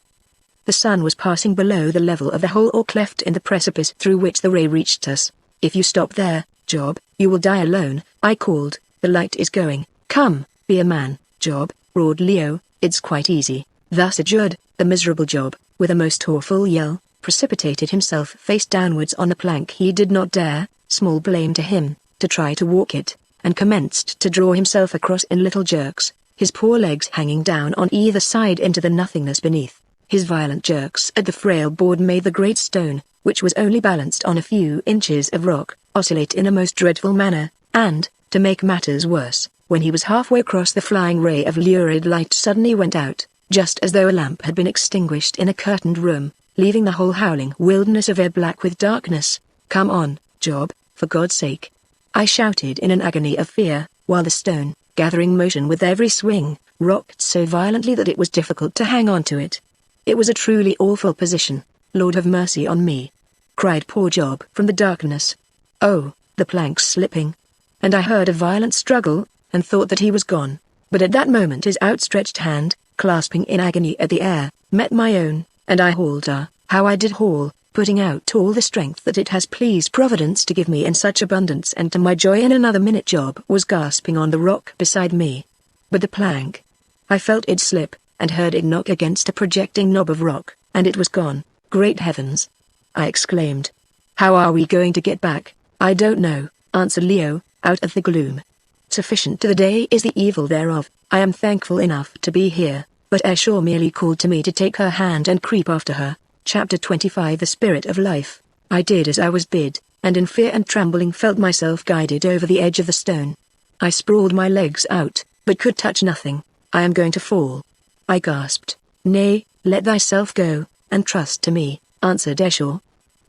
The sun was passing below the level of the hole or cleft in the precipice through which the ray reached us. "If you stop there, Job, you will die alone," I called. "The light is going. Come, be a man, Job," roared Leo. "It's quite easy." Thus adjured, the miserable Job, with a most awful yell, precipitated himself face downwards on the plank. He did not dare, small blame to him, to try to walk it, and commenced to draw himself across in little jerks, his poor legs hanging down on either side into the nothingness beneath. His violent jerks at the frail board made the great stone, which was only balanced on a few inches of rock, oscillate in a most dreadful manner, and, to make matters worse, when he was halfway across, the flying ray of lurid light suddenly went out, just as though a lamp had been extinguished in a curtained room, leaving the whole howling wilderness of air black with darkness. "Come on, Job, for God's sake," I shouted in an agony of fear, while the stone, gathering motion with every swing, rocked so violently that it was difficult to hang on to it. It was a truly awful position. "Lord have mercy on me," cried poor Job from the darkness. "Oh, the plank's slipping." And I heard a violent struggle, and thought that he was gone. But at that moment his outstretched hand, clasping in agony at the air, met my own, and I hauled how I did haul, putting out all the strength that it has pleased Providence to give me in such abundance, and to my joy in another minute Job was gasping on the rock beside me. But the plank, I felt it slip, and heard it knock against a projecting knob of rock, and it was gone. "Great heavens!" I exclaimed. "How are we going to get back?" "I don't know," answered Leo, out of the gloom. "Sufficient to the day is the evil thereof. I am thankful enough to be here." But Esau merely called to me to take her hand and creep after her. Chapter 25. The Spirit of Life. I did as I was bid, and in fear and trembling felt myself guided over the edge of the stone. I sprawled my legs out, but could touch nothing. "I am going to fall," I gasped. "Nay, let thyself go, and trust to me," answered Esau.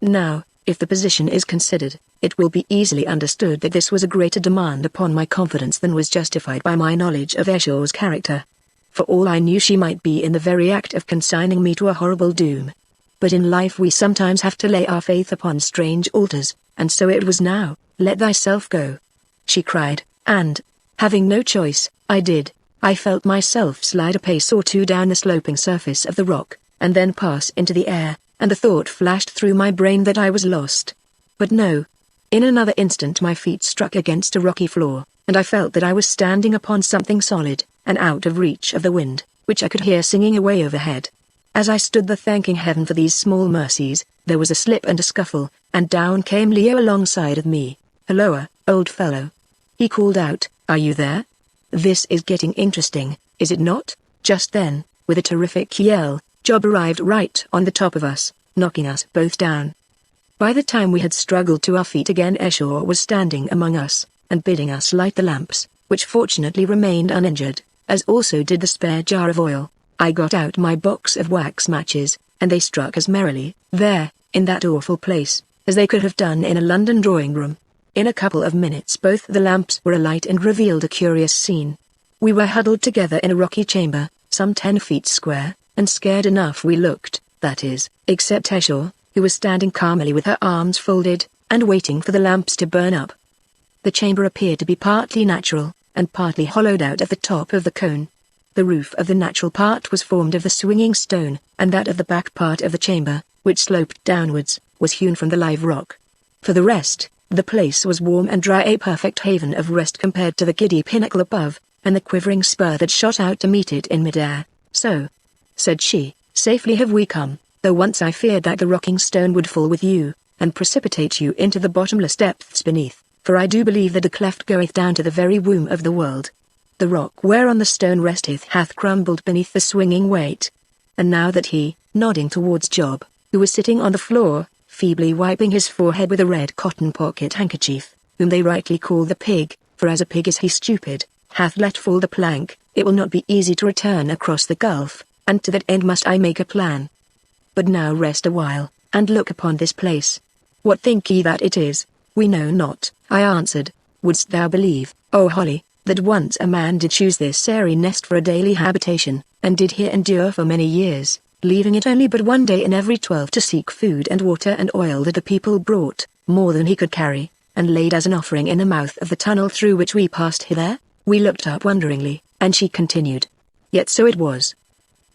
Now, if the position is considered, it will be easily understood that this was a greater demand upon my confidence than was justified by my knowledge of Esau's character. For all I knew, she might be in the very act of consigning me to a horrible doom. But in life we sometimes have to lay our faith upon strange altars, and so it was now. "Let thyself go," she cried, and, having no choice, I did. I felt myself slide a pace or two down the sloping surface of the rock, and then pass into the air, and the thought flashed through my brain that I was lost. But no. In another instant my feet struck against a rocky floor, and I felt that I was standing upon something solid, and out of reach of the wind, which I could hear singing away overhead. As I stood there thanking heaven for these small mercies, there was a slip and a scuffle, and down came Leo alongside of me. "Halloa, old fellow," he called out, "are you there? This is getting interesting, is it not?" Just then, with a terrific yell, Job arrived right on the top of us, knocking us both down. By the time we had struggled to our feet again, Esau was standing among us, and bidding us light the lamps, which fortunately remained uninjured, as also did the spare jar of oil. I got out my box of wax matches, and they struck as merrily, there, in that awful place, as they could have done in a London drawing room. In a couple of minutes both the lamps were alight and revealed a curious scene. We were huddled together in a rocky chamber, some 10 feet square, and scared enough we looked, that is, except Esau, who was standing calmly with her arms folded, and waiting for the lamps to burn up. The chamber appeared to be partly natural, and partly hollowed out at the top of the cone. The roof of the natural part was formed of the swinging stone, and that of the back part of the chamber, which sloped downwards, was hewn from the live rock. For the rest, the place was warm and dry, a perfect haven of rest compared to the giddy pinnacle above, and the quivering spur that shot out to meet it in mid-air. "So," said she, "safely have we come, though once I feared that the rocking stone would fall with you, and precipitate you into the bottomless depths beneath, for I do believe that a cleft goeth down to the very womb of the world. The rock whereon the stone resteth hath crumbled beneath the swinging weight." And now that he, nodding towards Job, who was sitting on the floor, feebly wiping his forehead with a red cotton pocket handkerchief, whom they rightly call the pig, for as a pig is he stupid, hath let fall the plank, it will not be easy to return across the gulf, and to that end must I make a plan. But now rest a while, and look upon this place. What think ye that it is? We know not, I answered. Wouldst thou believe, O Holly, that once a man did choose this airy nest for a daily habitation, and did here endure for many years, leaving it only but one day in every 12 to seek food and water and oil that the people brought, more than he could carry, and laid as an offering in the mouth of the tunnel through which we passed hither? We looked up wonderingly, and she continued. Yet so it was.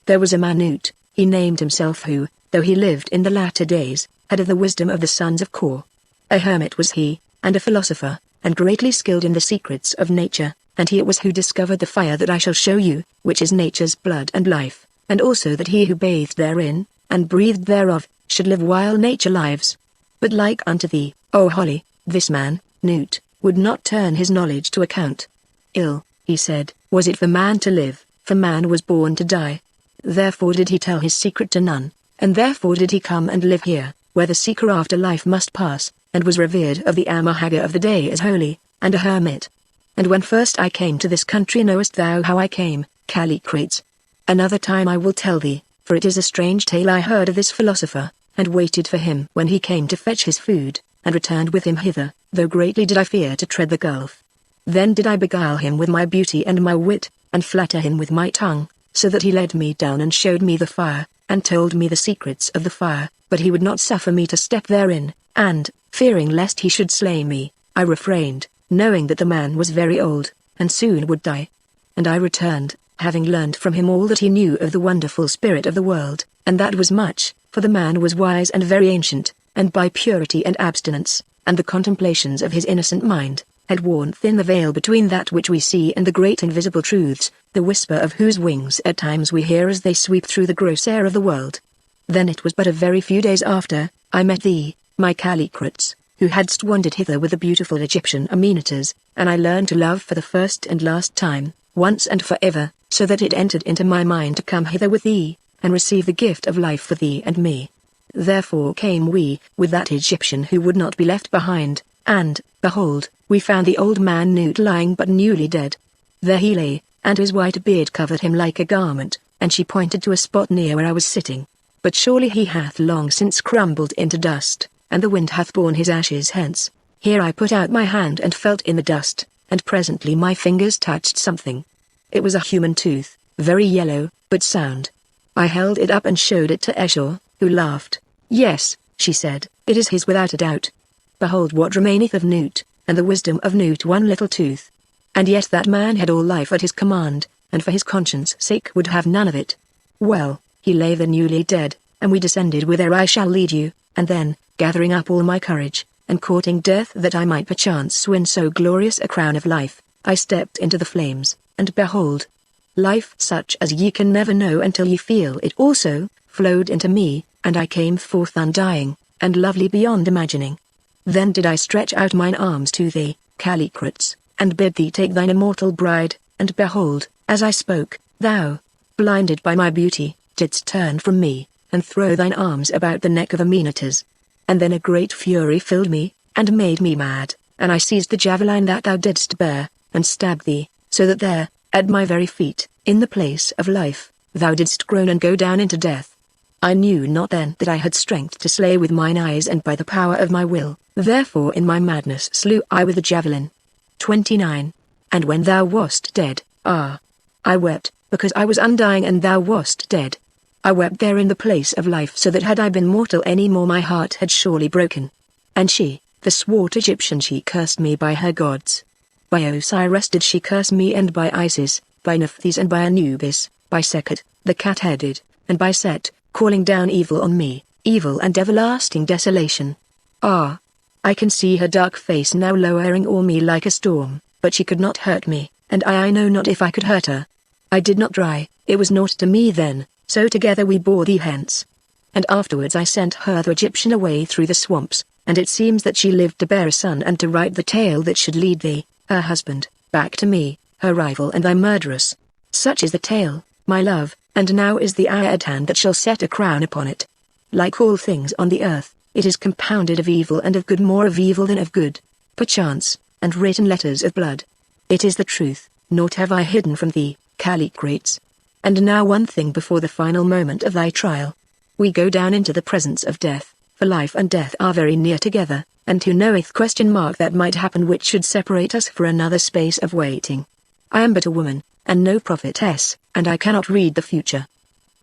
There was a man Newt, he named himself, who, though he lived in the latter days, had of the wisdom of the sons of Kor. A hermit was he, and a philosopher, and greatly skilled in the secrets of nature, and he it was who discovered the fire that I shall show you, which is nature's blood and life, and also that he who bathed therein, and breathed thereof, should live while nature lives. But like unto thee, O Holly, this man, Newt, would not turn his knowledge to account. Ill, he said, was it for man to live, for man was born to die. Therefore did he tell his secret to none, and therefore did he come and live here, where the seeker after life must pass, and was revered of the Haggard of the day as holy, and a hermit. And when first I came to this country, knowest thou how I came, Calicrates? Another time I will tell thee, for it is a strange tale I heard of this philosopher, and waited for him when he came to fetch his food, and returned with him hither, though greatly did I fear to tread the gulf. Then did I beguile him with my beauty and my wit, and flatter him with my tongue, so that he led me down and showed me the fire, and told me the secrets of the fire, but he would not suffer me to step therein, and, fearing lest he should slay me, I refrained, knowing that the man was very old, and soon would die. And I returned, having learned from him all that he knew of the wonderful spirit of the world, and that was much, for the man was wise and very ancient, and by purity and abstinence, and the contemplations of his innocent mind, had worn thin the veil between that which we see and the great invisible truths, the whisper of whose wings at times we hear as they sweep through the gross air of the world. Then it was but a very few days after, I met thee, my Calicrates, who hadst wandered hither with the beautiful Egyptian Amenetas, and I learned to love for the first and last time, once and forever, so that it entered into my mind to come hither with thee, and receive the gift of life for thee and me. Therefore came we, with that Egyptian who would not be left behind, and, behold, we found the old man Newt lying but newly dead. There he lay, and his white beard covered him like a garment, and she pointed to a spot near where I was sitting. But surely he hath long since crumbled into dust, and the wind hath borne his ashes hence. Here I put out my hand and felt in the dust, and presently my fingers touched something. It was a human tooth, very yellow, but sound. I held it up and showed it to Eshor, who laughed. Yes, she said, it is his without a doubt. Behold what remaineth of Newt, and the wisdom of Newt, one little tooth. And yet that man had all life at his command, and for his conscience' sake would have none of it. Well, he lay there newly dead, and we descended whither I shall lead you, and then, gathering up all my courage, and courting death that I might perchance win so glorious a crown of life, I stepped into the flames, and behold, life such as ye can never know until ye feel it also, flowed into me, and I came forth undying, and lovely beyond imagining. Then did I stretch out mine arms to thee, Calicrates, and bid thee take thine immortal bride, and behold, as I spoke, thou, blinded by my beauty, didst turn from me, and throw thine arms about the neck of Amenetas. And then a great fury filled me, and made me mad, and I seized the javelin that thou didst bear, and stabbed thee, so that there, at my very feet, in the place of life, thou didst groan and go down into death. I knew not then that I had strength to slay with mine eyes and by the power of my will, therefore in my madness slew I with the javelin. 29. And when thou wast dead, I wept, because I was undying and thou wast dead. I wept there in the place of life, so that had I been mortal any more my heart had surely broken. And she, the swart Egyptian, she cursed me by her gods. By Osiris did she curse me, and by Isis, by Nephthys and by Anubis, by Sekhet, the cat-headed, and by Set, calling down evil on me, evil and everlasting desolation. I can see her dark face now lowering o'er me like a storm, but she could not hurt me, and I know not if I could hurt her. I did not try, it was naught to me then, so together we bore thee hence. And afterwards I sent her the Egyptian away through the swamps, and it seems that she lived to bear a son and to write the tale that should lead thee, her husband, back to me, her rival and thy murderess. Such is the tale, my love, and now is the hour at hand that shall set a crown upon it. Like all things on the earth, it is compounded of evil and of good, more of evil than of good, perchance, and written letters of blood. It is the truth, naught have I hidden from thee, Calicrates. And now one thing before the final moment of thy trial. We go down into the presence of death, for life and death are very near together, and who knoweth that might happen which should separate us for another space of waiting. I am but a woman, and no prophetess, and I cannot read the future.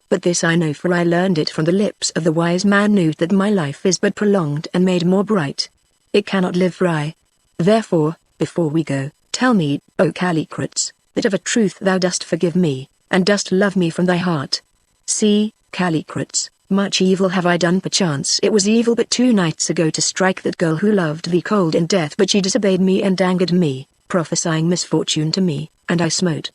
But this I know, for I learned it from the lips of the wise man, knew that my life is but prolonged and made more bright. It cannot live for I. Therefore, before we go, tell me, O Callicrates, that of a truth thou dost forgive me, and dost love me from thy heart. See, Callicrates, much evil have I done. Perchance it was evil but 2 nights ago to strike that girl who loved thee cold in death, but she disobeyed me and angered me, prophesying misfortune to me, and I smote.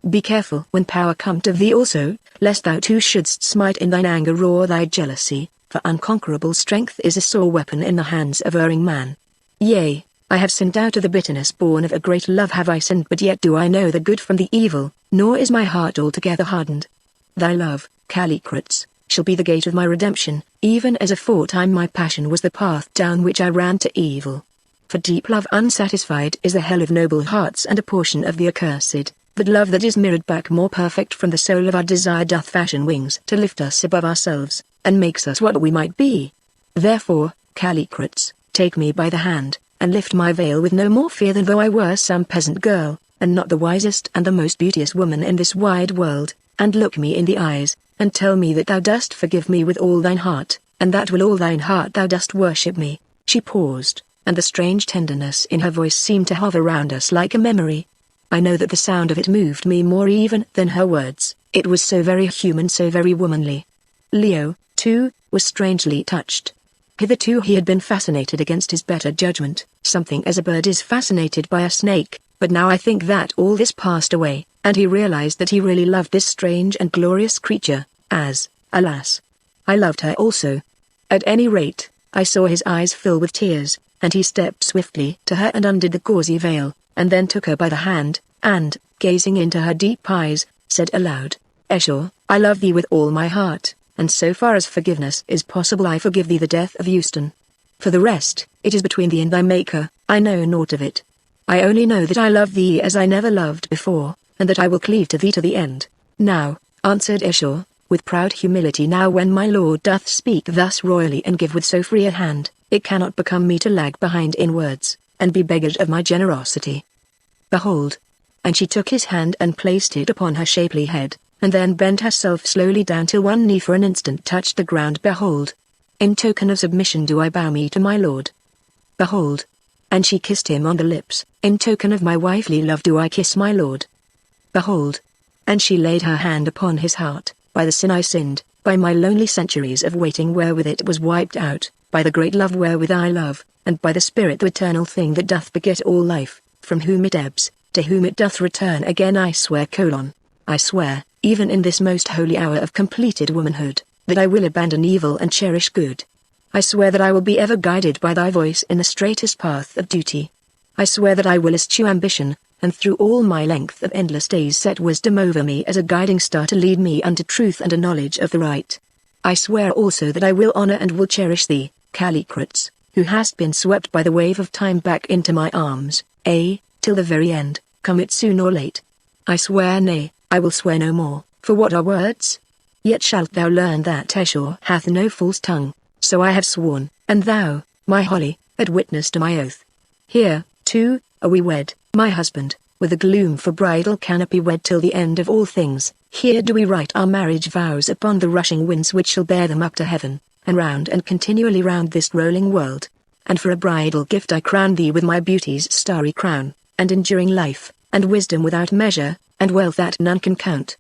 Be careful when power come to thee also, lest thou too shouldst smite in thine anger or thy jealousy, for unconquerable strength is a sore weapon in the hands of erring man. Yea, I have sinned out of the bitterness born of a great love have I sinned, but yet do I know the good from the evil, nor is my heart altogether hardened. Thy love, Callicrates, shall be the gate of my redemption, even as aforetime my passion was the path down which I ran to evil. For deep love unsatisfied is the hell of noble hearts and a portion of the accursed, but love that is mirrored back more perfect from the soul of our desire doth fashion wings to lift us above ourselves, and makes us what we might be. Therefore, Callicrates, take me by the hand, and lift my veil with no more fear than though I were some peasant girl, and not the wisest and the most beauteous woman in this wide world, and look me in the eyes, and tell me that thou dost forgive me with all thine heart, and that with all thine heart thou dost worship me. She paused, and the strange tenderness in her voice seemed to hover round us like a memory. I know that the sound of it moved me more even than her words, it was so very human, so very womanly. Leo, too, was strangely touched. Hitherto he had been fascinated against his better judgment, something as a bird is fascinated by a snake, but now I think that all this passed away, and he realized that he really loved this strange and glorious creature, as, alas, I loved her also. At any rate, I saw his eyes fill with tears, and he stepped swiftly to her and undid the gauzy veil, and then took her by the hand, and, gazing into her deep eyes, said aloud, Esau, I love thee with all my heart, and so far as forgiveness is possible I forgive thee the death of Euston. For the rest, it is between thee and thy Maker, I know naught of it. I only know that I love thee as I never loved before, and that I will cleave to thee to the end. Now, answered Esau, with proud humility, now when my lord doth speak thus royally and give with so free a hand, it cannot become me to lag behind in words, and be beggared of my generosity. Behold. And she took his hand and placed it upon her shapely head, and then bent herself slowly down till one knee for an instant touched the ground. Behold. In token of submission do I bow me to my lord. Behold. And she kissed him on the lips. In token of my wifely love do I kiss my lord. Behold. And she laid her hand upon his heart, by the sin I sinned, by my lonely centuries of waiting wherewith it was wiped out, by the great love wherewith I love, and by the Spirit the eternal thing that doth beget all life, from whom it ebbs, to whom it doth return again. I swear, I swear, even in this most holy hour of completed womanhood, that I will abandon evil and cherish good. I swear that I will be ever guided by thy voice in the straightest path of duty. I swear that I will eschew ambition, and through all my length of endless days set wisdom over me as a guiding star to lead me unto truth and a knowledge of the right. I swear also that I will honor and will cherish thee, Callicrates, who hast been swept by the wave of time back into my arms, till the very end, come it soon or late. I swear, nay, I will swear no more, for what are words? Yet shalt thou learn that Esau hath no false tongue, so I have sworn, and thou, my Holly, art witness to my oath. Here, too, are we wed, my husband, with a gloom for bridal canopy, wed till the end of all things. Here do we write our marriage vows upon the rushing winds which shall bear them up to heaven, and continually round this rolling world. And for a bridal gift I crown thee with my beauty's starry crown, and enduring life, and wisdom without measure, and wealth that none can count.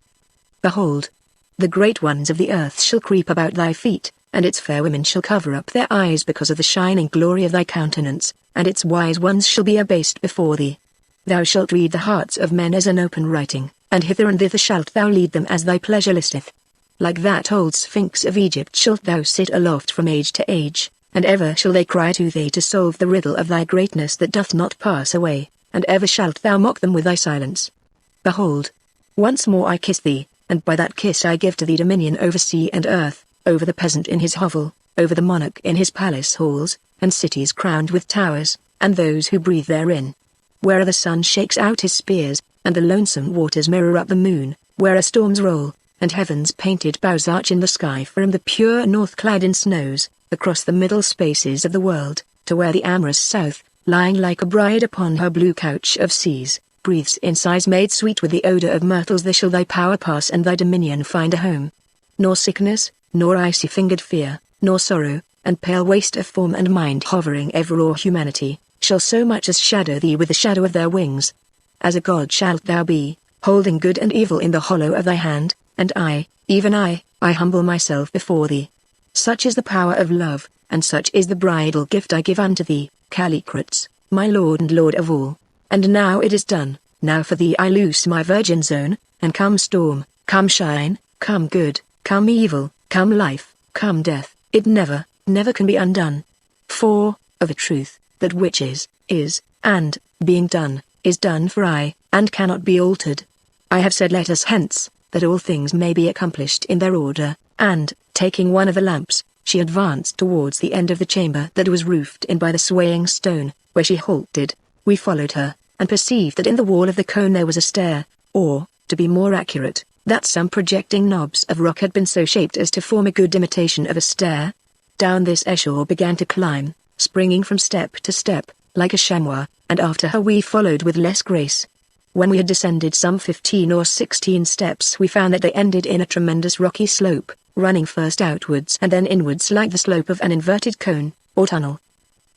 Behold. The great ones of the earth shall creep about thy feet, and its fair women shall cover up their eyes because of the shining glory of thy countenance, and its wise ones shall be abased before thee. Thou shalt read the hearts of men as an open writing, and hither and thither shalt thou lead them as thy pleasure listeth. Like that old Sphinx of Egypt shalt thou sit aloft from age to age, and ever shall they cry to thee to solve the riddle of thy greatness that doth not pass away, and ever shalt thou mock them with thy silence. Behold. Once more I kiss thee, and by that kiss I give to thee dominion over sea and earth, over the peasant in his hovel, over the monarch in his palace halls, and cities crowned with towers, and those who breathe therein. Where the sun shakes out his spears, and the lonesome waters mirror up the moon, where storms roll, and heaven's painted boughs arch in the sky from the pure north clad in snows, across the middle spaces of the world, to where the amorous south, lying like a bride upon her blue couch of seas, breathes in sighs made sweet with the odor of myrtles. There shall thy power pass and thy dominion find a home. Nor sickness, nor icy-fingered fear, nor sorrow, and pale waste of form and mind hovering ever o'er humanity, shall so much as shadow thee with the shadow of their wings. As a god shalt thou be, holding good and evil in the hollow of thy hand, and I, even I humble myself before thee. Such is the power of love, and such is the bridal gift I give unto thee, Callicrates, my lord and lord of all. And now it is done, now for thee I loose my virgin zone, and come storm, come shine, come good, come evil, come life, come death, it never, never can be undone. For, of a truth, that which is, and, being done, is done for aye, and cannot be altered. I have said let us hence, that all things may be accomplished in their order, and, taking one of the lamps, she advanced towards the end of the chamber that was roofed in by the swaying stone, where she halted. We followed her, and perceived that in the wall of the cone there was a stair, or, to be more accurate, that some projecting knobs of rock had been so shaped as to form a good imitation of a stair. Down this Esau began to climb, springing from step to step, like a chamois, and after her we followed with less grace. When we had descended some 15 or 16 steps we found that they ended in a tremendous rocky slope, running first outwards and then inwards like the slope of an inverted cone, or tunnel.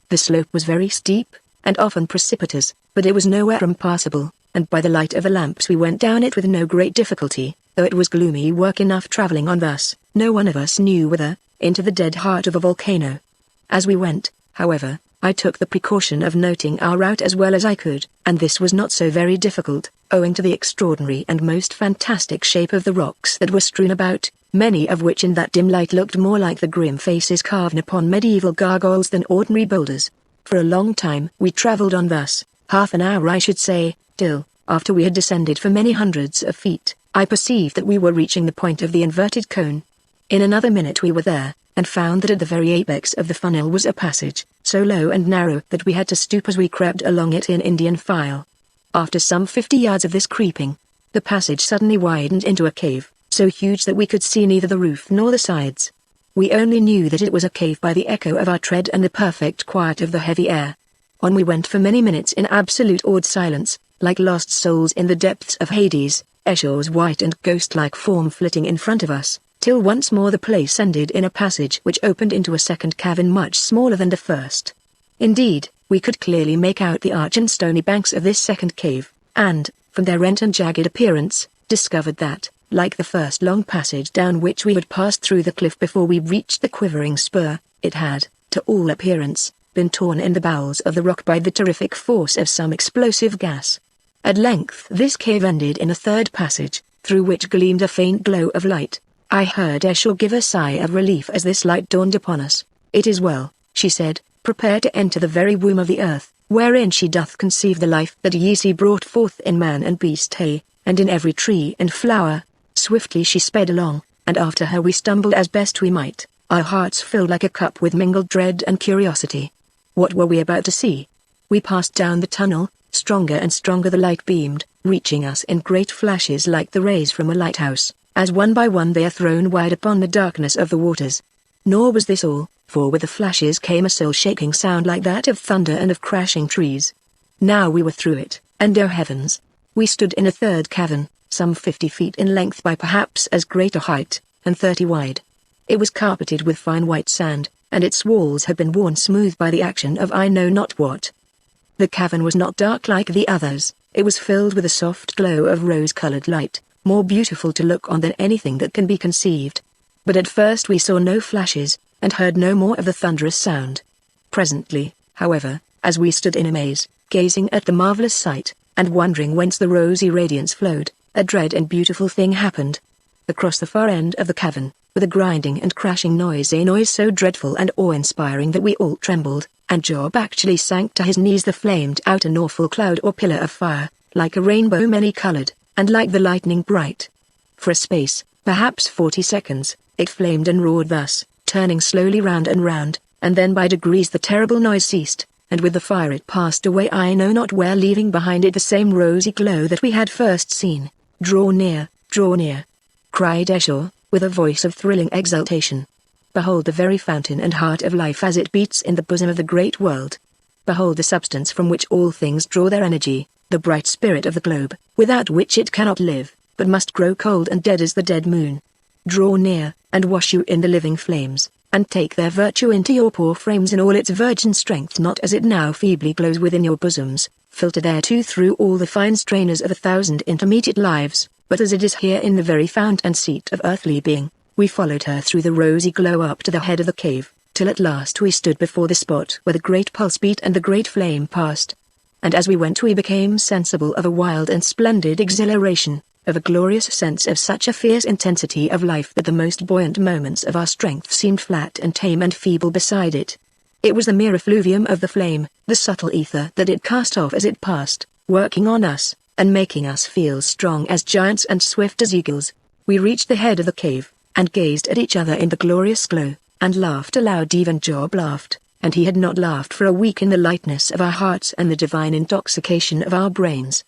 The slope was very steep, and often precipitous, but it was nowhere impassable, and by the light of the lamps we went down it with no great difficulty, though it was gloomy work enough travelling on thus, no one of us knew whither, into the dead heart of a volcano. As we went, however, I took the precaution of noting our route as well as I could, and this was not so very difficult, owing to the extraordinary and most fantastic shape of the rocks that were strewn about, many of which in that dim light looked more like the grim faces carved upon medieval gargoyles than ordinary boulders. For a long time we travelled on thus, half an hour I should say, till, after we had descended for many hundreds of feet, I perceived that we were reaching the point of the inverted cone. In another minute we were there, and found that at the very apex of the funnel was a passage, so low and narrow that we had to stoop as we crept along it in Indian file. After some 50 yards of this creeping, the passage suddenly widened into a cave, so huge that we could see neither the roof nor the sides. We only knew that it was a cave by the echo of our tread and the perfect quiet of the heavy air. On we went for many minutes in absolute awed silence, like lost souls in the depths of Hades, Esau's white and ghost-like form flitting in front of us, till once more the place ended in a passage which opened into a second cavern much smaller than the first. Indeed, we could clearly make out the arch and stony banks of this second cave, and, from their rent and jagged appearance, discovered that, like the first long passage down which we had passed through the cliff before we reached the quivering spur, it had, to all appearance, been torn in the bowels of the rock by the terrific force of some explosive gas. At length this cave ended in a third passage, through which gleamed a faint glow of light. I heard Esau give a sigh of relief as this light dawned upon us. "It is well," she said, "prepare to enter the very womb of the earth, wherein she doth conceive the life that ye see brought forth in man and beast, and in every tree and flower." Swiftly she sped along, and after her we stumbled as best we might, our hearts filled like a cup with mingled dread and curiosity. What were we about to see? We passed down the tunnel, stronger and stronger the light beamed, reaching us in great flashes like the rays from a lighthouse, as one by one they are thrown wide upon the darkness of the waters. Nor was this all, for with the flashes came a soul-shaking sound like that of thunder and of crashing trees. Now we were through it, and oh heavens! We stood in a third cavern, some 50 feet in length by perhaps as great a height, and 30 wide. It was carpeted with fine white sand, and its walls had been worn smooth by the action of I know not what. The cavern was not dark like the others, it was filled with a soft glow of rose-colored light, more beautiful to look on than anything that can be conceived. But at first we saw no flashes, and heard no more of the thunderous sound. Presently, however, as we stood in amaze, gazing at the marvelous sight, and wondering whence the rosy radiance flowed, a dread and beautiful thing happened. Across the far end of the cavern, with a grinding and crashing noise, a noise so dreadful and awe-inspiring that we all trembled, and Job actually sank to his knees, there flamed out an awful cloud or pillar of fire, like a rainbow many-colored, and like the lightning bright. For a space, perhaps 40 seconds, it flamed and roared thus, turning slowly round and round, and then by degrees the terrible noise ceased, and with the fire it passed away I know not where, leaving behind it the same rosy glow that we had first seen. "Draw near," cried Esau, with a voice of thrilling exultation. Behold the very fountain and heart of life as it beats in the bosom of the great world. Behold the substance from which all things draw their energy, the bright spirit of the globe, without which it cannot live, but must grow cold and dead as the dead moon. Draw near, and wash you in the living flames, and take their virtue into your poor frames in all its virgin strength, not as it now feebly glows within your bosoms, filtered thereto through all the fine strainers of 1,000 intermediate lives, but as it is here in the very fount and seat of earthly being. We followed her through the rosy glow up to the head of the cave, till at last we stood before the spot where the great pulse beat and the great flame passed. And as we went we became sensible of a wild and splendid exhilaration, of a glorious sense of such a fierce intensity of life that the most buoyant moments of our strength seemed flat and tame and feeble beside it. It was the mere effluvium of the flame, the subtle ether that it cast off as it passed, working on us, and making us feel strong as giants and swift as eagles. We reached the head of the cave, and gazed at each other in the glorious glow, and laughed aloud. Even Job laughed, and he had not laughed for a week in the lightness of our hearts and the divine intoxication of our brains.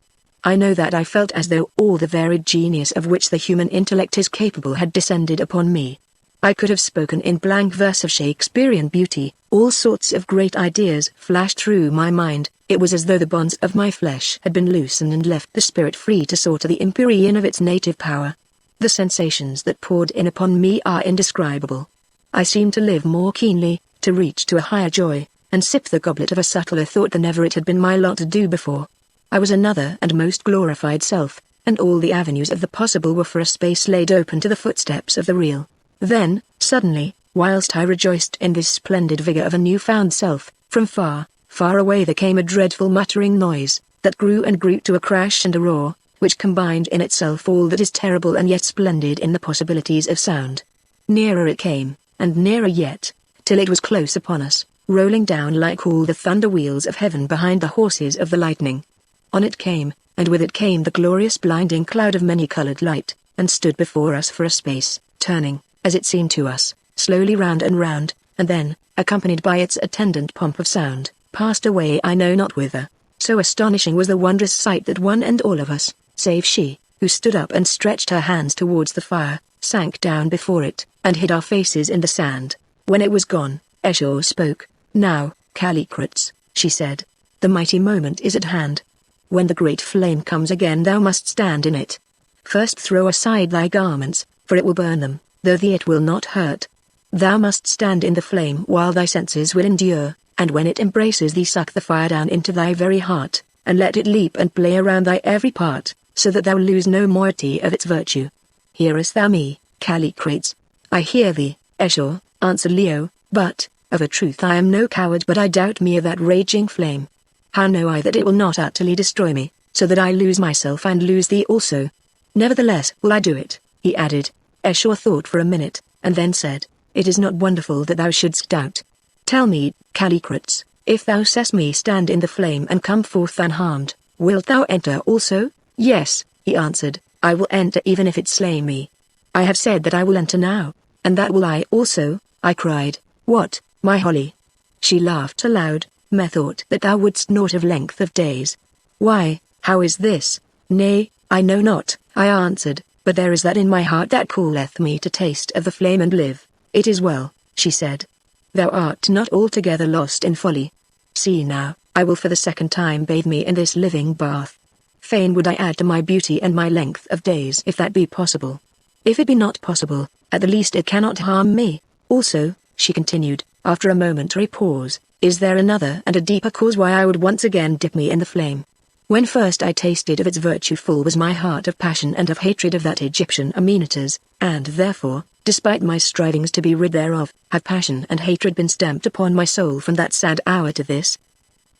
I know that I felt as though all the varied genius of which the human intellect is capable had descended upon me. I could have spoken in blank verse of Shakespearean beauty, all sorts of great ideas flashed through my mind. It was as though the bonds of my flesh had been loosened and left the spirit free to soar to the empyrean of its native power. The sensations that poured in upon me are indescribable. I seemed to live more keenly, to reach to a higher joy, and sip the goblet of a subtler thought than ever it had been my lot to do before. I was another and most glorified self, and all the avenues of the possible were for a space laid open to the footsteps of the real. Then, suddenly, whilst I rejoiced in this splendid vigor of a new-found self, from far, far away there came a dreadful muttering noise, that grew and grew to a crash and a roar, which combined in itself all that is terrible and yet splendid in the possibilities of sound. Nearer it came, and nearer yet, till it was close upon us, rolling down like all the thunder wheels of heaven behind the horses of the lightning. On it came, and with it came the glorious blinding cloud of many-colored light, and stood before us for a space, turning, as it seemed to us, slowly round, and then, accompanied by its attendant pomp of sound, passed away I know not whither. So astonishing was the wondrous sight that one and all of us, save she, who stood up and stretched her hands towards the fire, sank down before it, and hid our faces in the sand. When it was gone, Esau spoke. "Now, Callicrates," she said, "the mighty moment is at hand. When the great flame comes again thou must stand in it. First throw aside thy garments, for it will burn them, though it will not hurt. Thou must stand in the flame while thy senses will endure, and when it embraces thee suck the fire down into thy very heart, and let it leap and play around thy every part, so that thou lose no moiety of its virtue. Hearest thou me, Callicrates?" "I hear thee, Esau," answered Leo, "but, of a truth I am no coward, but I doubt me of that raging flame. How know I that it will not utterly destroy me, so that I lose myself and lose thee also? Nevertheless will I do it," he added. Esau thought for a minute, and then said, "It is not wonderful that thou shouldst doubt. Tell me, Callicrates, if thou seest me stand in the flame and come forth unharmed, wilt thou enter also?" "Yes," he answered, "I will enter even if it slay me." "I have said that I will enter now, and that will I also," I cried. "What, my Holly?" She laughed aloud. "Methought that thou wouldst not have length of days." "Why, how is this?" "Nay, I know not," I answered, "but there is that in my heart that calleth me to taste of the flame and live." "It is well," she said. "Thou art not altogether lost in folly. See now, I will for the second time bathe me in this living bath. Fain would I add to my beauty and my length of days if that be possible. If it be not possible, at the least it cannot harm me. Also," she continued, after a momentary pause, "is there another and a deeper cause why I would once again dip me in the flame? When first I tasted of its virtue full was my heart of passion and of hatred of that Egyptian Amenetes, and therefore, despite my strivings to be rid thereof, have passion and hatred been stamped upon my soul from that sad hour to this.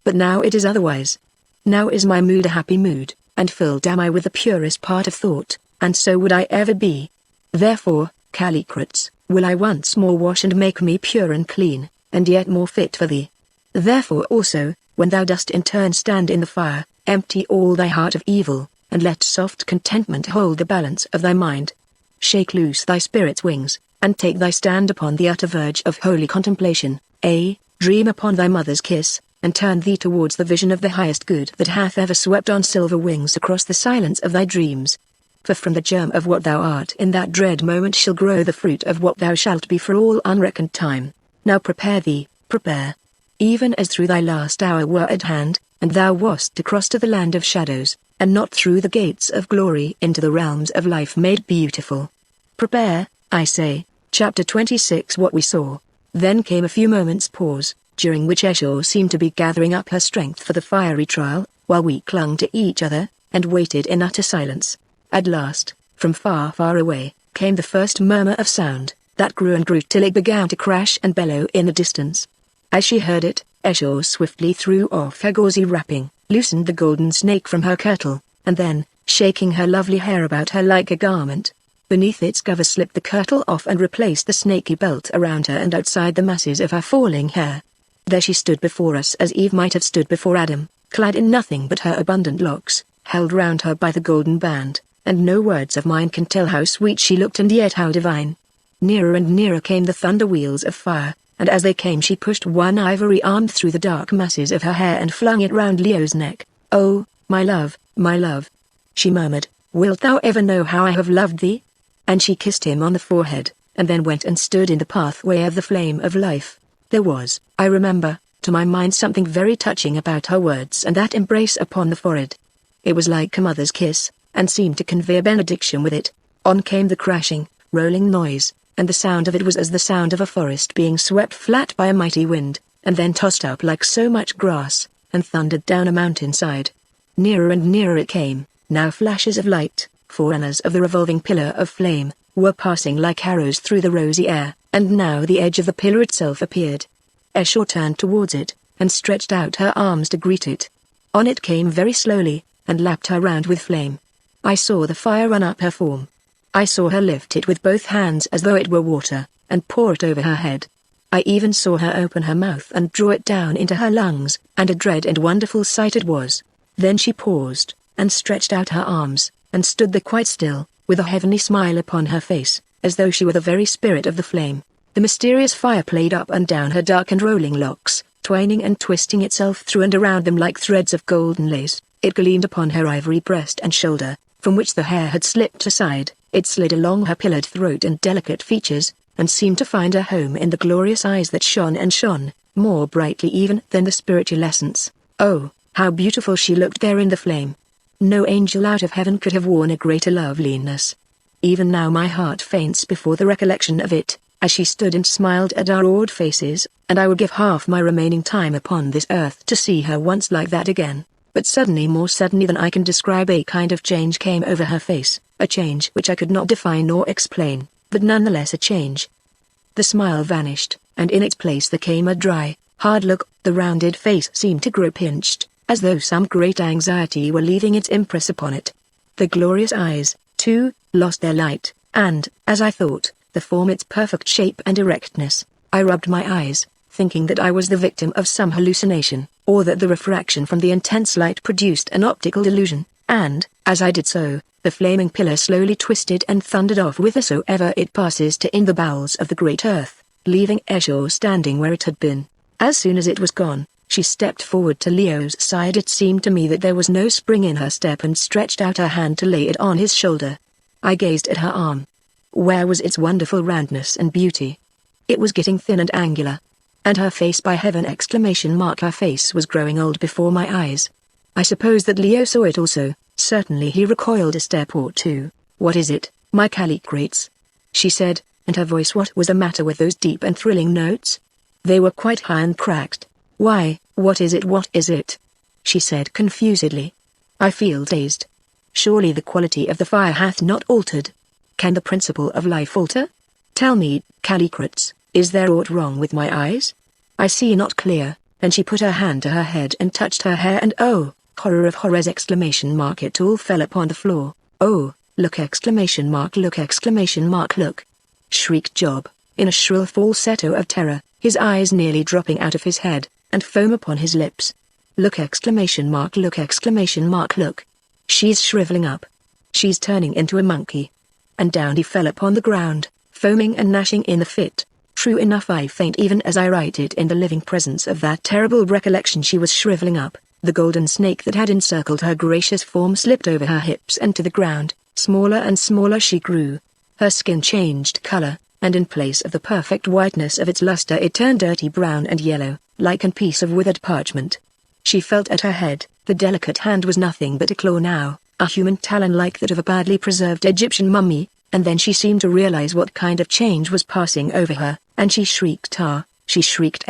But now it is otherwise. Now is my mood a happy mood, and filled am I with the purest part of thought, and so would I ever be. Therefore, Callicrates, will I once more wash and make me pure and clean, and yet more fit for thee. Therefore also, when thou dost in turn stand in the fire, empty all thy heart of evil, and let soft contentment hold the balance of thy mind. Shake loose thy spirit's wings, and take thy stand upon the utter verge of holy contemplation. Dream upon thy mother's kiss, and turn thee towards the vision of the highest good that hath ever swept on silver wings across the silence of thy dreams. For from the germ of what thou art in that dread moment shall grow the fruit of what thou shalt be for all unreckoned time. Now prepare thee, prepare. Even as through thy last hour were at hand, and thou wast to cross to the land of shadows, and not through the gates of glory into the realms of life made beautiful. Prepare, I say. Chapter 26. What we saw. Then came a few moments' pause, during which Esho seemed to be gathering up her strength for the fiery trial, while we clung to each other, and waited in utter silence. At last, from far, far away, came the first murmur of sound, that grew and grew till it began to crash and bellow in the distance. As she heard it, Esho swiftly threw off her gauzy wrapping, loosened the golden snake from her kirtle, and then, shaking her lovely hair about her like a garment, beneath its cover slipped the kirtle off and replaced the snaky belt around her and outside the masses of her falling hair. There she stood before us as Eve might have stood before Adam, clad in nothing but her abundant locks, held round her by the golden band, and no words of mine can tell how sweet she looked and yet how divine. Nearer and nearer came the thunder wheels of fire, and as they came she pushed one ivory arm through the dark masses of her hair and flung it round Leo's neck. "Oh, my love, she murmured, "wilt thou ever know how I have loved thee?" And she kissed him on the forehead, and then went and stood in the pathway of the flame of life. There was, I remember, to my mind something very touching about her words and that embrace upon the forehead. It was like a mother's kiss, and seemed to convey a benediction with it. On came the crashing, rolling noise, and the sound of it was as the sound of a forest being swept flat by a mighty wind, and then tossed up like so much grass, and thundered down a mountainside. Nearer and nearer it came, now flashes of light, forerunners of the revolving pillar of flame, were passing like arrows through the rosy air, and now the edge of the pillar itself appeared. Esho turned towards it, and stretched out her arms to greet it. On it came very slowly, and lapped her round with flame. I saw the fire run up her form. I saw her lift it with both hands as though it were water, and pour it over her head. I even saw her open her mouth and draw it down into her lungs, and a dread and wonderful sight it was. Then she paused, and stretched out her arms, and stood there quite still, with a heavenly smile upon her face, as though she were the very spirit of the flame. The mysterious fire played up and down her dark and rolling locks, twining and twisting itself through and around them like threads of golden lace. It gleamed upon her ivory breast and shoulder, from which the hair had slipped aside. It slid along her pillared throat and delicate features, and seemed to find a home in the glorious eyes that shone and shone, more brightly even than the spiritual essence. Oh, how beautiful she looked there in the flame! No angel out of heaven could have worn a greater loveliness. Even now my heart faints before the recollection of it, as she stood and smiled at our awed faces, and I would give half my remaining time upon this earth to see her once like that again. But suddenly, more suddenly than I can describe, a kind of change came over her face, a change which I could not define nor explain, but nonetheless a change. The smile vanished, and in its place there came a dry, hard look. The rounded face seemed to grow pinched, as though some great anxiety were leaving its impress upon it. The glorious eyes, too, lost their light, and, as I thought, the form its perfect shape and erectness. I rubbed my eyes, thinking that I was the victim of some hallucination, or that the refraction from the intense light produced an optical illusion, and, as I did so, the flaming pillar slowly twisted and thundered off whithersoever it passes to in the bowels of the great earth, leaving Esho standing where it had been. As soon as it was gone, she stepped forward to Leo's side. It seemed to me that there was no spring in her step, and stretched out her hand to lay it on his shoulder. I gazed at her arm. Where was its wonderful roundness and beauty? It was getting thin and angular. And her face, by heaven! Her face was growing old before my eyes. I suppose that Leo saw it also. Certainly he recoiled a step or two. "What is it, my Calicrates?" she said, and her voice, what was the matter with those deep and thrilling notes? They were quite high and cracked. "Why, what is it?" she said confusedly. I feel dazed. Surely the quality of the fire hath not altered. Can the principle of life alter? Tell me, Calicrates, is there aught wrong with my eyes? I see not clear. And she put her hand to her head and touched her hair, and oh, horror of horrors! It all fell upon the floor. "Oh, look! Look!" shrieked Job, in a shrill falsetto of terror, his eyes nearly dropping out of his head, and foam upon his lips. "Look! Look! She's shriveling up. She's turning into a monkey." And down he fell upon the ground, foaming and gnashing in the fit. True enough, I faint even as I write it in the living presence of that terrible recollection. She was shriveling up. The golden snake that had encircled her gracious form slipped over her hips and to the ground, Smaller and smaller she grew. Her skin changed color, and in place of the perfect whiteness of its luster it turned dirty brown and yellow, like a piece of withered parchment. She felt at her head. The delicate hand was nothing but a claw now, a human talon like that of a badly preserved Egyptian mummy, and then she seemed to realize what kind of change was passing over her, and she shrieked she shrieked !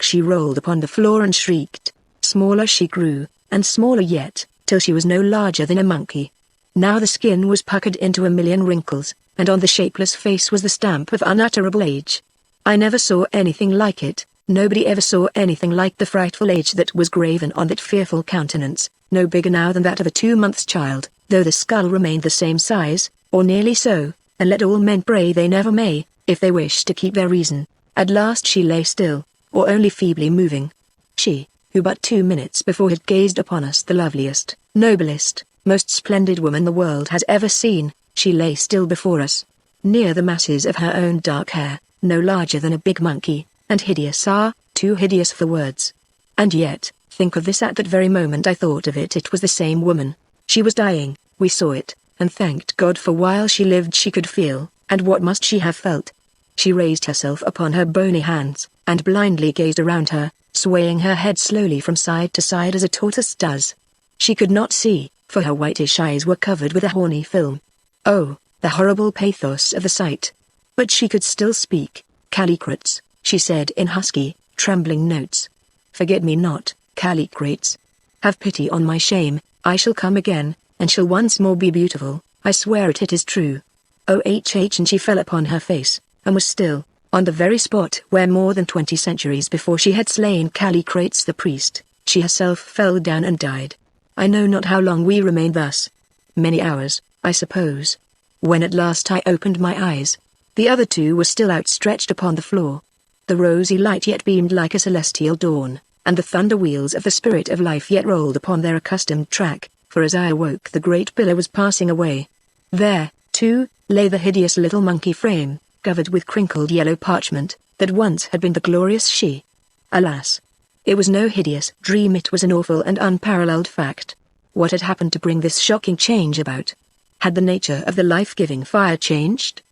She rolled upon the floor and shrieked. Smaller she grew, and smaller yet, till she was no larger than a monkey. Now the skin was puckered into a million wrinkles, and on the shapeless face was the stamp of unutterable age. I never saw anything like it. Nobody ever saw anything like the frightful age that was graven on that fearful countenance, no bigger now than that of a 2-month child, though the skull remained the same size, or nearly so, and let all men pray they never may, if they wish to keep their reason. At last she lay still, or only feebly moving. She, who but 2 minutes before had gazed upon us the loveliest, noblest, most splendid woman the world has ever seen, she lay still before us. Near the masses of her own dark hair, no larger than a big monkey, and hideous, too hideous for words. And yet, think of this, at that very moment I thought of it, it was the same woman. She was dying, we saw it, and thanked God for while she lived she could feel, and what must she have felt? She raised herself upon her bony hands, and blindly gazed around her, swaying her head slowly from side to side as a tortoise does. She could not see, for her whitish eyes were covered with a horny film. Oh, the horrible pathos of the sight! But she could still speak. Callicrates, she said in husky, trembling notes. Forget me not, Callicrates. Have pity on my shame. I shall come again, and shall once more be beautiful. I swear it is true. And she fell upon her face, and was still, on the very spot where more than 20 centuries before she had slain Callicrates the priest. She herself fell down and died. I know not how long we remained thus. Many hours, I suppose. When at last I opened my eyes, the other two were still outstretched upon the floor. The rosy light yet beamed like a celestial dawn, and the thunder wheels of the spirit of life yet rolled upon their accustomed track, for as I awoke the great pillar was passing away. There, too, lay the hideous little monkey frame, covered with crinkled yellow parchment, that once had been the glorious she. Alas! It was no hideous dream, it was an awful and unparalleled fact. What had happened to bring this shocking change about? Had the nature of the life-giving fire changed?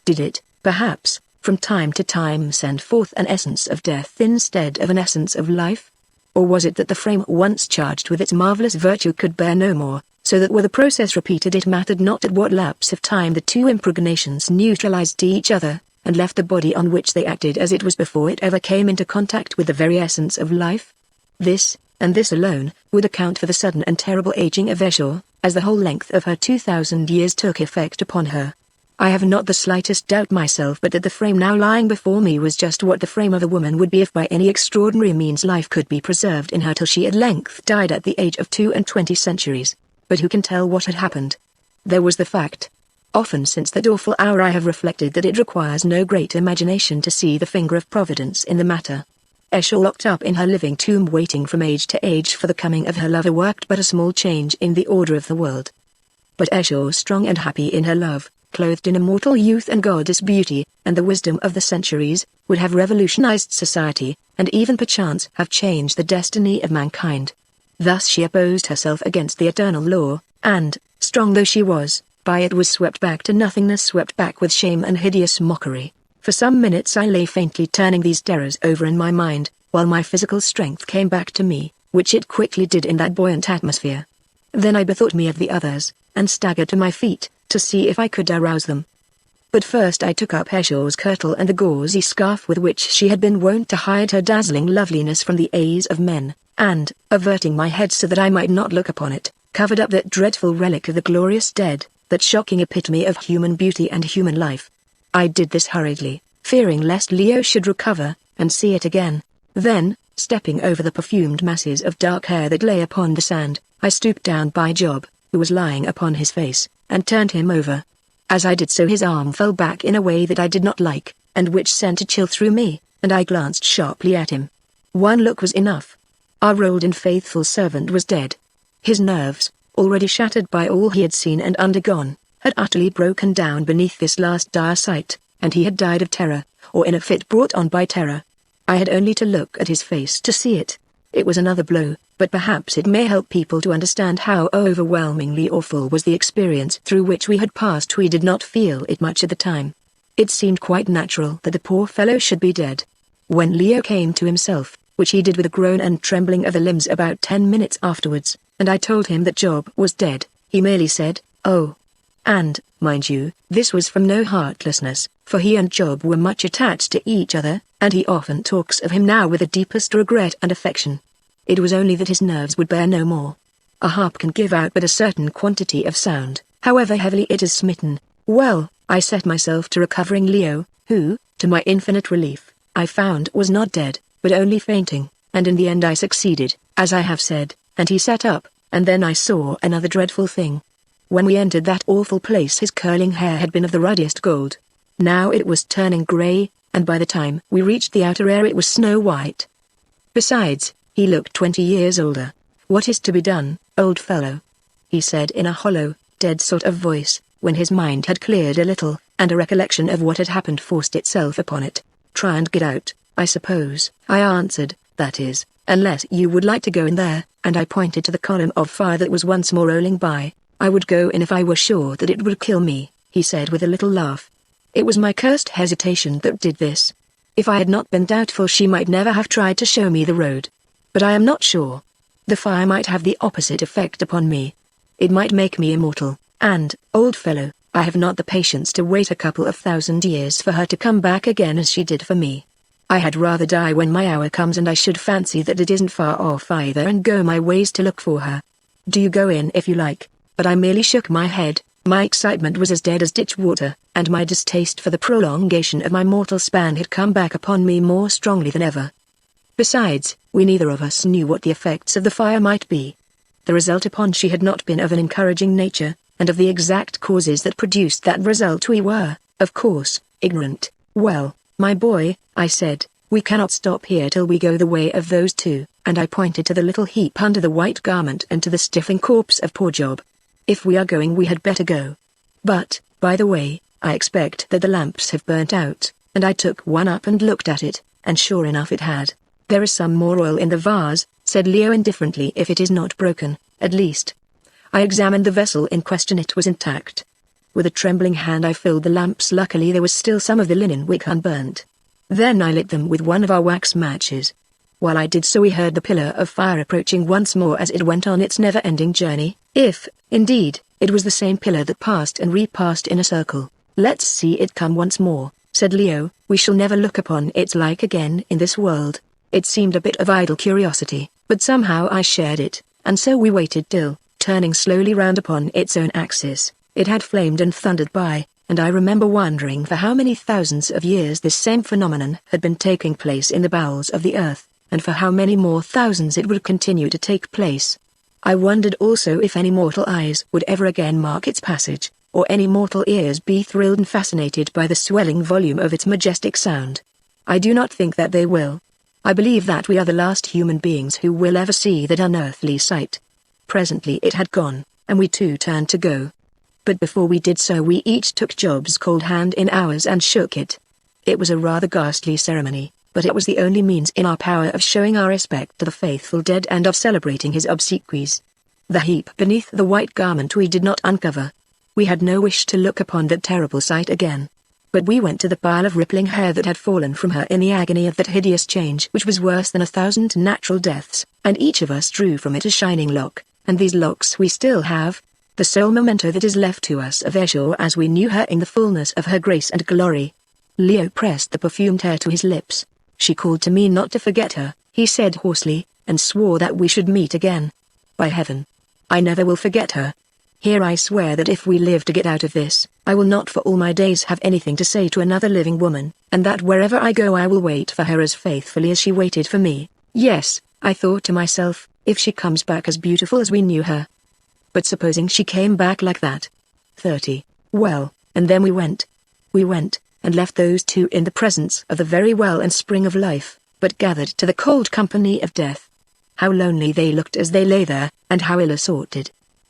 Did it, perhaps, from time to time send forth an essence of death instead of an essence of life? Or was it that the frame once charged with its marvelous virtue could bear no more, so that were the process repeated it mattered not at what lapse of time the two impregnations neutralized each other, and left the body on which they acted as it was before it ever came into contact with the very essence of life? This, and this alone, would account for the sudden and terrible aging of Esau, as the whole length of her 2,000 years took effect upon her. I have not the slightest doubt myself but that the frame now lying before me was just what the frame of a woman would be if by any extraordinary means life could be preserved in her till she at length died at the age of 22 centuries. But who can tell what had happened? There was the fact. Often since that awful hour I have reflected that it requires no great imagination to see the finger of Providence in the matter. Esau, locked up in her living tomb waiting from age to age for the coming of her lover, worked but a small change in the order of the world. But Esau, strong and happy in her love, clothed in immortal youth and goddess beauty, and the wisdom of the centuries, would have revolutionized society, and even perchance have changed the destiny of mankind. Thus she opposed herself against the eternal law, and, strong though she was, by it was swept back to nothingness, swept back with shame and hideous mockery. For some minutes I lay faintly turning these terrors over in my mind, while my physical strength came back to me, which it quickly did in that buoyant atmosphere. Then I bethought me of the others, and staggered to my feet, to see if I could arouse them. But first I took up Esau's kirtle and the gauzy scarf with which she had been wont to hide her dazzling loveliness from the eyes of men, and, averting my head so that I might not look upon it, covered up that dreadful relic of the glorious dead, that shocking epitome of human beauty and human life. I did this hurriedly, fearing lest Leo should recover, and see it again. Then, stepping over the perfumed masses of dark hair that lay upon the sand, I stooped down by Job, who was lying upon his face, and turned him over. As I did so his arm fell back in a way that I did not like, and which sent a chill through me, and I glanced sharply at him. One look was enough. Our old and faithful servant was dead. His nerves, already shattered by all he had seen and undergone, had utterly broken down beneath this last dire sight, and he had died of terror, or in a fit brought on by terror. I had only to look at his face to see it. It was another blow, but perhaps it may help people to understand how overwhelmingly awful was the experience through which we had passed. We did not feel it much at the time. It seemed quite natural that the poor fellow should be dead. When Leo came to himself, which he did with a groan and trembling of the limbs about 10 minutes afterwards, and I told him that Job was dead, he merely said, "Oh." And, mind you, this was from no heartlessness, for he and Job were much attached to each other, and he often talks of him now with the deepest regret and affection. It was only that his nerves would bear no more. A harp can give out but a certain quantity of sound, however heavily it is smitten. Well, I set myself to recovering Leo, who, to my infinite relief, I found was not dead, but only fainting, and in the end I succeeded, as I have said, and he sat up, and then I saw another dreadful thing. When we entered that awful place his curling hair had been of the ruddiest gold. Now it was turning grey, and by the time we reached the outer air it was snow white. Besides, he looked 20 years older. "What is to be done, old fellow?" he said in a hollow, dead sort of voice, when his mind had cleared a little, and a recollection of what had happened forced itself upon it. "Try and get out, I suppose," I answered, "that is, unless you would like to go in there," and I pointed to the column of fire that was once more rolling by. "I would go in if I were sure that it would kill me," he said with a little laugh. "It was my cursed hesitation that did this. If I had not been doubtful she might never have tried to show me the road. But I am not sure. The fire might have the opposite effect upon me. It might make me immortal, and, old fellow, I have not the patience to wait a couple of 1,000 years for her to come back again as she did for me. I had rather die when my hour comes, and I should fancy that it isn't far off either, and go my ways to look for her. Do you go in if you like." But I merely shook my head. My excitement was as dead as ditch water, and my distaste for the prolongation of my mortal span had come back upon me more strongly than ever. Besides, we neither of us knew what the effects of the fire might be. The result upon she had not been of an encouraging nature, and of the exact causes that produced that result we were, of course, ignorant. "Well, my boy," I said, "we cannot stop here till we go the way of those two," and I pointed to the little heap under the white garment and to the stiffing corpse of poor Job. "If we are going we had better go. But, by the way, I expect that the lamps have burnt out," and I took one up and looked at it, and sure enough it had. "There is some more oil in the vase," said Leo indifferently, "if it is not broken, at least." I examined the vessel in question. It was intact. With a trembling hand I filled the lamps. Luckily there was still some of the linen wick unburnt. Then I lit them with one of our wax matches. While I did so we heard the pillar of fire approaching once more as it went on its never-ending journey, if, indeed, it was the same pillar that passed and repassed in a circle. "Let's see it come once more," said Leo. "We shall never look upon its like again in this world." It seemed a bit of idle curiosity, but somehow I shared it, and so we waited till, turning slowly round upon its own axis, it had flamed and thundered by, and I remember wondering for how many thousands of years this same phenomenon had been taking place in the bowels of the earth, and for how many more thousands it would continue to take place. I wondered also if any mortal eyes would ever again mark its passage, or any mortal ears be thrilled and fascinated by the swelling volume of its majestic sound. I do not think that they will. I believe that we are the last human beings who will ever see that unearthly sight. Presently it had gone, and we too turned to go. But before we did so we each took Job's cold hand in ours and shook it. It was a rather ghastly ceremony, but it was the only means in our power of showing our respect to the faithful dead and of celebrating his obsequies. The heap beneath the white garment we did not uncover. We had no wish to look upon that terrible sight again. But we went to the pile of rippling hair that had fallen from her in the agony of that hideous change which was worse than 1,000 natural deaths, and each of us drew from it a shining lock, and these locks we still have, the sole memento that is left to us of Esau as we knew her in the fullness of her grace and glory. Leo pressed the perfumed hair to his lips. "She called to me not to forget her," he said hoarsely, "and swore that we should meet again. By heaven, I never will forget her. Here I swear that if we live to get out of this, I will not for all my days have anything to say to another living woman, and that wherever I go I will wait for her as faithfully as she waited for me. Yes," I thought to myself, "if she comes back as beautiful as we knew her. But supposing she came back like that? 30. Well, and then we went. We went, and left those two in the presence of the very well and spring of life, but gathered to the cold company of death. How lonely they looked as they lay there, and how ill-assorted.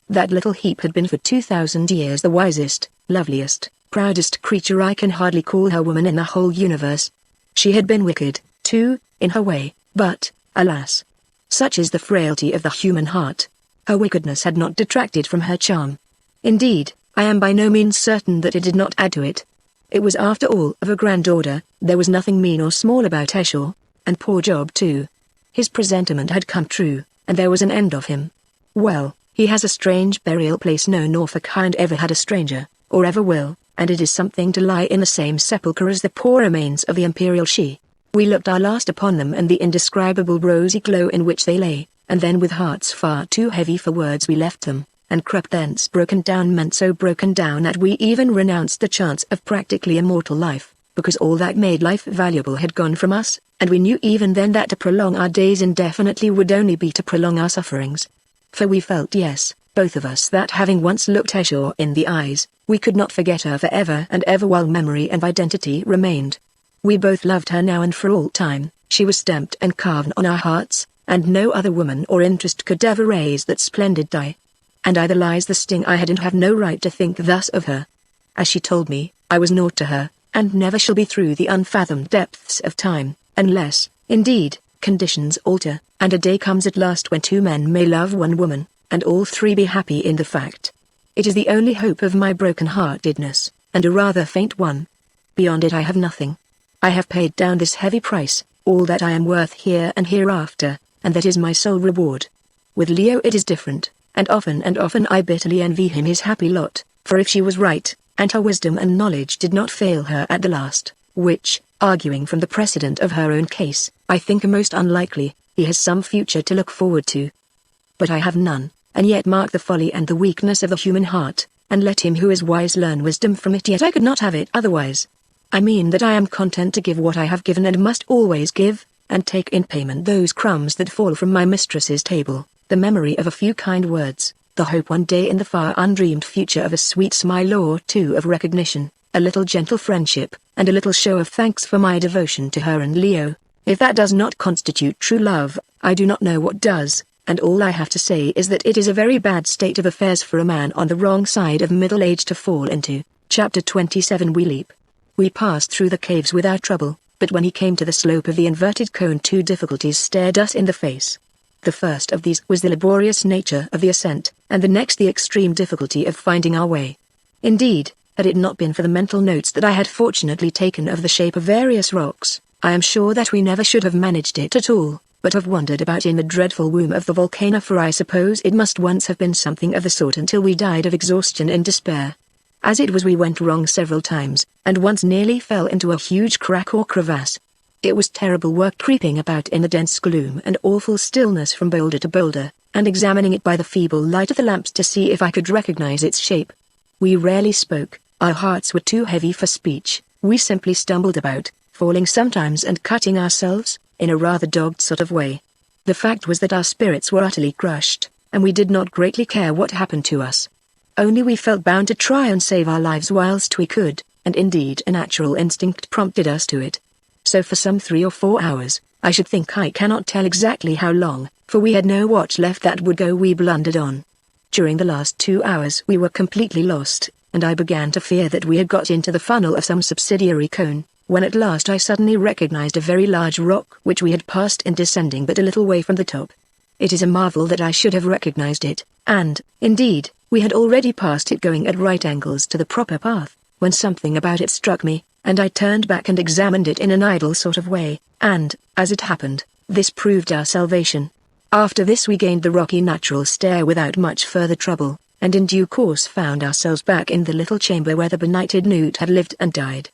That little heap had been for 2,000 years the wisest, loveliest, proudest creature. I can hardly call her woman in the whole universe. She had been wicked, too, in her way, but, alas, Such is the frailty of the human heart. Her wickedness had not detracted from her charm. Indeed, I am by no means certain that it did not add to it. It was after all of a granddaughter, there was nothing mean or small about Esau. And poor Job too. His presentiment had come true, and there was an end of him. Well, he has a strange burial place no Norfolk hind ever had a stranger, or ever will, and it is something to lie in the same sepulchre as the poor remains of the imperial she. We looked our last upon them and the indescribable rosy glow in which they lay, and then with hearts far too heavy for words we left them, and crept thence broken down, meant so broken down that we even renounced the chance of practically immortal life, because all that made life valuable had gone from us, and we knew even then that to prolong our days indefinitely would only be to prolong our sufferings. For we felt, yes, both of us, that having once looked Esau in the eyes, we could not forget her for ever and ever while memory and identity remained. We both loved her now and for all time. She was stamped and carved on our hearts, and no other woman or interest could ever raise that splendid die. And either lies the sting I had and have no right to think thus of her. As she told me, I was naught to her, and never shall be through the unfathomed depths of time, unless, indeed, conditions alter, and a day comes at last when two men may love one woman, and all three be happy in the fact. It is the only hope of my broken-heartedness, and a rather faint one. Beyond it I have nothing. I have paid down this heavy price, all that I am worth here and hereafter, and that is my sole reward. With Leo it is different, and often I bitterly envy him his happy lot, for if she was right, and her wisdom and knowledge did not fail her at the last, which, arguing from the precedent of her own case, I think most unlikely, he has some future to look forward to. But I have none, and yet mark the folly and the weakness of the human heart, and let him who is wise learn wisdom from it. Yet I could not have it otherwise. I mean that I am content to give what I have given and must always give, and take in payment those crumbs that fall from my mistress's table, the memory of a few kind words, the hope one day in the far undreamed future of a sweet smile or two of recognition, a little gentle friendship, and a little show of thanks for my devotion to her and Leo. If that does not constitute true love, I do not know what does, and all I have to say is that it is a very bad state of affairs for a man on the wrong side of middle age to fall into. Chapter 27. We leap. We passed through the caves without trouble, but when he came to the slope of the inverted cone, two difficulties stared us in the face. The first of these was the laborious nature of the ascent, and the next the extreme difficulty of finding our way. Indeed, had it not been for the mental notes that I had fortunately taken of the shape of various rocks, I am sure that we never should have managed it at all, but have wandered about in the dreadful womb of the volcano, for I suppose it must once have been something of the sort until we died of exhaustion and despair. As it was, we went wrong several times, and once nearly fell into a huge crack or crevasse. It was terrible work creeping about in the dense gloom and awful stillness from boulder to boulder, and examining it by the feeble light of the lamps to see if I could recognize its shape. We rarely spoke, our hearts were too heavy for speech, we simply stumbled about, falling sometimes and cutting ourselves, in a rather dogged sort of way. The fact was that our spirits were utterly crushed, and we did not greatly care what happened to us. Only we felt bound to try and save our lives whilst we could, and indeed a natural instinct prompted us to it. So for some 3 or 4 hours, I should think, I cannot tell exactly how long, for we had no watch left that would go, we blundered on. During the last 2 hours we were completely lost, and I began to fear that we had got into the funnel of some subsidiary cone, when at last I suddenly recognized a very large rock which we had passed in descending but a little way from the top. It is a marvel that I should have recognized it, and, indeed, we had already passed it going at right angles to the proper path, when something about it struck me, and I turned back and examined it in an idle sort of way, and, as it happened, this proved our salvation. After this we gained the rocky natural stair without much further trouble, and in due course found ourselves back in the little chamber where the benighted newt had lived and died.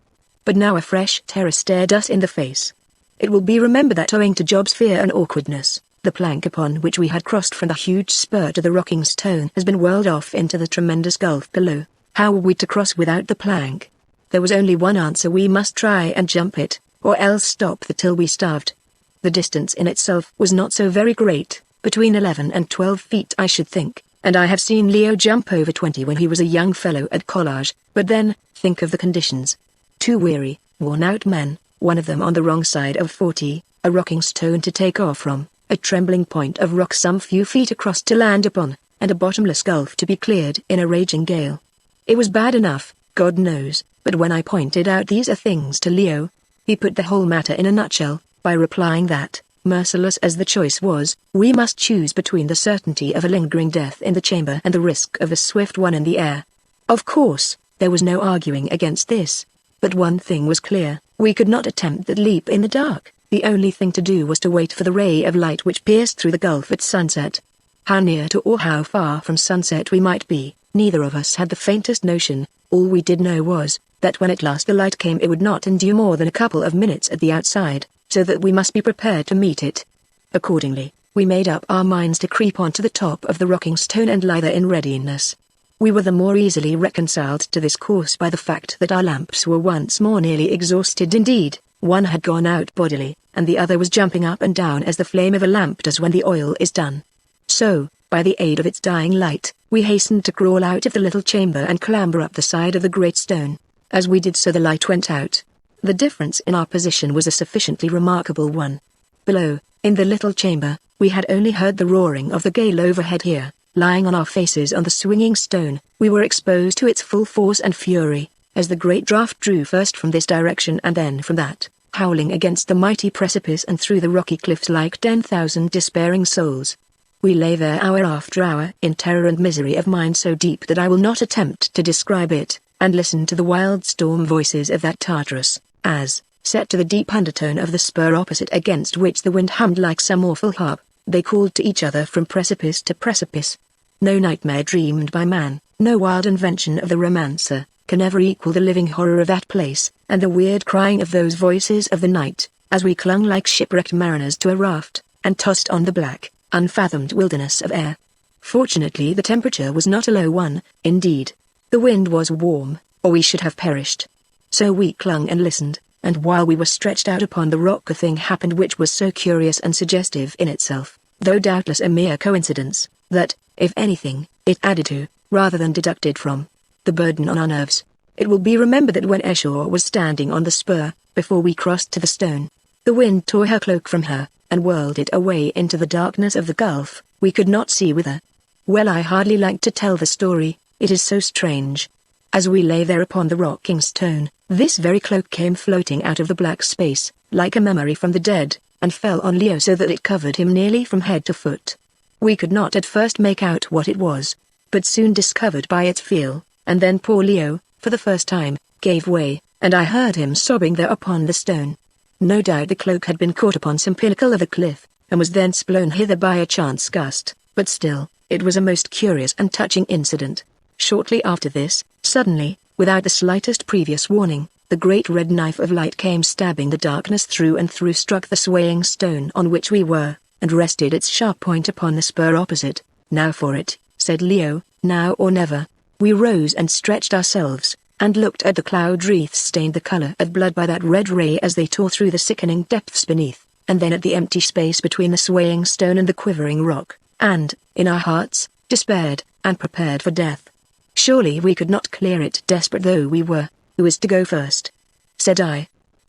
But now a fresh terror stared us in the face. It will be remembered that owing to Job's fear and awkwardness, the plank upon which we had crossed from the huge spur to the rocking stone has been whirled off into the tremendous gulf below. How were we to cross without the plank? There was only one answer: we must try and jump it, or else stop there till we starved. The distance in itself was not so very great, between 11 and 12 feet I should think, and I have seen Leo jump over 20 when he was a young fellow at college, but then, think of the conditions. 2 weary, worn-out men, one of them on the wrong side of 40, a rocking stone to take off from, a trembling point of rock some few feet across to land upon, and a bottomless gulf to be cleared in a raging gale. It was bad enough, God knows, but when I pointed out these things to Leo, he put the whole matter in a nutshell, by replying that, Merciless as the choice was, we must choose between the certainty of a lingering death in the chamber and the risk of a swift one in the air. Of course, there was no arguing against this. But one thing was clear, we could not attempt that leap in the dark. The only thing to do was to wait for the ray of light which pierced through the gulf at sunset. How near to or how far from sunset we might be, neither of us had the faintest notion. All we did know was, that when at last the light came it would not endure more than a couple of minutes at the outside, so that we must be prepared to meet it. Accordingly, we made up our minds to creep onto the top of the rocking stone and lie there in readiness. We were the more easily reconciled to this course by the fact that our lamps were once more nearly exhausted indeed. One had gone out bodily, and the other was jumping up and down as the flame of a lamp does when the oil is done. So, by the aid of its dying light, we hastened to crawl out of the little chamber and clamber up the side of the great stone. As we did so the light went out. The difference in our position was a sufficiently remarkable one. Below, in the little chamber, we had only heard the roaring of the gale overhead. Here, lying on our faces on the swinging stone, we were exposed to its full force and fury, as the great draught drew first from this direction and then from that, howling against the mighty precipice and through the rocky cliffs like 10,000 despairing souls. We lay there hour after hour in terror and misery of mind so deep that I will not attempt to describe it, and listen to the wild storm voices of that Tartarus, as, set to the deep undertone of the spur opposite against which the wind hummed like some awful harp, they called to each other from precipice to precipice. No nightmare dreamed by man, no wild invention of the romancer, can ever equal the living horror of that place, and the weird crying of those voices of the night, as we clung like shipwrecked mariners to a raft, and tossed on the black, unfathomed wilderness of air. Fortunately the temperature was not a low one, indeed. The wind was warm, or we should have perished. So we clung and listened, and while we were stretched out upon the rock a thing happened which was so curious and suggestive in itself, though doubtless a mere coincidence, that, if anything, it added to, rather than deducted from, the burden on our nerves. It will be remembered that when Esau was standing on the spur, before we crossed to the stone, the wind tore her cloak from her, and whirled it away into the darkness of the gulf. We could not see whither. Well, I hardly like to tell the story, it is so strange. As we lay there upon the rocking stone, this very cloak came floating out of the black space, like a memory from the dead, and fell on Leo so that it covered him nearly from head to foot. We could not at first make out what it was, but soon discovered by its feel, and then poor Leo, for the first time, gave way, and I heard him sobbing there upon the stone. No doubt the cloak had been caught upon some pinnacle of a cliff, and was thence blown hither by a chance gust, but still, it was a most curious and touching incident. Shortly after this, suddenly, without the slightest previous warning, the great red knife of light came stabbing the darkness through and through, struck the swaying stone on which we were, and rested its sharp point upon the spur opposite. Now for it, said Leo, now or never. We rose and stretched ourselves, and looked at the cloud wreaths stained the color of blood by that red ray as they tore through the sickening depths beneath, and then at the empty space between the swaying stone and the quivering rock, and, in our hearts, despaired, and prepared for death. Surely we could not clear it, desperate though we were. Who is to go first? Said I.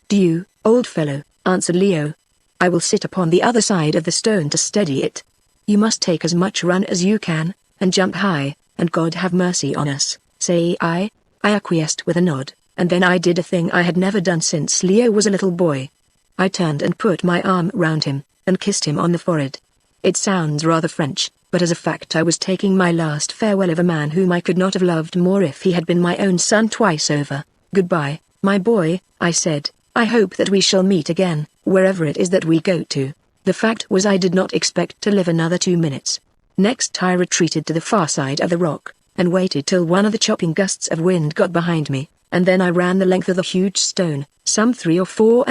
Do you, old fellow, answered Leo. I will sit upon the other side of the stone to steady it. You must take as much run as you can, and jump high, and God have mercy on us, say I. I acquiesced with a nod, and then I did a thing I had never done since Leo was a little boy. I turned and put my arm round him, and kissed him on the forehead. It sounds rather French, but as a fact I was taking my last farewell of a man whom I could not have loved more if he had been my own son twice over. Goodbye, my boy, I said. I hope that we shall meet again, wherever it is that we go to. The fact was I did not expect to live another 2 minutes. Next I retreated to the far side of the rock, and waited till one of the chopping gusts of wind got behind me, and then I ran the length of the huge stone, some 34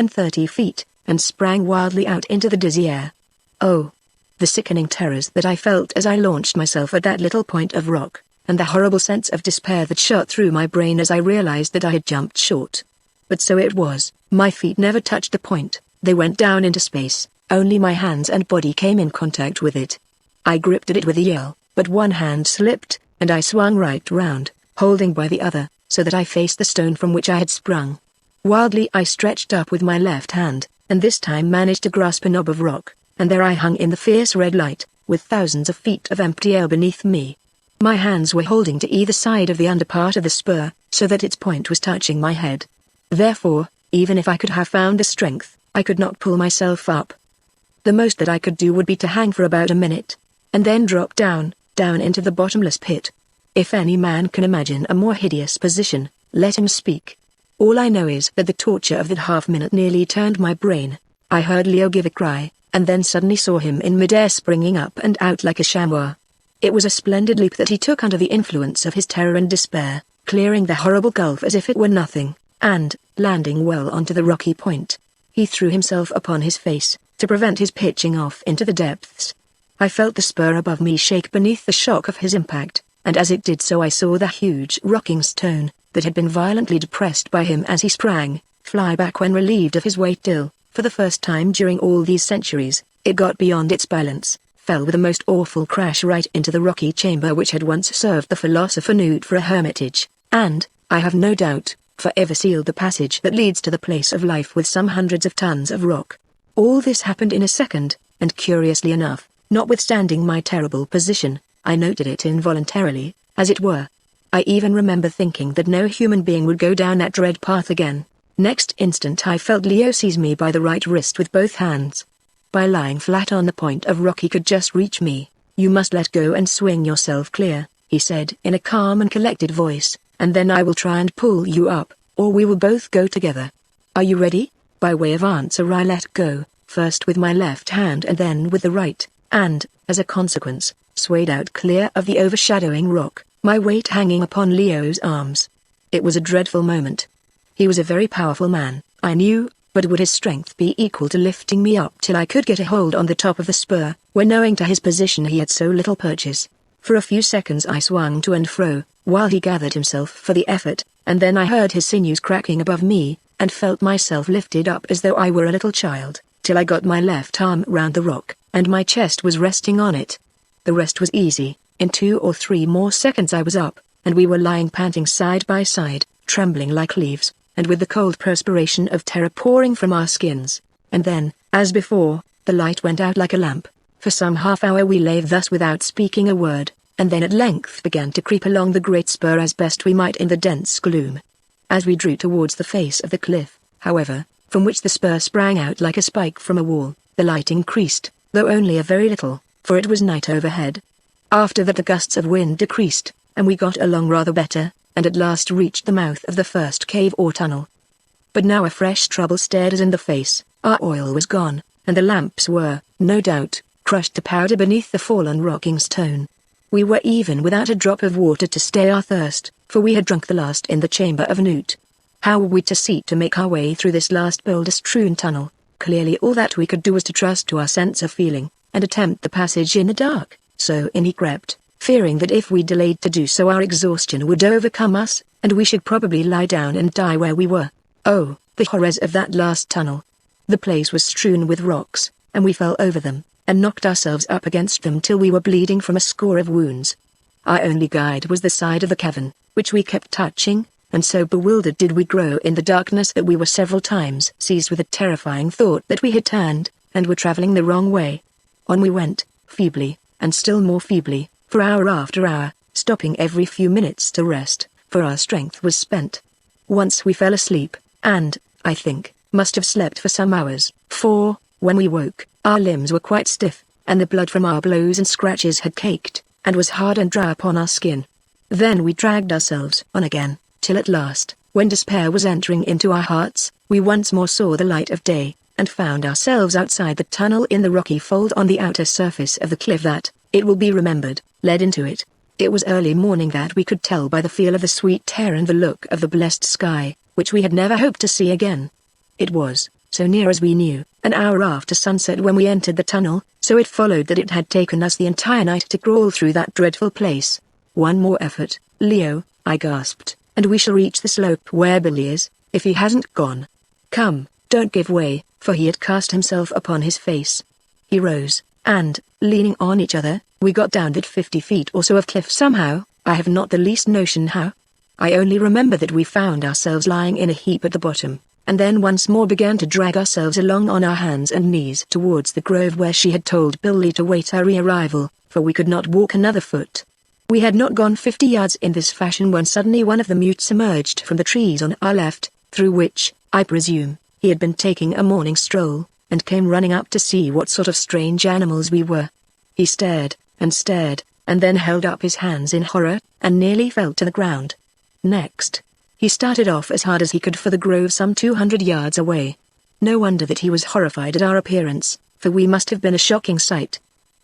feet, and sprang wildly out into the dizzy air. Oh! The sickening terrors that I felt as I launched myself at that little point of rock, and the horrible sense of despair that shot through my brain as I realized that I had jumped short. But so it was, my feet never touched the point, they went down into space, only my hands and body came in contact with it. I gripped at it with a yell, but one hand slipped, and I swung right round, holding by the other, so that I faced the stone from which I had sprung. Wildly I stretched up with my left hand, and this time managed to grasp a knob of rock, and there I hung in the fierce red light, with thousands of feet of empty air beneath me. My hands were holding to either side of the under part of the spur, so that its point was touching my head. Therefore, even if I could have found the strength, I could not pull myself up. The most that I could do would be to hang for about a minute, and then drop down into the bottomless pit. If any man can imagine a more hideous position, let him speak. All I know is that the torture of that half-minute nearly turned my brain. I heard Leo give a cry, and then suddenly saw him in midair springing up and out like a chamois. It was a splendid leap that he took under the influence of his terror and despair, clearing the horrible gulf as if it were nothing, and, landing well onto the rocky point, he threw himself upon his face, to prevent his pitching off into the depths. I felt the spur above me shake beneath the shock of his impact, and as it did so I saw the huge rocking stone, that had been violently depressed by him as he sprang, fly back when relieved of his weight till, for the first time during all these centuries, it got beyond its balance, fell with a most awful crash right into the rocky chamber which had once served the philosopher Newt for a hermitage, and, I have no doubt, forever sealed the passage that leads to the place of life with some hundreds of tons of rock. All this happened in a second, and curiously enough, notwithstanding my terrible position, I noted it involuntarily, as it were. I even remember thinking that no human being would go down that dread path again. Next instant I felt Leo seize me by the right wrist with both hands. By lying flat on the point of rock he could just reach me. "You must let go and swing yourself clear," he said in a calm and collected voice, "and then I will try and pull you up, or we will both go together. Are you ready?" By way of answer I let go, first with my left hand and then with the right, and, as a consequence, swayed out clear of the overshadowing rock, my weight hanging upon Leo's arms. It was a dreadful moment. He was a very powerful man, I knew, but would his strength be equal to lifting me up till I could get a hold on the top of the spur, when knowing to his position he had so little purchase? For a few seconds I swung to and fro, while he gathered himself for the effort, and then I heard his sinews cracking above me, and felt myself lifted up as though I were a little child, till I got my left arm round the rock, and my chest was resting on it. The rest was easy. In 2 or 3 more seconds I was up, and we were lying panting side by side, trembling like leaves, and with the cold perspiration of terror pouring from our skins. And then, as before, the light went out like a lamp. For some half-hour we lay thus without speaking a word, and then at length began to creep along the great spur as best we might in the dense gloom. As we drew towards the face of the cliff, however, from which the spur sprang out like a spike from a wall, the light increased, though only a very little, for it was night overhead. After that the gusts of wind decreased, and we got along rather better, and at last reached the mouth of the first cave or tunnel. But now a fresh trouble stared us in the face. Our oil was gone, and the lamps were, no doubt, crushed to powder beneath the fallen rocking stone. We were even without a drop of water to stay our thirst, for we had drunk the last in the chamber of Newt. How were we to see to make our way through this last boulder-strewn tunnel? Clearly all that we could do was to trust to our sense of feeling, and attempt the passage in the dark. So in he crept, fearing that if we delayed to do so our exhaustion would overcome us, and we should probably lie down and die where we were. Oh, the horrors of that last tunnel! The place was strewn with rocks, and we fell over them, and knocked ourselves up against them till we were bleeding from a score of wounds. Our only guide was the side of the cavern, which we kept touching, and so bewildered did we grow in the darkness that we were several times seized with a terrifying thought that we had turned, and were traveling the wrong way. On we went, feebly, and still more feebly, for hour after hour, stopping every few minutes to rest, for our strength was spent. Once we fell asleep, and, I think, must have slept for some hours, for, when we woke, our limbs were quite stiff, and the blood from our blows and scratches had caked, and was hard and dry upon our skin. Then we dragged ourselves on again, till at last, when despair was entering into our hearts, we once more saw the light of day, and found ourselves outside the tunnel in the rocky fold on the outer surface of the cliff that, it will be remembered, led into it. It was early morning, that we could tell by the feel of the sweet air and the look of the blessed sky, which we had never hoped to see again. It was, so near as we knew, an hour after sunset when we entered the tunnel, so it followed that it had taken us the entire night to crawl through that dreadful place. "One more effort, Leo," I gasped, "and we shall reach the slope where Billy is, if he hasn't gone. Come, don't give way," for he had cast himself upon his face. He rose, and, leaning on each other, we got down that 50 feet or so of cliff somehow. I have not the least notion how. I only remember that we found ourselves lying in a heap at the bottom, and then once more began to drag ourselves along on our hands and knees towards the grove where she had told Billy to wait our re-arrival, for we could not walk another foot. We had not gone 50 yards in this fashion when suddenly one of the mutes emerged from the trees on our left, through which, I presume, he had been taking a morning stroll, and came running up to see what sort of strange animals we were. He stared, and then held up his hands in horror, and nearly fell to the ground. Next, he started off as hard as he could for the grove some 200 yards away. No wonder that he was horrified at our appearance, for we must have been a shocking sight.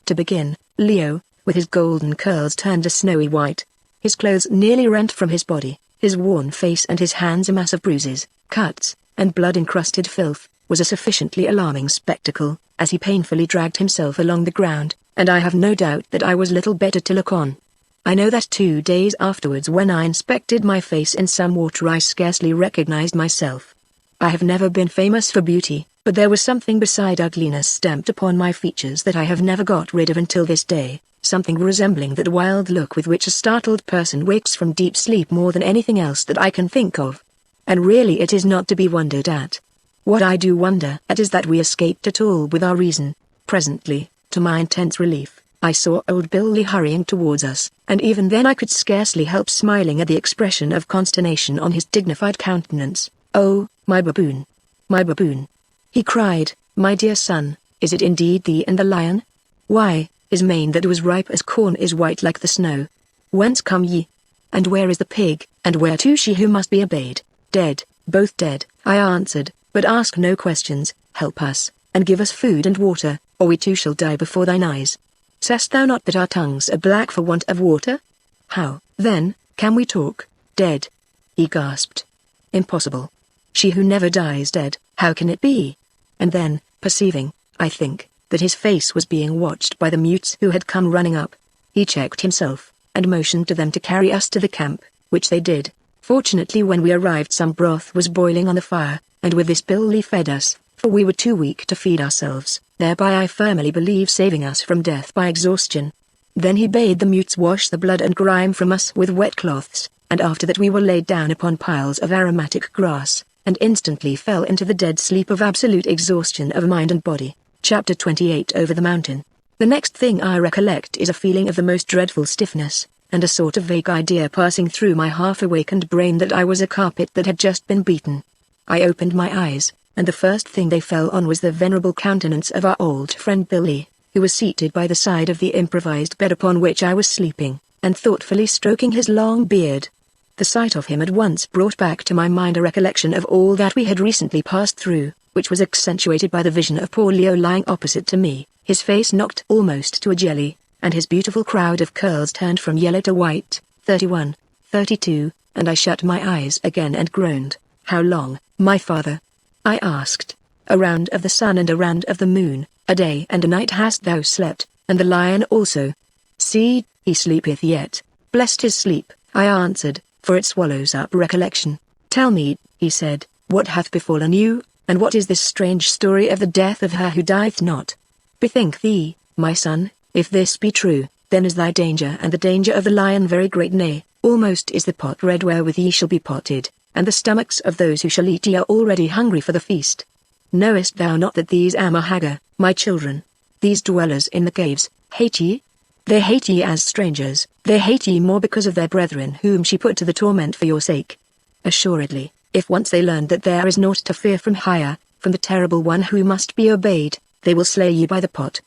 To begin, Leo, with his golden curls turned a snowy white, his clothes nearly rent from his body, his worn face and his hands a mass of bruises, cuts, and blood-encrusted filth, was a sufficiently alarming spectacle, as he painfully dragged himself along the ground, and I have no doubt that I was little better to look on. I know that 2 days afterwards when I inspected my face in some water I scarcely recognized myself. I have never been famous for beauty, but there was something beside ugliness stamped upon my features that I have never got rid of until this day, something resembling that wild look with which a startled person wakes from deep sleep more than anything else that I can think of. And really it is not to be wondered at. What I do wonder at is that we escaped at all with our reason. Presently, to my intense relief, I saw old Billy hurrying towards us, and even then I could scarcely help smiling at the expression of consternation on his dignified countenance. "Oh, my baboon! My baboon!" he cried. "My dear son, is it indeed thee and the lion? Why, his mane that was ripe as corn is white like the snow. Whence come ye? And where is the pig, and where too she who must be obeyed?" "Dead, both dead," I answered, "but ask no questions, help us, and give us food and water, or we too shall die before thine eyes. Sayest thou not that our tongues are black for want of water? How, then, can we talk, dead?" he gasped. "Impossible. She who never dies dead, how can it be?" And then, perceiving, I think, that his face was being watched by the mutes who had come running up, he checked himself, and motioned to them to carry us to the camp, which they did. Fortunately when we arrived some broth was boiling on the fire, and with this Billy fed us, for we were too weak to feed ourselves, thereby I firmly believe saving us from death by exhaustion. Then he bade the mutes wash the blood and grime from us with wet cloths, and after that we were laid down upon piles of aromatic grass, and instantly fell into the dead sleep of absolute exhaustion of mind and body. Chapter 28 Over the Mountain. The next thing I recollect is a feeling of the most dreadful stiffness, and a sort of vague idea passing through my half-awakened brain that I was a carpet that had just been beaten. I opened my eyes, and the first thing they fell on was the venerable countenance of our old friend Billy, who was seated by the side of the improvised bed upon which I was sleeping, and thoughtfully stroking his long beard. The sight of him at once brought back to my mind a recollection of all that we had recently passed through, which was accentuated by the vision of poor Leo lying opposite to me, his face knocked almost to a jelly, and his beautiful crowd of curls turned from yellow to white. 31, 32, and I shut my eyes again and groaned. "How long, my father?" I asked. "A round of the sun and a round of the moon, a day and a night hast thou slept, and the lion also. See, he sleepeth yet, blessed his sleep," I answered, for it swallows up recollection. "Tell me," he said, "what hath befallen you, and what is this strange story of the death of her who dieth not? Bethink thee, my son, if this be true, then is thy danger and the danger of the lion very great, nay, almost is the pot red wherewith ye shall be potted, and the stomachs of those who shall eat ye are already hungry for the feast. Knowest thou not that these Haggard, my children, these dwellers in the caves, hate ye? They hate ye as strangers, they hate ye more because of their brethren whom she put to the torment for your sake. Assuredly, if once they learn that there is naught to fear from higher, from the terrible one who must be obeyed, they will slay ye by the pot.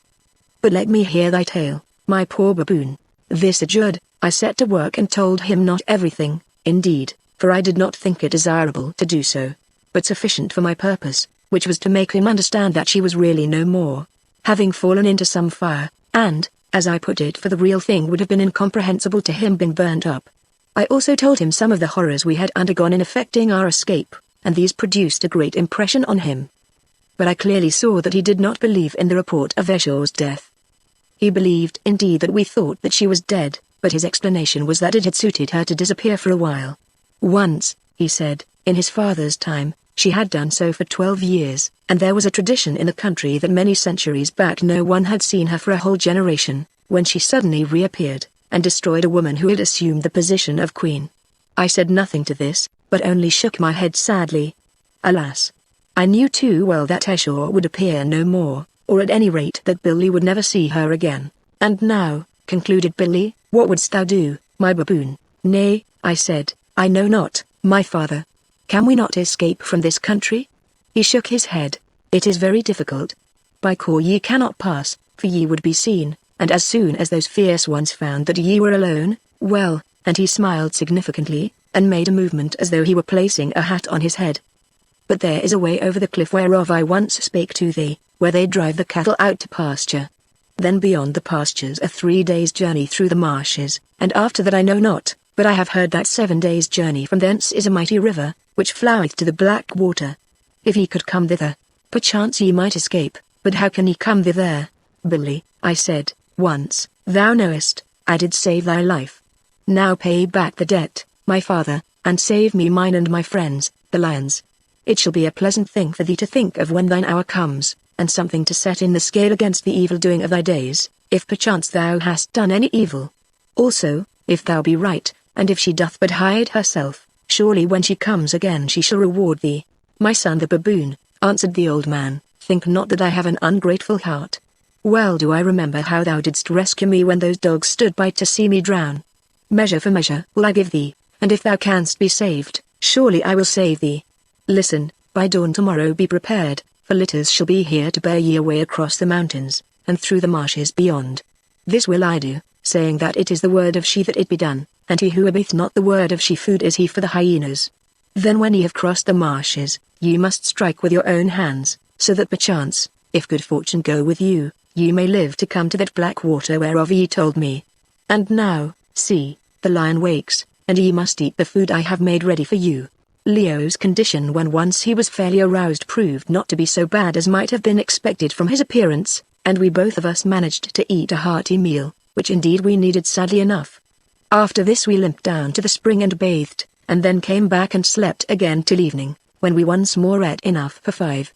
But let me hear thy tale, my poor baboon." This adjured, I set to work and told him not everything, indeed, for I did not think it desirable to do so, but sufficient for my purpose, which was to make him understand that she was really no more, having fallen into some fire, and, as I put it, for the real thing would have been incomprehensible to him being burnt up. I also told him some of the horrors we had undergone in effecting our escape, and these produced a great impression on him. But I clearly saw that he did not believe in the report of Esau's death. He believed indeed that we thought that she was dead, but his explanation was that it had suited her to disappear for a while. Once, he said, in his father's time, she had done so for 12 years, and there was a tradition in the country that many centuries back no one had seen her for a whole generation, when she suddenly reappeared, and destroyed a woman who had assumed the position of queen. I said nothing to this, but only shook my head sadly. Alas! I knew too well that Esau would appear no more, or at any rate that Billy would never see her again. "And now," concluded Billy, "what wouldst thou do, my baboon?" "Nay," I said, "I know not, my father. Can we not escape from this country?" He shook his head. It is very difficult. By Kor ye cannot pass, for ye would be seen, and as soon as those fierce ones found that ye were alone, well," and he smiled significantly, and made a movement as though he were placing a hat on his head. "But there is a way over the cliff whereof I once spake to thee, where they drive the cattle out to pasture. Then beyond the pastures a 3 days' journey through the marshes, and after that I know not, but I have heard that 7 days' journey from thence is a mighty river, which floweth to the black water. If ye could come thither, perchance ye might escape, but how can ye come thither?" "Billy," I said, "once, thou knowest, I did save thy life. Now pay back the debt, my father, and save me mine and my friends, the lions. It shall be a pleasant thing for thee to think of when thine hour comes, and something to set in the scale against the evil doing of thy days, if perchance thou hast done any evil. Also, if thou be right, and if she doth but hide herself, surely when she comes again she shall reward thee." "My son the baboon," answered the old man, "think not that I have an ungrateful heart. Well do I remember how thou didst rescue me when those dogs stood by to see me drown. Measure for measure will I give thee, and if thou canst be saved, surely I will save thee. Listen, by dawn tomorrow be prepared, for litters shall be here to bear ye away across the mountains, and through the marshes beyond. This will I do, saying that it is the word of she that it be done, and he who obeyeth not the word of she food is he for the hyenas. Then when ye have crossed the marshes, ye must strike with your own hands, so that perchance, if good fortune go with you, ye may live to come to that black water whereof ye told me. And now, see, the lion wakes, and ye must eat the food I have made ready for you." Leo's condition when once he was fairly aroused proved not to be so bad as might have been expected from his appearance, and we both of us managed to eat a hearty meal, which indeed we needed sadly enough. After this we limped down to the spring and bathed, and then came back and slept again till evening, when we once more ate enough for 5.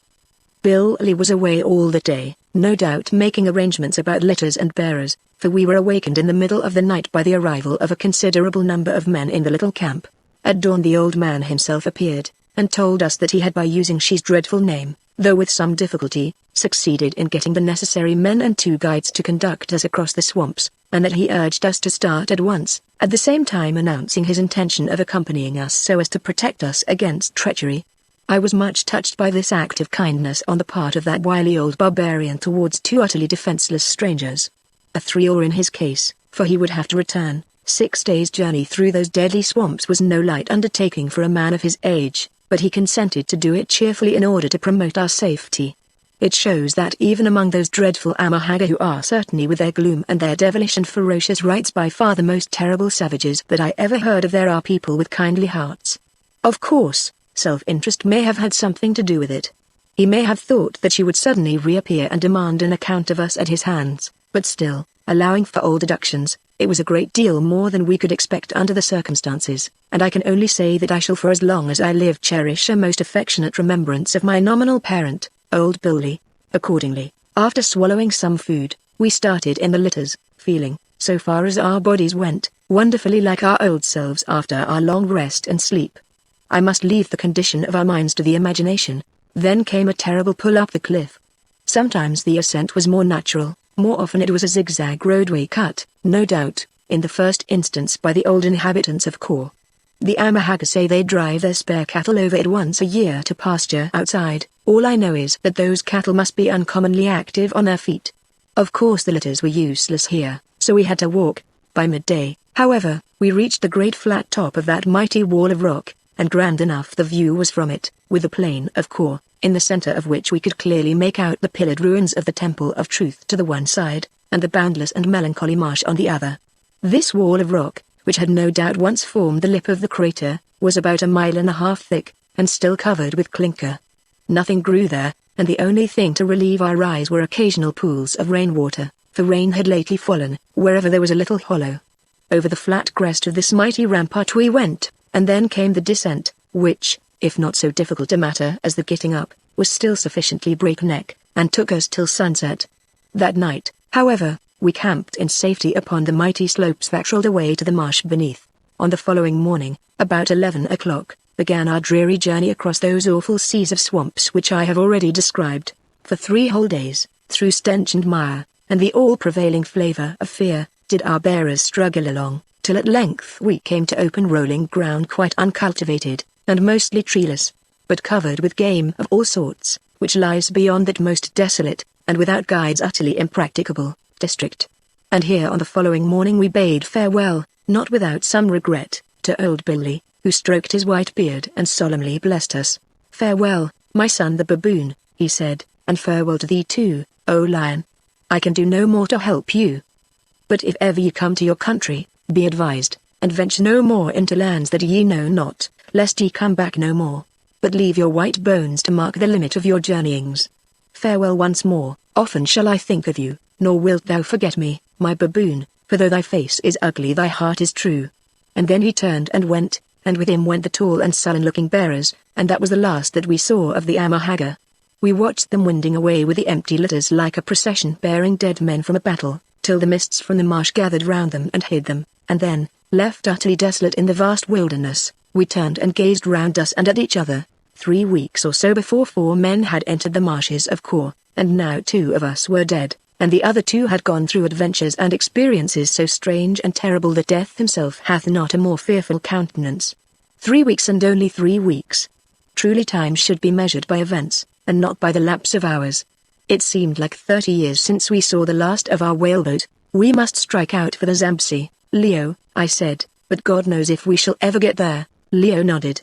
Billy was away all that day, no doubt making arrangements about litters and bearers, for we were awakened in the middle of the night by the arrival of a considerable number of men in the little camp. At dawn the old man himself appeared, and told us that he had by using she's dreadful name, though with some difficulty, succeeded in getting the necessary men and 2 guides to conduct us across the swamps, and that he urged us to start at once, at the same time announcing his intention of accompanying us so as to protect us against treachery. I was much touched by this act of kindness on the part of that wily old barbarian towards 2 utterly defenseless strangers. A 3 or in his case, for he would have to return. 6 days' journey through those deadly swamps was no light undertaking for a man of his age, but he consented to do it cheerfully in order to promote our safety. It shows that even among those dreadful Haggard who are certainly with their gloom and their devilish and ferocious rites by far the most terrible savages that I ever heard of, there are people with kindly hearts. Of course, self-interest may have had something to do with it. He may have thought that she would suddenly reappear and demand an account of us at his hands, but still, allowing for all deductions, it was a great deal more than we could expect under the circumstances, and I can only say that I shall for as long as I live cherish a most affectionate remembrance of my nominal parent, old Billy. Accordingly, after swallowing some food, we started in the litters, feeling, so far as our bodies went, wonderfully like our old selves after our long rest and sleep. I must leave the condition of our minds to the imagination. Then came a terrible pull up the cliff. Sometimes the ascent was more natural, more often it was a zigzag roadway cut, no doubt, in the first instance by the old inhabitants of Kor. The Haggard say they drive their spare cattle over it once a year to pasture outside. All I know is that those cattle must be uncommonly active on their feet. Of course the litters were useless here, so we had to walk. By midday, however, we reached the great flat top of that mighty wall of rock, and grand enough the view was from it, with the plain of Kor, in the center of which we could clearly make out the pillared ruins of the Temple of Truth to the one side, and the boundless and melancholy marsh on the other. This wall of rock, which had no doubt once formed the lip of the crater, was about 1.5 miles thick, and still covered with clinker. Nothing grew there, and the only thing to relieve our eyes were occasional pools of rainwater, for rain had lately fallen, wherever there was a little hollow. Over the flat crest of this mighty rampart we went, and then came the descent, which, if not so difficult a matter as the getting up, was still sufficiently breakneck, and took us till sunset. That night, however, we camped in safety upon the mighty slopes that rolled away to the marsh beneath. On the following morning, about 11 o'clock, began our dreary journey across those awful seas of swamps which I have already described. For 3 whole days, through stench and mire, and the all-prevailing flavor of fear, did our bearers struggle along, till at length we came to open rolling ground quite uncultivated, and mostly treeless, but covered with game of all sorts, which lies beyond that most desolate, and without guides utterly impracticable, district. And here on the following morning we bade farewell, not without some regret, to old Billy, who stroked his white beard and solemnly blessed us. "Farewell, my son the baboon," he said, "and farewell to thee too, O lion. I can do no more to help you. But if ever ye come to your country, be advised, and venture no more into lands that ye know not, lest ye come back no more, but leave your white bones to mark the limit of your journeyings. Farewell once more, often shall I think of you, nor wilt thou forget me, my baboon, for though thy face is ugly thy heart is true." And then he turned and went, and with him went the tall and sullen-looking bearers, and that was the last that we saw of the Haggard. We watched them winding away with the empty litters like a procession bearing dead men from a battle, till the mists from the marsh gathered round them and hid them, and then, left utterly desolate in the vast wilderness, we turned and gazed round us and at each other. 3 weeks or so before 4 men had entered the marshes of Kor, and now 2 of us were dead, and the other 2 had gone through adventures and experiences so strange and terrible that death himself hath not a more fearful countenance. 3 weeks and only 3 weeks. Truly time should be measured by events, and not by the lapse of hours. It seemed like 30 years since we saw the last of our whaleboat. "We must strike out for the Zambesi, Leo," I said, "but God knows if we shall ever get there." Leo nodded.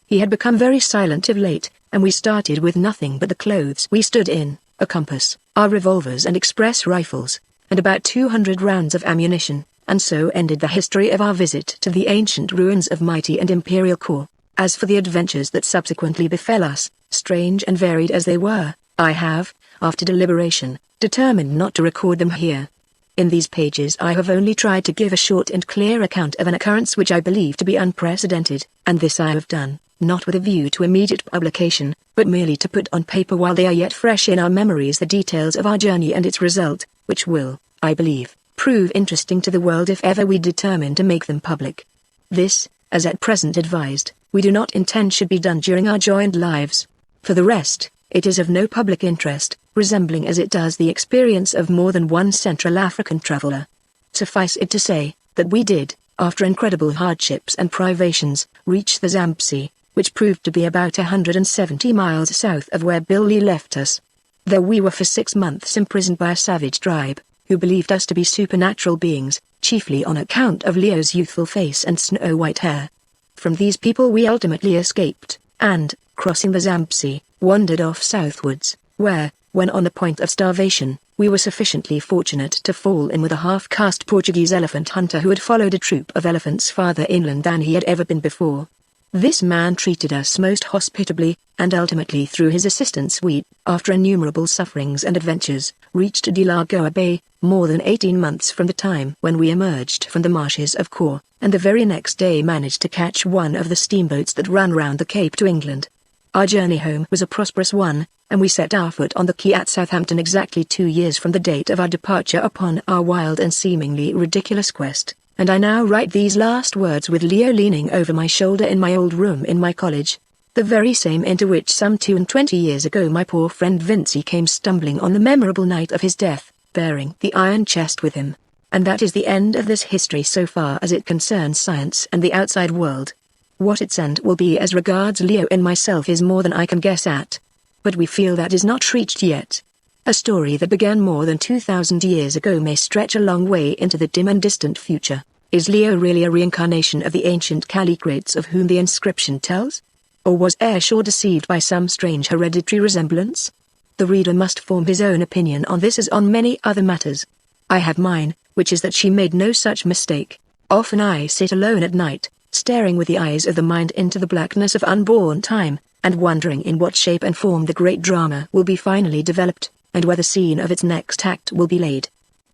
He had become very silent of late, and we started with nothing but the clothes we stood in, a compass, our revolvers and express rifles, and about 200 rounds of ammunition, and so ended the history of our visit to the ancient ruins of mighty and imperial Kor. As for the adventures that subsequently befell us, strange and varied as they were, I have, after deliberation, determined not to record them here. In these pages I have only tried to give a short and clear account of an occurrence which I believe to be unprecedented, and this I have done, not with a view to immediate publication, but merely to put on paper while they are yet fresh in our memories the details of our journey and its result, which will, I believe, prove interesting to the world if ever we determine to make them public. This, as at present advised, we do not intend should be done during our joined lives. For the rest, it is of no public interest, resembling as it does the experience of more than one Central African traveler. Suffice it to say, that we did, after incredible hardships and privations, reach the Zambesi, which proved to be about 170 miles south of where Billy left us. There we were for 6 months imprisoned by a savage tribe, who believed us to be supernatural beings, chiefly on account of Leo's youthful face and snow-white hair. From these people we ultimately escaped, and, crossing the Zambesi, wandered off southwards, where, when on the point of starvation, we were sufficiently fortunate to fall in with a half-caste Portuguese elephant hunter who had followed a troop of elephants farther inland than he had ever been before. This man treated us most hospitably, and ultimately through his assistance we, after innumerable sufferings and adventures, reached Delagoa Bay, more than 18 months from the time when we emerged from the marshes of Kor, and the very next day managed to catch one of the steamboats that ran round the Cape to England. Our journey home was a prosperous one, and we set our foot on the quay at Southampton exactly 2 years from the date of our departure upon our wild and seemingly ridiculous quest. And I now write these last words with Leo leaning over my shoulder in my old room in my college, the very same into which some 22 years ago my poor friend Vincey came stumbling on the memorable night of his death, bearing the iron chest with him. And that is the end of this history so far as it concerns science and the outside world. What its end will be as regards Leo and myself is more than I can guess at. But we feel that is not reached yet. A story that began more than 2,000 years ago may stretch a long way into the dim and distant future. Is Leo really a reincarnation of the ancient Callicrates of whom the inscription tells? Or was Ayrshire deceived by some strange hereditary resemblance? The reader must form his own opinion on this as on many other matters. I have mine, which is that she made no such mistake. Often I sit alone at night, staring with the eyes of the mind into the blackness of unborn time, and wondering in what shape and form the great drama will be finally developed, and where the scene of its next act will be laid.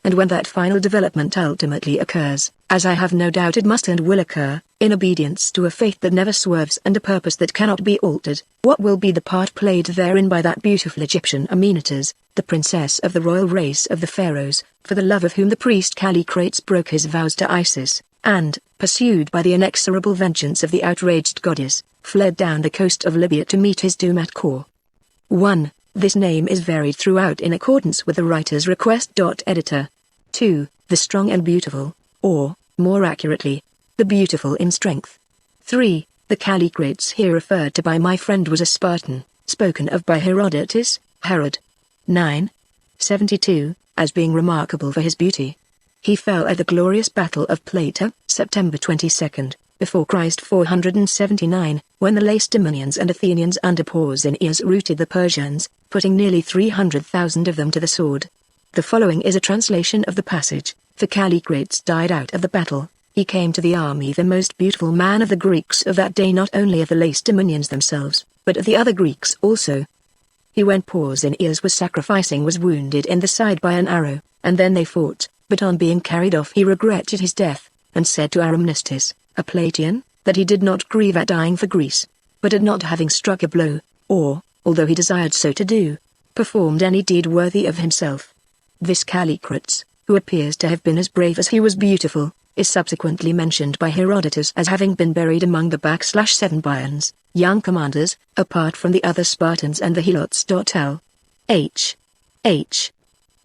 And when that final development ultimately occurs, as I have no doubt it must and will occur, in obedience to a faith that never swerves and a purpose that cannot be altered, what will be the part played therein by that beautiful Egyptian Amenetes, the princess of the royal race of the pharaohs, for the love of whom the priest Callicrates broke his vows to Isis, and, pursued by the inexorable vengeance of the outraged goddess, fled down the coast of Libya to meet his doom at Kor. 1. This name is varied throughout in accordance with the writer's request. Editor. 2. The strong and beautiful, or, more accurately, the beautiful in strength. 3. The Callicrates here referred to by my friend was a Spartan, spoken of by Herodotus, Herod. 9. 72, as being remarkable for his beauty. He fell at the glorious Battle of Plata, September 22, before Christ 479, when the Lacedaemonians and Athenians under Pausanias routed the Persians, putting nearly 300,000 of them to the sword. The following is a translation of the passage: for Callicrates died out of the battle. He came to the army the most beautiful man of the Greeks of that day, not only of the Lacedaemonians themselves, but of the other Greeks also. He, when Pausanias was sacrificing, was wounded in the side by an arrow, and then they fought, but on being carried off he regretted his death, and said to Aramnestis, a Plataean, that he did not grieve at dying for Greece, but at not having struck a blow, or, although he desired so to do, performed any deed worthy of himself. This Callicrates, who appears to have been as brave as he was beautiful, is subsequently mentioned by Herodotus as having been buried among the /7 Bians, young commanders, apart from the other Spartans and the Helots. L. H.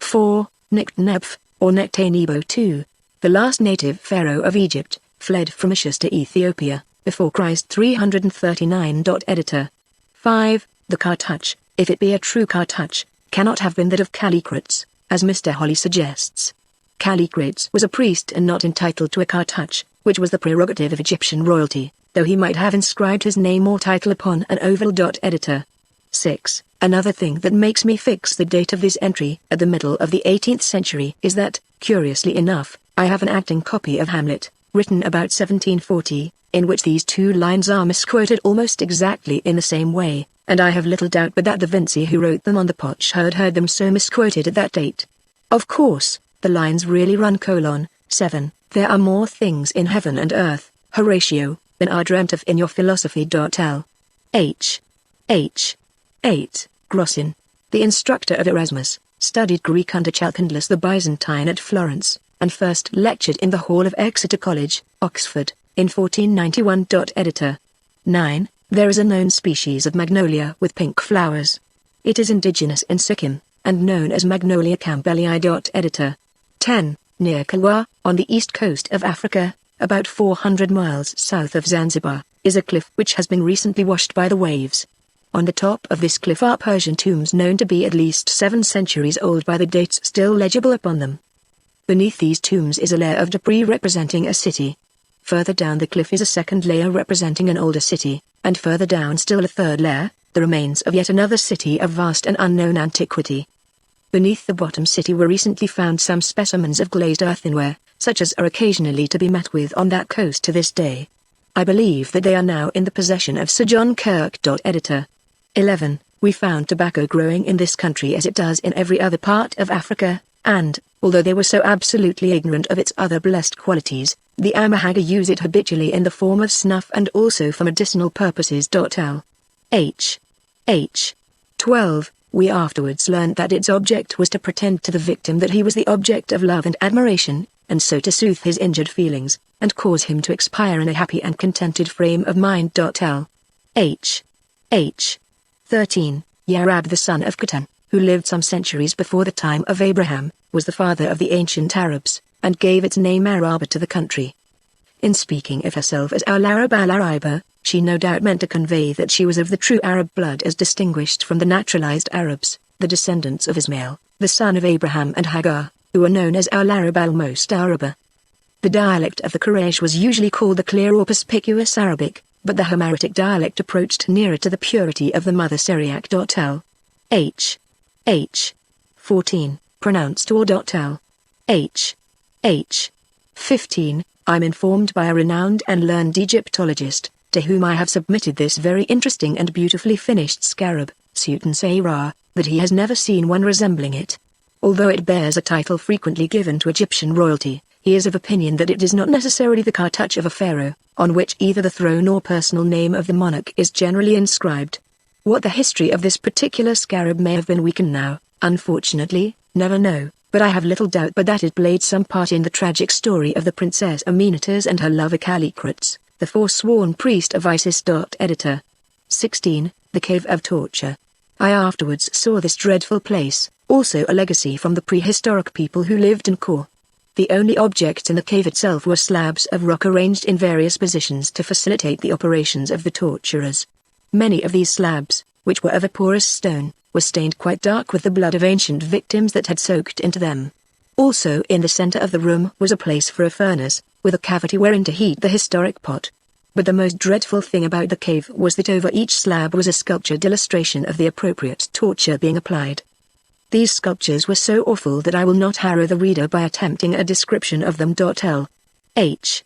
4. Nectanebo, or Nectanebo II, the last native pharaoh of Egypt, fled from Issus to Ethiopia, before Christ 339. Editor. 5. The cartouche, if it be a true cartouche, cannot have been that of Callicrates, as Mr. Holly suggests. Callicrates was a priest and not entitled to a cartouche, which was the prerogative of Egyptian royalty, though he might have inscribed his name or title upon an oval. Editor. 6. Another thing that makes me fix the date of this entry at the middle of the 18th century is that, curiously enough, I have an acting copy of Hamlet, written about 1740, in which these two lines are misquoted almost exactly in the same way, and I have little doubt but that the Vinci who wrote them on the potsherd heard them so misquoted at that date. Of course, the lines really run: 7, there are more things in heaven and earth, Horatio, than are dreamt of in your philosophy. L. H. 8. Grossin, the instructor of Erasmus, studied Greek under Chalcondylas the Byzantine at Florence, and first lectured in the hall of Exeter College, Oxford, in 1491. Editor. 9. There is a known species of magnolia with pink flowers. It is indigenous in Sikkim, and known as Magnolia campbellii. Editor. 10. Near Kilwa, on the east coast of Africa, about 400 miles south of Zanzibar, is a cliff which has been recently washed by the waves. On the top of this cliff are Persian tombs known to be at least 7 centuries old by the dates still legible upon them. Beneath these tombs is a layer of debris representing a city. Further down the cliff is a second layer representing an older city, and further down still a third layer, the remains of yet another city of vast and unknown antiquity. Beneath the bottom city were recently found some specimens of glazed earthenware, such as are occasionally to be met with on that coast to this day. I believe that they are now in the possession of Sir John Kirk. Editor. 11. We found tobacco growing in this country as it does in every other part of Africa, and, although they were so absolutely ignorant of its other blessed qualities, the Amahagger use it habitually in the form of snuff and also for medicinal purposes. L. H. 12. We afterwards learned that its object was to pretend to the victim that he was the object of love and admiration, and so to soothe his injured feelings, and cause him to expire in a happy and contented frame of mind. L. H. 13. Yarab the son of Catan, who lived some centuries before the time of Abraham, was the father of the ancient Arabs, and gave its name Araba to the country. In speaking of herself as Al-Arab al-Araiba, she no doubt meant to convey that she was of the true Arab blood as distinguished from the naturalized Arabs, the descendants of Ismail, the son of Abraham and Haggard, who were known as Al-Arab al-Most Araba. The dialect of the Quraysh was usually called the clear or perspicuous Arabic, but the Homeritic dialect approached nearer to the purity of the Mother Syriac. L. H. 14, pronounced or. L. H. 15, I'm informed by a renowned and learned Egyptologist, to whom I have submitted this very interesting and beautifully finished scarab, Sultan Sayra, that he has never seen one resembling it. Although it bears a title frequently given to Egyptian royalty, he is of opinion that it is not necessarily the cartouche of a pharaoh, on which either the throne or personal name of the monarch is generally inscribed. What the history of this particular scarab may have been we can now, unfortunately, never know, but I have little doubt but that it played some part in the tragic story of the Princess Amenetes and her lover Callicrates, the forsworn priest of Isis. Editor. 16. The Cave of Torture. I afterwards saw this dreadful place, also a legacy from the prehistoric people who lived in Kor. The only objects in the cave itself were slabs of rock arranged in various positions to facilitate the operations of the torturers. Many of these slabs, which were of a porous stone, were stained quite dark with the blood of ancient victims that had soaked into them. Also in the center of the room was a place for a furnace, with a cavity wherein to heat the historic pot. But the most dreadful thing about the cave was that over each slab was a sculptured illustration of the appropriate torture being applied. These sculptures were so awful that I will not harrow the reader by attempting a description of them. L. H.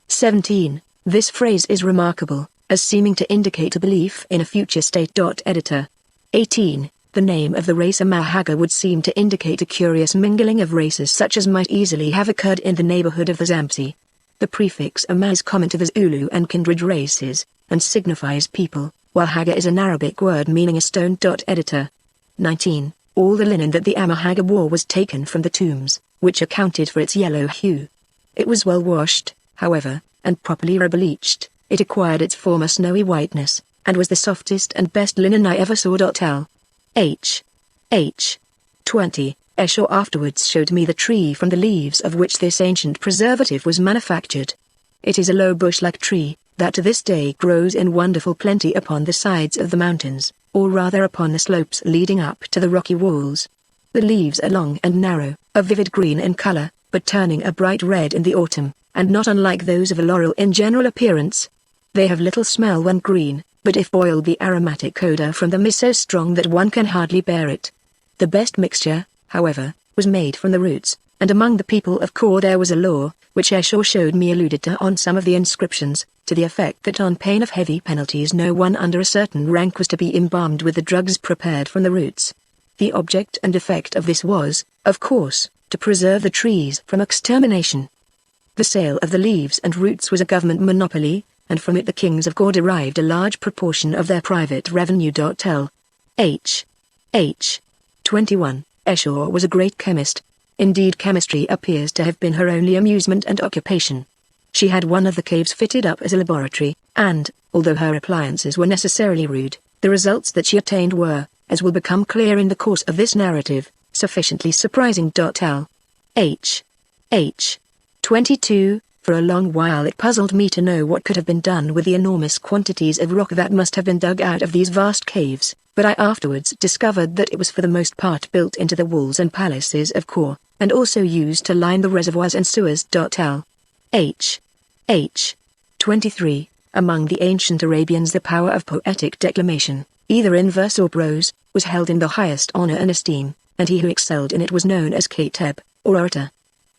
17. This phrase is remarkable, as seeming to indicate a belief in a future state. Editor. 18. The name of the race Haggard would seem to indicate a curious mingling of races such as might easily have occurred in the neighborhood of the Zamsi. The prefix is common to the Zulu and kindred races, and signifies people, while Haggard is an Arabic word meaning a stone. Editor. 19. All the linen that the Haggard wore was taken from the tombs, which accounted for its yellow hue. It was well washed, however, and properly rebleached. It acquired its former snowy whiteness, and was the softest and best linen I ever saw. L. H. 20. Escher afterwards showed me the tree from the leaves of which this ancient preservative was manufactured. It is a low bush-like tree, that to this day grows in wonderful plenty upon the sides of the mountains, or rather upon the slopes leading up to the rocky walls. The leaves are long and narrow, of vivid green in color, but turning a bright red in the autumn, and not unlike those of a laurel in general appearance. They have little smell when green, but if boiled the aromatic odor from them is so strong that one can hardly bear it. The best mixture, however, was made from the roots, and among the people of Kor there was a law, which Escher showed me alluded to on some of the inscriptions, to the effect that on pain of heavy penalties no one under a certain rank was to be embalmed with the drugs prepared from the roots. The object and effect of this was, of course, to preserve the trees from extermination. The sale of the leaves and roots was a government monopoly, and from it the kings of Kor derived a large proportion of their private revenue. L. H. 21. Escher was a great chemist. Indeed, chemistry appears to have been her only amusement and occupation. She had one of the caves fitted up as a laboratory, and, although her appliances were necessarily rude, the results that she attained were, as will become clear in the course of this narrative, sufficiently surprising. L. H. 22. For a long while it puzzled me to know what could have been done with the enormous quantities of rock that must have been dug out of these vast caves, but I afterwards discovered that it was for the most part built into the walls and palaces of Kor, and also used to line the reservoirs and sewers. L. H. 23. Among the ancient Arabians the power of poetic declamation, either in verse or prose, was held in the highest honor and esteem, and he who excelled in it was known as Kateb, or orator.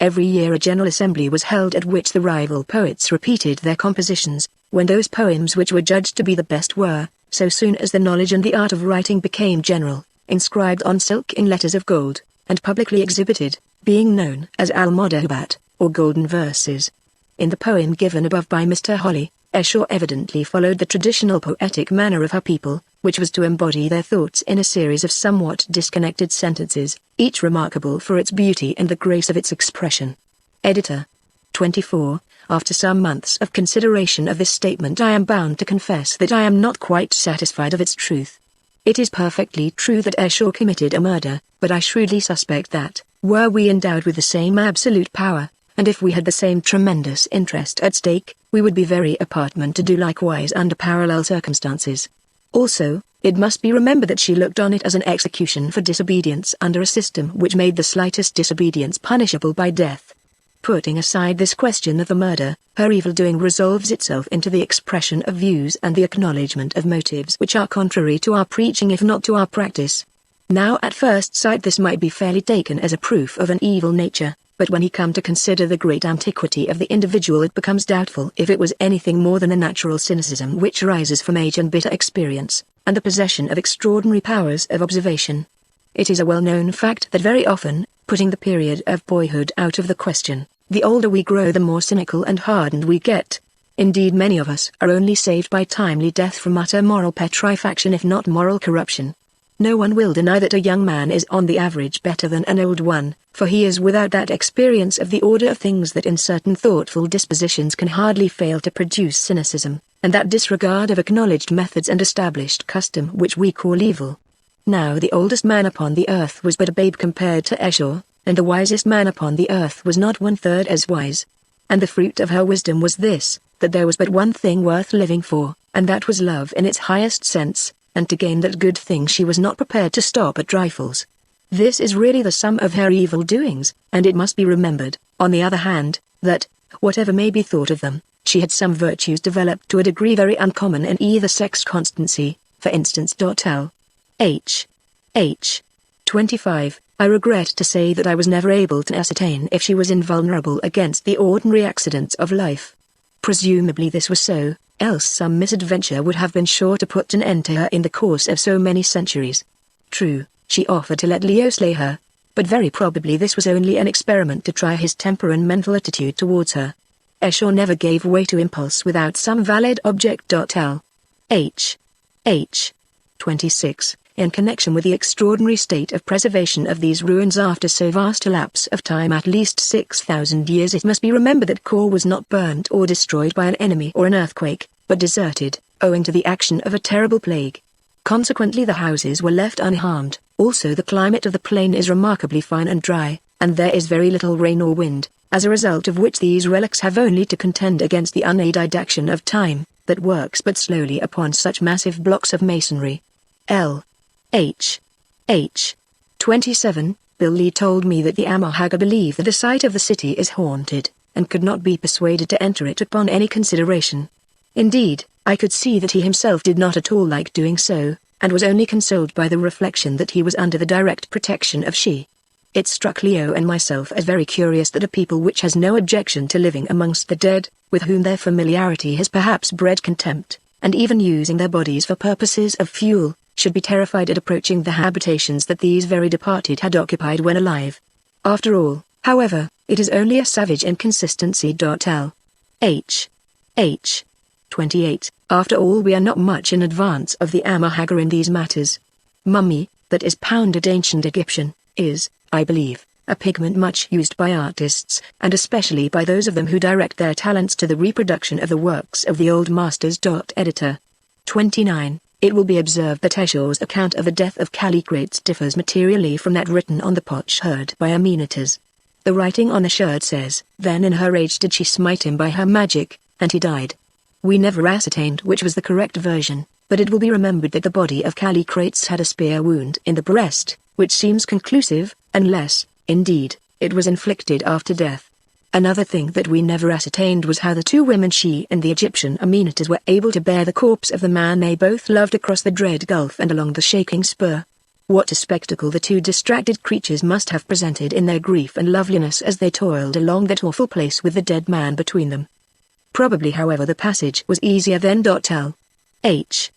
Every year a general assembly was held at which the rival poets repeated their compositions, when those poems which were judged to be the best were, so soon as the knowledge and the art of writing became general, inscribed on silk in letters of gold, and publicly exhibited, being known as al-Mudahabat, or golden verses. In the poem given above by Mr. Holly, Escher evidently followed the traditional poetic manner of her people, which was to embody their thoughts in a series of somewhat disconnected sentences, each remarkable for its beauty and the grace of its expression. Editor. 24. After some months of consideration of this statement I am bound to confess that I am not quite satisfied of its truth. It is perfectly true that Escher committed a murder, but I shrewdly suspect that, were we endowed with the same absolute power, and if we had the same tremendous interest at stake, we would be very apartment to do likewise under parallel circumstances. Also, it must be remembered that she looked on it as an execution for disobedience under a system which made the slightest disobedience punishable by death. Putting aside this question of the murder, her evil-doing resolves itself into the expression of views and the acknowledgement of motives which are contrary to our preaching if not to our practice. Now at first sight this might be fairly taken as a proof of an evil nature, but when you come to consider the great antiquity of the individual it becomes doubtful if it was anything more than a natural cynicism which rises from age and bitter experience, and the possession of extraordinary powers of observation. It is a well-known fact that very often, putting the period of boyhood out of the question, the older we grow the more cynical and hardened we get. Indeed, many of us are only saved by timely death from utter moral petrifaction if not moral corruption. No one will deny that a young man is on the average better than an old one, for he is without that experience of the order of things that in certain thoughtful dispositions can hardly fail to produce cynicism, and that disregard of acknowledged methods and established custom which we call evil. Now the oldest man upon the earth was but a babe compared to Escher, and the wisest man upon the earth was not 1/3 as wise. And the fruit of her wisdom was this, that there was but one thing worth living for, and that was love in its highest sense, and to gain that good thing she was not prepared to stop at trifles. This is really the sum of her evil doings, and it must be remembered, on the other hand, that, whatever may be thought of them, she had some virtues developed to a degree very uncommon in either sex: constancy, for instance. L. H. 25. I regret to say that I was never able to ascertain if she was invulnerable against the ordinary accidents of life. Presumably this was so, else some misadventure would have been sure to put an end to her in the course of so many centuries. True, she offered to let Leo slay her, but very probably this was only an experiment to try his temper and mental attitude towards her. Esau never gave way to impulse without some valid object. L. H. 26. In connection with the extraordinary state of preservation of these ruins after so vast a lapse of time, at least 6,000 years, it must be remembered that Kor was not burnt or destroyed by an enemy or an earthquake, but deserted, owing to the action of a terrible plague. Consequently the houses were left unharmed. Also the climate of the plain is remarkably fine and dry, and there is very little rain or wind, as a result of which these relics have only to contend against the unaided action of time, that works but slowly upon such massive blocks of masonry. L. H. 27. Bill Lee told me that the Haggard believe that the site of the city is haunted, and could not be persuaded to enter it upon any consideration. Indeed, I could see that he himself did not at all like doing so, and was only consoled by the reflection that he was under the direct protection of she. It struck Leo and myself as very curious that a people which has no objection to living amongst the dead, with whom their familiarity has perhaps bred contempt, and even using their bodies for purposes of fuel, should be terrified at approaching the habitations that these very departed had occupied when alive. After all, however, it is only a savage inconsistency. L. H. 28. After all, we are not much in advance of the Haggard in these matters. Mummy, that is pounded ancient Egyptian, is, I believe, a pigment much used by artists, and especially by those of them who direct their talents to the reproduction of the works of the old masters. Editor. 29. It will be observed that Esau's account of the death of Callicrates differs materially from that written on the potsherd by Amyntas. The writing on the sherd says, "Then in her rage did she smite him by her magic, and he died." We never ascertained which was the correct version, but it will be remembered that the body of Callicrates had a spear wound in the breast, which seems conclusive, unless, indeed, it was inflicted after death. Another thing that we never ascertained was how the two women, she and the Egyptian Amyntas, were able to bear the corpse of the man they both loved across the dread gulf and along the shaking spur. What a spectacle the two distracted creatures must have presented in their grief and loveliness as they toiled along that awful place with the dead man between them. Probably, however, the passage was easier than. L. H.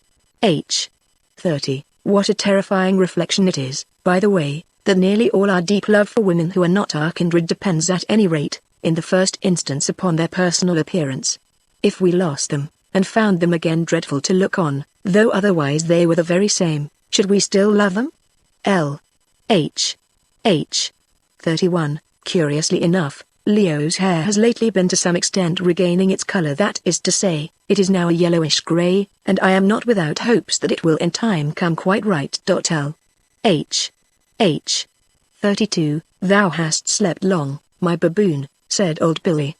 30. What a terrifying reflection it is, by the way, that nearly all our deep love for women who are not our kindred depends at any rate, in the first instance, upon their personal appearance. If we lost them, and found them again dreadful to look on, though otherwise they were the very same, should we still love them? L. H. 31. Curiously enough, Leo's hair has lately been to some extent regaining its color, that is to say, it is now a yellowish gray, and I am not without hopes that it will in time come quite right. L. H. 32. Thou hast slept long, my baboon, said old Billy,